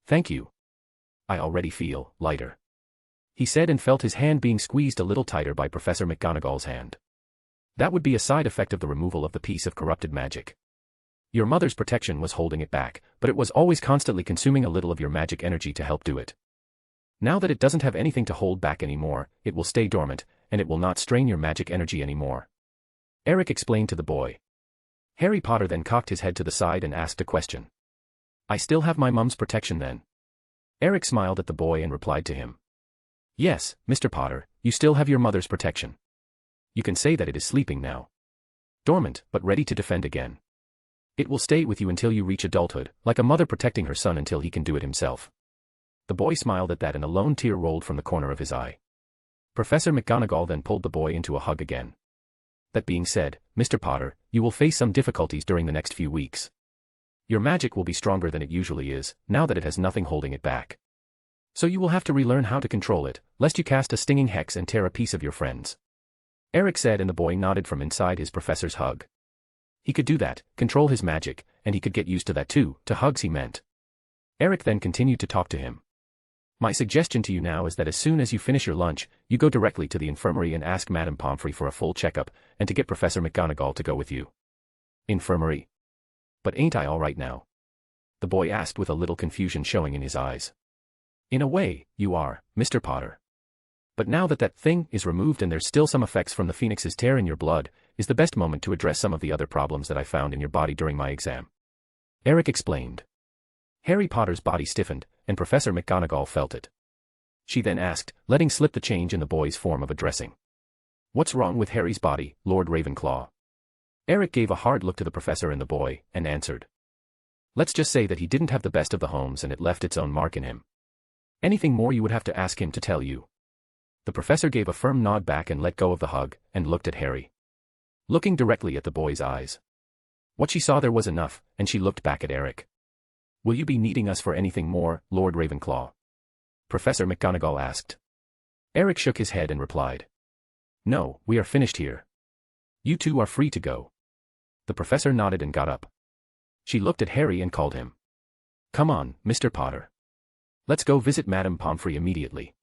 "Thank you. I already feel lighter," he said and felt his hand being squeezed a little tighter by Professor McGonagall's hand. That would be a side effect of the removal of the piece of corrupted magic. Your mother's protection was holding it back, but it was always constantly consuming a little of your magic energy to help do it. Now that it doesn't have anything to hold back anymore, it will stay dormant, and it will not strain your magic energy anymore," Eric explained to the boy. Harry Potter then cocked his head to the side and asked a question. "I still have my mum's protection then?" Eric smiled at the boy and replied to him. "Yes, Mr. Potter, you still have your mother's protection. You can say that it is sleeping now. Dormant, but ready to defend again. It will stay with you until you reach adulthood, like a mother protecting her son until he can do it himself." The boy smiled at that and a lone tear rolled from the corner of his eye. Professor McGonagall then pulled the boy into a hug again. That being said, Mr. Potter, you will face some difficulties during the next few weeks. Your magic will be stronger than it usually is, now that it has nothing holding it back. So you will have to relearn how to control it, lest you cast a stinging hex and tear a piece of your friends. Eric said, and the boy nodded from inside his professor's hug. He could do that, control his magic, and he could get used to that too, to hugs he meant. Eric then continued to talk to him. My suggestion to you now is that as soon as you finish your lunch, you go directly to the infirmary and ask Madame Pomfrey for a full checkup, and to get Professor McGonagall to go with you. Infirmary? But ain't I all right now? The boy asked with a little confusion showing in his eyes. In a way, you are, Mr. Potter. But now that that thing is removed and there's still some effects from the Phoenix's tear in your blood, is the best moment to address some of the other problems that I found in your body during my exam. Eric explained. Harry Potter's body stiffened, and Professor McGonagall felt it. She then asked, letting slip the change in the boy's form of addressing. What's wrong with Harry's body, Lord Ravenclaw? Eric gave a hard look to the professor and the boy, and answered. Let's just say that he didn't have the best of the homes and it left its own mark in him. Anything more you would have to ask him to tell you. The professor gave a firm nod back and let go of the hug, and looked at Harry. Looking directly at the boy's eyes. What she saw there was enough, and she looked back at Eric. Will you be needing us for anything more, Lord Ravenclaw? Professor McGonagall asked. Eric shook his head and replied. No, we are finished here. You two are free to go. The professor nodded and got up. She looked at Harry and called him. Come on, Mr. Potter. Let's go visit Madame Pomfrey immediately.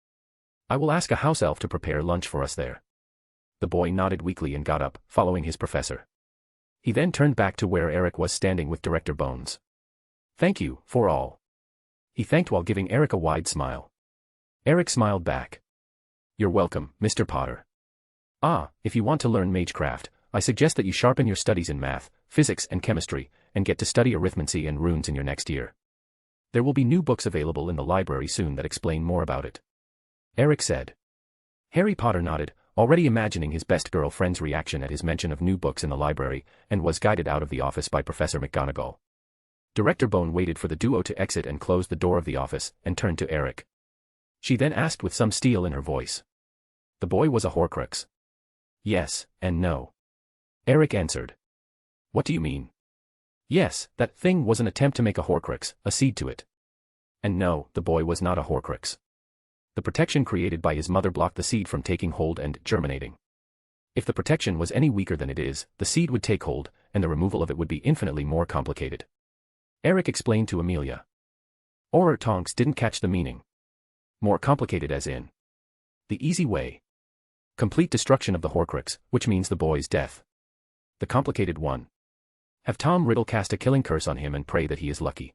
I will ask a house elf to prepare lunch for us there. The boy nodded weakly and got up, following his professor. He then turned back to where Eric was standing with Director Bones. Thank you, for all. He thanked while giving Eric a wide smile. Eric smiled back. You're welcome, Mr. Potter. If you want to learn magecraft, I suggest that you sharpen your studies in math, physics and chemistry, and get to study arithmancy and runes in your next year. There will be new books available in the library soon that explain more about it. Eric said. Harry Potter nodded, already imagining his best girlfriend's reaction at his mention of new books in the library, and was guided out of the office by Professor McGonagall. Director Bone waited for the duo to exit and closed the door of the office, and turned to Eric. She then asked with some steel in her voice. The boy was a Horcrux. Yes, and no. Eric answered. What do you mean? Yes, that thing was an attempt to make a Horcrux, a seed to it. And no, the boy was not a Horcrux. The protection created by his mother blocked the seed from taking hold and germinating. If the protection was any weaker than it is, the seed would take hold, and the removal of it would be infinitely more complicated. Eric explained to Amelia. Or Tonks didn't catch the meaning. More complicated as in. The easy way. Complete destruction of the Horcrux, which means the boy's death. The complicated one. Have Tom Riddle cast a killing curse on him and pray that he is lucky.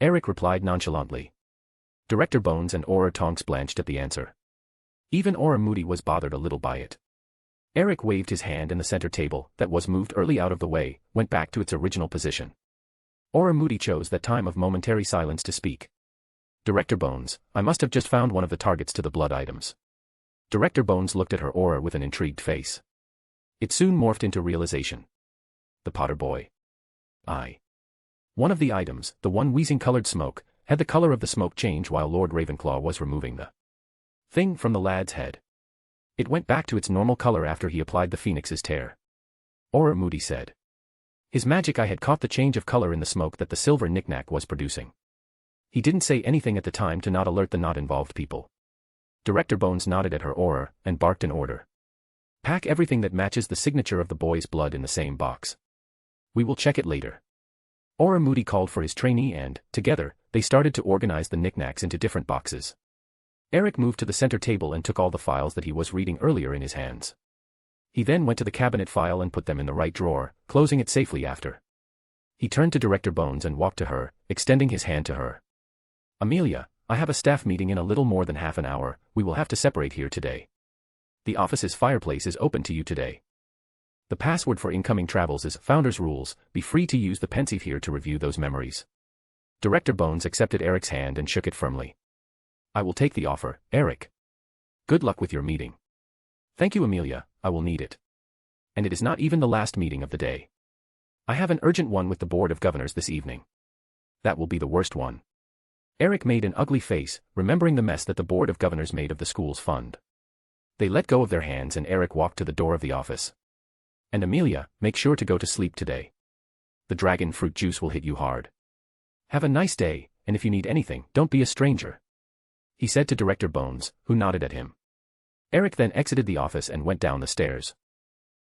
Eric replied nonchalantly. Director Bones and Aura Tonks blanched at the answer. Even Aura Moody was bothered a little by it. Eric waved his hand and the center table, that was moved early out of the way, went back to its original position. Aura Moody chose that time of momentary silence to speak. Director Bones, I must have just found one of the targets to the blood items. Director Bones looked at her aura with an intrigued face. It soon morphed into realization. The Potter boy. One of the items, the one wheezing-colored smoke, had the color of the smoke change while Lord Ravenclaw was removing the thing from the lad's head. It went back to its normal color after he applied the Phoenix's tear. Aura Moody said. His magic eye had caught the change of color in the smoke that the silver knickknack was producing. He didn't say anything at the time to not alert the not-involved people. Director Bones nodded at her aura, and barked an order. Pack everything that matches the signature of the boy's blood in the same box. We will check it later. Aura Moody called for his trainee and, together, they started to organize the knickknacks into different boxes. Eric moved to the center table and took all the files that he was reading earlier in his hands. He then went to the cabinet file and put them in the right drawer, closing it safely after. He turned to Director Bones and walked to her, extending his hand to her. Amelia, I have a staff meeting in a little more than half an hour, we will have to separate here today. The office's fireplace is open to you today. The password for incoming travels is Founder's Rules, be free to use the pensieve here to review those memories. Director Bones accepted Eric's hand and shook it firmly. I will take the offer, Eric. Good luck with your meeting. Thank you, Amelia, I will need it. And it is not even the last meeting of the day. I have an urgent one with the Board of Governors this evening. That will be the worst one. Eric made an ugly face, remembering the mess that the Board of Governors made of the school's fund. They let go of their hands and Eric walked to the door of the office. And Amelia, make sure to go to sleep today. The dragon fruit juice will hit you hard. Have a nice day, and if you need anything, don't be a stranger. He said to Director Bones, who nodded at him. Eric then exited the office and went down the stairs.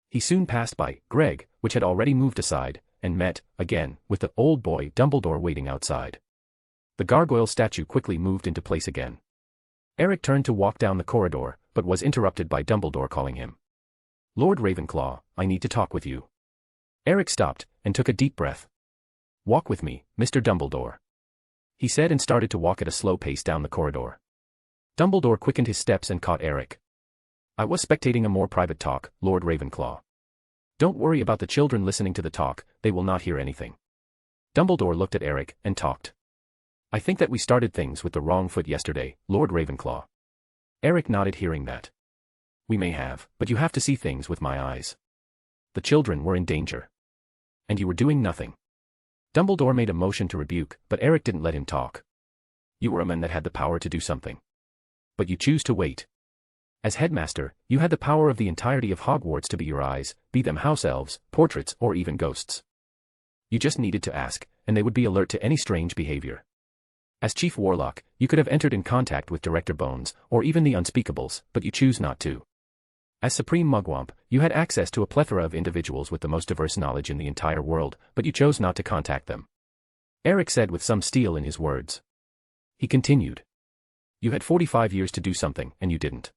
He soon passed by Greg, which had already moved aside, and met, again, with the old boy Dumbledore waiting outside. The gargoyle statue quickly moved into place again. Eric turned to walk down the corridor, but was interrupted by Dumbledore calling him. Lord Ravenclaw, I need to talk with you. Eric stopped, and took a deep breath. Walk with me, Mr. Dumbledore. He said and started to walk at a slow pace down the corridor. Dumbledore quickened his steps and caught Eric. I was spectating a more private talk, Lord Ravenclaw. Don't worry about the children listening to the talk, they will not hear anything. Dumbledore looked at Eric, and talked. I think that we started things with the wrong foot yesterday, Lord Ravenclaw. Eric nodded hearing that. We may have, but you have to see things with my eyes. The children were in danger. And you were doing nothing. Dumbledore made a motion to rebuke, but Eric didn't let him talk. You were a man that had the power to do something. But you choose to wait. As headmaster, you had the power of the entirety of Hogwarts to be your eyes, be them house elves, portraits, or even ghosts. You just needed to ask, and they would be alert to any strange behavior. As Chief Warlock, you could have entered in contact with Director Bones, or even the Unspeakables, but you choose not to. As Supreme Mugwump, you had access to a plethora of individuals with the most diverse knowledge in the entire world, but you chose not to contact them. Eric said with some steel in his words. He continued. You had 45 years to do something, and you didn't.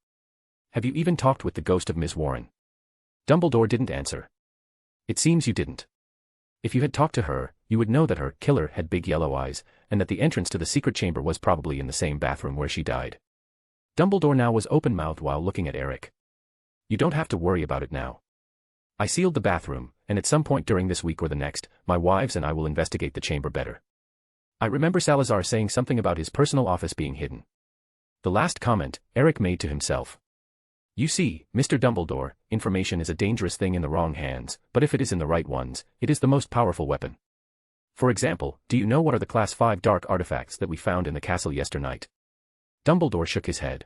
Have you even talked with the ghost of Ms. Warren? Dumbledore didn't answer. It seems you didn't. If you had talked to her, you would know that her killer had big yellow eyes, and that the entrance to the secret chamber was probably in the same bathroom where she died. Dumbledore now was open-mouthed while looking at Eric. You don't have to worry about it now. I sealed the bathroom, and at some point during this week or the next, my wives and I will investigate the chamber better. I remember Salazar saying something about his personal office being hidden. The last comment, Eric made to himself. You see, Mr. Dumbledore, information is a dangerous thing in the wrong hands, but if it is in the right ones, it is the most powerful weapon. For example, do you know what are the Class 5 dark artifacts that we found in the castle yesternight? Dumbledore shook his head.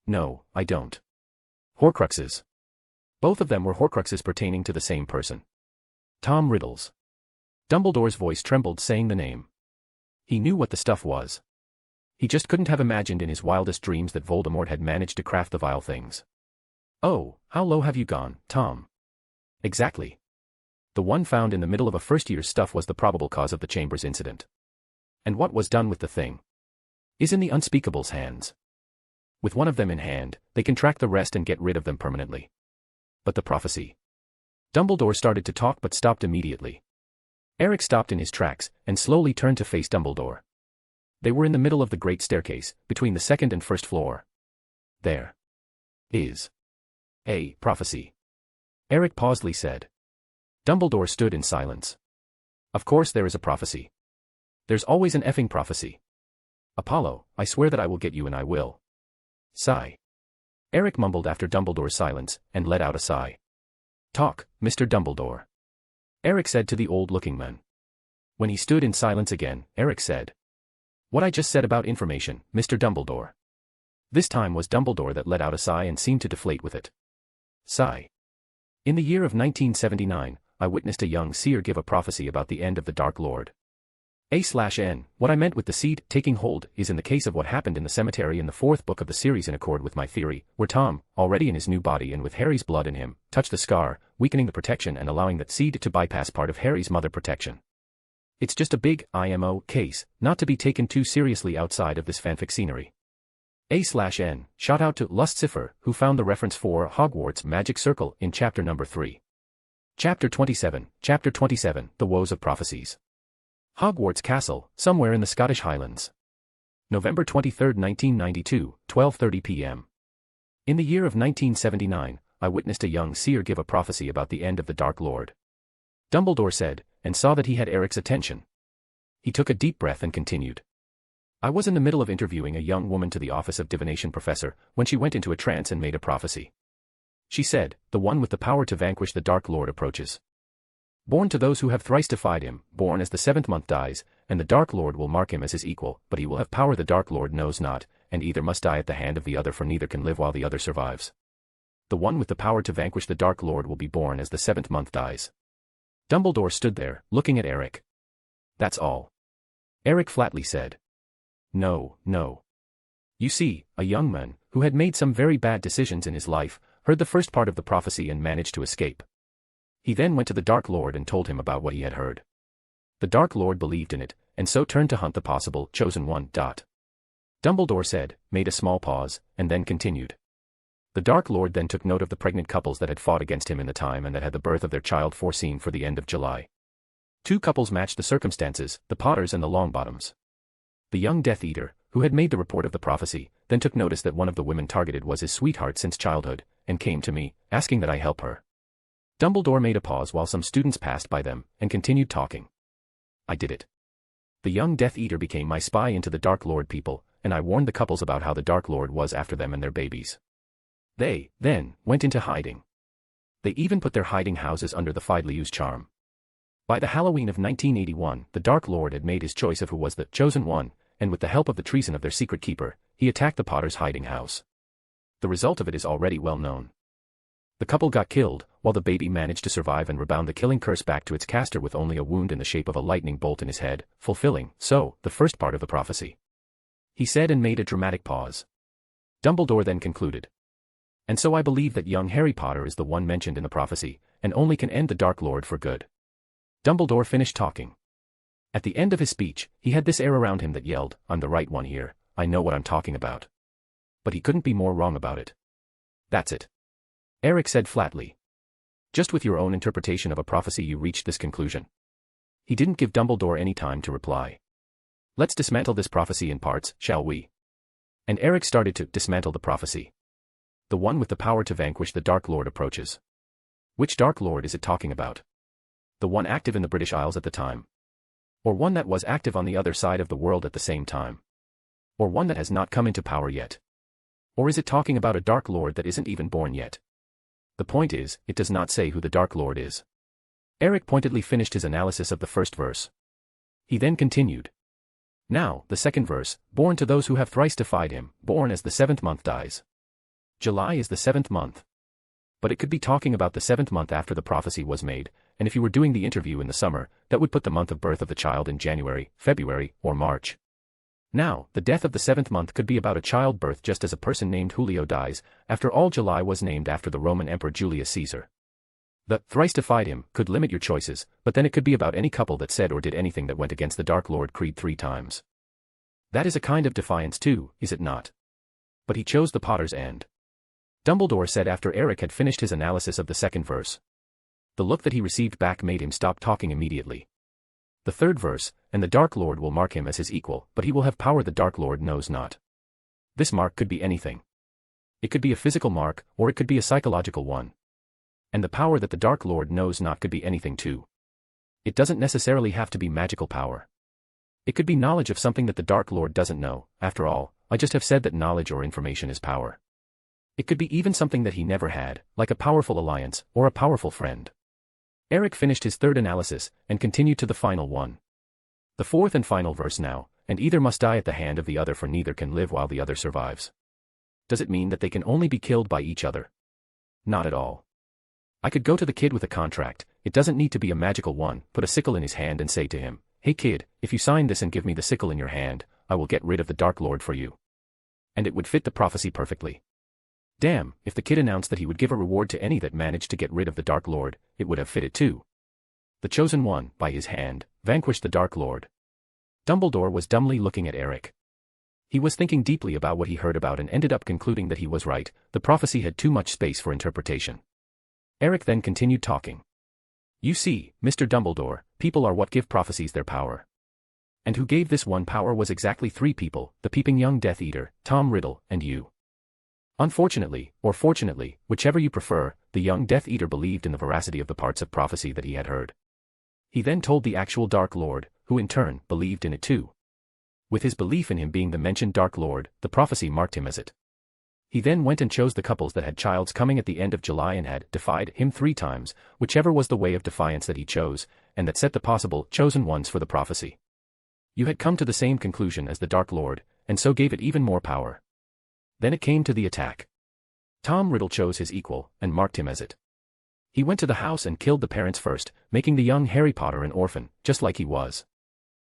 No, I don't. Horcruxes. Both of them were Horcruxes pertaining to the same person. Tom Riddles. Dumbledore's voice trembled saying the name. He knew what the stuff was. He just couldn't have imagined in his wildest dreams that Voldemort had managed to craft the vile things. Oh, how low have you gone, Tom? Exactly. The one found in the middle of a first-year's stuff was the probable cause of the chamber's incident. And what was done with the thing? Is in the Unspeakables' hands. With one of them in hand, they can track the rest and get rid of them permanently. But the prophecy. Dumbledore started to talk but stopped immediately. Eric stopped in his tracks, and slowly turned to face Dumbledore. They were in the middle of the great staircase, between the second and first floor. There is a prophecy. Eric Pausley said. Dumbledore stood in silence. Of course there is a prophecy. There's always an effing prophecy. Apollo, I swear that I will get you and I will. Sigh. Eric mumbled after Dumbledore's silence, and let out a sigh. Talk, Mr. Dumbledore. Eric said to the old-looking man. When he stood in silence again, Eric said. What I just said about information, Mr. Dumbledore. This time was Dumbledore that let out a sigh and seemed to deflate with it. Sigh. In the year of 1979, I witnessed a young seer give a prophecy about the end of the Dark Lord. A/N, what I meant with the seed taking hold is in the case of what happened in the cemetery in the fourth book of the series in accord with my theory, where Tom, already in his new body and with Harry's blood in him, touched the scar, weakening the protection and allowing that seed to bypass part of Harry's mother protection. It's just a big IMO case, not to be taken too seriously outside of this fanfic scenery. A/N, shout out to Lustcifer, who found the reference for Hogwarts Magic Circle in chapter number 3. Chapter 27, The Woes of Prophecies. Hogwarts Castle, somewhere in the Scottish Highlands. November 23, 1992, 12:30 p.m. In the year of 1979, I witnessed a young seer give a prophecy about the end of the Dark Lord. Dumbledore said, and saw that he had Eric's attention. He took a deep breath and continued. I was in the middle of interviewing a young woman to the office of divination professor, when she went into a trance and made a prophecy. She said, the one with the power to vanquish the Dark Lord approaches. Born to those who have thrice defied him, born as the seventh month dies, and the Dark Lord will mark him as his equal, but he will have power the Dark Lord knows not, and either must die at the hand of the other, for neither can live while the other survives. The one with the power to vanquish the Dark Lord will be born as the seventh month dies. Dumbledore stood there, looking at Eric. That's all. Eric flatly said. No, no. You see, a young man, who had made some very bad decisions in his life, heard the first part of the prophecy and managed to escape. He then went to the Dark Lord and told him about what he had heard. The Dark Lord believed in it, and so turned to hunt the possible chosen one. Dumbledore said, made a small pause, and then continued. The Dark Lord then took note of the pregnant couples that had fought against him in the time and that had the birth of their child foreseen for the end of July. 2 couples matched the circumstances, the Potters and the Longbottoms. The young Death Eater, who had made the report of the prophecy, then took notice that one of the women targeted was his sweetheart since childhood, and came to me, asking that I help her. Dumbledore made a pause while some students passed by them, and continued talking. I did it. The young Death Eater became my spy into the Dark Lord people, and I warned the couples about how the Dark Lord was after them and their babies. They, then, went into hiding. They even put their hiding houses under the Finalizing's charm. By the Halloween of 1981, the Dark Lord had made his choice of who was the chosen one, and with the help of the treason of their secret keeper, he attacked the Potters' hiding house. The result of it is already well known. The couple got killed, while the baby managed to survive and rebound the killing curse back to its caster with only a wound in the shape of a lightning bolt in his head, fulfilling, so, the first part of the prophecy. He said and made a dramatic pause. Dumbledore then concluded. And so I believe that young Harry Potter is the one mentioned in the prophecy, and only can end the Dark Lord for good. Dumbledore finished talking. At the end of his speech, he had this air around him that yelled, I'm the right one here, I know what I'm talking about. But he couldn't be more wrong about it. That's it. Eric said flatly. Just with your own interpretation of a prophecy you reached this conclusion. He didn't give Dumbledore any time to reply. Let's dismantle this prophecy in parts, shall we? And Eric started to dismantle the prophecy. The one with the power to vanquish the Dark Lord approaches. Which Dark Lord is it talking about? The one active in the British Isles at the time? Or one that was active on the other side of the world at the same time? Or one that has not come into power yet? Or is it talking about a Dark Lord that isn't even born yet? The point is, it does not say who the Dark Lord is. Eric pointedly finished his analysis of the first verse. He then continued. Now, the second verse, born to those who have thrice defied him, born as the seventh month dies. July is the seventh month. But it could be talking about the seventh month after the prophecy was made, and if you were doing the interview in the summer, that would put the month of birth of the child in January, February, or March. Now, the death of the seventh month could be about a childbirth just as a person named Julio dies. After all, July was named after the Roman Emperor Julius Caesar. The thrice defied him could limit your choices, but then it could be about any couple that said or did anything that went against the Dark Lord creed 3 times. That is a kind of defiance too, is it not? But he chose the Potter's end. Dumbledore said after Eric had finished his analysis of the second verse. The look that he received back made him stop talking immediately. The third verse, and the Dark Lord will mark him as his equal, but he will have power the Dark Lord knows not. This mark could be anything. It could be a physical mark, or it could be a psychological one. And the power that the Dark Lord knows not could be anything too. It doesn't necessarily have to be magical power. It could be knowledge of something that the Dark Lord doesn't know. After all, I just have said that knowledge or information is power. It could be even something that he never had, like a powerful alliance, or a powerful friend. Eric finished his third analysis, and continued to the final one. The fourth and final verse now, and either must die at the hand of the other, for neither can live while the other survives. Does it mean that they can only be killed by each other? Not at all. I could go to the kid with a contract, it doesn't need to be a magical one, put a sickle in his hand and say to him, hey kid, if you sign this and give me the sickle in your hand, I will get rid of the Dark Lord for you. And it would fit the prophecy perfectly. Damn, if the kid announced that he would give a reward to any that managed to get rid of the Dark Lord, it would have fitted too. The chosen one, by his hand, vanquished the Dark Lord. Dumbledore was dumbly looking at Eric. He was thinking deeply about what he heard about and ended up concluding that he was right, the prophecy had too much space for interpretation. Eric then continued talking. You see, Mr. Dumbledore, people are what give prophecies their power. And who gave this one power was exactly 3 people, the peeping young Death Eater, Tom Riddle, and you. Unfortunately, or fortunately, whichever you prefer, the young Death Eater believed in the veracity of the parts of prophecy that he had heard. He then told the actual Dark Lord, who in turn believed in it too. With his belief in him being the mentioned Dark Lord, the prophecy marked him as it. He then went and chose the couples that had childs coming at the end of July and had defied him 3 times, whichever was the way of defiance that he chose, and that set the possible chosen ones for the prophecy. You had come to the same conclusion as the Dark Lord, and so gave it even more power. Then it came to the attack. Tom Riddle chose his equal, and marked him as it. He went to the house and killed the parents first, making the young Harry Potter an orphan, just like he was.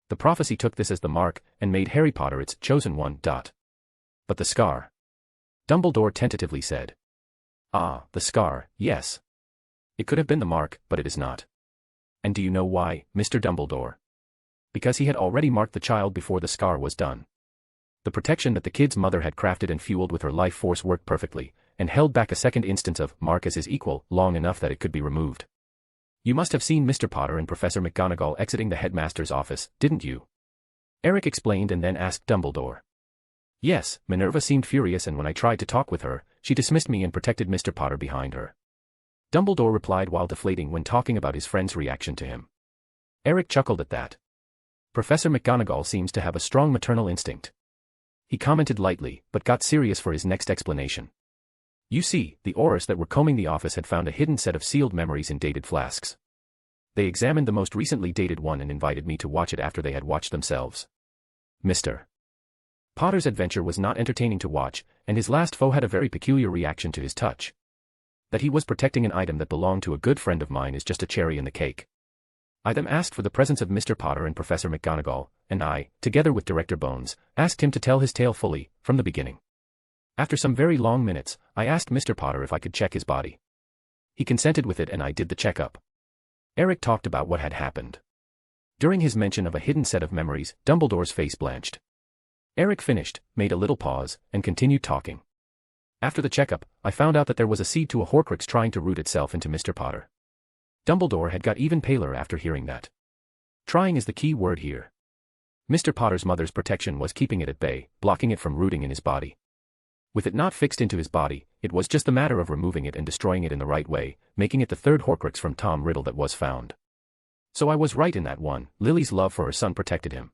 The prophecy took this as the mark, and made Harry Potter its chosen one. But the scar. Dumbledore tentatively said. Ah, the scar, yes. It could have been the mark, but it is not. And do you know why, Mr. Dumbledore? Because he had already marked the child before the scar was done. The protection that the kid's mother had crafted and fueled with her life force worked perfectly, and held back a second instance of mark as his equal long enough that it could be removed. You must have seen Mr. Potter and Professor McGonagall exiting the headmaster's office, didn't you? Eric explained and then asked Dumbledore. Yes, Minerva seemed furious, and when I tried to talk with her, she dismissed me and protected Mr. Potter behind her. Dumbledore replied while deflating when talking about his friend's reaction to him. Eric chuckled at that. Professor McGonagall seems to have a strong maternal instinct. He commented lightly, but got serious for his next explanation. You see, the Aurors that were combing the office had found a hidden set of sealed memories in dated flasks. They examined the most recently dated one and invited me to watch it after they had watched themselves. Mr. Potter's adventure was not entertaining to watch, and his last foe had a very peculiar reaction to his touch. That he was protecting an item that belonged to a good friend of mine is just a cherry in the cake. I then asked for the presence of Mr. Potter and Professor McGonagall, and I, together with Director Bones, asked him to tell his tale fully, from the beginning. After some very long minutes, I asked Mr. Potter if I could check his body. He consented with it and I did the checkup. Eric talked about what had happened. During his mention of a hidden set of memories, Dumbledore's face blanched. Eric finished, made a little pause, and continued talking. After the checkup, I found out that there was a seed to a Horcrux trying to root itself into Mr. Potter. Dumbledore had got even paler after hearing that. Trying is the key word here. Mr. Potter's mother's protection was keeping it at bay, blocking it from rooting in his body. With it not fixed into his body, it was just a matter of removing it and destroying it in the right way, making it the third Horcrux from Tom Riddle that was found. So I was right in that one, Lily's love for her son protected him.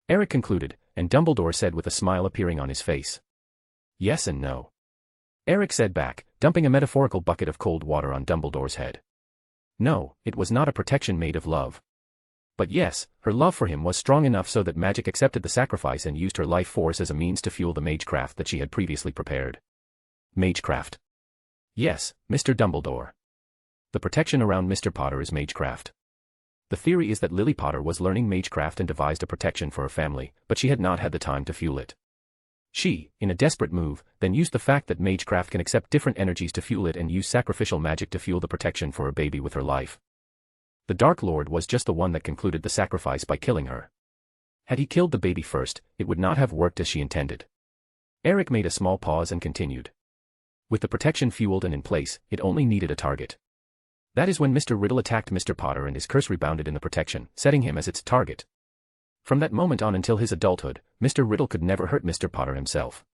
Eric concluded, and Dumbledore said with a smile appearing on his face. Yes and no. Eric said back, dumping a metaphorical bucket of cold water on Dumbledore's head. No, it was not a protection made of love. But yes, her love for him was strong enough so that magic accepted the sacrifice and used her life force as a means to fuel the magecraft that she had previously prepared. Magecraft. Yes, Mr. Dumbledore. The protection around Mr. Potter is magecraft. The theory is that Lily Potter was learning magecraft and devised a protection for her family, but she had not had the time to fuel it. She, in a desperate move, then used the fact that magecraft can accept different energies to fuel it and use sacrificial magic to fuel the protection for her baby with her life. The Dark Lord was just the one that concluded the sacrifice by killing her. Had he killed the baby first, it would not have worked as she intended. Eric made a small pause and continued. With the protection fueled and in place, it only needed a target. That is when Mr. Riddle attacked Mr. Potter and his curse rebounded in the protection, setting him as its target. From that moment on until his adulthood, Mr. Riddle could never hurt Mr. Potter himself.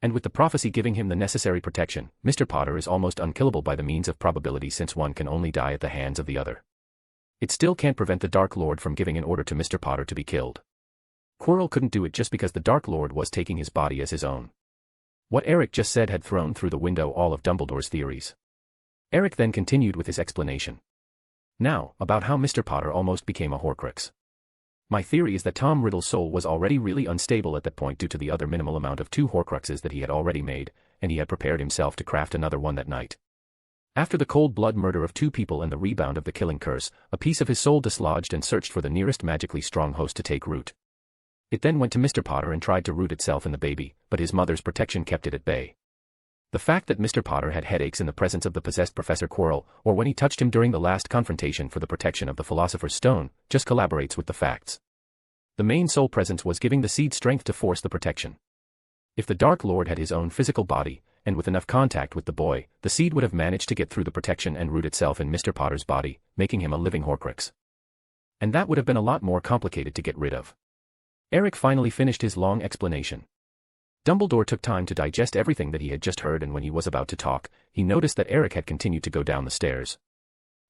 And with the prophecy giving him the necessary protection, Mr. Potter is almost unkillable by the means of probability since one can only die at the hands of the other. It still can't prevent the Dark Lord from giving an order to Mr. Potter to be killed. Quirrell couldn't do it just because the Dark Lord was taking his body as his own. What Eric just said had thrown through the window all of Dumbledore's theories. Eric then continued with his explanation. Now, about how Mr. Potter almost became a Horcrux. My theory is that Tom Riddle's soul was already really unstable at that point due to the other minimal amount of 2 Horcruxes that he had already made, and he had prepared himself to craft another one that night. After the cold blood murder of 2 people and the rebound of the killing curse, a piece of his soul dislodged and searched for the nearest magically strong host to take root. It then went to Mr. Potter and tried to root itself in the baby, but his mother's protection kept it at bay. The fact that Mr. Potter had headaches in the presence of the possessed Professor Quirrell, or when he touched him during the last confrontation for the protection of the Philosopher's Stone, just collaborates with the facts. The main soul presence was giving the seed strength to force the protection. If the Dark Lord had his own physical body, and with enough contact with the boy, the seed would have managed to get through the protection and root itself in Mr. Potter's body, making him a living Horcrux. And that would have been a lot more complicated to get rid of. Eric finally finished his long explanation. Dumbledore took time to digest everything that he had just heard, and when he was about to talk, he noticed that Eric had continued to go down the stairs.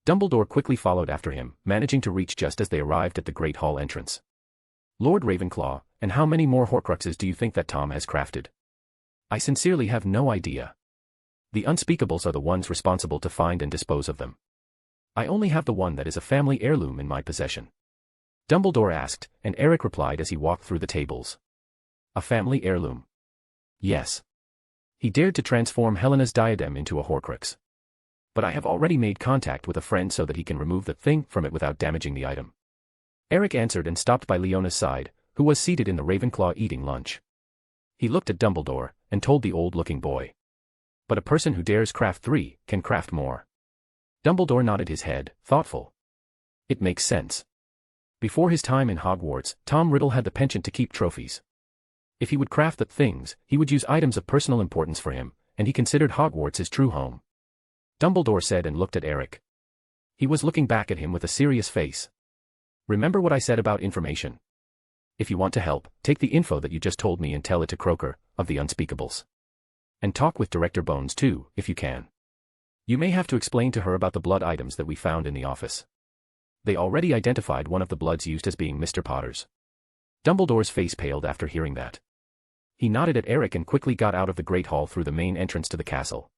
Dumbledore quickly followed after him, managing to reach just as they arrived at the Great Hall entrance. Lord Ravenclaw, and how many more Horcruxes do you think that Tom has crafted? I sincerely have no idea. The Unspeakables are the ones responsible to find and dispose of them. I only have the one that is a family heirloom in my possession. Dumbledore asked, and Eric replied as he walked through the tables. A family heirloom. Yes. He dared to transform Helena's diadem into a Horcrux. But I have already made contact with a friend so that he can remove the thing from it without damaging the item. Eric answered and stopped by Leona's side, who was seated in the Ravenclaw eating lunch. He looked at Dumbledore, and told the old-looking boy. But a person who dares craft 3, can craft more. Dumbledore nodded his head, thoughtful. It makes sense. Before his time in Hogwarts, Tom Riddle had the penchant to keep trophies. If he would craft the things, he would use items of personal importance for him, and he considered Hogwarts his true home. Dumbledore said and looked at Eric. He was looking back at him with a serious face. Remember what I said about information. If you want to help, take the info that you just told me and tell it to Croker, of the Unspeakables. And talk with Director Bones too, if you can. You may have to explain to her about the blood items that we found in the office. They already identified one of the bloods used as being Mr. Potter's. Dumbledore's face paled after hearing that. He nodded at Eric and quickly got out of the Great Hall through the main entrance to the castle.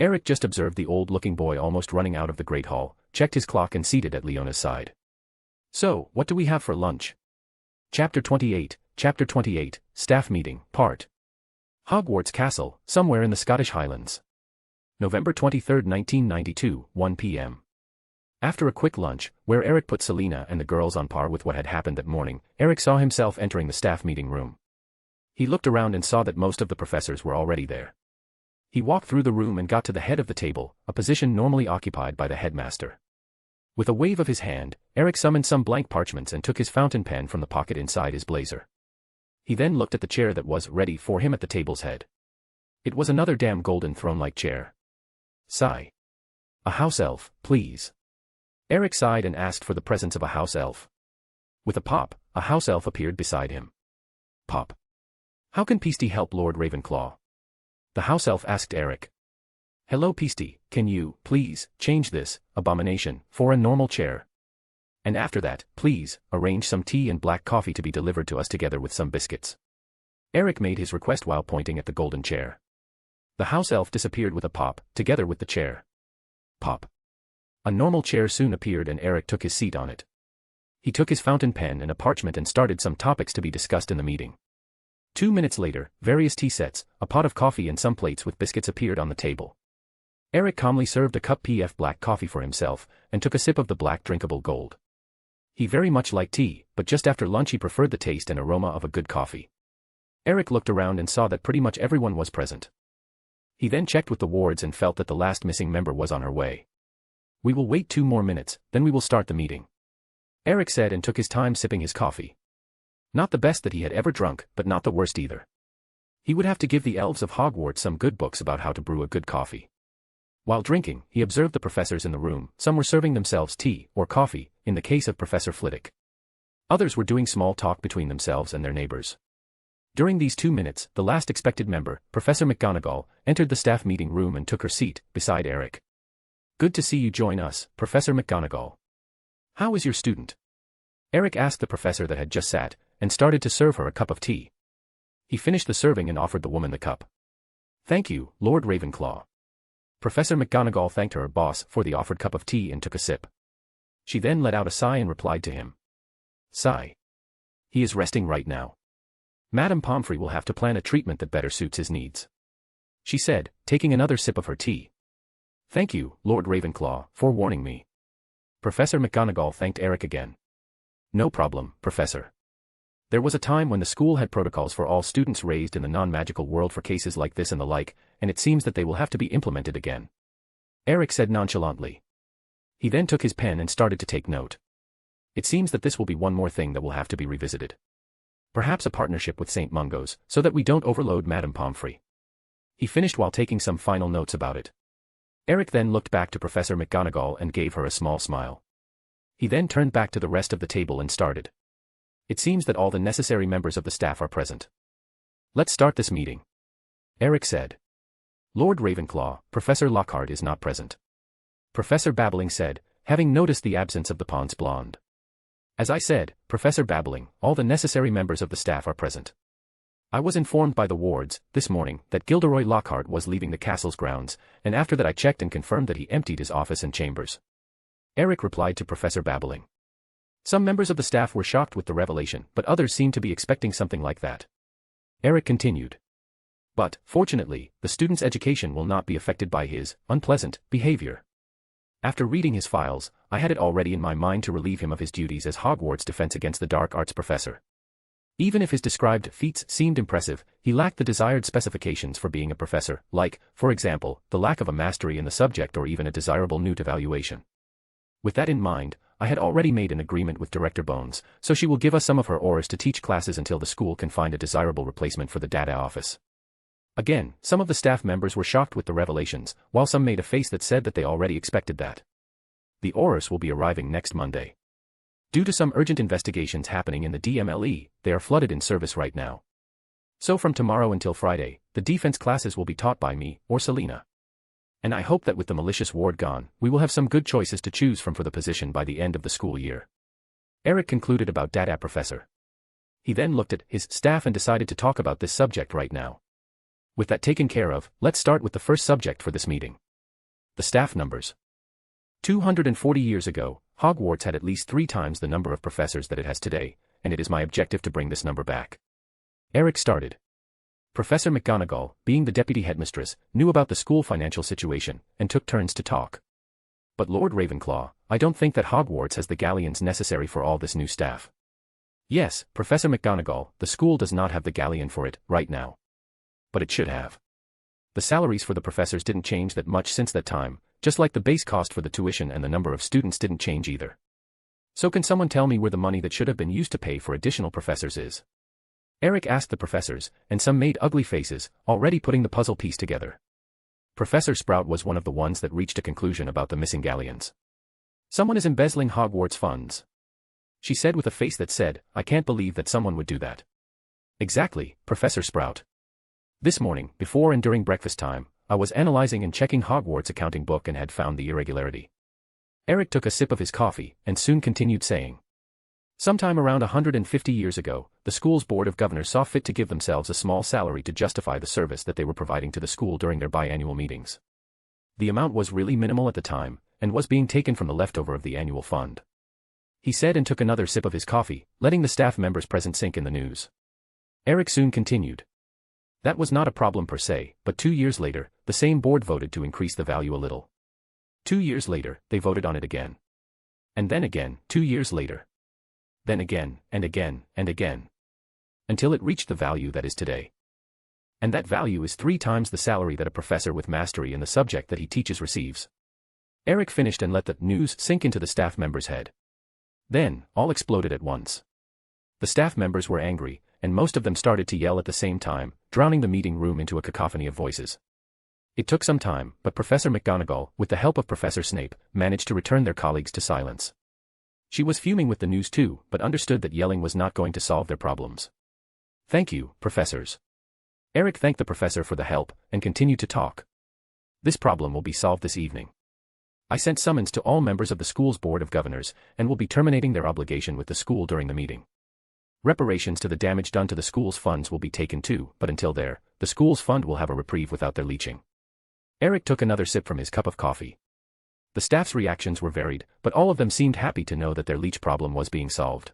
Eric just observed the old-looking boy almost running out of the Great Hall, checked his clock and seated at Leona's side. So, what do we have for lunch? Chapter 28, Staff Meeting, Part. Hogwarts Castle, somewhere in the Scottish Highlands. November 23, 1992, 1 p.m. After a quick lunch, where Eric put Selena and the girls on par with what had happened that morning, Eric saw himself entering the staff meeting room. He looked around and saw that most of the professors were already there. He walked through the room and got to the head of the table, a position normally occupied by the headmaster. With a wave of his hand, Eric summoned some blank parchments and took his fountain pen from the pocket inside his blazer. He then looked at the chair that was ready for him at the table's head. It was another damn golden throne-like chair. Sigh. A house elf, please. Eric sighed and asked for the presence of a house elf. With a pop, a house elf appeared beside him. Pop. How can Peasty help Lord Ravenclaw? The house elf asked Eric. Hello Peasty, can you, please, change this abomination for a normal chair? And after that, please, arrange some tea and black coffee to be delivered to us together with some biscuits. Eric made his request while pointing at the golden chair. The house elf disappeared with a pop, together with the chair. Pop. A normal chair soon appeared and Eric took his seat on it. He took his fountain pen and a parchment and started some topics to be discussed in the meeting. 2 minutes later, various tea sets, a pot of coffee and some plates with biscuits appeared on the table. Eric calmly served a cup of black coffee for himself, and took a sip of the black drinkable gold. He very much liked tea, but just after lunch he preferred the taste and aroma of a good coffee. Eric looked around and saw that pretty much everyone was present. He then checked with the wards and felt that the last missing member was on her way. We will wait 2 more minutes, then we will start the meeting. Eric said and took his time sipping his coffee. Not the best that he had ever drunk, but not the worst either. He would have to give the elves of Hogwarts some good books about how to brew a good coffee. While drinking, he observed the professors in the room. Some were serving themselves tea, or coffee, in the case of Professor Flitwick. Others were doing small talk between themselves and their neighbors. During these 2 minutes, the last expected member, Professor McGonagall, entered the staff meeting room and took her seat, beside Eric. Good to see you join us, Professor McGonagall. How is your student? Eric asked the professor that had just sat, and started to serve her a cup of tea. He finished the serving and offered the woman the cup. Thank you, Lord Ravenclaw. Professor McGonagall thanked her boss for the offered cup of tea and took a sip. She then let out a sigh and replied to him. Sigh. He is resting right now. Madame Pomfrey will have to plan a treatment that better suits his needs. She said, taking another sip of her tea. Thank you, Lord Ravenclaw, for warning me. Professor McGonagall thanked Eric again. No problem, Professor. There was a time when the school had protocols for all students raised in the non-magical world for cases like this and the like, and it seems that they will have to be implemented again. Eric said nonchalantly. He then took his pen and started to take note. It seems that this will be one more thing that will have to be revisited. Perhaps a partnership with St. Mungo's, so that we don't overload Madame Pomfrey. He finished while taking some final notes about it. Eric then looked back to Professor McGonagall and gave her a small smile. He then turned back to the rest of the table and started. It seems that all the necessary members of the staff are present. Let's start this meeting. Eric said. Lord Ravenclaw, Professor Lockhart is not present. Professor Babbling said, having noticed the absence of the Pons Blonde. As I said, Professor Babbling, all the necessary members of the staff are present. I was informed by the wards, this morning, that Gilderoy Lockhart was leaving the castle's grounds, and after that I checked and confirmed that he emptied his office and chambers. Eric replied to Professor babbling. Some members of the staff were shocked with the revelation, but others seemed to be expecting something like that. Eric continued. But, fortunately, the student's education will not be affected by his unpleasant behavior. After reading his files, I had it already in my mind to relieve him of his duties as Hogwarts Defense Against the Dark Arts professor. Even if his described feats seemed impressive, he lacked the desired specifications for being a professor, like, for example, the lack of a mastery in the subject or even a desirable newt evaluation. With that in mind, I had already made an agreement with Director Bones, so she will give us some of her auras to teach classes until the school can find a desirable replacement for the data office. Again, some of the staff members were shocked with the revelations, while some made a face that said that they already expected that. The auras will be arriving next Monday. Due to some urgent investigations happening in the DMLE, they are flooded in service right now. So from tomorrow until Friday, the defense classes will be taught by me, or Selena. And I hope that with the malicious ward gone, we will have some good choices to choose from for the position by the end of the school year. Eric concluded about Data Professor. He then looked at his staff and decided to talk about this subject right now. With that taken care of, let's start with the first subject for this meeting. The staff numbers. 240 years ago, Hogwarts had at least 3 times the number of professors that it has today, and it is my objective to bring this number back. Eric started. Professor McGonagall, being the deputy headmistress, knew about the school financial situation, and took turns to talk. But Lord Ravenclaw, I don't think that Hogwarts has the galleons necessary for all this new staff. Yes, Professor McGonagall, the school does not have the galleon for it, right now. But it should have. The salaries for the professors didn't change that much since that time, just like the base cost for the tuition and the number of students didn't change either. So can someone tell me where the money that should have been used to pay for additional professors is? Eric asked the professors, and some made ugly faces, already putting the puzzle piece together. Professor Sprout was one of the ones that reached a conclusion about the missing galleons. Someone is embezzling Hogwarts funds. She said with a face that said, I can't believe that someone would do that. Exactly, Professor Sprout. This morning, before and during breakfast time, I was analyzing and checking Hogwarts' accounting book and had found the irregularity. Eric took a sip of his coffee, and soon continued saying. Sometime around 150 years ago, the school's board of governors saw fit to give themselves a small salary to justify the service that they were providing to the school during their biannual meetings. The amount was really minimal at the time, and was being taken from the leftover of the annual fund. He said and took another sip of his coffee, letting the staff members present sink in the news. Eric soon continued. That was not a problem per se, but 2 years later, the same board voted to increase the value a little. 2 years later, they voted on it again. And then again, 2 years later. Then again, and again, and again. Until it reached the value that is today. And that value is 3 times the salary that a professor with mastery in the subject that he teaches receives. Eric finished and let the news sink into the staff member's head. Then, all exploded at once. The staff members were angry, and most of them started to yell at the same time, drowning the meeting room into a cacophony of voices. It took some time, but Professor McGonagall, with the help of Professor Snape, managed to return their colleagues to silence. She was fuming with the news too, but understood that yelling was not going to solve their problems. Thank you, professors. Eric thanked the professor for the help, and continued to talk. This problem will be solved this evening. I sent summons to all members of the school's board of governors, and will be terminating their obligation with the school during the meeting. Reparations to the damage done to the school's funds will be taken too, but until there, the school's fund will have a reprieve without their leeching. Eric took another sip from his cup of coffee. The staff's reactions were varied, but all of them seemed happy to know that their leech problem was being solved.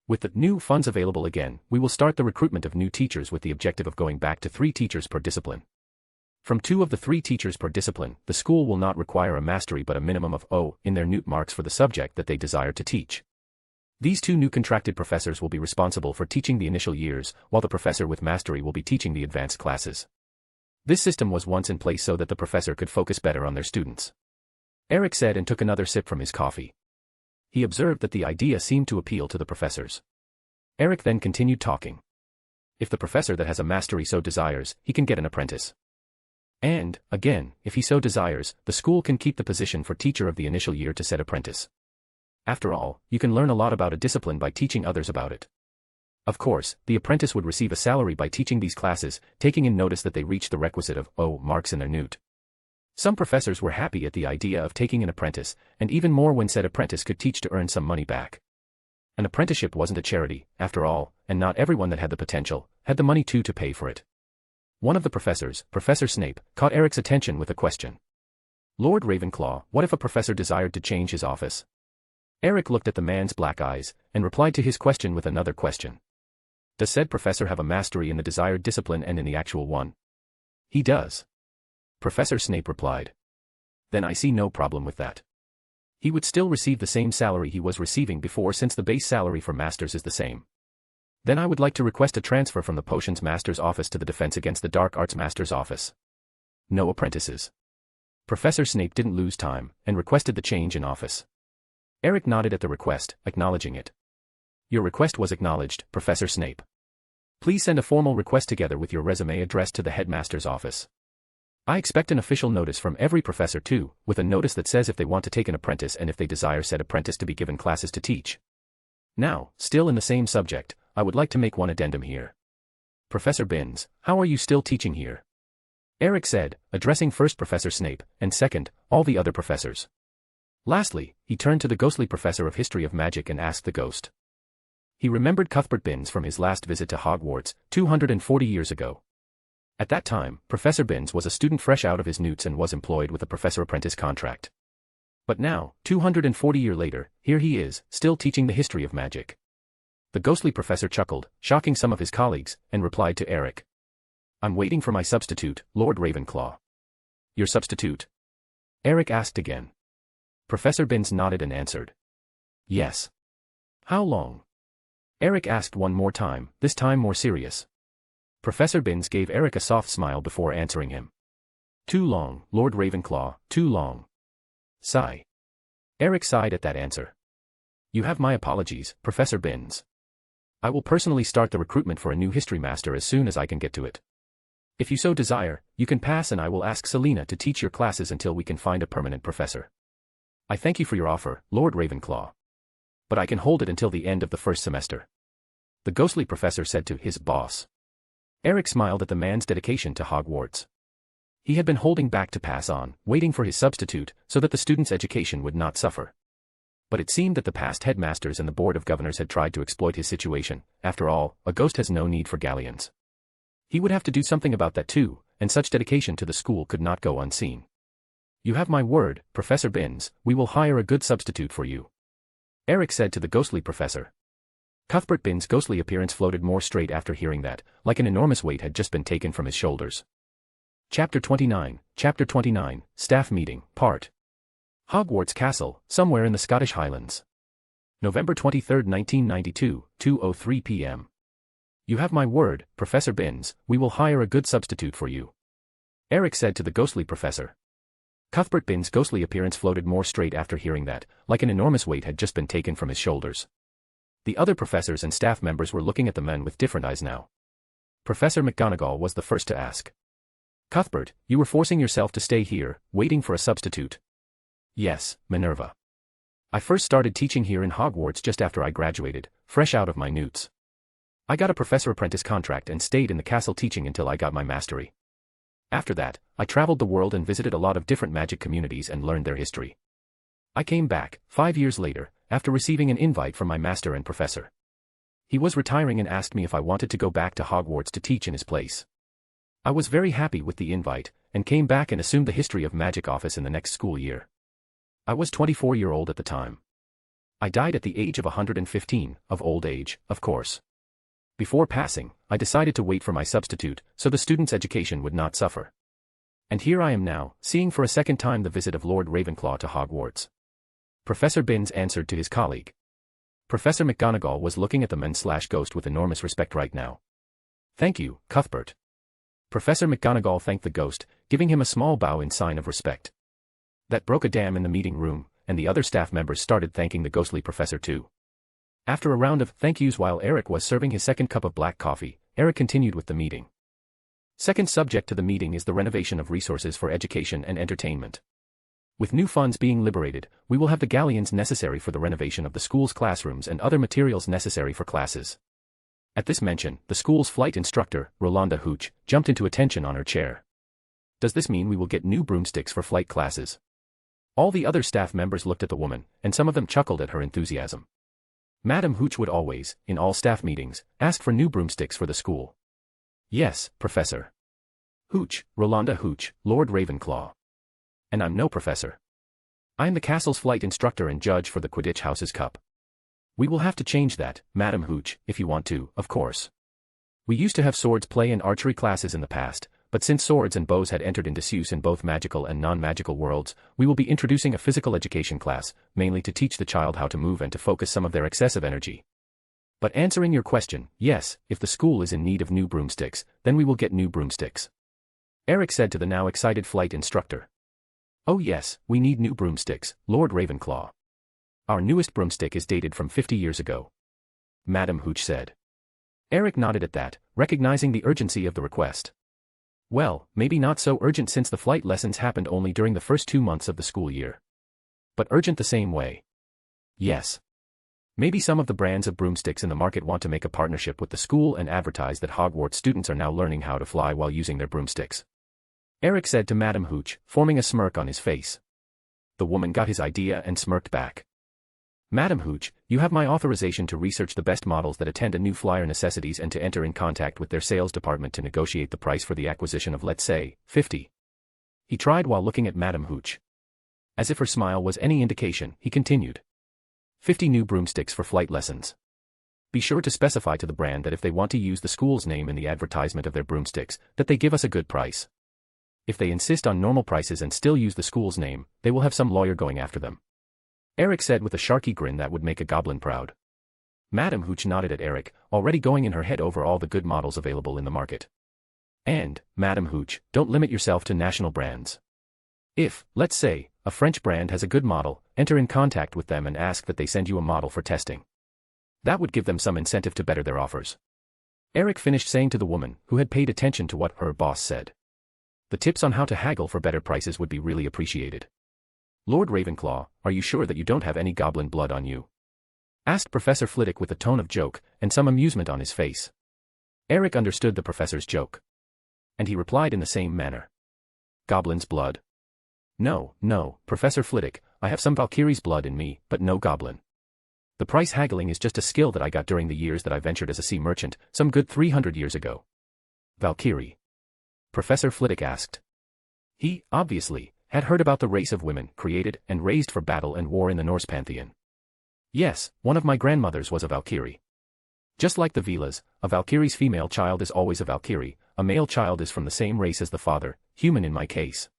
With the new funds available again, we will start the recruitment of new teachers with the objective of going back to 3 teachers per discipline. From 2 of the 3 teachers per discipline, the school will not require a mastery but a minimum of O in their newt marks for the subject that they desire to teach. These 2 new contracted professors will be responsible for teaching the initial years, while the professor with mastery will be teaching the advanced classes. This system was once in place so that the professor could focus better on their students. Eric said and took another sip from his coffee. He observed that the idea seemed to appeal to the professors. Eric then continued talking. If the professor that has a mastery so desires, he can get an apprentice. And, again, if he so desires, the school can keep the position for teacher of the initial year to said apprentice. After all, you can learn a lot about a discipline by teaching others about it. Of course, the apprentice would receive a salary by teaching these classes, taking in notice that they reach the requisite of O marks in their newt. Some professors were happy at the idea of taking an apprentice, and even more when said apprentice could teach to earn some money back. An apprenticeship wasn't a charity, after all, and not everyone that had the potential had the money to pay for it. One of the professors, Professor Snape, caught Eric's attention with a question. Lord Ravenclaw, what if a professor desired to change his office? Eric looked at the man's black eyes, and replied to his question with another question. Does said professor have a mastery in the desired discipline and in the actual one? He does. Professor Snape replied. Then I see no problem with that. He would still receive the same salary he was receiving before, since the base salary for masters is the same. Then I would like to request a transfer from the Potions Master's office to the Defense Against the Dark Arts Master's office. No apprentices. Professor Snape didn't lose time, and requested the change in office. Eric nodded at the request, acknowledging it. Your request was acknowledged, Professor Snape. Please send a formal request together with your resume addressed to the headmaster's office. I expect an official notice from every professor too, with a notice that says if they want to take an apprentice and if they desire said apprentice to be given classes to teach. Now, still in the same subject, I would like to make one addendum here. Professor Binns, how are you still teaching here? Eric said, addressing first Professor Snape, and second, all the other professors. Lastly, he turned to the ghostly professor of history of magic and asked the ghost. He remembered Cuthbert Binns from his last visit to Hogwarts, 240 years ago. At that time, Professor Binns was a student fresh out of his newts and was employed with a professor-apprentice contract. But now, 240 years later, here he is, still teaching the history of magic. The ghostly professor chuckled, shocking some of his colleagues, and replied to Eric. I'm waiting for my substitute, Lord Ravenclaw. Your substitute? Eric asked again. Professor Binns nodded and answered. Yes. How long? Eric asked one more time, this time more serious. Professor Binns gave Eric a soft smile before answering him. Too long, Lord Ravenclaw, too long. Sigh. Eric sighed at that answer. You have my apologies, Professor Binns. I will personally start the recruitment for a new history master as soon as I can get to it. If you so desire, you can pass and I will ask Selena to teach your classes until we can find a permanent professor. I thank you for your offer, Lord Ravenclaw. But I can hold it until the end of the first semester. The ghostly professor said to his boss. Eric smiled at the man's dedication to Hogwarts. He had been holding back to pass on, waiting for his substitute, so that the student's education would not suffer. But it seemed that the past headmasters and the board of governors had tried to exploit his situation. After all, a ghost has no need for galleons. He would have to do something about that too, and such dedication to the school could not go unseen. You have my word, Professor Binns, we will hire a good substitute for you. Eric said to the ghostly professor. Cuthbert Binns' ghostly appearance floated more straight after hearing that, like an enormous weight had just been taken from his shoulders. Chapter 29, Staff Meeting, Part. Hogwarts Castle, somewhere in the Scottish Highlands. November 23, 1992, 2:03 p.m. You have my word, Professor Binns, we will hire a good substitute for you. Eric said to the ghostly professor. Cuthbert Binns' ghostly appearance floated more straight after hearing that, like an enormous weight had just been taken from his shoulders. The other professors and staff members were looking at the men with different eyes now. Professor McGonagall was the first to ask. Cuthbert, you were forcing yourself to stay here, waiting for a substitute. Yes, Minerva. I first started teaching here in Hogwarts just after I graduated, fresh out of my newts. I got a professor-apprentice contract and stayed in the castle teaching until I got my mastery. After that, I traveled the world and visited a lot of different magic communities and learned their history. I came back, 5 years later, after receiving an invite from my master and professor. He was retiring and asked me if I wanted to go back to Hogwarts to teach in his place. I was very happy with the invite, and came back and assumed the History of Magic office in the next school year. I was 24-year-old at the time. I died at the age of 115, of old age, of course. Before passing, I decided to wait for my substitute, so the student's education would not suffer. And here I am now, seeing for a second time the visit of Lord Ravenclaw to Hogwarts. Professor Binns answered to his colleague. Professor McGonagall was looking at the man/ghost with enormous respect right now. Thank you, Cuthbert. Professor McGonagall thanked the ghost, giving him a small bow in sign of respect. That broke a dam in the meeting room, and the other staff members started thanking the ghostly professor too. After a round of thank yous while Eric was serving his second cup of black coffee, Eric continued with the meeting. Second subject to the meeting is the renovation of resources for education and entertainment. With new funds being liberated, we will have the galleons necessary for the renovation of the school's classrooms and other materials necessary for classes. At this mention, the school's flight instructor, Rolanda Hooch, jumped into attention on her chair. Does this mean we will get new broomsticks for flight classes? All the other staff members looked at the woman, and some of them chuckled at her enthusiasm. Madam Hooch would always, in all staff meetings, ask for new broomsticks for the school. Yes, Professor. Hooch, Rolanda Hooch, Lord Ravenclaw. And I'm no professor. I'm the castle's flight instructor and judge for the Quidditch House's Cup. We will have to change that, Madam Hooch, if you want to, of course. We used to have swords play and archery classes in the past, but since swords and bows had entered into disuse in both magical and non-magical worlds, we will be introducing a physical education class, mainly to teach the child how to move and to focus some of their excessive energy. But answering your question, yes, if the school is in need of new broomsticks, then we will get new broomsticks. Eric said to the now excited flight instructor. Oh yes, we need new broomsticks, Lord Ravenclaw. Our newest broomstick is dated from 50 years ago. Madam Hooch said. Eric nodded at that, recognizing the urgency of the request. Well, maybe not so urgent since the flight lessons happened only during the first 2 months of the school year. But urgent the same way. Yes. Maybe some of the brands of broomsticks in the market want to make a partnership with the school and advertise that Hogwarts students are now learning how to fly while using their broomsticks. Eric said to Madam Hooch, forming a smirk on his face. The woman got his idea and smirked back. Madam Hooch, you have my authorization to research the best models that attend a new flyer necessities and to enter in contact with their sales department to negotiate the price for the acquisition of, let's say, 50. He tried while looking at Madam Hooch. As if her smile was any indication, he continued. 50 new broomsticks for flight lessons. Be sure to specify to the brand that if they want to use the school's name in the advertisement of their broomsticks, that they give us a good price. If they insist on normal prices and still use the school's name, they will have some lawyer going after them. Eric said with a sharky grin that would make a goblin proud. Madam Hooch nodded at Eric, already going in her head over all the good models available in the market. And, Madam Hooch, don't limit yourself to national brands. If, let's say, a French brand has a good model, enter in contact with them and ask that they send you a model for testing. That would give them some incentive to better their offers. Eric finished saying to the woman, who had paid attention to what her boss said. The tips on how to haggle for better prices would be really appreciated. Lord Ravenclaw, are you sure that you don't have any goblin blood on you? Asked Professor Flitwick with a tone of joke, and some amusement on his face. Eric understood the professor's joke. And he replied in the same manner. Goblin's blood? No, Professor Flitwick, I have some Valkyrie's blood in me, but no goblin. The price haggling is just a skill that I got during the years that I ventured as a sea merchant, some good 300 years ago. Valkyrie? Professor Flitwick asked. He, obviously, had heard about the race of women created and raised for battle and war in the Norse pantheon. Yes, one of my grandmothers was a Valkyrie. Just like the Velas, a Valkyrie's female child is always a Valkyrie, a male child is from the same race as the father, human in my case.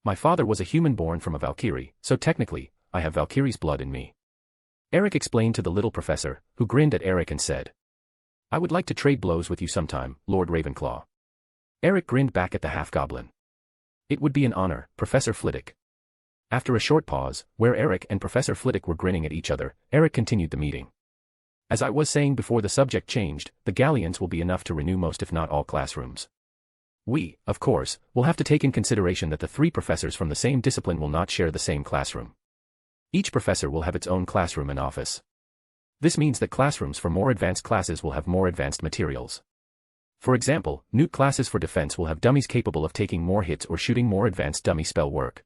My father was a human born from a Valkyrie, so technically, I have Valkyrie's blood in me. Eric explained to the little professor, who grinned at Eric and said, I would like to trade blows with you sometime, Lord Ravenclaw. Eric grinned back at the half-goblin. It would be an honor, Professor Flitwick. After a short pause, where Eric and Professor Flitwick were grinning at each other, Eric continued the meeting. As I was saying before the subject changed, the galleons will be enough to renew most if not all classrooms. We, of course, will have to take in consideration that the 3 professors from the same discipline will not share the same classroom. Each professor will have its own classroom and office. This means that classrooms for more advanced classes will have more advanced materials. For example, Newt classes for defense will have dummies capable of taking more hits or shooting more advanced dummy spell work.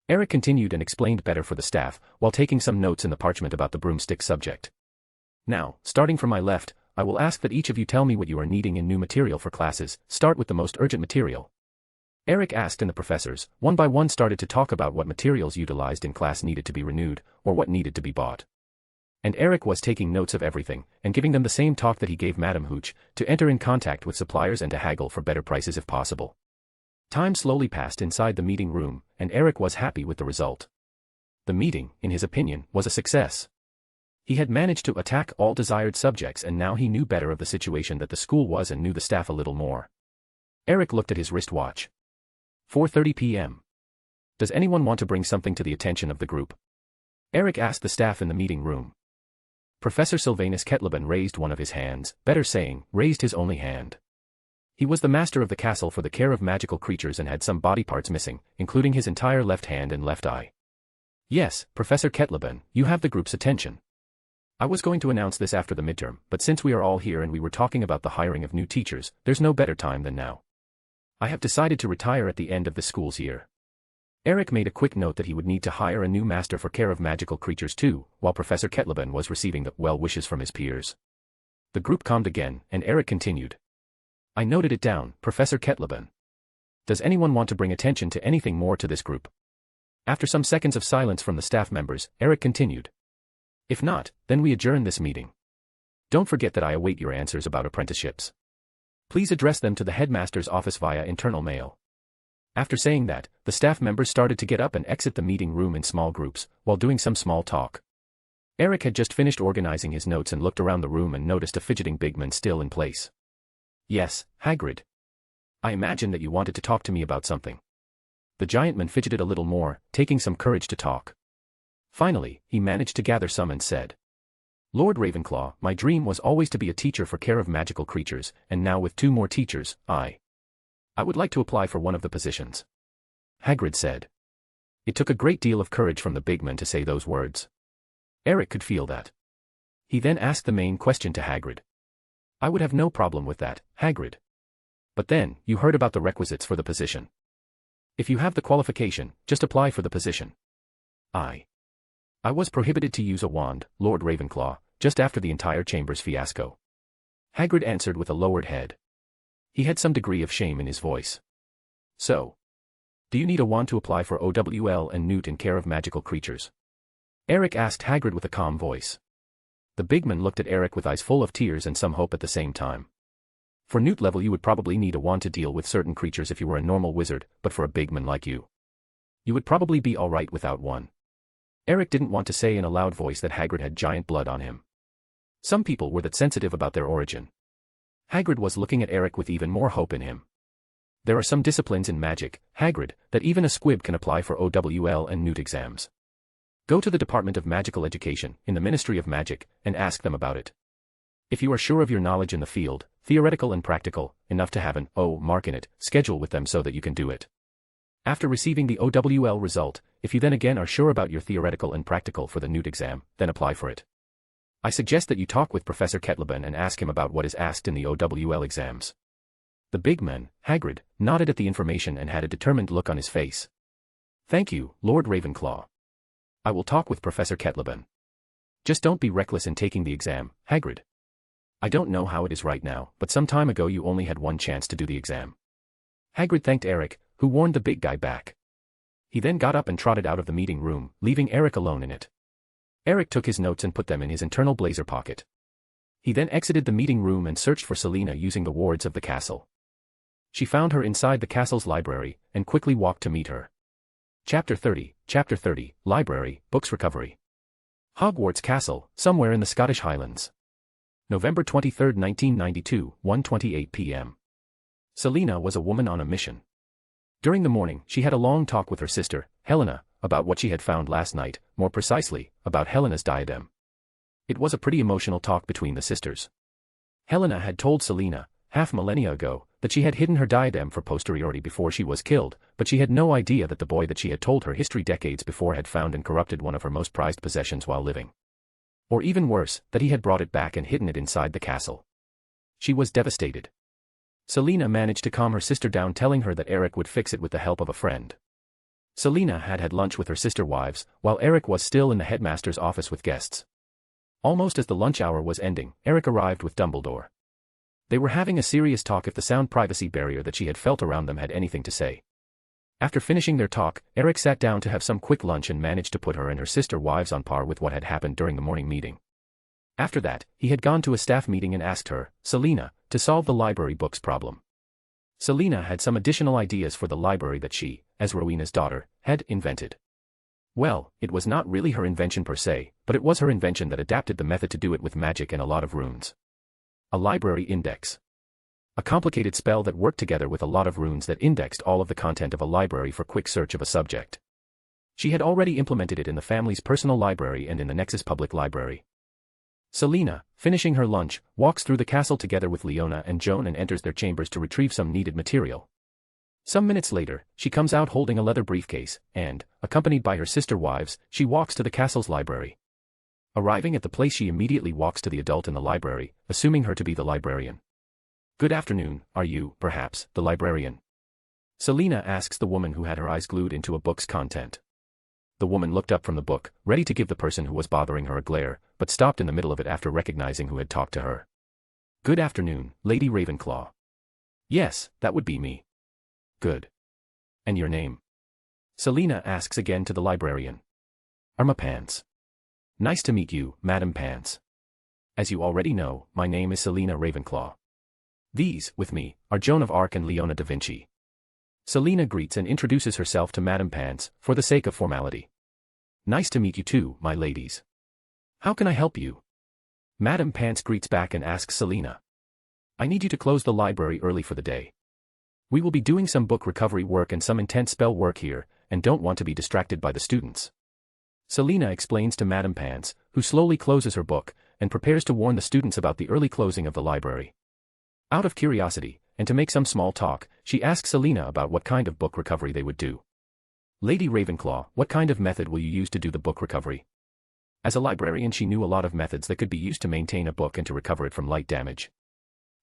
Eric continued and explained better for the staff, while taking some notes in the parchment about the broomstick subject. Now, starting from my left, I will ask that each of you tell me what you are needing in new material for classes. Start with the most urgent material. Eric asked and the professors, one by one started to talk about what materials utilized in class needed to be renewed, or what needed to be bought. And Eric was taking notes of everything, and giving them the same talk that he gave Madam Hooch, to enter in contact with suppliers and to haggle for better prices if possible. Time slowly passed inside the meeting room, and Eric was happy with the result. The meeting, in his opinion, was a success. He had managed to attack all desired subjects and now he knew better of the situation that the school was and knew the staff a little more. Eric looked at his wristwatch. 4:30 p.m. Does anyone want to bring something to the attention of the group? Eric asked the staff in the meeting room. Professor Sylvanus Ketlaban raised one of his hands, better saying, raised his only hand. He was the master of the castle for the care of magical creatures and had some body parts missing, including his entire left hand and left eye. Yes, Professor Ketlaban, you have the group's attention. I was going to announce this after the midterm, but since we are all here and we were talking about the hiring of new teachers, there's no better time than now. I have decided to retire at the end of the school's year. Eric made a quick note that he would need to hire a new master for care of magical creatures too, while Professor Kettleben was receiving the well wishes from his peers. The group calmed again, and Eric continued. I noted it down, Professor Kettleben. Does anyone want to bring attention to anything more to this group? After some seconds of silence from the staff members, Eric continued. If not, then we adjourn this meeting. Don't forget that I await your answers about apprenticeships. Please address them to the headmaster's office via internal mail. After saying that, the staff members started to get up and exit the meeting room in small groups, while doing some small talk. Eric had just finished organizing his notes and looked around the room and noticed a fidgeting bigman still in place. Yes, Hagrid. I imagine that you wanted to talk to me about something. The giant man fidgeted a little more, taking some courage to talk. Finally, he managed to gather some and said. Lord Ravenclaw, my dream was always to be a teacher for care of magical creatures, and now with 2 more teachers, I would like to apply for one of the positions. Hagrid said. It took a great deal of courage from the big man to say those words. Eric could feel that. He then asked the main question to Hagrid. I would have no problem with that, Hagrid. But then, you heard about the requisites for the position. If you have the qualification, just apply for the position. I was prohibited to use a wand, Lord Ravenclaw, just after the entire Chambers fiasco. Hagrid answered with a lowered head. He had some degree of shame in his voice. So, do you need a wand to apply for OWL and Newt in care of magical creatures? Eric asked Hagrid with a calm voice. The big man looked at Eric with eyes full of tears and some hope at the same time. For Newt level you would probably need a wand to deal with certain creatures if you were a normal wizard, but for a big man like you would probably be alright without one. Eric didn't want to say in a loud voice that Hagrid had giant blood on him. Some people were that sensitive about their origin. Hagrid was looking at Eric with even more hope in him. There are some disciplines in magic, Hagrid, that even a squib can apply for OWL and Newt exams. Go to the Department of Magical Education, in the Ministry of Magic, and ask them about it. If you are sure of your knowledge in the field, theoretical and practical, enough to have an O mark in it, schedule with them so that you can do it. After receiving the OWL result, if you then again are sure about your theoretical and practical for the Newt exam, then apply for it. I suggest that you talk with Professor Kettleben and ask him about what is asked in the OWL exams. The big man, Hagrid, nodded at the information and had a determined look on his face. Thank you, Lord Ravenclaw. I will talk with Professor Kettleben. Just don't be reckless in taking the exam, Hagrid. I don't know how it is right now, but some time ago you only had one chance to do the exam. Hagrid thanked Eric, who warned the big guy back. He then got up and trotted out of the meeting room, leaving Eric alone in it. Eric took his notes and put them in his internal blazer pocket. He then exited the meeting room and searched for Selina using the wards of the castle. She found her inside the castle's library, and quickly walked to meet her. Chapter 30, Library, Books Recovery. Hogwarts Castle, somewhere in the Scottish Highlands. November 23, 1992, 1:28 p.m. Selina was a woman on a mission. During the morning, she had a long talk with her sister, Helena, about what she had found last night, more precisely, about Helena's diadem. It was a pretty emotional talk between the sisters. Helena had told Selina, half millennia ago, that she had hidden her diadem for posterity before she was killed, but she had no idea that the boy that she had told her history decades before had found and corrupted one of her most prized possessions while living. Or even worse, that he had brought it back and hidden it inside the castle. She was devastated. Selina managed to calm her sister down, telling her that Eric would fix it with the help of a friend. Selina had had lunch with her sister wives, while Eric was still in the headmaster's office with guests. Almost as the lunch hour was ending, Eric arrived with Dumbledore. They were having a serious talk if the sound privacy barrier that she had felt around them had anything to say. After finishing their talk, Eric sat down to have some quick lunch and managed to put her and her sister wives on par with what had happened during the morning meeting. After that, he had gone to a staff meeting and asked her, Selina, to solve the library books problem. Selina had some additional ideas for the library that she, as Rowena's daughter, had invented. Well, it was not really her invention per se, but it was her invention that adapted the method to do it with magic and a lot of runes. A library index. A complicated spell that worked together with a lot of runes that indexed all of the content of a library for quick search of a subject. She had already implemented it in the family's personal library and in the Nexus Public Library. Selina, finishing her lunch, walks through the castle together with Leona and Joan and enters their chambers to retrieve some needed material. Some minutes later, she comes out holding a leather briefcase, and, accompanied by her sister wives, she walks to the castle's library. Arriving at the place, she immediately walks to the adult in the library, assuming her to be the librarian. Good afternoon, are you, perhaps, the librarian? Selina asks the woman who had her eyes glued into a book's content. The woman looked up from the book, ready to give the person who was bothering her a glare, but stopped in the middle of it after recognizing who had talked to her. "Good afternoon, Lady Ravenclaw." "Yes, that would be me." "Good. And your name?" Selina asks again to the librarian. "Irma Pants." "Nice to meet you, Madam Pants. As you already know, my name is Selina Ravenclaw. These, with me, are Joan of Arc and Leona da Vinci." Selina greets and introduces herself to Madam Pants, for the sake of formality. "Nice to meet you too, my ladies. How can I help you?" Madam Pants greets back and asks Selina. "I need you to close the library early for the day. We will be doing some book recovery work and some intense spell work here, and don't want to be distracted by the students." Selina explains to Madam Pants, who slowly closes her book, and prepares to warn the students about the early closing of the library. Out of curiosity, and to make some small talk, she asks Selina about what kind of book recovery they would do. "Lady Ravenclaw, what kind of method will you use to do the book recovery?" As a librarian, she knew a lot of methods that could be used to maintain a book and to recover it from light damage.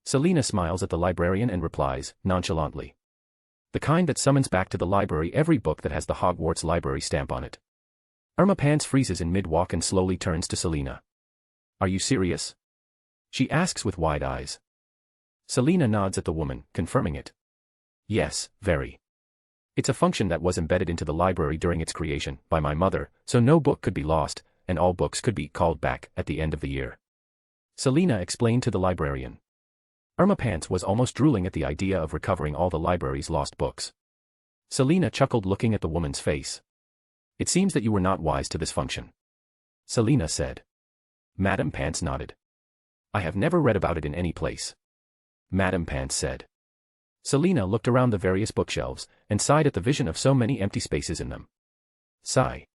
Selina smiles at the librarian and replies, nonchalantly. "The kind that summons back to the library every book that has the Hogwarts library stamp on it." Irma Pants freezes in mid-walk and slowly turns to Selina. "Are you serious?" she asks with wide eyes. Selina nods at the woman, confirming it. "Yes, very. It's a function that was embedded into the library during its creation by my mother, so no book could be lost, and all books could be called back at the end of the year." Selina explained to the librarian. Irma Pants was almost drooling at the idea of recovering all the library's lost books. Selina chuckled, looking at the woman's face. "It seems that you were not wise to this function," Selina said. Madam Pants nodded. "I have never read about it in any place," Madam Pants said. Selina looked around the various bookshelves, and sighed at the vision of so many empty spaces in them. Sigh.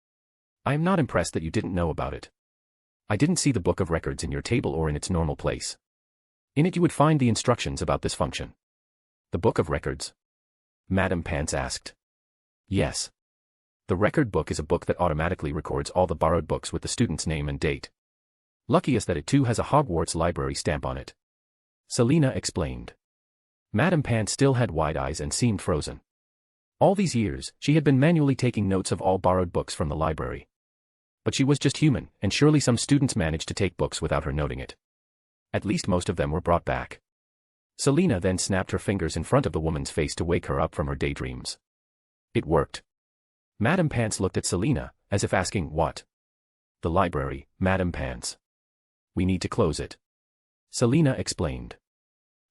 "I am not impressed that you didn't know about it. I didn't see the book of records in your table or in its normal place. In it you would find the instructions about this function." "The book of records?" Madam Pants asked. "Yes. The record book is a book that automatically records all the borrowed books with the student's name and date. Luckiest that it too has a Hogwarts library stamp on it," Selina explained. Madam Pants still had wide eyes and seemed frozen. All these years, she had been manually taking notes of all borrowed books from the library. But she was just human, and surely some students managed to take books without her noting it. At least most of them were brought back. Selina then snapped her fingers in front of the woman's face to wake her up from her daydreams. It worked. Madam Pants looked at Selina, as if asking, "What?" "The library, Madam Pants. We need to close it," Selina explained.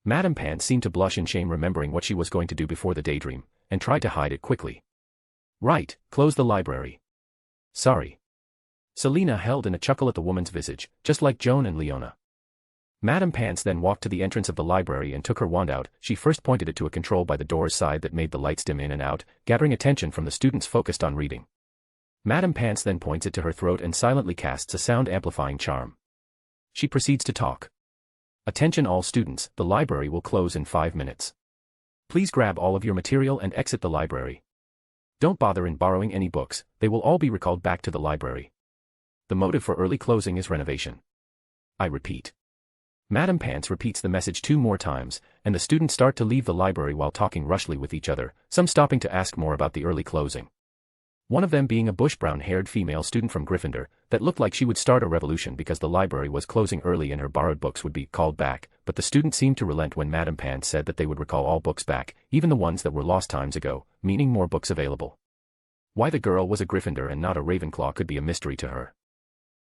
Madam Pants seemed to blush in shame, remembering what she was going to do before the daydream, and tried to hide it quickly. "Right, close the library." "Sorry." Selina held in a chuckle at the woman's visage, just like Joan and Leona. Madam Pants then walked to the entrance of the library and took her wand out. She first pointed it to a control by the door's side that made the lights dim in and out, gathering attention from the students focused on reading. Madam Pants then points it to her throat and silently casts a sound-amplifying charm. She proceeds to talk. "Attention all students, the library will close in 5 minutes. Please grab all of your material and exit the library. Don't bother in borrowing any books, they will all be recalled back to the library. The motive for early closing is renovation. I repeat." Madam Pants repeats the message 2 more times, and the students start to leave the library while talking rushly with each other, some stopping to ask more about the early closing. One of them being a bush-brown-haired female student from Gryffindor, that looked like she would start a revolution because the library was closing early and her borrowed books would be called back, but the student seemed to relent when Madam Pants said that they would recall all books back, even the ones that were lost times ago, meaning more books available. Why the girl was a Gryffindor and not a Ravenclaw could be a mystery to her.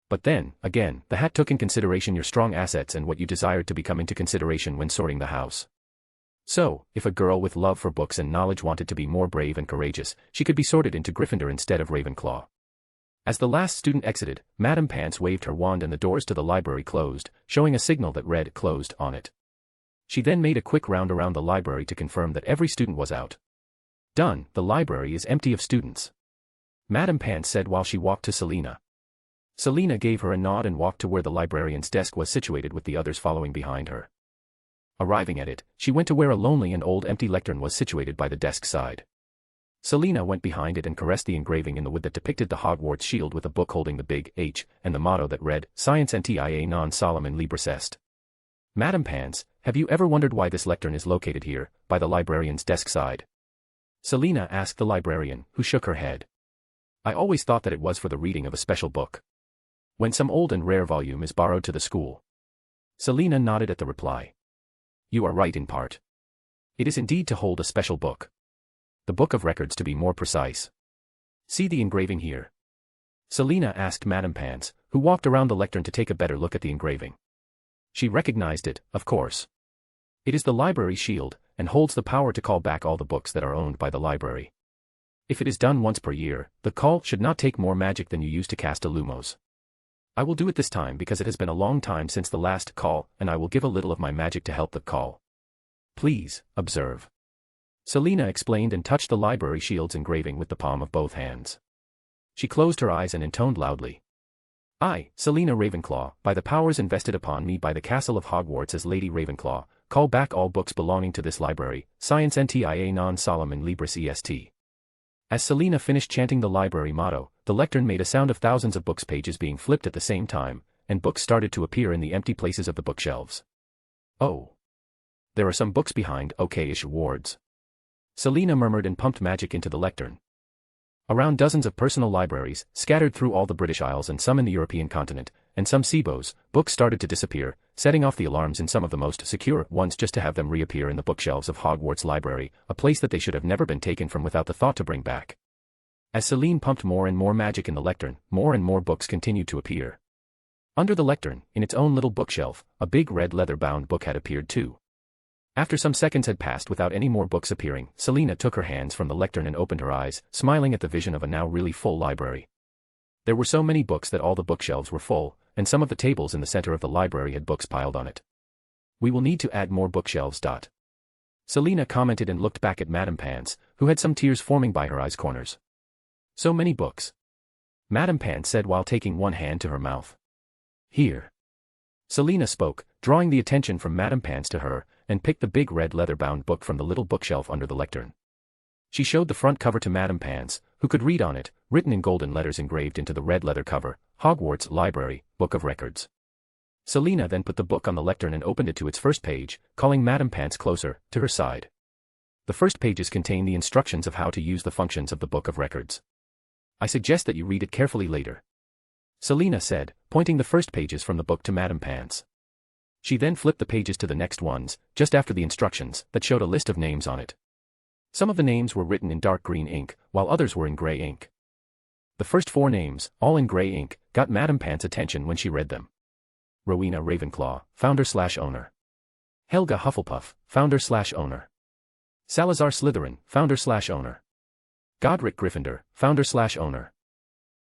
But then, again, the hat took in consideration your strong assets and what you desired to become into consideration when sorting the house. So, if a girl with love for books and knowledge wanted to be more brave and courageous, she could be sorted into Gryffindor instead of Ravenclaw. As the last student exited, Madam Pants waved her wand and the doors to the library closed, showing a signal that read "closed" on it. She then made a quick round around the library to confirm that every student was out. "Done, the library is empty of students," Madam Pants said while she walked to Selina. Selina gave her a nod and walked to where the librarian's desk was situated with the others following behind her. Arriving at it, she went to where a lonely and old empty lectern was situated by the desk side. Selina went behind it and caressed the engraving in the wood that depicted the Hogwarts shield with a book holding the big H, and the motto that read, "Science Antia non solum in libris est." "Madam Pants, have you ever wondered why this lectern is located here, by the librarian's desk side?" Selina asked the librarian, who shook her head. I always thought that it was for the reading of a special book. When some old and rare volume is borrowed to the school. Selina nodded at the reply. You are right in part. It is indeed to hold a special book. The book of records to be more precise. See the engraving here. Selina asked Madame Pants, who walked around the lectern to take a better look at the engraving. She recognized it, of course. It is the library shield, and holds the power to call back all the books that are owned by the library. If it is done once per year, the call should not take more magic than you use to cast a Lumos. I will do it this time because it has been a long time since the last call, and I will give a little of my magic to help the call. Please, observe. Selina explained and touched the library shield's engraving with the palm of both hands. She closed her eyes and intoned loudly. I, Selina Ravenclaw, by the powers invested upon me by the castle of Hogwarts as Lady Ravenclaw, call back all books belonging to this library, science ntia non solum libris est. As Selina finished chanting the library motto, the lectern made a sound of thousands of books pages being flipped at the same time, and books started to appear in the empty places of the bookshelves. Oh. There are some books behind okay-ish wards. Selina murmured and pumped magic into the lectern. Around dozens of personal libraries, scattered through all the British Isles and some in the European continent, and some seabows, books started to disappear, setting off the alarms in some of the most secure ones just to have them reappear in the bookshelves of Hogwarts Library, a place that they should have never been taken from without the thought to bring back. As Selene pumped more and more magic in the lectern, more and more books continued to appear. Under the lectern, in its own little bookshelf, a big red leather-bound book had appeared too. After some seconds had passed without any more books appearing, Selina took her hands from the lectern and opened her eyes, smiling at the vision of a now really full library. There were so many books that all the bookshelves were full, and some of the tables in the center of the library had books piled on it. We will need to add more bookshelves. Selina commented and looked back at Madame Pants, who had some tears forming by her eyes corners. So many books. Madame Pants said while taking one hand to her mouth. Here. Selina spoke, drawing the attention from Madame Pants to her, and picked the big red leather-bound book from the little bookshelf under the lectern. She showed the front cover to Madame Pants, who could read on it, written in golden letters engraved into the red leather cover, Hogwarts Library, Book of Records. Selina then put the book on the lectern and opened it to its first page, calling Madame Pants closer, to her side. The first pages contain the instructions of how to use the functions of the Book of Records. I suggest that you read it carefully later. Selina said, pointing the first pages from the book to Madame Pants. She then flipped the pages to the next ones, just after the instructions, that showed a list of names on it. Some of the names were written in dark green ink, while others were in gray ink. The first 4 names, all in gray ink, got Madame Pants' attention when she read them. Rowena Ravenclaw, founder/owner. Helga Hufflepuff, founder/owner. Salazar Slytherin, founder/owner. Godric Gryffindor, founder/owner.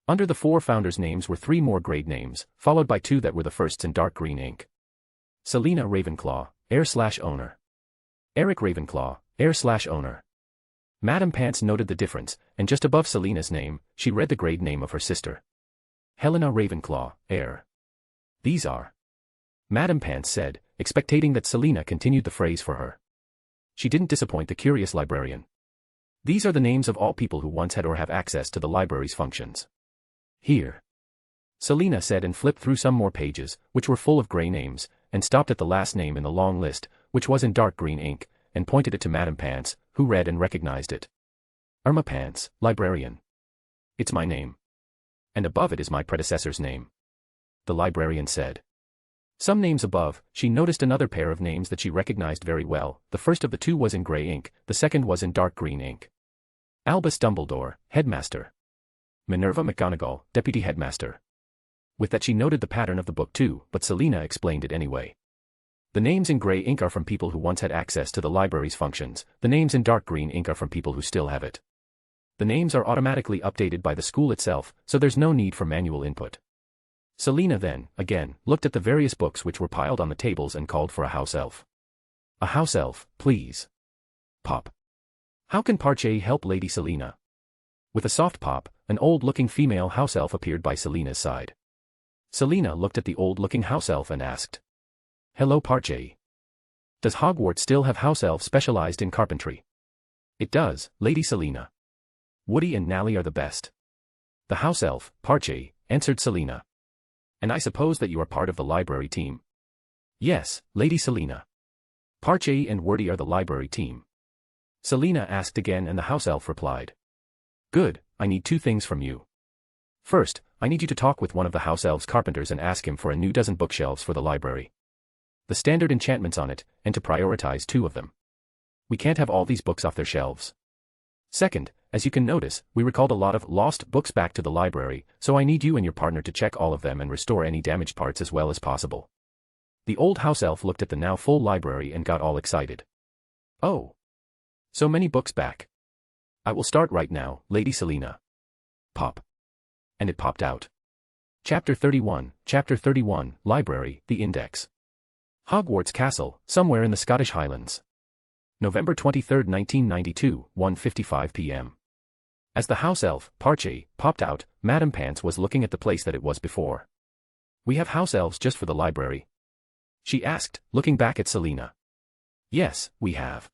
Under the 4 founders' names were 3 more grade names, followed by 2 that were the firsts in dark green ink. Selina Ravenclaw, heir/owner. Eric Ravenclaw, heir/owner. Madame Pants noted the difference, and just above Selina's name, she read the grade name of her sister. Helena Ravenclaw, heir. These are. Madame Pants said, expecting that Selina continued the phrase for her. She didn't disappoint the curious librarian. These are the names of all people who once had or have access to the library's functions. Here. Selina said and flipped through some more pages, which were full of gray names, and stopped at the last name in the long list, which was in dark green ink, and pointed it to Madame Pants, who read and recognized it. Irma Pants, librarian. It's my name. And above it is my predecessor's name. The librarian said. Some names above, she noticed another pair of names that she recognized very well. The first of the 2 was in gray ink, the second was in dark green ink. Albus Dumbledore, headmaster. Minerva McGonagall, deputy headmaster. With that she noted the pattern of the book too, but Selina explained it anyway. The names in gray ink are from people who once had access to the library's functions, the names in dark green ink are from people who still have it. The names are automatically updated by the school itself, so there's no need for manual input. Selina then, again, looked at the various books which were piled on the tables and called for a house elf. A house elf, please. Pop. How can Part1 help Lady Selina? With a soft pop, an old-looking female house elf appeared by Selina's side. Selina looked at the old-looking house elf and asked. Hello Part1. Does Hogwarts still have house elves specialized in carpentry? It does, Lady Selina. Woody and Nally are the best. The house elf, Part1, answered Selina. And I suppose that you are part of the library team. Yes, Lady Selina. Part1 and Woody are the library team. Selina asked again and the house elf replied. Good, I need 2 things from you. First, I need you to talk with one of the house elves' carpenters and ask him for a new dozen bookshelves for the library. The standard enchantments on it, and to prioritize 2 of them. We can't have all these books off their shelves. Second, as you can notice, we recalled a lot of lost books back to the library, so I need you and your partner to check all of them and restore any damaged parts as well as possible. The old house elf looked at the now full library and got all excited. Oh! So many books back. I will start right now, Lady Selina. Pop. And it popped out. Chapter 31, Library, the Index. Hogwarts Castle, somewhere in the Scottish Highlands. November 23, 1992, 1:55 p.m. As the house elf, Part1, popped out, Madame Pants was looking at the place that it was before. We have house elves just for the library? She asked, looking back at Selina. Yes, we have.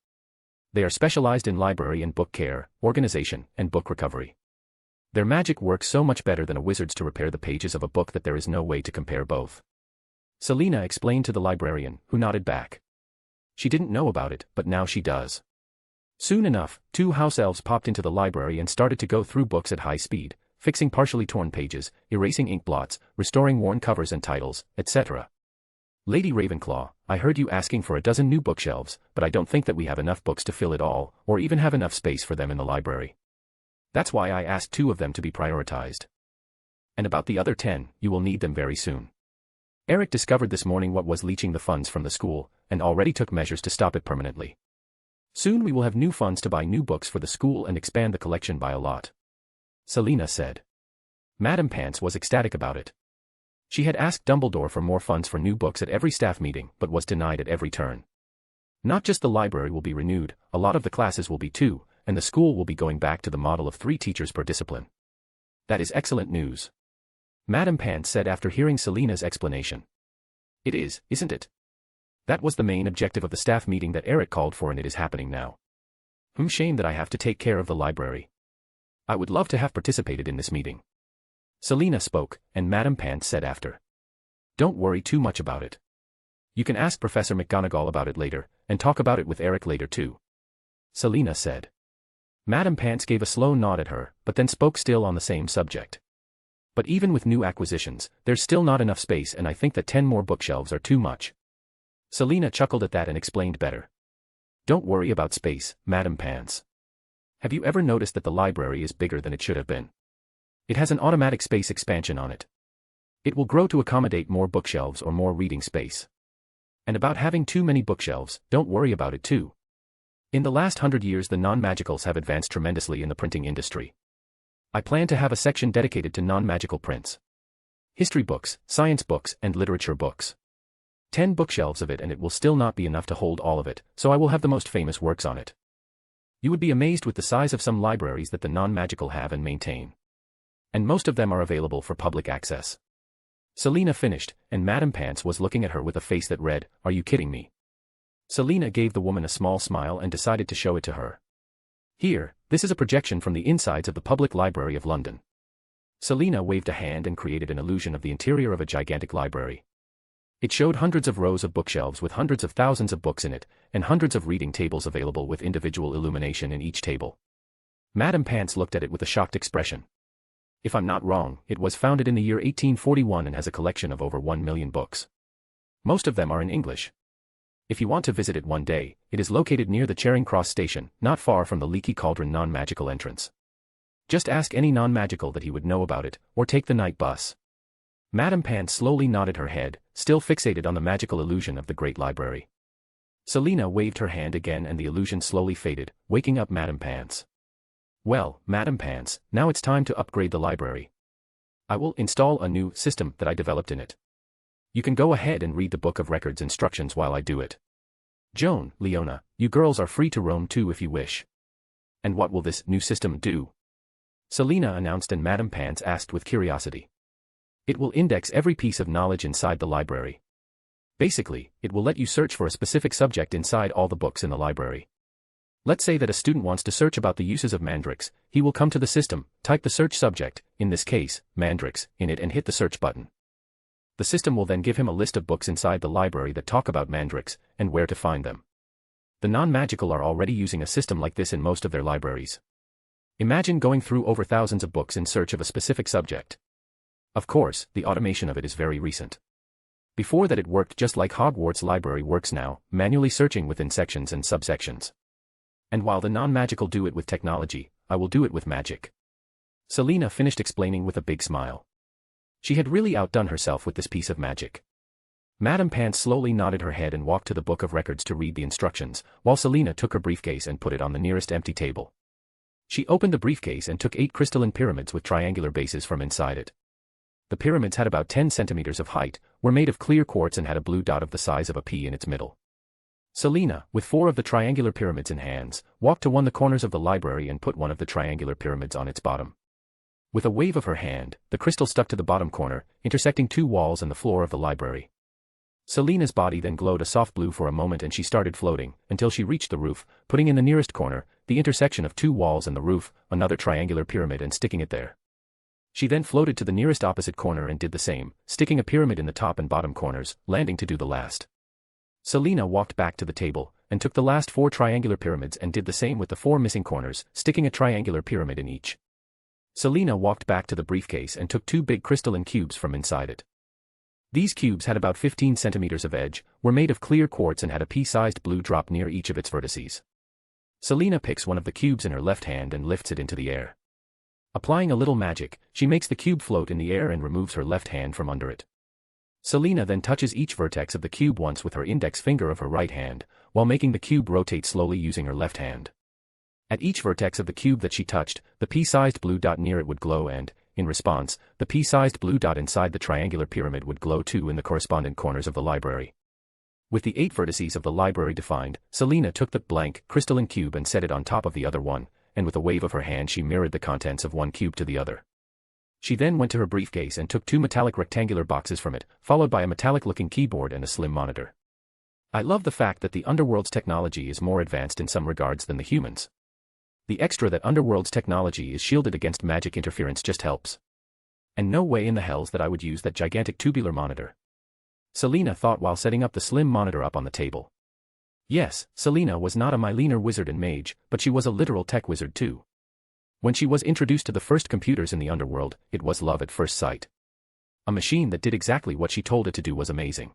They are specialized in library and book care, organization, and book recovery. Their magic works so much better than a wizard's to repair the pages of a book that there is no way to compare both. Selina explained to the librarian, who nodded back. She didn't know about it, but now she does. Soon enough, 2 house elves popped into the library and started to go through books at high speed, fixing partially torn pages, erasing ink blots, restoring worn covers and titles, etc. Lady Ravenclaw, I heard you asking for a dozen new bookshelves, but I don't think that we have enough books to fill it all, or even have enough space for them in the library. That's why I asked 2 of them to be prioritized. And about the other 10, you will need them very soon. Eric discovered this morning what was leaching the funds from the school, and already took measures to stop it permanently. Soon we will have new funds to buy new books for the school and expand the collection by a lot. Selina said. Madame Pants was ecstatic about it. She had asked Dumbledore for more funds for new books at every staff meeting but was denied at every turn. Not just the library will be renewed, a lot of the classes will be too, and the school will be going back to the model of 3 teachers per discipline. That is excellent news. Madame Pants said after hearing Selina's explanation. It is, isn't it? That was the main objective of the staff meeting that Eric called for and it is happening now. Shame that I have to take care of the library. I would love to have participated in this meeting. Selina spoke, and Madame Pants said after. Don't worry too much about it. You can ask Professor McGonagall about it later, and talk about it with Eric later too. Selina said. Madame Pants gave a slow nod at her, but then spoke still on the same subject. But even with new acquisitions, there's still not enough space and I think that 10 more bookshelves are too much. Selina chuckled at that and explained better. Don't worry about space, Madame Pants. Have you ever noticed that the library is bigger than it should have been? It has an automatic space expansion on it. It will grow to accommodate more bookshelves or more reading space. And about having too many bookshelves, don't worry about it too. In the last 100 years the non-magicals have advanced tremendously in the printing industry. I plan to have a section dedicated to non-magical prints. History books, science books, and literature books. 10 bookshelves of it and it will still not be enough to hold all of it, so I will have the most famous works on it. You would be amazed with the size of some libraries that the non-magical have and maintain. And most of them are available for public access. Selina finished, and Madame Pants was looking at her with a face that read, Are you kidding me? Selina gave the woman a small smile and decided to show it to her. Here, this is a projection from the insides of the Public Library of London. Selina waved a hand and created an illusion of the interior of a gigantic library. It showed hundreds of rows of bookshelves with hundreds of thousands of books in it, and hundreds of reading tables available with individual illumination in each table. Madame Pants looked at it with a shocked expression. If I'm not wrong, it was founded in the year 1841 and has a collection of over 1 million books. Most of them are in English. If you want to visit it one day, it is located near the Charing Cross station, not far from the Leaky Cauldron non-magical entrance. Just ask any non-magical that he would know about it, or take the night bus. Madame Pants slowly nodded her head, still fixated on the magical illusion of the great library. Selina waved her hand again and the illusion slowly faded, waking up Madame Pants. Well, Madame Pants, now it's time to upgrade the library. I will install a new system that I developed in it. You can go ahead and read the Book of Records instructions while I do it. Joan, Leona, you girls are free to roam too if you wish. And what will this new system do? Selina announced and Madame Pants asked with curiosity. It will index every piece of knowledge inside the library. Basically, it will let you search for a specific subject inside all the books in the library. Let's say that a student wants to search about the uses of mandrakes, he will come to the system, type the search subject, in this case, mandrakes, in it and hit the search button. The system will then give him a list of books inside the library that talk about mandrakes, and where to find them. The non-magical are already using a system like this in most of their libraries. Imagine going through over thousands of books in search of a specific subject. Of course, the automation of it is very recent. Before that it worked just like Hogwarts library works now, manually searching within sections and subsections. And while the non-magical do it with technology, I will do it with magic. Selena finished explaining with a big smile. She had really outdone herself with this piece of magic. Madame Pants slowly nodded her head and walked to the book of records to read the instructions, while Selena took her briefcase and put it on the nearest empty table. She opened the briefcase and took 8 crystalline pyramids with triangular bases from inside it. The pyramids had about 10 centimeters of height, were made of clear quartz and had a blue dot of the size of a pea in its middle. Selena, with 4 of the triangular pyramids in hands, walked to one of the corners of the library and put one of the triangular pyramids on its bottom. With a wave of her hand, the crystal stuck to the bottom corner, intersecting 2 walls and the floor of the library. Selena's body then glowed a soft blue for a moment and she started floating, until she reached the roof, putting in the nearest corner, the intersection of 2 walls and the roof, another triangular pyramid and sticking it there. She then floated to the nearest opposite corner and did the same, sticking a pyramid in the top and bottom corners, landing to do the last. Selena walked back to the table, and took the last 4 triangular pyramids and did the same with the 4 missing corners, sticking a triangular pyramid in each. Selena walked back to the briefcase and took 2 big crystalline cubes from inside it. These cubes had about 15 centimeters of edge, were made of clear quartz and had a pea-sized blue drop near each of its vertices. Selena picks one of the cubes in her left hand and lifts it into the air. Applying a little magic, she makes the cube float in the air and removes her left hand from under it. Selena then touches each vertex of the cube once with her index finger of her right hand, while making the cube rotate slowly using her left hand. At each vertex of the cube that she touched, the pea-sized blue dot near it would glow and, in response, the pea-sized blue dot inside the triangular pyramid would glow too in the correspondent corners of the library. With the 8 vertices of the library defined, Selena took the blank, crystalline cube and set it on top of the other one, and with a wave of her hand she mirrored the contents of one cube to the other. She then went to her briefcase and took 2 metallic rectangular boxes from it, followed by a metallic-looking keyboard and a slim monitor. I love the fact that the Underworld's technology is more advanced in some regards than the humans. The extra that Underworld's technology is shielded against magic interference just helps. And no way in the hells that I would use that gigantic tubular monitor. Selena thought while setting up the slim monitor up on the table. Yes, Selena was not a Myliner wizard and mage, but she was a literal tech wizard too. When she was introduced to the first computers in the Underworld, it was love at first sight. A machine that did exactly what she told it to do was amazing.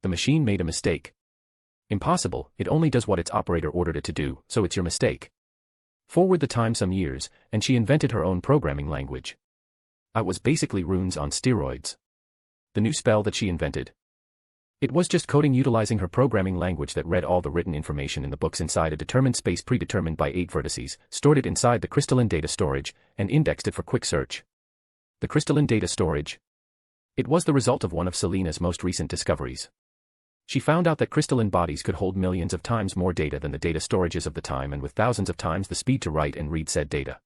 The machine made a mistake. Impossible, it only does what its operator ordered it to do, so it's your mistake. Forward the time some years, and she invented her own programming language. It was basically runes on steroids. The new spell that she invented. It was just coding utilizing her programming language that read all the written information in the books inside a determined space predetermined by 8 vertices, stored it inside the crystalline data storage, and indexed it for quick search. The crystalline data storage. It was the result of one of Selena's most recent discoveries. She found out that crystalline bodies could hold millions of times more data than the data storages of the time and with thousands of times the speed to write and read said data.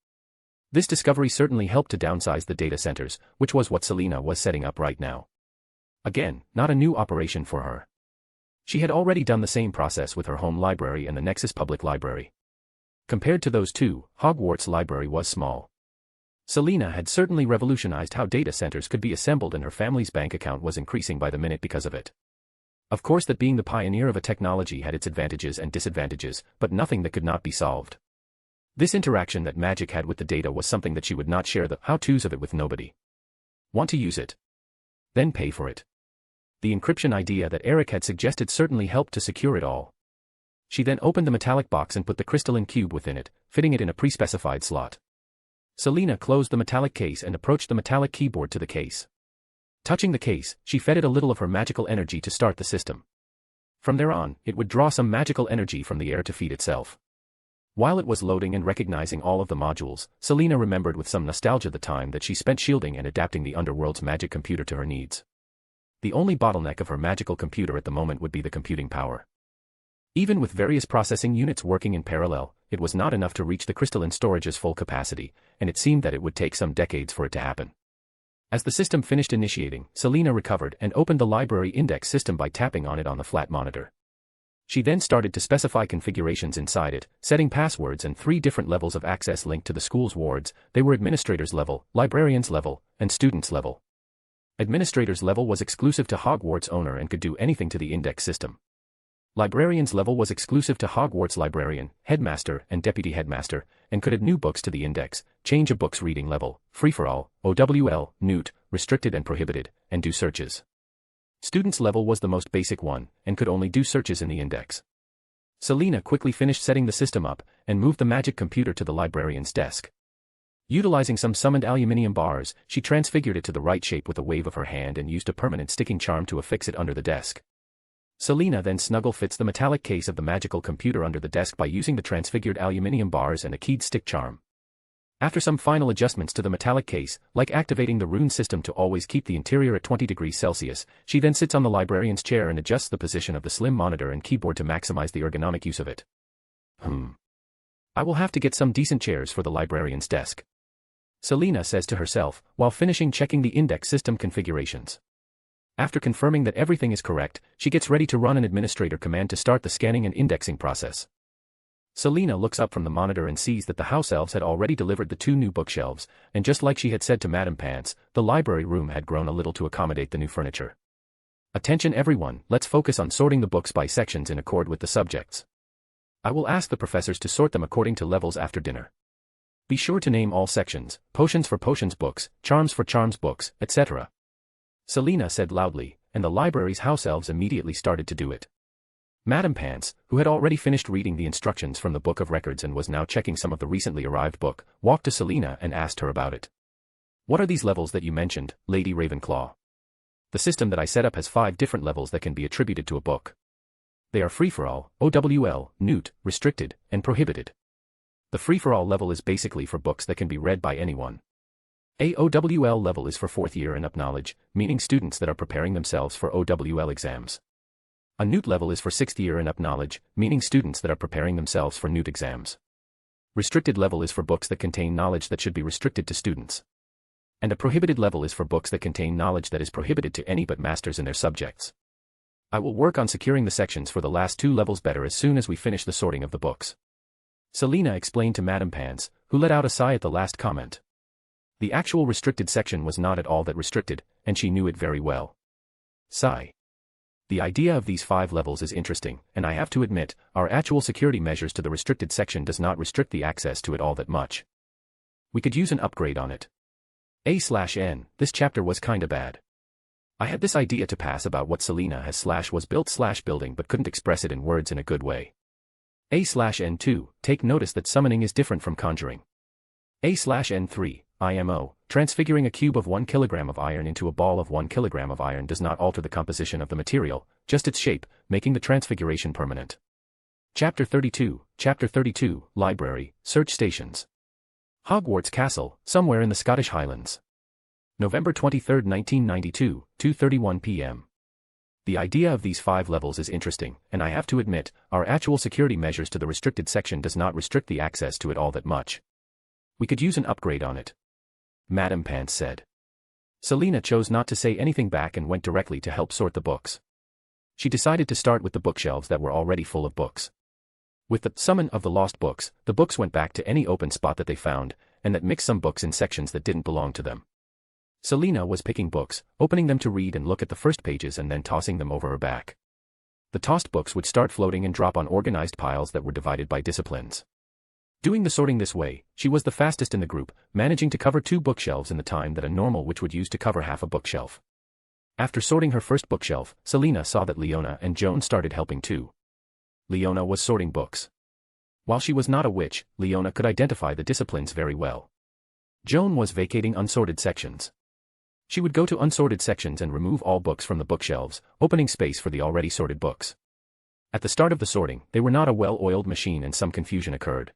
This discovery certainly helped to downsize the data centers, which was what Selena was setting up right now. Again, not a new operation for her. She had already done the same process with her home library and the Nexus Public Library. Compared to those two, Hogwarts Library was small. Selena had certainly revolutionized how data centers could be assembled and her family's bank account was increasing by the minute because of it. Of course that being the pioneer of a technology had its advantages and disadvantages, but nothing that could not be solved. This interaction that magic had with the data was something that she would not share the how-tos of it with nobody. Want to use it? Then pay for it. The encryption idea that Eric had suggested certainly helped to secure it all. She then opened the metallic box and put the crystalline cube within it, fitting it in a pre-specified slot. Selena closed the metallic case and approached the metallic keyboard to the case. Touching the case, she fed it a little of her magical energy to start the system. From there on, it would draw some magical energy from the air to feed itself. While it was loading and recognizing all of the modules, Selena remembered with some nostalgia the time that she spent shielding and adapting the Underworld's magic computer to her needs. The only bottleneck of her magical computer at the moment would be the computing power. Even with various processing units working in parallel, it was not enough to reach the crystalline storage's full capacity, and it seemed that it would take some decades for it to happen. As the system finished initiating, Selena recovered and opened the library index system by tapping on it on the flat monitor. She then started to specify configurations inside it, setting passwords and 3 different levels of access linked to the school's wards. They were administrators level, librarians level, and students level. Administrators level was exclusive to Hogwarts owner and could do anything to the index system. Librarian's level was exclusive to Hogwarts librarian, headmaster, and deputy headmaster, and could add new books to the index, change a book's reading level, free-for-all, OWL, newt, restricted and prohibited, and do searches. Student's level was the most basic one, and could only do searches in the index. Selena quickly finished setting the system up, and moved the magic computer to the librarian's desk. Utilizing some summoned aluminium bars, she transfigured it to the right shape with a wave of her hand and used a permanent sticking charm to affix it under the desk. Selena then snuggle fits the metallic case of the magical computer under the desk by using the transfigured aluminium bars and a keyed stick charm. After some final adjustments to the metallic case, like activating the rune system to always keep the interior at 20 degrees Celsius, she then sits on the librarian's chair and adjusts the position of the slim monitor and keyboard to maximize the ergonomic use of it. I will have to get some decent chairs for the librarian's desk, Selena says to herself, while finishing checking the index system configurations. After confirming that everything is correct, she gets ready to run an administrator command to start the scanning and indexing process. Selena looks up from the monitor and sees that the house elves had already delivered the 2 new bookshelves, and just like she had said to Madame Pants, the library room had grown a little to accommodate the new furniture. Attention everyone, let's focus on sorting the books by sections in accord with the subjects. I will ask the professors to sort them according to levels after dinner. Be sure to name all sections, potions for potions books, charms for charms books, etc. Selena said loudly, and the library's house elves immediately started to do it. Madame Pants, who had already finished reading the instructions from the Book of Records and was now checking some of the recently arrived book, walked to Selena and asked her about it. What are these levels that you mentioned, Lady Ravenclaw? The system that I set up has 5 different levels that can be attributed to a book. They are free-for-all, OWL, newt, restricted, and prohibited. The free-for-all level is basically for books that can be read by anyone. A OWL level is for 4th year and up knowledge, meaning students that are preparing themselves for OWL exams. A newt level is for 6th year and up knowledge, meaning students that are preparing themselves for newt exams. Restricted level is for books that contain knowledge that should be restricted to students. And a prohibited level is for books that contain knowledge that is prohibited to any but masters in their subjects. I will work on securing the sections for the last 2 levels better as soon as we finish the sorting of the books. Selena explained to Madame Pants, who let out a sigh at the last comment. The actual restricted section was not at all that restricted, and she knew it very well. Sigh. The idea of these 5 levels is interesting, and I have to admit, our actual security measures to the restricted section does not restrict the access to it all that much. We could use an upgrade on it. A/N, this chapter was kinda bad. I had this idea to pass about what Selena was built/building but couldn't express it in words in a good way. A/N2, take notice that summoning is different from conjuring. A/N3, IMO, transfiguring a cube of 1 kilogram of iron into a ball of 1 kilogram of iron does not alter the composition of the material, just its shape, making the transfiguration permanent. Chapter 32, Library, Search Stations. Hogwarts Castle, somewhere in the Scottish Highlands. November 23, 1992, 2:31 p.m. The idea of these 5 levels is interesting, and I have to admit, our actual security measures to the restricted section does not restrict the access to it all that much. We could use an upgrade on it, Madame Pants said. Selena chose not to say anything back and went directly to help sort the books. She decided to start with the bookshelves that were already full of books. With the summon of the lost books, the books went back to any open spot that they found, and that mixed some books in sections that didn't belong to them. Selena was picking books, opening them to read and look at the first pages and then tossing them over her back. The tossed books would start floating and drop on organized piles that were divided by disciplines. Doing the sorting this way, she was the fastest in the group, managing to cover 2 bookshelves in the time that a normal witch would use to cover half a bookshelf. After sorting her first bookshelf, Selena saw that Leona and Joan started helping too. Leona was sorting books. While she was not a witch, Leona could identify the disciplines very well. Joan was vacating unsorted sections. She would go to unsorted sections and remove all books from the bookshelves, opening space for the already sorted books. At the start of the sorting, they were not a well-oiled machine and some confusion occurred.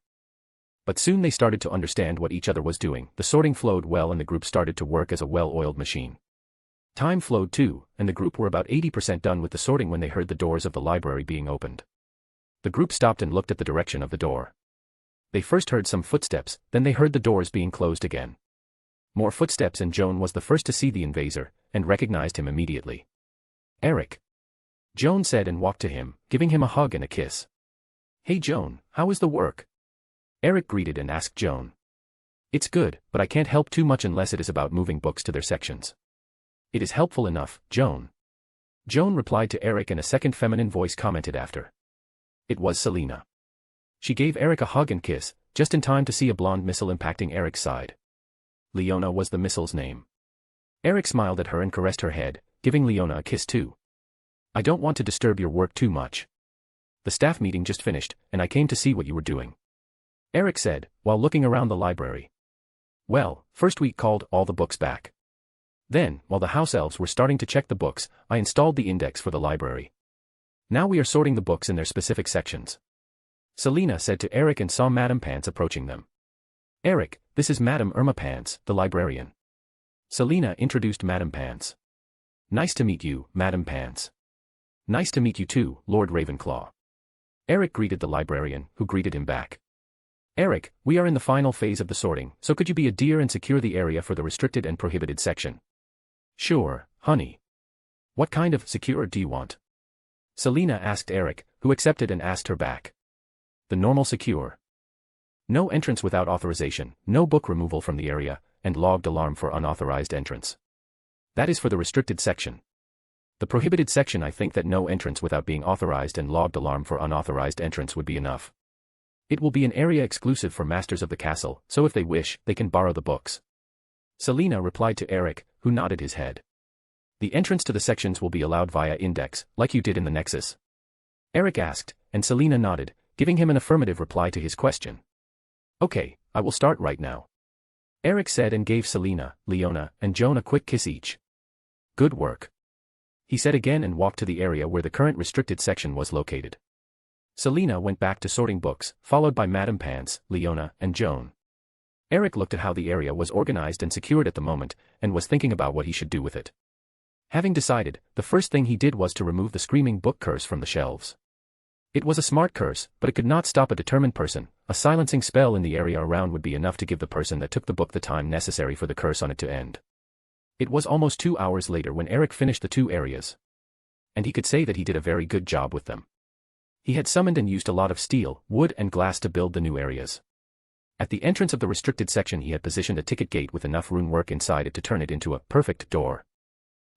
But soon they started to understand what each other was doing, the sorting flowed well and the group started to work as a well-oiled machine. Time flowed too, and the group were about 80% done with the sorting when they heard the doors of the library being opened. The group stopped and looked at the direction of the door. They first heard some footsteps, then they heard the doors being closed again. More footsteps, and Joan was the first to see the invader, and recognized him immediately. Eric, Joan said and walked to him, giving him a hug and a kiss. Hey Joan, how is the work? Eric greeted and asked Joan. It's good, but I can't help too much unless it is about moving books to their sections. It is helpful enough, Joan. Joan replied to Eric and a second feminine voice commented after. It was Selena. She gave Eric a hug and kiss, just in time to see a blonde missile impacting Eric's side. Leona was the missile's name. Eric smiled at her and caressed her head, giving Leona a kiss too. I don't want to disturb your work too much. The staff meeting just finished, and I came to see what you were doing. Eric said, while looking around the library. Well, first we called all the books back. Then, while the house elves were starting to check the books, I installed the index for the library. Now we are sorting the books in their specific sections. Selena said to Eric and saw Madame Pants approaching them. Eric, this is Madame Irma Pants, the librarian. Selena introduced Madame Pants. Nice to meet you, Madame Pants. Nice to meet you too, Lord Ravenclaw. Eric greeted the librarian, who greeted him back. Eric, we are in the final phase of the sorting, so could you be a dear and secure the area for the restricted and prohibited section? Sure, honey. What kind of secure do you want? Selena asked Eric, who accepted and asked her back. The normal secure. No entrance without authorization, no book removal from the area, and logged alarm for unauthorized entrance. That is for the restricted section. The prohibited section, I think that no entrance without being authorized and logged alarm for unauthorized entrance would be enough. It will be an area exclusive for masters of the castle, so if they wish, they can borrow the books. Selena replied to Eric, who nodded his head. The entrance to the sections will be allowed via index, like you did in the Nexus. Eric asked, and Selena nodded, giving him an affirmative reply to his question. Okay, I will start right now. Eric said and gave Selena, Leona, and Joan a quick kiss each. Good work. He said again and walked to the area where the current restricted section was located. Selena went back to sorting books, followed by Madame Pants, Leona, and Joan. Eric looked at how the area was organized and secured at the moment, and was thinking about what he should do with it. Having decided, the first thing he did was to remove the screaming book curse from the shelves. It was a smart curse, but it could not stop a determined person. A silencing spell in the area around would be enough to give the person that took the book the time necessary for the curse on it to end. It was almost 2 hours later when Eric finished the 2 areas. And he could say that he did a very good job with them. He had summoned and used a lot of steel, wood and glass to build the new areas. At the entrance of the restricted section he had positioned a ticket gate with enough rune work inside it to turn it into a perfect door.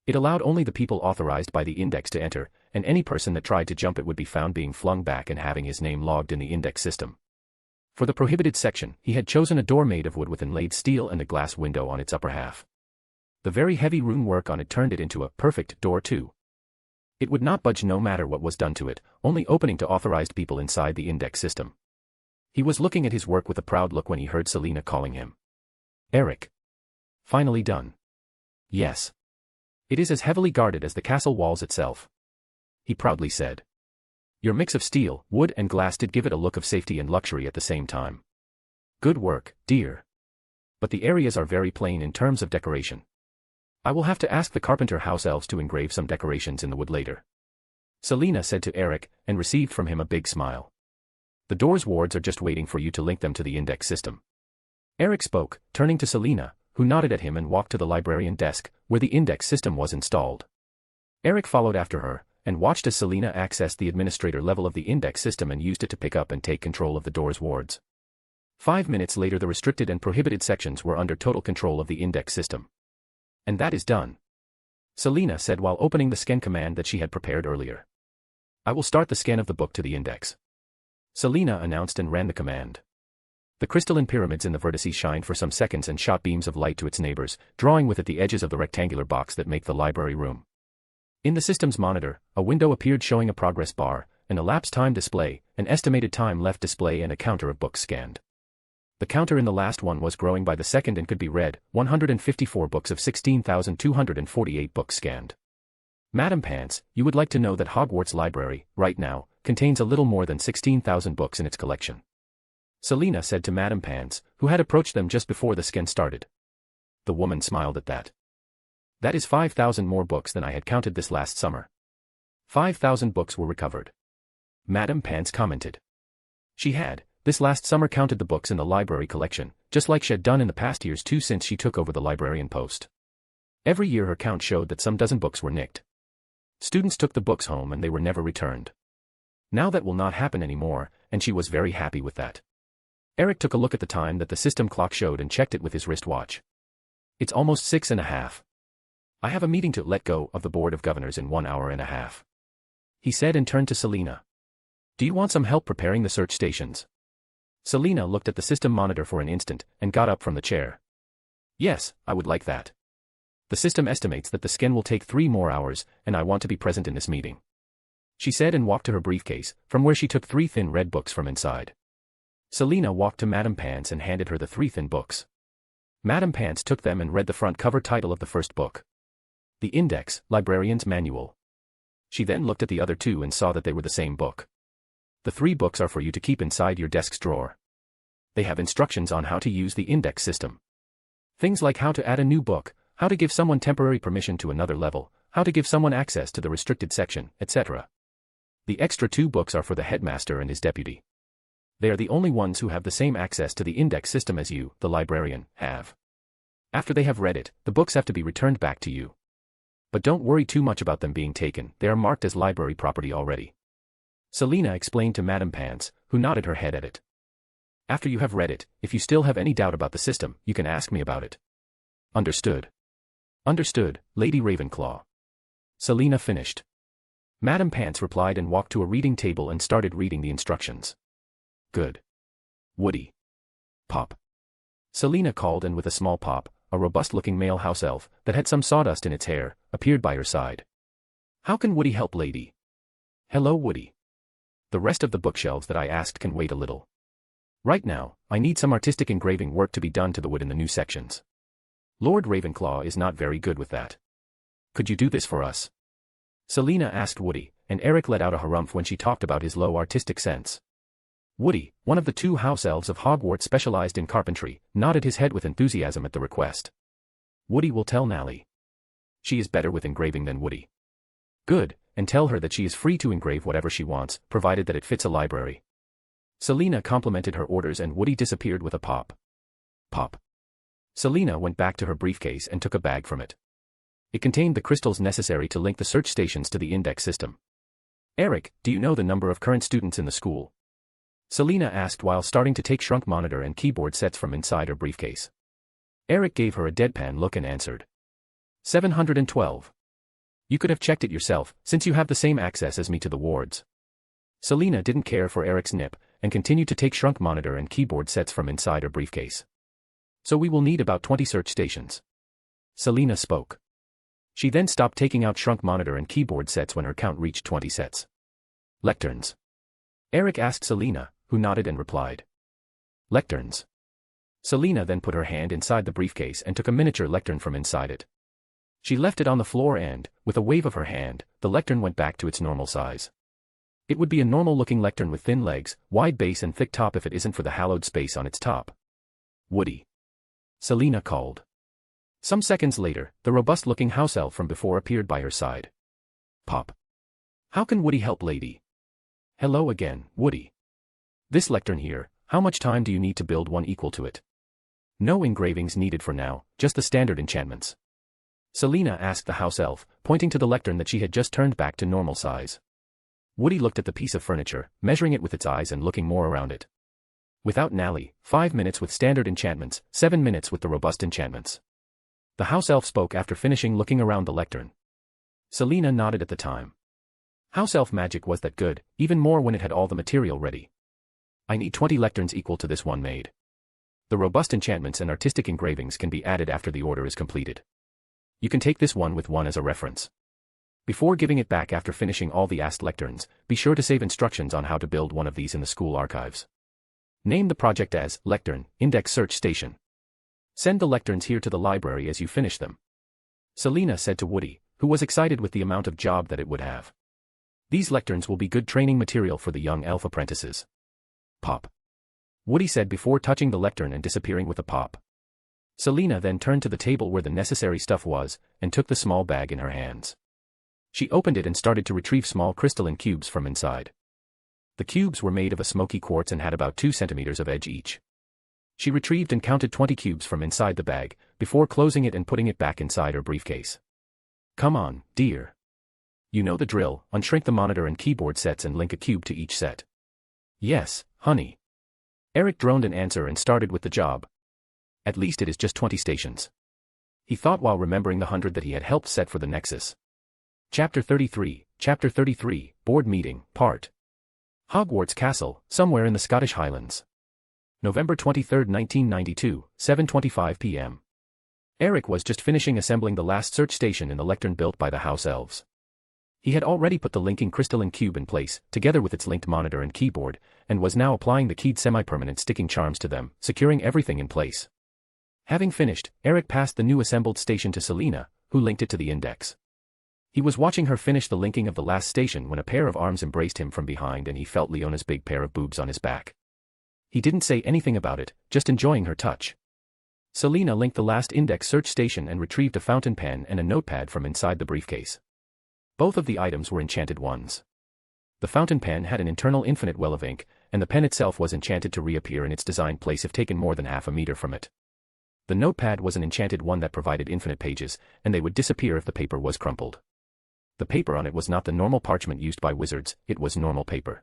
It allowed only the people authorized by the index to enter, and any person that tried to jump it would be found being flung back and having his name logged in the index system. For the prohibited section, he had chosen a door made of wood with inlaid steel and a glass window on its upper half. The very heavy rune work on it turned it into a perfect door too. It would not budge no matter what was done to it, only opening to authorized people inside the index system. He was looking at his work with a proud look when he heard Selena calling him. Eric. Finally done. Yes. It is as heavily guarded as the castle walls itself. He proudly said. Your mix of steel, wood and glass did give it a look of safety and luxury at the same time. Good work, dear. But the areas are very plain in terms of decoration. I will have to ask the carpenter house elves to engrave some decorations in the wood later. Selena said to Eric, and received from him a big smile. The doors wards are just waiting for you to link them to the index system. Eric spoke, turning to Selena, who nodded at him and walked to the librarian desk, where the index system was installed. Eric followed after her, and watched as Selena accessed the administrator level of the index system and used it to pick up and take control of the doors wards. 5 minutes later the restricted and prohibited sections were under total control of the index system. And that is done. Selena said while opening the scan command that she had prepared earlier. I will start the scan of the book to the index. Selena announced and ran the command. The crystalline pyramids in the vertices shined for some seconds and shot beams of light to its neighbors, drawing with it the edges of the rectangular box that make the library room. In the system's monitor, a window appeared showing a progress bar, an elapsed time display, an estimated time left display and a counter of books scanned. The counter in the last one was growing by the second and could be read, 154 books of 16,248 books scanned. Madam Pants, you would like to know that Hogwarts Library, right now, contains a little more than 16,000 books in its collection. Selena said to Madam Pants, who had approached them just before the scan started. The woman smiled at that. That is 5,000 more books than I had counted this last summer. 5,000 books were recovered. Madam Pants commented. She had, this last summer counted the books in the library collection, just like she had done in the past years too since she took over the librarian post. Every year her count showed that some dozen books were nicked. Students took the books home and they were never returned. Now that will not happen anymore, and she was very happy with that. Eric took a look at the time that the system clock showed and checked it with his wristwatch. It's almost 6:30. I have a meeting to let go of the Board of Governors in 1 hour and a half. He said and turned to Selena. Do you want some help preparing the search stations? Selena looked at the system monitor for an instant and got up from the chair. Yes, I would like that. The system estimates that the scan will take 3 more hours, and I want to be present in this meeting. She said and walked to her briefcase, from where she took 3 thin red books from inside. Selena walked to Madame Pants and handed her the 3 thin books. Madame Pants took them and read the front cover title of the first book. The Index, Librarian's Manual. She then looked at the other 2 and saw that they were the same book. The 3 books are for you to keep inside your desk's drawer. They have instructions on how to use the index system. Things like how to add a new book, how to give someone temporary permission to another level, how to give someone access to the restricted section, etc. The extra 2 books are for the headmaster and his deputy. They are the only ones who have the same access to the index system as you, the librarian, have. After they have read it, the books have to be returned back to you. But don't worry too much about them being taken, they are marked as library property already. Selena explained to Madame Pants, who nodded her head at it. After you have read it, if you still have any doubt about the system, you can ask me about it. Understood. Understood, Lady Ravenclaw. Selena finished. Madame Pants replied and walked to a reading table and started reading the instructions. Good. Woody. Pop. Selena called, and with a small pop, a robust-looking male house elf, that had some sawdust in its hair, appeared by her side. How can Woody help, lady? Hello, Woody. The rest of the bookshelves that I asked can wait a little. Right now, I need some artistic engraving work to be done to the wood in the new sections. Lord Ravenclaw is not very good with that. Could you do this for us? Selena asked Woody, and Eric let out a harumph when she talked about his low artistic sense. Woody, one of the 2 house elves of Hogwarts specialized in carpentry, nodded his head with enthusiasm at the request. Woody will tell Nally. She is better with engraving than Woody. Good, and tell her that she is free to engrave whatever she wants, provided that it fits a library. Selena complimented her orders and Woody disappeared with a pop. Pop. Selena went back to her briefcase and took a bag from it. It contained the crystals necessary to link the search stations to the index system. Eric, do you know the number of current students in the school? Selena asked while starting to take shrunk monitor and keyboard sets from inside her briefcase. Eric gave her a deadpan look and answered. 712. You could have checked it yourself, since you have the same access as me to the wards. Selena didn't care for Eric's nip, and continued to take shrunk monitor and keyboard sets from inside her briefcase. So we will need about 20 search stations. Selena spoke. She then stopped taking out shrunk monitor and keyboard sets when her count reached 20 sets. Lecterns? Eric asked Selena, who nodded and replied. Lecterns. Selena then put her hand inside the briefcase and took a miniature lectern from inside it. She left it on the floor and, with a wave of her hand, the lectern went back to its normal size. It would be a normal-looking lectern with thin legs, wide base and thick top if it isn't for the hallowed space on its top. Woody. Selena called. Some seconds later, the robust-looking house elf from before appeared by her side. Pop. How can Woody help, lady? Hello again, Woody. This lectern here, how much time do you need to build one equal to it? No engravings needed for now, just the standard enchantments. Selena asked the house elf, pointing to the lectern that she had just turned back to normal size. Woody looked at the piece of furniture, measuring it with its eyes and looking more around it. Without Nally, 5 minutes with standard enchantments, 7 minutes with the robust enchantments. The house elf spoke after finishing looking around the lectern. Selena nodded at the time. House elf magic was that good, even more when it had all the material ready. I need 20 lecterns equal to this one made. The robust enchantments and artistic engravings can be added after the order is completed. You can take this one with one as a reference. Before giving it back after finishing all the asked lecterns, be sure to save instructions on how to build one of these in the school archives. Name the project as Lectern, Index Search Station. Send the lecterns here to the library as you finish them. Selena said to Woody, who was excited with the amount of job that it would have. These lecterns will be good training material for the young elf apprentices. Pop. Woody said before touching the lectern and disappearing with a pop. Selena then turned to the table where the necessary stuff was, and took the small bag in her hands. She opened it and started to retrieve small crystalline cubes from inside. The cubes were made of a smoky quartz and had about 2 centimeters of edge each. She retrieved and counted 20 cubes from inside the bag, before closing it and putting it back inside her briefcase. Come on, dear. You know the drill, unshrink the monitor and keyboard sets and link a cube to each set. Yes, honey. Eric droned an answer and started with the job. At least it is just 20 stations. he thought while remembering the 100 that he had helped set for the Nexus. Chapter 33, Board Meeting, Part. Hogwarts Castle, somewhere in the Scottish Highlands. November 23, 1992, 7:25 p.m. Eric was just finishing assembling the last search station in the lectern built by the House Elves. He had already put the linking crystalline cube in place, together with its linked monitor and keyboard, and was now applying the keyed semi-permanent sticking charms to them, securing everything in place. Having finished, Eric passed the new assembled station to Selena, who linked it to the index. He was watching her finish the linking of the last station when a pair of arms embraced him from behind and he felt Leona's big pair of boobs on his back. He didn't say anything about it, just enjoying her touch. Selena linked the last index search station and retrieved a fountain pen and a notepad from inside the briefcase. Both of the items were enchanted ones. The fountain pen had an internal infinite well of ink, and the pen itself was enchanted to reappear in its designed place if taken more than half a meter from it. The notepad was an enchanted one that provided infinite pages, and they would disappear if the paper was crumpled. The paper on it was not the normal parchment used by wizards, it was normal paper.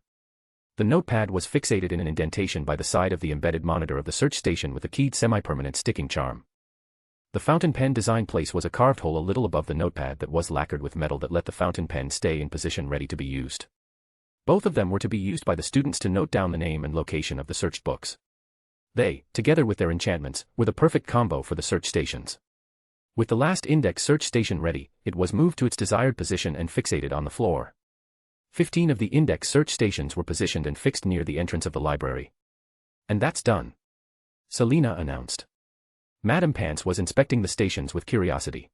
The notepad was fixated in an indentation by the side of the embedded monitor of the search station with a keyed semi-permanent sticking charm. The fountain pen design place was a carved hole a little above the notepad that was lacquered with metal that let the fountain pen stay in position ready to be used. Both of them were to be used by the students to note down the name and location of the searched books. They, together with their enchantments, were the perfect combo for the search stations. With the last index search station ready, it was moved to its desired position and fixated on the floor. 15 of the index search stations were positioned and fixed near the entrance of the library. And that's done, Selena announced. Madame Pants was inspecting the stations with curiosity.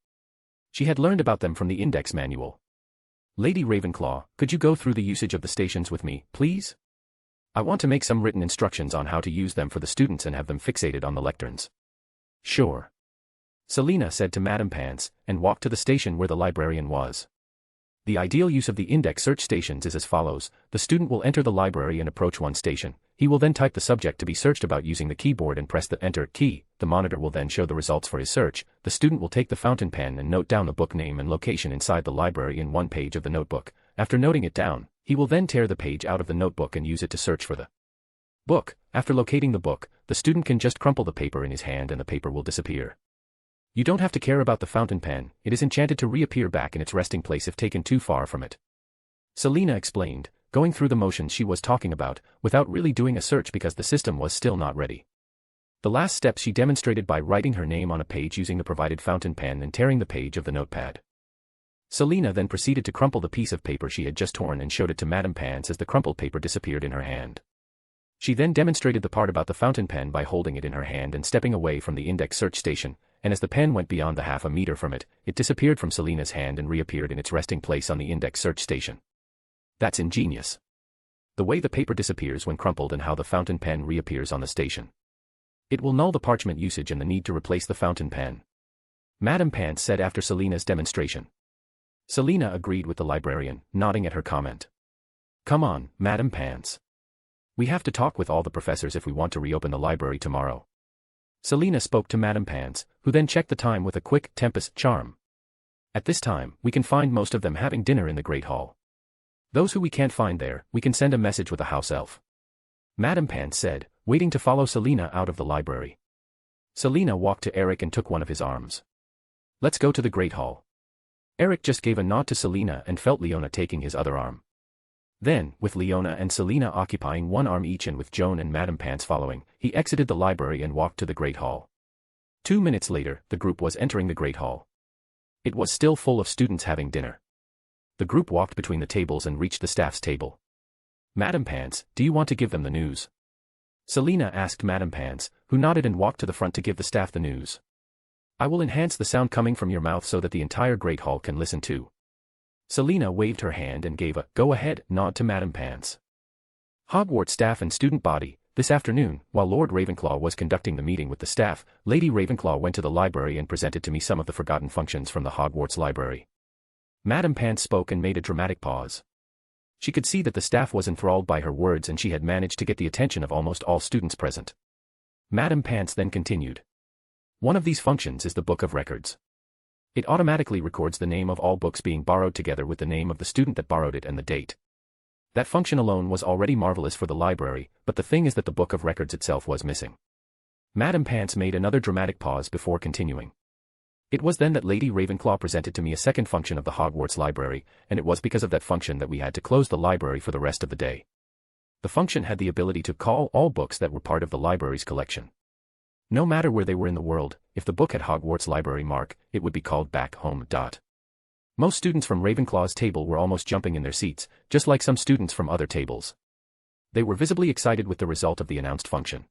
She had learned about them from the index manual. Lady Ravenclaw, could you go through the usage of the stations with me, please? I want to make some written instructions on how to use them for the students and have them fixated on the lecterns. Sure, Selena said to Madame Pants, and walked to the station where the librarian was. The ideal use of the index search stations is as follows: the student will enter the library and approach one station. He will then type the subject to be searched about using the keyboard and press the Enter key. The monitor will then show the results for his search. The student will take the fountain pen and note down the book name and location inside the library in one page of the notebook. After noting it down, he will then tear the page out of the notebook and use it to search for the book. After locating the book, the student can just crumple the paper in his hand and the paper will disappear. You don't have to care about the fountain pen, it is enchanted to reappear back in its resting place if taken too far from it. Selena explained, going through the motions she was talking about, without really doing a search because the system was still not ready. The last step she demonstrated by writing her name on a page using the provided fountain pen and tearing the page of the notepad. Selena then proceeded to crumple the piece of paper she had just torn and showed it to Madame Pants as the crumpled paper disappeared in her hand. She then demonstrated the part about the fountain pen by holding it in her hand and stepping away from the index search station, and as the pen went beyond the half a meter from it, it disappeared from Selena's hand and reappeared in its resting place on the index search station. That's ingenious. The way the paper disappears when crumpled and how the fountain pen reappears on the station. It will null the parchment usage and the need to replace the fountain pen, Madame Pants said after Selena's demonstration. Selena agreed with the librarian, nodding at her comment. Come on, Madame Pants. We have to talk with all the professors if we want to reopen the library tomorrow. Selena spoke to Madame Pants, who then checked the time with a quick Tempest charm. At this time, we can find most of them having dinner in the Great Hall. Those who we can't find there, we can send a message with a house elf, Madame Pants said, waiting to follow Selena out of the library. Selena walked to Eric and took one of his arms. Let's go to the Great Hall. Eric just gave a nod to Selena and felt Leona taking his other arm. Then, with Leona and Selena occupying one arm each and with Joan and Madame Pants following, he exited the library and walked to the Great Hall. 2 minutes later, the group was entering the Great Hall. It was still full of students having dinner. The group walked between the tables and reached the staff's table. Madame Pants, do you want to give them the news? Selena asked Madame Pants, who nodded and walked to the front to give the staff the news. I will enhance the sound coming from your mouth so that the entire Great Hall can listen too. Selena waved her hand and gave a go-ahead nod to Madame Pants. Hogwarts staff and student body. This afternoon, while Lord Ravenclaw was conducting the meeting with the staff, Lady Ravenclaw went to the library and presented to me some of the forgotten functions from the Hogwarts library. Madame Pants spoke and made a dramatic pause. She could see that the staff was enthralled by her words and she had managed to get the attention of almost all students present. Madame Pants then continued. One of these functions is the Book of Records. It automatically records the name of all books being borrowed together with the name of the student that borrowed it and the date. That function alone was already marvelous for the library, but the thing is that the Book of Records itself was missing. Madame Pants made another dramatic pause before continuing. It was then that Lady Ravenclaw presented to me a second function of the Hogwarts library, and it was because of that function that we had to close the library for the rest of the day. The function had the ability to call all books that were part of the library's collection. No matter where they were in the world, if the book had Hogwarts library mark, it would be called back home. Most students from Ravenclaw's table were almost jumping in their seats, just like some students from other tables. They were visibly excited with the result of the announced function.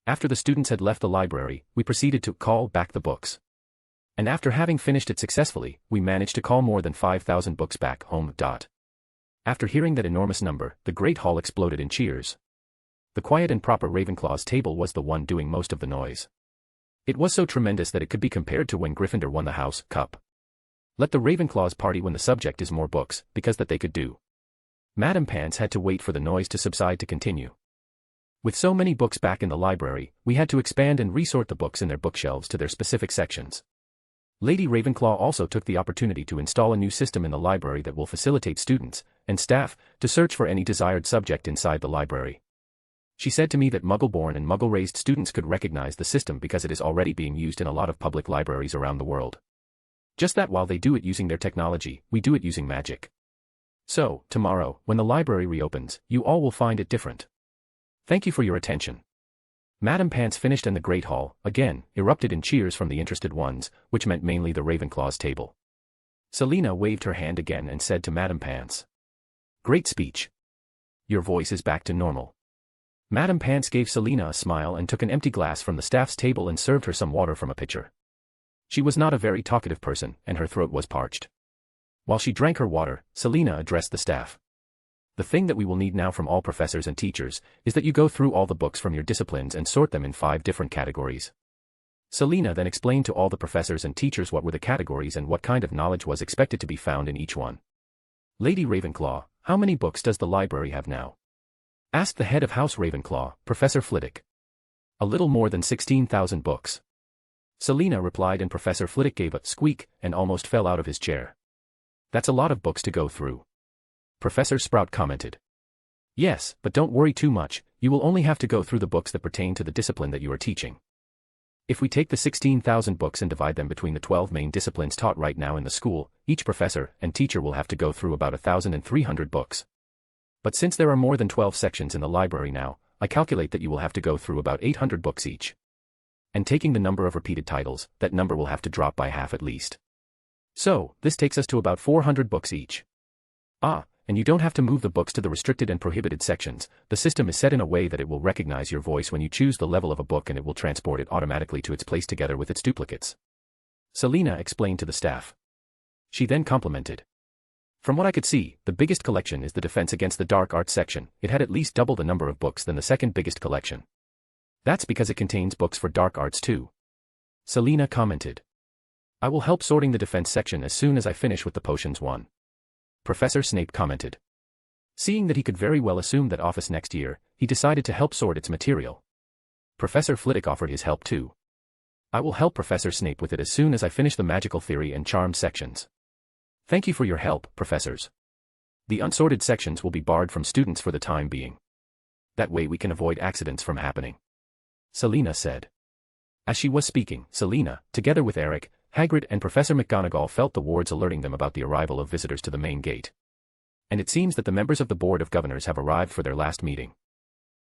After the students had left the library, we proceeded to call back the books. And after having finished it successfully, we managed to call more than 5,000 books back home. After hearing that enormous number, the Great Hall exploded in cheers. The quiet and proper Ravenclaw's table was the one doing most of the noise. It was so tremendous that it could be compared to when Gryffindor won the House Cup. Let the Ravenclaws party when the subject is more books, because that they could do. Madame Pants had to wait for the noise to subside to continue. With so many books back in the library, we had to expand and resort the books in their bookshelves to their specific sections. Lady Ravenclaw also took the opportunity to install a new system in the library that will facilitate students and staff to search for any desired subject inside the library. She said to me that Muggle-born and Muggle-raised students could recognize the system because it is already being used in a lot of public libraries around the world. Just that while they do it using their technology, we do it using magic. So, tomorrow, when the library reopens, you all will find it different. Thank you for your attention. Madame Pants finished and the Great Hall, again, erupted in cheers from the interested ones, which meant mainly the Ravenclaw's table. Selina waved her hand again and said to Madame Pants, "Great speech. Your voice is back to normal." Madame Pants gave Selina a smile and took an empty glass from the staff's table and served her some water from a pitcher. She was not a very talkative person, and her throat was parched. While she drank her water, Selina addressed the staff. "The thing that we will need now from all professors and teachers is that you go through all the books from your disciplines and sort them in 5 different categories." Selina then explained to all the professors and teachers what were the categories and what kind of knowledge was expected to be found in each one. "Lady Ravenclaw, how many books does the library have now?" asked the head of House Ravenclaw, Professor Flitwick. "A little more than 16,000 books." Selina replied, and Professor Flitwick gave a squeak and almost fell out of his chair. "That's a lot of books to go through," Professor Sprout commented. "Yes, but don't worry too much, you will only have to go through the books that pertain to the discipline that you are teaching. If we take the 16,000 books and divide them between the 12 main disciplines taught right now in the school, each professor and teacher will have to go through about 1,300 books. But since there are more than 12 sections in the library now, I calculate that you will have to go through about 800 books each. And taking the number of repeated titles, that number will have to drop by half at least. So, this takes us to about 400 books each. And you don't have to move the books to the restricted and prohibited sections. The system is set in a way that it will recognize your voice when you choose the level of a book, and it will transport it automatically to its place together with its duplicates," Selina explained to the staff. She then complimented. "From what I could see, the biggest collection is the Defense Against the Dark Arts section. It had at least double the number of books than the second biggest collection. That's because it contains books for dark arts too," Selina commented. "I will help sorting the defense section as soon as I finish with the potions one," Professor Snape commented. Seeing that he could very well assume that office next year, he decided to help sort its material. Professor Flitwick offered his help too. "I will help Professor Snape with it as soon as I finish the magical theory and charmed sections." "Thank you for your help, professors. The unsorted sections will be barred from students for the time being. That way we can avoid accidents from happening," Selina said. As she was speaking, Selina, together with Eric, Hagrid and Professor McGonagall felt the wards alerting them about the arrival of visitors to the main gate. And it seems that the members of the Board of Governors have arrived for their last meeting.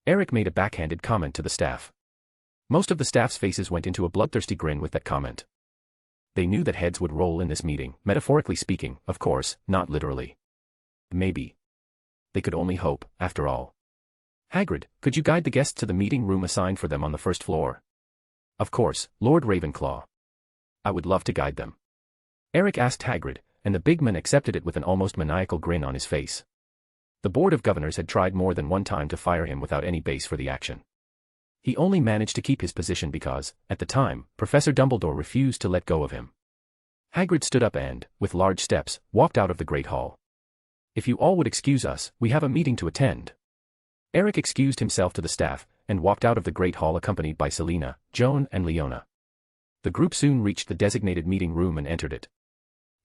Eric made a backhanded comment to the staff. Most of the staff's faces went into a bloodthirsty grin with that comment. They knew that heads would roll in this meeting, metaphorically speaking, of course, not literally. Maybe. They could only hope, after all. "Hagrid, could you guide the guests to the meeting room assigned for them on the first floor?" "Of course, Lord Ravenclaw. I would love to guide them," Eric asked Hagrid, and the big man accepted it with an almost maniacal grin on his face. The Board of Governors had tried more than one time to fire him without any base for the action. He only managed to keep his position because, at the time, Professor Dumbledore refused to let go of him. Hagrid stood up and, with large steps, walked out of the Great Hall. "If you all would excuse us, we have a meeting to attend." Eric excused himself to the staff, and walked out of the Great Hall accompanied by Selina, Joan and Leona. The group soon reached the designated meeting room and entered it.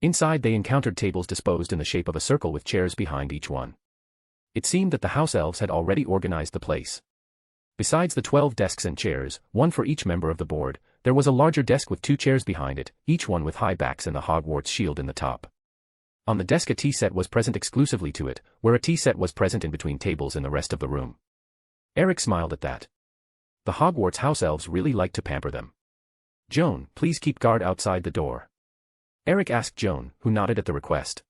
Inside they encountered tables disposed in the shape of a circle with chairs behind each one. It seemed that the house elves had already organized the place. Besides the 12 desks and chairs, one for each member of the board, there was a larger desk with 2 chairs behind it, each one with high backs and the Hogwarts shield in the top. On the desk a tea set was present exclusively to it, where a tea set was present in between tables in the rest of the room. Eric smiled at that. The Hogwarts house elves really like to pamper them. "Joan, please keep guard outside the door," Eric asked Joan, who nodded at the request.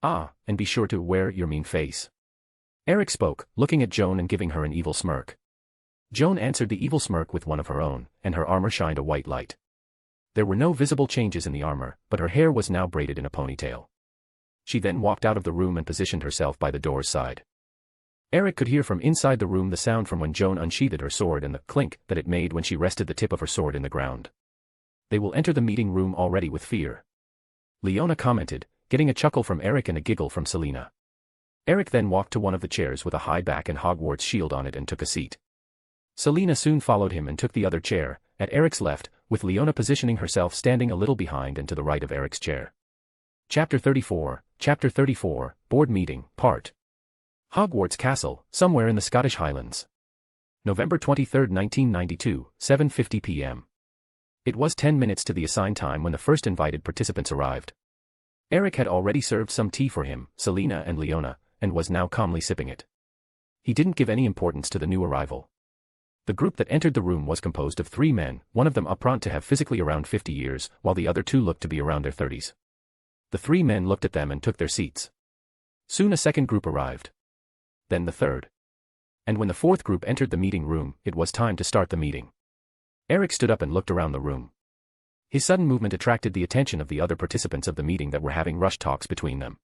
"Ah, and be sure to wear your mean face," Eric spoke, looking at Joan and giving her an evil smirk. Joan answered the evil smirk with one of her own, and her armor shined a white light. There were no visible changes in the armor, but her hair was now braided in a ponytail. She then walked out of the room and positioned herself by the door's side. Eric could hear from inside the room the sound from when Joan unsheathed her sword and the clink that it made when she rested the tip of her sword in the ground. "They will enter the meeting room already with fear," Leona commented, getting a chuckle from Eric and a giggle from Selena. Eric then walked to one of the chairs with a high back and Hogwarts shield on it and took a seat. Selena soon followed him and took the other chair, at Eric's left, with Leona positioning herself standing a little behind and to the right of Eric's chair. Chapter 34, Board Meeting, Part. Hogwarts Castle, somewhere in the Scottish Highlands. November 23, 1992, 7:50 p.m. It was 10 minutes to the assigned time when the first invited participants arrived. Eric had already served some tea for him, Selena and Leona, and was now calmly sipping it. He didn't give any importance to the new arrival. The group that entered the room was composed of 3 men, one of them upfront to have physically around 50 years, while the other 2 looked to be around their 30s. The 3 men looked at them and took their seats. Soon a second group arrived. Then the third. And when the fourth group entered the meeting room, it was time to start the meeting. Eric stood up and looked around the room. His sudden movement attracted the attention of the other participants of the meeting that were having rush talks between them.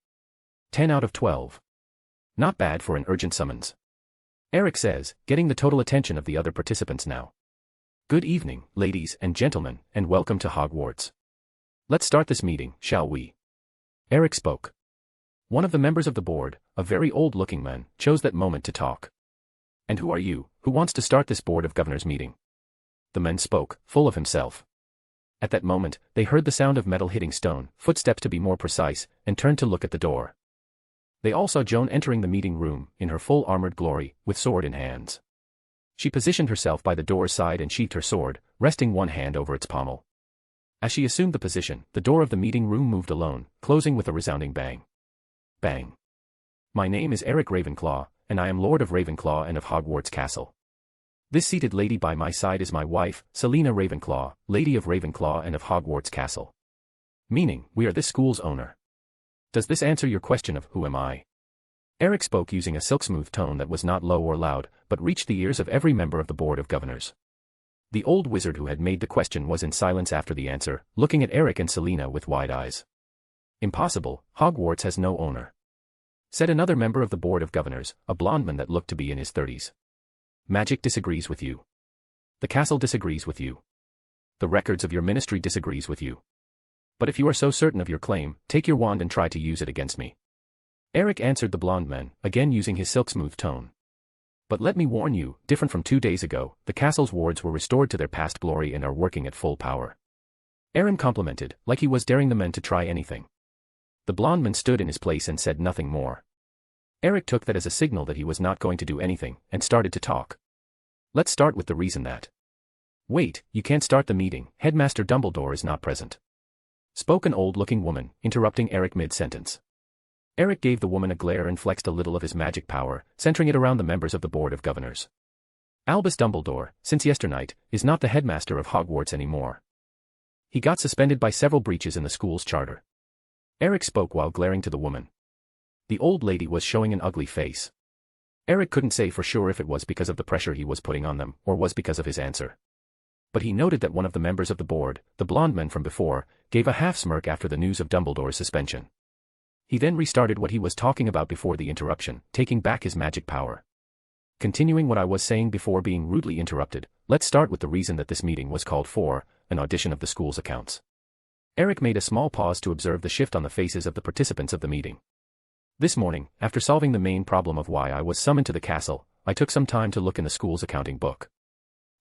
10 out of 12. Not bad for an urgent summons, Eric says, getting the total attention of the other participants now. "Good evening, ladies and gentlemen, and welcome to Hogwarts. Let's start this meeting, shall we?" Eric spoke. One of the members of the board, a very old-looking man, chose that moment to talk. "And who are you, who wants to start this Board of Governors meeting?" The man spoke, full of himself. At that moment, they heard the sound of metal hitting stone, footsteps to be more precise, and turned to look at the door. They all saw Joan entering the meeting room, in her full armored glory, with sword in hands. She positioned herself by the door's side and sheathed her sword, resting one hand over its pommel. As she assumed the position, the door of the meeting room moved alone, closing with a resounding bang. Bang. "My name is Eric Ravenclaw, and I am Lord of Ravenclaw and of Hogwarts Castle. This seated lady by my side is my wife, Selena Ravenclaw, Lady of Ravenclaw and of Hogwarts Castle. Meaning, we are this school's owner. Does this answer your question of who am I?" Eric spoke using a silk-smooth tone that was not low or loud, but reached the ears of every member of the Board of Governors. The old wizard who had made the question was in silence after the answer, looking at Eric and Selena with wide eyes. "Impossible, Hogwarts has no owner," said another member of the Board of Governors, a blond man that looked to be in his 30s. "Magic disagrees with you. The castle disagrees with you. The records of your ministry disagrees with you. But if you are so certain of your claim, take your wand and try to use it against me." Eric answered the blond man, again using his silk-smooth tone. "But let me warn you, different from 2 days ago, the castle's wards were restored to their past glory and are working at full power." Aaron complimented, like he was daring the men to try anything. The blond man stood in his place and said nothing more. Eric took that as a signal that he was not going to do anything, and started to talk. "Let's start with the reason that—" "Wait, you can't start the meeting, Headmaster Dumbledore is not present," spoke an old-looking woman, interrupting Eric mid-sentence. Eric gave the woman a glare and flexed a little of his magic power, centering it around the members of the Board of Governors. "Albus Dumbledore, since yesternight, is not the headmaster of Hogwarts anymore. He got suspended by several breaches in the school's charter." Eric spoke while glaring to the woman. The old lady was showing an ugly face. Eric couldn't say for sure if it was because of the pressure he was putting on them, or was because of his answer. But he noted that one of the members of the board, the blond man from before, gave a half-smirk after the news of Dumbledore's suspension. He then restarted what he was talking about before the interruption, taking back his magic power. "Continuing what I was saying before being rudely interrupted, let's start with the reason that this meeting was called for, an audition of the school's accounts." Eric made a small pause to observe the shift on the faces of the participants of the meeting. "This morning, after solving the main problem of why I was summoned to the castle, I took some time to look in the school's accounting book.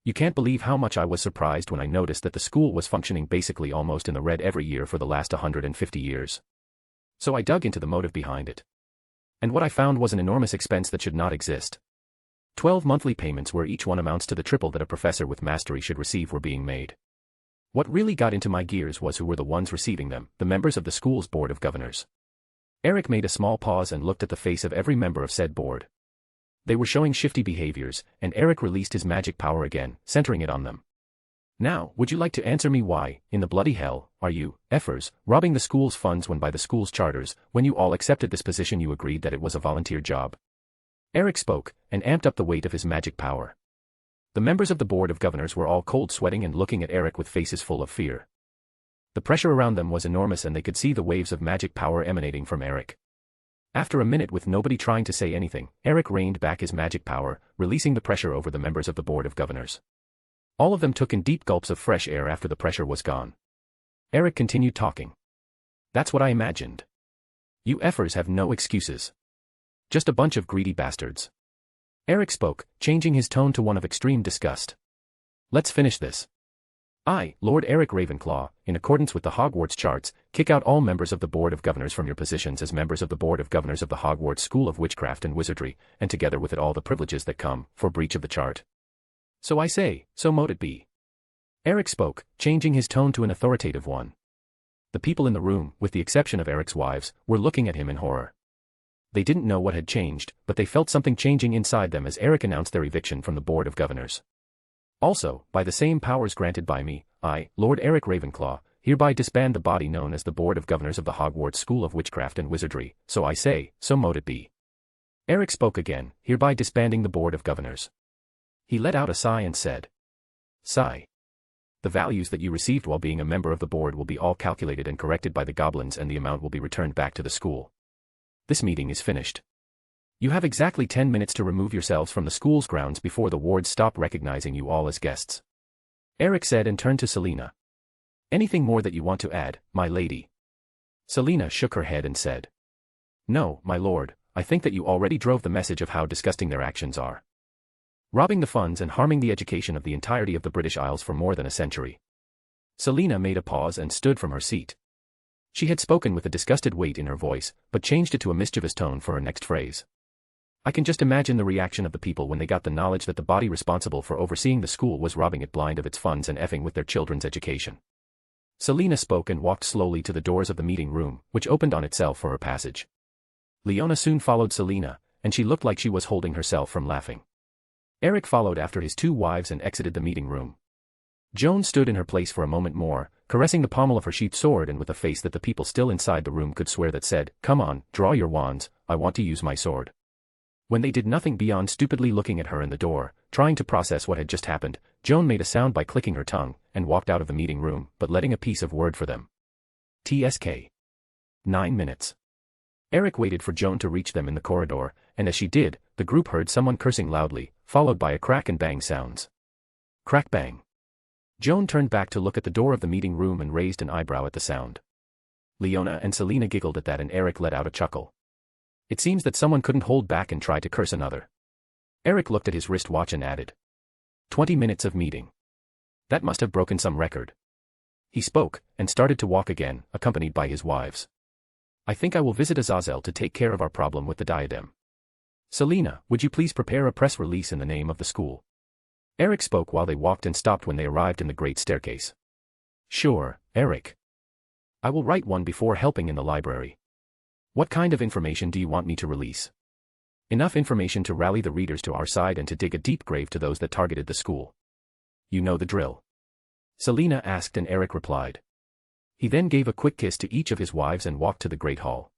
You can't believe how much I was surprised when I noticed that the school was functioning basically almost in the red every year for the last 150 years. So I dug into the motive behind it. And what I found was an enormous expense that should not exist. 12 monthly payments where each one amounts to the triple that a professor with mastery should receive were being made. What really got into my gears was who were the ones receiving them, the members of the school's board of governors. Eric made a small pause and looked at the face of every member of said board. They were showing shifty behaviors, and Eric released his magic power again, centering it on them. Now, would you like to answer me why, in the bloody hell, are you, effers, robbing the school's funds when by the school's charters, when you all accepted this position you agreed that it was a volunteer job? Eric spoke, and amped up the weight of his magic power. The members of the board of governors were all cold sweating and looking at Eric with faces full of fear. The pressure around them was enormous and they could see the waves of magic power emanating from Eric. After a minute with nobody trying to say anything, Eric reined back his magic power, releasing the pressure over the members of the board of governors. All of them took in deep gulps of fresh air after the pressure was gone. Eric continued talking. That's what I imagined. You effers have no excuses. Just a bunch of greedy bastards. Eric spoke, changing his tone to one of extreme disgust. Let's finish this. I, Lord Eric Ravenclaw, in accordance with the Hogwarts charts, kick out all members of the Board of Governors from your positions as members of the Board of Governors of the Hogwarts School of Witchcraft and Wizardry, and together with it all the privileges that come, for breach of the chart. So I say, so mote it be. Eric spoke, changing his tone to an authoritative one. The people in the room, with the exception of Eric's wives, were looking at him in horror. They didn't know what had changed, but they felt something changing inside them as Eric announced their eviction from the Board of Governors. Also, by the same powers granted by me, I, Lord Eric Ravenclaw, hereby disband the body known as the Board of Governors of the Hogwarts School of Witchcraft and Wizardry, so I say, so mote it be. Eric spoke again, hereby disbanding the Board of Governors. He let out a sigh and said, Sigh. The values that you received while being a member of the board will be all calculated and corrected by the goblins and the amount will be returned back to the school. This meeting is finished. You have exactly 10 minutes to remove yourselves from the school's grounds before the wards stop recognizing you all as guests. Eric said and turned to Selena. Anything more that you want to add, my lady? Selena shook her head and said. No, my lord, I think that you already drove the message of how disgusting their actions are. Robbing the funds and harming the education of the entirety of the British Isles for more than a century. Selena made a pause and stood from her seat. She had spoken with a disgusted weight in her voice, but changed it to a mischievous tone for her next phrase. I can just imagine the reaction of the people when they got the knowledge that the body responsible for overseeing the school was robbing it blind of its funds and effing with their children's education. Selena spoke and walked slowly to the doors of the meeting room, which opened on itself for her passage. Leona soon followed Selena, and she looked like she was holding herself from laughing. Eric followed after his two wives and exited the meeting room. Joan stood in her place for a moment more, caressing the pommel of her sheath sword and with a face that the people still inside the room could swear that said, Come on, draw your wands, I want to use my sword. When they did nothing beyond stupidly looking at her in the door, trying to process what had just happened, Joan made a sound by clicking her tongue, and walked out of the meeting room, but letting a piece of word for them. TSK. 9 minutes. Eric waited for Joan to reach them in the corridor, and as she did, the group heard someone cursing loudly, followed by a crack and bang sounds. Crack bang. Joan turned back to look at the door of the meeting room and raised an eyebrow at the sound. Leona and Selena giggled at that and Eric let out a chuckle. It seems that someone couldn't hold back and tried to curse another. Eric looked at his wristwatch and added. 20 minutes of meeting. That must have broken some record. He spoke, and started to walk again, accompanied by his wives. I think I will visit Azazel to take care of our problem with the diadem. Selena, would you please prepare a press release in the name of the school? Eric spoke while they walked and stopped when they arrived in the great staircase. Sure, Eric. I will write one before helping in the library. What kind of information do you want me to release? Enough information to rally the readers to our side and to dig a deep grave to those that targeted the school. You know the drill. Selena asked and Eric replied. He then gave a quick kiss to each of his wives and walked to the great hall.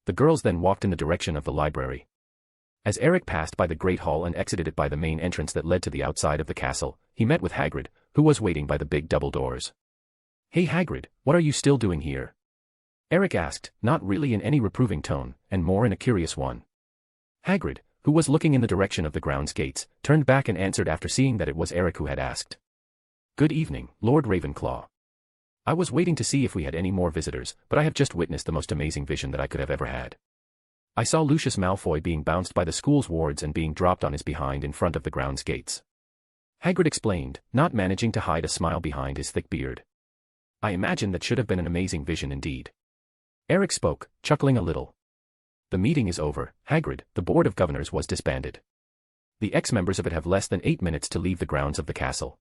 The girls then walked in the direction of the library. As Eric passed by the great hall and exited it by the main entrance that led to the outside of the castle, he met with Hagrid, who was waiting by the big double doors. Hey Hagrid, what are you still doing here? Eric asked, not really in any reproving tone, and more in a curious one. Hagrid, who was looking in the direction of the grounds gates, turned back and answered after seeing that it was Eric who had asked. Good evening, Lord Ravenclaw. I was waiting to see if we had any more visitors, but I have just witnessed the most amazing vision that I could have ever had. I saw Lucius Malfoy being bounced by the school's wards and being dropped on his behind in front of the grounds gates. Hagrid explained, not managing to hide a smile behind his thick beard. I imagine that should have been an amazing vision indeed. Eric spoke, chuckling a little. The meeting is over, Hagrid, the Board of Governors was disbanded. The ex-members of it have less than 8 minutes to leave the grounds of the castle.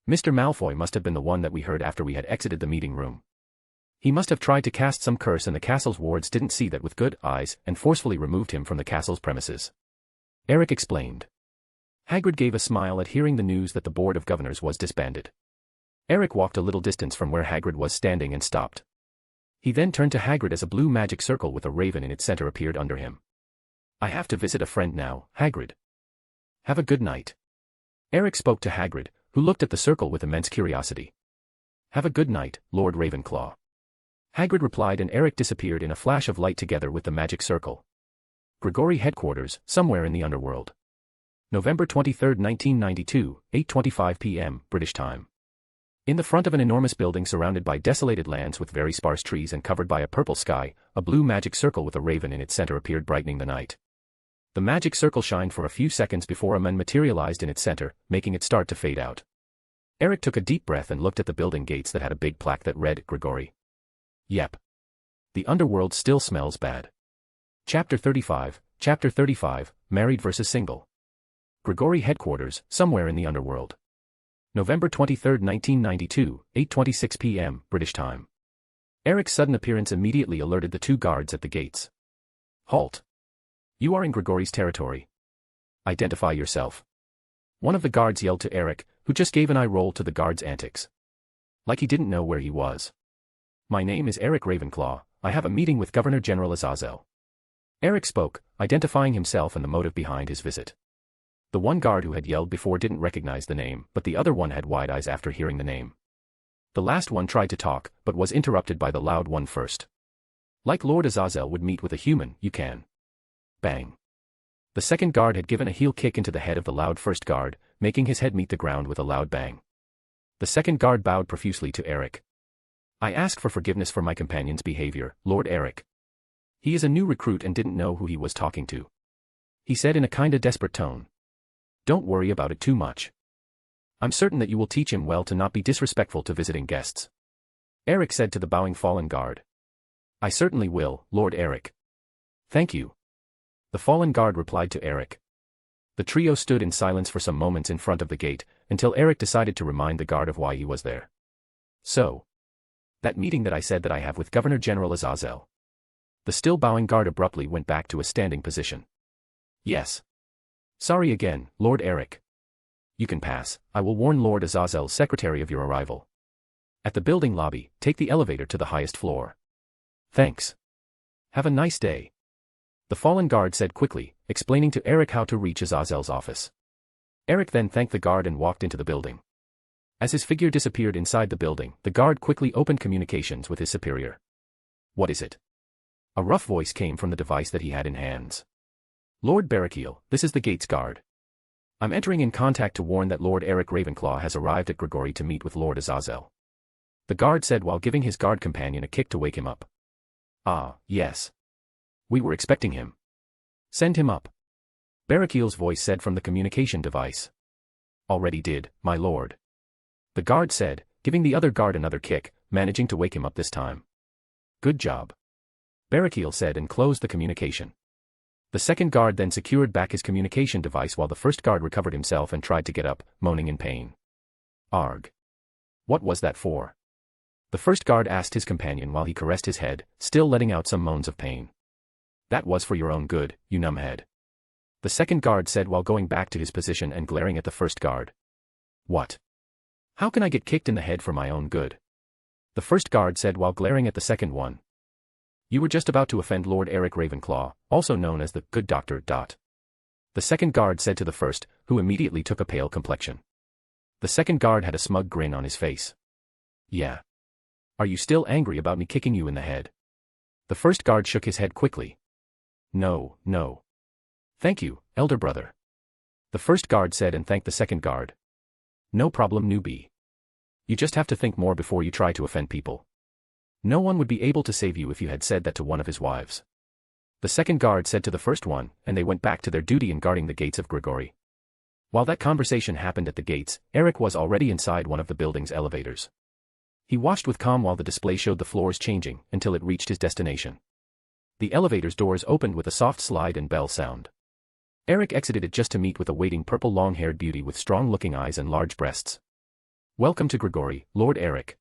Mr. Malfoy must have been the one that we heard after we had exited the meeting room. He must have tried to cast some curse and the castle's wards didn't see that with good eyes and forcefully removed him from the castle's premises. Eric explained. Hagrid gave a smile at hearing the news that the Board of Governors was disbanded. Eric walked a little distance from where Hagrid was standing and stopped. He then turned to Hagrid as a blue magic circle with a raven in its center appeared under him. I have to visit a friend now, Hagrid. Have a good night. Eric spoke to Hagrid, who looked at the circle with immense curiosity. Have a good night, Lord Ravenclaw. Hagrid replied and Eric disappeared in a flash of light together with the magic circle. Gregory headquarters, somewhere in the underworld. November 23, 1992, 8:25 p.m., British time. In the front of an enormous building surrounded by desolated lands with very sparse trees and covered by a purple sky, a blue magic circle with a raven in its center appeared brightening the night. The magic circle shined for a few seconds before a man materialized in its center, making it start to fade out. Eric took a deep breath and looked at the building gates that had a big plaque that read, Gregory. Yep. The underworld still smells bad. Chapter 35, Married vs. Single. Gregory headquarters, somewhere in the underworld. November 23, 1992, 8:26 p.m., British time. Eric's sudden appearance immediately alerted the two guards at the gates. Halt. You are in Gregory's territory. Identify yourself. One of the guards yelled to Eric, who just gave an eye roll to the guard's antics. Like he didn't know where he was. My name is Eric Ravenclaw, I have a meeting with Governor General Azazel. Eric spoke, identifying himself and the motive behind his visit. The one guard who had yelled before didn't recognize the name, but the other one had wide eyes after hearing the name. The last one tried to talk, but was interrupted by the loud one first. Like Lord Azazel would meet with a human, you can. Bang. The second guard had given a heel kick into the head of the loud first guard, making his head meet the ground with a loud bang. The second guard bowed profusely to Eric. I ask for forgiveness for my companion's behavior, Lord Eric. He is a new recruit and didn't know who he was talking to. He said in a kinda desperate tone. Don't worry about it too much. I'm certain that you will teach him well to not be disrespectful to visiting guests. Eric said to the bowing fallen guard. I certainly will, Lord Eric. Thank you. The fallen guard replied to Eric. The trio stood in silence for some moments in front of the gate, until Eric decided to remind the guard of why he was there. So. That meeting that I said that I have with Governor General Azazel. The still bowing guard abruptly went back to a standing position. Yes. Sorry again, Lord Eric. You can pass, I will warn Lord Azazel's secretary of your arrival. At the building lobby, take the elevator to the highest floor. Thanks. Have a nice day. The fallen guard said quickly, explaining to Eric how to reach Azazel's office. Eric then thanked the guard and walked into the building. As his figure disappeared inside the building, the guard quickly opened communications with his superior. What is it? A rough voice came from the device that he had in hands. Lord Barrakiel, this is the gates guard. I'm entering in contact to warn that Lord Eric Ravenclaw has arrived at Gregory to meet with Lord Azazel. The guard said while giving his guard companion a kick to wake him up. Ah, yes. We were expecting him. Send him up. Barrakiel's voice said from the communication device. Already did, my lord. The guard said, giving the other guard another kick, managing to wake him up this time. Good job. Barrakiel said and closed the communication. The second guard then secured back his communication device while the first guard recovered himself and tried to get up, moaning in pain. Arg. What was that for? The first guard asked his companion while he caressed his head, still letting out some moans of pain. That was for your own good, you numbhead. The second guard said while going back to his position and glaring at the first guard. What? How can I get kicked in the head for my own good? The first guard said while glaring at the second one. You were just about to offend Lord Eric Ravenclaw, also known as the good doctor. The second guard said to the first, who immediately took a pale complexion. The second guard had a smug grin on his face. Yeah. Are you still angry about me kicking you in the head? The first guard shook his head quickly. No, no. Thank you, elder brother. The first guard said and thanked the second guard. No problem, newbie. You just have to think more before you try to offend people. No one would be able to save you if you had said that to one of his wives. The second guard said to the first one, and they went back to their duty in guarding the gates of Gregory. While that conversation happened at the gates, Eric was already inside one of the building's elevators. He watched with calm while the display showed the floors changing until it reached his destination. The elevator's doors opened with a soft slide and bell sound. Eric exited it just to meet with a waiting purple long-haired beauty with strong-looking eyes and large breasts. Welcome to Grigory, Lord Eric.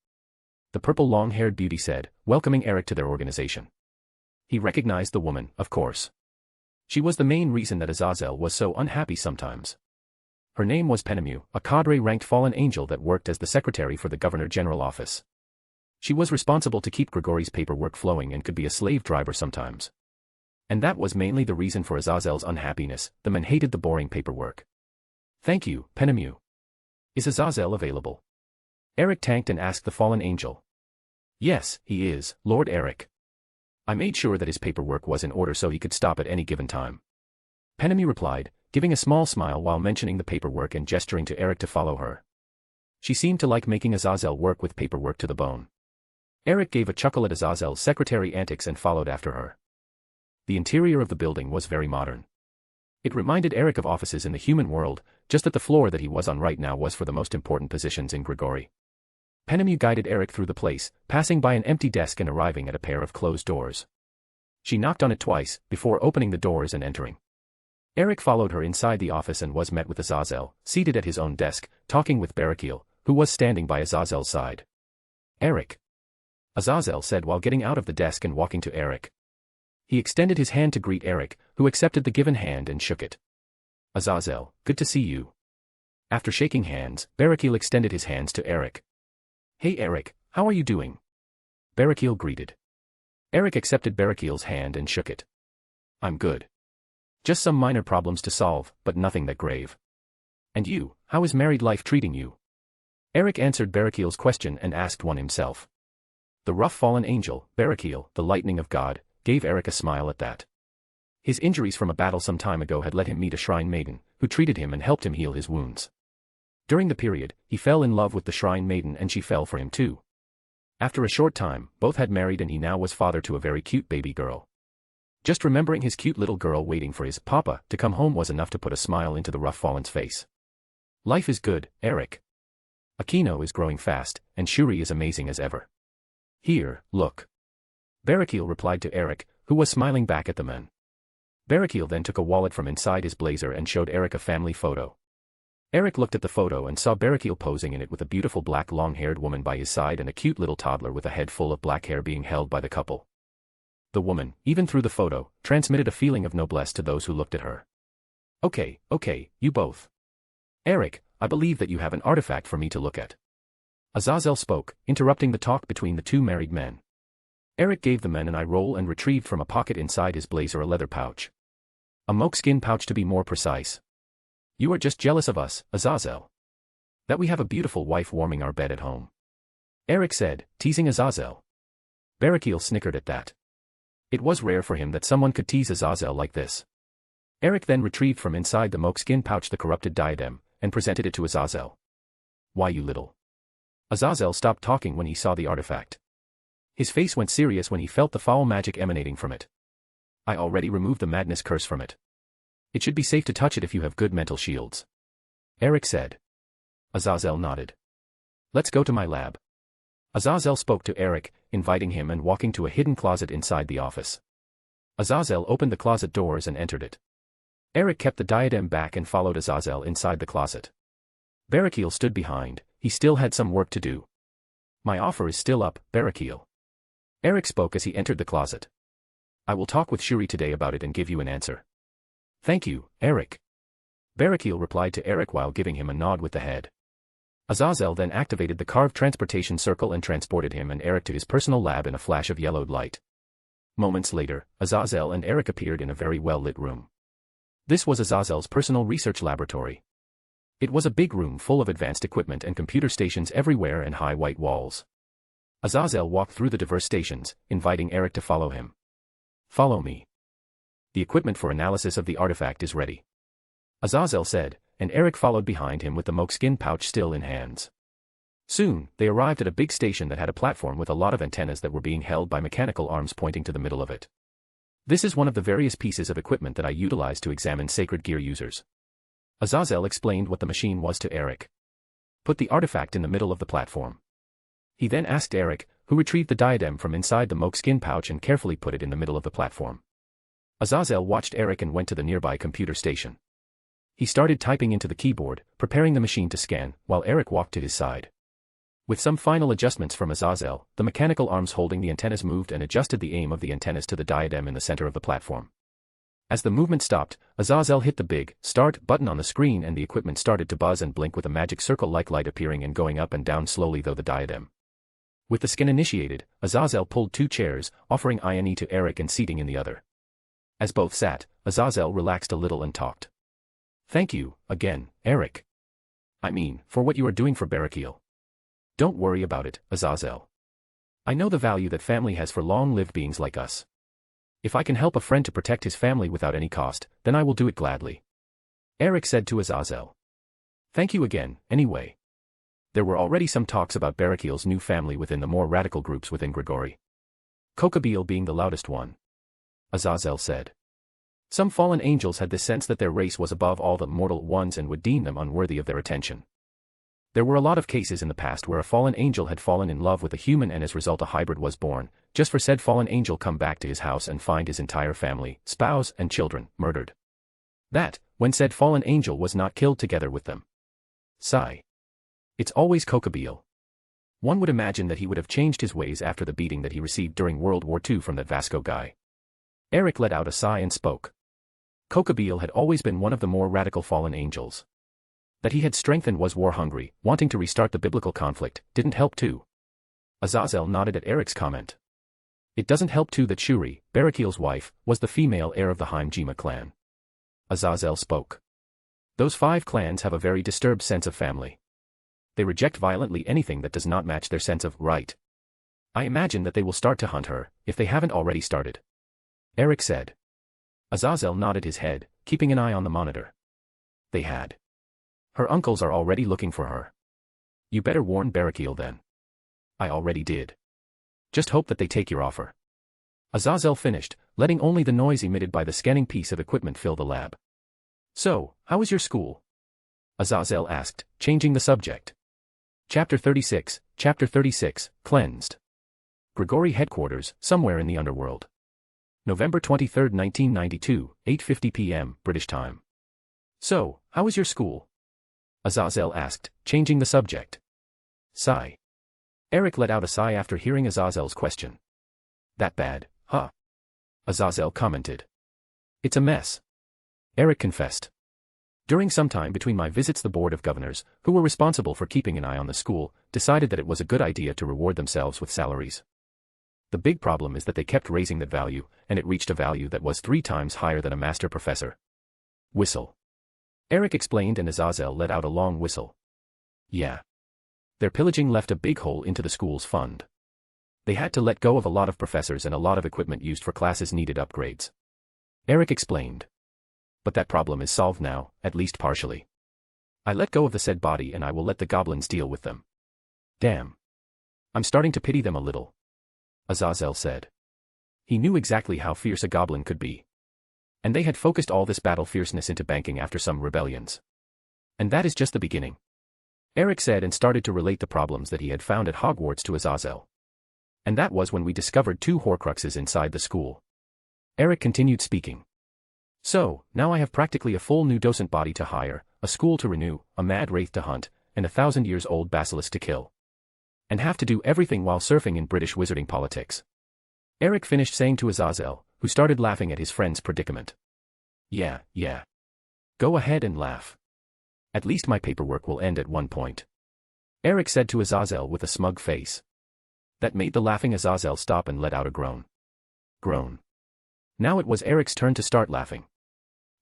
The purple long-haired beauty said, welcoming Eric to their organization. He recognized the woman, of course. She was the main reason that Azazel was so unhappy sometimes. Her name was Pettigrew, a cadre-ranked fallen angel that worked as the secretary for the Governor-General office. She was responsible to keep Grigory's paperwork flowing and could be a slave driver sometimes. And that was mainly the reason for Azazel's unhappiness. The men hated the boring paperwork. Thank you, Pettigrew. Is Azazel available? Eric tanked and asked the fallen angel. Yes, he is, Lord Eric. I made sure that his paperwork was in order so he could stop at any given time. Pettigrew replied, giving a small smile while mentioning the paperwork and gesturing to Eric to follow her. She seemed to like making Azazel work with paperwork to the bone. Eric gave a chuckle at Azazel's secretary antics and followed after her. The interior of the building was very modern. It reminded Eric of offices in the human world, just that the floor that he was on right now was for the most important positions in Grigory. Pettigrew guided Eric through the place, passing by an empty desk and arriving at a pair of closed doors. She knocked on it twice, before opening the doors and entering. Eric followed her inside the office and was met with Azazel, seated at his own desk, talking with Barakiel, who was standing by Azazel's side. Eric. Azazel said while getting out of the desk and walking to Eric. He extended his hand to greet Eric, who accepted the given hand and shook it. Azazel, good to see you. After shaking hands, Barakiel extended his hands to Eric. Hey Eric, how are you doing? Barakiel greeted. Eric accepted Barakiel's hand and shook it. I'm good. Just some minor problems to solve, but nothing that grave. And you, how is married life treating you? Eric answered Barakiel's question and asked one himself. The rough fallen angel, Barakiel, the lightning of God, gave Eric a smile at that. His injuries from a battle some time ago had let him meet a shrine maiden, who treated him and helped him heal his wounds. During the period, he fell in love with the shrine maiden and she fell for him too. After a short time, both had married and he now was father to a very cute baby girl. Just remembering his cute little girl waiting for his papa to come home was enough to put a smile into the rough fallen's face. Life is good, Eric. Aquino is growing fast, and Shuri is amazing as ever. Here, look. Barakiel replied to Eric, who was smiling back at the men. Barakiel then took a wallet from inside his blazer and showed Eric a family photo. Eric looked at the photo and saw Barakiel posing in it with a beautiful black long-haired woman by his side and a cute little toddler with a head full of black hair being held by the couple. The woman, even through the photo, transmitted a feeling of noblesse to those who looked at her. Okay, you both. Eric, I believe that you have an artifact for me to look at. Azazel spoke, interrupting the talk between the two married men. Eric gave the men an eye roll and retrieved from a pocket inside his blazer a leather pouch. A mokeskin pouch to be more precise. You are just jealous of us, Azazel. That we have a beautiful wife warming our bed at home. Eric said, teasing Azazel. Barakiel snickered at that. It was rare for him that someone could tease Azazel like this. Eric then retrieved from inside the mokeskin pouch the corrupted diadem, and presented it to Azazel. Why you little. Azazel stopped talking when he saw the artifact. His face went serious when he felt the foul magic emanating from it. I already removed the madness curse from it. It should be safe to touch it if you have good mental shields. Eric said. Azazel nodded. Let's go to my lab. Azazel spoke to Eric, inviting him and walking to a hidden closet inside the office. Azazel opened the closet doors and entered it. Eric kept the diadem back and followed Azazel inside the closet. Barakiel stood behind, he still had some work to do. My offer is still up, Barakiel. Eric spoke as he entered the closet. I will talk with Shuri today about it and give you an answer. Thank you, Eric. Barakiel replied to Eric while giving him a nod with the head. Azazel then activated the carved transportation circle and transported him and Eric to his personal lab in a flash of yellowed light. Moments later, Azazel and Eric appeared in a very well-lit room. This was Azazel's personal research laboratory. It was a big room full of advanced equipment and computer stations everywhere and high white walls. Azazel walked through the diverse stations, inviting Eric to follow him. Follow me. The equipment for analysis of the artifact is ready. Azazel said, and Eric followed behind him with the mokeskin pouch still in hands. Soon, they arrived at a big station that had a platform with a lot of antennas that were being held by mechanical arms pointing to the middle of it. This is one of the various pieces of equipment that I utilize to examine sacred gear users. Azazel explained what the machine was to Eric. Put the artifact in the middle of the platform. He then asked Eric, who retrieved the diadem from inside the mokeskin pouch and carefully put it in the middle of the platform. Azazel watched Eric and went to the nearby computer station. He started typing into the keyboard, preparing the machine to scan, while Eric walked to his side. With some final adjustments from Azazel, the mechanical arms holding the antennas moved and adjusted the aim of the antennas to the diadem in the center of the platform. As the movement stopped, Azazel hit the big start button on the screen and the equipment started to buzz and blink with a magic circle-like light appearing and going up and down slowly through the diadem. With the scan initiated, Azazel pulled 2 chairs, offering Ione to Eric and seating in the other. As both sat, Azazel relaxed a little and talked. "Thank you, again, Eric. I mean, for what you are doing for Barrakiel. Don't worry about it, Azazel. I know the value that family has for long-lived beings like us. If I can help a friend to protect his family without any cost, then I will do it gladly," Eric said to Azazel. "Thank you again, anyway." There were already some talks about Barrakiel's new family within the more radical groups within Grigori. Kokabeel being the loudest one. Azazel said. Some fallen angels had this sense that their race was above all the mortal ones and would deem them unworthy of their attention. There were a lot of cases in the past where a fallen angel had fallen in love with a human and as a result a hybrid was born, just for said fallen angel come back to his house and find his entire family, spouse and children, murdered. That, when said fallen angel was not killed together with them. Sigh. It's always Kokabeel. One would imagine that he would have changed his ways after the beating that he received during World War II from that Vasco guy. Eric let out a sigh and spoke. Kokabeel had always been one of the more radical fallen angels. That he had strengthened was war-hungry, wanting to restart the biblical conflict, didn't help too. Azazel nodded at Eric's comment. It doesn't help too that Shuri, Barrakiel's wife, was the female heir of the Heimjima clan. Azazel spoke. Those 5 clans have a very disturbed sense of family. They reject violently anything that does not match their sense of right. I imagine that they will start to hunt her, if they haven't already started. Eric said. Azazel nodded his head, keeping an eye on the monitor. They had. Her uncles are already looking for her. You better warn Barrakiel then. I already did. Just hope that they take your offer. Azazel finished, letting only the noise emitted by the scanning piece of equipment fill the lab. So, how is your school? Azazel asked, changing the subject. Chapter 36, Cleansed. Grigori Headquarters, somewhere in the underworld. November 23, 1992, 8:50 p.m., British time. So, how is your school? Azazel asked, changing the subject. Sigh. Eric let out a sigh after hearing Azazel's question. That bad, huh? Azazel commented. It's a mess. Eric confessed. During some time between my visits the Board of Governors, who were responsible for keeping an eye on the school, decided that it was a good idea to reward themselves with salaries. The big problem is that they kept raising that value, and it reached a value that was 3 times higher than a master professor. Whistle. Eric explained and Azazel let out a long whistle. Yeah. Their pillaging left a big hole into the school's fund. They had to let go of a lot of professors and a lot of equipment used for classes needed upgrades. Eric explained. But that problem is solved now, at least partially. I let go of the said body and I will let the goblins deal with them. Damn. I'm starting to pity them a little. Azazel said. He knew exactly how fierce a goblin could be. And they had focused all this battle fierceness into banking after some rebellions. And that is just the beginning. Eric said and started to relate the problems that he had found at Hogwarts to Azazel. And that was when we discovered 2 Horcruxes inside the school. Eric continued speaking. So, now I have practically a full new docent body to hire, a school to renew, a mad wraith to hunt, and a 1,000-years-old basilisk to kill. And have to do everything while surfing in British wizarding politics. Eric finished saying to Azazel, who started laughing at his friend's predicament. Yeah. Go ahead and laugh. At least my paperwork will end at one point. Eric said to Azazel with a smug face. That made the laughing Azazel stop and let out a groan. Now it was Eric's turn to start laughing.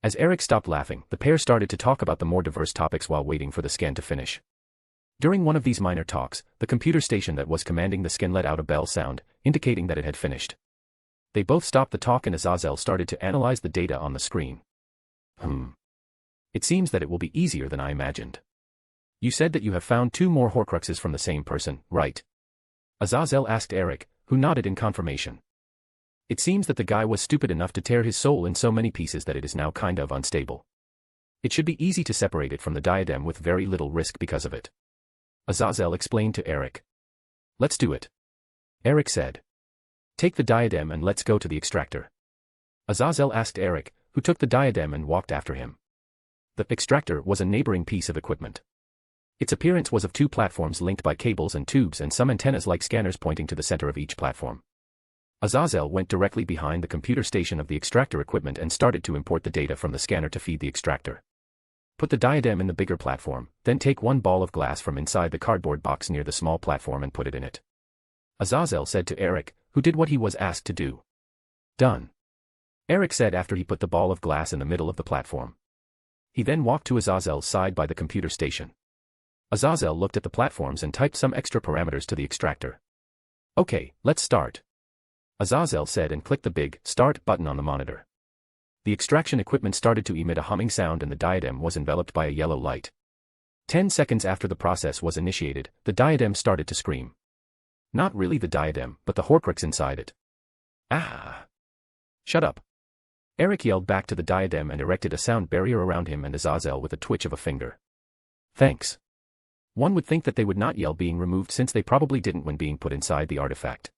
As Eric stopped laughing, the pair started to talk about the more diverse topics while waiting for the scan to finish. During one of these minor talks, the computer station that was commanding the scan let out a bell sound, indicating that it had finished. They both stopped the talk and Azazel started to analyze the data on the screen. It seems that it will be easier than I imagined. You said that you have found 2 more Horcruxes from the same person, right? Azazel asked Eric, who nodded in confirmation. It seems that the guy was stupid enough to tear his soul in so many pieces that it is now kind of unstable. It should be easy to separate it from the diadem with very little risk because of it. Azazel explained to Eric. Let's do it. Eric said. Take the diadem and let's go to the extractor. Azazel asked Eric, who took the diadem and walked after him. The extractor was a neighboring piece of equipment. Its appearance was of two platforms linked by cables and tubes and some antennas like scanners pointing to the center of each platform. Azazel went directly behind the computer station of the extractor equipment and started to import the data from the scanner to feed the extractor. Put the diadem in the bigger platform, then take one ball of glass from inside the cardboard box near the small platform and put it in it. Azazel said to Eric, who did what he was asked to do. Done. Eric said after he put the ball of glass in the middle of the platform. He then walked to Azazel's side by the computer station. Azazel looked at the platforms and typed some extra parameters to the extractor. Okay, let's start. Azazel said and clicked the big Start button on the monitor. The extraction equipment started to emit a humming sound and the diadem was enveloped by a yellow light. 10 seconds after the process was initiated, the diadem started to scream. Not really the diadem, but the Horcrux inside it. Ah! Shut up. Eric yelled back to the diadem and erected a sound barrier around him and Azazel with a twitch of a finger. Thanks. One would think that they would not yell being removed since they probably didn't when being put inside the artifact.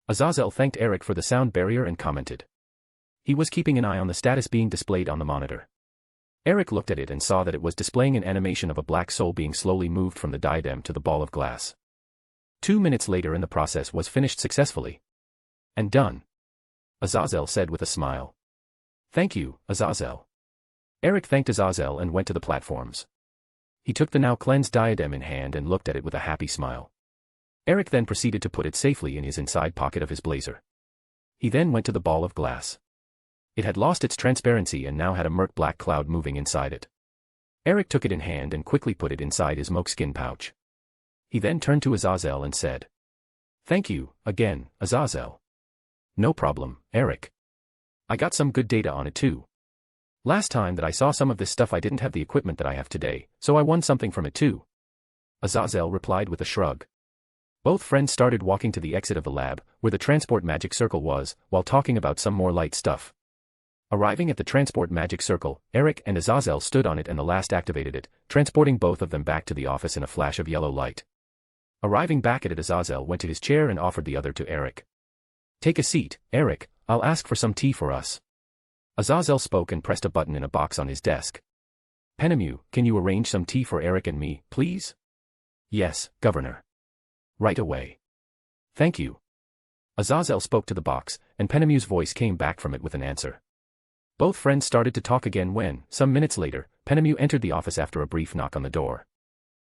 Azazel thanked Eric for the sound barrier and commented. He was keeping an eye on the status being displayed on the monitor. Eric looked at it and saw that it was displaying an animation of a black soul being slowly moved from the diadem to the ball of glass. 2 minutes later and the process was finished successfully. And done. Azazel said with a smile. Thank you, Azazel. Eric thanked Azazel and went to the platforms. He took the now cleansed diadem in hand and looked at it with a happy smile. Eric then proceeded to put it safely in his inside pocket of his blazer. He then went to the ball of glass. It had lost its transparency and now had a murk black cloud moving inside it. Eric took it in hand and quickly put it inside his moleskin pouch. He then turned to Azazel and said, Thank you, again, Azazel. No problem, Eric. I got some good data on it too. Last time that I saw some of this stuff I didn't have the equipment that I have today, so I won something from it too. Azazel replied with a shrug. Both friends started walking to the exit of the lab, where the transport magic circle was, while talking about some more light stuff. Arriving at the transport magic circle, Eric and Azazel stood on it and the last activated it, transporting both of them back to the office in a flash of yellow light. Arriving back at it, Azazel went to his chair and offered the other to Eric. Take a seat, Eric, I'll ask for some tea for us. Azazel spoke and pressed a button in a box on his desk. Pettigrew, can you arrange some tea for Eric and me, please? Yes, Governor. Right away. Thank you. Azazel spoke to the box, and Pettigrew's voice came back from it with an answer. Both friends started to talk again when, some minutes later, Pettigrew entered the office after a brief knock on the door.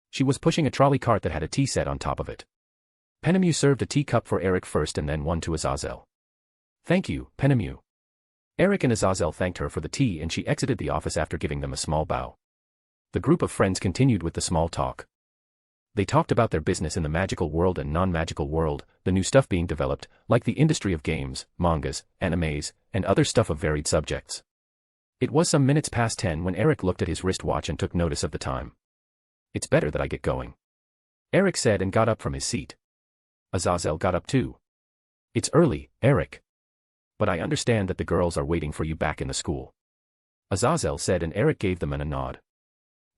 She was pushing a trolley cart that had a tea set on top of it. Pettigrew served a teacup for Eric first and then one to Azazel. Thank you, Pettigrew. Eric and Azazel thanked her for the tea and she exited the office after giving them a small bow. The group of friends continued with the small talk. They talked about their business in the magical world and non-magical world, the new stuff being developed, like the industry of games, mangas, animes, and other stuff of varied subjects. It was some minutes past 10 when Eric looked at his wristwatch and took notice of the time. It's better that I get going. Eric said and got up from his seat. Azazel got up too. It's early, Eric. But I understand that the girls are waiting for you back in the school. Azazel said and Eric gave them a nod.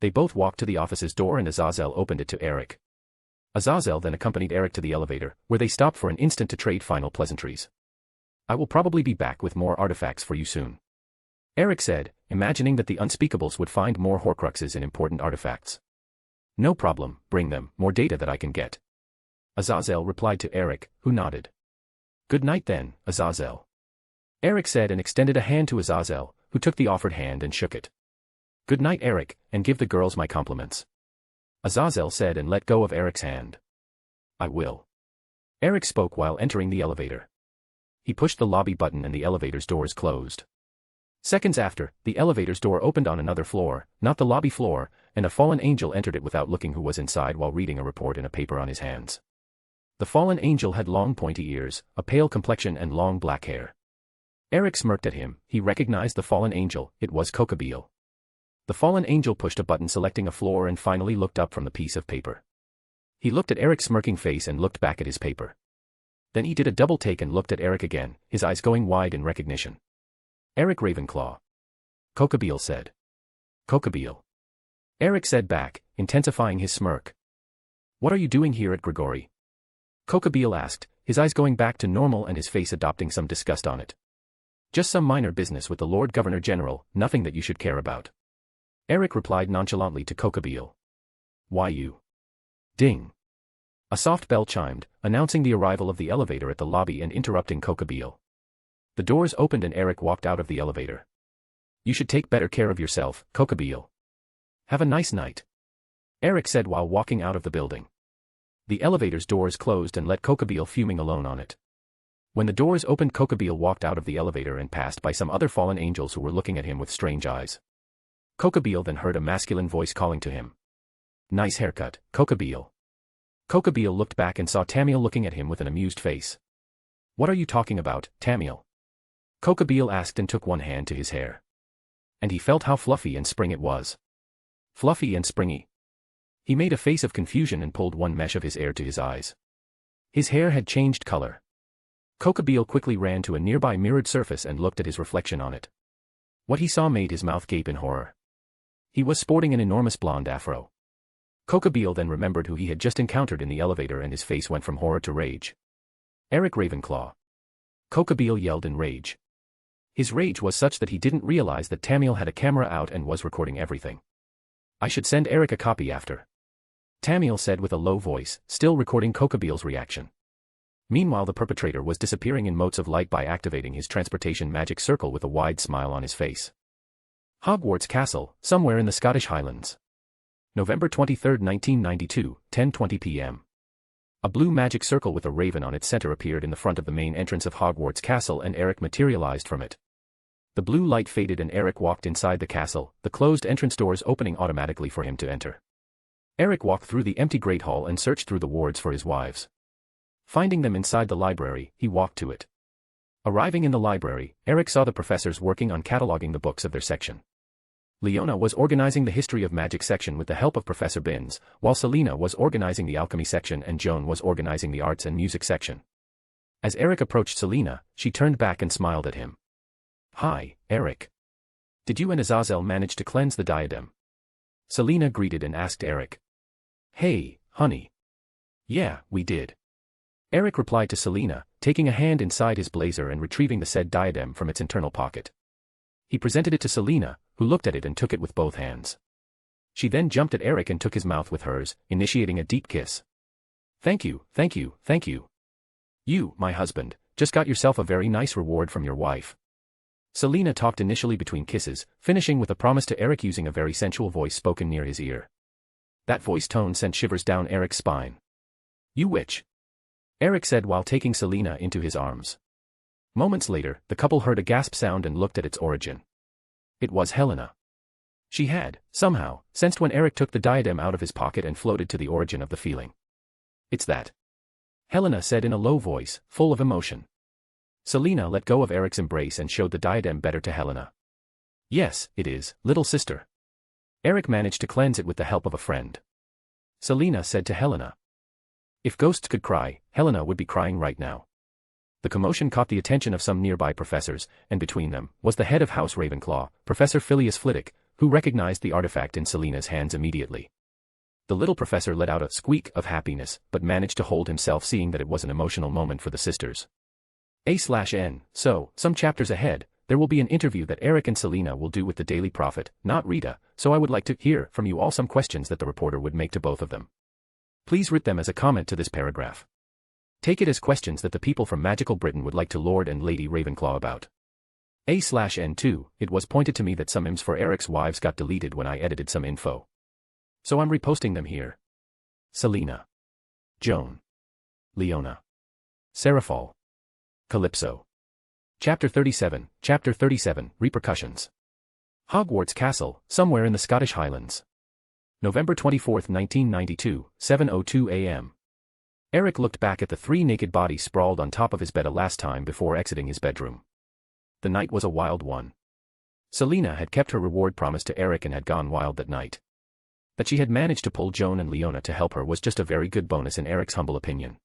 They both walked to the office's door and Azazel opened it to Eric. Azazel then accompanied Eric to the elevator, where they stopped for an instant to trade final pleasantries. I will probably be back with more artifacts for you soon. Eric said, imagining that the Unspeakables would find more Horcruxes and important artifacts. No problem, bring them, more data that I can get. Azazel replied to Eric, who nodded. Good night then, Azazel. Eric said and extended a hand to Azazel, who took the offered hand and shook it. Good night, Eric, and give the girls my compliments. Azazel said and let go of Eric's hand. I will. Eric spoke while entering the elevator. He pushed the lobby button and the elevator's doors closed. Seconds after, the elevator's door opened on another floor, not the lobby floor, and a fallen angel entered it without looking who was inside while reading a report in a paper on his hands. The fallen angel had long pointy ears, a pale complexion and long black hair. Eric smirked at him, he recognized the fallen angel, it was Cockabeel. The fallen angel pushed a button selecting a floor and finally looked up from the piece of paper. He looked at Eric's smirking face and looked back at his paper. Then he did a double take and looked at Eric again, his eyes going wide in recognition. Eric Ravenclaw. Cockabeel said. Cockabeel. Eric said back, intensifying his smirk. What are you doing here at Gregory? Cockabeel asked, his eyes going back to normal and his face adopting some disgust on it. Just some minor business with the Lord Governor General, nothing that you should care about. Eric replied nonchalantly to Cockabeel. Why you? Ding. A soft bell chimed, announcing the arrival of the elevator at the lobby and interrupting Kokabeel. The doors opened and Eric walked out of the elevator. You should take better care of yourself, Kokabeel. Have a nice night. Eric said while walking out of the building. The elevator's doors closed and let Kokabeel fuming alone on it. When the doors opened, Kokabeel walked out of the elevator and passed by some other fallen angels who were looking at him with strange eyes. Kokabeel then heard a masculine voice calling to him. Nice haircut, Kokabeel. Kokabeel looked back and saw Tamiel looking at him with an amused face. What are you talking about, Tamiel? Kokabeel asked and took one hand to his hair. And he felt how fluffy and spring it was. Fluffy and springy. He made a face of confusion and pulled one mesh of his hair to his eyes. His hair had changed color. Kokabeel quickly ran to a nearby mirrored surface and looked at his reflection on it. What he saw made his mouth gape in horror. He was sporting an enormous blonde afro. Kokabeel then remembered who he had just encountered in the elevator and his face went from horror to rage. Eric Ravenclaw. Kokabeel yelled in rage. His rage was such that he didn't realize that Tamiel had a camera out and was recording everything. I should send Eric a copy after. Tamiel said with a low voice, still recording Kokabeel's reaction. Meanwhile, the perpetrator was disappearing in motes of light by activating his transportation magic circle with a wide smile on his face. Hogwarts Castle, somewhere in the Scottish Highlands. November 23, 1992, 10:20 p.m. A blue magic circle with a raven on its center appeared in the front of the main entrance of Hogwarts Castle and Eric materialized from it. The blue light faded and Eric walked inside the castle, the closed entrance doors opening automatically for him to enter. Eric walked through the empty Great Hall and searched through the wards for his wives. Finding them inside the library, he walked to it. Arriving in the library, Eric saw the professors working on cataloging the books of their section. Leona was organizing the History of Magic section with the help of Professor Binns, while Selena was organizing the Alchemy section and Joan was organizing the Arts and Music section. As Eric approached Selena, she turned back and smiled at him. Hi, Eric. Did you and Azazel manage to cleanse the diadem? Selena greeted and asked Eric. Hey, honey. Yeah, we did. Eric replied to Selena, taking a hand inside his blazer and retrieving the said diadem from its internal pocket. He presented it to Selena, who looked at it and took it with both hands. She then jumped at Eric and took his mouth with hers, initiating a deep kiss. Thank you, thank you, thank you. You, my husband, just got yourself a very nice reward from your wife. Selena talked initially between kisses, finishing with a promise to Eric using a very sensual voice spoken near his ear. That voice tone sent shivers down Eric's spine. You witch. Eric said while taking Selena into his arms. Moments later, the couple heard a gasp sound and looked at its origin. It was Helena. She had, somehow, sensed when Eric took the diadem out of his pocket and floated to the origin of the feeling. It's that. Helena said in a low voice, full of emotion. Selena let go of Eric's embrace and showed the diadem better to Helena. Yes, it is, little sister. Eric managed to cleanse it with the help of a friend. Selena said to Helena. If ghosts could cry, Helena would be crying right now. The commotion caught the attention of some nearby professors, and between them was the head of House Ravenclaw, Professor Phileas Flitwick, who recognized the artifact in Selena's hands immediately. The little professor let out a squeak of happiness, but managed to hold himself seeing that it was an emotional moment for the sisters. A/N, so, some chapters ahead, there will be an interview that Eric and Selena will do with the Daily Prophet, not Rita, so I would like to hear from you all some questions that the reporter would make to both of them. Please write them as a comment to this paragraph. Take it as questions that the people from Magical Britain would like to Lord and Lady Ravenclaw about. A/N2, it was pointed to me that some IMs for Eric's wives got deleted when I edited some info. So I'm reposting them here. Selena. Joan. Leona. Seraphal. Calypso. Chapter 37, Repercussions. Hogwarts Castle, somewhere in the Scottish Highlands. November 24, 1992, 7:02 a.m. Eric looked back at the three naked bodies sprawled on top of his bed a last time before exiting his bedroom. The night was a wild one. Selena had kept her reward promise to Eric and had gone wild that night. That she had managed to pull Joan and Leona to help her was just a very good bonus in Eric's humble opinion.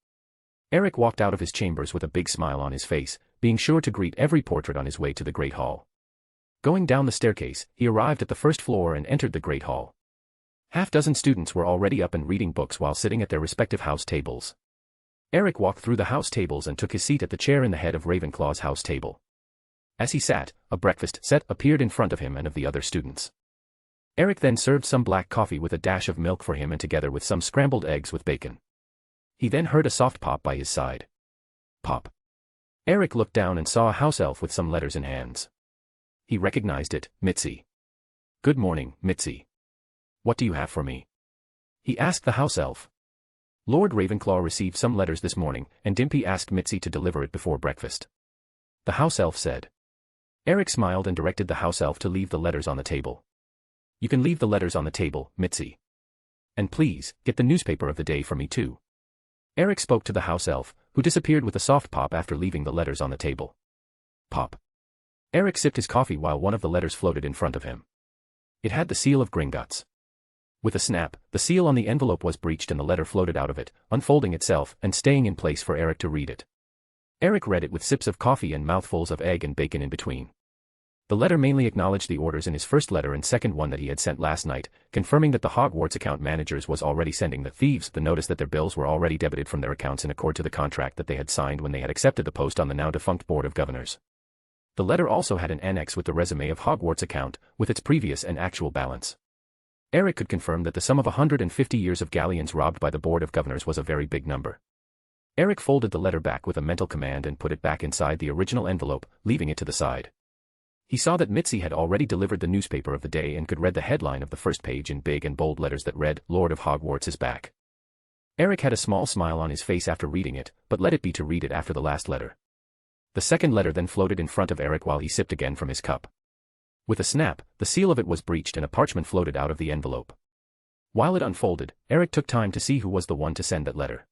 Eric walked out of his chambers with a big smile on his face, being sure to greet every portrait on his way to the Great Hall. Going down the staircase, he arrived at the first floor and entered the Great Hall. Half-dozen students were already up and reading books while sitting at their respective house tables. Eric walked through the house tables and took his seat at the chair in the head of Ravenclaw's house table. As he sat, a breakfast set appeared in front of him and of the other students. Eric then served some black coffee with a dash of milk for him and together with some scrambled eggs with bacon. He then heard a soft pop by his side. Pop. Eric looked down and saw a house elf with some letters in hands. He recognized it, Mitzi. Good morning, Mitzi. What do you have for me? He asked the house elf. Lord Ravenclaw received some letters this morning, and Dimpy asked Mitzi to deliver it before breakfast. The house elf said. Eric smiled and directed the house elf to leave the letters on the table. You can leave the letters on the table, Mitzi. And please, get the newspaper of the day for me too. Eric spoke to the house elf, who disappeared with a soft pop after leaving the letters on the table. Pop. Eric sipped his coffee while one of the letters floated in front of him. It had the seal of Gringotts. With a snap, the seal on the envelope was breached and the letter floated out of it, unfolding itself and staying in place for Eric to read it. Eric read it with sips of coffee and mouthfuls of egg and bacon in between. The letter mainly acknowledged the orders in his first letter and second one that he had sent last night, confirming that the Hogwarts account managers was already sending the thieves the notice that their bills were already debited from their accounts in accord to the contract that they had signed when they had accepted the post on the now-defunct Board of Governors. The letter also had an annex with the resume of Hogwarts account, with its previous and actual balance. Eric could confirm that the sum of 150 years of galleons robbed by the Board of Governors was a very big number. Eric folded the letter back with a mental command and put it back inside the original envelope, leaving it to the side. He saw that Mitzi had already delivered the newspaper of the day and could read the headline of the first page in big and bold letters that read, Lord of Hogwarts is back. Eric had a small smile on his face after reading it, but let it be to read it after the last letter. The second letter then floated in front of Eric while he sipped again from his cup. With a snap, the seal of it was breached and a parchment floated out of the envelope. While it unfolded, Eric took time to see who was the one to send that letter.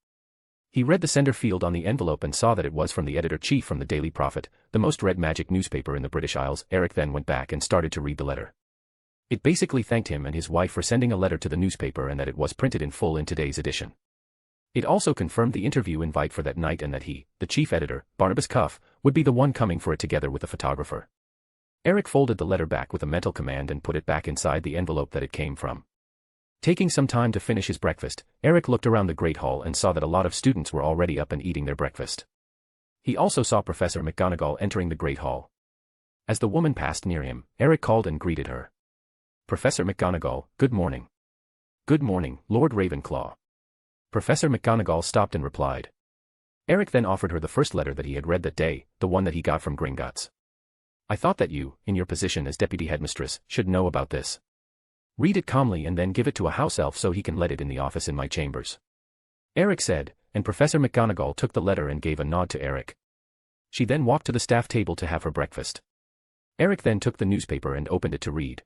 He read the sender field on the envelope and saw that it was from the editor-chief from the Daily Prophet, the most read magic newspaper in the British Isles. Eric then went back and started to read the letter. It basically thanked him and his wife for sending a letter to the newspaper and that it was printed in full in today's edition. It also confirmed the interview invite for that night and that he, the chief editor, Barnabas Cuff, would be the one coming for it together with the photographer. Eric folded the letter back with a mental command and put it back inside the envelope that it came from. Taking some time to finish his breakfast, Eric looked around the Great Hall and saw that a lot of students were already up and eating their breakfast. He also saw Professor McGonagall entering the Great Hall. As the woman passed near him, Eric called and greeted her. Professor McGonagall, good morning. Good morning, Lord Ravenclaw. Professor McGonagall stopped and replied. Eric then offered her the first letter that he had read that day, the one that he got from Gringotts. I thought that you, in your position as deputy headmistress, should know about this. Read it calmly and then give it to a house elf so he can let it in the office in my chambers. Eric said, and Professor McGonagall took the letter and gave a nod to Eric. She then walked to the staff table to have her breakfast. Eric then took the newspaper and opened it to read.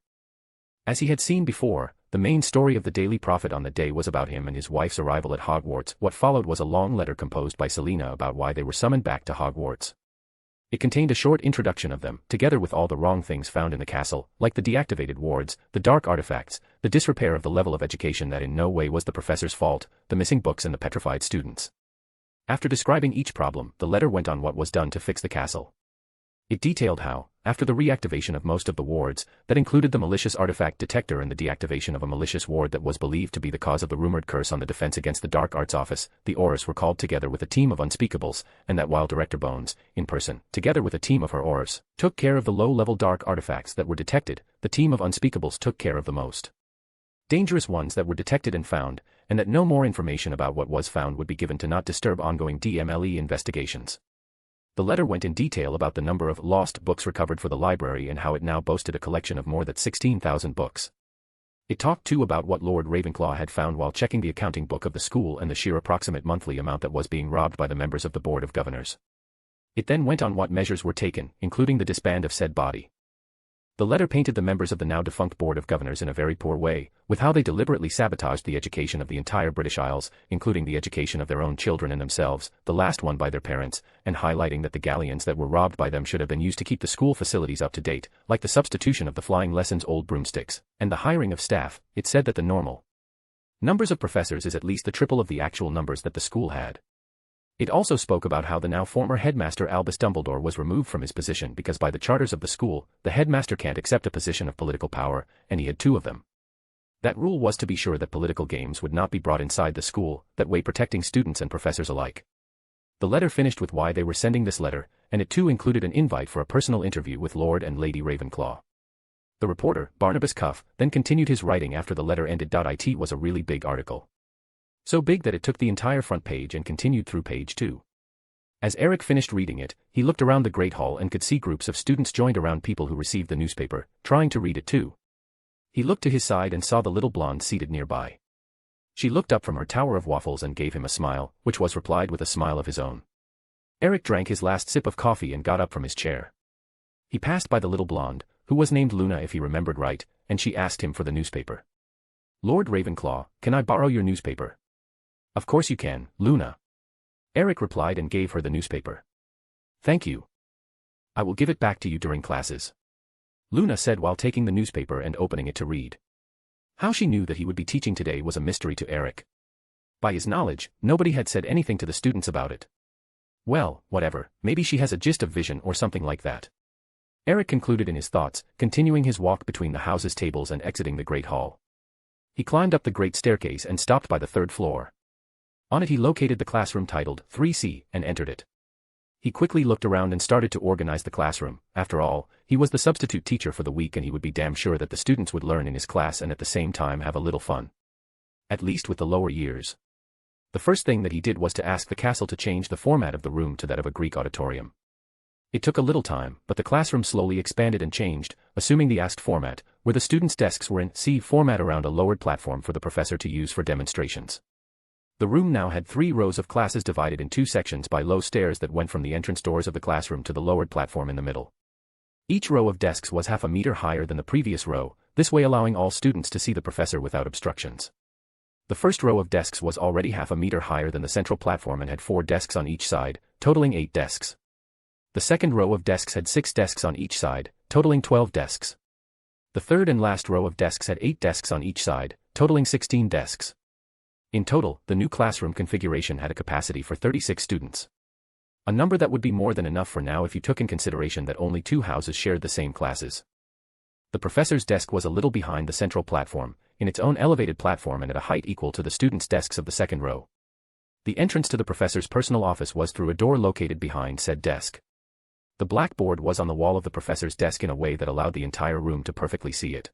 As he had seen before, the main story of the Daily Prophet on the day was about him and his wife's arrival at Hogwarts. What followed was a long letter composed by Selena about why they were summoned back to Hogwarts. It contained a short introduction of them, together with all the wrong things found in the castle, like the deactivated wards, the dark artifacts, the disrepair of the level of education that in no way was the professor's fault, the missing books and the petrified students. After describing each problem, the letter went on what was done to fix the castle. It detailed how, after the reactivation of most of the wards, that included the malicious artifact detector and the deactivation of a malicious ward that was believed to be the cause of the rumored curse on the Defense Against the Dark Arts office, the Aurors were called together with a team of Unspeakables, and that while Director Bones, in person, together with a team of her Aurors, took care of the low-level dark artifacts that were detected, the team of Unspeakables took care of the most dangerous ones that were detected and found, and that no more information about what was found would be given to not disturb ongoing DMLE investigations. The letter went in detail about the number of lost books recovered for the library and how it now boasted a collection of more than 16,000 books. It talked too about what Lord Ravenclaw had found while checking the accounting book of the school and the sheer approximate monthly amount that was being robbed by the members of the Board of Governors. It then went on what measures were taken, including the disband of said body. The letter painted the members of the now-defunct Board of Governors in a very poor way, with how they deliberately sabotaged the education of the entire British Isles, including the education of their own children and themselves, the last one by their parents, and highlighting that the galleons that were robbed by them should have been used to keep the school facilities up to date, like the substitution of the flying lessons old broomsticks, and the hiring of staff. It said that the normal numbers of professors is at least the triple of the actual numbers that the school had. It also spoke about how the now former headmaster Albus Dumbledore was removed from his position because by the charters of the school, the headmaster can't accept a position of political power, and he had two of them. That rule was to be sure that political games would not be brought inside the school, that way protecting students and professors alike. The letter finished with why they were sending this letter, and it too included an invite for a personal interview with Lord and Lady Ravenclaw. The reporter, Barnabas Cuff, then continued his writing after the letter ended. It was a really big article. So big that it took the entire front page and continued through page 2. As Eric finished reading it, he looked around the Great Hall and could see groups of students joined around people who received the newspaper, trying to read it too. He looked to his side and saw the little blonde seated nearby. She looked up from her tower of waffles and gave him a smile, which was replied with a smile of his own. Eric drank his last sip of coffee and got up from his chair. He passed by the little blonde, who was named Luna if he remembered right, and she asked him for the newspaper. "Lord Ravenclaw, can I borrow your newspaper?" "Of course you can, Luna." Eric replied and gave her the newspaper. "Thank you. I will give it back to you during classes," Luna said while taking the newspaper and opening it to read. How she knew that he would be teaching today was a mystery to Eric. By his knowledge, nobody had said anything to the students about it. Well, whatever, maybe she has a gist of vision or something like that. Eric concluded in his thoughts, continuing his walk between the house's tables and exiting the Great Hall. He climbed up the great staircase and stopped by the 3rd floor. On it he located the classroom titled 3C and entered it. He quickly looked around and started to organize the classroom. After all, he was the substitute teacher for the week and he would be damn sure that the students would learn in his class and at the same time have a little fun. At least with the lower years. The first thing that he did was to ask the castle to change the format of the room to that of a Greek auditorium. It took a little time, but the classroom slowly expanded and changed, assuming the asked format, where the students' desks were in C format around a lowered platform for the professor to use for demonstrations. The room now had 3 rows of classes divided in 2 sections by low stairs that went from the entrance doors of the classroom to the lowered platform in the middle. Each row of desks was half a meter higher than the previous row, this way allowing all students to see the professor without obstructions. The first row of desks was already half a meter higher than the central platform and had 4 desks on each side, totaling 8 desks. The second row of desks had 6 desks on each side, totaling 12 desks. The third and last row of desks had 8 desks on each side, totaling 16 desks. In total, the new classroom configuration had a capacity for 36 students. A number that would be more than enough for now if you took in consideration that only 2 houses shared the same classes. The professor's desk was a little behind the central platform, in its own elevated platform and at a height equal to the students' desks of the second row. The entrance to the professor's personal office was through a door located behind said desk. The blackboard was on the wall of the professor's desk in a way that allowed the entire room to perfectly see it.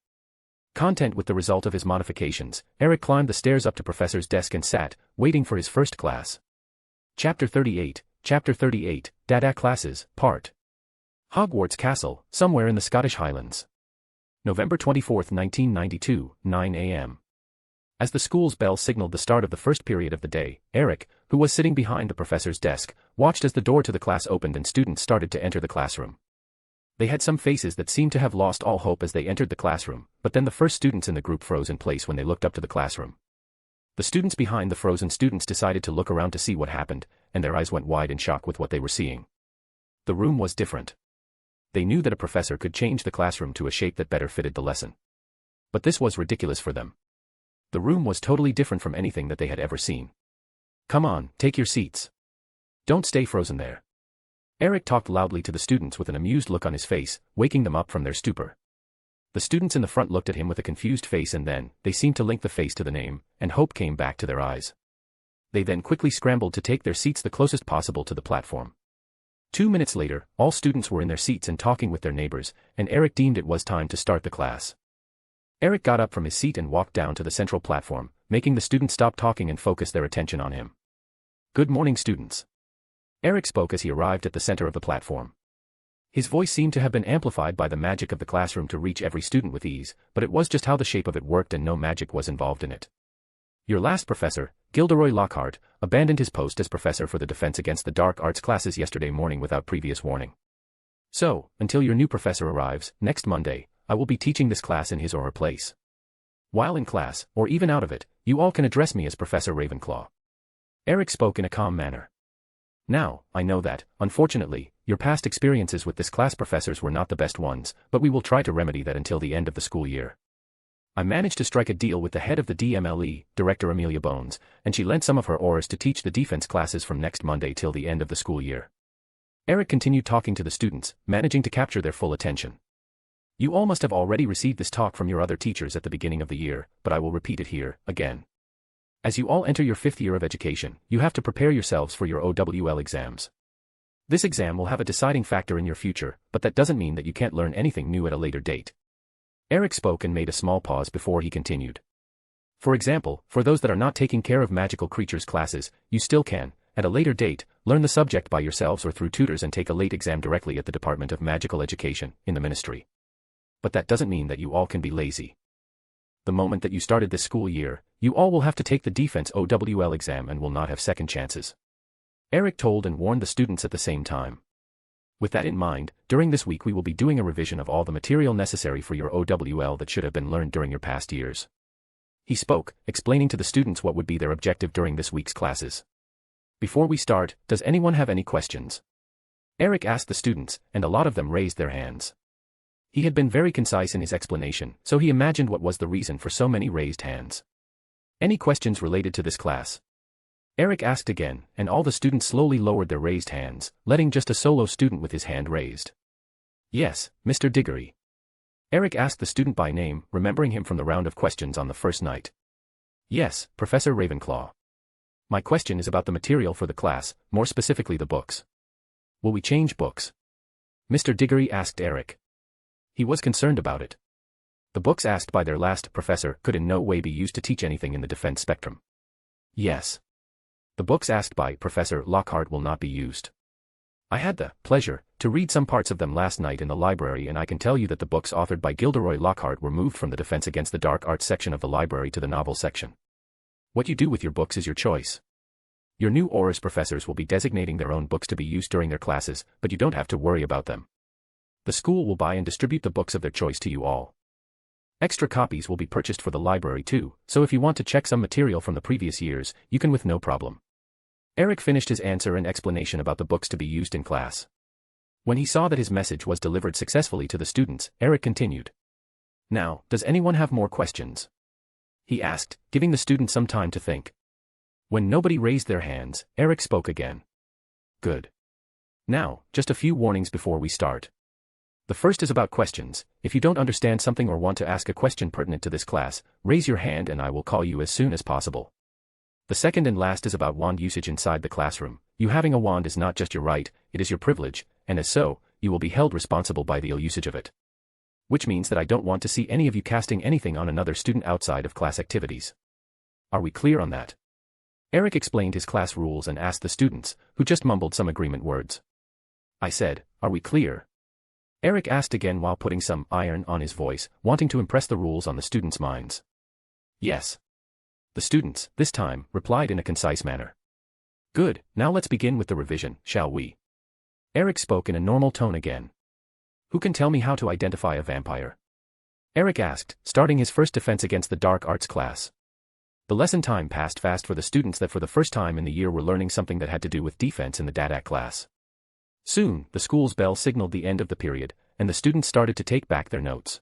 Content with the result of his modifications, Eric climbed the stairs up to Professor's desk and sat, waiting for his first class. Chapter 38, Dada Classes, Part. Hogwarts Castle, somewhere in the Scottish Highlands. November 24, 1992, 9 a.m. As the school's bell signaled the start of the first period of the day, Eric, who was sitting behind the professor's desk, watched as the door to the class opened and students started to enter the classroom. They had some faces that seemed to have lost all hope as they entered the classroom, but then the first students in the group froze in place when they looked up to the classroom. The students behind the frozen students decided to look around to see what happened, and their eyes went wide in shock with what they were seeing. The room was different. They knew that a professor could change the classroom to a shape that better fitted the lesson. But this was ridiculous for them. The room was totally different from anything that they had ever seen. "Come on, take your seats. Don't stay frozen there." Eric talked loudly to the students with an amused look on his face, waking them up from their stupor. The students in the front looked at him with a confused face and then, they seemed to link the face to the name, and hope came back to their eyes. They then quickly scrambled to take their seats the closest possible to the platform. 2 minutes later, all students were in their seats and talking with their neighbors, and Eric deemed it was time to start the class. Eric got up from his seat and walked down to the central platform, making the students stop talking and focus their attention on him. "Good morning, students." Eric spoke as he arrived at the center of the platform. His voice seemed to have been amplified by the magic of the classroom to reach every student with ease, but it was just how the shape of it worked and no magic was involved in it. "Your last professor, Gilderoy Lockhart, abandoned his post as professor for the Defense Against the Dark Arts classes yesterday morning without previous warning. So, until your new professor arrives, next Monday, I will be teaching this class in his or her place. While in class, or even out of it, you all can address me as Professor Ravenclaw." Eric spoke in a calm manner. "Now, I know that, unfortunately, your past experiences with this class professors were not the best ones, but we will try to remedy that until the end of the school year. I managed to strike a deal with the head of the DMLE, Director Amelia Bones, and she lent some of her auras to teach the defense classes from next Monday till the end of the school year." Eric continued talking to the students, managing to capture their full attention. "You all must have already received this talk from your other teachers at the beginning of the year, but I will repeat it here, again. As you all enter your 5th year of education, you have to prepare yourselves for your OWL exams. This exam will have a deciding factor in your future, but that doesn't mean that you can't learn anything new at a later date. Eric spoke and made a small pause before he continued. For example, for those that are not taking care of magical creatures classes, you still can, at a later date, learn the subject by yourselves or through tutors and take a late exam directly at the Department of Magical Education, in the Ministry. But that doesn't mean that you all can be lazy. The moment that you started this school year, you all will have to take the Defense OWL exam and will not have second chances. Eric told and warned the students at the same time. With that in mind, during this week we will be doing a revision of all the material necessary for your OWL that should have been learned during your past years. He spoke, explaining to the students what would be their objective during this week's classes. Before we start, does anyone have any questions? Eric asked the students, and a lot of them raised their hands. He had been very concise in his explanation, so he imagined what was the reason for so many raised hands. Any questions related to this class? Eric asked again, and all the students slowly lowered their raised hands, letting just a solo student with his hand raised. Yes, Mr. Diggory. Eric asked the student by name, remembering him from the round of questions on the first night. Yes, Professor Ravenclaw. My question is about the material for the class, more specifically the books. Will we change books? Mr. Diggory asked Eric. He was concerned about it. The books asked by their last professor could in no way be used to teach anything in the defense spectrum. Yes. The books asked by Professor Lockhart will not be used. I had the pleasure to read some parts of them last night in the library, and I can tell you that the books authored by Gilderoy Lockhart were moved from the Defense Against the Dark Arts section of the library to the novel section. What you do with your books is your choice. Your new Aurors professors will be designating their own books to be used during their classes, but you don't have to worry about them. The school will buy and distribute the books of their choice to you all. Extra copies will be purchased for the library too, so if you want to check some material from the previous years, you can with no problem. Eric finished his answer and explanation about the books to be used in class. When he saw that his message was delivered successfully to the students, Eric continued. Now, does anyone have more questions? He asked, giving the students some time to think. When nobody raised their hands, Eric spoke again. Good. Now, just a few warnings before we start. The first is about questions. If you don't understand something or want to ask a question pertinent to this class, raise your hand and I will call you as soon as possible. The second and last is about wand usage inside the classroom. You having a wand is not just your right, it is your privilege, and as so, you will be held responsible by the ill usage of it. Which means that I don't want to see any of you casting anything on another student outside of class activities. Are we clear on that? Eric explained his class rules and asked the students, who just mumbled some agreement words. I said, are we clear? Eric asked again while putting some iron on his voice, wanting to impress the rules on the students' minds. Yes. The students, this time, replied in a concise manner. Good, now let's begin with the revision, shall we? Eric spoke in a normal tone again. Who can tell me how to identify a vampire? Eric asked, starting his first Defense Against the Dark Arts class. The lesson time passed fast for the students that for the first time in the year were learning something that had to do with defense in the DADAC class. Soon, the school's bell signaled the end of the period, and the students started to take back their notes.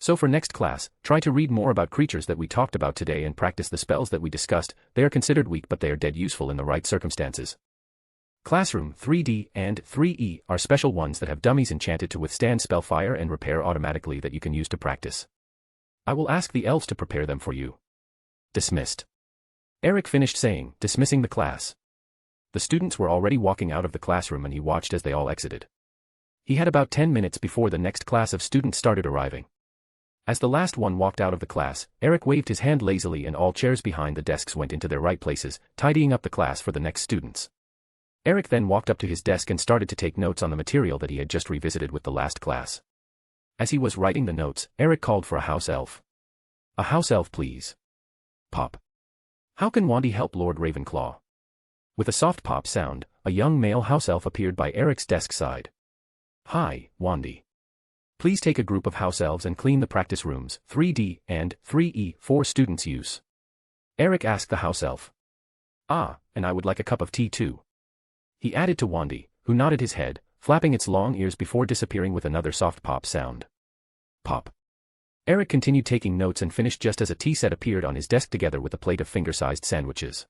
So for next class, try to read more about creatures that we talked about today and practice the spells that we discussed. They are considered weak but they are dead useful in the right circumstances. Classroom 3D and 3E are special ones that have dummies enchanted to withstand spell fire and repair automatically that you can use to practice. I will ask the elves to prepare them for you. Dismissed. Eric finished saying, dismissing the class. The students were already walking out of the classroom and he watched as they all exited. He had about 10 minutes before the next class of students started arriving. As the last one walked out of the class, Eric waved his hand lazily and all chairs behind the desks went into their right places, tidying up the class for the next students. Eric then walked up to his desk and started to take notes on the material that he had just revisited with the last class. As he was writing the notes, Eric called for a house elf. A house elf, please. Pop. How can Wandy help Lord Ravenclaw? With a soft pop sound, a young male house elf appeared by Eric's desk side. Hi, Wandy. Please take a group of house elves and clean the practice rooms, 3D and 3E, for students' use. Eric asked the house elf. Ah, and I would like a cup of tea too. He added to Wandy, who nodded his head, flapping its long ears before disappearing with another soft pop sound. Pop. Eric continued taking notes and finished just as a tea set appeared on his desk together with a plate of finger-sized sandwiches.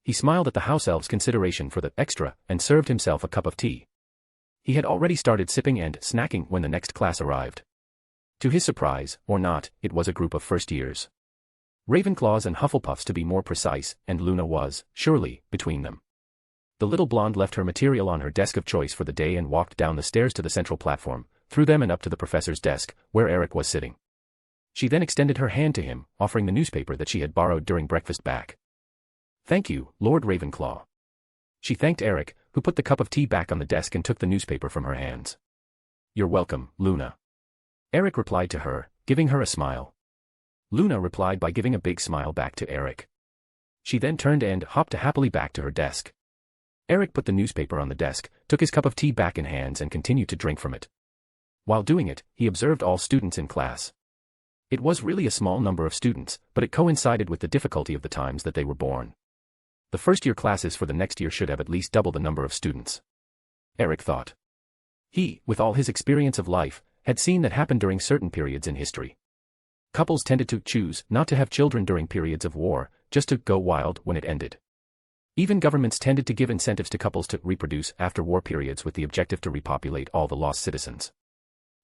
He smiled at the house elf's consideration for the extra and served himself a cup of tea. He had already started sipping and snacking when the next class arrived. To his surprise, or not, it was a group of first years. Ravenclaws and Hufflepuffs to be more precise, and Luna was, surely, between them. The little blonde left her material on her desk of choice for the day and walked down the stairs to the central platform, through them and up to the professor's desk, where Eric was sitting. She then extended her hand to him, offering the newspaper that she had borrowed during breakfast back. "Thank you, Lord Ravenclaw." She thanked Eric, who put the cup of tea back on the desk and took the newspaper from her hands. "You're welcome, Luna." Eric replied to her, giving her a smile. Luna replied by giving a big smile back to Eric. She then turned and hopped happily back to her desk. Eric put the newspaper on the desk, took his cup of tea back in hands and continued to drink from it. While doing it, he observed all students in class. It was really a small number of students, but it coincided with the difficulty of the times that they were born. The first-year classes for the next year should have at least double the number of students. Eric thought. He, with all his experience of life, had seen that happen during certain periods in history. Couples tended to choose not to have children during periods of war, just to go wild when it ended. Even governments tended to give incentives to couples to reproduce after war periods with the objective to repopulate all the lost citizens.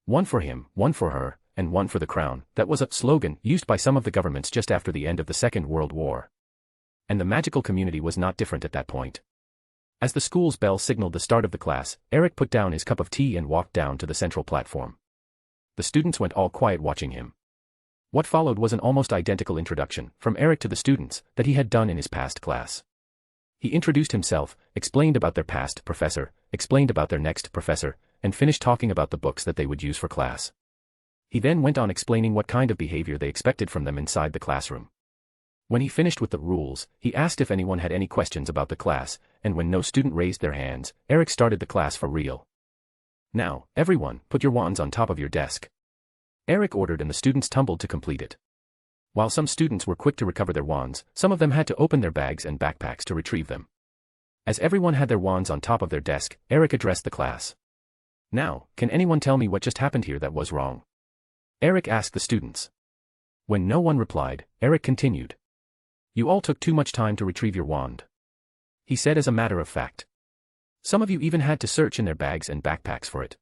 One for him, one for her, and one for the crown, that was a slogan used by some of the governments just after the end of the Second World War. And the magical community was not different at that point. As the school's bell signaled the start of the class, Eric put down his cup of tea and walked down to the central platform. The students went all quiet watching him. What followed was an almost identical introduction from Eric to the students that he had done in his past class. He introduced himself, explained about their past professor, explained about their next professor, and finished talking about the books that they would use for class. He then went on explaining what kind of behavior they expected from them inside the classroom. When he finished with the rules, he asked if anyone had any questions about the class, and when no student raised their hands, Eric started the class for real. "Now, everyone, put your wands on top of your desk." Eric ordered and the students tumbled to complete it. While some students were quick to recover their wands, some of them had to open their bags and backpacks to retrieve them. As everyone had their wands on top of their desk, Eric addressed the class. "Now, can anyone tell me what just happened here that was wrong?" Eric asked the students. When no one replied, Eric continued. "You all took too much time to retrieve your wand," he said as a matter of fact. "Some of you even had to search in their bags and backpacks for it."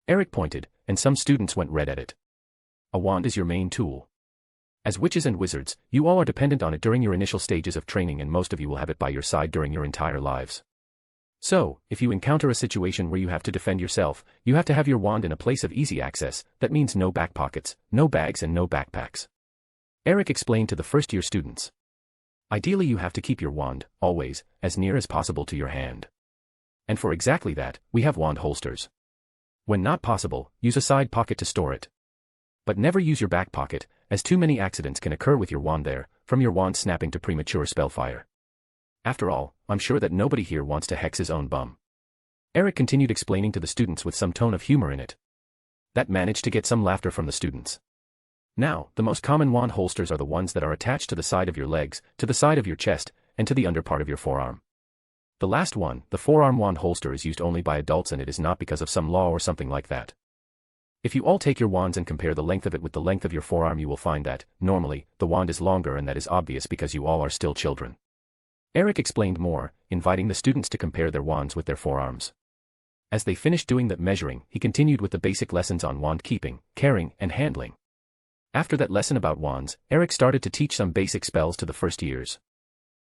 Eric pointed, and some students went red at it. A wand is your main tool. As witches and wizards, you all are dependent on it during your initial stages of training and most of you will have it by your side during your entire lives. So, if you encounter a situation where you have to defend yourself, you have to have your wand in a place of easy access. That means no back pockets, no bags and no backpacks. Eric explained to the first-year students. Ideally you have to keep your wand, always, as near as possible to your hand. And for exactly that, we have wand holsters. When not possible, use a side pocket to store it. But never use your back pocket, as too many accidents can occur with your wand there, from your wand snapping to premature spellfire. After all, I'm sure that nobody here wants to hex his own bum. Eric continued explaining to the students with some tone of humor in it. That managed to get some laughter from the students. Now, the most common wand holsters are the ones that are attached to the side of your legs, to the side of your chest, and to the under part of your forearm. The last one, the forearm wand holster, is used only by adults, and it is not because of some law or something like that. If you all take your wands and compare the length of it with the length of your forearm, you will find that, normally, the wand is longer, and that is obvious because you all are still children. Eric explained more, inviting the students to compare their wands with their forearms. As they finished doing that measuring, he continued with the basic lessons on wand keeping, carrying, and handling. After that lesson about wands, Eric started to teach some basic spells to the first years.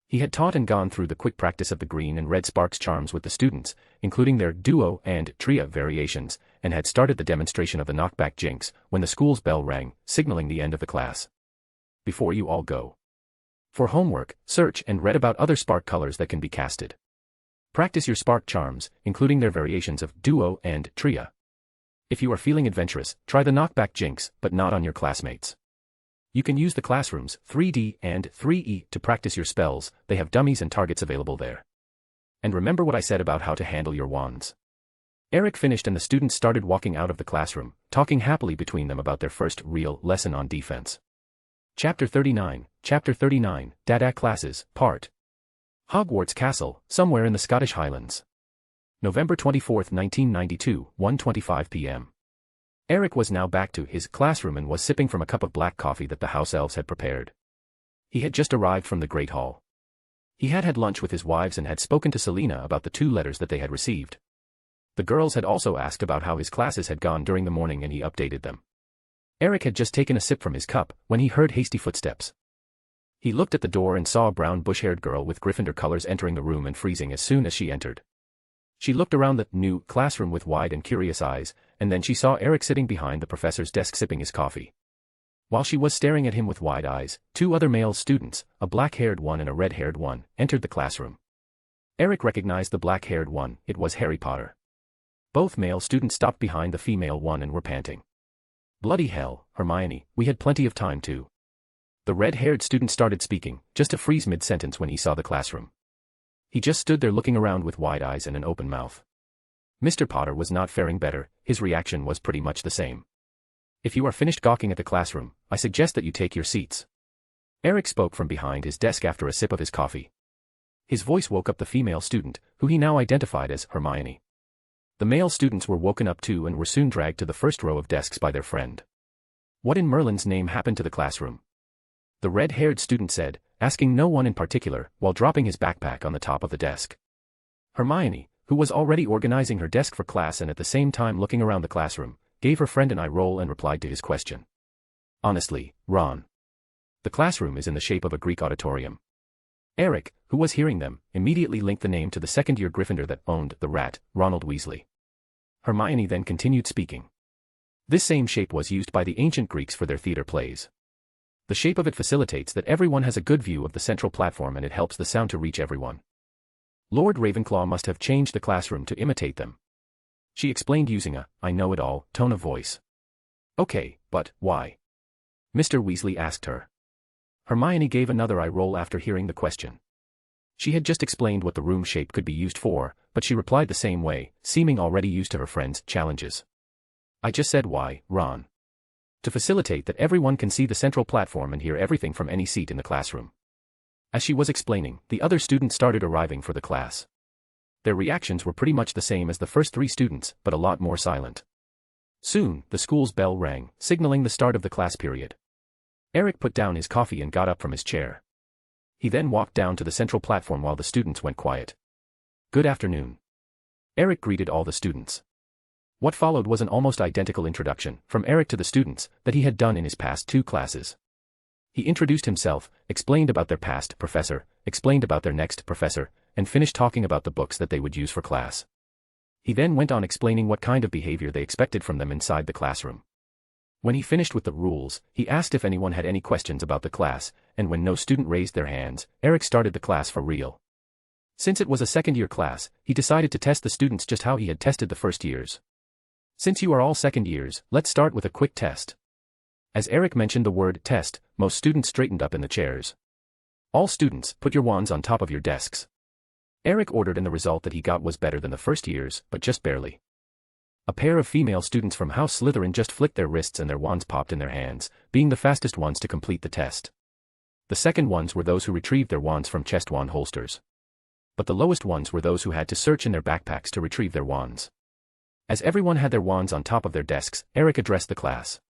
He had taught and gone through the quick practice of the green and red sparks charms with the students, including their duo and tria variations, and had started the demonstration of the knockback jinx when the school's bell rang, signaling the end of the class. Before you all go for homework, search and read about other spark colors that can be casted. Practice your spark charms, including their variations of duo and tria. If you are feeling adventurous, try the knockback jinx, but not on your classmates. You can use the classrooms 3D and 3E to practice your spells. They have dummies and targets available there. And remember what I said about how to handle your wands. Eric finished and the students started walking out of the classroom, talking happily between them about their first real lesson on defense. Chapter 39, Dada Classes, Part. Hogwarts Castle, somewhere in the Scottish Highlands. November 24, 1992, 1:25 p.m. Eric was now back to his classroom and was sipping from a cup of black coffee that the house elves had prepared. He had just arrived from the Great Hall. He had had lunch with his wives and had spoken to Selena about the 2 letters that they had received. The girls had also asked about how his classes had gone during the morning and he updated them. Eric had just taken a sip from his cup when he heard hasty footsteps. He looked at the door and saw a brown bush-haired girl with Gryffindor colors entering the room and freezing as soon as she entered. She looked around the new classroom with wide and curious eyes, and then she saw Eric sitting behind the professor's desk sipping his coffee. While she was staring at him with wide eyes, two other male students, a black-haired one and a red-haired one, entered the classroom. Eric recognized the black-haired one. It was Harry Potter. Both male students stopped behind the female one and were panting. "Bloody hell, Hermione, we had plenty of time to." The red-haired student started speaking, just to freeze mid-sentence when he saw the classroom. He just stood there looking around with wide eyes and an open mouth. Mr. Potter was not faring better. His reaction was pretty much the same. "If you are finished gawking at the classroom, I suggest that you take your seats." Eric spoke from behind his desk after a sip of his coffee. His voice woke up the female student, who he now identified as Hermione. The male students were woken up too and were soon dragged to the first row of desks by their friend. "What in Merlin's name happened to the classroom?" the red-haired student said, asking no one in particular, while dropping his backpack on the top of the desk. Hermione, who was already organizing her desk for class and at the same time looking around the classroom, gave her friend an eye roll and replied to his question. "Honestly, Ron. The classroom is in the shape of a Greek auditorium." Eric, who was hearing them, immediately linked the name to the second-year Gryffindor that owned the rat, Ronald Weasley. Hermione then continued speaking. "This same shape was used by the ancient Greeks for their theater plays. The shape of it facilitates that everyone has a good view of the central platform and it helps the sound to reach everyone. Lord Ravenclaw must have changed the classroom to imitate them." She explained using a I-know-it-all tone of voice. "Okay, but why?" Mr. Weasley asked her. Hermione gave another eye roll after hearing the question. She had just explained what the room shape could be used for, but she replied the same way, seeming already used to her friend's challenges. "I just said why, Ron. To facilitate that everyone can see the central platform and hear everything from any seat in the classroom." As she was explaining, the other students started arriving for the class. Their reactions were pretty much the same as the first three students, but a lot more silent. Soon, the school's bell rang, signaling the start of the class period. Eric put down his coffee and got up from his chair. He then walked down to the central platform while the students went quiet. "Good afternoon." Eric greeted all the students. What followed was an almost identical introduction, from Eric to the students, that he had done in his past two classes. He introduced himself, explained about their past professor, explained about their next professor, and finished talking about the books that they would use for class. He then went on explaining what kind of behavior they expected from them inside the classroom. When he finished with the rules, he asked if anyone had any questions about the class, and when no student raised their hands, Eric started the class for real. Since it was a second-year class, he decided to test the students just how he had tested the first years. "Since you are all second years, let's start with a quick test." As Eric mentioned the word test, most students straightened up in the chairs. "All students, put your wands on top of your desks." Eric ordered, and the result that he got was better than the first year's, but just barely. A pair of female students from House Slytherin just flicked their wrists and their wands popped in their hands, being the fastest ones to complete the test. The second ones were those who retrieved their wands from chest wand holsters. But the lowest ones were those who had to search in their backpacks to retrieve their wands. As everyone had their wands on top of their desks, Eric addressed the class.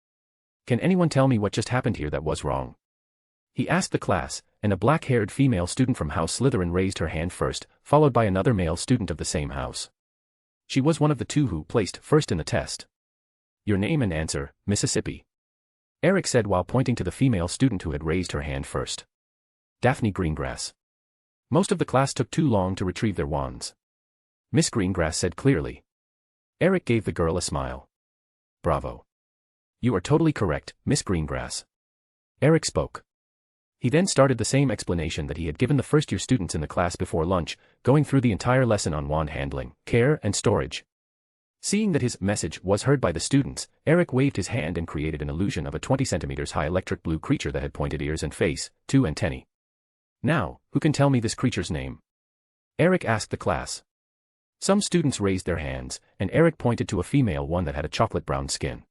"Can anyone tell me what just happened here that was wrong?" He asked the class, and a black-haired female student from House Slytherin raised her hand first, followed by another male student of the same house. She was one of the two who placed first in the test. "Your name and answer, Mississippi," Eric said while pointing to the female student who had raised her hand first. "Daphne Greengrass." Most of the class took too long to retrieve their wands. Miss Greengrass said clearly. Eric gave the girl a smile. "Bravo. You are totally correct, Miss Greengrass." Eric spoke. He then started the same explanation that he had given the first-year students in the class before lunch, going through the entire lesson on wand handling, care, and storage. Seeing that his message was heard by the students, Eric waved his hand and created an illusion of a 20 centimeters high electric blue creature that had pointed ears and face, 2 antennae. "Now, who can tell me this creature's name?" Eric asked the class. Some students raised their hands, and Eric pointed to a female one that had a chocolate-brown skin.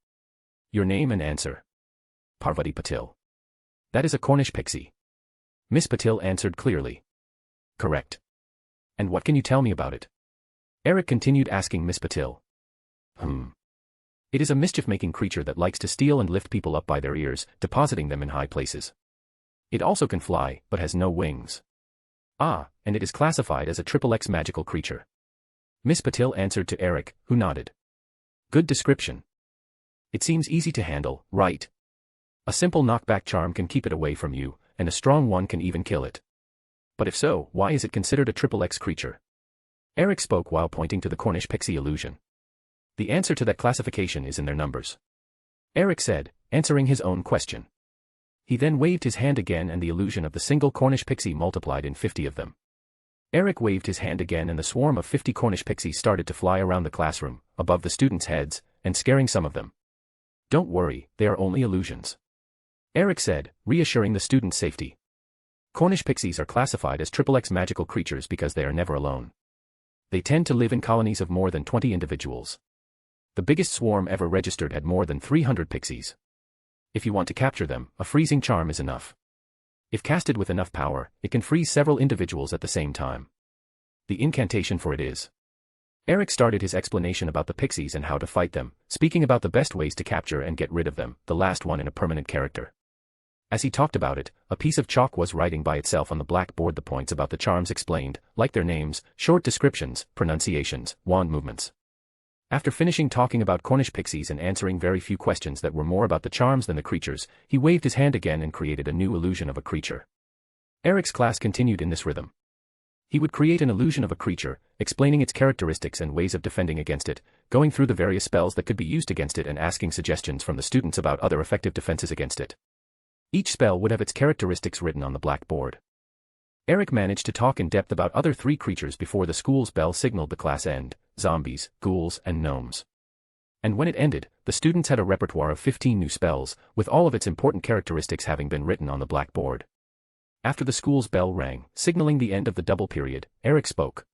"Your name and answer." "Parvati Patil." "That is a Cornish pixie." Miss Patil answered clearly. "Correct. And what can you tell me about it?" Eric continued asking Miss Patil. It is a mischief-making creature that likes to steal and lift people up by their ears, depositing them in high places. It also can fly, but has no wings." "Ah, and it is classified as a XXX magical creature." Miss Patil answered to Eric, who nodded. "Good description. It seems easy to handle, right? A simple knockback charm can keep it away from you, and a strong one can even kill it. But if so, why is it considered a XXX creature?" Eric spoke while pointing to the Cornish pixie illusion. "The answer to that classification is in their numbers," Eric said, answering his own question. He then waved his hand again and the illusion of the single Cornish pixie multiplied in 50 of them. Eric waved his hand again and the swarm of 50 Cornish pixies started to fly around the classroom, above the students' heads, and scaring some of them. "Don't worry, they are only illusions," Eric said, reassuring the students' safety. Cornish pixies are classified as XXX magical creatures because they are never alone. They tend to live in colonies of more than 20 individuals. The biggest swarm ever registered had more than 300 pixies. If you want to capture them, a freezing charm is enough. If casted with enough power, it can freeze several individuals at the same time. The incantation for it is. Eric started his explanation about the pixies and how to fight them, speaking about the best ways to capture and get rid of them, the last one in a permanent character. As he talked about it, a piece of chalk was writing by itself on the blackboard the points about the charms explained, like their names, short descriptions, pronunciations, wand movements. After finishing talking about Cornish pixies and answering very few questions that were more about the charms than the creatures, he waved his hand again and created a new illusion of a creature. Eric's class continued in this rhythm. He would create an illusion of a creature, explaining its characteristics and ways of defending against it, going through the various spells that could be used against it and asking suggestions from the students about other effective defenses against it. Each spell would have its characteristics written on the blackboard. Eric managed to talk in depth about other 3 creatures before the school's bell signaled the class end: zombies, ghouls, and gnomes. And when it ended, the students had a repertoire of 15 new spells, with all of its important characteristics having been written on the blackboard. After the school's bell rang, signaling the end of the double period, Eric spoke.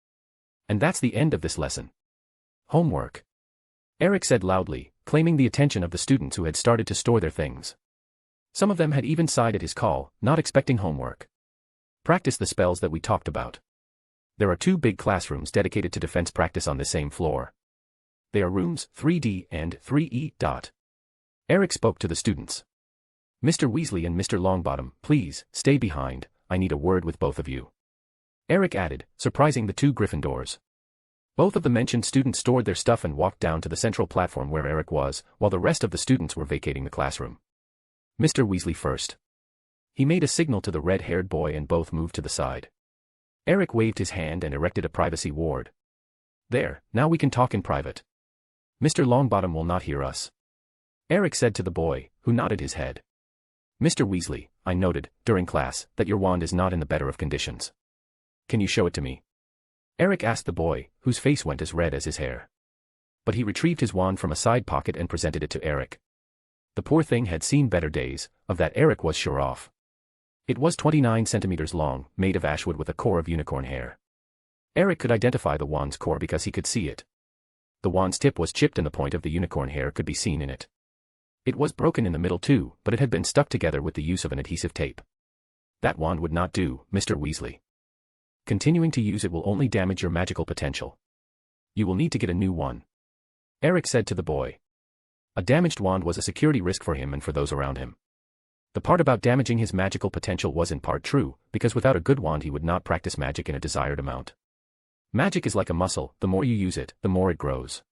"And that's the end of this lesson. Homework," Eric said loudly, claiming the attention of the students who had started to store their things. Some of them had even sighed at his call, not expecting homework. "Practice the spells that we talked about. There are 2 big classrooms dedicated to defense practice on the same floor. They are rooms 3D and 3E. Eric spoke to the students. "Mr. Weasley and Mr. Longbottom, please, stay behind, I need a word with both of you," Eric added, surprising the 2 Gryffindors. Both of the mentioned students stored their stuff and walked down to the central platform where Eric was, while the rest of the students were vacating the classroom. "Mr. Weasley first." He made a signal to the red-haired boy and both moved to the side. Eric waved his hand and erected a privacy ward. "There, now we can talk in private. Mr. Longbottom will not hear us," Eric said to the boy, who nodded his head. "Mr. Weasley, I noted, during class, that your wand is not in the better of conditions. Can you show it to me?" Eric asked the boy, whose face went as red as his hair. But he retrieved his wand from a side pocket and presented it to Eric. The poor thing had seen better days, of that Eric was sure of. It was 29 centimeters long, made of ashwood with a core of unicorn hair. Eric could identify the wand's core because he could see it. The wand's tip was chipped and the point of the unicorn hair could be seen in it. It was broken in the middle too, but it had been stuck together with the use of an adhesive tape. "That wand would not do, Mr. Weasley. Continuing to use it will only damage your magical potential. You will need to get a new one," Eric said to the boy. A damaged wand was a security risk for him and for those around him. The part about damaging his magical potential was in part true, because without a good wand he would not practice magic in a desired amount. Magic is like a muscle, the more you use it, the more it grows.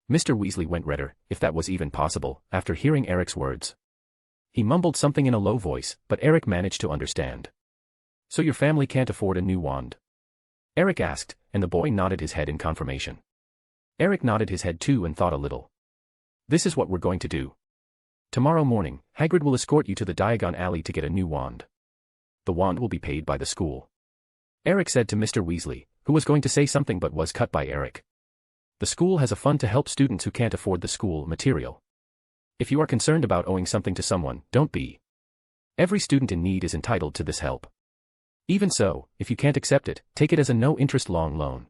Mr. Weasley went redder, if that was even possible, after hearing Eric's words. He mumbled something in a low voice, but Eric managed to understand. "So your family can't afford a new wand?" Eric asked, and the boy nodded his head in confirmation. Eric nodded his head too and thought a little. "This is what we're going to do. Tomorrow morning, Hagrid will escort you to the Diagon Alley to get a new wand. The wand will be paid by the school," Eric said to Mr. Weasley, who was going to say something but was cut by Eric. "The school has a fund to help students who can't afford the school material. If you are concerned about owing something to someone, don't be. Every student in need is entitled to this help. Even so, if you can't accept it, take it as a no-interest long loan.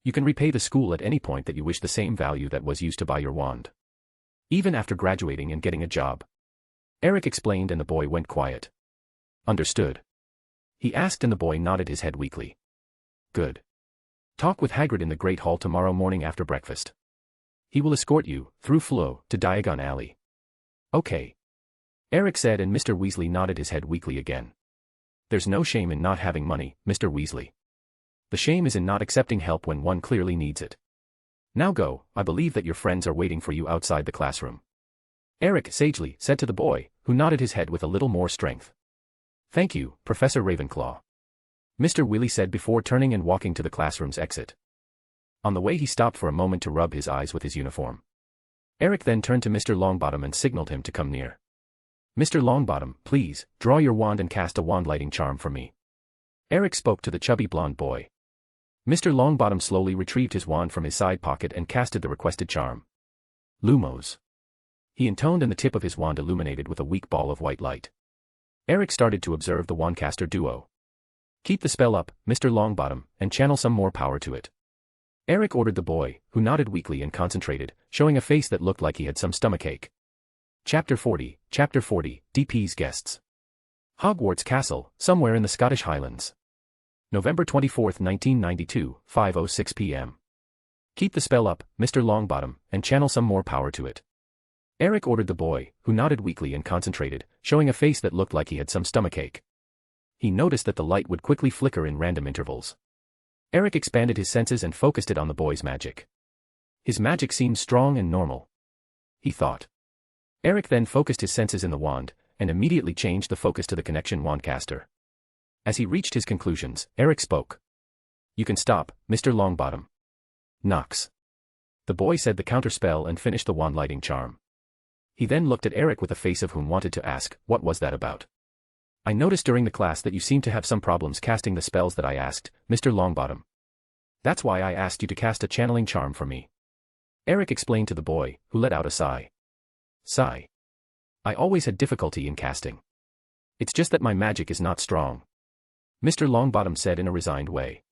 You can repay the school at any point that you wish the same value that was used to buy your wand. Even after graduating and getting a job." Eric explained and the boy went quiet. "Understood?" he asked and the boy nodded his head weakly. "Good. Talk with Hagrid in the Great Hall tomorrow morning after breakfast. He will escort you, through Flo, to Diagon Alley." "Okay," Eric said and Mr. Weasley nodded his head weakly again. "There's no shame in not having money, Mr. Weasley. The shame is in not accepting help when one clearly needs it. Now go, I believe that your friends are waiting for you outside the classroom," Eric sagely said to the boy, who nodded his head with a little more strength. "Thank you, Professor Ravenclaw," Mr. Weasley said before turning and walking to the classroom's exit. On the way he stopped for a moment to rub his eyes with his uniform. Eric then turned to Mr. Longbottom and signaled him to come near. Mr. Longbottom, please, draw your wand and cast a wand lighting charm for me. Eric spoke to the chubby blonde boy. Mr. Longbottom slowly retrieved his wand from his side pocket and casted the requested charm. Lumos. He intoned and the tip of his wand illuminated with a weak ball of white light. Eric started to observe the wandcaster duo. Keep the spell up, Mr. Longbottom, and channel some more power to it. Eric ordered the boy, who nodded weakly and concentrated, showing a face that looked like he had some stomachache. Chapter 40, DP's Guests. Hogwarts Castle, somewhere in the Scottish Highlands. November 24, 1992, 5:06 p.m. Keep the spell up, Mr. Longbottom, and channel some more power to it. Eric ordered the boy, who nodded weakly and concentrated, showing a face that looked like he had some stomachache. He noticed that the light would quickly flicker in random intervals. Eric expanded his senses and focused it on the boy's magic. His magic seemed strong and normal, he thought. Eric then focused his senses in the wand, and immediately changed the focus to the connection wandcaster. As he reached his conclusions, Eric spoke. You can stop, Mr. Longbottom. Nox. The boy said the counterspell and finished the wand lighting charm. He then looked at Eric with a face of whom wanted to ask, what was that about? I noticed during the class that you seem to have some problems casting the spells that I asked, Mr. Longbottom. That's why I asked you to cast a channeling charm for me. Eric explained to the boy, who let out a sigh. Sigh. I always had difficulty in casting. It's just that my magic is not strong. Mr. Longbottom said in a resigned way.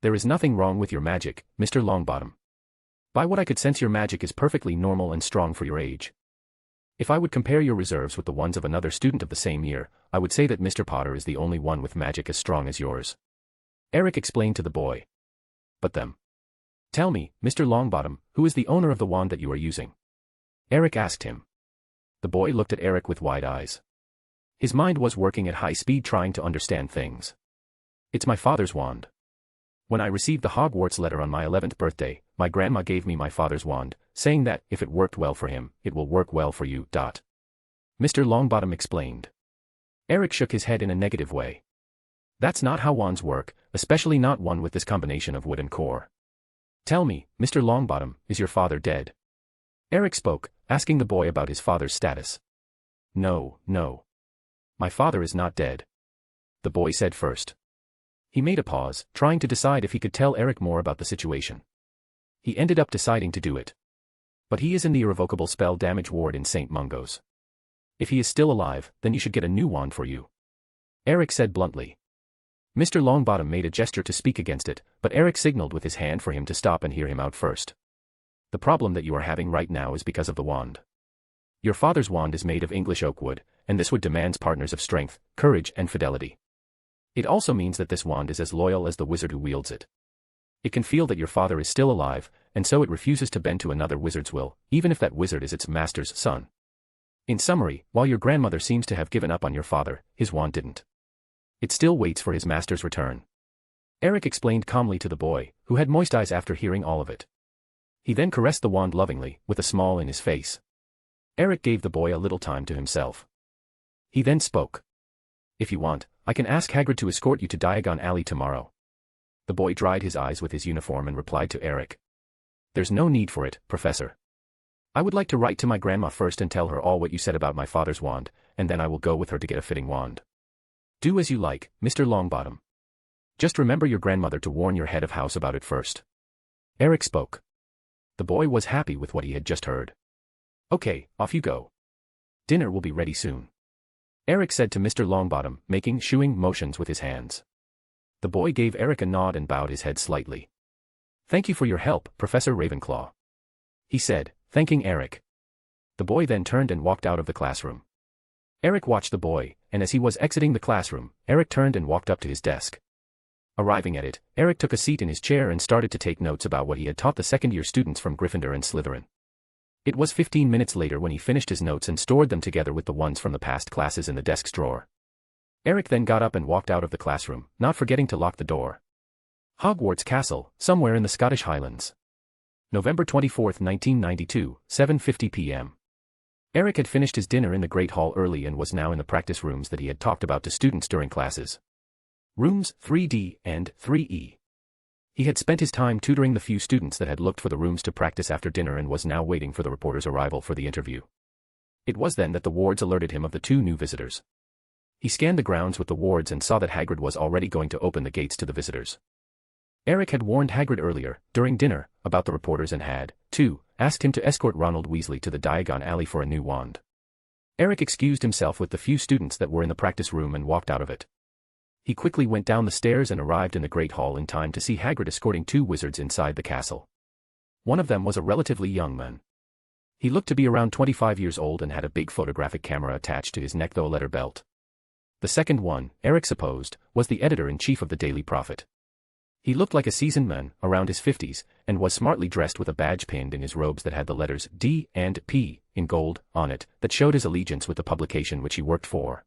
There is nothing wrong with your magic, Mr. Longbottom. By what I could sense, your magic is perfectly normal and strong for your age. If I would compare your reserves with the ones of another student of the same year, I would say that Mr. Potter is the only one with magic as strong as yours. Eric explained to the boy. But them. Tell me, Mr. Longbottom, who is the owner of the wand that you are using? Eric asked him. The boy looked at Eric with wide eyes. His mind was working at high speed trying to understand things. It's my father's wand. When I received the Hogwarts letter on my 11th birthday, my grandma gave me my father's wand, saying that, if it worked well for him, it will work well for you. Mr. Longbottom explained. Eric shook his head in a negative way. That's not how wands work, especially not one with this combination of wood and core. Tell me, Mr. Longbottom, is your father dead? Eric spoke, asking the boy about his father's status. No. My father is not dead. The boy said first. He made a pause, trying to decide if he could tell Eric more about the situation. He ended up deciding to do it. But he is in the irrevocable spell damage ward in St. Mungo's. If he is still alive, then you should get a new wand for you. Eric said bluntly. Mr. Longbottom made a gesture to speak against it, but Eric signaled with his hand for him to stop and hear him out first. The problem that you are having right now is because of the wand. Your father's wand is made of English oak wood, and this wood demands partners of strength, courage, and fidelity. It also means that this wand is as loyal as the wizard who wields it. It can feel that your father is still alive, and so it refuses to bend to another wizard's will, even if that wizard is its master's son. In summary, while your grandmother seems to have given up on your father, his wand didn't. It still waits for his master's return. Eric explained calmly to the boy, who had moist eyes after hearing all of it. He then caressed the wand lovingly, with a smile in his face. Eric gave the boy a little time to himself. He then spoke. If you want, I can ask Hagrid to escort you to Diagon Alley tomorrow. The boy dried his eyes with his uniform and replied to Eric. There's no need for it, Professor. I would like to write to my grandma first and tell her all what you said about my father's wand, and then I will go with her to get a fitting wand. Do as you like, Mr. Longbottom. Just remember your grandmother to warn your head of house about it first. Eric spoke. The boy was happy with what he had just heard. Okay, off you go. Dinner will be ready soon. Eric said to Mr. Longbottom, making shooing motions with his hands. The boy gave Eric a nod and bowed his head slightly. Thank you for your help, Professor Ravenclaw. He said, thanking Eric. The boy then turned and walked out of the classroom. Eric watched the boy, and as he was exiting the classroom, Eric turned and walked up to his desk. Arriving at it, Eric took a seat in his chair and started to take notes about what he had taught the second-year students from Gryffindor and Slytherin. It was 15 minutes later when he finished his notes and stored them together with the ones from the past classes in the desk's drawer. Eric then got up and walked out of the classroom, not forgetting to lock the door. Hogwarts Castle, somewhere in the Scottish Highlands. November 24, 1992, 7:50 p.m. Eric had finished his dinner in the Great Hall early and was now in the practice rooms that he had talked about to students during classes. Rooms 3D and 3E. He had spent his time tutoring the few students that had looked for the rooms to practice after dinner and was now waiting for the reporter's arrival for the interview. It was then that the wards alerted him of the 2 new visitors. He scanned the grounds with the wards and saw that Hagrid was already going to open the gates to the visitors. Eric had warned Hagrid earlier, during dinner, about the reporters and had, too, asked him to escort Ronald Weasley to the Diagon Alley for a new wand. Eric excused himself with the few students that were in the practice room and walked out of it. He quickly went down the stairs and arrived in the Great Hall in time to see Hagrid escorting 2 wizards inside the castle. One of them was a relatively young man. He looked to be around 25 years old and had a big photographic camera attached to his neck, though a leather belt. The second one, Eric supposed, was the editor-in-chief of the Daily Prophet. He looked like a seasoned man, around his 50s, and was smartly dressed with a badge pinned in his robes that had the letters D and P, in gold, on it, that showed his allegiance with the publication which he worked for.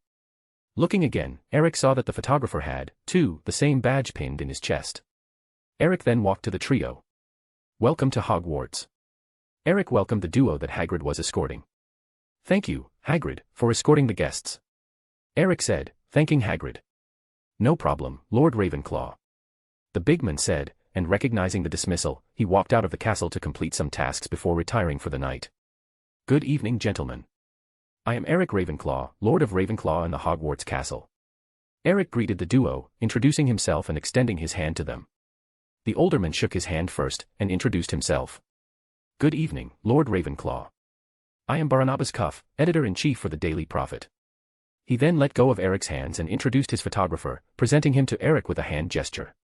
Looking again, Eric saw that the photographer had, too, the same badge pinned in his chest. Eric then walked to the trio. "Welcome to Hogwarts." Eric welcomed the duo that Hagrid was escorting. "Thank you, Hagrid, for escorting the guests," Eric said, thanking Hagrid. "No problem, Lord Ravenclaw," the big man said, and recognizing the dismissal, he walked out of the castle to complete some tasks before retiring for the night. "Good evening, gentlemen. I am Eric Ravenclaw, Lord of Ravenclaw and the Hogwarts Castle." Eric greeted the duo, introducing himself and extending his hand to them. The older man shook his hand first, and introduced himself. "Good evening, Lord Ravenclaw. I am Barnabas Cuff, editor-in-chief for the Daily Prophet." He then let go of Eric's hands and introduced his photographer, presenting him to Eric with a hand gesture.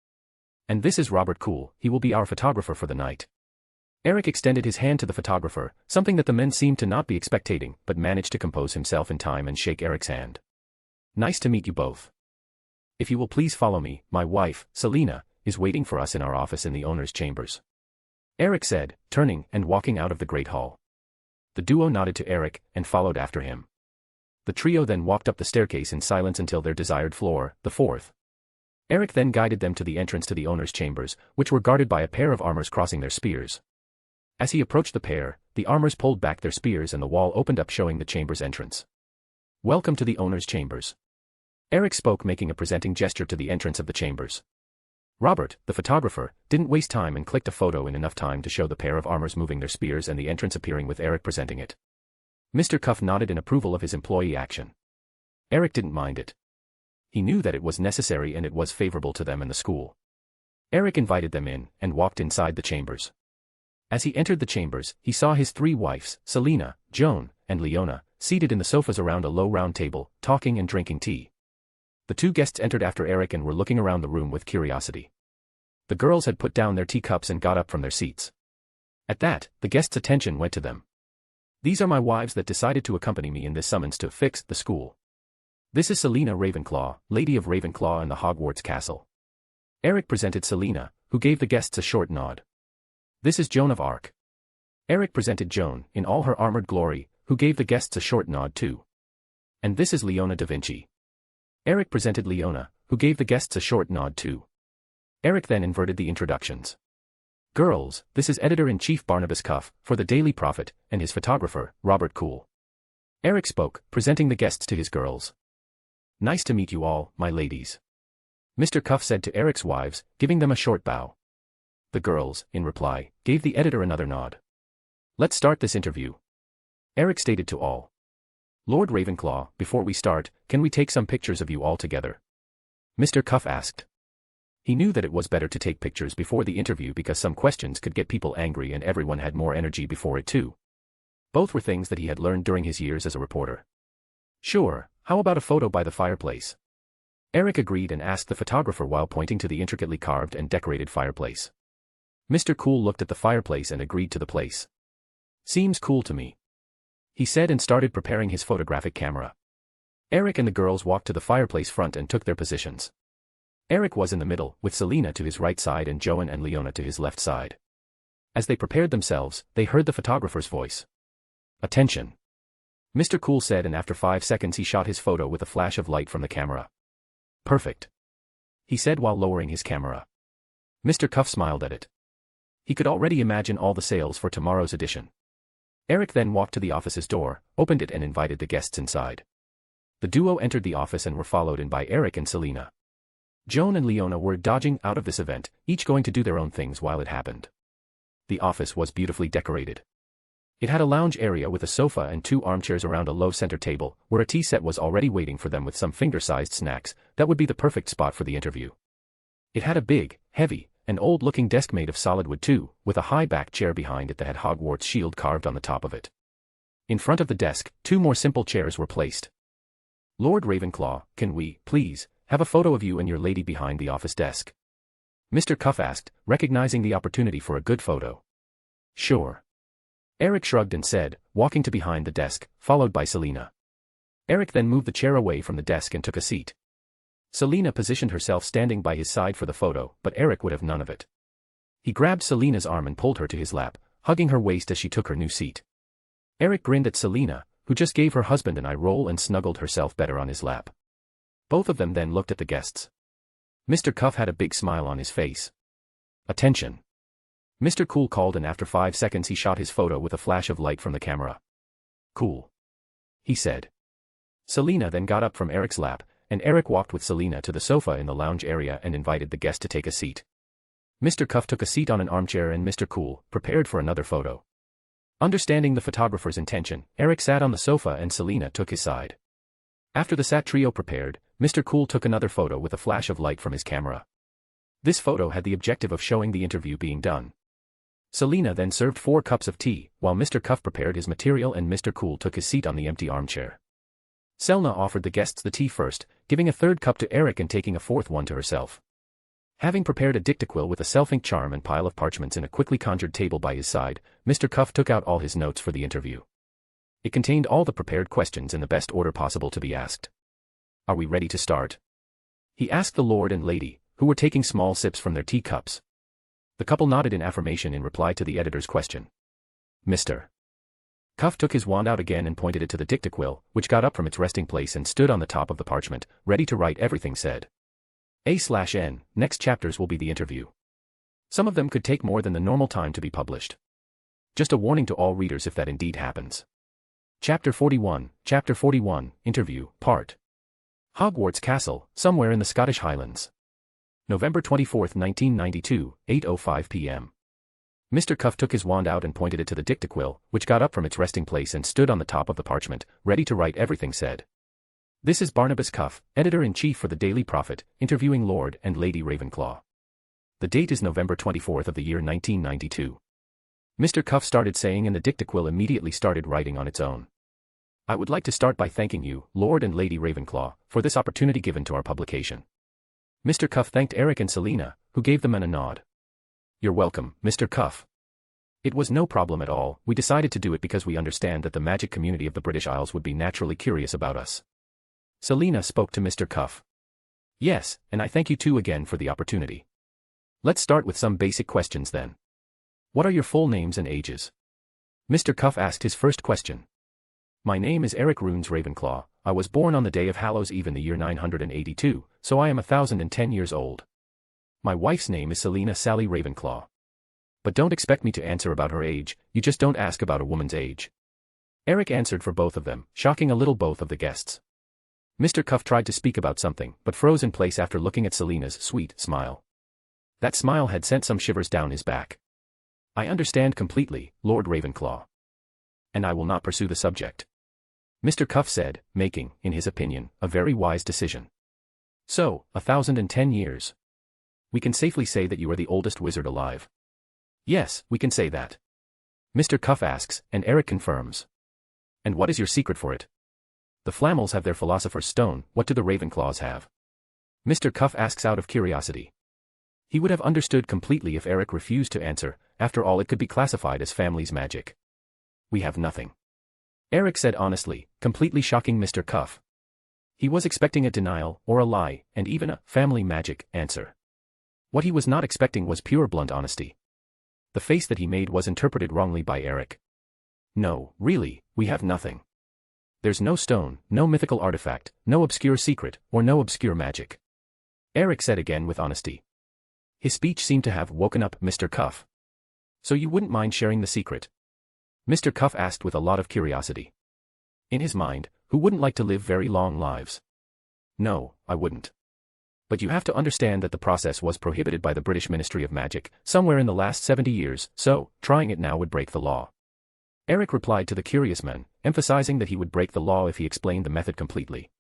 "And this is Robert Cool, he will be our photographer for the night." Eric extended his hand to the photographer, something that the men seemed to not be expecting, but managed to compose himself in time and shake Eric's hand. "Nice to meet you both. If you will please follow me, my wife, Selina, is waiting for us in our office in the owner's chambers," Eric said, turning and walking out of the Great Hall. The duo nodded to Eric and followed after him. The trio then walked up the staircase in silence until their desired floor, the 4th. Eric then guided them to the entrance to the owner's chambers, which were guarded by a pair of armors crossing their spears. As he approached the pair, the armors pulled back their spears and the wall opened up, showing the chamber's entrance. "Welcome to the owner's chambers," Eric spoke, making a presenting gesture to the entrance of the chambers. Robert, the photographer, didn't waste time and clicked a photo in enough time to show the pair of armors moving their spears and the entrance appearing with Eric presenting it. Mr. Cuff nodded in approval of his employee action. Eric didn't mind it. He knew that it was necessary and it was favorable to them and the school. Eric invited them in and walked inside the chambers. As he entered the chambers, he saw his 3 wives, Selina, Joan, and Leona, seated in the sofas around a low round table, talking and drinking tea. The 2 guests entered after Eric and were looking around the room with curiosity. The girls had put down their teacups and got up from their seats. At that, the guests' attention went to them. "These are my wives that decided to accompany me in this summons to fix the school. This is Selina Ravenclaw, Lady of Ravenclaw and the Hogwarts Castle." Eric presented Selina, who gave the guests a short nod. "This is Joan of Arc." Eric presented Joan, in all her armored glory, who gave the guests a short nod too. "And this is Leona da Vinci." Eric presented Leona, who gave the guests a short nod too. Eric then inverted the introductions. "Girls, this is Editor-in-Chief Barnabas Cuff, for the Daily Prophet, and his photographer, Robert Cool." Eric spoke, presenting the guests to his girls. "Nice to meet you all, my ladies," Mr. Cuff said to Eric's wives, giving them a short bow. The girls, in reply, gave the editor another nod. "Let's start this interview," Eric stated to all. "Lord Ravenclaw, before we start, can we take some pictures of you all together?" Mr. Cuff asked. He knew that it was better to take pictures before the interview because some questions could get people angry and everyone had more energy before it too. Both were things that he had learned during his years as a reporter. "Sure, how about a photo by the fireplace?" Eric agreed and asked the photographer while pointing to the intricately carved and decorated fireplace. Mr. Cool looked at the fireplace and agreed to the place. "Seems cool to me," he said and started preparing his photographic camera. Eric and the girls walked to the fireplace front and took their positions. Eric was in the middle, with Selina to his right side and Joan and Leona to his left side. As they prepared themselves, they heard the photographer's voice. "Attention," Mr. Cool said, and after 5 seconds he shot his photo with a flash of light from the camera. "Perfect," he said while lowering his camera. Mr. Cuff smiled at it. He could already imagine all the sales for tomorrow's edition. Eric then walked to the office's door, opened it and invited the guests inside. The duo entered the office and were followed in by Eric and Selina. Joan and Leona were dodging out of this event, each going to do their own things while it happened. The office was beautifully decorated. It had a lounge area with a sofa and 2 armchairs around a low center table, where a tea set was already waiting for them with some finger-sized snacks. That would be the perfect spot for the interview. It had a big, heavy, and old-looking desk made of solid wood too, with a high-backed chair behind it that had Hogwarts shield carved on the top of it. In front of the desk, 2 more simple chairs were placed. "Lord Ravenclaw, can we, please, have a photo of you and your lady behind the office desk?" Mr. Cuff asked, recognizing the opportunity for a good photo. "Sure." Eric shrugged and said, walking to behind the desk, followed by Selina. Eric then moved the chair away from the desk and took a seat. Selina positioned herself standing by his side for the photo, but Eric would have none of it. He grabbed Selina's arm and pulled her to his lap, hugging her waist as she took her new seat. Eric grinned at Selina, who just gave her husband an eye roll and snuggled herself better on his lap. Both of them then looked at the guests. Mr. Cuff had a big smile on his face. "Attention." Mr. Cool called, and after 5 seconds he shot his photo with a flash of light from the camera. "Cool," he said. Selina then got up from Eric's lap, and Eric walked with Selina to the sofa in the lounge area and invited the guest to take a seat. Mr. Cuff took a seat on an armchair and Mr. Cool prepared for another photo. Understanding the photographer's intention, Eric sat on the sofa and Selina took his side. After the sat trio prepared, Mr. Cool took another photo with a flash of light from his camera. This photo had the objective of showing the interview being done. Selina then served 4 cups of tea, while Mr. Cuff prepared his material and Mr. Cool took his seat on the empty armchair. Selna offered the guests the tea first, giving a 3rd cup to Eric and taking a 4th one to herself. Having prepared a dictaquill with a self-ink charm and pile of parchments in a quickly conjured table by his side, Mr. Cuff took out all his notes for the interview. It contained all the prepared questions in the best order possible to be asked. "Are we ready to start?" he asked the Lord and Lady, who were taking small sips from their teacups. The couple nodded in affirmation in reply to the editor's question. Mr. Cuff took his wand out again and pointed it to the dictaquill, which got up from its resting place and stood on the top of the parchment, ready to write everything said. A/N, next chapters will be the interview. Some of them could take more than the normal time to be published. Just a warning to all readers if that indeed happens. Chapter 41, Interview, Part. Hogwarts Castle, somewhere in the Scottish Highlands. November 24, 1992, 8:05 p.m. Mr. Cuff took his wand out and pointed it to the dictaquill, which got up from its resting place and stood on the top of the parchment, ready to write everything said. This is Barnabas Cuff, Editor-in-Chief for the Daily Prophet, interviewing Lord and Lady Ravenclaw. The date is November 24th of the year 1992. Mr. Cuff started saying and the dictaquill immediately started writing on its own. "I would like to start by thanking you, Lord and Lady Ravenclaw, for this opportunity given to our publication." Mr. Cuff thanked Eric and Selina, who gave the men a nod. "You're welcome, Mr. Cuff. It was no problem at all. We decided to do it because we understand that the magic community of the British Isles would be naturally curious about us." Selina spoke to Mr. Cuff. "Yes, and I thank you too again for the opportunity. Let's start with some basic questions then. What are your full names and ages?" Mr. Cuff asked his first question. "My name is Eric Runes Ravenclaw. I was born on the day of Hallows Eve in the year 982, so I am 1010 years old. My wife's name is Selina Sally Ravenclaw. But don't expect me to answer about her age, you just don't ask about a woman's age." Eric answered for both of them, shocking a little both of the guests. Mr. Cuff tried to speak about something, but froze in place after looking at Selina's sweet smile. That smile had sent some shivers down his back. "I understand completely, Lord Ravenclaw. And I will not pursue the subject," Mr. Cuff said, making, in his opinion, a very wise decision. "So, 1010 years. We can safely say that you are the oldest wizard alive." "Yes, we can say that." Mr. Cuff asks, and Eric confirms. "And what is your secret for it? The Flammels have their Philosopher's Stone, what do the Ravenclaws have?" Mr. Cuff asks out of curiosity. He would have understood completely if Eric refused to answer, after all it could be classified as family's magic. "We have nothing," Eric said honestly, completely shocking Mr. Cuff. He was expecting a denial, or a lie, and even a family magic answer. What he was not expecting was pure blunt honesty. The face that he made was interpreted wrongly by Eric. "No, really, we have nothing. There's no stone, no mythical artifact, no obscure secret, or no obscure magic," Eric said again with honesty. His speech seemed to have woken up Mr. Cuff. "So you wouldn't mind sharing the secret?" Mr. Cuff asked with a lot of curiosity. In his mind, who wouldn't like to live very long lives? "No, I wouldn't. But you have to understand that the process was prohibited by the British Ministry of Magic, somewhere in the last 70 years, so, trying it now would break the law. Eric replied to the curious man, emphasizing that he would break the law if he explained the method completely.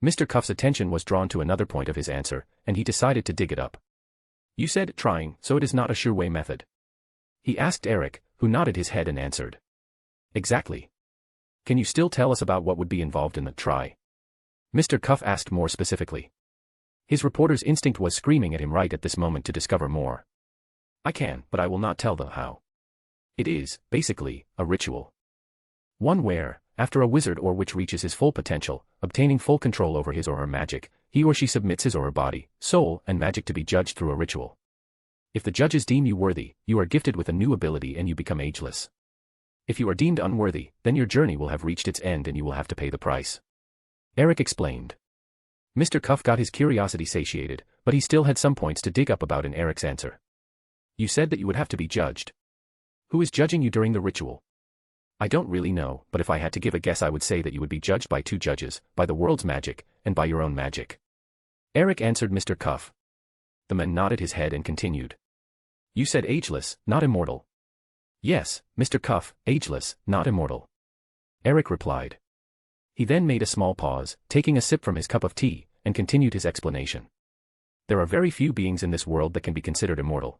Mr. Cuff's attention was drawn to another point of his answer, and he decided to dig it up. You said trying, so it is not a sure way method? He asked Eric, who nodded his head and answered. Exactly. Can you still tell us about what would be involved in the try? Mr. Cuff asked more specifically. His reporter's instinct was screaming at him right at this moment to discover more. I can, but I will not tell the how. It is, basically, a ritual. One where, after a wizard or witch reaches his full potential, obtaining full control over his or her magic, he or she submits his or her body, soul, and magic to be judged through a ritual. If the judges deem you worthy, you are gifted with a new ability and you become ageless. If you are deemed unworthy, then your journey will have reached its end and you will have to pay the price. Eric explained. Mr. Cuff got his curiosity satiated, but he still had some points to dig up about in Eric's answer. You said that you would have to be judged. Who is judging you during the ritual? I don't really know, but if I had to give a guess I would say that you would be judged by two judges, by the world's magic, and by your own magic. Eric answered Mr. Cuff. The man nodded his head and continued. You said ageless, not immortal. Yes, Mr. Cuff, ageless, not immortal. Eric replied. He then made a small pause, taking a sip from his cup of tea, and continued his explanation. There are very few beings in this world that can be considered immortal.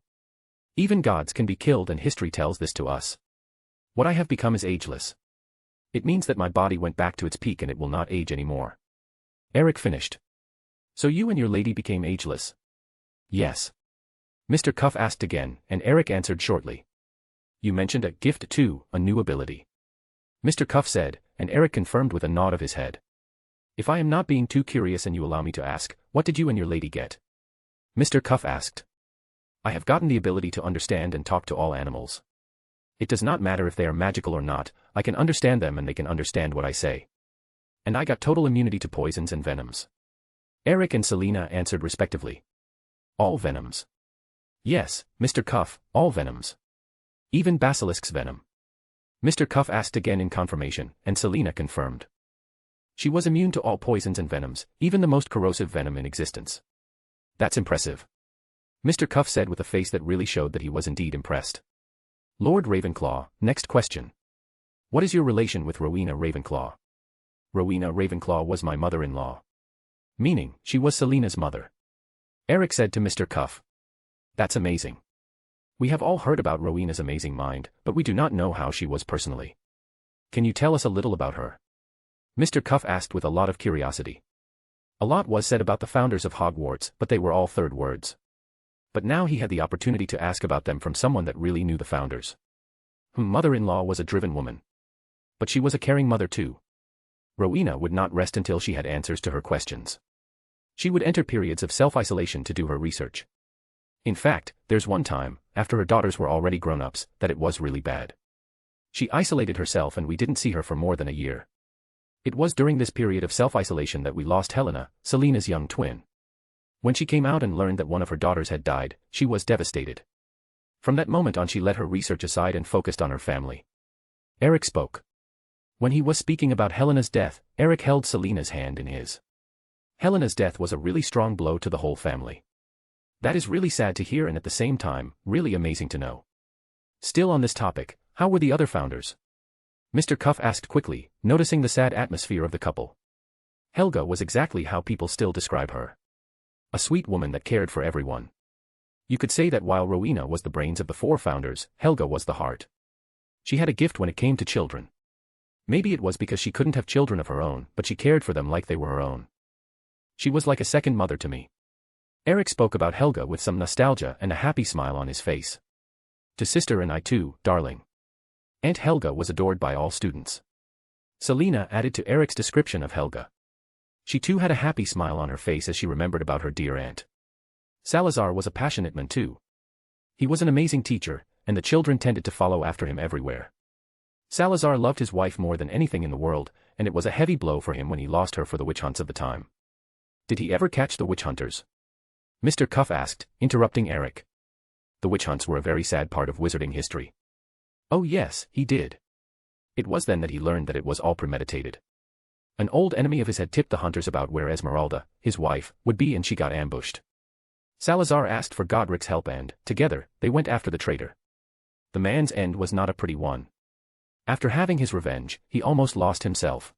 Even gods can be killed and history tells this to us. What I have become is ageless. It means that my body went back to its peak and it will not age anymore. Eric finished. So you and your lady became ageless? Yes. Mr. Cuff asked again, and Eric answered shortly. You mentioned a gift too, a new ability. Mr. Cuff said, and Eric confirmed with a nod of his head. If I am not being too curious and you allow me to ask, what did you and your lady get? Mr. Cuff asked. I have gotten the ability to understand and talk to all animals. It does not matter if they are magical or not, I can understand them and they can understand what I say. And I got total immunity to poisons and venoms. Eric and Selena answered respectively. All venoms. Yes, Mr. Cuff, all venoms. Even basilisk's venom. Mr. Cuff asked again in confirmation, and Selena confirmed. She was immune to all poisons and venoms, even the most corrosive venom in existence. That's impressive. Mr. Cuff said with a face that really showed that he was indeed impressed. Lord Ravenclaw, next question. What is your relation with Rowena Ravenclaw? Rowena Ravenclaw was my mother-in-law. Meaning, she was Selena's mother. Eric said to Mr. Cuff. That's amazing. We have all heard about Rowena's amazing mind, but we do not know how she was personally. Can you tell us a little about her? Mr. Cuff asked with a lot of curiosity. A lot was said about the founders of Hogwarts, but they were all third words. But now he had the opportunity to ask about them from someone that really knew the founders. Mother-in-law was a driven woman. But she was a caring mother too. Rowena would not rest until she had answers to her questions. She would enter periods of self-isolation to do her research. In fact, there's one time, after her daughters were already grown-ups, that it was really bad. She isolated herself and we didn't see her for more than a year. It was during this period of self-isolation that we lost Helena, Selena's young twin. When she came out and learned that one of her daughters had died, she was devastated. From that moment on she let her research aside and focused on her family. Eric spoke. When he was speaking about Helena's death, Eric held Selena's hand in his. Helena's death was a really strong blow to the whole family. That is really sad to hear and at the same time, really amazing to know. Still on this topic, how were the other founders? Mr. Cuff asked quickly, noticing the sad atmosphere of the couple. Helga was exactly how people still describe her. A sweet woman that cared for everyone. You could say that while Rowena was the brains of the four founders, Helga was the heart. She had a gift when it came to children. Maybe it was because she couldn't have children of her own, but she cared for them like they were her own. She was like a second mother to me. Eric spoke about Helga with some nostalgia and a happy smile on his face. To sister and I too, darling. Aunt Helga was adored by all students. Selena added to Eric's description of Helga. She too had a happy smile on her face as she remembered about her dear aunt. Salazar was a passionate man too. He was an amazing teacher, and the children tended to follow after him everywhere. Salazar loved his wife more than anything in the world, and it was a heavy blow for him when he lost her for the witch hunts of the time. Did he ever catch the witch hunters? Mr. Cuff asked, interrupting Eric. The witch hunts were a very sad part of wizarding history. Oh yes, he did. It was then that he learned that it was all premeditated. An old enemy of his had tipped the hunters about where Esmeralda, his wife, would be and she got ambushed. Salazar asked for Godric's help and, together, they went after the traitor. The man's end was not a pretty one. After having his revenge, he almost lost himself.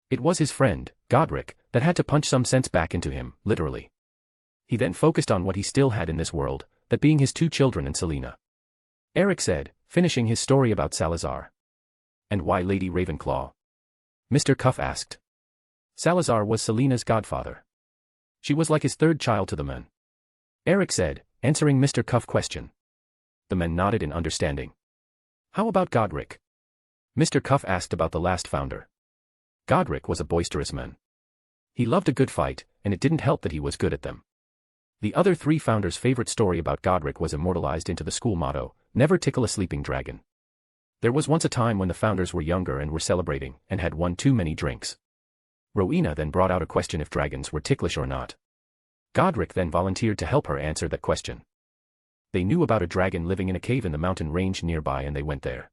It was his friend, Godric, that had to punch some sense back into him, literally. He then focused on what he still had in this world, that being his 2 children and Selena. Eric said, finishing his story about Salazar. And why Lady Ravenclaw? Mr. Cuff asked. Salazar was Selena's godfather. She was like his 3rd child to the men. Eric said, answering Mr. Cuff's question. The men nodded in understanding. How about Godric? Mr. Cuff asked about the last founder. Godric was a boisterous man. He loved a good fight, and it didn't help that he was good at them. The other 3 founders' favorite story about Godric was immortalized into the school motto, never tickle a sleeping dragon. There was once a time when the founders were younger and were celebrating, and had won too many drinks. Rowena then brought out a question if dragons were ticklish or not. Godric then volunteered to help her answer that question. They knew about a dragon living in a cave in the mountain range nearby and they went there.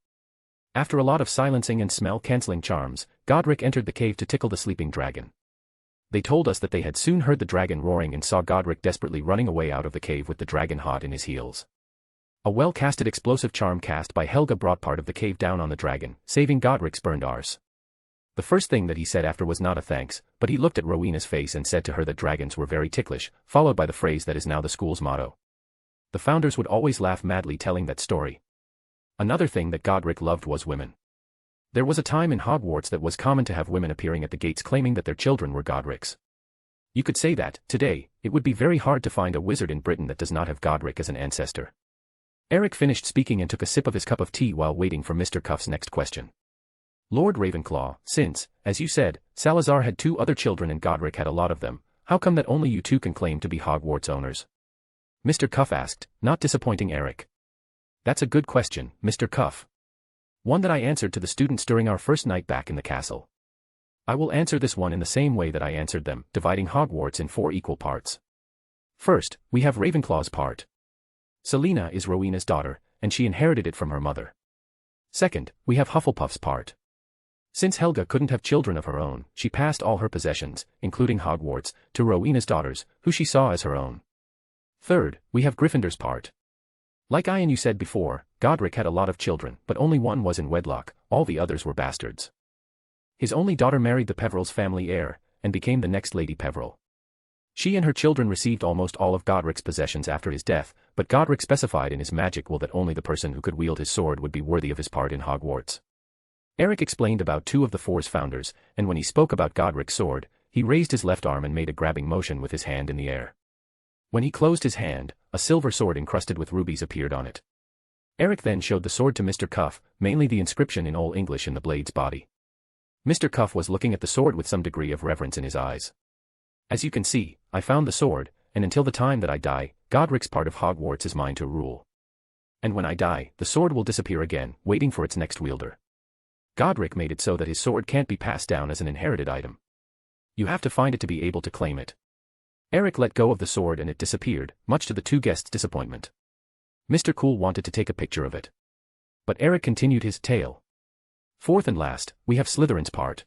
After a lot of silencing and smell-canceling charms, Godric entered the cave to tickle the sleeping dragon. They told us that they had soon heard the dragon roaring and saw Godric desperately running away out of the cave with the dragon hot in his heels. A well-casted explosive charm cast by Helga brought part of the cave down on the dragon, saving Godric's burned arse. The first thing that he said after was not a thanks, but he looked at Rowena's face and said to her that dragons were very ticklish, followed by the phrase that is now the school's motto. The founders would always laugh madly telling that story. Another thing that Godric loved was women. There was a time in Hogwarts that was common to have women appearing at the gates claiming that their children were Godric's. You could say that, today, it would be very hard to find a wizard in Britain that does not have Godric as an ancestor. Eric finished speaking and took a sip of his cup of tea while waiting for Mr. Cuff's next question. Lord Ravenclaw, since, as you said, Salazar had 2 other children and Godric had a lot of them, how come that only you 2 can claim to be Hogwarts owners? Mr. Cuff asked, not disappointing Eric. That's a good question, Mr. Cuff. One that I answered to the students during our first night back in the castle. I will answer this one in the same way that I answered them, dividing Hogwarts in 4 equal parts. First, we have Ravenclaw's part. Selena is Rowena's daughter, and she inherited it from her mother. Second, we have Hufflepuff's part. Since Helga couldn't have children of her own, she passed all her possessions, including Hogwarts, to Rowena's daughters, who she saw as her own. Third, we have Gryffindor's part. Like I and you said before, Godric had a lot of children, but only one was in wedlock, all the others were bastards. His only daughter married the Peveril's family heir, and became the next Lady Peveril. She and her children received almost all of Godric's possessions after his death, but Godric specified in his magic will that only the person who could wield his sword would be worthy of his part in Hogwarts. Eric explained about 2 of the 4's founders, and when he spoke about Godric's sword, he raised his left arm and made a grabbing motion with his hand in the air. When he closed his hand, a silver sword encrusted with rubies appeared on it. Eric then showed the sword to Mr. Cuff, mainly the inscription in Old English in the blade's body. Mr. Cuff was looking at the sword with some degree of reverence in his eyes. As you can see, I found the sword, and until the time that I die, Godric's part of Hogwarts is mine to rule. And when I die, the sword will disappear again, waiting for its next wielder. Godric made it so that his sword can't be passed down as an inherited item. You have to find it to be able to claim it. Eric let go of the sword and it disappeared, much to the 2 guests' disappointment. Mr. Cool wanted to take a picture of it. But Eric continued his tale. Fourth and last, we have Slytherin's part.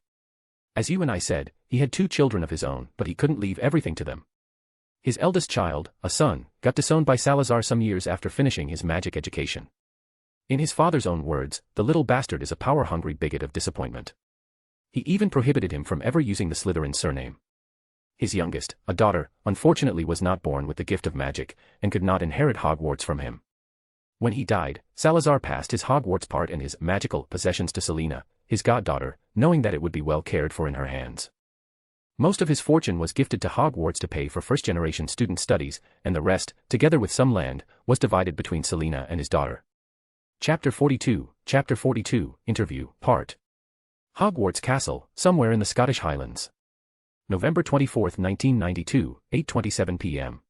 As you and I said, he had 2 children of his own, but he couldn't leave everything to them. His eldest child, a son, got disowned by Salazar some years after finishing his magic education. In his father's own words, the little bastard is a power-hungry bigot of disappointment. He even prohibited him from ever using the Slytherin surname. His youngest, a daughter, unfortunately was not born with the gift of magic, and could not inherit Hogwarts from him. When he died, Salazar passed his Hogwarts part and his magical possessions to Selena, his goddaughter, knowing that it would be well cared for in her hands. Most of his fortune was gifted to Hogwarts to pay for first-generation student studies, and the rest, together with some land, was divided between Selena and his daughter. Chapter 42, Interview, Part. Hogwarts Castle, somewhere in the Scottish Highlands. November 24, 1992, 8:27 p.m.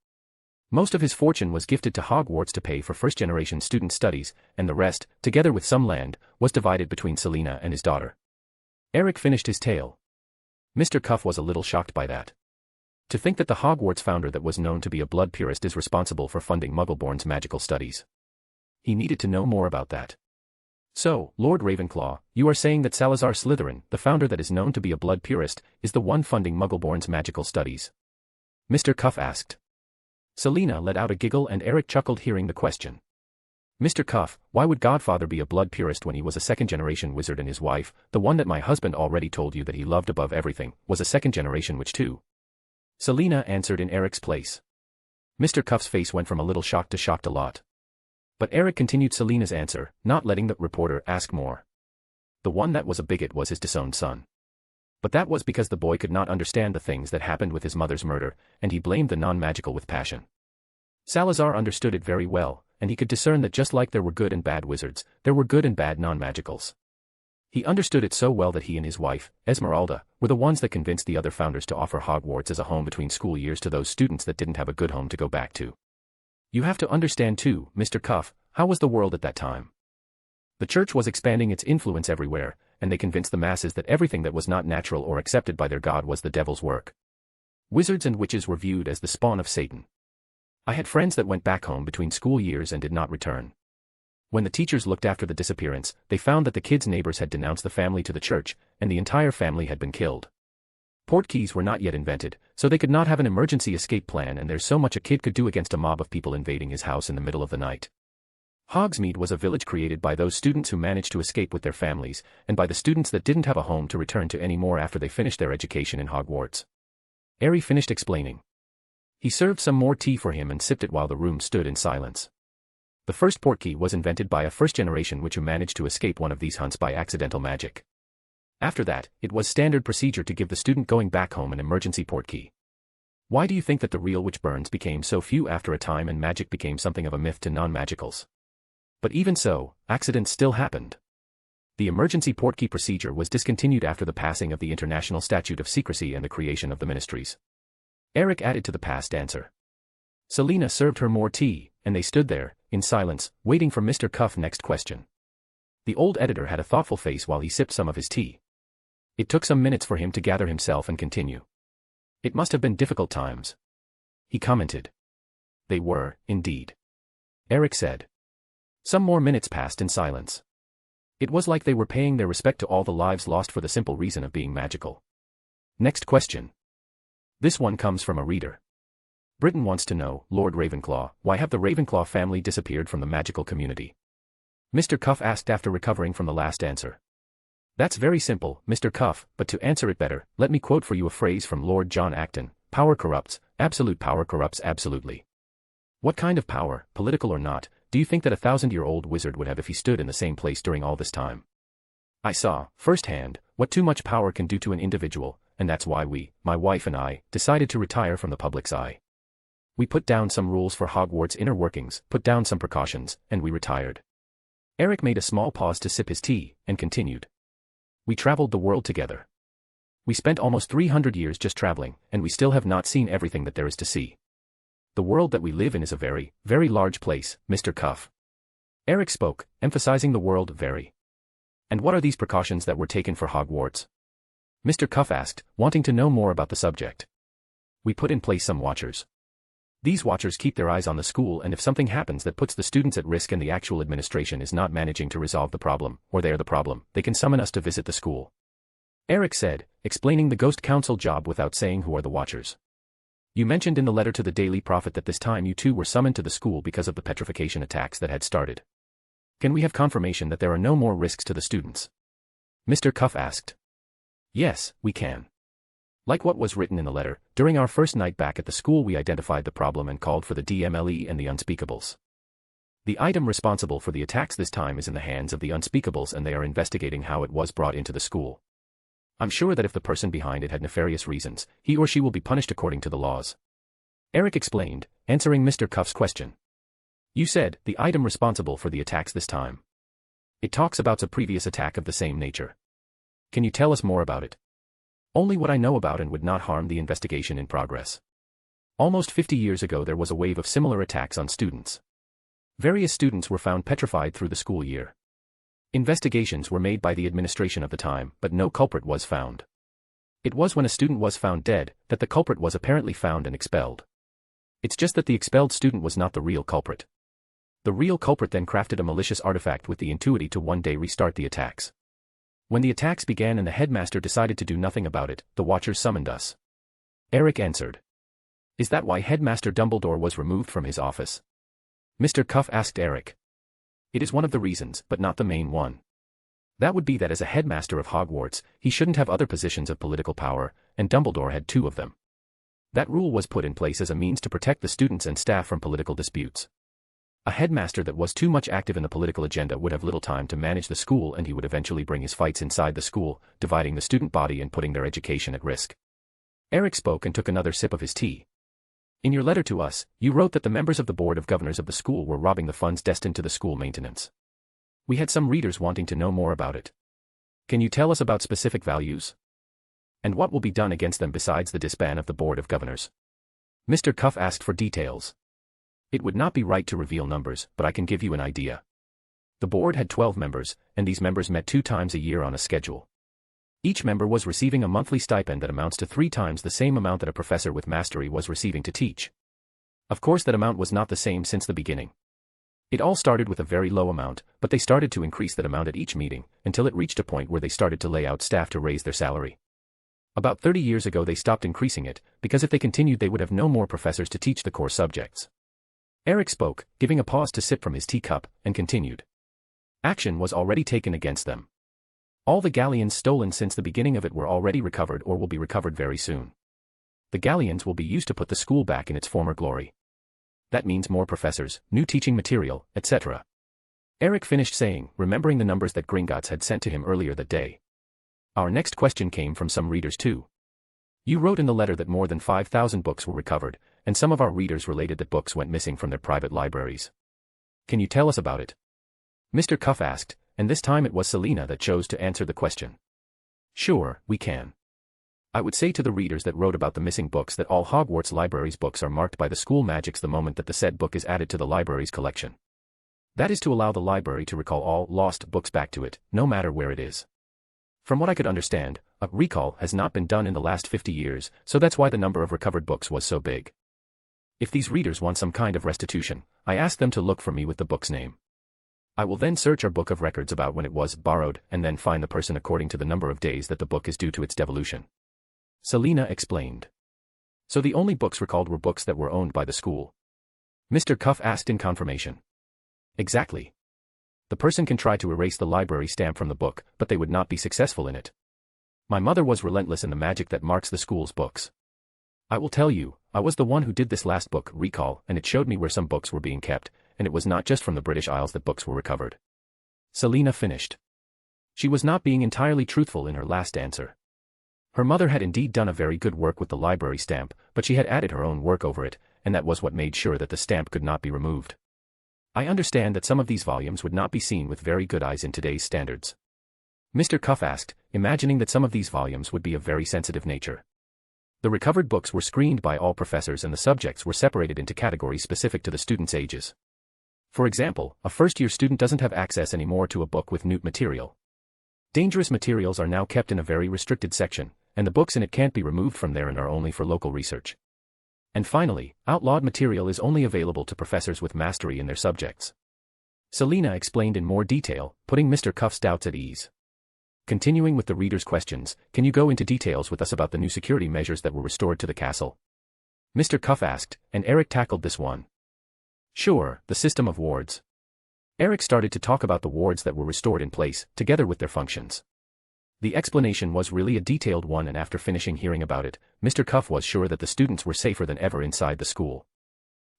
Most of his fortune was gifted to Hogwarts to pay for first-generation student studies, and the rest, together with some land, was divided between Selena and his daughter. Eric finished his tale. Mr. Cuff was a little shocked by that. To think that the Hogwarts founder that was known to be a blood purist is responsible for funding Muggleborn's magical studies. He needed to know more about that. So, Lord Ravenclaw, you are saying that Salazar Slytherin, the founder that is known to be a blood purist, is the one funding Muggleborn's magical studies? Mr. Cuff asked. Selena let out a giggle and Eric chuckled hearing the question. Mr. Cuff, why would Godfather be a blood purist when he was a second-generation wizard and his wife, the one that my husband already told you that he loved above everything, was a second-generation witch too? Selina answered in Eric's place. Mr. Cuff's face went from a little shocked to shocked a lot. But Eric continued Selina's answer, not letting the reporter ask more. The one that was a bigot was his disowned son. But that was because the boy could not understand the things that happened with his mother's murder, and he blamed the non-magical with passion. Salazar understood it very well, and he could discern that just like there were good and bad wizards, there were good and bad non-magicals. He understood it so well that he and his wife, Esmeralda, were the ones that convinced the other founders to offer Hogwarts as a home between school years to those students that didn't have a good home to go back to. You have to understand too, Mr. Cuff, how was the world at that time? The church was expanding its influence everywhere, and they convinced the masses that everything that was not natural or accepted by their god was the devil's work. Wizards and witches were viewed as the spawn of Satan. I had friends that went back home between school years and did not return. When the teachers looked after the disappearance, they found that the kids' neighbors had denounced the family to the church, and the entire family had been killed. Portkeys were not yet invented, so they could not have an emergency escape plan, and there's so much a kid could do against a mob of people invading his house in the middle of the night. Hogsmeade was a village created by those students who managed to escape with their families, and by the students that didn't have a home to return to anymore after they finished their education in Hogwarts. Harry finished explaining. He served some more tea for him and sipped it while the room stood in silence. The first portkey was invented by a first-generation witch who managed to escape one of these hunts by accidental magic. After that, it was standard procedure to give the student going back home an emergency portkey. Why do you think that the real witch burns became so few after a time and magic became something of a myth to non-magicals? But even so, accidents still happened. The emergency portkey procedure was discontinued after the passing of the International Statute of Secrecy and the creation of the Ministries. Eric added to the past answer. Selina served her more tea, and they stood there, in silence, waiting for Mr. Cuff's next question. The old editor had a thoughtful face while he sipped some of his tea. It took some minutes for him to gather himself and continue. It must have been difficult times. He commented. They were, indeed. Eric said. Some more minutes passed in silence. It was like they were paying their respect to all the lives lost for the simple reason of being magical. Next question. This one comes from a reader. Britain wants to know, Lord Ravenclaw, why have the Ravenclaw family disappeared from the magical community? Mr. Cuff asked after recovering from the last answer. That's very simple, Mr. Cuff, but to answer it better, let me quote for you a phrase from Lord John Acton: power corrupts, absolute power corrupts absolutely. What kind of power, political or not, do you think that a 1,000-year-old wizard would have if he stood in the same place during all this time? I saw, firsthand, what too much power can do to an individual, and that's why we, my wife and I, decided to retire from the public's eye. We put down some rules for Hogwarts' inner workings, put down some precautions, and we retired. Eric made a small pause to sip his tea, and continued. We traveled the world together. We spent almost 300 years just traveling, and we still have not seen everything that there is to see. The world that we live in is a very, very large place, Mr. Cuff. Eric spoke, emphasizing the word very. And what are these precautions that were taken for Hogwarts? Mr. Cuff asked, wanting to know more about the subject. We put in place some watchers. These watchers keep their eyes on the school, and if something happens that puts the students at risk and the actual administration is not managing to resolve the problem, or they are the problem, they can summon us to visit the school. Eric said, explaining the Ghost Council job without saying who are the watchers. You mentioned in the letter to the Daily Prophet that this time you two were summoned to the school because of the petrification attacks that had started. Can we have confirmation that there are no more risks to the students? Mr. Cuff asked. Yes, we can. Like what was written in the letter, during our first night back at the school we identified the problem and called for the DMLE and the Unspeakables. The item responsible for the attacks this time is in the hands of the Unspeakables, and they are investigating how it was brought into the school. I'm sure that if the person behind it had nefarious reasons, he or she will be punished according to the laws. Eric explained, answering Mr. Cuff's question. You said, the item responsible for the attacks this time. It talks about a previous attack of the same nature. Can you tell us more about it? Only what I know about and would not harm the investigation in progress. Almost 50 years ago there was a wave of similar attacks on students. Various students were found petrified through the school year. Investigations were made by the administration of the time, but no culprit was found. It was when a student was found dead that the culprit was apparently found and expelled. It's just that the expelled student was not the real culprit. The real culprit then crafted a malicious artifact with the intuity to one day restart the attacks. When the attacks began and the headmaster decided to do nothing about it, the Watchers summoned us. Eric answered. Is that why Headmaster Dumbledore was removed from his office? Mr. Cuff asked Eric. It is one of the reasons, but not the main one. That would be that as a headmaster of Hogwarts, he shouldn't have other positions of political power, and Dumbledore had 2 of them. That rule was put in place as a means to protect the students and staff from political disputes. A headmaster that was too much active in the political agenda would have little time to manage the school, and he would eventually bring his fights inside the school, dividing the student body and putting their education at risk. Eric spoke and took another sip of his tea. In your letter to us, you wrote that the members of the Board of Governors of the school were robbing the funds destined to the school maintenance. We had some readers wanting to know more about it. Can you tell us about specific values? And what will be done against them besides the disband of the Board of Governors? Mr. Cuff asked for details. It would not be right to reveal numbers, but I can give you an idea. The board had 12 members, and these members met 2 times a year on a schedule. Each member was receiving a monthly stipend that amounts to 3 times the same amount that a professor with mastery was receiving to teach. Of course, that amount was not the same since the beginning. It all started with a very low amount, but they started to increase that amount at each meeting, until it reached a point where they started to lay out staff to raise their salary. About 30 years ago they stopped increasing it, because if they continued they would have no more professors to teach the core subjects. Eric spoke, giving a pause to sip from his teacup, and continued. Action was already taken against them. All the galleons stolen since the beginning of it were already recovered or will be recovered very soon. The galleons will be used to put the school back in its former glory. That means more professors, new teaching material, etc. Eric finished saying, remembering the numbers that Gringotts had sent to him earlier that day. Our next question came from some readers too. You wrote in the letter that more than 5,000 books were recovered, and some of our readers related that books went missing from their private libraries. Can you tell us about it? Mr. Cuff asked, and this time it was Selina that chose to answer the question. Sure, we can. I would say to the readers that wrote about the missing books that all Hogwarts libraries' books are marked by the school magics the moment that the said book is added to the library's collection. That is to allow the library to recall all lost books back to it, no matter where it is. From what I could understand, a recall has not been done in the last 50 years, so that's why the number of recovered books was so big. If these readers want some kind of restitution, I ask them to look for me with the book's name. I will then search our book of records about when it was borrowed and then find the person according to the number of days that the book is due to its devolution. Selina explained. So the only books recalled were books that were owned by the school? Mr. Cuff asked in confirmation. Exactly. The person can try to erase the library stamp from the book, but they would not be successful in it. My mother was relentless in the magic that marks the school's books. I will tell you, I was the one who did this last book recall, and it showed me where some books were being kept, and it was not just from the British Isles that books were recovered. Selina finished. She was not being entirely truthful in her last answer. Her mother had indeed done a very good work with the library stamp, but she had added her own work over it, and that was what made sure that the stamp could not be removed. I understand that some of these volumes would not be seen with very good eyes in today's standards. Mr. Cuff asked, imagining that some of these volumes would be of very sensitive nature. The recovered books were screened by all professors and the subjects were separated into categories specific to the students' ages. For example, a first-year student doesn't have access anymore to a book with new material. Dangerous materials are now kept in a very restricted section, and the books in it can't be removed from there and are only for local research. And finally, outlawed material is only available to professors with mastery in their subjects. Selina explained in more detail, putting Mr. Cuff's doubts at ease. Continuing with the reader's questions, can you go into details with us about the new security measures that were restored to the castle? Mr. Cuff asked, and Eric tackled this one. Sure, the system of wards. Eric started to talk about the wards that were restored in place, together with their functions. The explanation was really a detailed one, and after finishing hearing about it, Mr. Cuff was sure that the students were safer than ever inside the school.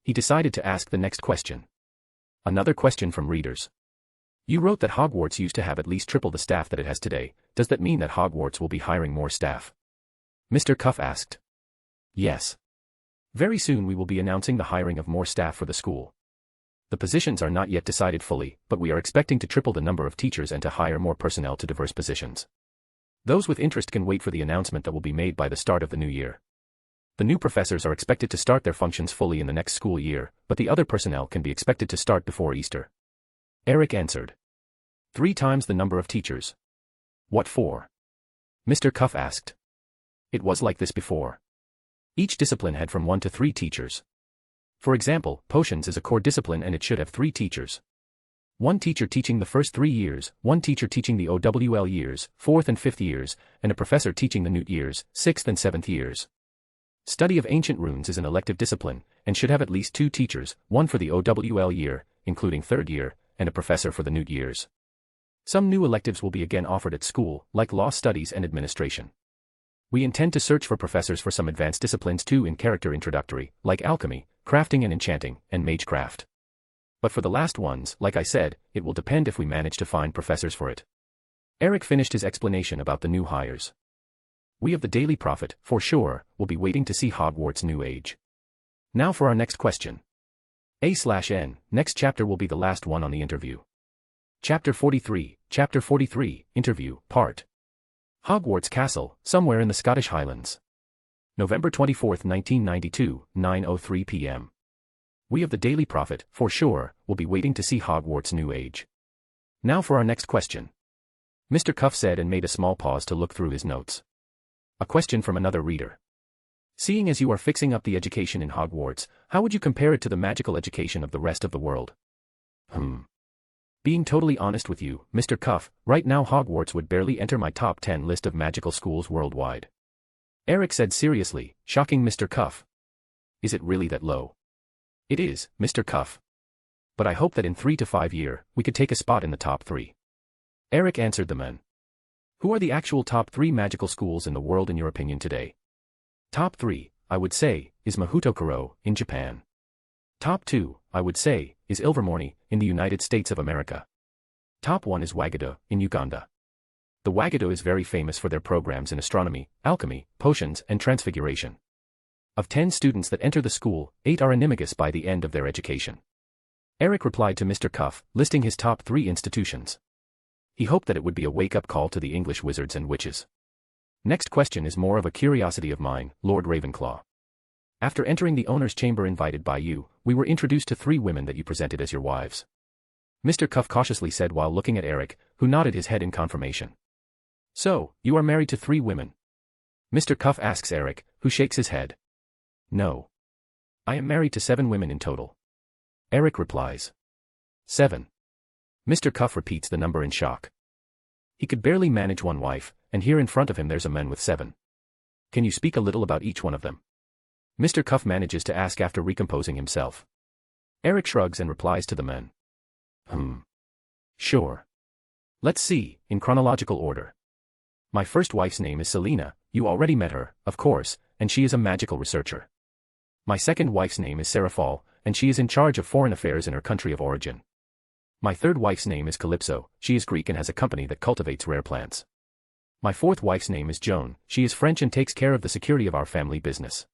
He decided to ask the next question. Another question from readers. You wrote that Hogwarts used to have at least triple the staff that it has today. Does that mean that Hogwarts will be hiring more staff? Mr. Cuff asked. Yes. Very soon we will be announcing the hiring of more staff for the school. The positions are not yet decided fully, but we are expecting to triple the number of teachers and to hire more personnel to diverse positions. Those with interest can wait for the announcement that will be made by the start of the new year. The new professors are expected to start their functions fully in the next school year, but the other personnel can be expected to start before Easter. Eric answered. 3 times the number of teachers. What for? Mr. Cuff asked. It was like this before. Each discipline had from 1 to 3 teachers. For example, potions is a core discipline and it should have 3 teachers. 1 teacher teaching the first 3 years, 1 teacher teaching the OWL years, 4th and 5th years, and a professor teaching the Newt years, 6th and 7th years. Study of ancient runes is an elective discipline, and should have at least 2 teachers, 1 for the OWL year, including 3rd year, and a professor for the new years. Some new electives will be again offered at school, like law studies and administration. We intend to search for professors for some advanced disciplines too in character introductory, like alchemy, crafting and enchanting, and magecraft. But for the last ones, like I said, it will depend if we manage to find professors for it. Eric finished his explanation about the new hires. We of the Daily Prophet, for sure, will be waiting to see Hogwarts' new age. Now for our next question. A/N, next chapter will be the last one on the interview. Chapter 43, Interview, Part. Hogwarts Castle, somewhere in the Scottish Highlands. November 24, 1992, 9:03 p.m. We of the Daily Prophet, for sure, will be waiting to see Hogwarts' new age. Now for our next question. Mr. Cuff said and made a small pause to look through his notes. A question from another reader. Seeing as you are fixing up the education in Hogwarts, how would you compare it to the magical education of the rest of the world? Being totally honest with you, Mr. Cuff, right now Hogwarts would barely enter my top 10 list of magical schools worldwide. Eric said seriously, shocking Mr. Cuff. Is it really that low? It is, Mr. Cuff. But I hope that in 3 to 5 years, we could take a spot in the top 3. Eric answered the man. Who are the actual top 3 magical schools in the world in your opinion today? Top 3, I would say, is Mahutokoro, in Japan. Top 2, I would say, is Ilvermorny, in the United States of America. Top 1 is Wagado, in Uganda. The Wagado is very famous for their programs in astronomy, alchemy, potions, and transfiguration. Of 10 students that enter the school, 8 are animagus by the end of their education. Eric replied to Mr. Cuff, listing his top 3 institutions. He hoped that it would be a wake-up call to the English wizards and witches. Next question is more of a curiosity of mine, Lord Ravenclaw. After entering the owner's chamber invited by you, we were introduced to 3 women that you presented as your wives. Mr. Cuff cautiously said while looking at Eric, who nodded his head in confirmation. So, you are married to 3 women? Mr. Cuff asks Eric, who shakes his head. No. I am married to 7 women in total. Eric replies. 7. Mr. Cuff repeats the number in shock. He could barely manage 1 wife, and here in front of him there's a man with 7. Can you speak a little about each one of them? Mr. Cuff manages to ask after recomposing himself. Eric shrugs and replies to the man. Sure. Let's see, in chronological order. My first wife's name is Selena, you already met her, of course, and she is a magical researcher. My second wife's name is Sarah Fall, and she is in charge of foreign affairs in her country of origin. My third wife's name is Calypso, she is Greek and has a company that cultivates rare plants. My fourth wife's name is Joan, she is French and takes care of the security of our family business.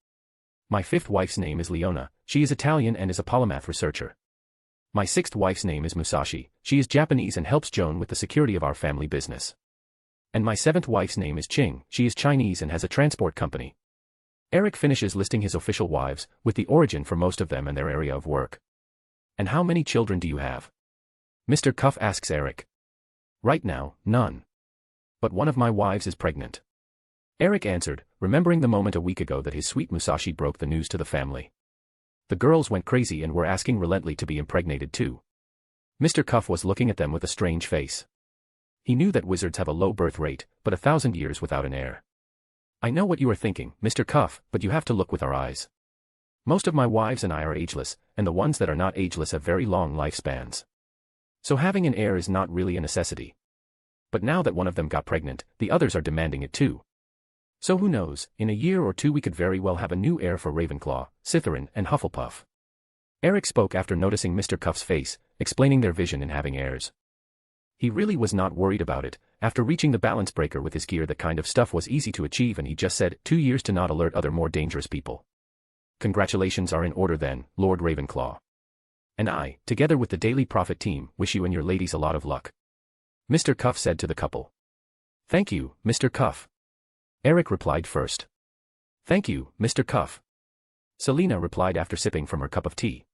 My fifth wife's name is Leona, she is Italian and is a polymath researcher. My sixth wife's name is Musashi, she is Japanese and helps Joan with the security of our family business. And my seventh wife's name is Ching, she is Chinese and has a transport company. Eric finishes listing his official wives, with the origin for most of them and their area of work. And how many children do you have? Mr. Cuff asks Eric. Right now, none. But one of my wives is pregnant. Eric answered, remembering the moment a week ago that his sweet Musashi broke the news to the family. The girls went crazy and were asking relentlessly to be impregnated too. Mr. Cuff was looking at them with a strange face. He knew that wizards have a low birth rate, but 1,000 years without an heir. I know what you are thinking, Mr. Cuff, but you have to look with our eyes. Most of my wives and I are ageless, and the ones that are not ageless have very long lifespans. So having an heir is not really a necessity. But now that one of them got pregnant, the others are demanding it too. So who knows, in a year or two we could very well have a new heir for Ravenclaw, Slytherin, and Hufflepuff. Eric spoke after noticing Mr. Cuff's face, explaining their vision in having heirs. He really was not worried about it. After reaching the balance breaker with his gear, that kind of stuff was easy to achieve, and he just said 2 years to not alert other more dangerous people. Congratulations are in order then, Lord Ravenclaw. And I, together with the Daily Prophet team, wish you and your ladies a lot of luck. Mr. Cuff said to the couple. Thank you, Mr. Cuff. Eric replied first. Thank you, Mr. Cuff. Selena replied after sipping from her cup of tea.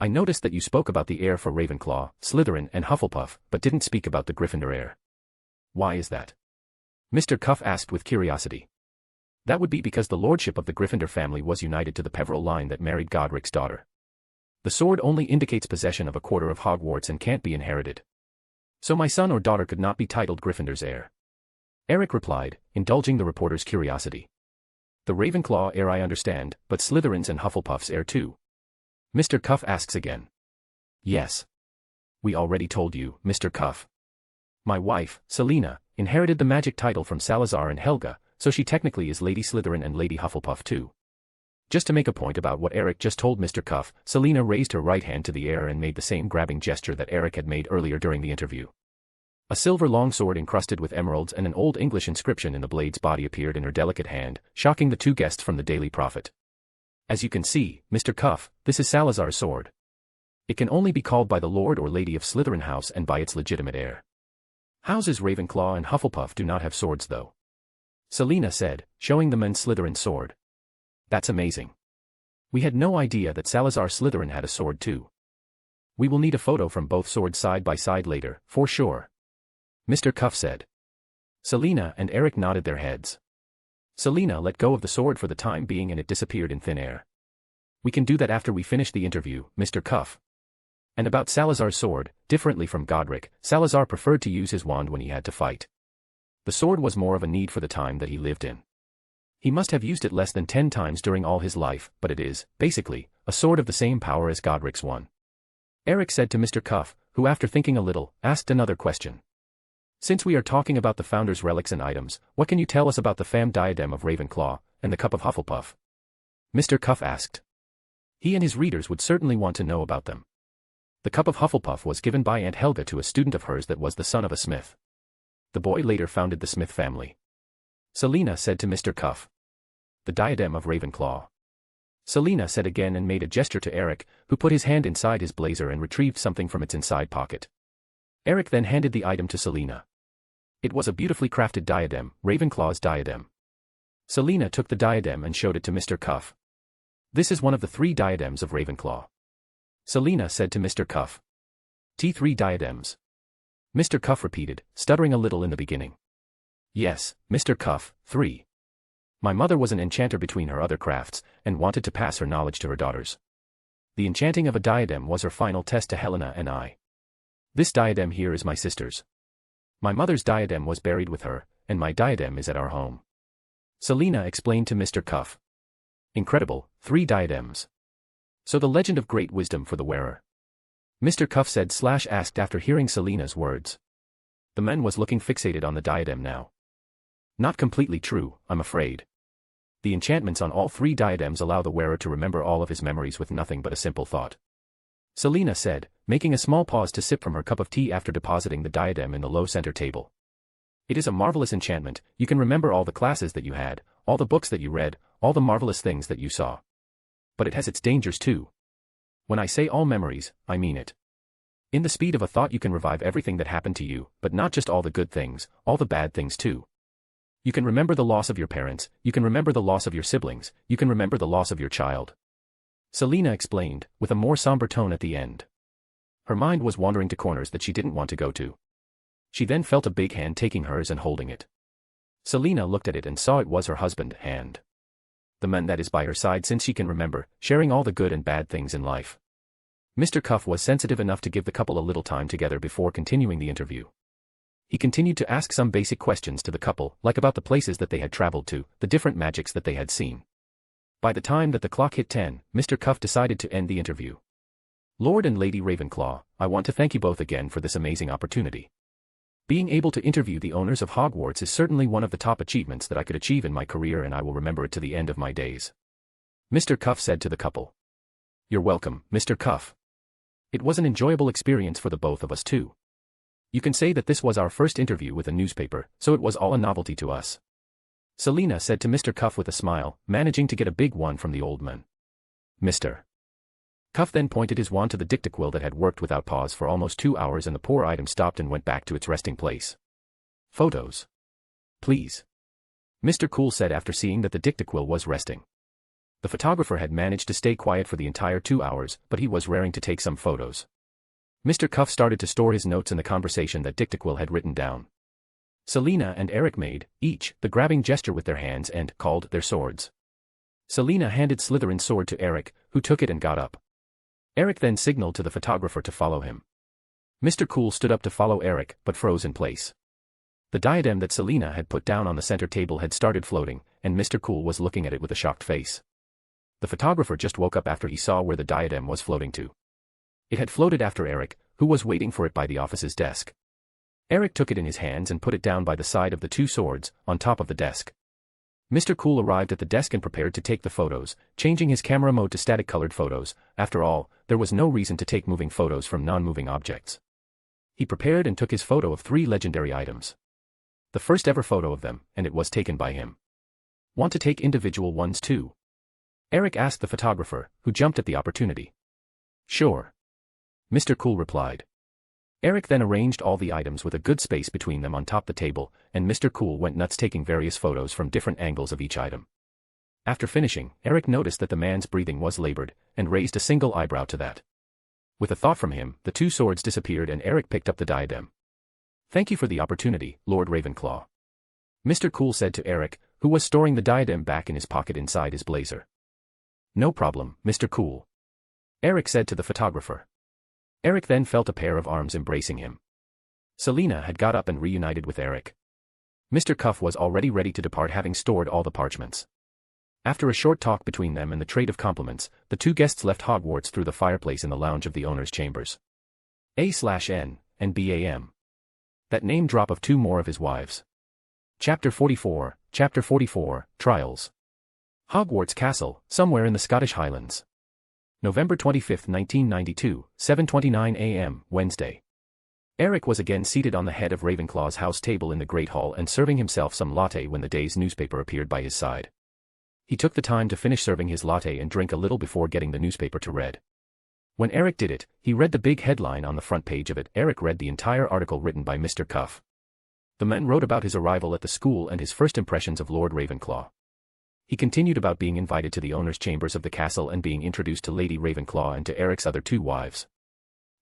I noticed that you spoke about the heir for Ravenclaw, Slytherin, and Hufflepuff, but didn't speak about the Gryffindor heir. Why is that? Mr. Cuff asked with curiosity. That would be because the lordship of the Gryffindor family was united to the Peverell line that married Godric's daughter. The sword only indicates possession of a quarter of Hogwarts and can't be inherited. So my son or daughter could not be titled Gryffindor's heir. Eric replied, indulging the reporter's curiosity. The Ravenclaw heir I understand, but Slytherin's and Hufflepuff's heir too. Mr. Cuff asks again. Yes. We already told you, Mr. Cuff. My wife, Selina, inherited the magic title from Salazar and Helga, so she technically is Lady Slytherin and Lady Hufflepuff too. Just to make a point about what Eric just told Mr. Cuff, Selina raised her right hand to the air and made the same grabbing gesture that Eric had made earlier during the interview. A silver longsword encrusted with emeralds and an Old English inscription in the blade's body appeared in her delicate hand, shocking the two guests from the Daily Prophet. As you can see, Mr. Cuff, this is Salazar's sword. It can only be called by the Lord or Lady of Slytherin House and by its legitimate heir. Houses Ravenclaw and Hufflepuff do not have swords though. Selina said, showing the men Slytherin's sword. That's amazing. We had no idea that Salazar Slytherin had a sword too. We will need a photo from both swords side by side later, for sure. Mr. Cuff said. Selina and Eric nodded their heads. Selina let go of the sword for the time being and it disappeared in thin air. We can do that after we finish the interview, Mr. Cuff. And about Salazar's sword, differently from Godric, Salazar preferred to use his wand when he had to fight. The sword was more of a need for the time that he lived in. He must have used it less than 10 times during all his life, but it is, basically, a sword of the same power as Godric's one. Eric said to Mr. Cuff, who after thinking a little, asked another question. Since we are talking about the Founder's relics and items, what can you tell us about the famed diadem of Ravenclaw, and the cup of Hufflepuff? Mr. Cuff asked. He and his readers would certainly want to know about them. The cup of Hufflepuff was given by Aunt Helga to a student of hers that was the son of a smith. The boy later founded the Smith family. Selina said to Mr. Cuff. The diadem of Ravenclaw. Selina said again and made a gesture to Eric, who put his hand inside his blazer and retrieved something from its inside pocket. Eric then handed the item to Selina. It was a beautifully crafted diadem, Ravenclaw's diadem. Selina took the diadem and showed it to Mr. Cuff. This is one of the 3 diadems of Ravenclaw. Selina said to Mr. Cuff. T3 diadems. Mr. Cuff repeated, stuttering a little in the beginning. Yes, Mr. Cuff, 3. My mother was an enchanter between her other crafts, and wanted to pass her knowledge to her daughters. The enchanting of a diadem was her final test to Helena and I. This diadem here is my sister's. My mother's diadem was buried with her, and my diadem is at our home. Selina explained to Mr. Cuff. Incredible, 3 diadems. So the legend of great wisdom for the wearer. Mr. Cuff said / asked after hearing Selina's words. The man was looking fixated on the diadem now. Not completely true, I'm afraid. The enchantments on all 3 diadems allow the wearer to remember all of his memories with nothing but a simple thought. Selina said, making a small pause to sip from her cup of tea after depositing the diadem in the low center table. It is a marvelous enchantment, you can remember all the classes that you had, all the books that you read, all the marvelous things that you saw. But it has its dangers too. When I say all memories, I mean it. In the speed of a thought you can revive everything that happened to you, but not just all the good things, all the bad things too. You can remember the loss of your parents, you can remember the loss of your siblings, you can remember the loss of your child. Selina explained, with a more somber tone at the end. Her mind was wandering to corners that she didn't want to go to. She then felt a big hand taking hers and holding it. Selina looked at it and saw it was her husband's hand. The man that is by her side since she can remember, sharing all the good and bad things in life. Mr. Cuff was sensitive enough to give the couple a little time together before continuing the interview. He continued to ask some basic questions to the couple, like about the places that they had traveled to, the different magics that they had seen. By the time that the clock hit 10, Mr. Cuff decided to end the interview. Lord and Lady Ravenclaw, I want to thank you both again for this amazing opportunity. Being able to interview the owners of Hogwarts is certainly one of the top achievements that I could achieve in my career and I will remember it to the end of my days. Mr. Cuff said to the couple. You're welcome, Mr. Cuff. It was an enjoyable experience for the both of us too. You can say that this was our first interview with a newspaper, so it was all a novelty to us. Selina said to Mr. Cuff with a smile, managing to get a big one from the old man. Mr. Cuff then pointed his wand to the dictaquill that had worked without pause for almost 2 hours and the poor item stopped and went back to its resting place. Photos. Please. Mr. Cool said after seeing that the dictaquill was resting. The photographer had managed to stay quiet for the entire 2 hours, but he was raring to take some photos. Mr. Cuff started to store his notes in the conversation that dictaquill had written down. Selina and Eric made, each, the grabbing gesture with their hands and called their swords. Selina handed Slytherin's sword to Eric, who took it and got up. Eric then signaled to the photographer to follow him. Mr. Cool stood up to follow Eric, but froze in place. The diadem that Selina had put down on the center table had started floating, and Mr. Cool was looking at it with a shocked face. The photographer just woke up after he saw where the diadem was floating to. It had floated after Eric, who was waiting for it by the office's desk. Eric took it in his hands and put it down by the side of the two swords, on top of the desk. Mr. Cool arrived at the desk and prepared to take the photos, changing his camera mode to static colored photos. After all, there was no reason to take moving photos from non-moving objects. He prepared and took his photo of 3 legendary items. The first ever photo of them, and it was taken by him. Want to take individual ones too? Eric asked the photographer, who jumped at the opportunity. Sure. Mr. Cool replied. Eric then arranged all the items with a good space between them on top the table, and Mr. Cool went nuts taking various photos from different angles of each item. After finishing, Eric noticed that the man's breathing was labored, and raised a single eyebrow to that. With a thought from him, the 2 swords disappeared and Eric picked up the diadem. Thank you for the opportunity, Lord Ravenclaw. Mr. Cool said to Eric, who was storing the diadem back in his pocket inside his blazer. No problem, Mr. Cool. Eric said to the photographer. Eric then felt a pair of arms embracing him. Selena had got up and reunited with Eric. Mr. Cuff was already ready to depart, having stored all the parchments. After a short talk between them and the trade of compliments, the 2 guests left Hogwarts through the fireplace in the lounge of the owner's chambers. A/N and BAM. That name drop of 2 more of his wives. Chapter 44, Trials. Hogwarts Castle, somewhere in the Scottish Highlands. November 25, 1992, 7:29 a.m., Wednesday. Eric was again seated on the head of Ravenclaw's house table in the Great Hall and serving himself some latte when the day's newspaper appeared by his side. He took the time to finish serving his latte and drink a little before getting the newspaper to read. When Eric did it, he read the big headline on the front page of it. Eric read the entire article written by Mr. Cuff. The man wrote about his arrival at the school and his first impressions of Lord Ravenclaw. He continued about being invited to the owner's chambers of the castle and being introduced to Lady Ravenclaw and to Eric's other 2 wives.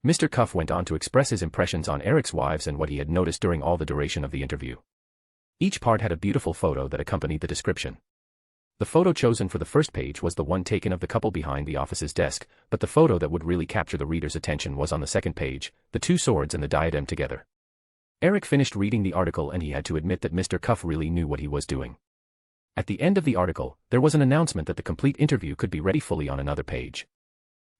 Mr. Cuff went on to express his impressions on Eric's wives and what he had noticed during all the duration of the interview. Each part had a beautiful photo that accompanied the description. The photo chosen for the first page was the one taken of the couple behind the office's desk, but the photo that would really capture the reader's attention was on the second page, the 2 swords and the diadem together. Eric finished reading the article and he had to admit that Mr. Cuff really knew what he was doing. At the end of the article, there was an announcement that the complete interview could be ready fully on another page.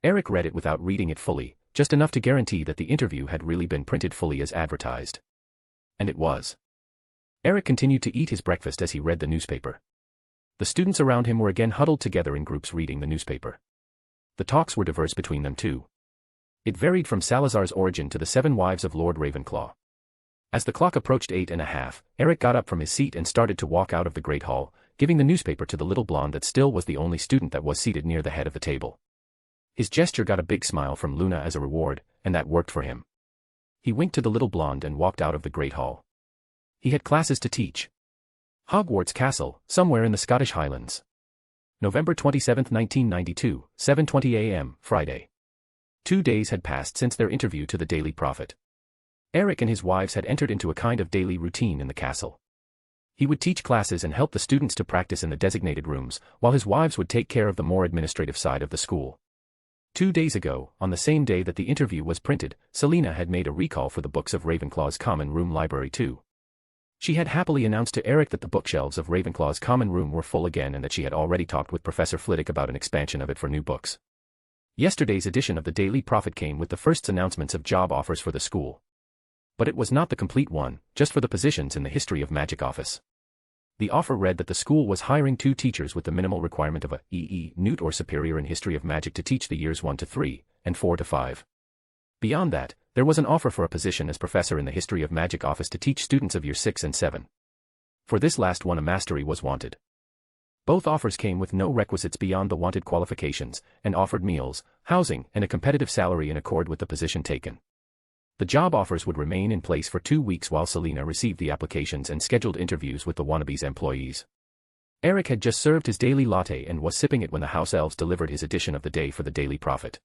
Eric read it without reading it fully, just enough to guarantee that the interview had really been printed fully as advertised. And it was. Eric continued to eat his breakfast as he read the newspaper. The students around him were again huddled together in groups reading the newspaper. The talks were diverse between them too. It varied from Salazar's origin to the 7 wives of Lord Ravenclaw. As the clock approached 8:30, Eric got up from his seat and started to walk out of the Great Hall, giving the newspaper to the little blonde that still was the only student that was seated near the head of the table. His gesture got a big smile from Luna as a reward, and that worked for him. He winked to the little blonde and walked out of the Great Hall. He had classes to teach. Hogwarts Castle, somewhere in the Scottish Highlands. November 27, 1992, 7:20 a.m., Friday. 2 days had passed since their interview to the Daily Prophet. Eric and his wives had entered into a kind of daily routine in the castle. He would teach classes and help the students to practice in the designated rooms, while his wives would take care of the more administrative side of the school. 2 days ago, on the same day that the interview was printed, Selena had made a recall for the books of Ravenclaw's common room library too. She had happily announced to Eric that the bookshelves of Ravenclaw's common room were full again and that she had already talked with Professor Flitwick about an expansion of it for new books. Yesterday's edition of the Daily Prophet came with the first announcements of job offers for the school. But it was not the complete one, just for the positions in the History of Magic office. The offer read that the school was hiring 2 teachers with the minimal requirement of a EE Newt or superior in History of Magic to teach the years 1 to 3 and 4 to 5. Beyond that, there was an offer for a position as professor in the History of Magic office to teach students of year 6 and 7. For this last one a mastery was wanted. Both offers came with no requisites beyond the wanted qualifications, and offered meals, housing, and a competitive salary in accord with the position taken. The job offers would remain in place for 2 weeks while Selena received the applications and scheduled interviews with the wannabes employees. Eric had just served his daily latte and was sipping it when the house elves delivered his edition of the day for the Daily Prophet.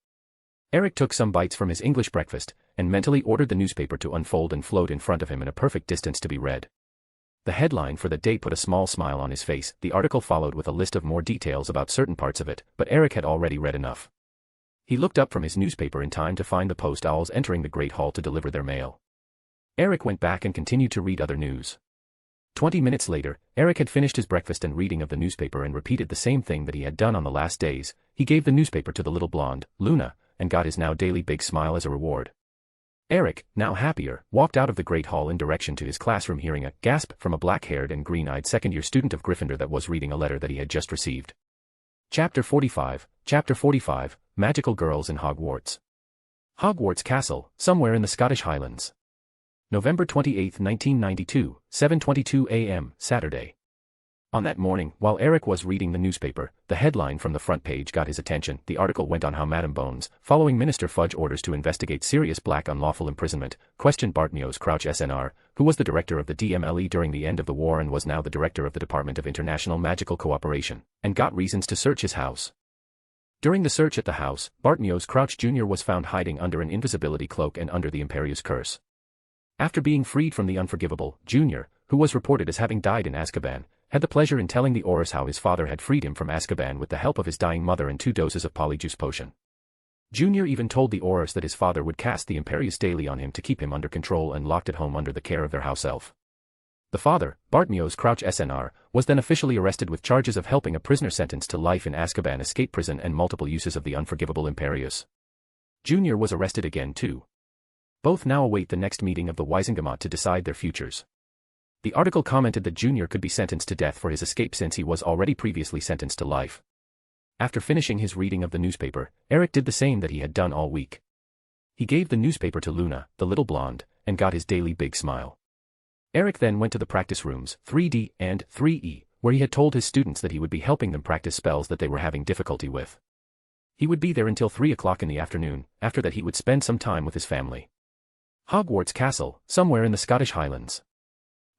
Eric took some bites from his English breakfast, and mentally ordered the newspaper to unfold and float in front of him in a perfect distance to be read. The headline for the day put a small smile on his face. The article followed with a list of more details about certain parts of it, but Eric had already read enough. He looked up from his newspaper in time to find the post owls entering the Great Hall to deliver their mail. Eric went back and continued to read other news. 20 minutes later, Eric had finished his breakfast and reading of the newspaper and repeated the same thing that he had done on the last days. He gave the newspaper to the little blonde, Luna, and got his now daily big smile as a reward. Eric, now happier, walked out of the Great Hall in direction to his classroom hearing a gasp from a black-haired and green-eyed second-year student of Gryffindor that was reading a letter that he had just received. Chapter 45, Magical Girls in Hogwarts. Hogwarts Castle, somewhere in the Scottish Highlands. November 28, 1992, 7:22 a.m., Saturday. On that morning, while Eric was reading the newspaper, the headline from the front page got his attention. The article went on how Madam Bones, following Minister Fudge orders to investigate serious black unlawful imprisonment, questioned Bartmio's Crouch SNR, who was the director of the DMLE during the end of the war and was now the director of the Department of International Magical Cooperation, and got reasons to search his house. During the search at the house, Bartmio's Crouch Jr. was found hiding under an invisibility cloak and under the Imperious curse. After being freed from the Unforgivable, Jr., who was reported as having died in Azkaban, had the pleasure in telling the Aurors how his father had freed him from Azkaban with the help of his dying mother and 2 doses of Polyjuice potion. Junior even told the Aurors that his father would cast the Imperious daily on him to keep him under control and locked at home under the care of their house elf. The father, Bartmio's Crouch SNR, was then officially arrested with charges of helping a prisoner sentenced to life in Azkaban escape prison and multiple uses of the Unforgivable Imperious. Junior was arrested again too. Both now await the next meeting of the Wisengamot to decide their futures. The article commented that Junior could be sentenced to death for his escape since he was already previously sentenced to life. After finishing his reading of the newspaper, Eric did the same that he had done all week. He gave the newspaper to Luna, the little blonde, and got his daily big smile. Eric then went to the practice rooms, 3D and 3E, where he had told his students that he would be helping them practice spells that they were having difficulty with. He would be there until 3 o'clock in the afternoon. After that he would spend some time with his family. Hogwarts Castle, somewhere in the Scottish Highlands.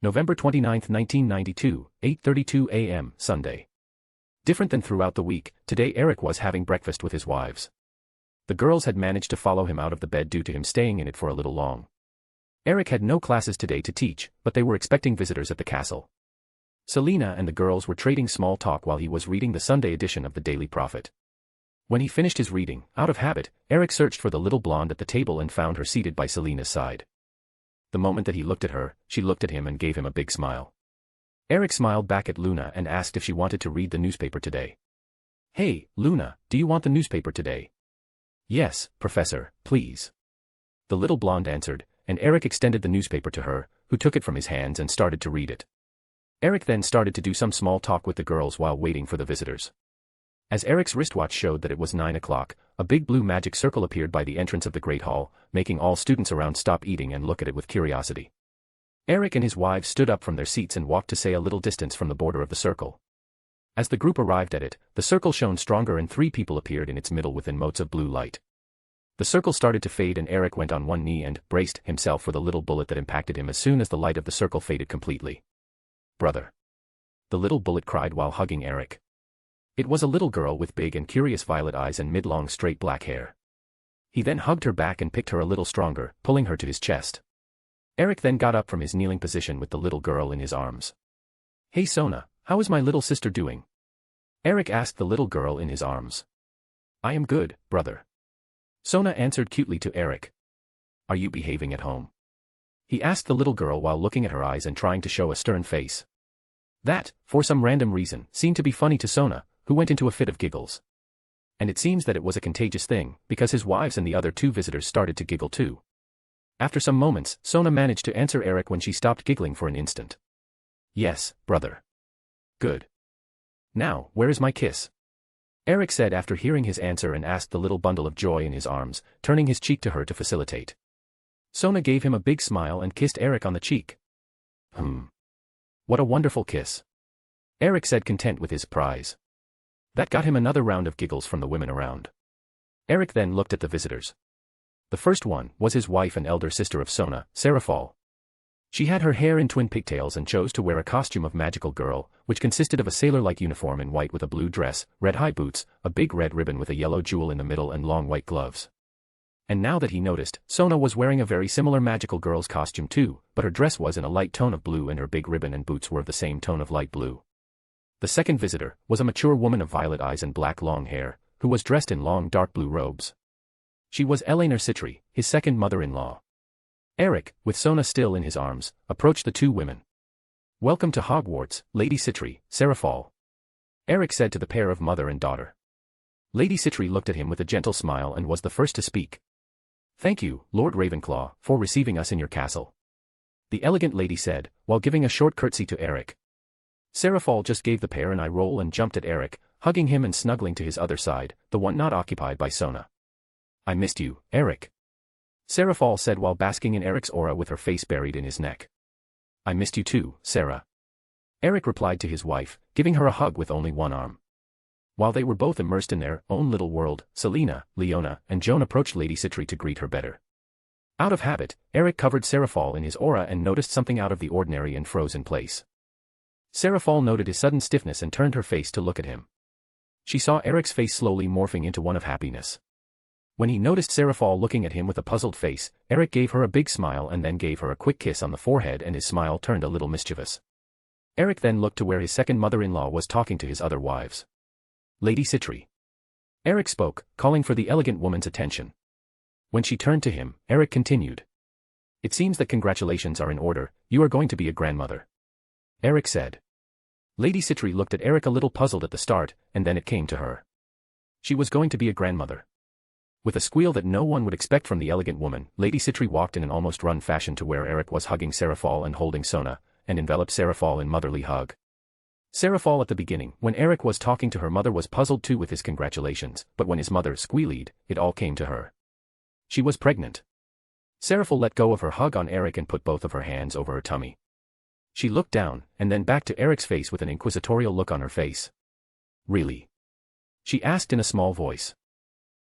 November 29, 1992, 8:32 a.m., Sunday. Different than throughout the week, today Eric was having breakfast with his wives. The girls had managed to follow him out of the bed due to him staying in it for a little long. Eric had no classes today to teach, but they were expecting visitors at the castle. Selena and the girls were trading small talk while he was reading the Sunday edition of the Daily Prophet. When he finished his reading, out of habit, Eric searched for the little blonde at the table and found her seated by Selena's side. The moment that he looked at her, she looked at him and gave him a big smile. Eric smiled back at Luna and asked if she wanted to read the newspaper today. "Hey, Luna, do you want the newspaper today?" "Yes, Professor, please." The little blonde answered, and Eric extended the newspaper to her, who took it from his hands and started to read it. Eric then started to do some small talk with the girls while waiting for the visitors. As Eric's wristwatch showed that it was 9 o'clock, a big blue magic circle appeared by the entrance of the Great Hall, making all students around stop eating and look at it with curiosity. Eric and his wives stood up from their seats and walked to say a little distance from the border of the circle. As the group arrived at it, the circle shone stronger and 3 people appeared in its middle within motes of blue light. The circle started to fade and Eric went on one knee and braced himself for the little bullet that impacted him as soon as the light of the circle faded completely. "Brother!" the little bullet cried while hugging Eric. It was a little girl with big and curious violet eyes and mid-long straight black hair. He then hugged her back and picked her a little stronger, pulling her to his chest. Eric then got up from his kneeling position with the little girl in his arms. "Hey Sona, how is my little sister doing?" Eric asked the little girl in his arms. "I am good, brother." Sona answered cutely to Eric. "Are you behaving at home?" he asked the little girl while looking at her eyes and trying to show a stern face. That, for some random reason, seemed to be funny to Sona, who went into a fit of giggles. And it seems that it was a contagious thing, because his wives and the other 2 visitors started to giggle too. After some moments, Sona managed to answer Eric when she stopped giggling for an instant. "Yes, brother." "Good. Now, where is my kiss?" Eric said after hearing his answer and asked the little bundle of joy in his arms, turning his cheek to her to facilitate. Sona gave him a big smile and kissed Eric on the cheek. What a wonderful kiss," Eric said, content with his prize. That got him another round of giggles from the women around. Eric then looked at the visitors. The first one was his wife and elder sister of Sona, Sarah Fall. She had her hair in twin pigtails and chose to wear a costume of magical girl, which consisted of a sailor-like uniform in white with a blue dress, red high boots, a big red ribbon with a yellow jewel in the middle and long white gloves. And now that he noticed, Sona was wearing a very similar magical girl's costume too, but her dress was in a light tone of blue and her big ribbon and boots were of the same tone of light blue. The second visitor was a mature woman of violet eyes and black long hair, who was dressed in long dark blue robes. She was Eleanor Citry, his second mother-in-law. Eric, with Sona still in his arms, approached the 2 women. "Welcome to Hogwarts, Lady Citry, Sarah Fall," Eric said to the pair of mother and daughter. Lady Citry looked at him with a gentle smile and was the first to speak. Thank you, Lord Ravenclaw, for receiving us in your castle. The elegant lady said, while giving a short curtsy to Eric. Serafall just gave the pair an eye roll and jumped at Eric, hugging him and snuggling to his other side, the one not occupied by Sona. I missed you, Eric. Serafall said while basking in Eric's aura with her face buried in his neck. I missed you too, Sarah. Eric replied to his wife, giving her a hug with only one arm. While they were both immersed in their own little world, Selena, Leona, and Joan approached Lady Citri to greet her better. Out of habit, Eric covered Serafall in his aura and noticed something out of the ordinary and froze in place. Serafall noted his sudden stiffness and turned her face to look at him. She saw Eric's face slowly morphing into one of happiness. When he noticed Serafall looking at him with a puzzled face, Eric gave her a big smile and then gave her a quick kiss on the forehead, and his smile turned a little mischievous. Eric then looked to where his second mother-in-law was talking to his other wives. Lady Citri. Eric spoke, calling for the elegant woman's attention. When she turned to him, Eric continued. It seems that congratulations are in order, you are going to be a grandmother. Eric said. Lady Citri looked at Eric a little puzzled at the start, and then it came to her. She was going to be a grandmother. With a squeal that no one would expect from the elegant woman, Lady Citri walked in an almost run fashion to where Eric was hugging Serafall and holding Sona, and enveloped Serafall in motherly hug. Serafall at the beginning, when Eric was talking to her mother, was puzzled too with his congratulations, but when his mother squealed, it all came to her. She was pregnant. Serafall let go of her hug on Eric and put both of her hands over her tummy. She looked down, and then back to Eric's face with an inquisitorial look on her face. Really? She asked in a small voice.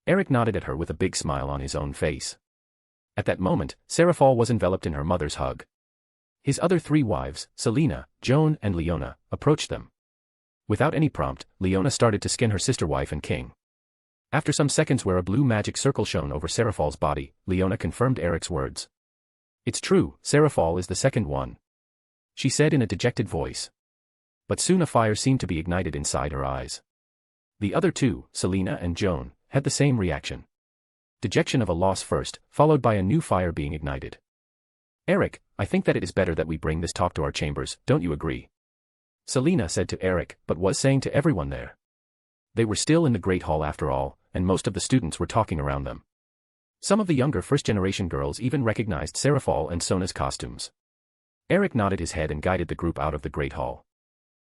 Eric nodded at her with a big smile on his own face. At that moment, Serafall was enveloped in her mother's hug. His other three wives, Selena, Joan, and Leona, approached them. Without any prompt, Leona started to skin her sister wife and king. After some seconds where a blue magic circle shone over Serafall's body, Leona confirmed Eric's words. It's true, Serafall is the second one. She said in a dejected voice. But soon a fire seemed to be ignited inside her eyes. The other two, Selena and Joan, had the same reaction. Dejection of a loss first, followed by a new fire being ignited. Eric, I think that it is better that we bring this talk to our chambers, don't you agree? Selena said to Eric, but was saying to everyone there. They were still in the Great Hall after all, and most of the students were talking around them. Some of the younger first-generation girls even recognized Serafall and Sona's costumes. Eric nodded his head and guided the group out of the Great Hall.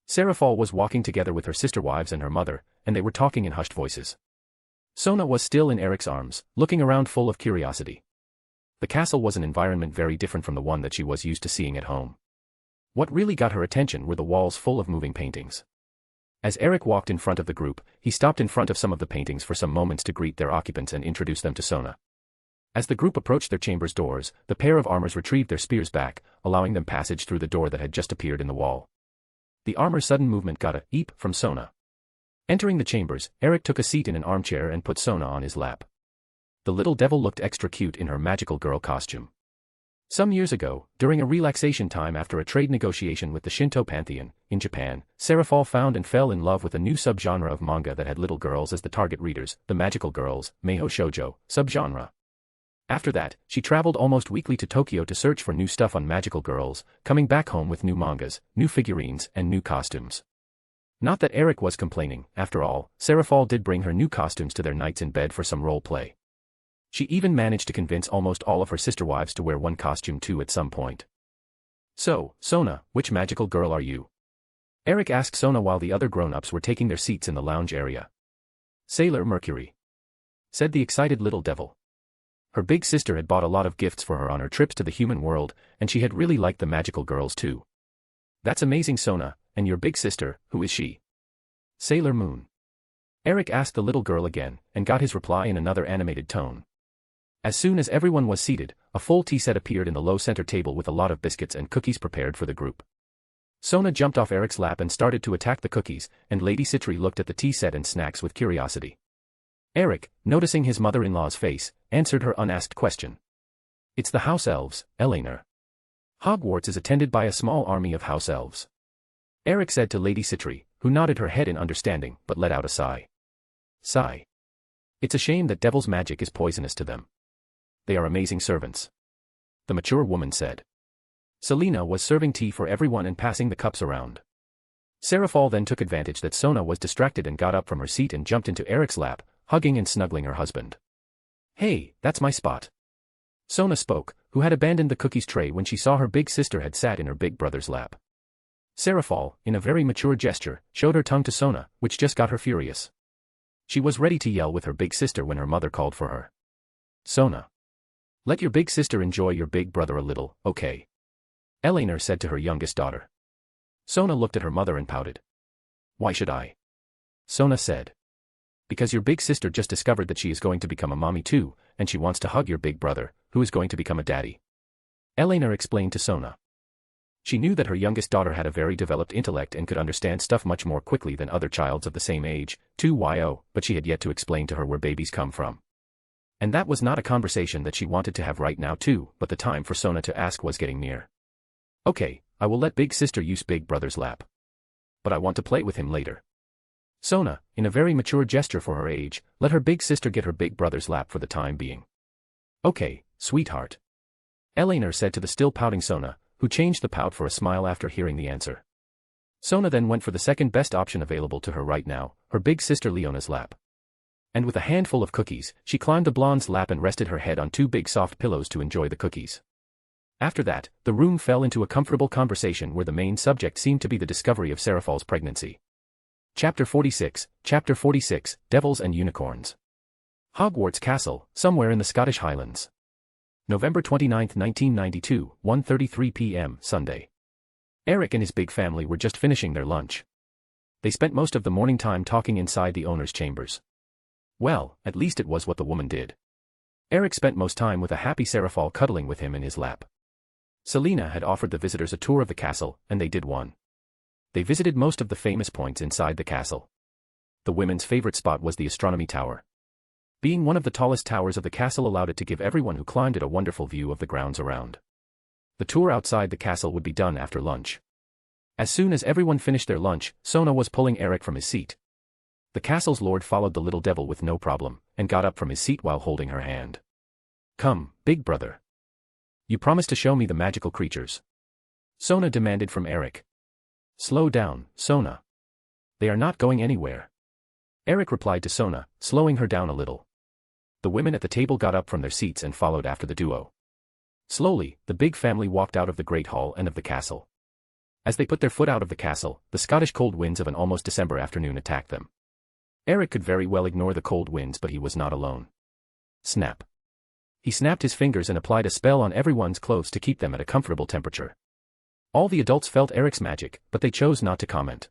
Serafall was walking together with her sister wives and her mother, and they were talking in hushed voices. Sona was still in Eric's arms, looking around full of curiosity. The castle was an environment very different from the one that she was used to seeing at home. What really got her attention were the walls full of moving paintings. As Eric walked in front of the group, he stopped in front of some of the paintings for some moments to greet their occupants and introduce them to Sona. As the group approached their chamber's doors, the pair of armors retrieved their spears back, allowing them passage through the door that had just appeared in the wall. The armor's sudden movement got a "eep" from Sona. Entering the chambers, Eric took a seat in an armchair and put Sona on his lap. The little devil looked extra cute in her magical girl costume. Some years ago, during a relaxation time after a trade negotiation with the Shinto pantheon, in Japan, Serafall found and fell in love with a new subgenre of manga that had little girls as the target readers, the magical girls, Meiho Shoujo, subgenre. After that, she traveled almost weekly to Tokyo to search for new stuff on magical girls, coming back home with new mangas, new figurines, and new costumes. Not that Eric was complaining, after all, Serafall did bring her new costumes to their nights in bed for some role play. She even managed to convince almost all of her sister wives to wear one costume too at some point. So, Sona, which magical girl are you? Eric asked Sona while the other grown-ups were taking their seats in the lounge area. Sailor Mercury, said the excited little devil. Her big sister had bought a lot of gifts for her on her trips to the human world, and she had really liked the magical girls too. That's amazing, Sona, and your big sister, who is she? Sailor Moon. Eric asked the little girl again, and got his reply in another animated tone. As soon as everyone was seated, a full tea set appeared in the low center table with a lot of biscuits and cookies prepared for the group. Sona jumped off Eric's lap and started to attack the cookies, and Lady Citri looked at the tea set and snacks with curiosity. Eric, noticing his mother-in-law's face, answered her unasked question. It's the house elves, Eleanor. Hogwarts is attended by a small army of house elves. Eric said to Lady Citri, who nodded her head in understanding but let out a sigh. Sigh. It's a shame that devil's magic is poisonous to them. They are amazing servants. The mature woman said. Selena was serving tea for everyone and passing the cups around. Serafall then took advantage that Sona was distracted and got up from her seat and jumped into Eric's lap, hugging and snuggling her husband. Hey, that's my spot. Sona spoke, who had abandoned the cookies tray when she saw her big sister had sat in her big brother's lap. Seraphol, in a very mature gesture, showed her tongue to Sona, which just got her furious. She was ready to yell with her big sister when her mother called for her. Sona. Let your big sister enjoy your big brother a little, okay? Eleanor said to her youngest daughter. Sona looked at her mother and pouted. Why should I? Sona said. Because your big sister just discovered that she is going to become a mommy too, and she wants to hug your big brother, who is going to become a daddy. Eleanor explained to Sona. She knew that her youngest daughter had a very developed intellect and could understand stuff much more quickly than other childs of the same age, 2yo, but she had yet to explain to her where babies come from. And that was not a conversation that she wanted to have right now too, but the time for Sona to ask was getting near. Okay, I will let big sister use big brother's lap. But I want to play with him later. Sona, in a very mature gesture for her age, let her big sister get her big brother's lap for the time being. Okay, sweetheart. Eleanor said to the still pouting Sona, who changed the pout for a smile after hearing the answer. Sona then went for the second best option available to her right now, her big sister Leona's lap. And with a handful of cookies, she climbed the blonde's lap and rested her head on two big soft pillows to enjoy the cookies. After that, the room fell into a comfortable conversation where the main subject seemed to be the discovery of Seraphol's pregnancy. Chapter 46, Devils and Unicorns. Hogwarts Castle, somewhere in the Scottish Highlands. November 29, 1992, 1:33 p.m. Sunday. Eric and his big family were just finishing their lunch. They spent most of the morning time talking inside the owner's chambers. Well, at least it was what the woman did. Eric spent most time with a happy Seraphol cuddling with him in his lap. Selena had offered the visitors a tour of the castle, and they did one. They visited most of the famous points inside the castle. The women's favorite spot was the astronomy tower. Being one of the tallest towers of the castle allowed it to give everyone who climbed it a wonderful view of the grounds around. The tour outside the castle would be done after lunch. As soon as everyone finished their lunch, Sona was pulling Eric from his seat. The castle's lord followed the little devil with no problem, and got up from his seat while holding her hand. Come, big brother. You promised to show me the magical creatures. Sona demanded from Eric. Slow down, Sona. They are not going anywhere. Eric replied to Sona, slowing her down a little. The women at the table got up from their seats and followed after the duo. Slowly, the big family walked out of the great hall and of the castle. As they put their foot out of the castle, the Scottish cold winds of an almost December afternoon attacked them. Eric could very well ignore the cold winds, but he was not alone. Snap. He snapped his fingers and applied a spell on everyone's clothes to keep them at a comfortable temperature. All the adults felt Eric's magic, but they chose not to comment.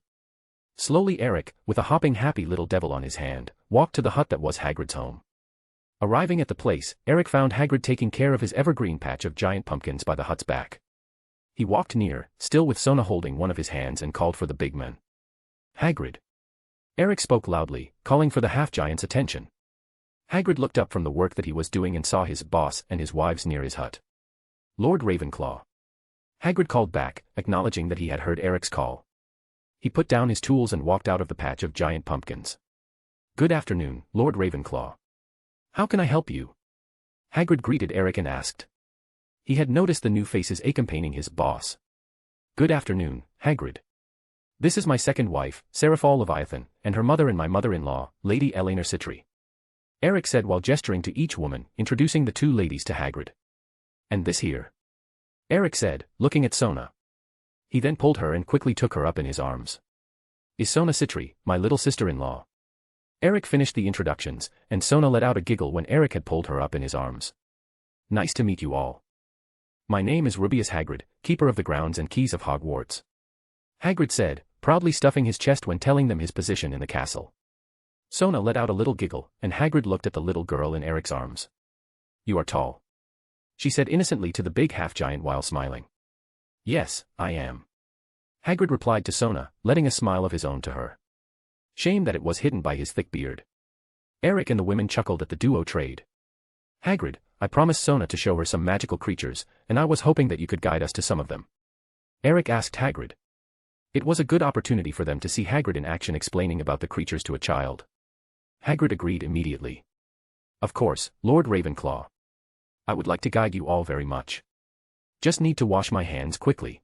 Slowly Eric, with a hopping happy little devil on his hand, walked to the hut that was Hagrid's home. Arriving at the place, Eric found Hagrid taking care of his evergreen patch of giant pumpkins by the hut's back. He walked near, still with Sona holding one of his hands, and called for the big man. Hagrid. Eric spoke loudly, calling for the half-giant's attention. Hagrid looked up from the work that he was doing and saw his boss and his wives near his hut. Lord Ravenclaw. Hagrid called back, acknowledging that he had heard Eric's call. He put down his tools and walked out of the patch of giant pumpkins. Good afternoon, Lord Ravenclaw. How can I help you? Hagrid greeted Eric and asked. He had noticed the new faces accompanying his boss. Good afternoon, Hagrid. This is my second wife, Seraphol Leviathan, and her mother and my mother-in-law, Lady Eleanor Citri. Eric said while gesturing to each woman, introducing the two ladies to Hagrid. And this here? Eric said, looking at Sona. He then pulled her and quickly took her up in his arms. Is Sona Citri, my little sister-in-law. Eric finished the introductions, and Sona let out a giggle when Eric had pulled her up in his arms. Nice to meet you all. My name is Rubius Hagrid, keeper of the grounds and keys of Hogwarts. Hagrid said, proudly stuffing his chest when telling them his position in the castle. Sona let out a little giggle, and Hagrid looked at the little girl in Eric's arms. You are tall. She said innocently to the big half-giant while smiling. Yes, I am. Hagrid replied to Sona, letting a smile of his own to her. Shame that it was hidden by his thick beard. Eric and the women chuckled at the duo trade. Hagrid, I promised Sona to show her some magical creatures, and I was hoping that you could guide us to some of them. Eric asked Hagrid. It was a good opportunity for them to see Hagrid in action explaining about the creatures to a child. Hagrid agreed immediately. Of course, Lord Ravenclaw. I would like to guide you all very much. Just need to wash my hands quickly.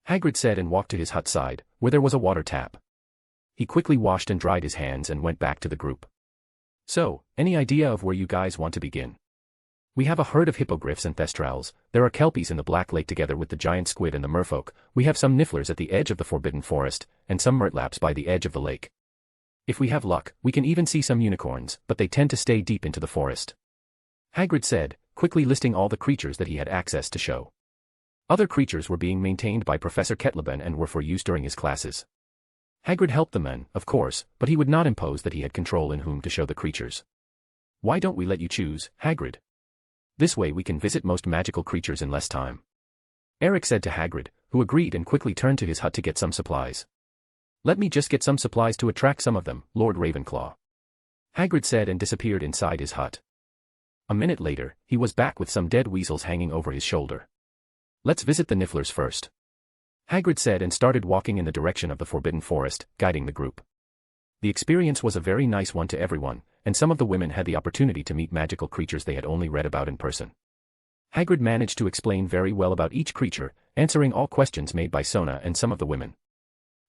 Hagrid said and walked to his hut side, where there was a water tap. He quickly washed and dried his hands and went back to the group. So, any idea of where you guys want to begin? We have a herd of hippogriffs and thestrals, there are kelpies in the Black Lake together with the giant squid and the merfolk, we have some nifflers at the edge of the Forbidden Forest, and some murtlaps by the edge of the lake. If we have luck, we can even see some unicorns, but they tend to stay deep into the forest. Hagrid said, quickly listing all the creatures that he had access to show. Other creatures were being maintained by Professor Kettleben and were for use during his classes. Hagrid helped the men, of course, but he would not impose that he had control in whom to show the creatures. Why don't we let you choose, Hagrid? This way we can visit most magical creatures in less time. Eric said to Hagrid, who agreed and quickly turned to his hut to get some supplies. Let me just get some supplies to attract some of them, Lord Ravenclaw. Hagrid said and disappeared inside his hut. A minute later, he was back with some dead weasels hanging over his shoulder. Let's visit the nifflers first. Hagrid said and started walking in the direction of the Forbidden Forest, guiding the group. The experience was a very nice one to everyone, and some of the women had the opportunity to meet magical creatures they had only read about in person. Hagrid managed to explain very well about each creature, answering all questions made by Sona and some of the women.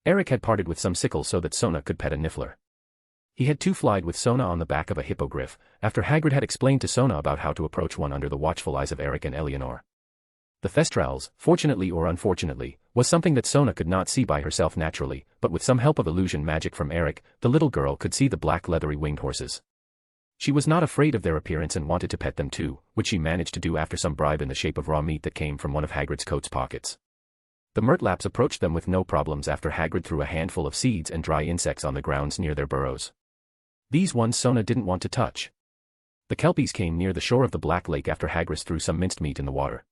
Eric had parted with some sickles so that Sona could pet a niffler. He had two-flied with Sona on the back of a hippogriff, after Hagrid had explained to Sona about how to approach one under the watchful eyes of Eric and Eleanor. The thestrals, fortunately or unfortunately, was something that Sona could not see by herself naturally, but with some help of illusion magic from Eric, the little girl could see the black leathery winged horses. She was not afraid of their appearance and wanted to pet them too, which she managed to do after some bribe in the shape of raw meat that came from one of Hagrid's coat's pockets. The murtlaps approached them with no problems after Hagrid threw a handful of seeds and dry insects on the grounds near their burrows. These ones Sona didn't want to touch. The kelpies came near the shore of the Black Lake after Hagrid threw some minced meat in the water.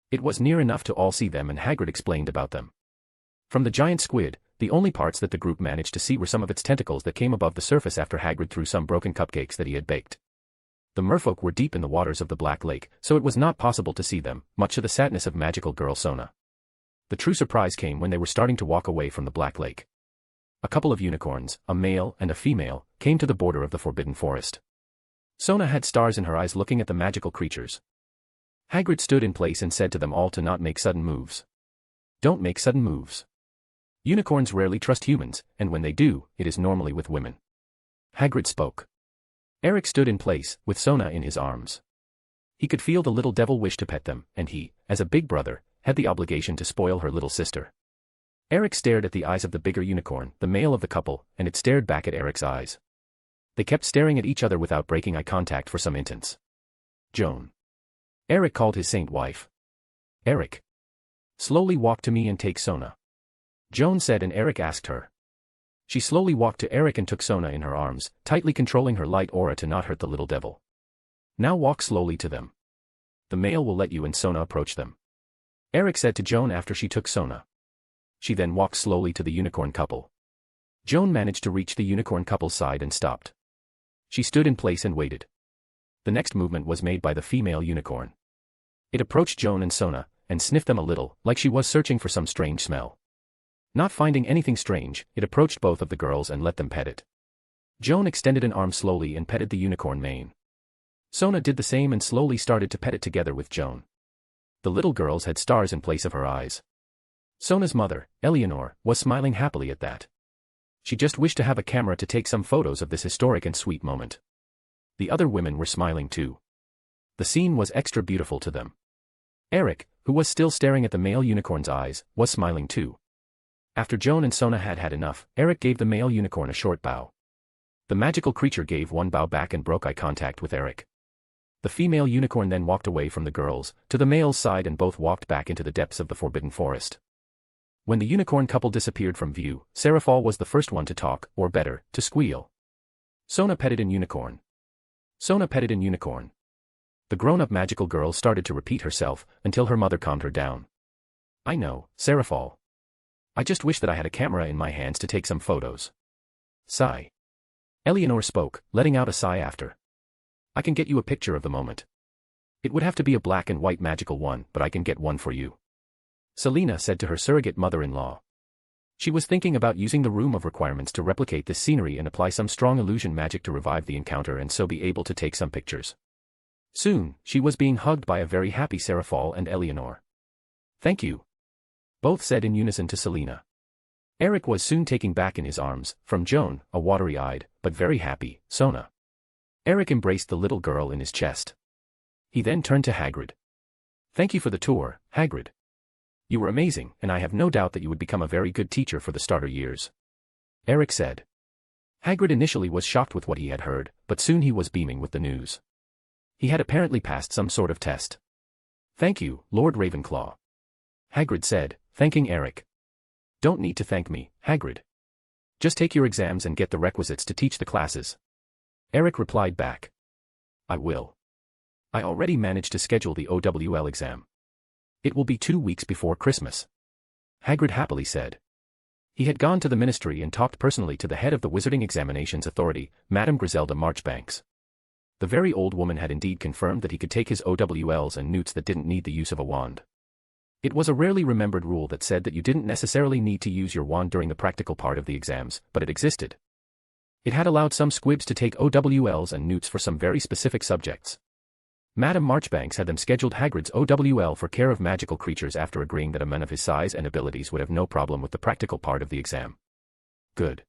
It was near enough to all see them and Hagrid explained about them. From the giant squid, the only parts that the group managed to see were some of its tentacles that came above the surface after Hagrid threw some broken cupcakes that he had baked. The merfolk were deep in the waters of the Black Lake, so it was not possible to see them, much to the sadness of magical girl Sona. The true surprise came when they were starting to walk away from the Black Lake. A couple of unicorns, a male and a female, came to the border of the Forbidden Forest. Sona had stars in her eyes looking at the magical creatures. Hagrid stood in place and said to them all to not make sudden moves. Don't make sudden moves. Unicorns rarely trust humans, and when they do, it is normally with women. Hagrid spoke. Eric stood in place, with Sona in his arms. He could feel the little devil wish to pet them, and he, as a big brother, had the obligation to spoil her little sister. Eric stared at the eyes of the bigger unicorn, the male of the couple, and it stared back at Eric's eyes. They kept staring at each other without breaking eye contact for some instants. Joan. Eric called his saint wife. Eric. Slowly walk to me and take Sona. Joan said and Eric asked her. She slowly walked to Eric and took Sona in her arms, tightly controlling her light aura to not hurt the little devil. Now walk slowly to them. The male will let you and Sona approach them. Eric said to Joan after she took Sona. She then walked slowly to the unicorn couple. Joan managed to reach the unicorn couple's side and stopped. She stood in place and waited. The next movement was made by the female unicorn. It approached Joan and Sona, and sniffed them a little, like she was searching for some strange smell. Not finding anything strange, it approached both of the girls and let them pet it. Joan extended an arm slowly and petted the unicorn mane. Sona did the same and slowly started to pet it together with Joan. The little girls had stars in place of her eyes. Sona's mother, Eleanor, was smiling happily at that. She just wished to have a camera to take some photos of this historic and sweet moment. The other women were smiling too. The scene was extra beautiful to them. Eric, who was still staring at the male unicorn's eyes, was smiling too. After Joan and Sona had had enough, Eric gave the male unicorn a short bow. The magical creature gave one bow back and broke eye contact with Eric. The female unicorn then walked away from the girls, to the male's side and both walked back into the depths of the Forbidden Forest. When the unicorn couple disappeared from view, Seraphal was the first one to talk, or better, to squeal. Sona petted an unicorn. Sona petted an unicorn. The grown-up magical girl started to repeat herself, until her mother calmed her down. I know, Seraphal. I just wish that I had a camera in my hands to take some photos. Sigh. Eleanor spoke, letting out a sigh after. I can get you a picture of the moment. It would have to be a black and white magical one, but I can get one for you. Selena said to her surrogate mother-in-law. She was thinking about using the Room of Requirements to replicate this scenery and apply some strong illusion magic to revive the encounter and so be able to take some pictures. Soon, she was being hugged by a very happy Seraphal and Eleanor. Thank you. Both said in unison to Selena. Eric was soon taking back in his arms, from Joan, a watery-eyed, but very happy, Sona. Eric embraced the little girl in his chest. He then turned to Hagrid. "Thank you for the tour, Hagrid. You were amazing, and I have no doubt that you would become a very good teacher for the starter years," Eric said. Hagrid initially was shocked with what he had heard, but soon he was beaming with the news. He had apparently passed some sort of test. "Thank you, Lord Ravenclaw," Hagrid said, thanking Eric. "Don't need to thank me, Hagrid. Just take your exams and get the requisites to teach the classes," Eric replied back. "I will. I already managed to schedule the OWL exam. It will be 2 weeks before Christmas," Hagrid happily said. He had gone to the ministry and talked personally to the head of the Wizarding Examinations Authority, Madame Griselda Marchbanks. The very old woman had indeed confirmed that he could take his OWLs and newts that didn't need the use of a wand. It was a rarely remembered rule that said that you didn't necessarily need to use your wand during the practical part of the exams, but it existed. It had allowed some squibs to take OWLs and newts for some very specific subjects. Madame Marchbanks had them scheduled Hagrid's OWL for care of magical creatures after agreeing that a man of his size and abilities would have no problem with the practical part of the exam. "Good,"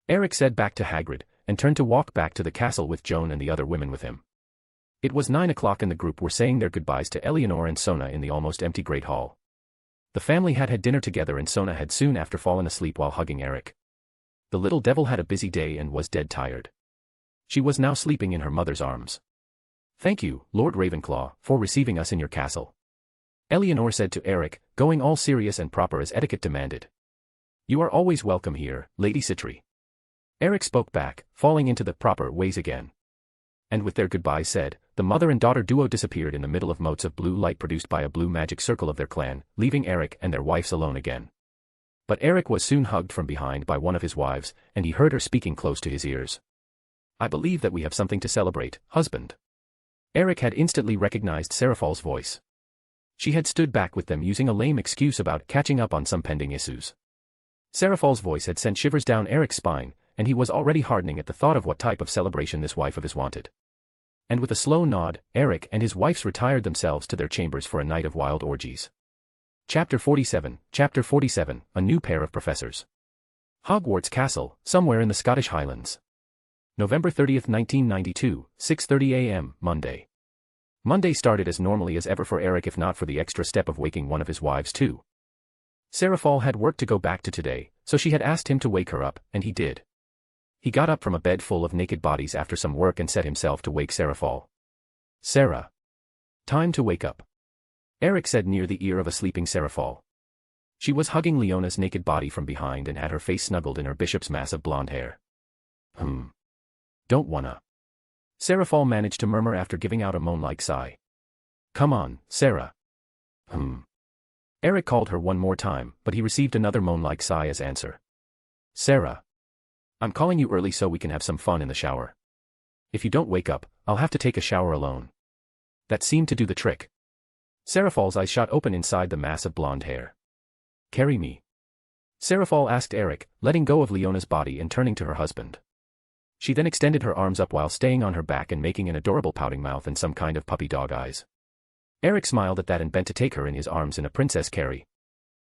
Eric said back to Hagrid, and turned to walk back to the castle with Joan and the other women with him. It was 9 o'clock and the group were saying their goodbyes to Eleanor and Sona in the almost empty Great Hall. The family had had dinner together and Sona had soon after fallen asleep while hugging Eric. The little devil had a busy day and was dead tired. She was now sleeping in her mother's arms. "Thank you, Lord Ravenclaw, for receiving us in your castle," Eleanor said to Eric, going all serious and proper as etiquette demanded. "You are always welcome here, Lady Citri," Eric spoke back, falling into the proper ways again. And with their goodbyes said, the mother and daughter duo disappeared in the middle of motes of blue light produced by a blue magic circle of their clan, leaving Eric and their wives alone again. But Eric was soon hugged from behind by one of his wives, and he heard her speaking close to his ears. "I believe that we have something to celebrate, husband." Eric had instantly recognized Serafal's voice. She had stood back with them using a lame excuse about catching up on some pending issues. Serafal's voice had sent shivers down Eric's spine, and he was already hardening at the thought of what type of celebration this wife of his wanted. And with a slow nod, Eric and his wives retired themselves to their chambers for a night of wild orgies. Chapter 47, A New Pair of Professors. Hogwarts Castle, somewhere in the Scottish Highlands. November 30th, 1992, 6:30 a.m., Monday. Monday started as normally as ever for Eric if not for the extra step of waking one of his wives too. Serafal had work to go back to today, so she had asked him to wake her up, and he did. He got up from a bed full of naked bodies after some work and set himself to wake Serafal. "Sarah. Time to wake up," Eric said near the ear of a sleeping Serafal. She was hugging Leona's naked body from behind and had her face snuggled in her bishop's mass of blonde hair. Don't wanna," Serafal managed to murmur after giving out a moan-like sigh. "Come on, Sarah." Eric called her one more time, but he received another moan-like sigh as answer. "Sarah. I'm calling you early so we can have some fun in the shower. If you don't wake up, I'll have to take a shower alone." That seemed to do the trick. Serafal's eyes shot open inside the mass of blonde hair. "Carry me?" Serafal asked Eric, letting go of Leona's body and turning to her husband. She then extended her arms up while staying on her back and making an adorable pouting mouth and some kind of puppy dog eyes. Eric smiled at that and bent to take her in his arms in a princess carry.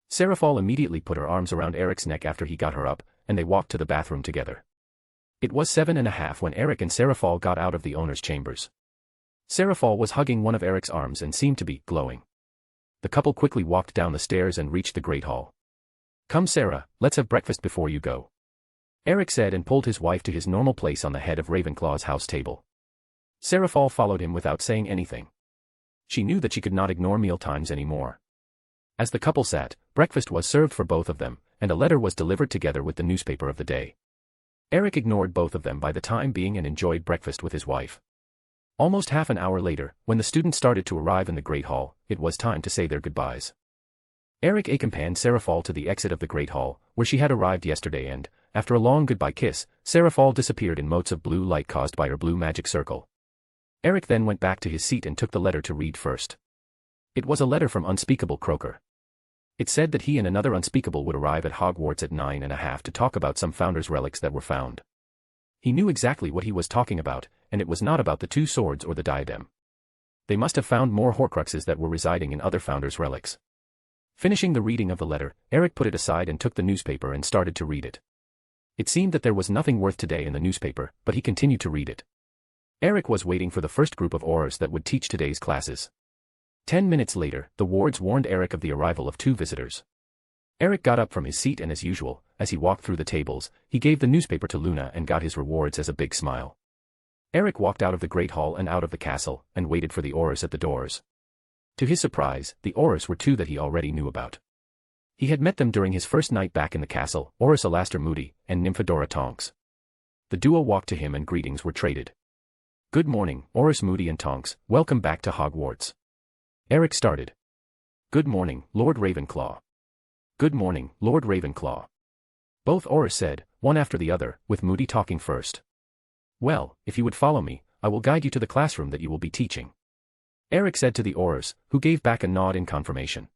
Serafal immediately put her arms around Eric's neck after he got her up, and they walked to the bathroom together. It was 7:30 when Eric and Serafal got out of the owner's chambers. Serafal was hugging one of Eric's arms and seemed to be glowing. The couple quickly walked down the stairs and reached the Great Hall. "Come Sarah, let's have breakfast before you go," Eric said and pulled his wife to his normal place on the head of Ravenclaw's house table. Serafal followed him without saying anything. She knew that she could not ignore meal times anymore. As the couple sat, breakfast was served for both of them, and a letter was delivered together with the newspaper of the day. Eric ignored both of them by the time being and enjoyed breakfast with his wife. Almost half an hour later, when the students started to arrive in the Great Hall, it was time to say their goodbyes. Eric accompanied Serafal to the exit of the Great Hall, where she had arrived yesterday and, after a long goodbye kiss, Serafal disappeared in motes of blue light caused by her blue magic circle. Eric then went back to his seat and took the letter to read first. It was a letter from Unspeakable Croaker. It said that he and another Unspeakable would arrive at Hogwarts at 9:30 to talk about some founder's relics that were found. He knew exactly what he was talking about, and it was not about the 2 swords or the diadem. They must have found more Horcruxes that were residing in other founders' relics. Finishing the reading of the letter, Eric put it aside and took the newspaper and started to read it. It seemed that there was nothing worth today in the newspaper, but he continued to read it. Eric was waiting for the first group of aurors that would teach today's classes. 10 minutes later, the wards warned Eric of the arrival of 2 visitors. Eric got up from his seat and as usual, as he walked through the tables, he gave the newspaper to Luna and got his rewards as a big smile. Eric walked out of the Great Hall and out of the castle, and waited for the aurors at the doors. To his surprise, the aurors were 2 that he already knew about. He had met them during his first night back in the castle, Aurors Alastair Moody and Nymphadora Tonks. The duo walked to him and greetings were traded. "Good morning, Aurors Moody and Tonks, welcome back to Hogwarts." Eric started. "Good morning, Lord Ravenclaw." "Good morning, Lord Ravenclaw." Both aurors said, one after the other, with Moody talking first. "Well, if you would follow me, I will guide you to the classroom that you will be teaching," Eric said to the aurors, who gave back a nod in confirmation.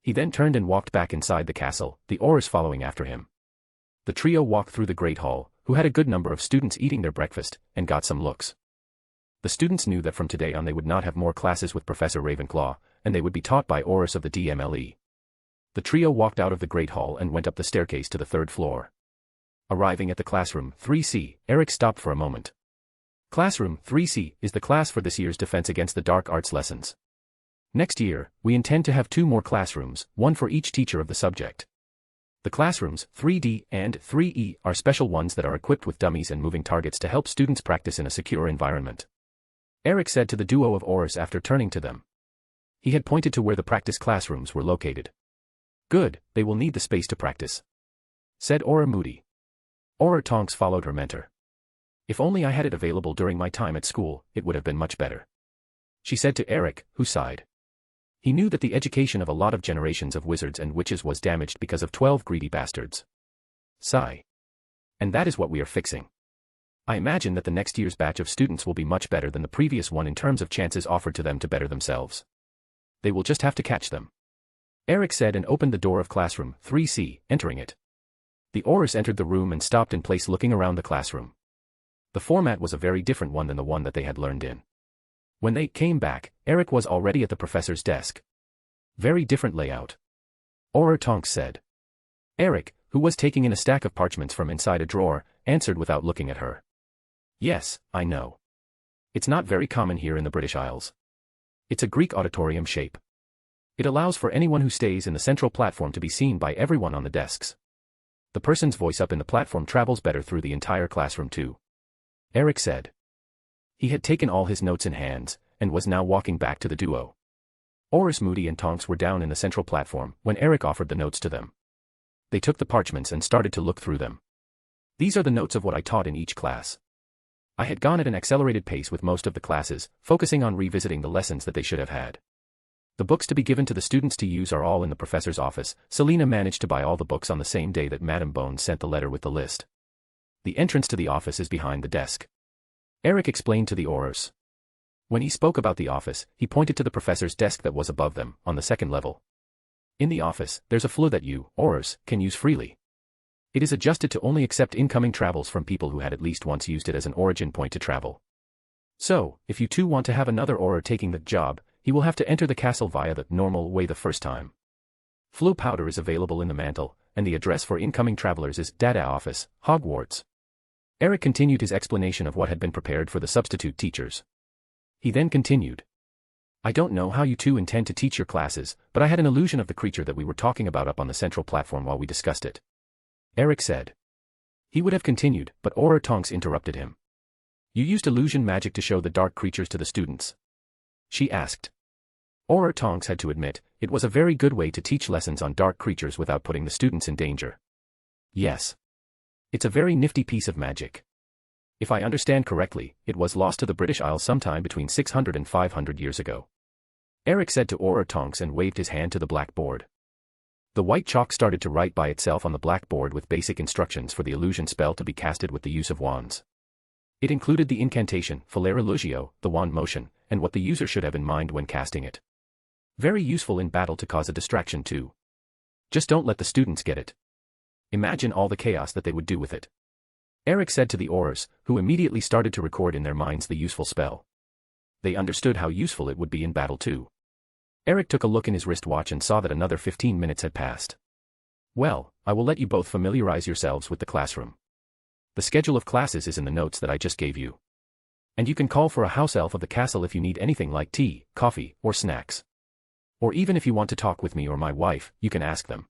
He then turned and walked back inside the castle, the aurors following after him. The trio walked through the Great Hall, who had a good number of students eating their breakfast, and got some looks. The students knew that from today on they would not have more classes with Professor Ravenclaw, and they would be taught by aurors of the DMLE. The trio walked out of the Great Hall and went up the staircase to the 3rd floor. Arriving at the classroom 3C, Eric stopped for a moment. Classroom 3C is the class for this year's Defense Against the Dark Arts lessons. Next year, we intend to have 2 more classrooms, 1 for each teacher of the subject. The classrooms 3D and 3E are special ones that are equipped with dummies and moving targets to help students practice in a secure environment, Eric said to the duo of aurors after turning to them. He had pointed to where the practice classrooms were located. "Good, they will need the space to practice," said Auror Moody. Auror Tonks followed her mentor. "If only I had it available during my time at school, it would have been much better," she said to Eric, who sighed. He knew that the education of a lot of generations of wizards and witches was damaged because of 12 greedy bastards. Sigh. "And that is what we are fixing. I imagine that the next year's batch of students will be much better than the previous one in terms of chances offered to them to better themselves. They will just have to catch them," Eric said and opened the door of classroom 3C, entering it. The aurors entered the room and stopped in place looking around the classroom. The format was a very different one than the one that they had learned in. When they came back, Eric was already at the professor's desk. "Very different layout," Auror Tonks said. Eric, who was taking in a stack of parchments from inside a drawer, answered without looking at her. "Yes, I know. It's not very common here in the British Isles. It's a Greek auditorium shape. It allows for anyone who stays in the central platform to be seen by everyone on the desks. The person's voice up in the platform travels better through the entire classroom too," Eric said. He had taken all his notes in hands, and was now walking back to the duo. Aurors Moody and Tonks were down in the central platform when Eric offered the notes to them. They took the parchments and started to look through them. "These are the notes of what I taught in each class. I had gone at an accelerated pace with most of the classes, focusing on revisiting the lessons that they should have had. The books to be given to the students to use are all in the professor's office. Selena managed to buy all the books on the same day that Madame Bones sent the letter with the list. The entrance to the office is behind the desk," Eric explained to the aurors. When he spoke about the office, he pointed to the professor's desk that was above them, on the 2nd level. "In the office, there's a floor that you, aurors, can use freely. It is adjusted to only accept incoming travels from people who had at least once used it as an origin point to travel. So, if you too want to have another auror taking the job, he will have to enter the castle via the normal way the first time. Flu powder is available in the mantle, and the address for incoming travelers is Data Office, Hogwarts." Eric continued his explanation of what had been prepared for the substitute teachers. He then continued. "I don't know how you two intend to teach your classes, but I had an illusion of the creature that we were talking about up on the central platform while we discussed it," Eric said. He would have continued, but Auror Tonks interrupted him. "You used illusion magic to show the dark creatures to the students?" she asked. Auror Tonks had to admit, it was a very good way to teach lessons on dark creatures without putting the students in danger. "Yes. It's a very nifty piece of magic. If I understand correctly, it was lost to the British Isles sometime between 600 and 500 years ago," Eric said to Auror Tonks and waved his hand to the blackboard. The white chalk started to write by itself on the blackboard with basic instructions for the illusion spell to be casted with the use of wands. It included the incantation, Filera Lugio, the wand motion, and what the user should have in mind when casting it. Very useful in battle to cause a distraction too. Just don't let the students get it. Imagine all the chaos that they would do with it," Eric said to the aurors, who immediately started to record in their minds the useful spell. They understood how useful it would be in battle too. Eric took a look in his wristwatch and saw that another 15 minutes had passed. "Well, I will let you both familiarize yourselves with the classroom. The schedule of classes is in the notes that I just gave you," And you can call for a house elf of the castle if you need anything like tea, coffee, or snacks. Or even if you want to talk with me or my wife, you can ask them.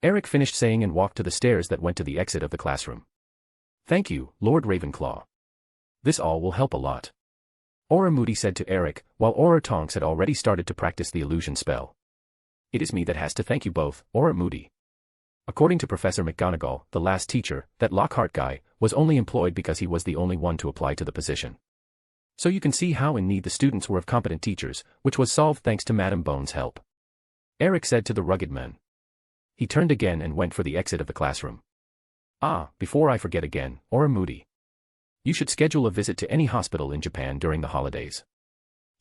Eric finished saying and walked to the stairs that went to the exit of the classroom. Thank you, Lord Ravenclaw. This all will help a lot. Aura Moody said to Eric, while Aura Tonks had already started to practice the illusion spell. It is me that has to thank you both, Aura Moody. According to Professor McGonagall, the last teacher, that Lockhart guy, was only employed because he was the only one to apply to the position. So you can see how in need the students were of competent teachers, which was solved thanks to Madame Bone's help. Eric said to the rugged man. He turned again and went for the exit of the classroom. Ah, before I forget again, Aura Moody. You should schedule a visit to any hospital in Japan during the holidays.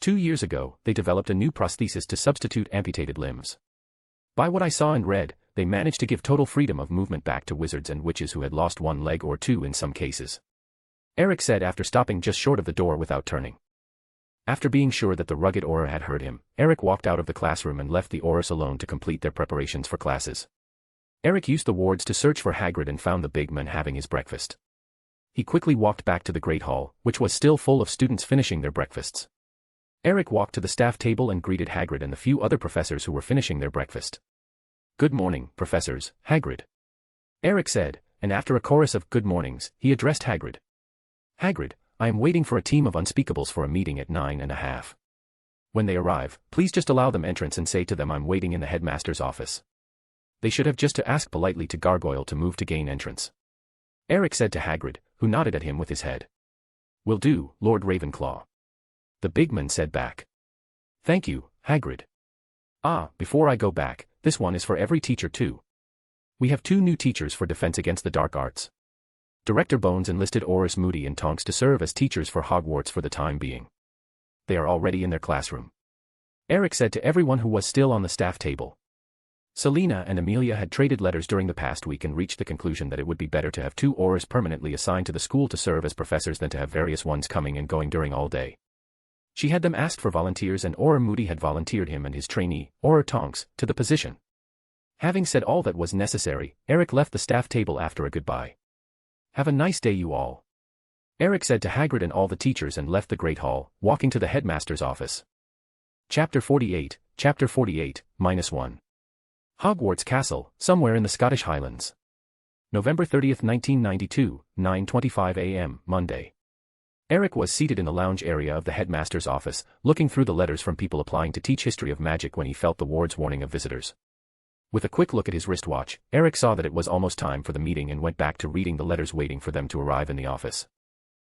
2 years ago, they developed a new prosthesis to substitute amputated limbs. By what I saw and read, they managed to give total freedom of movement back to wizards and witches who had lost one leg or two in some cases. Eric said after stopping just short of the door without turning. After being sure that the rugged Aura had heard him, Eric walked out of the classroom and left the Aurors alone to complete their preparations for classes. Eric used the wards to search for Hagrid and found the big man having his breakfast. He quickly walked back to the Great Hall, which was still full of students finishing their breakfasts. Eric walked to the staff table and greeted Hagrid and the few other professors who were finishing their breakfast. Good morning, professors, Hagrid. Eric said, and after a chorus of good mornings, he addressed Hagrid. Hagrid, I am waiting for a team of Unspeakables for a meeting at 9:30. When they arrive, please just allow them entrance and say to them I'm waiting in the headmaster's office. They should have just to ask politely to Gargoyle to move to gain entrance. Eric said to Hagrid, who nodded at him with his head. Will do, Lord Ravenclaw. The big man said back. Thank you, Hagrid. Ah, before I go back, this one is for every teacher too. We have 2 new teachers for Defense Against the Dark Arts. Director Bones enlisted Aurors Moody and Tonks to serve as teachers for Hogwarts for the time being. They are already in their classroom. Eric said to everyone who was still on the staff table. Selena and Amelia had traded letters during the past week and reached the conclusion that it would be better to have 2 Aurors permanently assigned to the school to serve as professors than to have various ones coming and going during all day. She had them asked for volunteers and Aura Moody had volunteered him and his trainee, Aura Tonks, to the position. Having said all that was necessary, Eric left the staff table after a goodbye. Have a nice day you all. Eric said to Hagrid and all the teachers and left the Great Hall, walking to the headmaster's office. Chapter 48, -1. Hogwarts Castle, somewhere in the Scottish Highlands. November 30th, 1992, 9:25 a.m., Monday. Eric was seated in the lounge area of the headmaster's office, looking through the letters from people applying to teach history of magic when he felt the ward's warning of visitors. With a quick look at his wristwatch, Eric saw that it was almost time for the meeting and went back to reading the letters waiting for them to arrive in the office.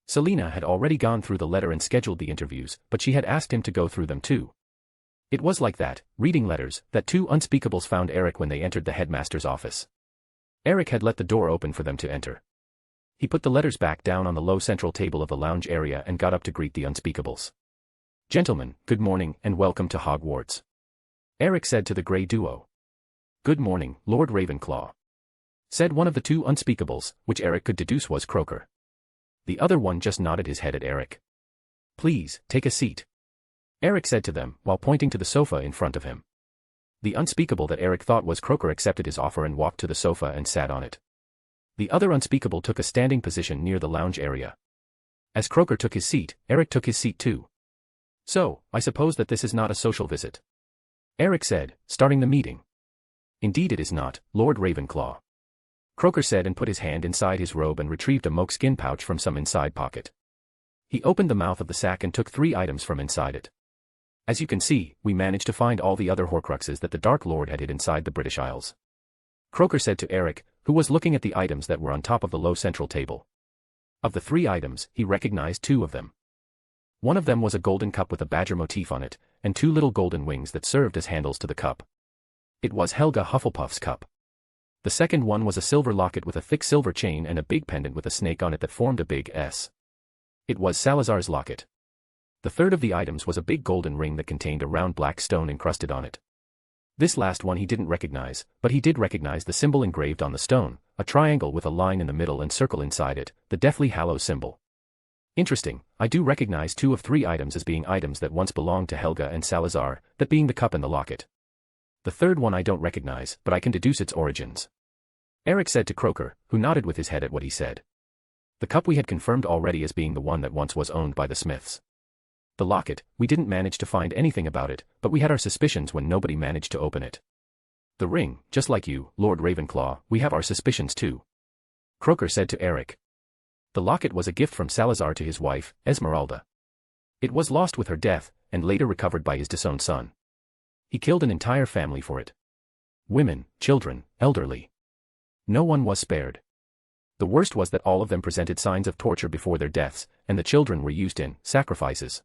Selena had already gone through the letter and scheduled the interviews, but she had asked him to go through them too. It was like that, reading letters, that 2 Unspeakables found Eric when they entered the headmaster's office. Eric had let the door open for them to enter. He put the letters back down on the low central table of the lounge area and got up to greet the Unspeakables. Gentlemen, good morning and welcome to Hogwarts. Eric said to the grey duo. Good morning, Lord Ravenclaw. Said one of the 2 Unspeakables, which Eric could deduce was Croaker. The other one just nodded his head at Eric. Please, take a seat. Eric said to them, while pointing to the sofa in front of him. The Unspeakable that Eric thought was Croaker accepted his offer and walked to the sofa and sat on it. The other Unspeakable took a standing position near the lounge area. As Croaker took his seat, Eric took his seat too. So, I suppose that this is not a social visit. Eric said, starting the meeting. Indeed it is not, Lord Ravenclaw. Croaker said and put his hand inside his robe and retrieved a moleskin pouch from some inside pocket. He opened the mouth of the sack and took 3 items from inside it. As you can see, we managed to find all the other Horcruxes that the Dark Lord had hid inside the British Isles. Croaker said to Eric, who was looking at the items that were on top of the low central table. Of the 3 items, he recognized 2 of them. One of them was a golden cup with a badger motif on it, and 2 little golden wings that served as handles to the cup. It was Helga Hufflepuff's cup. The second one was a silver locket with a thick silver chain and a big pendant with a snake on it that formed a big S. It was Salazar's locket. The third of the items was a big golden ring that contained a round black stone encrusted on it. This last one he didn't recognize, but he did recognize the symbol engraved on the stone, a triangle with a line in the middle and circle inside it, the Deathly Hallows symbol. Interesting, I do recognize 2 of 3 items as being items that once belonged to Helga and Salazar, that being the cup and the locket. The third one I don't recognize, but I can deduce its origins. Eric said to Croaker, who nodded with his head at what he said. The cup we had confirmed already as being the one that once was owned by the Smiths. The locket, we didn't manage to find anything about it, but we had our suspicions when nobody managed to open it. The ring, just like you, Lord Ravenclaw, we have our suspicions too. Croker said to Eric. The locket was a gift from Salazar to his wife, Esmeralda. It was lost with her death, and later recovered by his disowned son. He killed an entire family for it. Women, children, elderly. No one was spared. The worst was that all of them presented signs of torture before their deaths, and the children were used in sacrifices.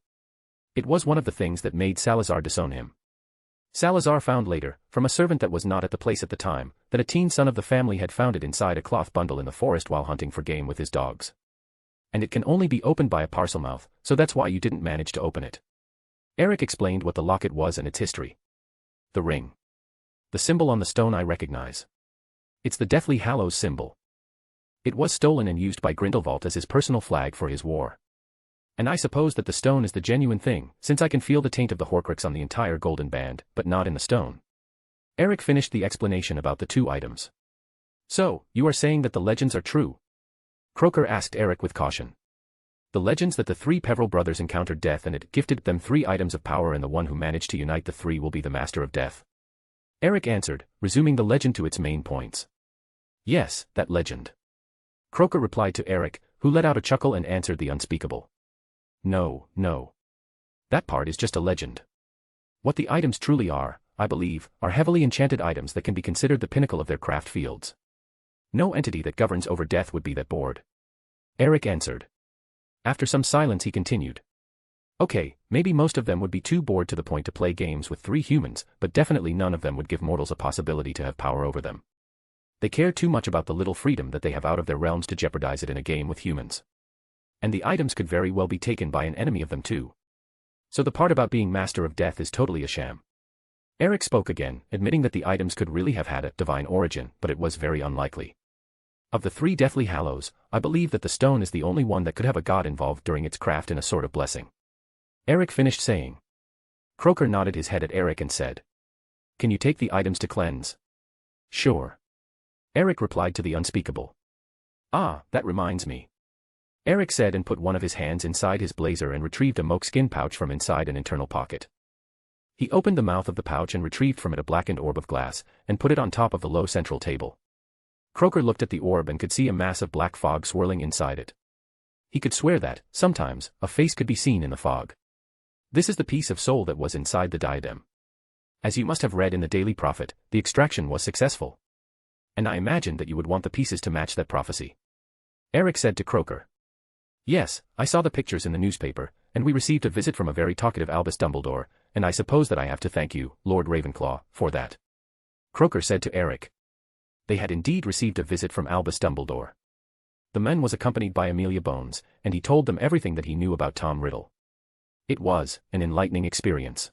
It was one of the things that made Salazar disown him. Salazar found later, from a servant that was not at the place at the time, that a teen son of the family had found it inside a cloth bundle in the forest while hunting for game with his dogs. And it can only be opened by a parselmouth, so that's why you didn't manage to open it. Eric explained what the locket was and its history. The ring. The symbol on the stone I recognize. It's the Deathly Hallows symbol. It was stolen and used by Grindelwald as his personal flag for his war. And I suppose that the stone is the genuine thing, since I can feel the taint of the Horcrux on the entire golden band, but not in the stone. Eric finished the explanation about the two items. So, you are saying that the legends are true? Croker asked Eric with caution. The legends that the three Peveril brothers encountered death and it gifted them 3 items of power, and the one who managed to unite the 3 will be the master of death. Eric answered, resuming the legend to its main points. Yes, that legend. Croker replied to Eric, who let out a chuckle and answered the unspeakable. No. That part is just a legend. What the items truly are, I believe, are heavily enchanted items that can be considered the pinnacle of their craft fields. No entity that governs over death would be that bored. Eric answered. After some silence he continued. Okay, maybe most of them would be too bored to the point to play games with 3 humans, but definitely none of them would give mortals a possibility to have power over them. They care too much about the little freedom that they have out of their realms to jeopardize it in a game with humans. And the items could very well be taken by an enemy of them too. So the part about being master of death is totally a sham. Eric spoke again, admitting that the items could really have had a divine origin, but it was very unlikely. Of the 3 Deathly Hallows, I believe that the stone is the only one that could have a god involved during its craft in a sort of blessing. Eric finished saying. Croker nodded his head at Eric and said. Can you take the items to cleanse? Sure. Eric replied to the unspeakable. Ah, that reminds me. Eric said and put one of his hands inside his blazer and retrieved a moleskin pouch from inside an internal pocket. He opened the mouth of the pouch and retrieved from it a blackened orb of glass, and put it on top of the low central table. Croker looked at the orb and could see a mass of black fog swirling inside it. He could swear that, sometimes, a face could be seen in the fog. This is the piece of soul that was inside the diadem. As you must have read in the Daily Prophet, the extraction was successful. And I imagined that you would want the pieces to match that prophecy. Eric said to Croker. Yes, I saw the pictures in the newspaper, and we received a visit from a very talkative Albus Dumbledore, and I suppose that I have to thank you, Lord Ravenclaw, for that. Croker said to Eric. They had indeed received a visit from Albus Dumbledore. The man was accompanied by Amelia Bones, and he told them everything that he knew about Tom Riddle. It was an enlightening experience.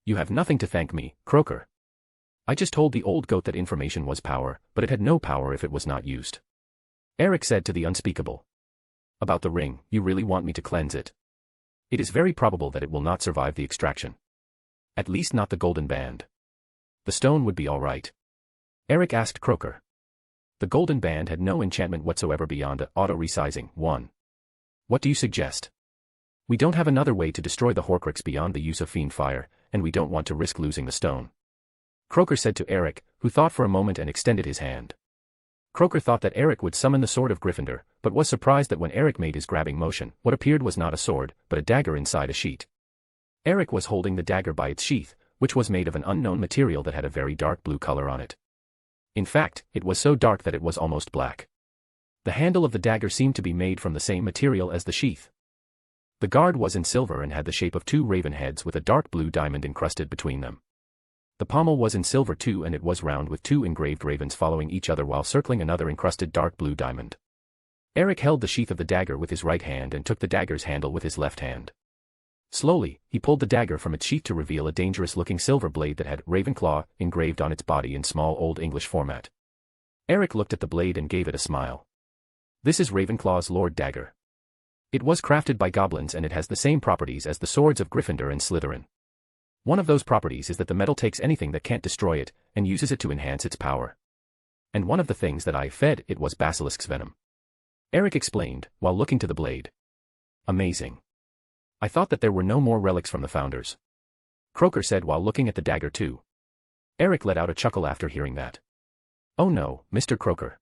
You have nothing to thank me, Croker. I just told the old goat that information was power, but it had no power if it was not used. Eric said to the unspeakable. About the ring, you really want me to cleanse it? It is very probable that it will not survive the extraction. At least not the golden band. The stone would be all right. Eric asked Croker. The golden band had no enchantment whatsoever beyond auto-resizing 1. What do you suggest? We don't have another way to destroy the Horcrux beyond the use of fiend fire, and we don't want to risk losing the stone. Croker said to Eric, who thought for a moment and extended his hand. Croker thought that Eric would summon the sword of Gryffindor, but was surprised that when Eric made his grabbing motion, what appeared was not a sword, but a dagger inside a sheet. Eric was holding the dagger by its sheath, which was made of an unknown material that had a very dark blue color on it. In fact, it was so dark that it was almost black. The handle of the dagger seemed to be made from the same material as the sheath. The guard was in silver and had the shape of 2 raven heads with a dark blue diamond encrusted between them. The pommel was in silver too, and it was round with 2 engraved ravens following each other while circling another encrusted dark blue diamond. Eric held the sheath of the dagger with his right hand and took the dagger's handle with his left hand. Slowly, he pulled the dagger from its sheath to reveal a dangerous-looking silver blade that had Ravenclaw engraved on its body in small Old English format. Eric looked at the blade and gave it a smile. This is Ravenclaw's Lord Dagger. It was crafted by goblins and it has the same properties as the swords of Gryffindor and Slytherin. One of those properties is that the metal takes anything that can't destroy it, and uses it to enhance its power. And one of the things that I fed it was basilisk's venom. Eric explained, while looking to the blade. Amazing. I thought that there were no more relics from the founders. Croker said while looking at the dagger too. Eric let out a chuckle after hearing that. Oh no, Mr. Croker.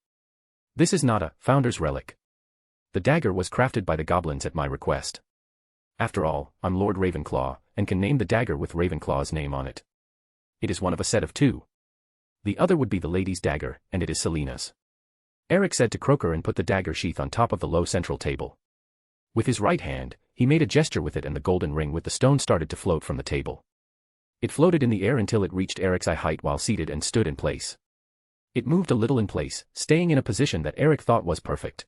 This is not a founder's relic. The dagger was crafted by the goblins at my request. After all, I'm Lord Ravenclaw, and can name the dagger with Ravenclaw's name on it. It is one of a set of two. The other would be the lady's dagger, and it is Selena's. Eric said to Croker and put the dagger sheath on top of the low central table. With his right hand, he made a gesture with it and the golden ring with the stone started to float from the table. It floated in the air until it reached Eric's eye height while seated and stood in place. It moved a little in place, staying in a position that Eric thought was perfect.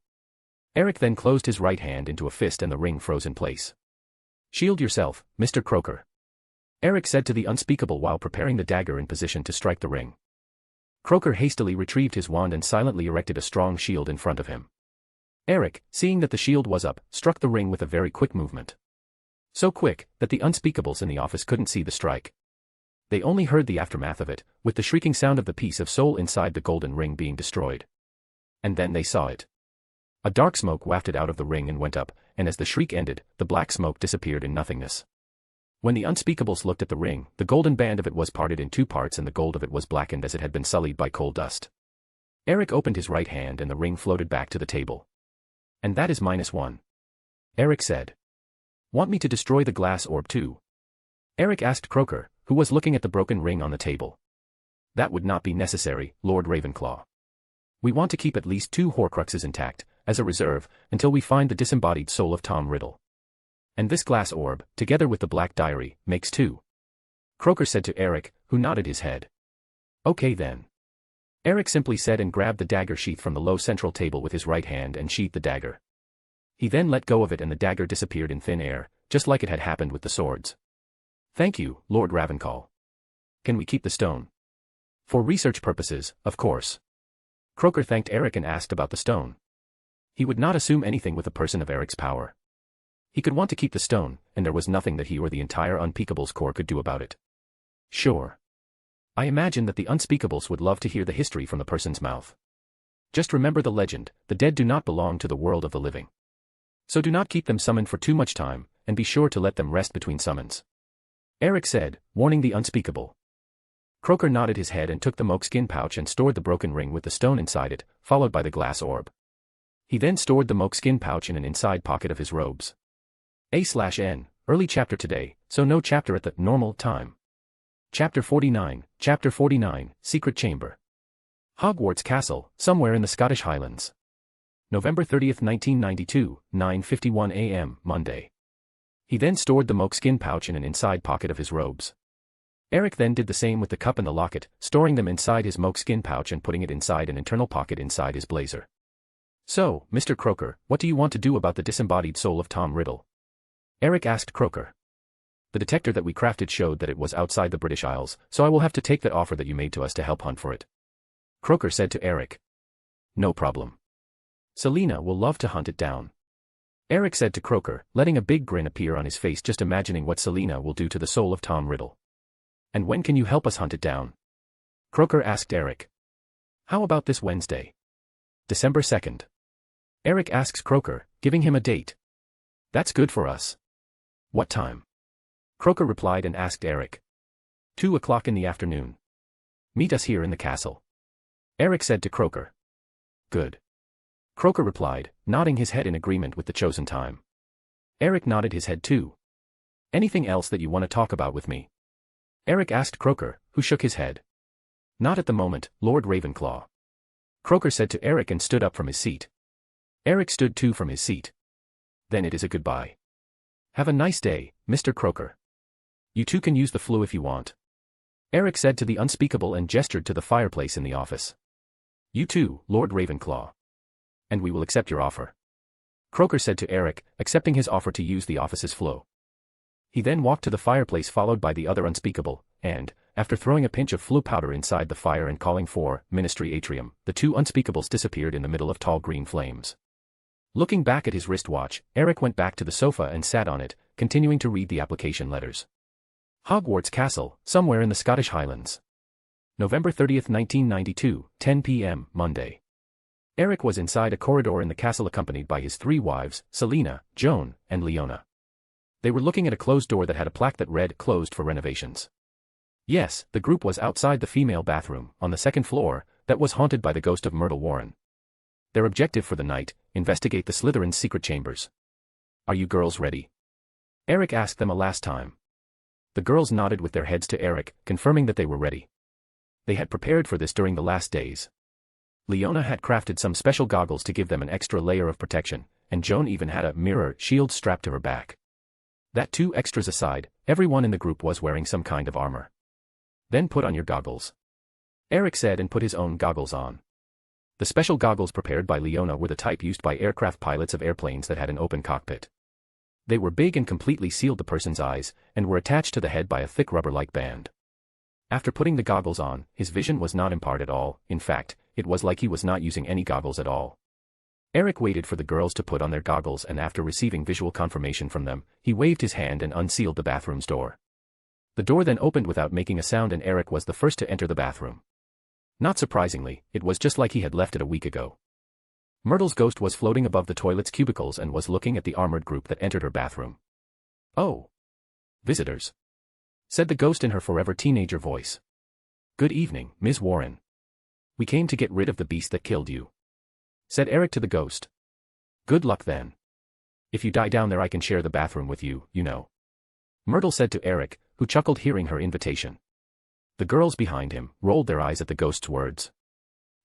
Eric then closed his right hand into a fist and the ring froze in place. Shield yourself, Mr. Croker. Eric said to the Unspeakable while preparing the dagger in position to strike the ring. Croker hastily retrieved his wand and silently erected a strong shield in front of him. Eric, seeing that the shield was up, struck the ring with a very quick movement. So quick, that the Unspeakables in the office couldn't see the strike. They only heard the aftermath of it, with the shrieking sound of the piece of soul inside the golden ring being destroyed. And then they saw it. A dark smoke wafted out of the ring and went up, and as the shriek ended, the black smoke disappeared in nothingness. When the Unspeakables looked at the ring, the golden band of it was parted in two parts and the gold of it was blackened as it had been sullied by coal dust. Eric opened his right hand and the ring floated back to the table. And that is -1. Eric said. Want me to destroy the glass orb too? Eric asked Croker, who was looking at the broken ring on the table. That would not be necessary, Lord Ravenclaw. We want to keep at least 2 Horcruxes intact, as a reserve, until we find the disembodied soul of Tom Riddle. And this glass orb, together with the Black Diary, makes 2. Croker said to Eric, who nodded his head. Okay then. Eric simply said and grabbed the dagger sheath from the low central table with his right hand and sheathed the dagger. He then let go of it and the dagger disappeared in thin air, just like it had happened with the swords. Thank you, Lord Ravenclaw. Can we keep the stone? For research purposes, of course. Croker thanked Eric and asked about the stone. He would not assume anything with a person of Eric's power. He could want to keep the stone, and there was nothing that he or the entire Unspeakables Corps could do about it. Sure. I imagine that the Unspeakables would love to hear the history from the person's mouth. Just remember the legend, the dead do not belong to the world of the living. So do not keep them summoned for too much time, and be sure to let them rest between summons. Eric said, warning the Unspeakable. Croker nodded his head and took the moleskin pouch and stored the broken ring with the stone inside it, followed by the glass orb. He then stored the moleskin pouch in an inside pocket of his robes. A/N, early chapter today, so no chapter at the normal time. Chapter 49, Secret Chamber. Hogwarts Castle, somewhere in the Scottish Highlands. November 30th, 1992, 9:51 a.m., Monday. He then stored the moleskin pouch in an inside pocket of his robes. Eric then did the same with the cup and the locket, storing them inside his moleskin pouch and putting it inside an internal pocket inside his blazer. So, Mr. Croker, what do you want to do about the disembodied soul of Tom Riddle? Eric asked Croker. The detector that we crafted showed that it was outside the British Isles, so I will have to take that offer that you made to us to help hunt for it. Croker said to Eric. No problem. Selena will love to hunt it down. Eric said to Croker, letting a big grin appear on his face just imagining what Selena will do to the soul of Tom Riddle. And when can you help us hunt it down? Croker asked Eric. How about this Wednesday? December 2nd. Eric asks Croker, giving him a date. That's good for us. What time? Croker replied and asked Eric. 2 o'clock in the afternoon. Meet us here in the castle. Eric said to Croker. Good. Croker replied, nodding his head in agreement with the chosen time. Eric nodded his head too. Anything else that you want to talk about with me? Eric asked Croker, who shook his head. Not at the moment, Lord Ravenclaw. Croker said to Eric and stood up from his seat. Eric stood too from his seat. Then it is a goodbye. Have a nice day, Mr. Croker. You two can use the flue if you want. Eric said to the Unspeakable and gestured to the fireplace in the office. You too, Lord Ravenclaw. And we will accept your offer. Croker said to Eric, accepting his offer to use the office's flue. He then walked to the fireplace followed by the other Unspeakable, and, after throwing a pinch of flue powder inside the fire and calling for Ministry Atrium, the 2 Unspeakables disappeared in the middle of tall green flames. Looking back at his wristwatch, Eric went back to the sofa and sat on it, continuing to read the application letters. Hogwarts Castle, somewhere in the Scottish Highlands. November 30th, 1992, 10 p.m., Monday. Eric was inside a corridor in the castle accompanied by his 3 wives, Selena, Joan, and Leona. They were looking at a closed door that had a plaque that read, "Closed for renovations." Yes, the group was outside the female bathroom, on the 2nd floor, that was haunted by the ghost of Myrtle Warren. Their objective for the night: investigate the Slytherin's secret chambers. "Are you girls ready?" Eric asked them a last time. The girls nodded with their heads to Eric, confirming that they were ready. They had prepared for this during the last days. Leona had crafted some special goggles to give them an extra layer of protection, and Joan even had a mirror shield strapped to her back. That 2 extras aside, everyone in the group was wearing some kind of armor. "Then put on your goggles," Eric said, and put his own goggles on. The special goggles prepared by Leona were the type used by aircraft pilots of airplanes that had an open cockpit. They were big and completely sealed the person's eyes, and were attached to the head by a thick rubber-like band. After putting the goggles on, his vision was not impaired at all. In fact, it was like he was not using any goggles at all. Eric waited for the girls to put on their goggles, and after receiving visual confirmation from them, he waved his hand and unsealed the bathroom's door. The door then opened without making a sound, and Eric was the first to enter the bathroom. Not surprisingly, it was just like he had left it a week ago. Myrtle's ghost was floating above the toilet's cubicles and was looking at the armored group that entered her bathroom. "Oh. Visitors," said the ghost in her forever teenager voice. "Good evening, Ms. Warren. We came to get rid of the beast that killed you," said Eric to the ghost. "Good luck then. If you die down there I can share the bathroom with you, you know," Myrtle said to Eric, who chuckled hearing her invitation. The girls behind him rolled their eyes at the ghost's words.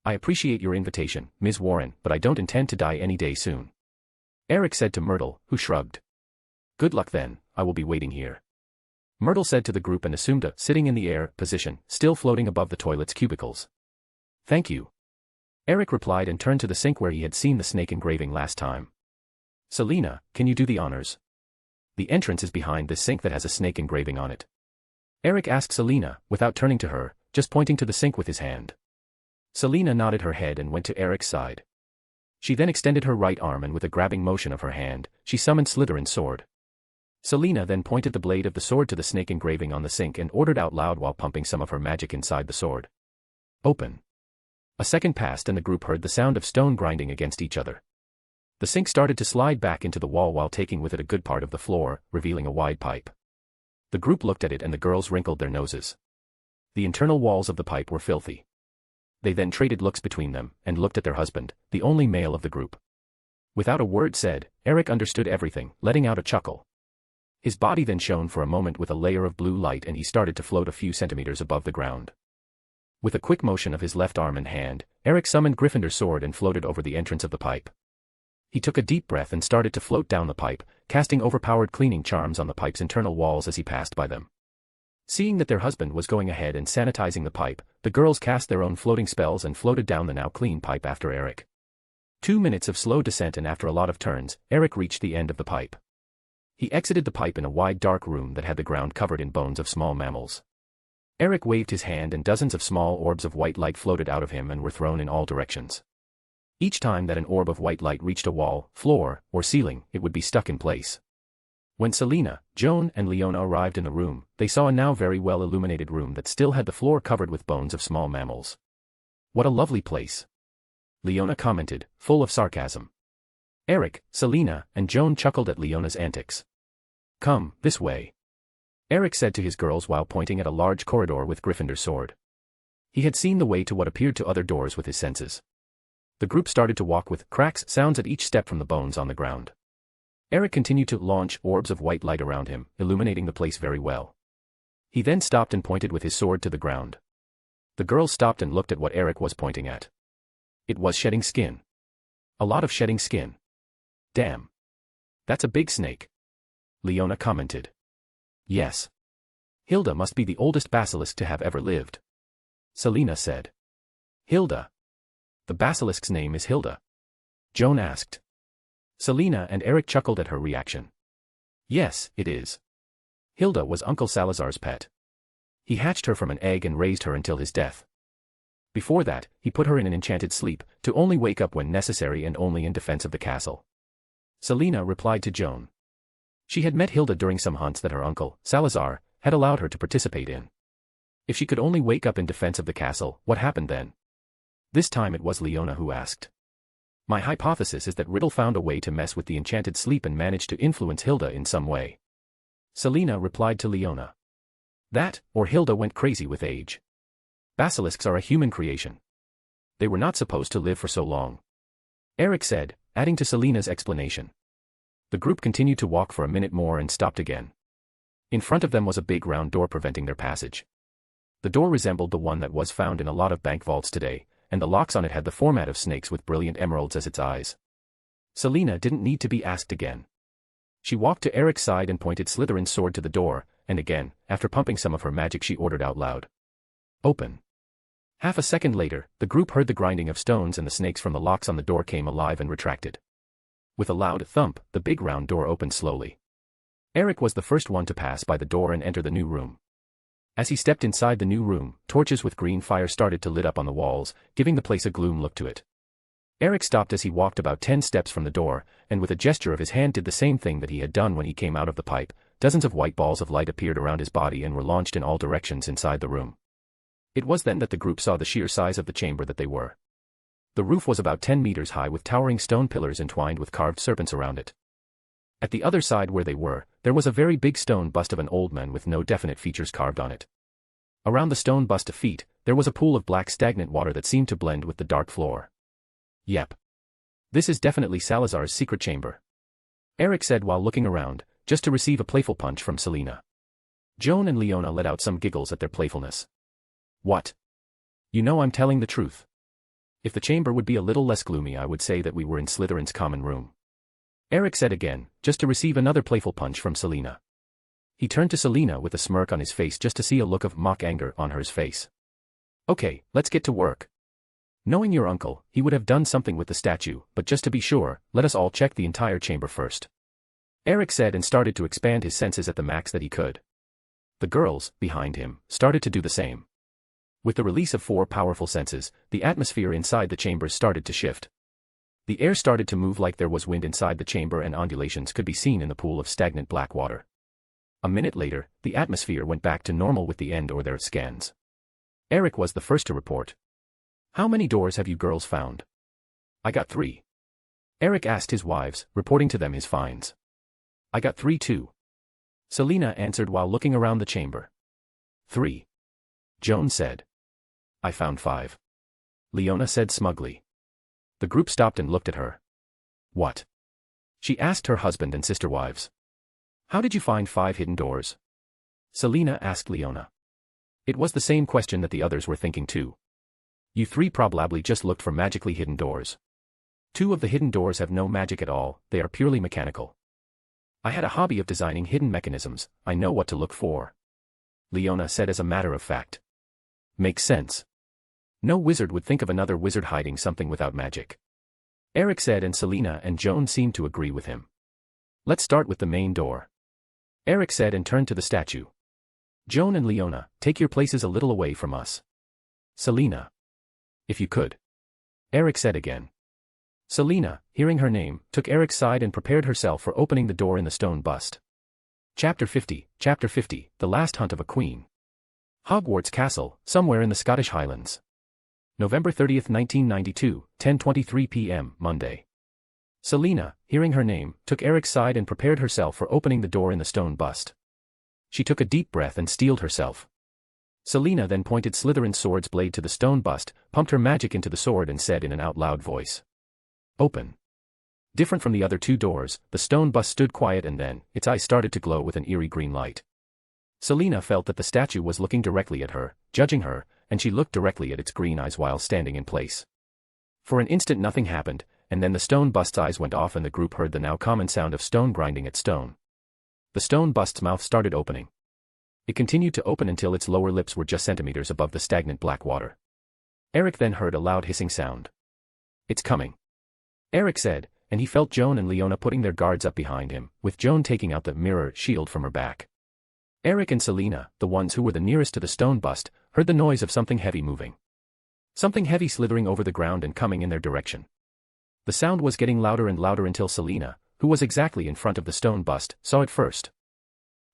"I appreciate your invitation, Ms. Warren, but I don't intend to die any day soon," Eric said to Myrtle, who shrugged. "Good luck then, I will be waiting here," Myrtle said to the group and assumed a sitting in the air position, still floating above the toilet's cubicles. "Thank you," Eric replied and turned to the sink where he had seen the snake engraving last time. "Selena, can you do the honors? The entrance is behind this sink that has a snake engraving on it," Eric asked Selena, without turning to her, just pointing to the sink with his hand. Selena nodded her head and went to Eric's side. She then extended her right arm and with a grabbing motion of her hand, she summoned Slytherin's sword. Selena then pointed the blade of the sword to the snake engraving on the sink and ordered out loud while pumping some of her magic inside the sword. "Open." A second passed and the group heard the sound of stone grinding against each other. The sink started to slide back into the wall while taking with it a good part of the floor, revealing a wide pipe. The group looked at it and the girls wrinkled their noses. The internal walls of the pipe were filthy. They then traded looks between them, and looked at their husband, the only male of the group. Without a word said, Eric understood everything, letting out a chuckle. His body then shone for a moment with a layer of blue light and he started to float a few centimeters above the ground. With a quick motion of his left arm and hand, Eric summoned Gryffindor's sword and floated over the entrance of the pipe. He took a deep breath and started to float down the pipe, casting overpowered cleaning charms on the pipe's internal walls as he passed by them. Seeing that their husband was going ahead and sanitizing the pipe, the girls cast their own floating spells and floated down the now clean pipe after Eric. 2 minutes of slow descent and after a lot of turns, Eric reached the end of the pipe. He exited the pipe in a wide dark room that had the ground covered in bones of small mammals. Eric waved his hand and dozens of small orbs of white light floated out of him and were thrown in all directions. Each time that an orb of white light reached a wall, floor, or ceiling, it would be stuck in place. When Selena, Joan, and Leona arrived in the room, they saw a now very well illuminated room that still had the floor covered with bones of small mammals. "What a lovely place," Leona commented, full of sarcasm. Eric, Selena, and Joan chuckled at Leona's antics. "Come, this way," Eric said to his girls while pointing at a large corridor with Gryffindor's sword. He had seen the way to what appeared to other doors with his senses. The group started to walk with cracks sounds at each step from the bones on the ground. Eric continued to launch orbs of white light around him, illuminating the place very well. He then stopped and pointed with his sword to the ground. The girls stopped and looked at what Eric was pointing at. It was shedding skin. A lot of shedding skin. "Damn. That's a big snake," Leona commented. "Yes. Hilda must be the oldest basilisk to have ever lived," Selena said. "Hilda? The basilisk's name is Hilda?" Joan asked. Selena and Eric chuckled at her reaction. "Yes, it is. Hilda was Uncle Salazar's pet. He hatched her from an egg and raised her until his death. Before that, he put her in an enchanted sleep, to only wake up when necessary and only in defense of the castle," Selena replied to Joan. She had met Hilda during some hunts that her uncle, Salazar, had allowed her to participate in. If she could only wake up in defense of the castle, what happened then? This time it was Leona who asked. My hypothesis is that Riddle found a way to mess with the enchanted sleep and managed to influence Hilda in some way. Selina replied to Leona. That, or Hilda went crazy with age. Basilisks are a human creation. They were not supposed to live for so long. Eric said, adding to Selina's explanation. The group continued to walk for a minute more and stopped again. In front of them was a big round door preventing their passage. The door resembled the one that was found in a lot of bank vaults today, and the locks on it had the format of snakes with brilliant emeralds as its eyes. Selina didn't need to be asked again. She walked to Eric's side and pointed Slytherin's sword to the door, and again, after pumping some of her magic she ordered out loud. Open. Half a second later, the group heard the grinding of stones and the snakes from the locks on the door came alive and retracted. With a loud thump, the big round door opened slowly. Eric was the first one to pass by the door and enter the new room. As he stepped inside the new room, torches with green fire started to lit up on the walls, giving the place a gloom look to it. Eric stopped as he walked about 10 steps from the door, and with a gesture of his hand did the same thing that he had done when he came out of the pipe. Dozens of white balls of light appeared around his body and were launched in all directions inside the room. It was then that the group saw the sheer size of the chamber that they were. The roof was about 10 meters high with towering stone pillars entwined with carved serpents around it. At the other side where they were, there was a very big stone bust of an old man with no definite features carved on it. Around the stone bust of feet, there was a pool of black stagnant water that seemed to blend with the dark floor. Yep. This is definitely Salazar's secret chamber. Eric said while looking around, just to receive a playful punch from Selina. Joan and Leona let out some giggles at their playfulness. What? You know I'm telling the truth. If the chamber would be a little less gloomy I would say that we were in Slytherin's common room. Eric said again, just to receive another playful punch from Selina. He turned to Selina with a smirk on his face just to see a look of mock anger on her face. Okay, let's get to work. Knowing your uncle, he would have done something with the statue, but just to be sure, let us all check the entire chamber first. Eric said and started to expand his senses at the max that he could. The girls, behind him, started to do the same. With the release of 4 powerful senses, the atmosphere inside the chamber started to shift. The air started to move like there was wind inside the chamber and ondulations could be seen in the pool of stagnant black water. A minute later, the atmosphere went back to normal with the end or their scans. Eric was the first to report. How many doors have you girls found? I got 3. Eric asked his wives, reporting to them his finds. I got 3 too. Selina answered while looking around the chamber. 3. Joan said. I found 5. Leona said smugly. The group stopped and looked at her. What? She asked her husband and sister wives. How did you find 5 hidden doors? Selina asked Leona. It was the same question that the others were thinking too. You 3 probably just looked for magically hidden doors. 2 of the hidden doors have no magic at all, they are purely mechanical. I had a hobby of designing hidden mechanisms, I know what to look for. Leona said as a matter of fact. Makes sense. No wizard would think of another wizard hiding something without magic. Eric said and Selina and Joan seemed to agree with him. Let's start with the main door. Eric said and turned to the statue. Joan and Leona, take your places a little away from us. Selina. If you could. Eric said again. Selina, hearing her name, took Eric's side and prepared herself for opening the door in the stone bust. Chapter 50, The Last Hunt of a Queen. Hogwarts Castle, somewhere in the Scottish Highlands. November 30, 1992, 10:23 p.m., Monday. Selina, hearing her name, took Eric's side and prepared herself for opening the door in the stone bust. She took a deep breath and steeled herself. Selina then pointed Slytherin's sword's blade to the stone bust, pumped her magic into the sword and said in an out-loud voice. Open. Different from the other 2 doors, the stone bust stood quiet and then, its eyes started to glow with an eerie green light. Selina felt that the statue was looking directly at her, judging her, and she looked directly at its green eyes while standing in place. For an instant nothing happened, and then the stone bust's eyes went off and the group heard the now common sound of stone grinding at stone. The stone bust's mouth started opening. It continued to open until its lower lips were just centimeters above the stagnant black water. Eric then heard a loud hissing sound. It's coming. Eric said, and he felt Joan and Leona putting their guards up behind him, with Joan taking out the mirror shield from her back. Eric and Selina, the ones who were the nearest to the stone bust, heard the noise of something heavy moving. Something heavy slithering over the ground and coming in their direction. The sound was getting louder and louder until Selina, who was exactly in front of the stone bust, saw it first.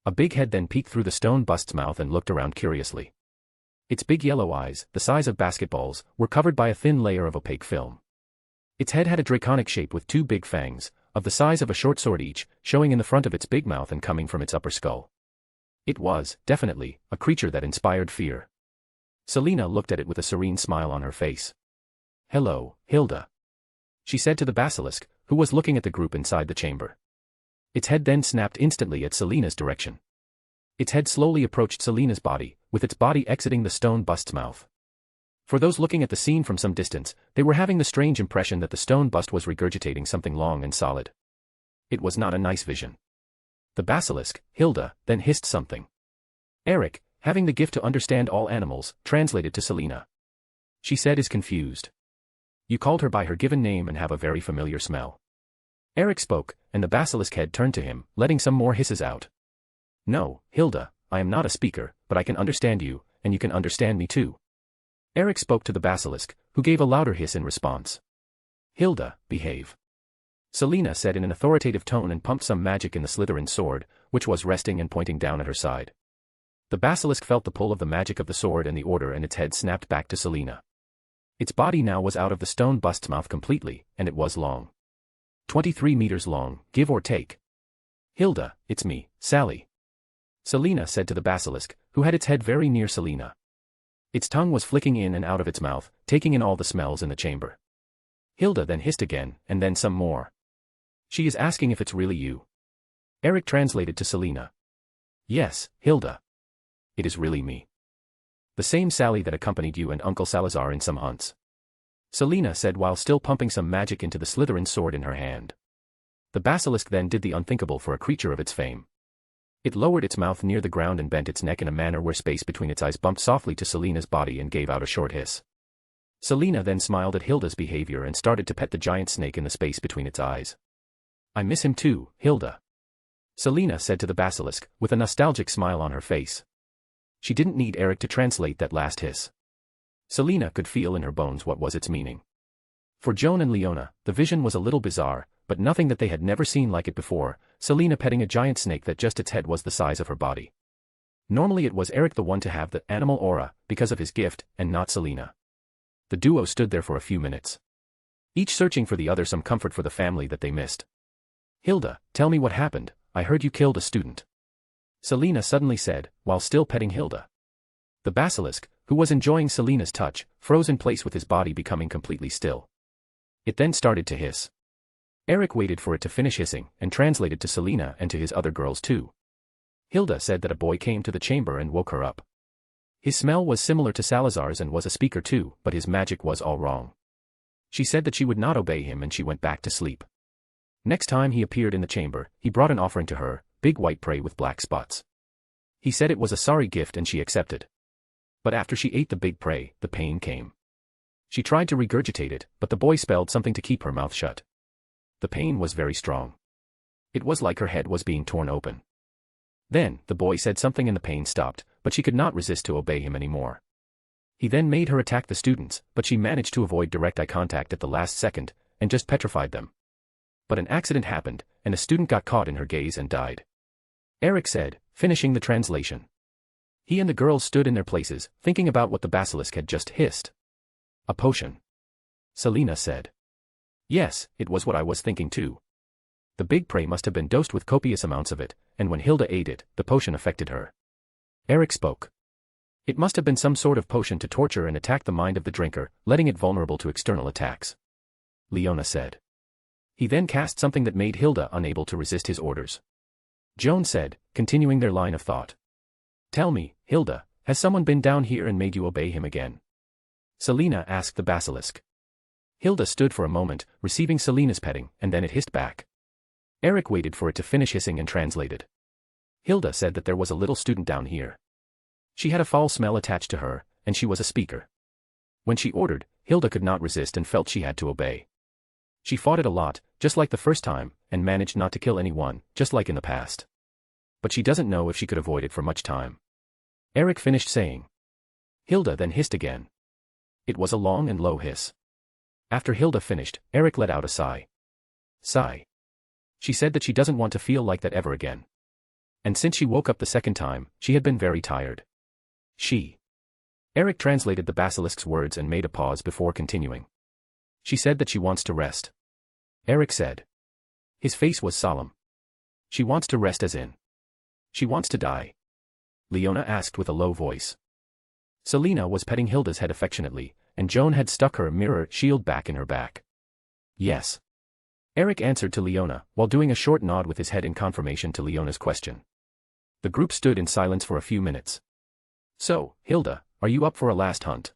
A big head then peeked through the stone bust's mouth and looked around curiously. Its big yellow eyes, the size of basketballs, were covered by a thin layer of opaque film. Its head had a draconic shape with two big fangs, of the size of a short sword each, showing in the front of its big mouth and coming from its upper skull. It was, definitely, a creature that inspired fear. Selina looked at it with a serene smile on her face. "Hello, Hilda," she said to the basilisk, who was looking at the group inside the chamber. Its head then snapped instantly at Selina's direction. Its head slowly approached Selina's body, with its body exiting the stone bust's mouth. For those looking at the scene from some distance, they were having the strange impression that the stone bust was regurgitating something long and solid. It was not a nice vision. The basilisk, Hilda, then hissed something. Eric, having the gift to understand all animals, translated to Selina. She said is confused. "You called her by her given name and have a very familiar smell." Eric spoke, and the basilisk head turned to him, letting some more hisses out. "No, Hilda, I am not a speaker, but I can understand you, and you can understand me too." Eric spoke to the basilisk, who gave a louder hiss in response. "Hilda, behave," Selina said in an authoritative tone and pumped some magic in the Slytherin sword, which was resting and pointing down at her side. The basilisk felt the pull of the magic of the sword and the order, and its head snapped back to Selina. Its body now was out of the stone bust's mouth completely, and it was long. 23 meters long, give or take. "Hilda, it's me, Sally," Selina said to the basilisk, who had its head very near Selina. Its tongue was flicking in and out of its mouth, taking in all the smells in the chamber. Hilda then hissed again, and then some more. "She is asking if it's really you." Eric translated to Selina. "Yes, Hilda. It is really me. The same Sally that accompanied you and Uncle Salazar in some hunts," Selina said while still pumping some magic into the Slytherin sword in her hand. The basilisk then did the unthinkable for a creature of its fame. It lowered its mouth near the ground and bent its neck in a manner where space between its eyes bumped softly to Selina's body and gave out a short hiss. Selina then smiled at Hilda's behavior and started to pet the giant snake in the space between its eyes. "I miss him too, Hilda," Selina said to the basilisk, with a nostalgic smile on her face. She didn't need Eric to translate that last hiss. Selina could feel in her bones what was its meaning. For Joan and Leona, the vision was a little bizarre, but nothing that they had never seen like it before, Selina petting a giant snake that just its head was the size of her body. Normally it was Eric the one to have the animal aura, because of his gift, and not Selina. The duo stood there for a few minutes, each searching for the other some comfort for the family that they missed. "Hilda, tell me what happened. I heard you killed a student," Selina suddenly said, while still petting Hilda. The basilisk, who was enjoying Selina's touch, froze in place with his body becoming completely still. It then started to hiss. Eric waited for it to finish hissing, and translated to Selina and to his other girls too. Hilda said that a boy came to the chamber and woke her up. His smell was similar to Salazar's and was a speaker too, but his magic was all wrong. She said that she would not obey him and she went back to sleep. Next time he appeared in the chamber, he brought an offering to her, big white prey with black spots. He said it was a sorry gift and she accepted. But after she ate the big prey, the pain came. She tried to regurgitate it, but the boy spelled something to keep her mouth shut. The pain was very strong. It was like her head was being torn open. Then, the boy said something and the pain stopped, but she could not resist to obey him anymore. He then made her attack the students, but she managed to avoid direct eye contact at the last second, and just petrified them. But an accident happened, and a student got caught in her gaze and died. Eric said, finishing the translation. He and the girls stood in their places, thinking about what the basilisk had just hissed. "A potion," Selina said. "Yes, it was what I was thinking too. The big prey must have been dosed with copious amounts of it, and when Hilda ate it, the potion affected her." Eric spoke. "It must have been some sort of potion to torture and attack the mind of the drinker, letting it vulnerable to external attacks," Leona said. "He then cast something that made Hilda unable to resist his orders," Joan said, continuing their line of thought. "Tell me, Hilda, has someone been down here and made you obey him again?" Selina asked the basilisk. Hilda stood for a moment, receiving Selina's petting, and then it hissed back. Eric waited for it to finish hissing and translated. Hilda said that there was a little student down here. She had a foul smell attached to her, and she was a speaker. When she ordered, Hilda could not resist and felt she had to obey. She fought it a lot, just like the first time, and managed not to kill anyone, just like in the past. But she doesn't know if she could avoid it for much time. Eric finished saying. Hilda then hissed again. It was a long and low hiss. After Hilda finished, Eric let out a sigh. Sigh. She said that she doesn't want to feel like that ever again. And since she woke up the second time, she had been very tired. Eric translated the basilisk's words and made a pause before continuing. She said that she wants to rest. Eric said. His face was solemn. She wants to rest as in. She wants to die. Leona asked with a low voice. Selena was petting Hilda's head affectionately, and Joan had stuck her mirror shield back in her back. Yes. Eric answered to Leona, while doing a short nod with his head in confirmation to Leona's question. The group stood in silence for a few minutes. So, Hilda, are you up for a last hunt?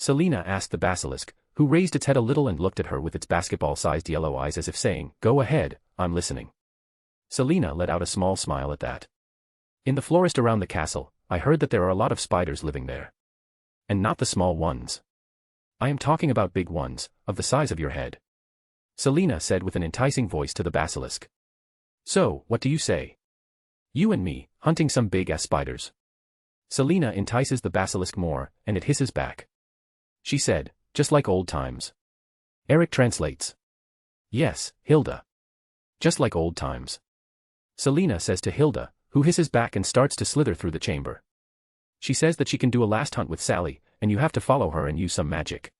Selena asked the basilisk, who raised its head a little and looked at her with its basketball-sized yellow eyes as if saying, "Go ahead, I'm listening." Selena let out a small smile at that. In the forest around the castle, I heard that there are a lot of spiders living there. And not the small ones. I am talking about big ones, of the size of your head. Selena said with an enticing voice to the basilisk. So, what do you say? You and me, hunting some big-ass spiders. Selena entices the basilisk more, and it hisses back. She said, just like old times. Eric translates. Yes, Hilda. Just like old times. Selena says to Hilda, who hisses back and starts to slither through the chamber. She says that she can do a last hunt with Sally, and you have to follow her and use some magic.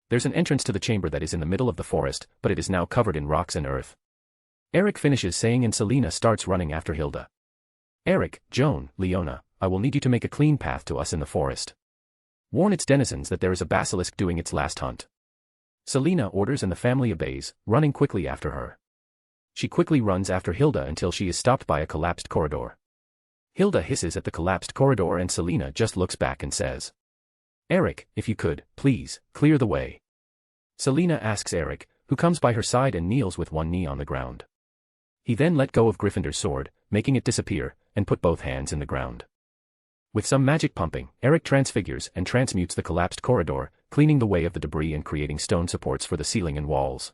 There's an entrance to the chamber that is in the middle of the forest, but it is now covered in rocks and earth. Eric finishes saying and Selena starts running after Hilda. Eric, Joan, Leona, I will need you to make a clean path to us in the forest. Warn its denizens that there is a basilisk doing its last hunt. Selena orders and the family obeys, running quickly after her. She quickly runs after Hilda until she is stopped by a collapsed corridor. Hilda hisses at the collapsed corridor and Selena just looks back and says, Eric, if you could, please, clear the way. Selena asks Eric, who comes by her side and kneels with one knee on the ground. He then let go of Gryffindor's sword, making it disappear, and put both hands in the ground. With some magic pumping, Eric transfigures and transmutes the collapsed corridor, cleaning the way of the debris and creating stone supports for the ceiling and walls.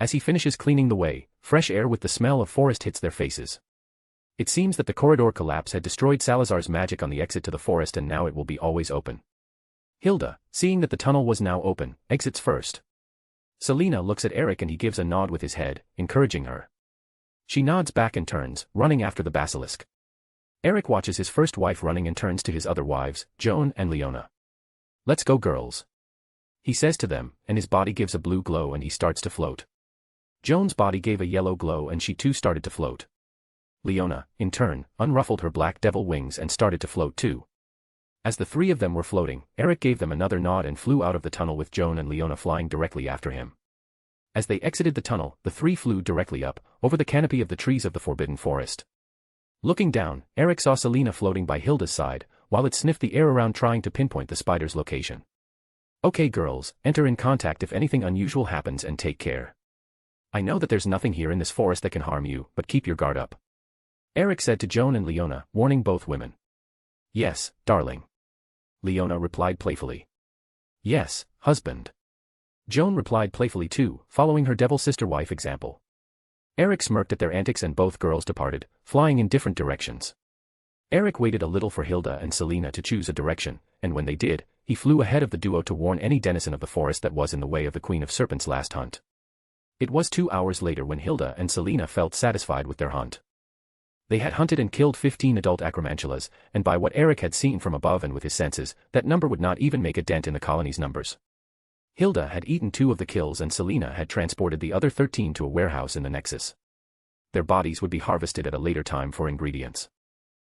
As he finishes cleaning the way, fresh air with the smell of forest hits their faces. It seems that the corridor collapse had destroyed Salazar's magic on the exit to the forest and now it will be always open. Hilda, seeing that the tunnel was now open, exits first. Selena looks at Eric and he gives a nod with his head, encouraging her. She nods back and turns, running after the basilisk. Eric watches his first wife running and turns to his other wives, Joan and Leona. Let's go, girls. He says to them, and his body gives a blue glow and he starts to float. Joan's body gave a yellow glow and she too started to float. Leona, in turn, unruffled her black devil wings and started to float too. As the three of them were floating, Eric gave them another nod and flew out of the tunnel with Joan and Leona flying directly after him. As they exited the tunnel, the three flew directly up, over the canopy of the trees of the Forbidden Forest. Looking down, Eric saw Selena floating by Hilda's side, while it sniffed the air around trying to pinpoint the spider's location. Okay girls, enter in contact if anything unusual happens and take care. I know that there's nothing here in this forest that can harm you, but keep your guard up. Eric said to Joan and Leona, warning both women. Yes, darling. Leona replied playfully. Yes, husband. Joan replied playfully too, following her devil sister wife example. Eric smirked at their antics and both girls departed, flying in different directions. Eric waited a little for Hilda and Selena to choose a direction, and when they did, he flew ahead of the duo to warn any denizen of the forest that was in the way of the Queen of Serpents' last hunt. It was 2 hours later when Hilda and Selena felt satisfied with their hunt. They had hunted and killed 15 adult acromantulas, and by what Eric had seen from above and with his senses, that number would not even make a dent in the colony's numbers. Hilda had eaten 2 of the kills and Selena had transported the other 13 to a warehouse in the Nexus. Their bodies would be harvested at a later time for ingredients.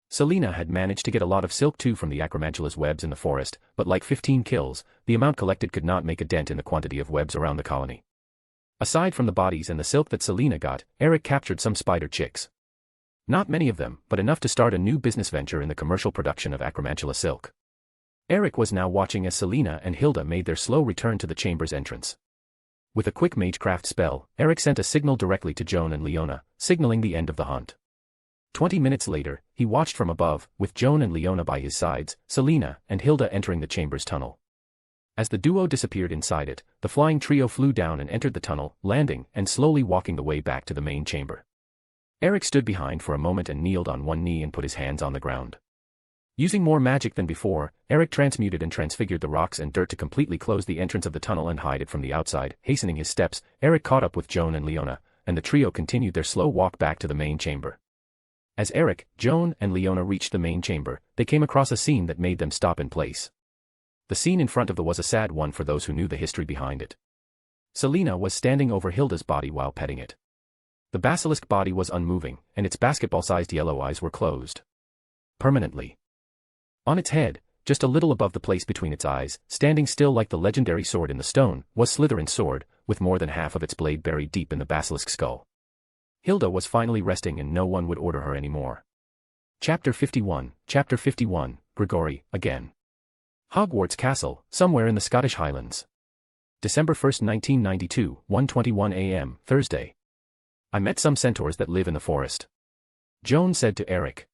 Selena had managed to get a lot of silk too from the acromantula's webs in the forest, but like 15 kills, the amount collected could not make a dent in the quantity of webs around the colony. Aside from the bodies and the silk that Selena got, Eric captured some spider chicks. Not many of them, but enough to start a new business venture in the commercial production of acromantula silk. Eric was now watching as Selena and Hilda made their slow return to the chamber's entrance. With a quick magecraft spell, Eric sent a signal directly to Joan and Leona, signaling the end of the hunt. 20 minutes later, he watched from above, with Joan and Leona by his sides, Selena and Hilda entering the chamber's tunnel. As the duo disappeared inside it, the flying trio flew down and entered the tunnel, landing and slowly walking the way back to the main chamber. Eric stood behind for a moment and kneeled on one knee and put his hands on the ground. Using more magic than before, Eric transmuted and transfigured the rocks and dirt to completely close the entrance of the tunnel and hide it from the outside. Hastening his steps, Eric caught up with Joan and Leona, and the trio continued their slow walk back to the main chamber. As Eric, Joan, and Leona reached the main chamber, they came across a scene that made them stop in place. The scene in front of them was a sad one for those who knew the history behind it. Selina was standing over Hilda's body while petting it. The basilisk body was unmoving, and its basketball-sized yellow eyes were closed. Permanently. On its head, just a little above the place between its eyes, standing still like the legendary sword in the stone, was Slytherin's sword, with more than half of its blade buried deep in the basilisk skull. Hilda was finally resting and no one would order her anymore. Chapter 51, Gregory, again. Hogwarts Castle, somewhere in the Scottish Highlands. December 1, 1992, 1:21 a.m., Thursday. I met some centaurs that live in the forest. Joan said to Eric.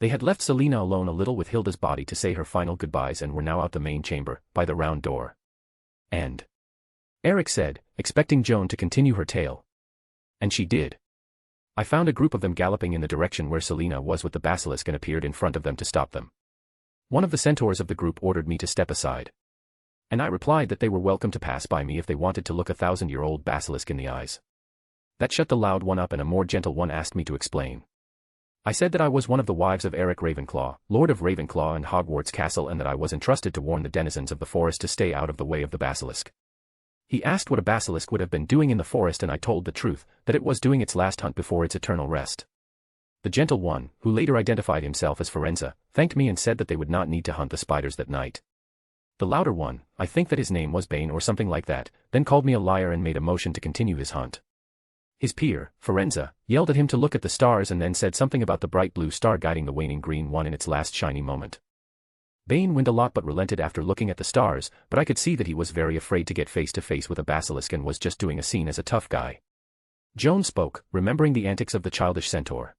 They had left Selina alone a little with Hilda's body to say her final goodbyes and were now out the main chamber, by the round door. And Eric said, expecting Joan to continue her tale. And she did. I found a group of them galloping in the direction where Selina was with the basilisk and appeared in front of them to stop them. One of the centaurs of the group ordered me to step aside. And I replied that they were welcome to pass by me if they wanted to look a 1,000-year-old basilisk in the eyes. That shut the loud one up and a more gentle one asked me to explain. I said that I was one of the wives of Eric Ravenclaw, Lord of Ravenclaw and Hogwarts Castle, and that I was entrusted to warn the denizens of the forest to stay out of the way of the basilisk. He asked what a basilisk would have been doing in the forest and I told the truth, that it was doing its last hunt before its eternal rest. The gentle one, who later identified himself as Firenze, thanked me and said that they would not need to hunt the spiders that night. The louder one, I think that his name was Bane or something like that, then called me a liar and made a motion to continue his hunt. His peer, Firenze, yelled at him to look at the stars and then said something about the bright blue star guiding the waning green one in its last shiny moment. Bane winned a lot but relented after looking at the stars, but I could see that he was very afraid to get face to face with a basilisk and was just doing a scene as a tough guy. Joan spoke, remembering the antics of the childish centaur.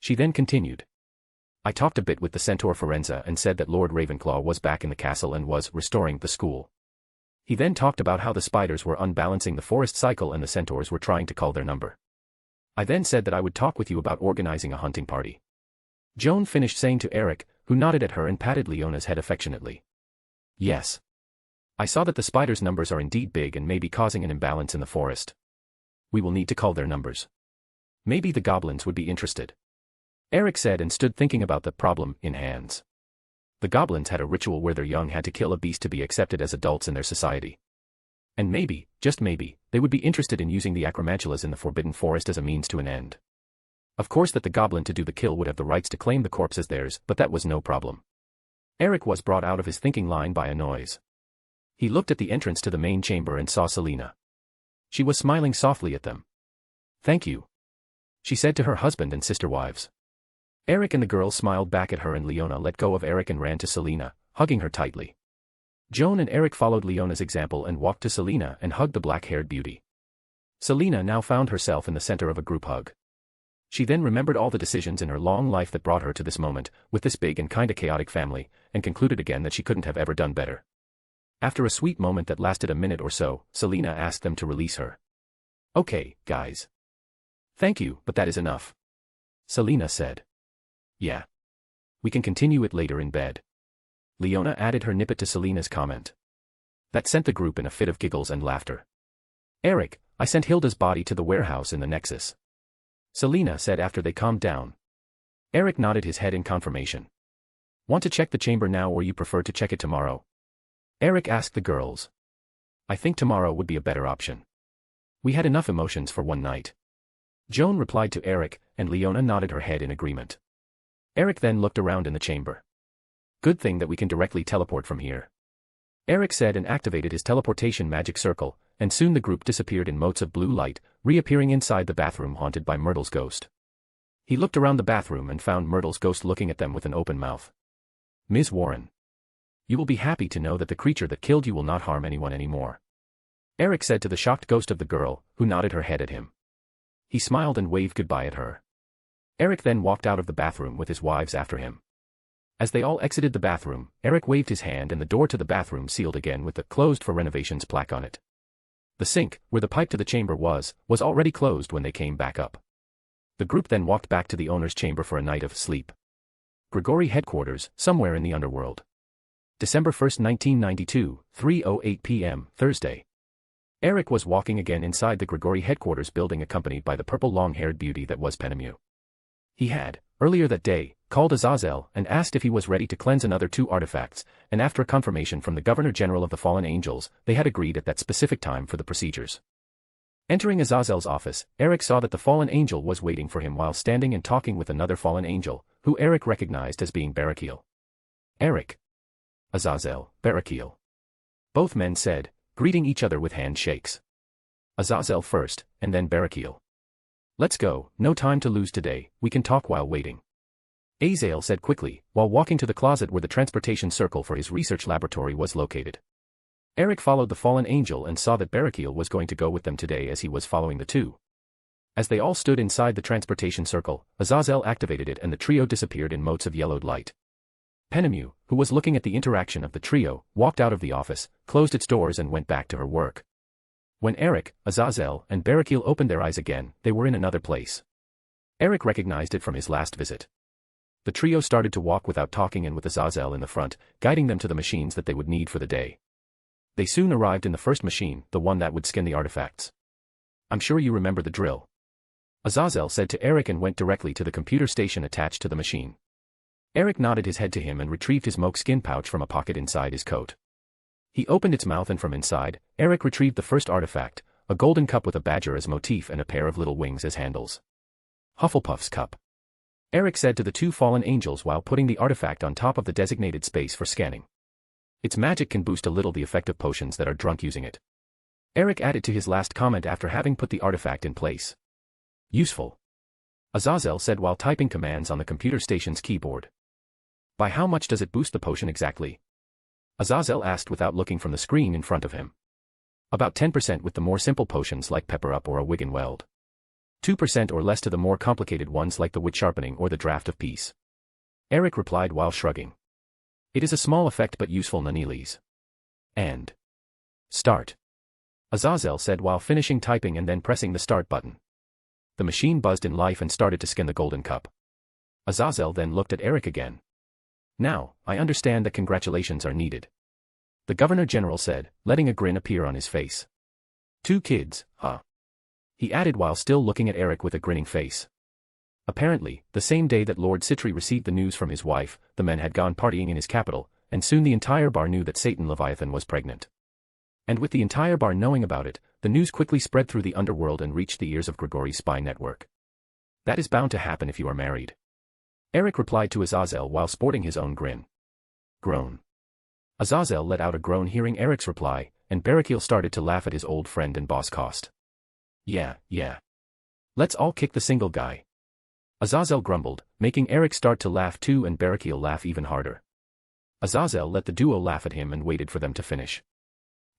She then continued. I talked a bit with the centaur Firenze and said that Lord Ravenclaw was back in the castle and was restoring the school. He then talked about how the spiders were unbalancing the forest cycle and the centaurs were trying to call their number. I then said that I would talk with you about organizing a hunting party. Joan finished saying to Eric, who nodded at her and patted Leona's head affectionately. Yes. I saw that the spiders' numbers are indeed big and may be causing an imbalance in the forest. We will need to call their numbers. Maybe the goblins would be interested. Eric said and stood thinking about the problem in hands. The goblins had a ritual where their young had to kill a beast to be accepted as adults in their society. And maybe, just maybe, they would be interested in using the acromantulas in the Forbidden Forest as a means to an end. Of course that the goblin to do the kill would have the rights to claim the corpse as theirs, but that was no problem. Eric was brought out of his thinking line by a noise. He looked at the entrance to the main chamber and saw Selina. She was smiling softly at them. Thank you, she said to her husband and sister wives. Eric and the girls smiled back at her and Leona let go of Eric and ran to Selina, hugging her tightly. Joan and Eric followed Leona's example and walked to Selina and hugged the black-haired beauty. Selina now found herself in the center of a group hug. She then remembered all the decisions in her long life that brought her to this moment, with this big and kinda chaotic family, and concluded again that she couldn't have ever done better. After a sweet moment that lasted a minute or so, Selina asked them to release her. Okay, guys. Thank you, but that is enough, Selina said. Yeah. We can continue it later in bed. Leona added her nippet to Selina's comment. That sent the group in a fit of giggles and laughter. Eric, I sent Hilda's body to the warehouse in the Nexus, Selina said after they calmed down. Eric nodded his head in confirmation. Want to check the chamber now or you prefer to check it tomorrow? Eric asked the girls. I think tomorrow would be a better option. We had enough emotions for one night. Joan replied to Eric, and Leona nodded her head in agreement. Eric then looked around in the chamber. Good thing that we can directly teleport from here, Eric said and activated his teleportation magic circle, and soon the group disappeared in motes of blue light, reappearing inside the bathroom haunted by Myrtle's ghost. He looked around the bathroom and found Myrtle's ghost looking at them with an open mouth. Ms. Warren, you will be happy to know that the creature that killed you will not harm anyone anymore, Eric said to the shocked ghost of the girl, who nodded her head at him. He smiled and waved goodbye at her. Eric then walked out of the bathroom with his wives after him. As they all exited the bathroom, Eric waved his hand and the door to the bathroom sealed again with the "Closed for renovations" plaque on it. The sink, where the pipe to the chamber was already closed when they came back up. The group then walked back to the owner's chamber for a night of sleep. Gregory headquarters, somewhere in the underworld. December 1, 1992, 3:08 p.m., Thursday. Eric was walking again inside the Gregory headquarters building accompanied by the purple long-haired beauty that was Pettigrew. He had, earlier that day, called Azazel and asked if he was ready to cleanse another 2 artifacts, and after a confirmation from the Governor-General of the Fallen Angels, they had agreed at that specific time for the procedures. Entering Azazel's office, Eric saw that the fallen angel was waiting for him while standing and talking with another fallen angel, who Eric recognized as being Barakiel. Eric. Azazel, Barakiel. Both men said, greeting each other with handshakes. Azazel first, and then Barakiel. Let's go, no time to lose today, we can talk while waiting. Azazel said quickly, while walking to the closet where the transportation circle for his research laboratory was located. Eric followed the fallen angel and saw that Barakiel was going to go with them today as he was following the 2. As they all stood inside the transportation circle, Azazel activated it and the trio disappeared in motes of yellowed light. Pettigrew, who was looking at the interaction of the trio, walked out of the office, closed its doors and went back to her work. When Eric, Azazel, and Barakiel opened their eyes again, they were in another place. Eric recognized it from his last visit. The trio started to walk without talking and with Azazel in the front, guiding them to the machines that they would need for the day. They soon arrived in the first machine, the one that would scan the artifacts. I'm sure you remember the drill. Azazel said to Eric and went directly to the computer station attached to the machine. Eric nodded his head to him and retrieved his moke skin pouch from a pocket inside his coat. He opened its mouth and from inside, Eric retrieved the first artifact, a golden cup with a badger as motif and a pair of little wings as handles. Hufflepuff's cup. Eric said to the 2 fallen angels while putting the artifact on top of the designated space for scanning. Its magic can boost a little the effect of potions that are drunk using it. Eric added to his last comment after having put the artifact in place. Useful. Azazel said while typing commands on the computer station's keyboard. By how much does it boost the potion exactly? Azazel asked without looking from the screen in front of him. About 10% with the more simple potions like Pepper Up or a Wig and Weld. 2% or less to the more complicated ones like the Wit Sharpening or the Draft of Peace. Eric replied while shrugging. It is a small effect but useful nonetheless. And start. Azazel said while finishing typing and then pressing the start button. The machine buzzed in life and started to scan the golden cup. Azazel then looked at Eric again. Now, I understand that congratulations are needed. The Governor-General said, letting a grin appear on his face. 2 kids, huh? He added while still looking at Eric with a grinning face. Apparently, the same day that Lord Citri received the news from his wife, the men had gone partying in his capital, and soon the entire bar knew that Satan Leviathan was pregnant. And with the entire bar knowing about it, the news quickly spread through the underworld and reached the ears of Grigori's spy network. That is bound to happen if you are married. Eric replied to Azazel while sporting his own grin. Groan. Azazel let out a groan hearing Eric's reply, and Barakiel started to laugh at his old friend and boss Cost. Yeah. Let's all kick the single guy. Azazel grumbled, making Eric start to laugh too and Barakiel laugh even harder. Azazel let the duo laugh at him and waited for them to finish.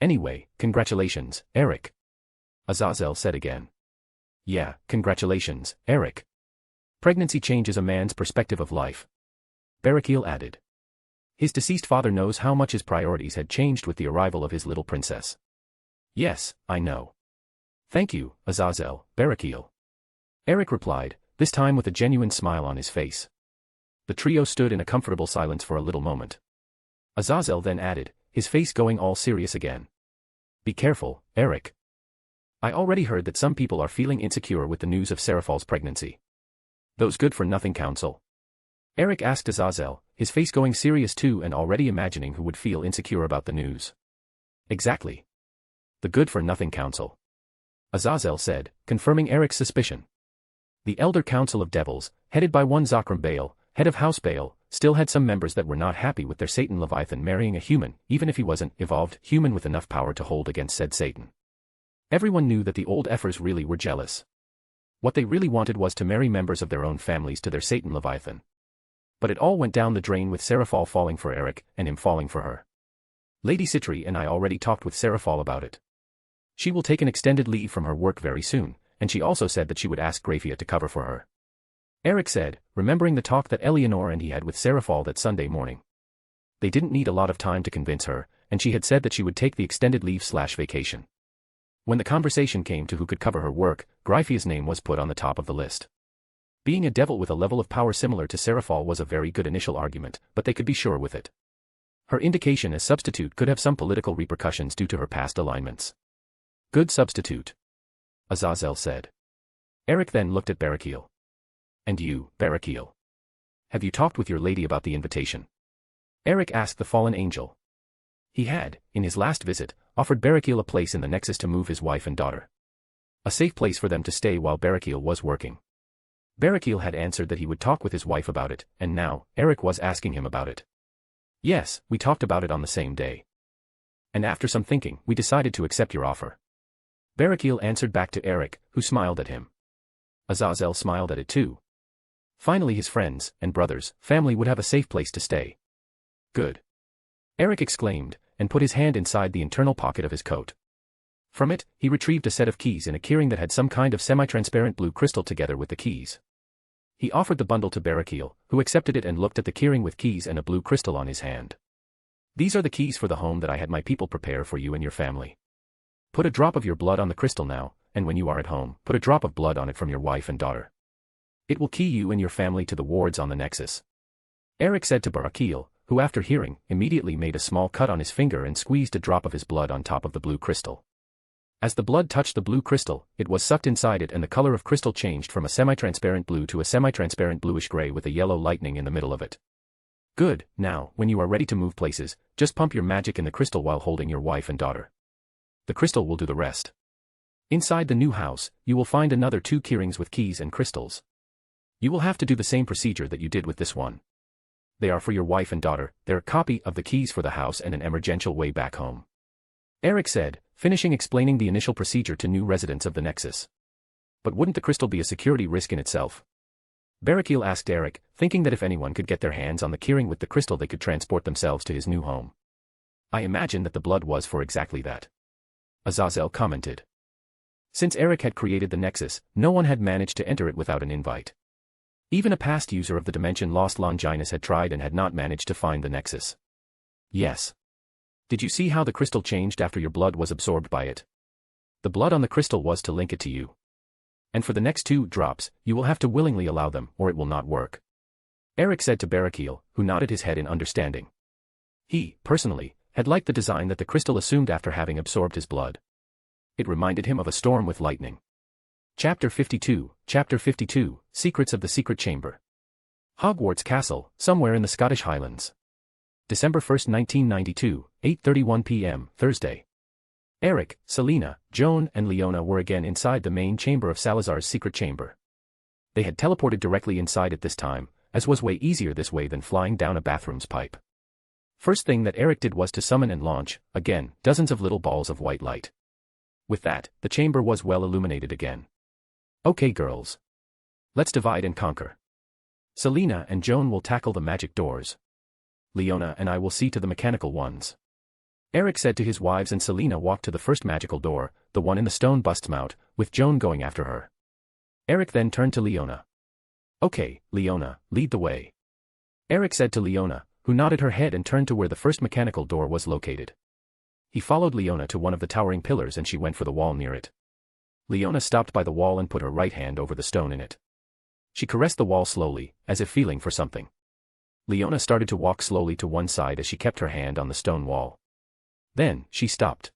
Anyway, congratulations, Eric. Azazel said again. Yeah, congratulations, Eric. Pregnancy changes a man's perspective of life. Barakiel added. His deceased father knows how much his priorities had changed with the arrival of his little princess. Yes, I know. Thank you, Azazel, Barakiel. Eric replied, this time with a genuine smile on his face. The trio stood in a comfortable silence for a little moment. Azazel then added, his face going all serious again. Be careful, Eric. I already heard that some people are feeling insecure with the news of Seraphal's pregnancy. Those good-for-nothing council? Eric asked Azazel, his face going serious too and already imagining who would feel insecure about the news. Exactly. The good-for-nothing council. Azazel said, confirming Eric's suspicion. The Elder Council of Devils, headed by one Zakram Bale, head of House Bale, still had some members that were not happy with their Satan Leviathan marrying a human, even if he wasn't evolved human with enough power to hold against said Satan. Everyone knew that the old Effers really were jealous. What they really wanted was to marry members of their own families to their Satan Leviathan. But it all went down the drain with Seraphal falling for Eric, and him falling for her. Lady Citri and I already talked with Seraphal about it. She will take an extended leave from her work very soon, and she also said that she would ask Grafia to cover for her. Eric said, remembering the talk that Eleanor and he had with Seraphal that Sunday morning. They didn't need a lot of time to convince her, and she had said that she would take the extended leave/vacation. When the conversation came to who could cover her work, Gryphia's name was put on the top of the list. Being a devil with a level of power similar to Seraphal was a very good initial argument, but they could be sure with it. Her indication as substitute could have some political repercussions due to her past alignments. Good substitute. Azazel said. Eric then looked at Barakiel. And you, Barakiel. Have you talked with your lady about the invitation? Eric asked the fallen angel. He had, in his last visit, offered Barrakiel a place in the Nexus to move his wife and daughter. A safe place for them to stay while Barrakiel was working. Barrakiel had answered that he would talk with his wife about it, and now, Eric was asking him about it. Yes, we talked about it on the same day. And after some thinking, we decided to accept your offer. Barrakiel answered back to Eric, who smiled at him. Azazel smiled at it too. Finally his friends, and brothers, family would have a safe place to stay. Good. Eric exclaimed, and put his hand inside the internal pocket of his coat. From it, he retrieved a set of keys in a keyring that had some kind of semi-transparent blue crystal together with the keys. He offered the bundle to Barrakiel, who accepted it and looked at the keyring with keys and a blue crystal on his hand. These are the keys for the home that I had my people prepare for you and your family. Put a drop of your blood on the crystal now, and when you are at home, put a drop of blood on it from your wife and daughter. It will key you and your family to the wards on the Nexus. Eric said to Barrakiel, who after hearing, immediately made a small cut on his finger and squeezed a drop of his blood on top of the blue crystal. As the blood touched the blue crystal, it was sucked inside it and the color of crystal changed from a semi-transparent blue to a semi-transparent bluish-gray with a yellow lightning in the middle of it. Good, now, when you are ready to move places, just pump your magic in the crystal while holding your wife and daughter. The crystal will do the rest. Inside the new house, you will find another 2 keyrings with keys and crystals. You will have to do the same procedure that you did with this one. They are for your wife and daughter, they're a copy of the keys for the house and an emergential way back home. Eric said, finishing explaining the initial procedure to new residents of the Nexus. But wouldn't the crystal be a security risk in itself? Barrakiel asked Eric, thinking that if anyone could get their hands on the keyring with the crystal they could transport themselves to his new home. I imagine that the blood was for exactly that. Azazel commented. Since Eric had created the Nexus, no one had managed to enter it without an invite. Even a past user of the dimension Lost Longinus had tried and had not managed to find the Nexus. Yes. Did you see how the crystal changed after your blood was absorbed by it? The blood on the crystal was to link it to you. And for the next 2 drops, you will have to willingly allow them, or it will not work. Eric said to Barrakiel, who nodded his head in understanding. He, personally, had liked the design that the crystal assumed after having absorbed his blood. It reminded him of a storm with lightning. Chapter 52, Secrets of the Secret Chamber. Hogwarts Castle, somewhere in the Scottish Highlands. December 1, 1992, 8:31 p.m., Thursday. Eric, Selena, Joan and Leona were again inside the main chamber of Salazar's secret chamber. They had teleported directly inside it this time, as was way easier this way than flying down a bathroom's pipe. First thing that Eric did was to summon and launch, again, dozens of little balls of white light. With that, the chamber was well illuminated again. Okay girls. Let's divide and conquer. Selena and Joan will tackle the magic doors. Leona and I will see to the mechanical ones. Eric said to his wives and Selena walked to the first magical door, the one in the stone bust's mount, with Joan going after her. Eric then turned to Leona. Okay, Leona, lead the way. Eric said to Leona, who nodded her head and turned to where the first mechanical door was located. He followed Leona to one of the towering pillars and she went for the wall near it. Leona stopped by the wall and put her right hand over the stone in it. She caressed the wall slowly, as if feeling for something. Leona started to walk slowly to one side as she kept her hand on the stone wall. Then, she stopped.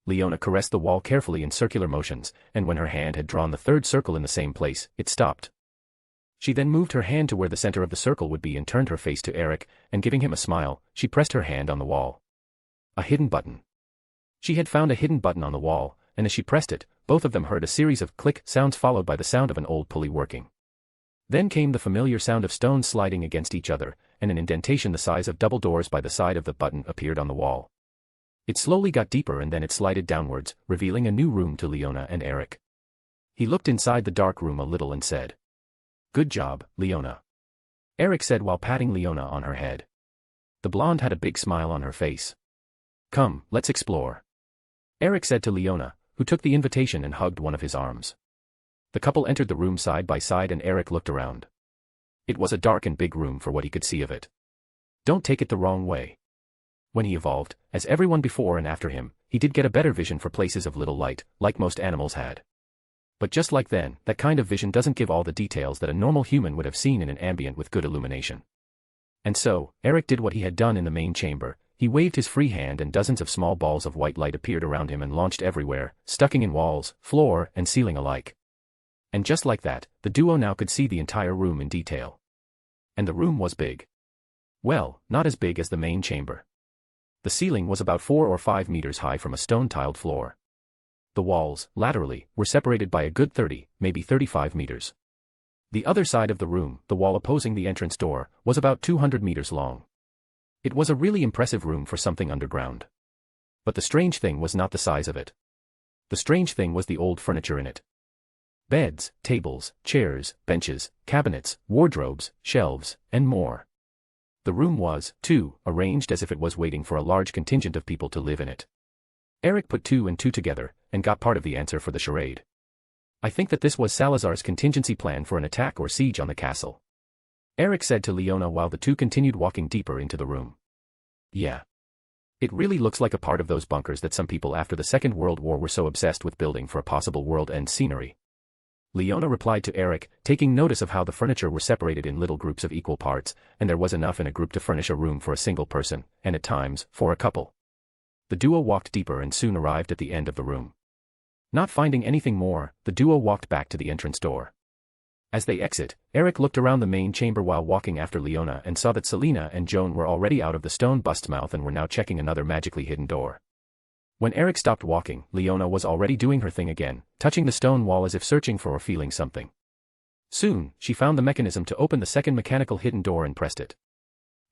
Leona caressed the wall carefully in circular motions, and when her hand had drawn the 3rd circle in the same place, it stopped. She then moved her hand to where the center of the circle would be and turned her face to Eric, and giving him a smile, she pressed her hand on the wall. A hidden button. She had found a hidden button on the wall, and as she pressed it, both of them heard a series of click sounds followed by the sound of an old pulley working. Then came the familiar sound of stones sliding against each other, and an indentation the size of double doors by the side of the button appeared on the wall. It slowly got deeper and then it slided downwards, revealing a new room to Leona and Eric. He looked inside the dark room a little and said, "Good job, Leona." Eric said while patting Leona on her head. The blonde had a big smile on her face. "Come, let's explore." Eric said to Leona, who took the invitation and hugged one of his arms. The couple entered the room side by side and Eric looked around. It was a dark and big room for what he could see of it. Don't take it the wrong way. When he evolved, as everyone before and after him, he did get a better vision for places of little light, like most animals had. But just like then, that kind of vision doesn't give all the details that a normal human would have seen in an ambient with good illumination. And so, Eric did what he had done in the main chamber. He waved his free hand and dozens of small balls of white light appeared around him and launched everywhere, stucking in walls, floor, and ceiling alike. And just like that, the duo now could see the entire room in detail. And the room was big. Well, not as big as the main chamber. The ceiling was about 4 or 5 meters high from a stone-tiled floor. The walls, laterally, were separated by a good 30, maybe 35 meters. The other side of the room, the wall opposing the entrance door, was about 200 meters long. It was a really impressive room for something underground. But the strange thing was not the size of it. The strange thing was the old furniture in it. Beds, tables, chairs, benches, cabinets, wardrobes, shelves, and more. The room was, too, arranged as if it was waiting for a large contingent of people to live in it. Eric put 2 and 2 together, and got part of the answer for the charade. I think that this was Salazar's contingency plan for an attack or siege on the castle. Eric said to Leona while the two continued walking deeper into the room. Yeah. It really looks like a part of those bunkers that some people after the Second World War were so obsessed with building for a possible world-end scenery. Leona replied to Eric, taking notice of how the furniture were separated in little groups of equal parts, and there was enough in a group to furnish a room for a single person, and at times, for a couple. The duo walked deeper and soon arrived at the end of the room. Not finding anything more, the duo walked back to the entrance door. As they exit, Eric looked around the main chamber while walking after Leona and saw that Selena and Joan were already out of the stone bust's mouth and were now checking another magically hidden door. When Eric stopped walking, Leona was already doing her thing again, touching the stone wall as if searching for or feeling something. Soon, she found the mechanism to open the second mechanical hidden door and pressed it.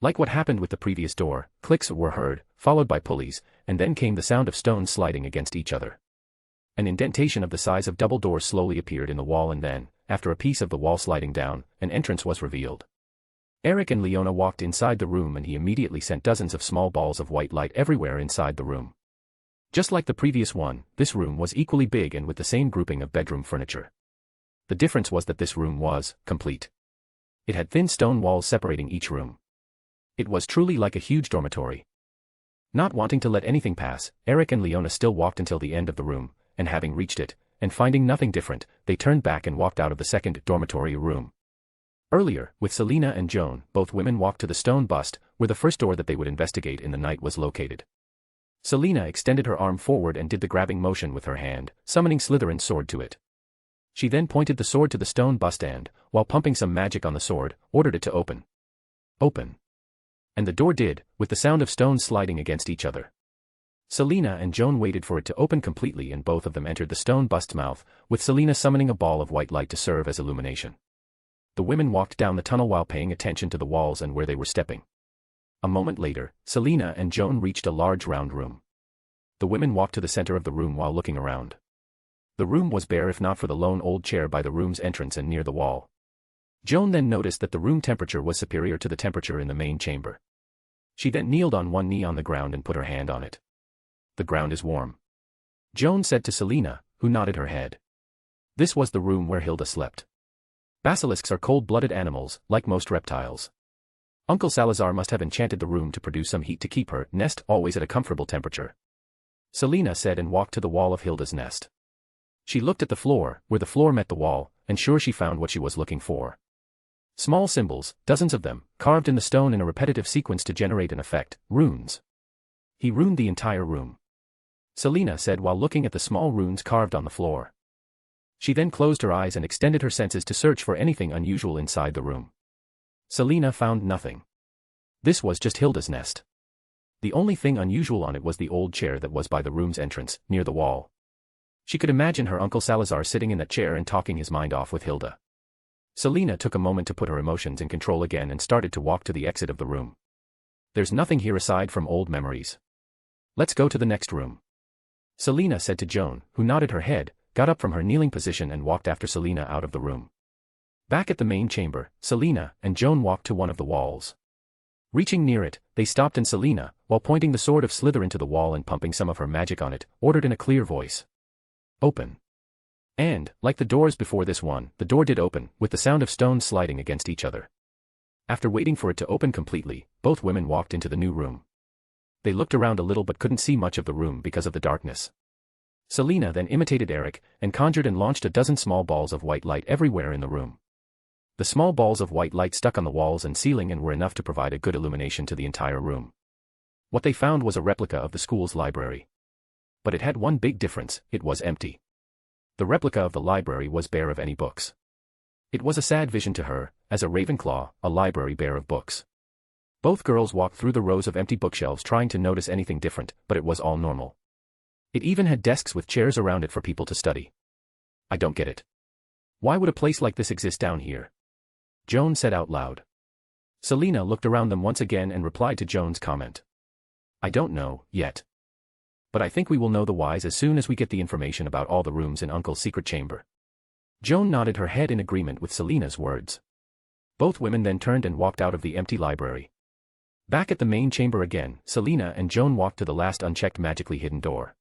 Like what happened with the previous door, clicks were heard, followed by pulleys, and then came the sound of stones sliding against each other. An indentation of the size of double doors slowly appeared in the wall and then, after a piece of the wall sliding down, an entrance was revealed. Eric and Leona walked inside the room and he immediately sent dozens of small balls of white light everywhere inside the room. Just like the previous one, this room was equally big and with the same grouping of bedroom furniture. The difference was that this room was complete. It had thin stone walls separating each room. It was truly like a huge dormitory. Not wanting to let anything pass, Eric and Leona still walked until the end of the room, and having reached it, and finding nothing different, they turned back and walked out of the second dormitory room. Earlier, with Selena and Joan, both women walked to the stone bust, where the first door that they would investigate in the night was located. Selena extended her arm forward and did the grabbing motion with her hand, summoning Slytherin's sword to it. She then pointed the sword to the stone bust and, while pumping some magic on the sword, ordered it to open. Open. And the door did, with the sound of stones sliding against each other. Selena and Joan waited for it to open completely and both of them entered the stone bust's mouth, with Selena summoning a ball of white light to serve as illumination. The women walked down the tunnel while paying attention to the walls and where they were stepping. A moment later, Selena and Joan reached a large round room. The women walked to the center of the room while looking around. The room was bare if not for the lone old chair by the room's entrance and near the wall. Joan then noticed that the room temperature was superior to the temperature in the main chamber. She then kneeled on one knee on the ground and put her hand on it. The ground is warm. Joan said to Selena, who nodded her head. This was the room where Hilda slept. Basilisks are cold-blooded animals, like most reptiles. Uncle Salazar must have enchanted the room to produce some heat to keep her nest always at a comfortable temperature. Selena said and walked to the wall of Hilda's nest. She looked at the floor, where the floor met the wall, and sure she found what she was looking for. Small symbols, dozens of them, carved in the stone in a repetitive sequence to generate an effect, runes. He runed the entire room. Selena said while looking at the small runes carved on the floor. She then closed her eyes and extended her senses to search for anything unusual inside the room. Selena found nothing. This was just Hilda's nest. The only thing unusual on it was the old chair that was by the room's entrance, near the wall. She could imagine her Uncle Salazar sitting in that chair and talking his mind off with Hilda. Selena took a moment to put her emotions in control again and started to walk to the exit of the room. There's nothing here aside from old memories. Let's go to the next room. Selena said to Joan, who nodded her head, got up from her kneeling position and walked after Selena out of the room. Back at the main chamber, Selena and Joan walked to one of the walls. Reaching near it, they stopped and Selena, while pointing the sword of Slytherin to the wall and pumping some of her magic on it, ordered in a clear voice. Open. And, like the doors before this one, the door did open, with the sound of stones sliding against each other. After waiting for it to open completely, both women walked into the new room. They looked around a little but couldn't see much of the room because of the darkness. Selena then imitated Eric, and conjured and launched a dozen small balls of white light everywhere in the room. The small balls of white light stuck on the walls and ceiling and were enough to provide a good illumination to the entire room. What they found was a replica of the school's library. But it had one big difference, it was empty. The replica of the library was bare of any books. It was a sad vision to her, as a Ravenclaw, a library bare of books. Both girls walked through the rows of empty bookshelves trying to notice anything different, but it was all normal. It even had desks with chairs around it for people to study. I don't get it. Why would a place like this exist down here? Joan said out loud. Selina looked around them once again and replied to Joan's comment. I don't know, yet. But I think we will know the whys as soon as we get the information about all the rooms in Uncle's secret chamber. Joan nodded her head in agreement with Selina's words. Both women then turned and walked out of the empty library. Back at the main chamber again, Selina and Joan walked to the last unchecked magically hidden door.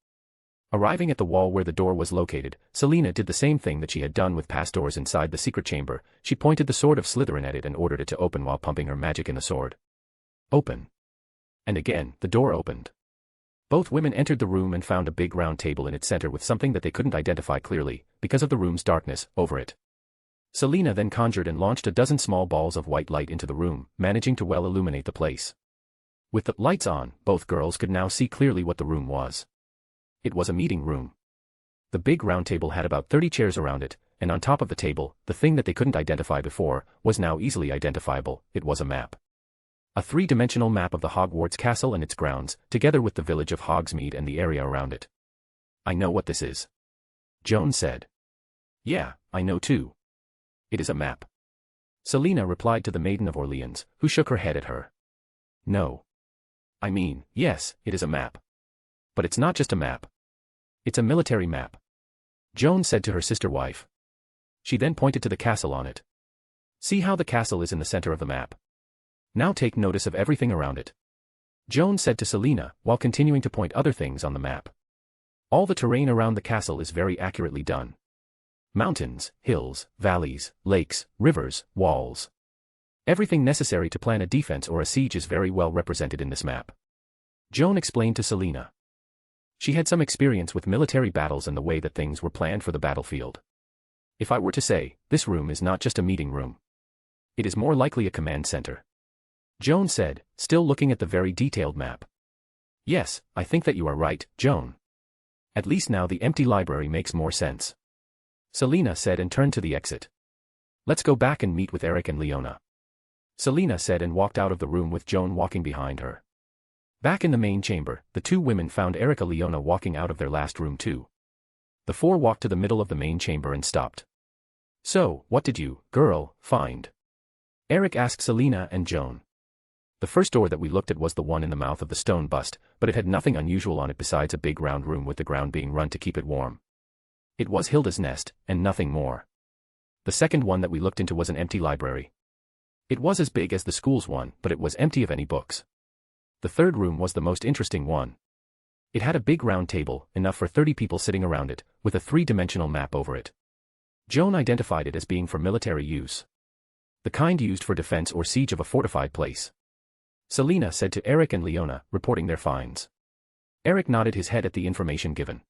Arriving at the wall where the door was located, Selina did the same thing that she had done with past doors inside the secret chamber. She pointed the sword of Slytherin at it and ordered it to open while pumping her magic in the sword. Open. And again, the door opened. Both women entered the room and found a big round table in its center with something that they couldn't identify clearly, because of the room's darkness, over it. Selina then conjured and launched a dozen small balls of white light into the room, managing to well illuminate the place. With the lights on, both girls could now see clearly what the room was. It was a meeting room. The big round table had about 30 chairs around it, and on top of the table, the thing that they couldn't identify before, was now easily identifiable. It was a map. A three-dimensional map of the Hogwarts castle and its grounds, together with the village of Hogsmeade and the area around it. I know what this is. Joan said. Yeah, I know too. It is a map. Selina replied to the Maiden of Orleans, who shook her head at her. No. I mean, yes, it is a map. But it's not just a map. It's a military map. Joan said to her sister wife. She then pointed to the castle on it. See how the castle is in the center of the map. Now take notice of everything around it. Joan said to Selina, while continuing to point other things on the map. All the terrain around the castle is very accurately done. Mountains, hills, valleys, lakes, rivers, walls. Everything necessary to plan a defense or a siege is very well represented in this map. Joan explained to Selina. She had some experience with military battles and the way that things were planned for the battlefield. If I were to say, this room is not just a meeting room. It is more likely a command center. Joan said, still looking at the very detailed map. Yes, I think that you are right, Joan. At least now the empty library makes more sense. Selina said and turned to the exit. Let's go back and meet with Eric and Leona. Selina said and walked out of the room with Joan walking behind her. Back in the main chamber, the two women found Eric and Leona walking out of their last room too. The four walked to the middle of the main chamber and stopped. So, what did you, girl, find? Eric asked Selina and Joan. The first door that we looked at was the one in the mouth of the stone bust, but it had nothing unusual on it besides a big round room with the ground being run to keep it warm. It was Hilda's nest, and nothing more. The second one that we looked into was an empty library. It was as big as the school's one, but it was empty of any books. The third room was the most interesting one. It had a big round table, enough for 30 people sitting around it, with a three-dimensional map over it. Joan identified it as being for military use. The kind used for defense or siege of a fortified place. Selina said to Eric and Leona, reporting their finds. Eric nodded his head at the information given.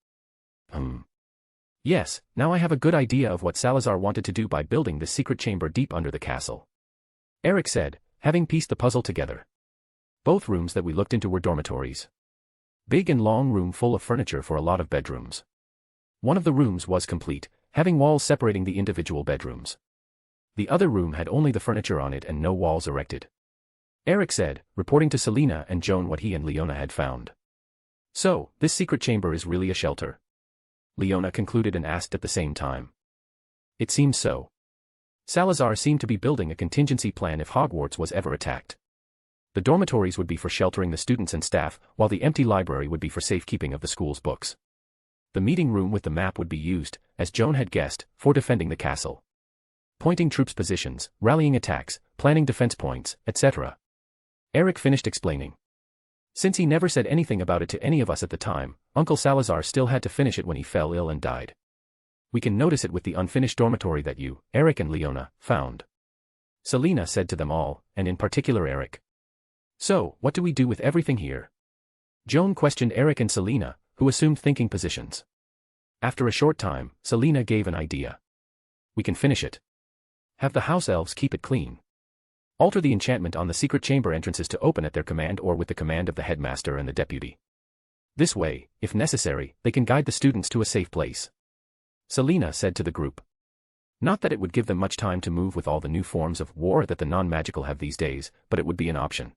Yes, now I have a good idea of what Salazar wanted to do by building this secret chamber deep under the castle. Eric said, having pieced the puzzle together. Both rooms that we looked into were dormitories. Big and long room full of furniture for a lot of bedrooms. One of the rooms was complete, having walls separating the individual bedrooms. The other room had only the furniture on it and no walls erected. Eric said, reporting to Selina and Joan what he and Leona had found. So, this secret chamber is really a shelter? Leona concluded and asked at the same time. It seems so. Salazar seemed to be building a contingency plan if Hogwarts was ever attacked. The dormitories would be for sheltering the students and staff, while the empty library would be for safekeeping of the school's books. The meeting room with the map would be used, as Joan had guessed, for defending the castle. Pointing troops' positions, rallying attacks, planning defense points, etc. Eric finished explaining. Since he never said anything about it to any of us at the time, Uncle Salazar still had to finish it when he fell ill and died. We can notice it with the unfinished dormitory that you, Eric and Leona, found. Selina said to them all, and in particular Eric. So, what do we do with everything here? Joan questioned Eric and Selina, who assumed thinking positions. After a short time, Selina gave an idea. We can finish it. Have the house elves keep it clean. Alter the enchantment on the secret chamber entrances to open at their command or with the command of the headmaster and the deputy. This way, if necessary, they can guide the students to a safe place. Selina said to the group. Not that it would give them much time to move with all the new forms of war that the non-magical have these days, but it would be an option.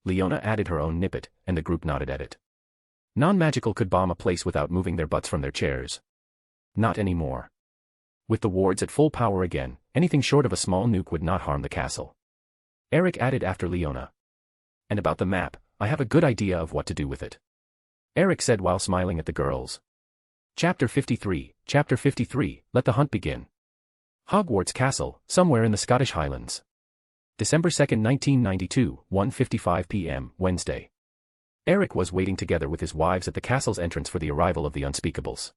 Leona added her own snippet, and the group nodded at it. Non-magical could bomb a place without moving their butts from their chairs. Not anymore. With the wards at full power again, anything short of a small nuke would not harm the castle. Eric added after Leona. And about the map, I have a good idea of what to do with it. Eric said while smiling at the girls. Chapter 53, let the hunt begin. Hogwarts Castle, somewhere in the Scottish Highlands. December 2, 1992, 1:55 p.m., Wednesday. Eric was waiting together with his wives at the castle's entrance for the arrival of the Unspeakables.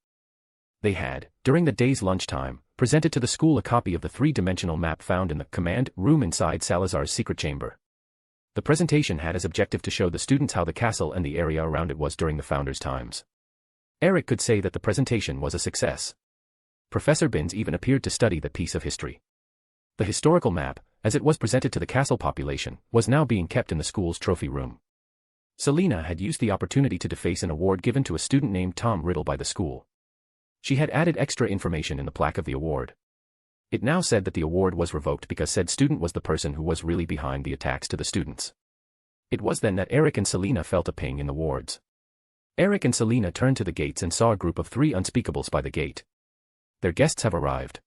They had, during the day's lunchtime, presented to the school a copy of the three-dimensional map found in the command room inside Salazar's secret chamber. The presentation had as objective to show the students how the castle and the area around it was during the founders' times. Eric could say that the presentation was a success. Professor Binns even appeared to study that piece of history. The historical map, as it was presented to the castle population, was now being kept in the school's trophy room. Selena had used the opportunity to deface an award given to a student named Tom Riddle by the school. She had added extra information in the plaque of the award. It now said that the award was revoked because said student was the person who was really behind the attacks to the students. It was then that Eric and Selena felt a ping in the wards. Eric and Selena turned to the gates and saw a group of 3 Unspeakables by the gate. Their guests have arrived.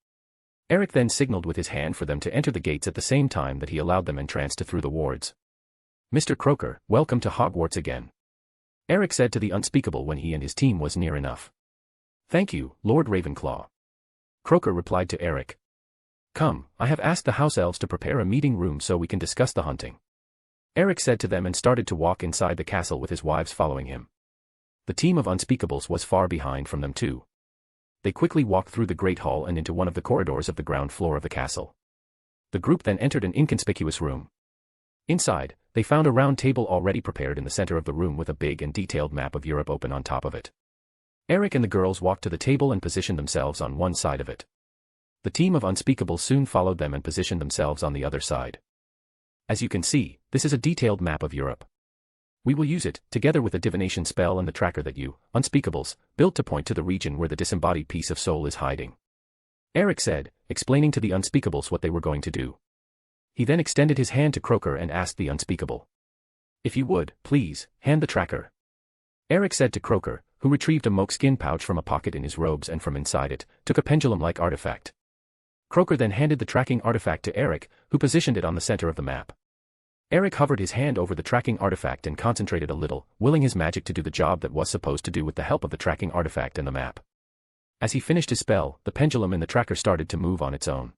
Eric then signaled with his hand for them to enter the gates at the same time that he allowed them entrance through the wards. Mr. Croker, welcome to Hogwarts again. Eric said to the Unspeakable when he and his team was near enough. Thank you, Lord Ravenclaw. Croker replied to Eric. Come, I have asked the house elves to prepare a meeting room so we can discuss the hunting. Eric said to them and started to walk inside the castle with his wives following him. The team of Unspeakables was far behind from them too. They quickly walked through the great hall and into one of the corridors of the ground floor of the castle. The group then entered an inconspicuous room. Inside, they found a round table already prepared in the center of the room with a big and detailed map of Europe open on top of it. Eric and the girls walked to the table and positioned themselves on one side of it. The team of Unspeakables soon followed them and positioned themselves on the other side. As you can see, this is a detailed map of Europe. We will use it, together with a divination spell and the tracker that you, Unspeakables, built to point to the region where the disembodied piece of soul is hiding. Eric said, explaining to the Unspeakables what they were going to do. He then extended his hand to Croker and asked the Unspeakable. If you would, please, hand the tracker. Eric said to Croker, who retrieved a moleskin pouch from a pocket in his robes and from inside it, took a pendulum-like artifact. Croker then handed the tracking artifact to Eric, who positioned it on the center of the map. Eric hovered his hand over the tracking artifact and concentrated a little, willing his magic to do the job that was supposed to do with the help of the tracking artifact and the map. As he finished his spell, the pendulum in the tracker started to move on its own.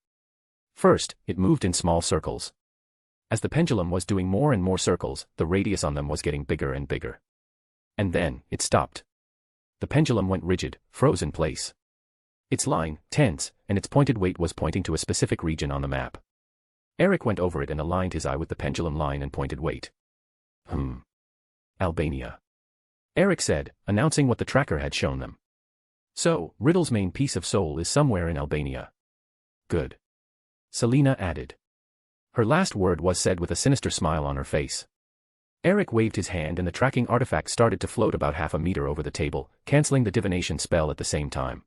First, it moved in small circles. As the pendulum was doing more and more circles, the radius on them was getting bigger and bigger. And then, it stopped. The pendulum went rigid, froze in place. Its line, tense, and its pointed weight was pointing to a specific region on the map. Eric went over it and aligned his eye with the pendulum line and pointed weight. Albania. Eric said, announcing what the tracker had shown them. So, Riddle's main piece of soul is somewhere in Albania. Good. Selena added. Her last word was said with a sinister smile on her face. Eric waved his hand and the tracking artifact started to float about half a meter over the table, cancelling the divination spell at the same time.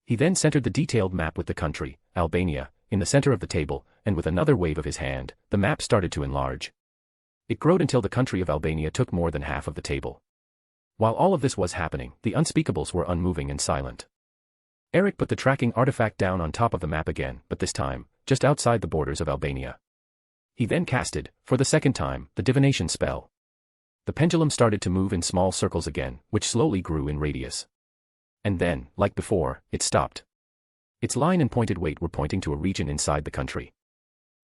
He then centered the detailed map with the country, Albania, in the center of the table, and with another wave of his hand, the map started to enlarge. It growed until the country of Albania took more than half of the table. While all of this was happening, the Unspeakables were unmoving and silent. Eric put the tracking artifact down on top of the map again, but this time, just outside the borders of Albania. He then casted, for the second time, the divination spell. The pendulum started to move in small circles again, which slowly grew in radius. And then, like before, it stopped. Its line and pointed weight were pointing to a region inside the country.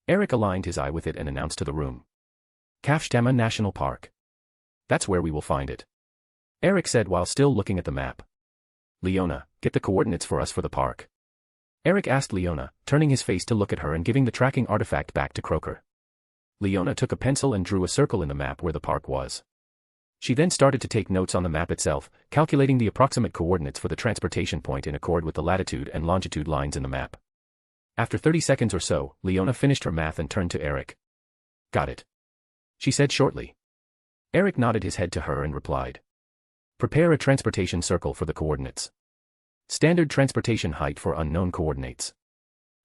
Eric aligned his eye with it and announced to the room. Kafstama National Park. That's where we will find it. Eric said while still looking at the map. Leona, get the coordinates for us for the park. Eric asked Leona, turning his face to look at her and giving the tracking artifact back to Croker. Leona took a pencil and drew a circle in the map where the park was. She then started to take notes on the map itself, calculating the approximate coordinates for the transportation point in accord with the latitude and longitude lines in the map. After 30 seconds or so, Leona finished her math and turned to Eric. Got it. She said shortly. Eric nodded his head to her and replied. Prepare a transportation circle for the coordinates. Standard transportation height for unknown coordinates.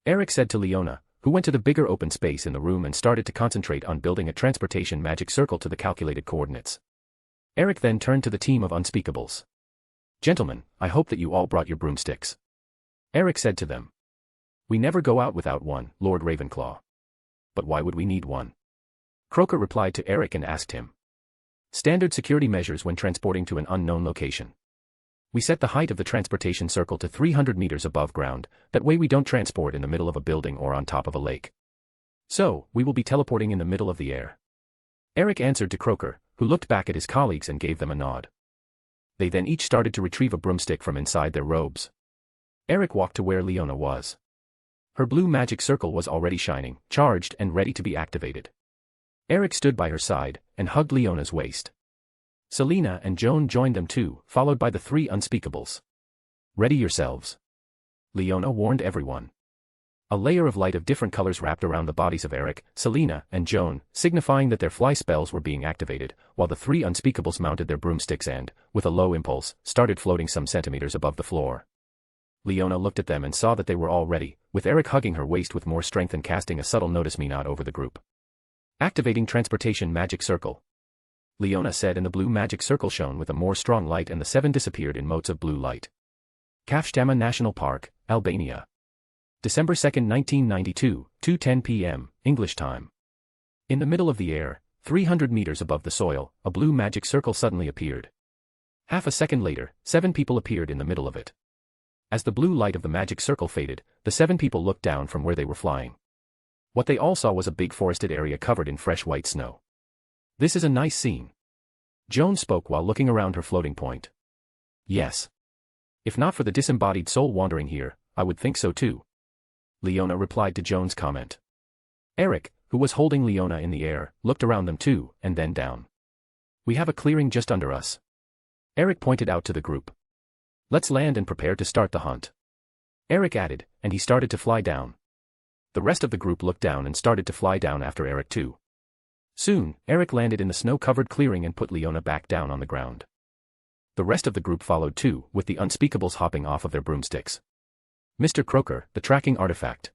Eric said to Leona, who went to the bigger open space in the room and started to concentrate on building a transportation magic circle to the calculated coordinates. Eric then turned to the team of Unspeakables. Gentlemen, I hope that you all brought your broomsticks. Eric said to them. We never go out without one, Lord Ravenclaw. But why would we need one? Croaker replied to Eric and asked him. Standard security measures when transporting to an unknown location. We set the height of the transportation circle to 300 meters above ground, that way we don't transport in the middle of a building or on top of a lake. So, we will be teleporting in the middle of the air. Eric answered to Croaker, who looked back at his colleagues and gave them a nod. They then each started to retrieve a broomstick from inside their robes. Eric walked to where Leona was. Her blue magic circle was already shining, charged and ready to be activated. Eric stood by her side and hugged Leona's waist. Selena and Joan joined them too, followed by the three Unspeakables. Ready yourselves. Leona warned everyone. A layer of light of different colors wrapped around the bodies of Eric, Selena, and Joan, signifying that their fly spells were being activated, while the three Unspeakables mounted their broomsticks and, with a low impulse, started floating some centimeters above the floor. Leona looked at them and saw that they were all ready, with Eric hugging her waist with more strength and casting a subtle notice-me nod over the group. Activating transportation magic circle. Leona said, and the blue magic circle shone with a more strong light and the seven disappeared in motes of blue light. Kafstama National Park, Albania. December 2, 1992, 2:10 p.m., English time. In the middle of the air, 300 meters above the soil, a blue magic circle suddenly appeared. Half a second later, 7 people appeared in the middle of it. As the blue light of the magic circle faded, the 7 people looked down from where they were flying. What they all saw was a big forested area covered in fresh white snow. This is a nice scene. Joan spoke while looking around her floating point. Yes. If not for the disembodied soul wandering here, I would think so too. Leona replied to Joan's comment. Eric, who was holding Leona in the air, looked around them too, and then down. We have a clearing just under us. Eric pointed out to the group. Let's land and prepare to start the hunt. Eric added, and he started to fly down. The rest of the group looked down and started to fly down after Eric too. Soon, Eric landed in the snow-covered clearing and put Leona back down on the ground. The rest of the group followed too, with the Unspeakables hopping off of their broomsticks. Mr. Croaker, the tracking artifact.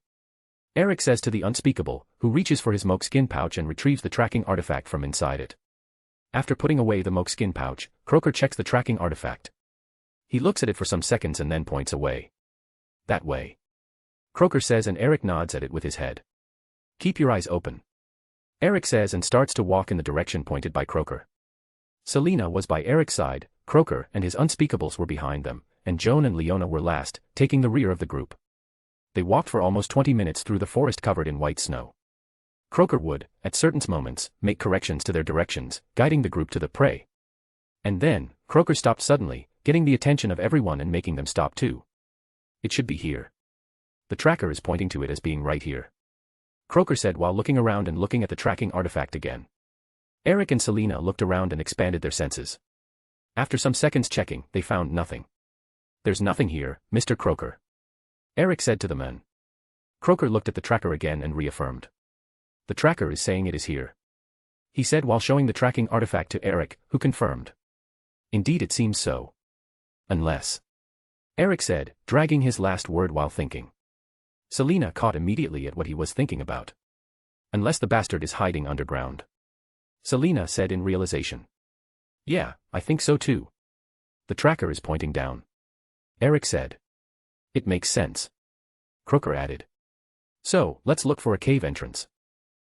Eric says to the Unspeakable, who reaches for his mokeskin pouch and retrieves the tracking artifact from inside it. After putting away the mokeskin pouch, Croaker checks the tracking artifact. He looks at it for some seconds and then points away. That way. Croaker says, and Eric nods at it with his head. Keep your eyes open. Eric says and starts to walk in the direction pointed by Croaker. Selena was by Eric's side, Croaker and his Unspeakables were behind them, and Joan and Leona were last, taking the rear of the group. They walked for almost 20 minutes through the forest covered in white snow. Croaker would, at certain moments, make corrections to their directions, guiding the group to the prey. And then, Croaker stopped suddenly, getting the attention of everyone and making them stop too. It should be here. The tracker is pointing to it as being right here. Croaker said while looking around and looking at the tracking artifact again. Eric and Selena looked around and expanded their senses. After some seconds checking, they found nothing. There's nothing here, Mr. Croaker. Eric said to the men. Croaker looked at the tracker again and reaffirmed. The tracker is saying it is here. He said while showing the tracking artifact to Eric, who confirmed. Indeed it seems so. Unless. Eric said, dragging his last word while thinking. Selena caught immediately at what he was thinking about. Unless the bastard is hiding underground. Selena said in realization. Yeah, I think so too. The tracker is pointing down. Eric said. It makes sense. Croaker added. So, let's look for a cave entrance.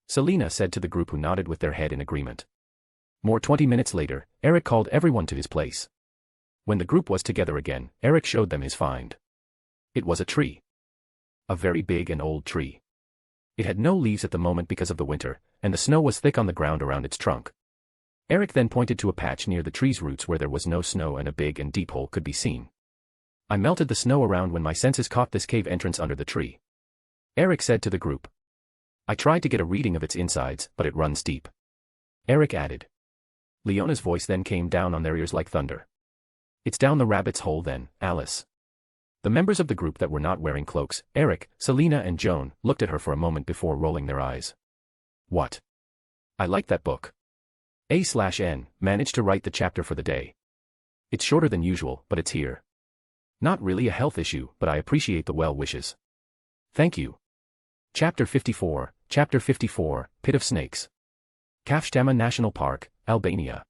Selena said to the group who nodded with their head in agreement. More 20 minutes later, Eric called everyone to his place. When the group was together again, Eric showed them his find. It was a tree. A very big and old tree. It had no leaves at the moment because of the winter, and the snow was thick on the ground around its trunk. Eric then pointed to a patch near the tree's roots where there was no snow and a big and deep hole could be seen. I melted the snow around when my senses caught this cave entrance under the tree. Eric said to the group. I tried to get a reading of its insides, but it runs deep. Eric added. Leona's voice then came down on their ears like thunder. It's down the rabbit's hole then, Alice. The members of the group that were not wearing cloaks, Eric, Selena and Joan, looked at her for a moment before rolling their eyes. What? I like that book. A/N managed to write the chapter for the day. It's shorter than usual, but it's here. Not really a health issue, but I appreciate the well wishes. Thank you. Chapter 54, Pit of Snakes. Kafstama National Park, Albania.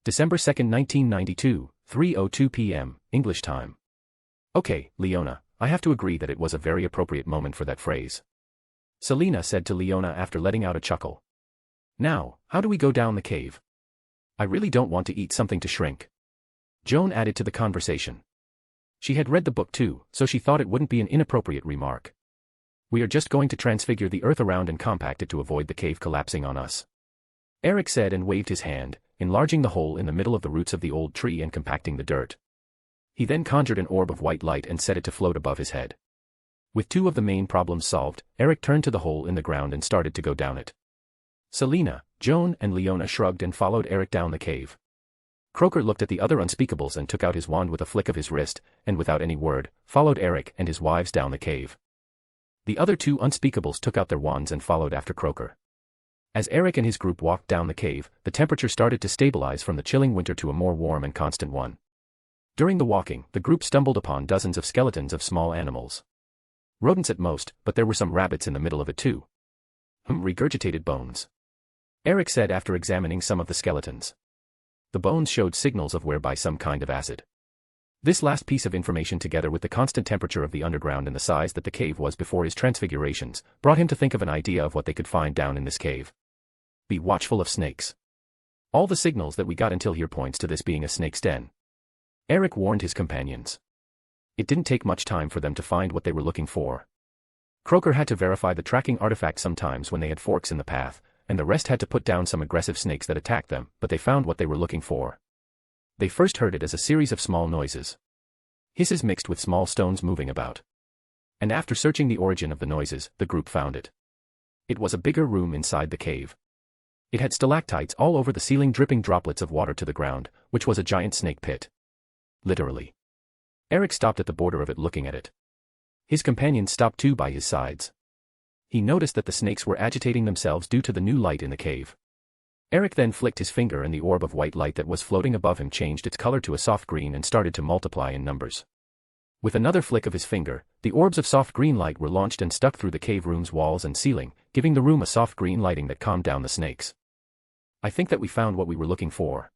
December 2, 1992, 3:02 p.m., English time. Okay, Leona, I have to agree that it was a very appropriate moment for that phrase. Selena said to Leona after letting out a chuckle. Now, how do we go down the cave? I really don't want to eat something to shrink. Joan added to the conversation. She had read the book too, so she thought it wouldn't be an inappropriate remark. We are just going to transfigure the earth around and compact it to avoid the cave collapsing on us. Eric said and waved his hand, enlarging the hole in the middle of the roots of the old tree and compacting the dirt. He then conjured an orb of white light and set it to float above his head. With two of the main problems solved, Eric turned to the hole in the ground and started to go down it. Selena, Joan and Leona shrugged and followed Eric down the cave. Croker looked at the other Unspeakables and took out his wand with a flick of his wrist, and without any word, followed Eric and his wives down the cave. The other two Unspeakables took out their wands and followed after Croker. As Eric and his group walked down the cave, the temperature started to stabilize from the chilling winter to a more warm and constant one. During the walking, the group stumbled upon dozens of skeletons of small animals. Rodents at most, but there were some rabbits in the middle of it too. Regurgitated bones. Eric said after examining some of the skeletons. The bones showed signals of wear by some kind of acid. This last piece of information, together with the constant temperature of the underground and the size that the cave was before his transfigurations, brought him to think of an idea of what they could find down in this cave. Be watchful of snakes. All the signals that we got until here points to this being a snake's den. Eric warned his companions. It didn't take much time for them to find what they were looking for. Croker had to verify the tracking artifact sometimes when they had forks in the path, and the rest had to put down some aggressive snakes that attacked them, but they found what they were looking for. They first heard it as a series of small noises. Hisses mixed with small stones moving about. And after searching the origin of the noises, the group found it. It was a bigger room inside the cave. It had stalactites all over the ceiling dripping droplets of water to the ground, which was a giant snake pit. Literally. Eric stopped at the border of it looking at it. His companions stopped too by his sides. He noticed that the snakes were agitating themselves due to the new light in the cave. Eric then flicked his finger and the orb of white light that was floating above him changed its color to a soft green and started to multiply in numbers. With another flick of his finger, the orbs of soft green light were launched and stuck through the cave room's walls and ceiling, giving the room a soft green lighting that calmed down the snakes. I think that we found what we were looking for.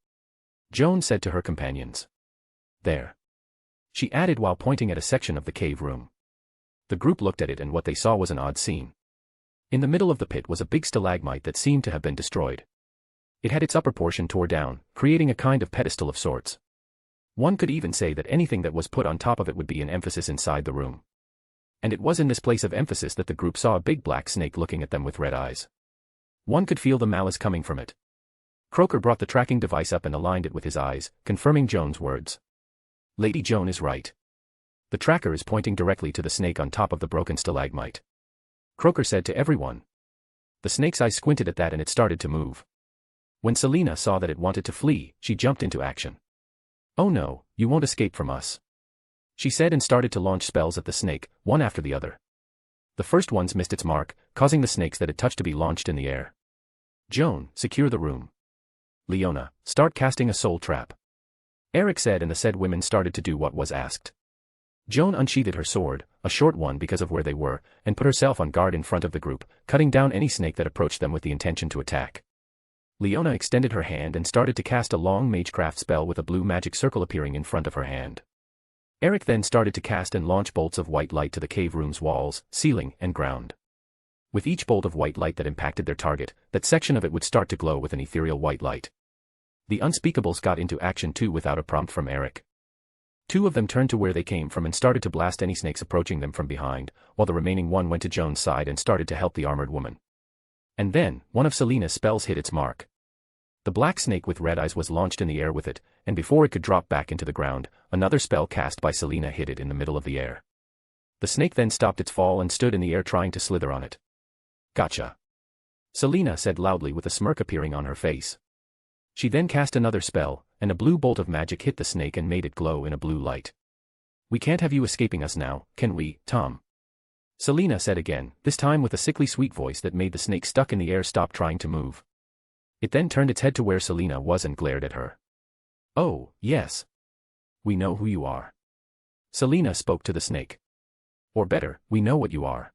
Joan said to her companions. There. She added while pointing at a section of the cave room. The group looked at it and what they saw was an odd scene. In the middle of the pit was a big stalagmite that seemed to have been destroyed. It had its upper portion tore down, creating a kind of pedestal of sorts. One could even say that anything that was put on top of it would be an emphasis inside the room. And it was in this place of emphasis that the group saw a big black snake looking at them with red eyes. One could feel the malice coming from it. Croker brought the tracking device up and aligned it with his eyes, confirming Joan's words. Lady Joan is right. The tracker is pointing directly to the snake on top of the broken stalagmite. Croker said to everyone. The snake's eyes squinted at that and it started to move. When Selena saw that it wanted to flee, she jumped into action. Oh no, you won't escape from us. She said and started to launch spells at the snake, one after the other. The first ones missed its mark, causing the snakes that it touched to be launched in the air. Joan, secure the room. Leona, start casting a soul trap. Eric said and the said women started to do what was asked. Joan unsheathed her sword, a short one because of where they were, and put herself on guard in front of the group, cutting down any snake that approached them with the intention to attack. Leona extended her hand and started to cast a long magecraft spell with a blue magic circle appearing in front of her hand. Eric then started to cast and launch bolts of white light to the cave room's walls, ceiling, and ground. With each bolt of white light that impacted their target, that section of it would start to glow with an ethereal white light. The Unspeakables got into action too without a prompt from Eric. Two of them turned to where they came from and started to blast any snakes approaching them from behind, while the remaining one went to Joan's side and started to help the armored woman. And then, one of Selena's spells hit its mark. The black snake with red eyes was launched in the air with it, and before it could drop back into the ground, another spell cast by Selena hit it in the middle of the air. The snake then stopped its fall and stood in the air trying to slither on it. Gotcha. Selena said loudly with a smirk appearing on her face. She then cast another spell, and a blue bolt of magic hit the snake and made it glow in a blue light. We can't have you escaping us now, can we, Tom? Selena said again, this time with a sickly sweet voice that made the snake stuck in the air stop trying to move. It then turned its head to where Selena was and glared at her. Oh, yes. We know who you are. Selena spoke to the snake. Or better, we know what you are.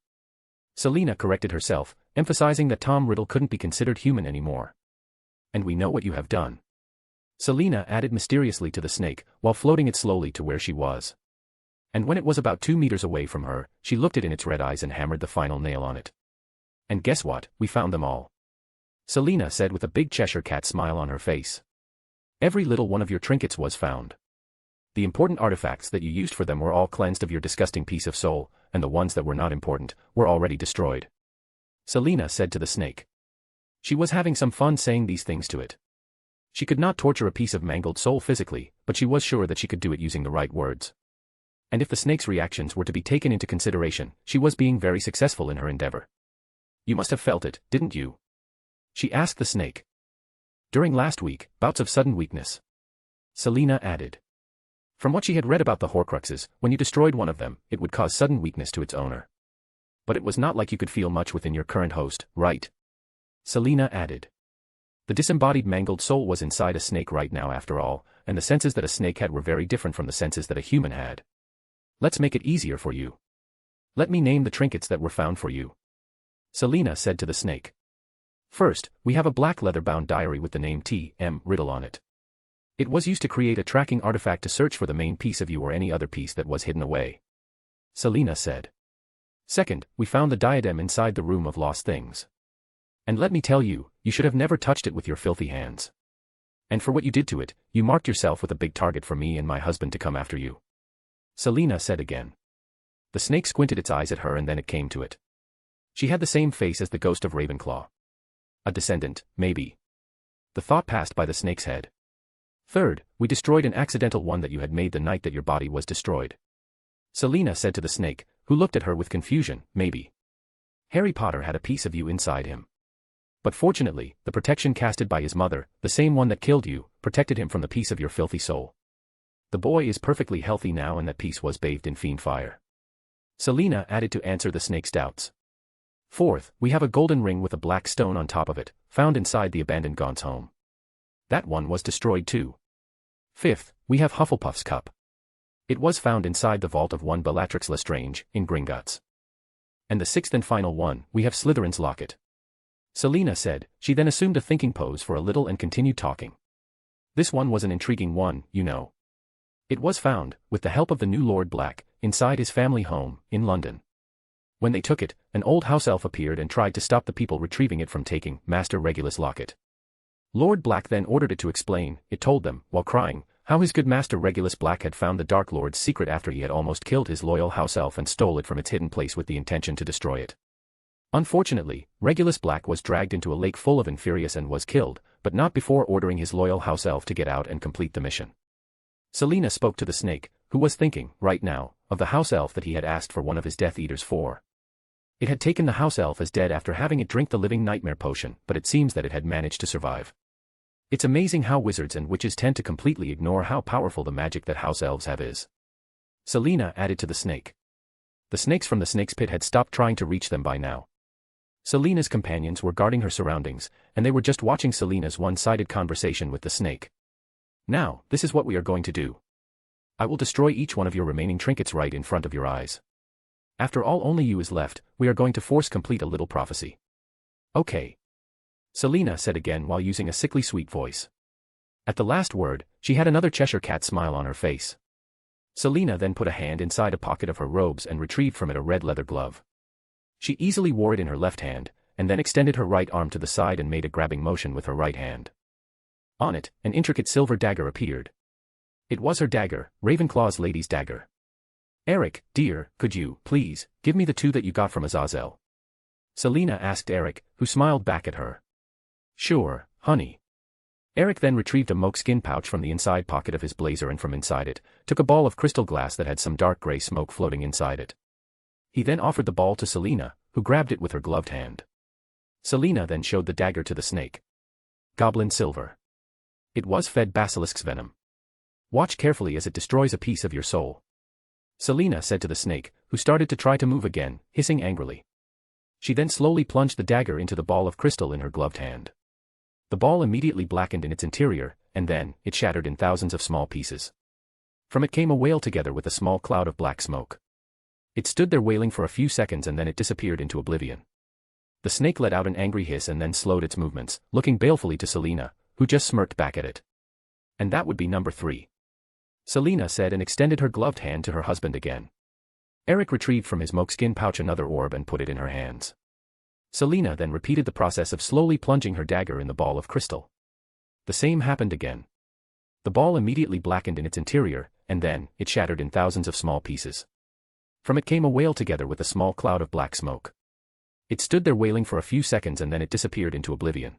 Selina corrected herself, emphasizing that Tom Riddle couldn't be considered human anymore. And we know what you have done. Selina added mysteriously to the snake, while floating it slowly to where she was. And when it was about 2 meters away from her, she looked it in its red eyes and hammered the final nail on it. And guess what, we found them all. Selina said with a big Cheshire cat smile on her face. Every little one of your trinkets was found. The important artifacts that you used for them were all cleansed of your disgusting piece of soul, and the ones that were not important were already destroyed. Selina said to the snake. She was having some fun saying these things to it. She could not torture a piece of mangled soul physically, but she was sure that she could do it using the right words. And if the snake's reactions were to be taken into consideration, she was being very successful in her endeavor. You must have felt it, didn't you? She asked the snake. During last week, bouts of sudden weakness. Selina added. From what she had read about the Horcruxes, when you destroyed one of them, it would cause sudden weakness to its owner. But it was not like you could feel much within your current host, right? Selina added. The disembodied mangled soul was inside a snake right now after all, and the senses that a snake had were very different from the senses that a human had. Let's make it easier for you. Let me name the trinkets that were found for you. Selina said to the snake. First, we have a black leather-bound diary with the name T.M. Riddle on it. It was used to create a tracking artifact to search for the main piece of you or any other piece that was hidden away. Selina said. Second, we found the diadem inside the room of lost things. And let me tell you, you should have never touched it with your filthy hands. And for what you did to it, you marked yourself with a big target for me and my husband to come after you. Selina said again. The snake squinted its eyes at her and then it came to it. She had the same face as the ghost of Ravenclaw. A descendant, maybe. The thought passed by the snake's head. Third, we destroyed an accidental one that you had made the night that your body was destroyed. Selina said to the snake, who looked at her with confusion, maybe. Harry Potter had a piece of you inside him. But fortunately, the protection casted by his mother, the same one that killed you, protected him from the piece of your filthy soul. The boy is perfectly healthy now and that piece was bathed in fiend fire. Selina added to answer the snake's doubts. Fourth, we have a golden ring with a black stone on top of it, found inside the abandoned Gaunt's home. That one was destroyed too. Fifth, we have Hufflepuff's cup. It was found inside the vault of one Bellatrix Lestrange, in Gringotts. And the sixth and final one, we have Slytherin's locket. Selina said, she then assumed a thinking pose for a little and continued talking. This one was an intriguing one, you know. It was found, with the help of the new Lord Black, inside his family home, in London. When they took it, an old house elf appeared and tried to stop the people retrieving it from taking Master Regulus' locket. Lord Black then ordered it to explain, it told them, while crying, how his good Master Regulus Black had found the Dark Lord's secret after he had almost killed his loyal house elf and stole it from its hidden place with the intention to destroy it. Unfortunately, Regulus Black was dragged into a lake full of Inferius and was killed, but not before ordering his loyal house elf to get out and complete the mission. Selina spoke to the snake, who was thinking, right now, of the house elf that he had asked for one of his Death Eaters for. It had taken the house elf as dead after having it drink the living nightmare potion, but it seems that it had managed to survive. It's amazing how wizards and witches tend to completely ignore how powerful the magic that house elves have is. Selina added to the snake. The snakes from the snake's pit had stopped trying to reach them by now. Selina's companions were guarding her surroundings, and they were just watching Selina's one-sided conversation with the snake. Now, this is what we are going to do. I will destroy each one of your remaining trinkets right in front of your eyes. After all only you is left, we are going to force complete a little prophecy. Okay. Selina said again while using a sickly sweet voice. At the last word, she had another Cheshire cat smile on her face. Selina then put a hand inside a pocket of her robes and retrieved from it a red leather glove. She easily wore it in her left hand, and then extended her right arm to the side and made a grabbing motion with her right hand. On it, an intricate silver dagger appeared. It was her dagger, Ravenclaw's lady's dagger. Eric, dear, could you, please, give me the two that you got from Azazel? Selina asked Eric, who smiled back at her. Sure, honey. Eric then retrieved a mokeskin pouch from the inside pocket of his blazer and from inside it, took a ball of crystal glass that had some dark gray smoke floating inside it. He then offered the ball to Selina, who grabbed it with her gloved hand. Selina then showed the dagger to the snake. Goblin silver. It was fed basilisk's venom. Watch carefully as it destroys a piece of your soul. Selina said to the snake, who started to try to move again, hissing angrily. She then slowly plunged the dagger into the ball of crystal in her gloved hand. The ball immediately blackened in its interior, and then, it shattered in thousands of small pieces. From it came a wail together with a small cloud of black smoke. It stood there wailing for a few seconds and then it disappeared into oblivion. The snake let out an angry hiss and then slowed its movements, looking balefully to Selena, who just smirked back at it. And that would be number 3. Selena said and extended her gloved hand to her husband again. Eric retrieved from his moleskin pouch another orb and put it in her hands. Selena then repeated the process of slowly plunging her dagger in the ball of crystal. The same happened again. The ball immediately blackened in its interior, and then, it shattered in thousands of small pieces. From it came a wail together with a small cloud of black smoke. It stood there wailing for a few seconds and then it disappeared into oblivion.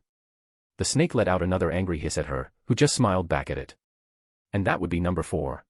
The snake let out another angry hiss at her, who just smiled back at it. And that would be number 4.